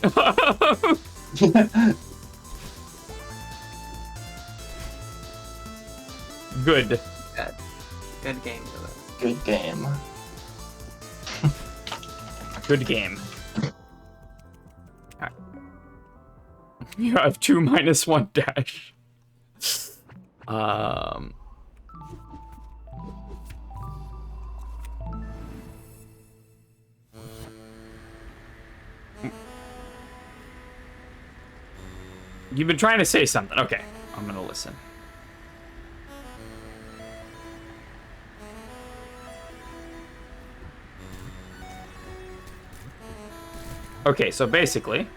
Good. Good game, Uwu. Good game. Good game. Alright. You have 2 minus 1 dash. You've been trying to say something. Okay, I'm gonna listen. Okay, so basically...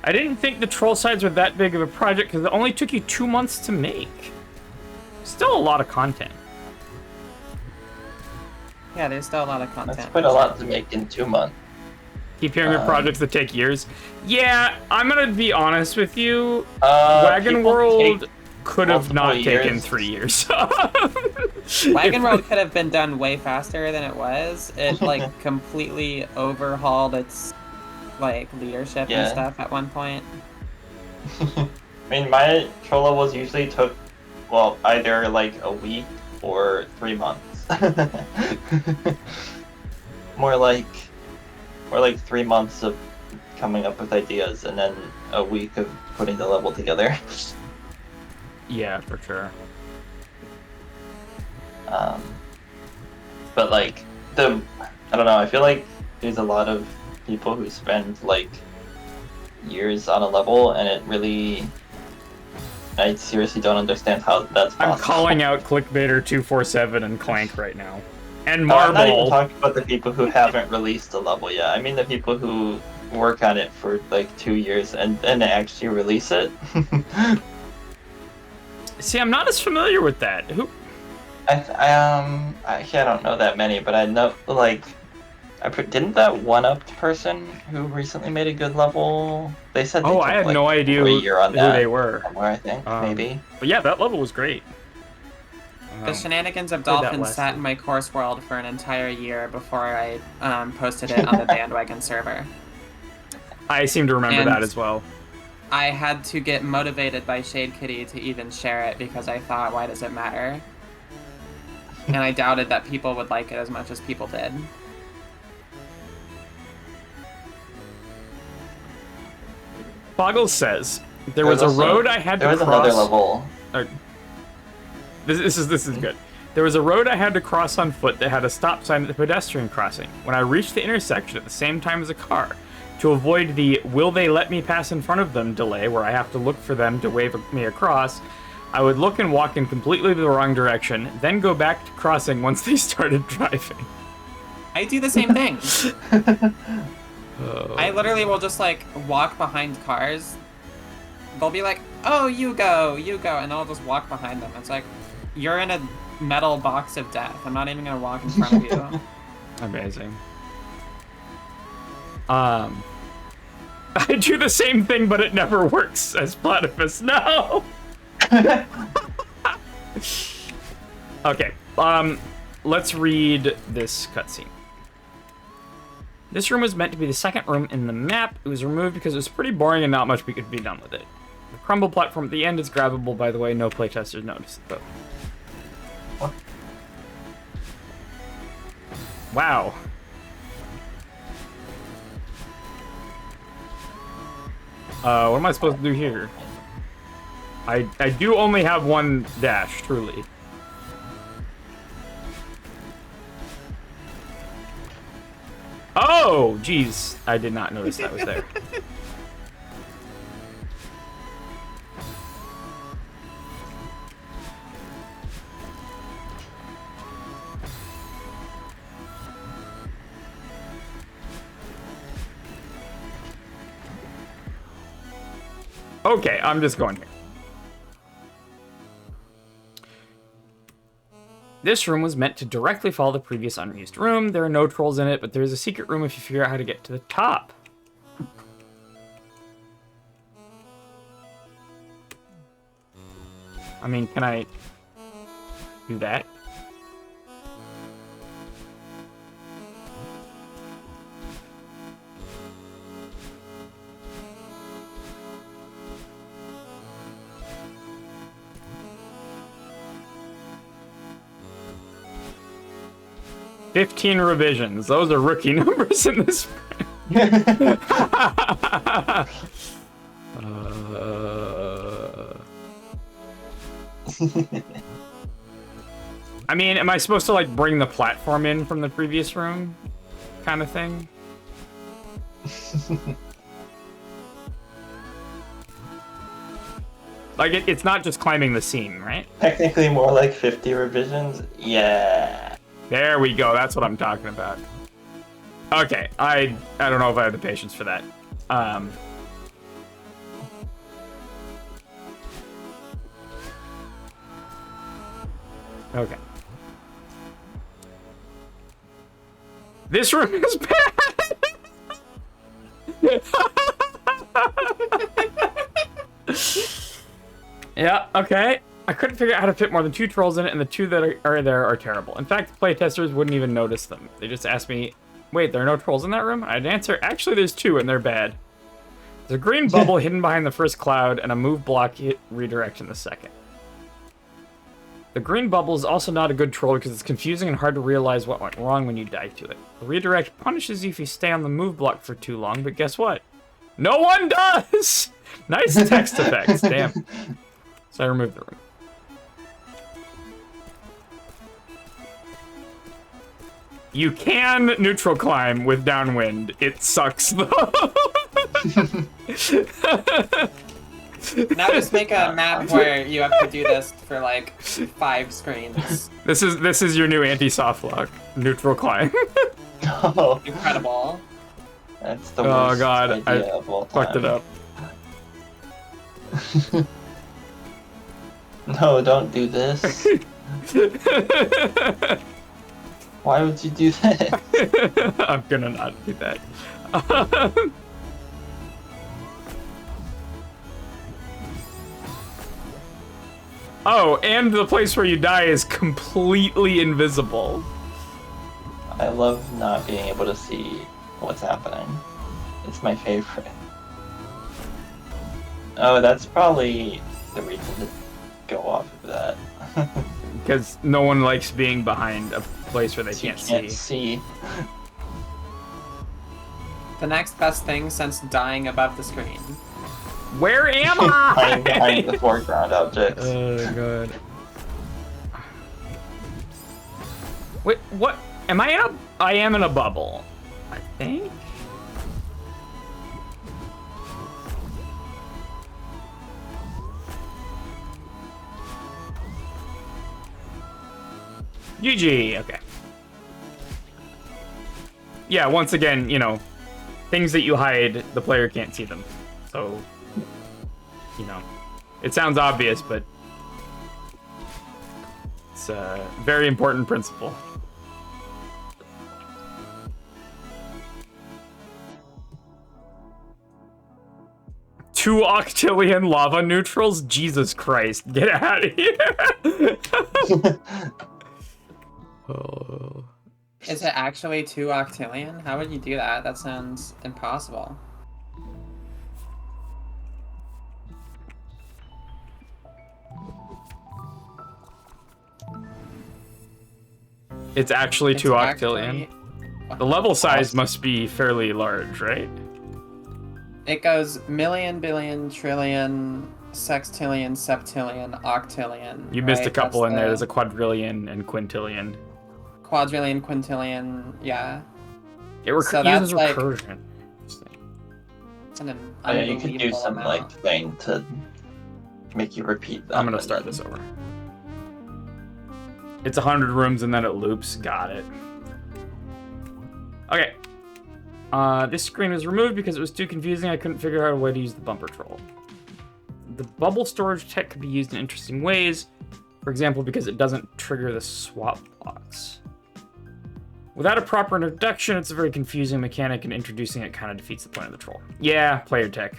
I didn't think the troll sides were that big of a project because it only took you 2 months to make. Still a lot of content. Yeah, there's still a lot of content. That's quite a lot to make in 2 months. Keep hearing of projects that take years. Yeah, I'm gonna be honest with you. Wagon people World take could have not multiple taken years. 3 years. Wagon Road could have been done way faster than it was. It like completely overhauled its like leadership and stuff at one point. I mean, my troll levels usually took, well, either like a week or 3 months. more like 3 months of coming up with ideas and then a week of putting the level together. Yeah, for sure. But like I don't know, I feel like there's a lot of people who spend like years on a level and it really, I seriously don't understand how that's possible. I'm calling out Clickbaiter247 and Clank right now. And No, I'm not even Marble. talking about the people who haven't released a level yet. I mean the people who work on it for like 2 years and then actually release it. See, I'm not as familiar with that. Who? I don't know that many, but I know like didn't that one-up person who recently made a good level? They said they Oh, took, I had like, no idea over a who year on that they were. somewhere, I think maybe. But yeah, that level was great. The shenanigans of played that Dolphins last sat week. in my course world for an entire year before I posted it on the bandwagon server. I seem to remember And- that as well. I had to get motivated by Shade Kitty to even share it because I thought, why does it matter? And I doubted that people would like it as much as people did. Boggle says there was a also- road I had There to was cross. another level. This is good. There was a road I had to cross on foot that had a stop sign at the pedestrian crossing. When I reached the intersection at the same time as a car, to avoid the "will they let me pass in front of them" delay, where I have to look for them to wave me across, I would look and walk in completely the wrong direction, then go back to crossing once they started driving. I do the same thing. I literally will just like walk behind cars. They'll be like, "Oh, you go," and I'll just walk behind them. It's like, you're in a metal box of death. I'm not even gonna walk in front of you. Amazing. I do the same thing, but it never works, says Platypus. No! Okay, let's read this cutscene. This room was meant to be the second room in the map. It was removed because it was pretty boring and not much could be done with it. The crumble platform at the end is grabbable, by the way. No playtesters noticed it, though. Wow. What am I supposed to do here? I do only have one dash, truly. Oh, geez. I did not notice that was there. Okay, I'm just going here. This room was meant to directly follow the previous unused room. There are no trolls in it, but there's a secret room if you figure out how to get to the top. I mean, can I do that? "15 revisions." Those are rookie numbers in this. I mean, am I supposed to like bring the platform in from the previous room, kind of thing? Like it's not just climbing the scene, right? Technically more like 50 revisions. Yeah. There we go. That's what I'm talking about. Okay, I don't know if I have the patience for that. Okay. This room is bad. Yeah. Okay. I couldn't figure out how to fit more than 2 trolls in it, and the 2 that are there are terrible. In fact, playtesters wouldn't even notice them. They just asked me, "Wait, there are no trolls in that room?" I'd answer, "Actually, there's 2, and they're bad. There's a green bubble hidden behind the first cloud, and a move block redirect in the second. The green bubble is also not a good troll because it's confusing and hard to realize what went wrong when you die to it. The redirect punishes you if you stay on the move block for too long, but guess what? No one does!" Nice text effects, damn. So I removed the room. You can neutral climb with downwind. It sucks though. Now just make a map where you have to do this for like 5 screens. This is your new anti-soft lock. Neutral climb. Oh, Incredible. that's the Oh worst god, idea I of all time. fucked it up. No, don't do this. Why would you do that? I'm gonna not do that. Oh, and the place where you die is completely invisible. I love not being able to see what's happening. It's my favorite. Oh, that's probably the reason to go off of that. Because no one likes being behind a place where they You can't see. The next best thing since dying above the screen. Where am Hiding I? behind the foreground objects. Oh god. Wait, what? Am I in a? I am in a bubble, I think. GG. Okay. Yeah. Once again, you know, things that you hide, the player can't see them. So, you know, it sounds obvious, but it's a very important principle. Two octillion lava neutrals? Jesus Christ, get out of here. Oh. Is it actually 2 octillion? How would you do that? That sounds impossible. It's actually It's 2 octillion. actually- The level size must be fairly large, right? It goes million, billion, trillion, sextillion, septillion, octillion. You missed right? a couple That's in there. the There's a quadrillion and quintillion. quadrillion, quintillion. Yeah. It So uses that's like- recursion. It's an Oh, yeah, you could do unbelievable some amount. like thing to make you repeat that. I'm gonna start this over. It's 100 rooms and then it loops. Got it. Okay. This screen was removed because it was too confusing. I couldn't figure out a way to use the bumper troll. The bubble storage tech could be used in interesting ways. For example, because it doesn't trigger the swap blocks. Without a proper introduction, it's a very confusing mechanic, and introducing it kind of defeats the point of the troll. Yeah, player tech.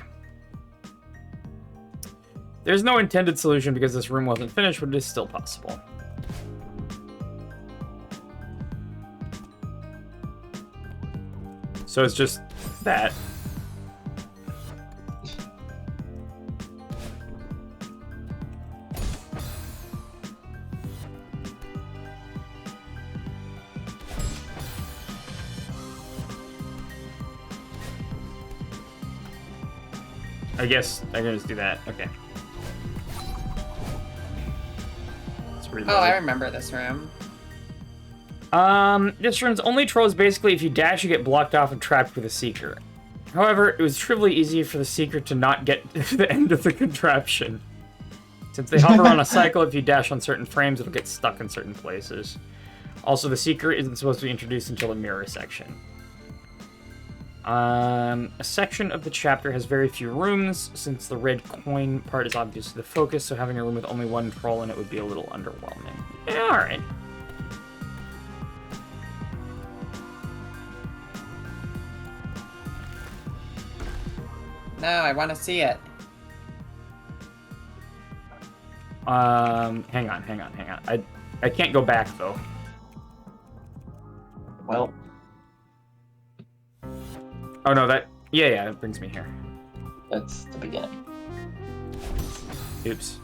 There's no intended solution because this room wasn't finished, but it is still possible. So it's just that. I guess I can just do that. Okay. Let's reload. Oh, I remember this room. This room's only troll is basically if you dash, you get blocked off and trapped with a seeker. However, it was trivially easy for the seeker to not get to the end of the contraption. Since they hover on a cycle, if you dash on certain frames, it'll get stuck in certain places. Also, the seeker isn't supposed to be introduced until the mirror section. A section of the chapter has very few rooms, since the red coin part is obviously the focus, so having a room with only one troll in it would be a little underwhelming. Yeah, alright. No, I want to see it. Hang on. I can't go back, though. Well, Oh, no, that... Yeah, it brings me here. that's the beginning. Oops.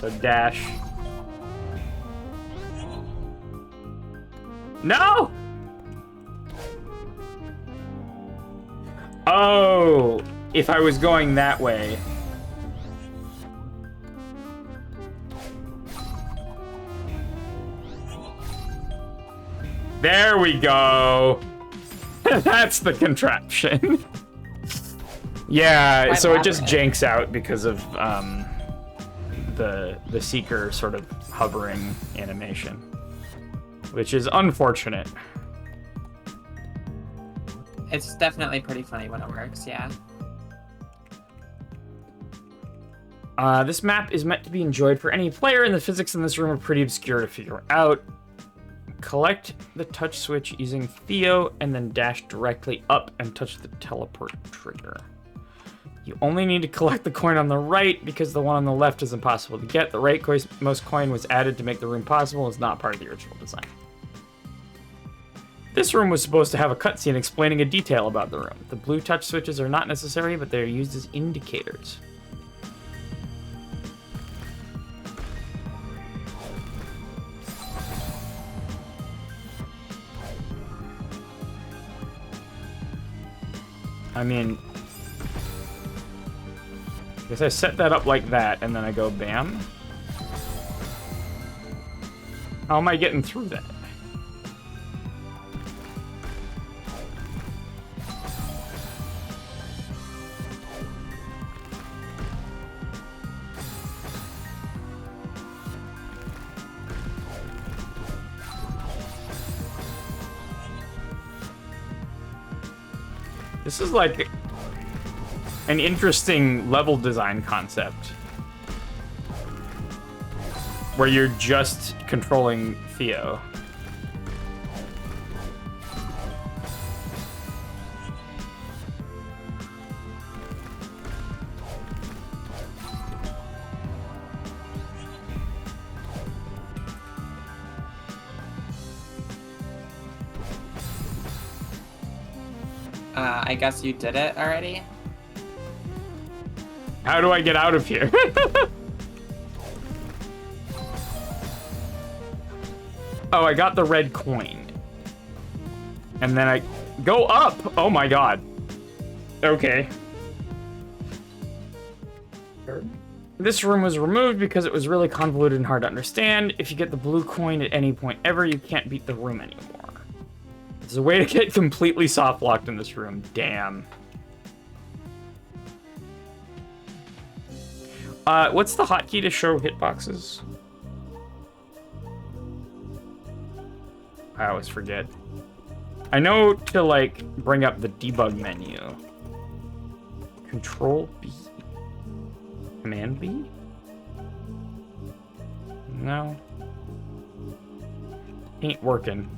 So dash. No! Oh, if I was going that way. There we go. That's the contraption. Yeah, so it just janks out because of the seeker sort of hovering animation, which is unfortunate. It's definitely pretty funny when it works, yeah. This map is meant to be enjoyed for any player, and the physics in this room are pretty obscure to figure out. Collect the touch switch using Theo, and then dash directly up and touch the teleport trigger. You only need to collect the coin on the right, because the one on the left is impossible to get. The rightmost coin was added to make the room possible and is not part of the original design. This room was supposed to have a cutscene explaining a detail about the room. The blue touch switches are not necessary, but they are used as indicators. I mean, I guess I set that up like that, and then I go bam. How am I getting through that? This is like an interesting level design concept where you're just controlling Theo. I guess you did it already? How do I get out of here? Oh, I got the red coin. And then I go up. Oh my god. Okay. This room was removed because it was really convoluted and hard to understand. If you get the blue coin at any point ever, you can't beat the room anymore. There's a way to get completely soft locked in this room. Damn. What's the hotkey to show hitboxes? I always forget. I know to, like, bring up the debug menu. Control B. Command B? No. Ain't working.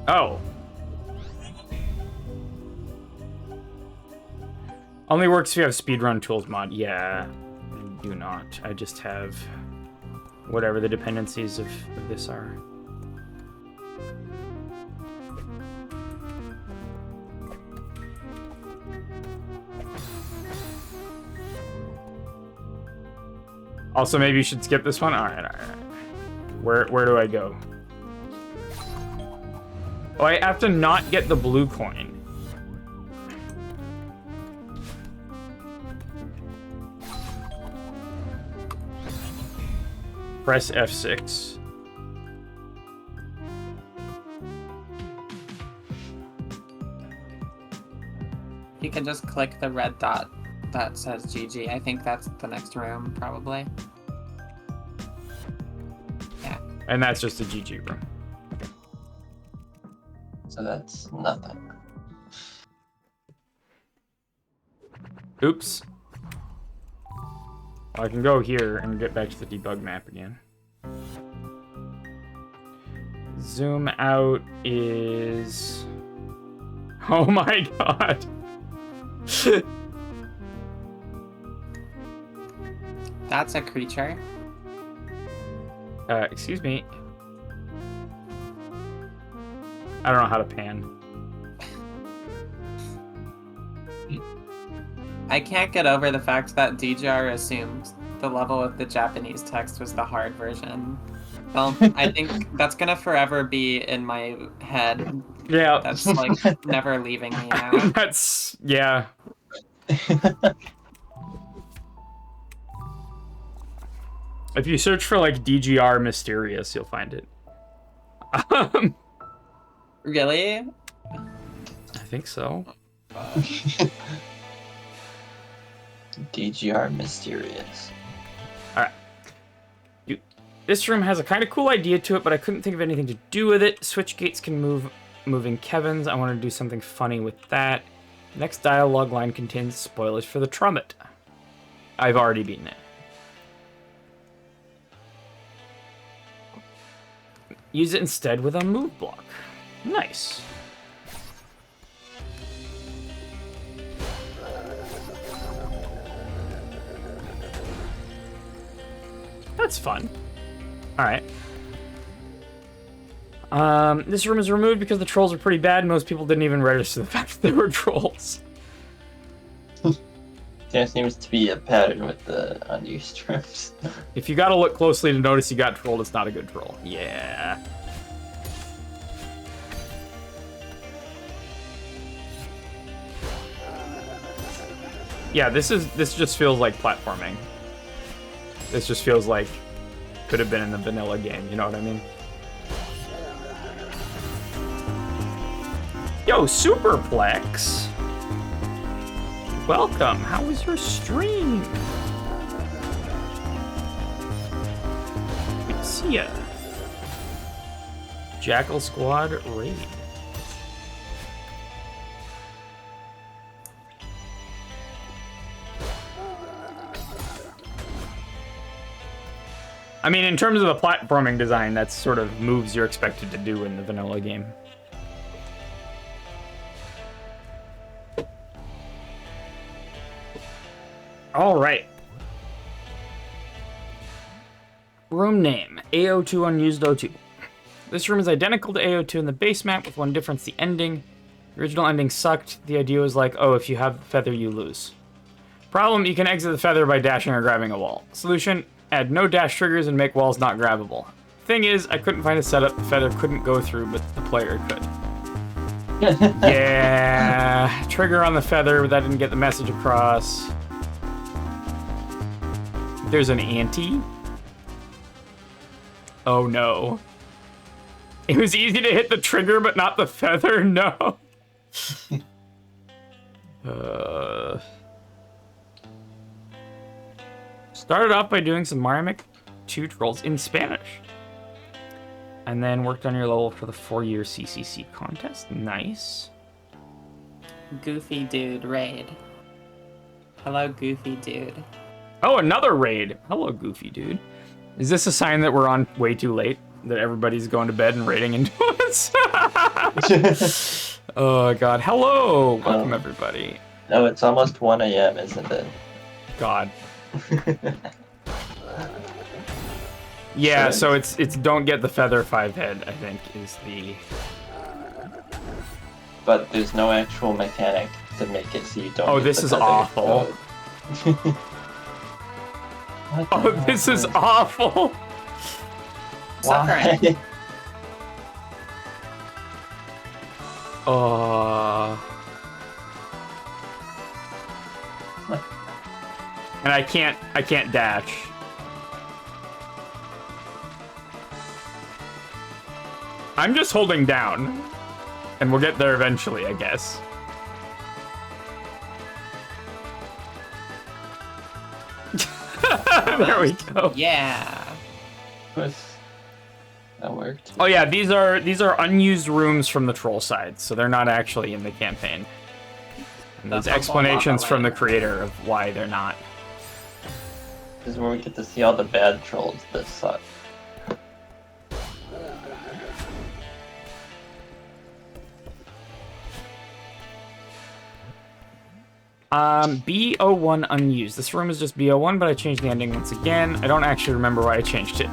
Oh. Only works if you have speedrun tools mod. Yeah, I do not. I just have whatever the dependencies of this are. Also, maybe you should skip this one. All right. Where do I go? Oh, I have to not get the blue coin. Press F6. You can just click the red dot that says GG. I think that's the next room, probably. Yeah. And that's just a GG room. So that's nothing. Oops. I can go here and get back to the debug map again. Zoom out is... Oh my god. That's a creature. Excuse me. I don't know how to pan. I can't get over the fact that DGR assumed the level with the Japanese text was the hard version. Well, I think that's gonna forever be in my head. Yeah. That's like never leaving me now. That's... yeah. If you search for, like, DGR Mysterious, you'll find it. Really? I think so. DGR Mysterious. Alright. This room has a kind of cool idea to it, but I couldn't think of anything to do with it. Switch gates can move moving Kevins. I want to do something funny with that. Next dialogue line contains spoilers for the Trumpet. I've already beaten it. Use it instead with a move block. Nice. That's fun. Alright. This room is removed because the trolls are pretty bad. Most people didn't even register the fact that they were trolls. There seems to be a pattern with the unused trims. If you gotta look closely to notice you got trolled, it's not a good troll. Yeah. Yeah, this just feels like platforming. This just feels like could have been in the vanilla game, you know what I mean? Yo, Superplex! Welcome, how was your stream? Good to see ya. Jackal Squad raid. I mean, in terms of the platforming design, that's sort of moves you're expected to do in the vanilla game. All right. Room name, AO2 unused O2. This room is identical to AO2 in the base map with one difference, the ending. The original ending sucked. The idea was like, oh, if you have the feather, you lose. Problem, you can exit the feather by dashing or grabbing a wall. Solution, add no dash triggers and make walls not grabbable. Thing is, I couldn't find a setup the feather couldn't go through, but the player could. Yeah, trigger on the feather, but that didn't get the message across. There's an ante. Oh no. It was easy to hit the trigger, but not the feather? No. Started off by doing some Mario Mech 2 trolls in Spanish. And then worked on your level for the 4-year CCC contest. Nice. Goofy Dude raid. Hello, Goofy Dude. Oh, another raid. Hello, Goofy Dude. Is this a sign that we're on way too late? That everybody's going to bed and raiding into us? Oh, God. Hello. Welcome, everybody. No, it's almost 1 a.m., isn't it? God. Yeah, so it's don't get the feather 5 head, I think, is the... But there's no actual mechanic to make it so you don't. Oh, get this the is feather awful. code. Oh, this is awful. Why? And I can't dash. I'm just holding down. And we'll get there eventually, I guess. There we go. Yeah. That worked. Oh yeah, these are unused rooms from the troll side, so they're not actually in the campaign. And there's explanations from the creator of why they're not. This is where we get to see all the bad trolls that suck. B01 unused. This room is just B01, but I changed the ending once again. I don't actually remember why I changed it.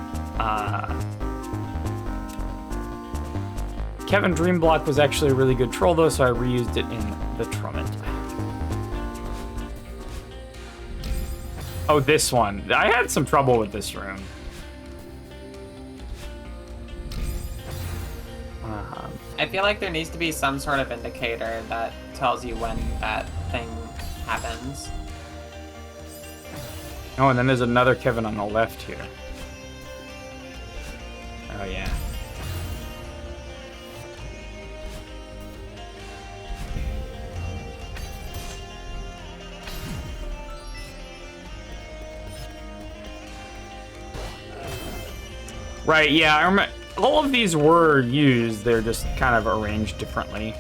Kevin Dreamblock was actually a really good troll though, so I reused it in the Trumpet. Oh, this one. I had some trouble with this room. I feel like there needs to be some sort of indicator that tells you when that thing happens. Oh, and then there's another Kevin on the left here. Oh, yeah. Right, yeah, I remember. All of these were used, they're just kind of arranged differently.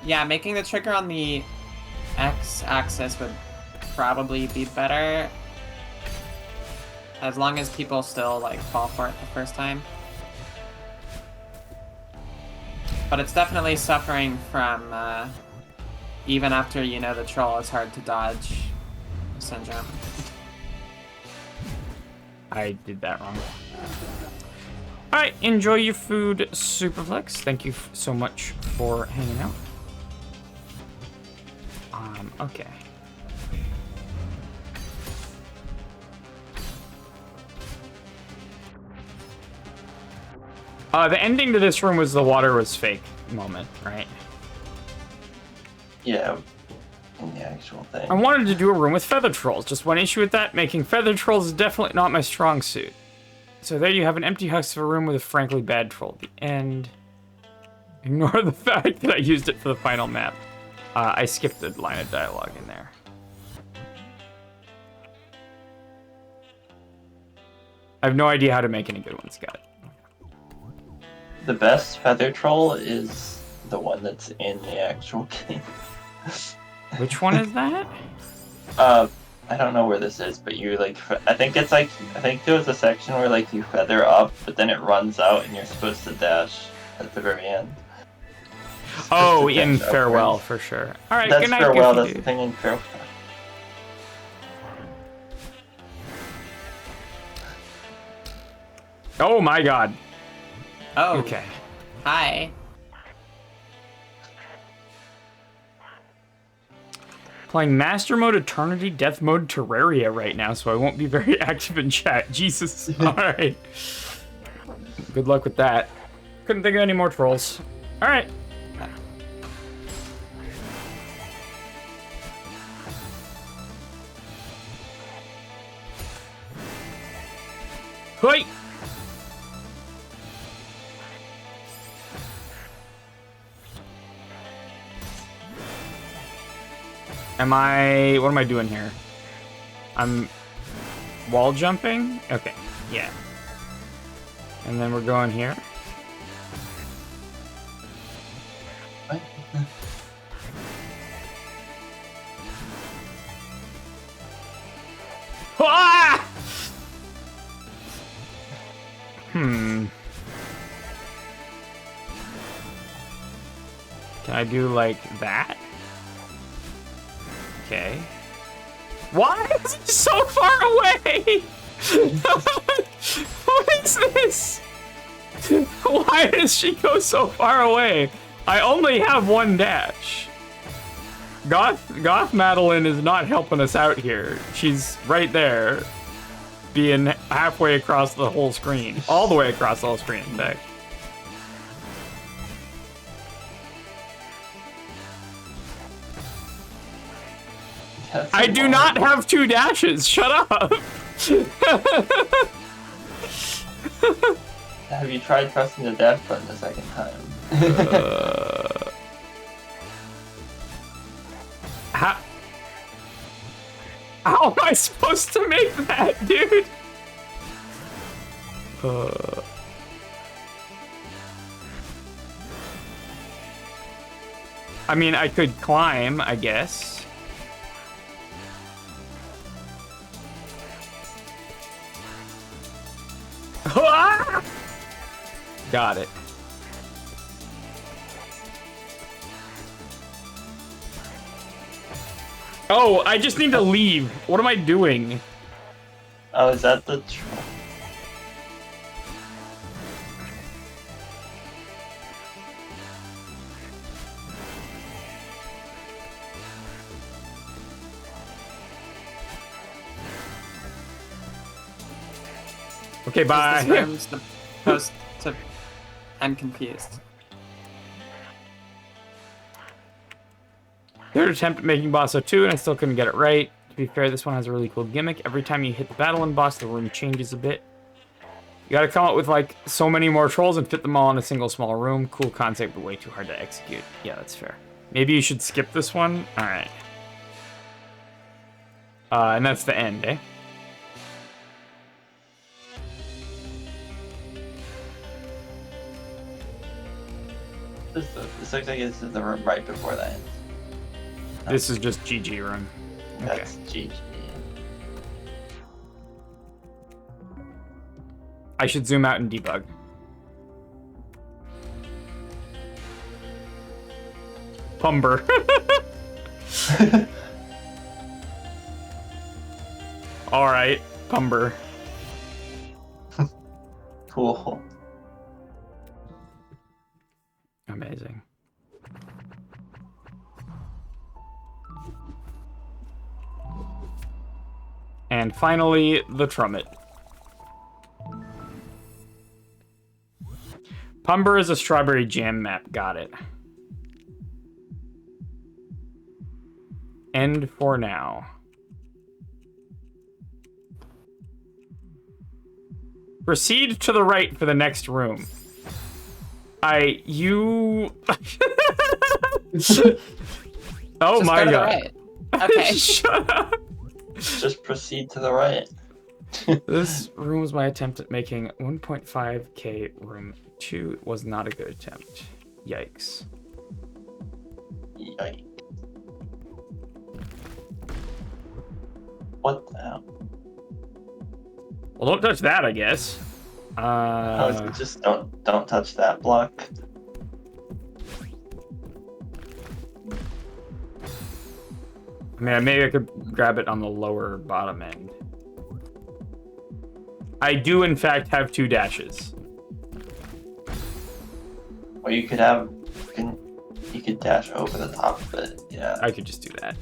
Yeah, making the trigger on the X-axis would probably be better. As long as people still, like, fall for it the first time. But it's definitely suffering from, even after you know the troll, it's hard to dodge syndrome. I did that wrong. Alright, enjoy your food, Superflex. Thank you so much for hanging out. Okay. The ending to this room was the water was fake moment, right? Yeah, in the actual thing. I wanted to do a room with feather trolls. Just one issue with that, making feather trolls is definitely not my strong suit. So there you have an empty husk of a room with a frankly bad troll at the end. Ignore the fact that I used it for the final map. I skipped the line of dialogue in there. I have no idea how to make any good ones, guys. The best feather troll is the one that's in the actual game. Which one is that? I don't know where this is, but you like. I think there was a section where like you feather up, but then it runs out, and you're supposed to dash at the very end. Oh, in Farewell, for sure. All right, That's good night, Farewell. Goofy That's the dude. thing in Farewell. Oh my god. Oh. Okay. Hi. Playing Master Mode, Eternity, Death Mode, Terraria right now, so I won't be very active in chat. Jesus. Alright. Good luck with that. Couldn't think of any more trolls. Alright. Hoi! What am I doing here? I'm wall jumping? Okay, yeah. And then we're going here. What? Ah! Can I do like that? Okay. Why is it so far away? What is this? Why does she go so far away? I only have one dash. Goth Madeline is not helping us out here. She's right there, being halfway across the whole screen. All the way across the whole screen, in fact. I do not have 2 dashes. Shut up. Have you tried pressing the dash button a second time? How am I supposed to make that, dude? I mean, I could climb, I guess. Got it. Oh, I just need to leave. What am I doing? Oh, is that the troll? Okay, bye. Is this room's supposed to... I'm confused. Third attempt at making Bosso 2, and I still couldn't get it right. To be fair, this one has a really cool gimmick. Every time you hit the battle and boss, the room changes a bit. You gotta come up with, like, so many more trolls and fit them all in a single small room. Cool concept, but way too hard to execute. Yeah, that's fair. Maybe you should skip this one? Alright. And that's the end, eh? This looks like this is the room right before that. This is just GG room. Okay. That's GG. I should zoom out and debug. Pumber. Alright, Pumber. pool. Amazing. And finally, the Trumpet. Pumber is a strawberry jam map. Got it. End for now. Proceed to the right for the next room. You... Oh Just my go to the god. right. Okay. Shut up. Just proceed to the right. This room was my attempt at making 1.5k room 2. It was not a good attempt. Yikes. Yikes. What the hell? Well, don't touch that, I guess. Just don't touch that block. I mean, maybe I could grab it on the lower bottom end. I do, in fact, have 2 dashes. Or you could dash over the top of it. Yeah. I could just do that.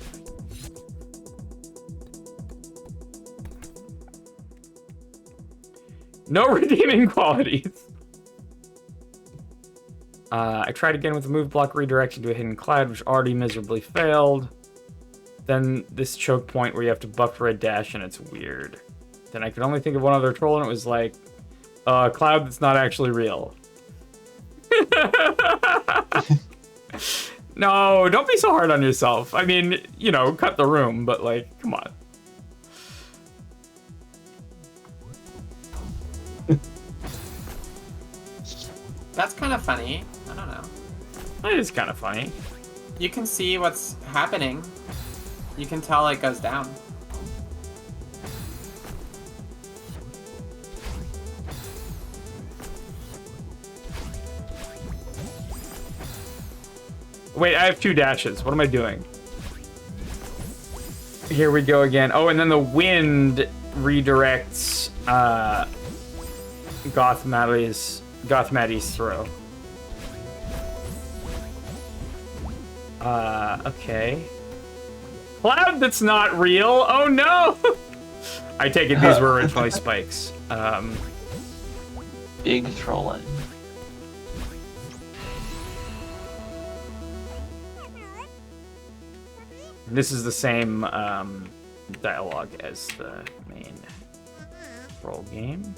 No redeeming qualities. I tried again with the move block redirection to a hidden cloud, which already miserably failed. Then this choke point where you have to buffer a dash, and it's weird. Then I could only think of one other troll, and it was like a cloud that's not actually real. No, don't be so hard on yourself. I mean, you know, cut the room, but like, come on. That's kind of funny. I don't know. It is kind of funny. You can see what's happening. You can tell it goes down. Wait, I have 2 dashes. What am I doing? Here we go again. Oh, and then the wind redirects Gothmati's throw. Okay. Cloud that's not real. Oh no! I take it these were originally spikes. Big trolling. This is the same dialogue as the main roll game.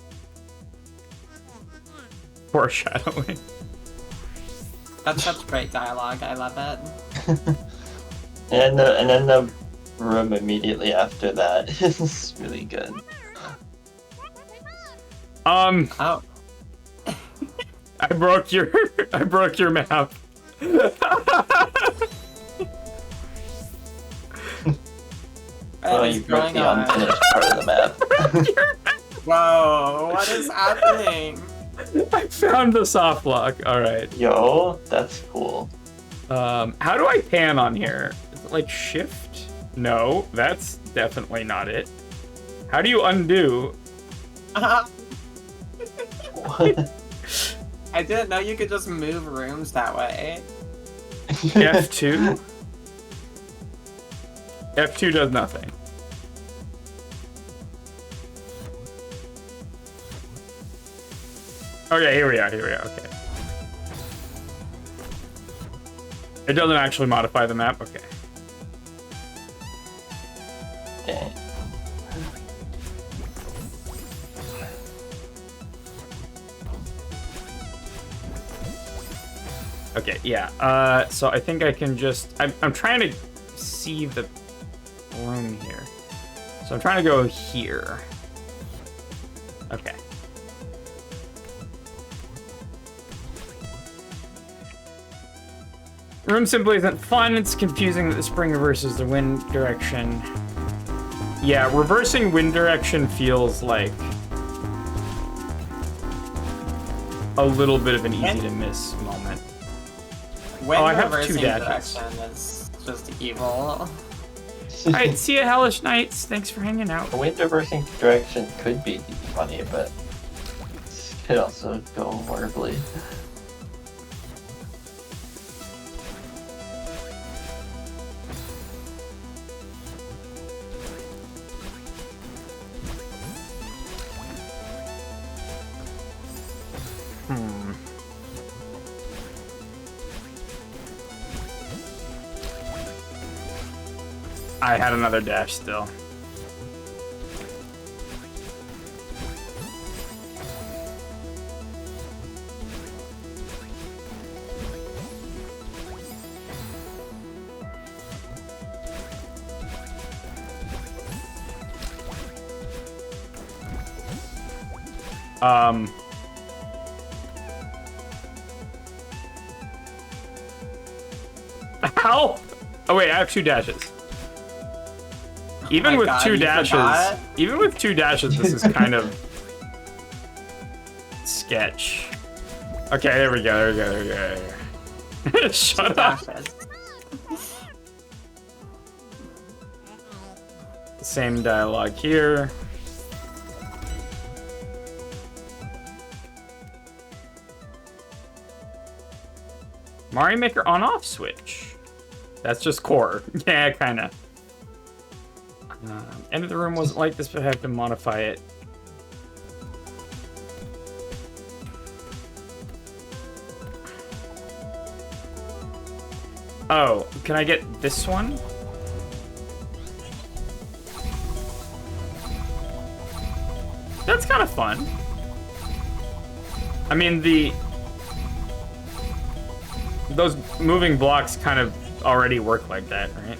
Foreshadowing. That's such great dialogue. I love it. And then the room immediately after that is really good. Oh. I broke your map. Well, you broke the unfinished part of the map. Whoa, what is happening? I found the soft lock. All right. Yo, that's cool. How do I pan on here? Is it like shift? No, that's definitely not it. How do you undo? What? I didn't know you could just move rooms that way. F2? F2 does nothing. Okay, here we are, okay. It doesn't actually modify the map, okay. Okay. Okay, yeah, so I think I can just, I'm trying to see the room here. So I'm trying to go here. Okay. Room simply isn't fun, it's confusing that the spring reverses the wind direction. Yeah, reversing wind direction feels like a little bit of an easy to miss moment. When I have 2 reversing dashes. direction is just evil. Alright, see ya, Hellish Knights. Thanks for hanging out. The wind reversing direction could be funny, but it's Could also go horribly. I had another dash still. How? Oh wait, I have 2 dashes. Even my with God, 2 you dashes, forgot? even with 2 dashes, this is kind of sketch. Okay, there we go, there we go. Shut up. Dashes. Same dialogue here. Mario Maker on-off switch. That's just core. Yeah, kinda. End of the room wasn't like this, but I have to modify it. Oh, can I get this one? That's kind of fun. I mean, those moving blocks kind of already work like that, right?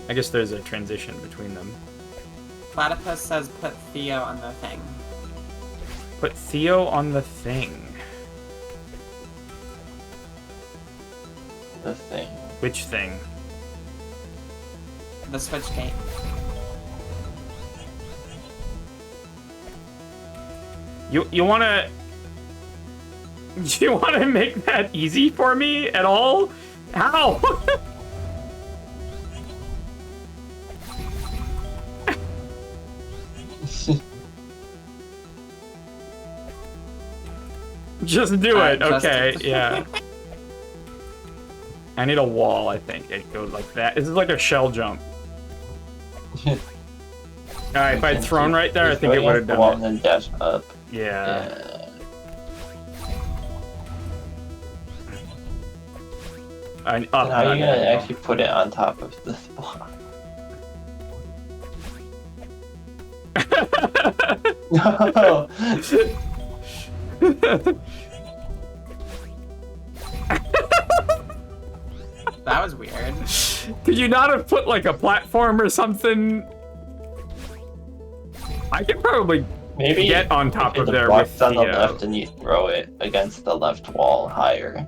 I guess there's a transition between them. Platypus says put Theo on the thing. Put Theo on the thing. The thing. Which thing? The switch gate. You wanna make that easy for me at all? How? Just do it. Okay, yeah. I need a wall, I think. It goes like that. This is like a shell jump. Alright, if I'd thrown right there, I think it would have done it. And then dash up. Yeah. Up, And how are you not gonna down. actually put it on top of this block? No! That was weird. Could you not have put like a platform or something? I could probably Maybe get on top if of the there block's with on the Theo. left and you throw it against the left wall higher.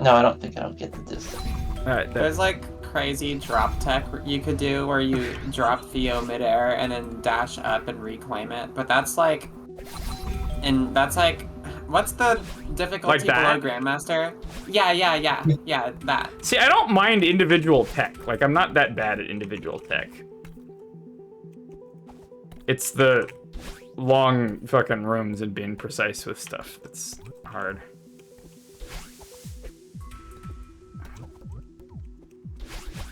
No, I don't think I don't get the distance. Alright, There's like crazy drop tech you could do where you drop Theo midair and then dash up and reclaim it. But that's like, what's the difficulty Like that? below Grandmaster? Yeah, that. See, I don't mind individual tech. Like, I'm not that bad at individual tech. It's the long fucking rooms and being precise with stuff that's hard.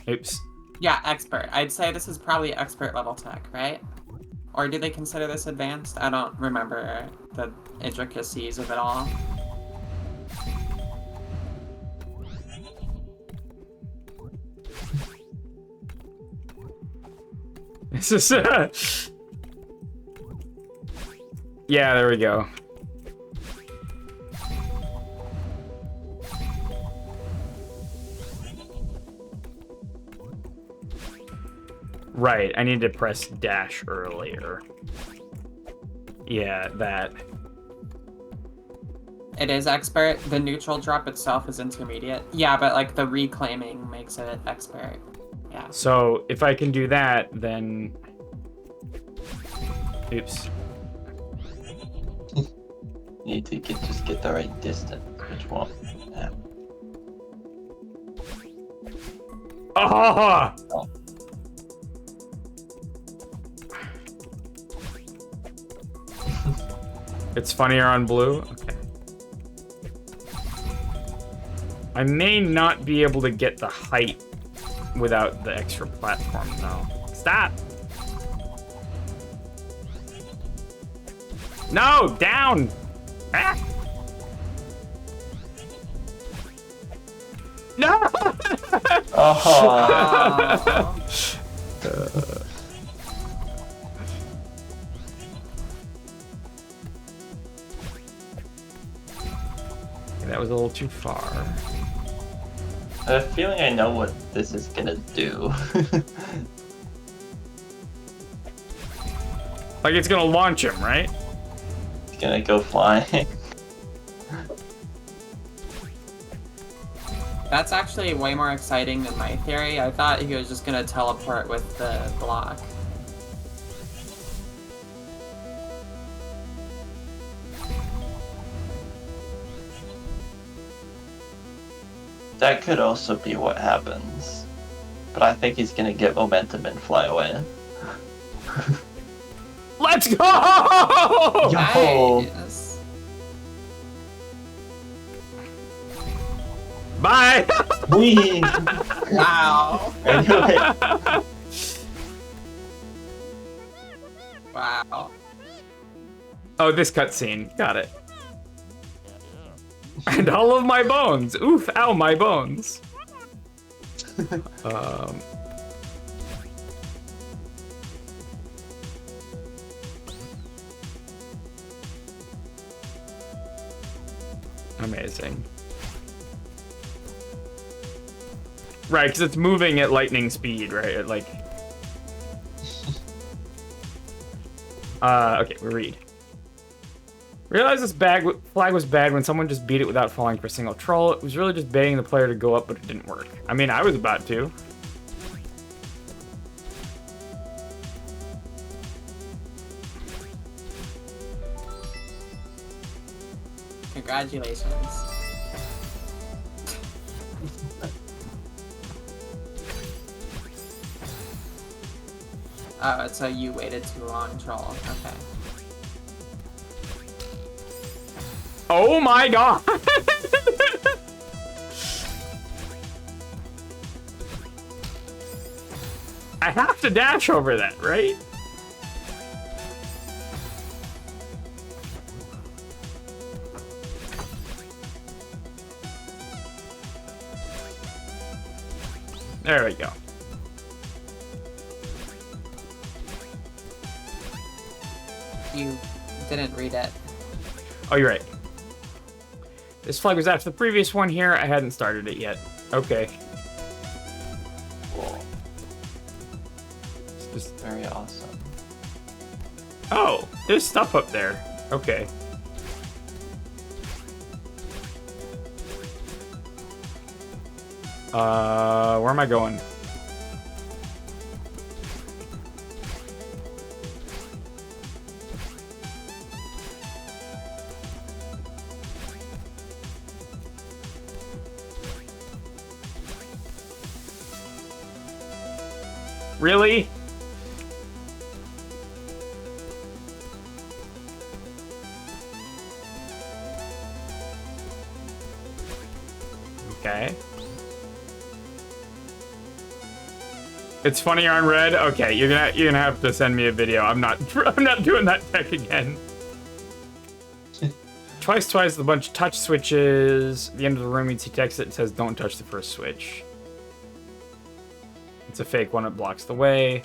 Oops. Yeah, expert. I'd say this is probably expert level tech, right? Or do they consider this advanced? I don't remember the intricacies of it all. This is yeah, there we go. Right, I need to press dash earlier. Yeah, that. It is expert. The neutral drop itself is intermediate. Yeah, but like the reclaiming makes it expert. Yeah. So if I can do that, then... Oops. Need to just get the right distance, which won't happen. Ah! Oh. It's funnier on blue? Okay. I may not be able to get the height without the extra platform, though. Stop! No! Down! Ah! No! Oh. That was a little too far. I have a feeling I know what this is gonna do. Like it's gonna launch him, right? It's gonna go flying. That's actually way more exciting than my theory. I thought he was just gonna teleport with the block. That could also be what happens. But I think he's gonna get momentum and fly away. Let's go! Yo! Nice. Bye! Whee! Wow. Anyway, Wow. Oh, this cutscene. Got it. And all of my bones. Oof, ow, my bones. Amazing. Right, because it's moving at lightning speed, right? At like... okay, we read. Realized this flag was bad when someone just beat it without falling for a single troll. It was really just baiting the player to go up, but it didn't work. I mean, I was about to. Congratulations. Oh, so you waited too long, troll. Okay. Oh my god! I have to dash over that, right? There we go. You didn't read it. Oh, you're right. This flag was after the previous one here. I hadn't started it yet. Okay. cool. It's just... Very awesome. Oh, there's stuff up there. Okay. Where am I going? Really? Okay. It's funnier on red. Okay, you're gonna have to send me a video. I'm not doing that tech again. Twice, a bunch of touch switches. At the end of the room, you see text that says "Don't touch the first switch." It's a fake one. It blocks the way.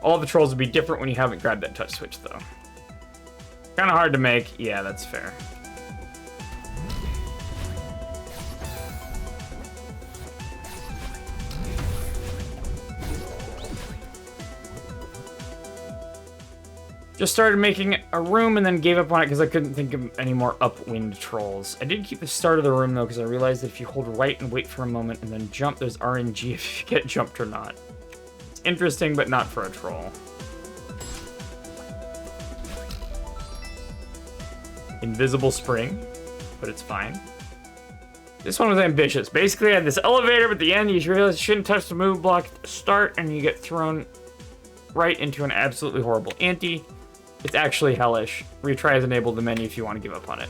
All the trolls will be different when you haven't grabbed that touch switch, though. Kind of hard to make. Yeah, that's fair. Just started making a room and then gave up on it because I couldn't think of any more upwind trolls. I did keep the start of the room though because I realized that if you hold right and wait for a moment and then jump, there's RNG if you get jumped or not. It's interesting, but not for a troll. Invisible spring, but it's fine. This one was ambitious. Basically, I had this elevator, but at the end, you realize you shouldn't touch the move block at the start, and you get thrown right into an absolutely horrible ante. It's actually hellish. Retry has enabled the menu if you want to give up on it.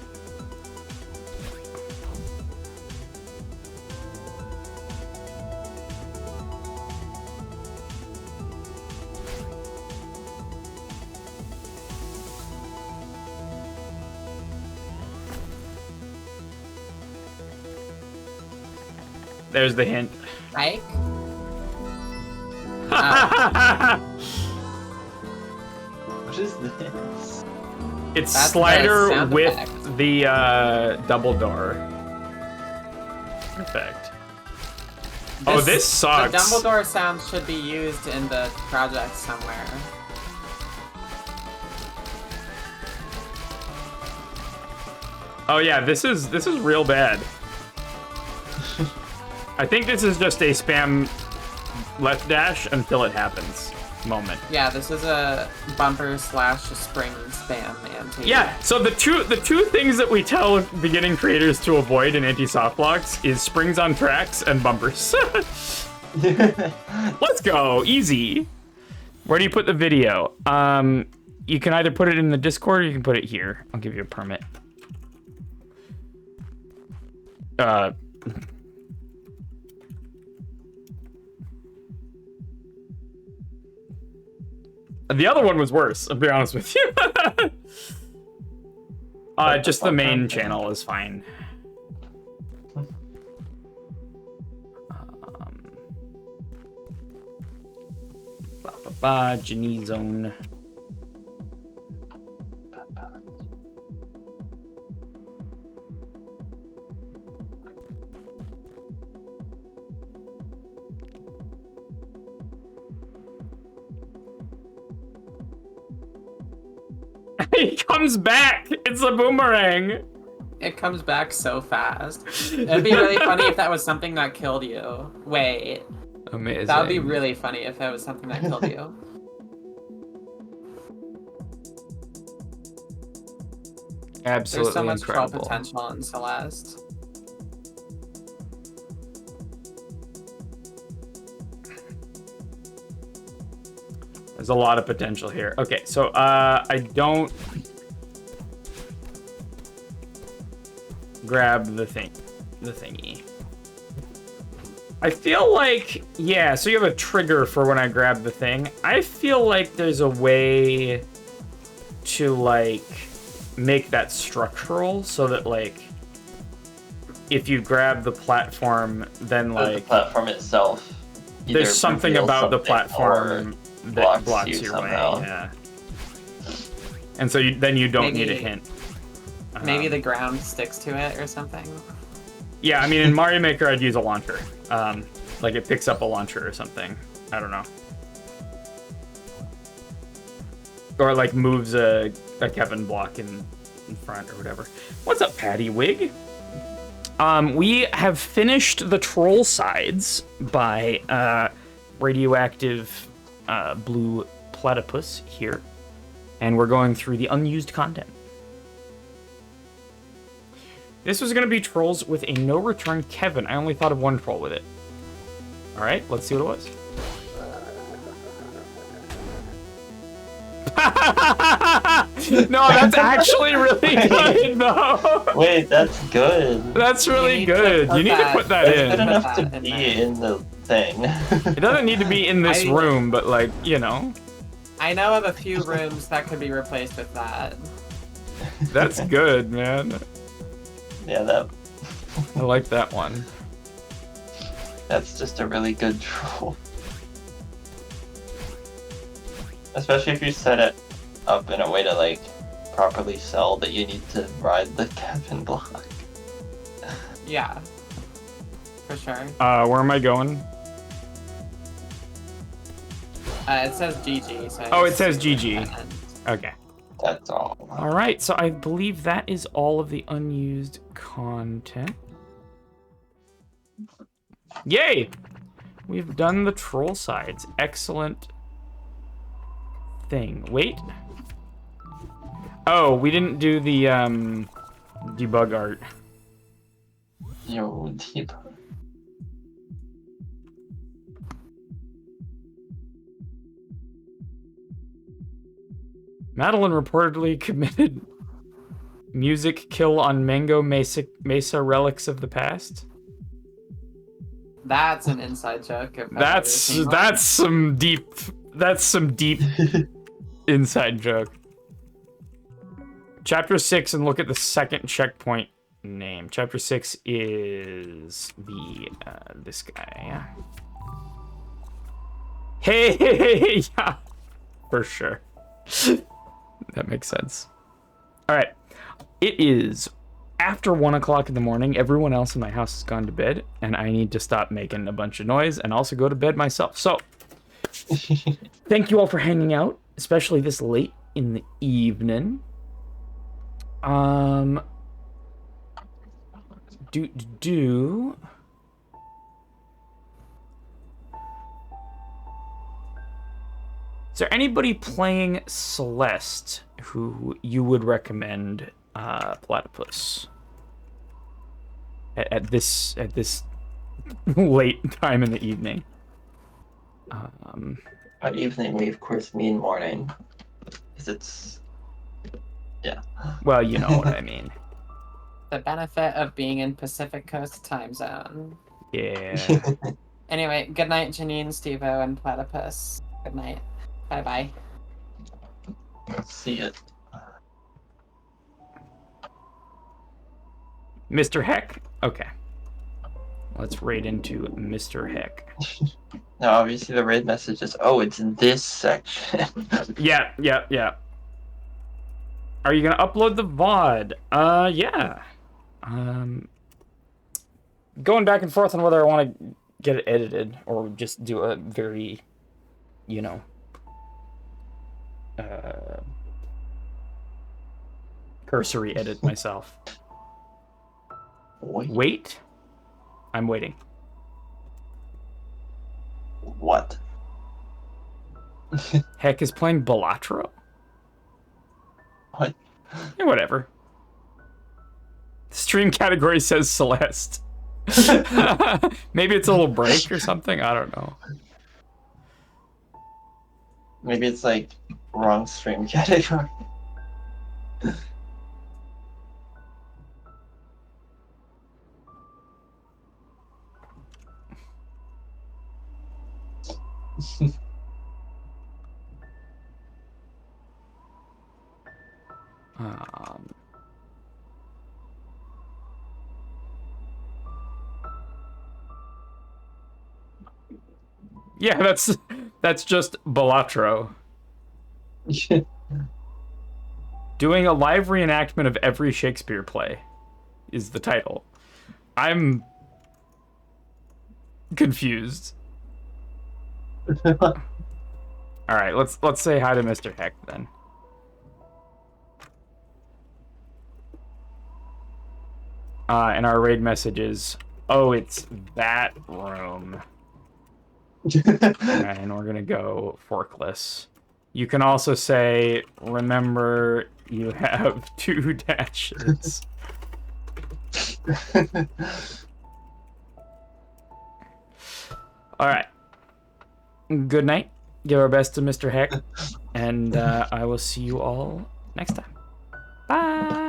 There's the hint. Ike? What is this? It's That's the slider sound with effect. the double door effect. Oh, this sucks. The Dumbledore sound should be used in the project somewhere. Oh yeah, this is real bad. I think this is just a spam left dash until it happens moment. Yeah, this is a bumper / spring spam anti. Yeah, so the two things that we tell beginning creators to avoid in anti-soft locks is springs on tracks and bumpers. Let's go, easy. Where do you put the video? You can either put it in the Discord or you can put it here. I'll give you a permit. The other one was worse, I'll be honest with you. Just the main channel is fine. Genie zone. He comes back! It's a boomerang! It comes back so fast. It'd be really funny if that was something that killed you. Wait. Amazing. That would be really funny if that was something that killed you. Absolutely There's so much troll incredible. potential in Celeste. There's a lot of potential here. Okay, so I don't grab the thingy. I feel like, yeah, so you have a trigger for when I grab the thing. I feel like there's a way to like make that structural so that like if you grab the platform, then like the platform itself. there's something about the platform that blocks you your somehow. way. Yeah. And so then you don't need a Maybe- hint. Maybe the ground sticks to it or something. Yeah, I mean, in Mario Maker, I'd use a launcher. Like it picks up a launcher or something. I don't know. Or like moves a Kevin block in front or whatever. What's up, Patty Wig? We have finished the troll sides by radioactive blue platypus here. And we're going through the unused content. This was going to be trolls with a no-return Kevin. I only thought of one troll with it. All right, let's see what it was. No, that's actually really good, though. Wait, that's good. That's really need to good. put You need to that- put that That's good in. enough to that in be there. in the thing. It doesn't need to be in this I- room, but like, you know, I know of a few rooms that could be replaced with that. that's good, man. Yeah, I like that one. that's just a really good troll. Especially if you set it up in a way to like properly sell that you need to ride the Kevin block. Yeah. For sure. Where am I going? It says GG. So I Oh, it guess says it's GG. at the end. Okay. That's all. All right, so I believe that is all of the unused content. Yay! We've done the troll sides. Excellent thing. Wait. Oh, we didn't do the debug art. Yo, deep. Madeline reportedly committed music kill on Mango Mesa relics of the past. That's an inside joke. If I've ever seen one. That's some deep inside joke. Chapter 6, and look at the second checkpoint name. Chapter 6 is this guy. Hey, yeah, for sure. That makes sense. All right, it is after 1 o'clock in the morning. Everyone else in my house has gone to bed, and I need to stop making a bunch of noise and also go to bed myself. So, thank you all for hanging out, especially this late in the evening. Is there anybody playing Celeste who you would recommend Platypus at this late time in the evening? By evening, we of course mean morning, because it's Well, you know what I mean. The benefit of being in Pacific Coast time zone. Yeah. Anyway, good night, Janine, Stevo, and Platypus. Good night. Bye-bye. See it. Mr. Heck? Okay. Let's raid into Mr. Heck. Now, obviously, the raid message is, "Oh, it's in this section." Yeah. Are you gonna upload the VOD? Yeah. Going back and forth on whether I want to get it edited or just do a very, cursory edit myself. Wait? I'm waiting. What? Heck is playing Balatro? What? Yeah, whatever. Stream category says Celeste. Maybe it's a little break or something. I don't know. Maybe it's like wrong stream category. Yeah, that's just Balatro. Doing a live reenactment of every Shakespeare play is the title. I'm confused. All right, let's say hi to Mr. Heck then. And our raid message is, "Oh, it's that room." And we're gonna go forkless. You can also say, "Remember, you have 2 dashes." All right. Good night. Give our best to Mr. Heck, and I will see you all next time. Bye.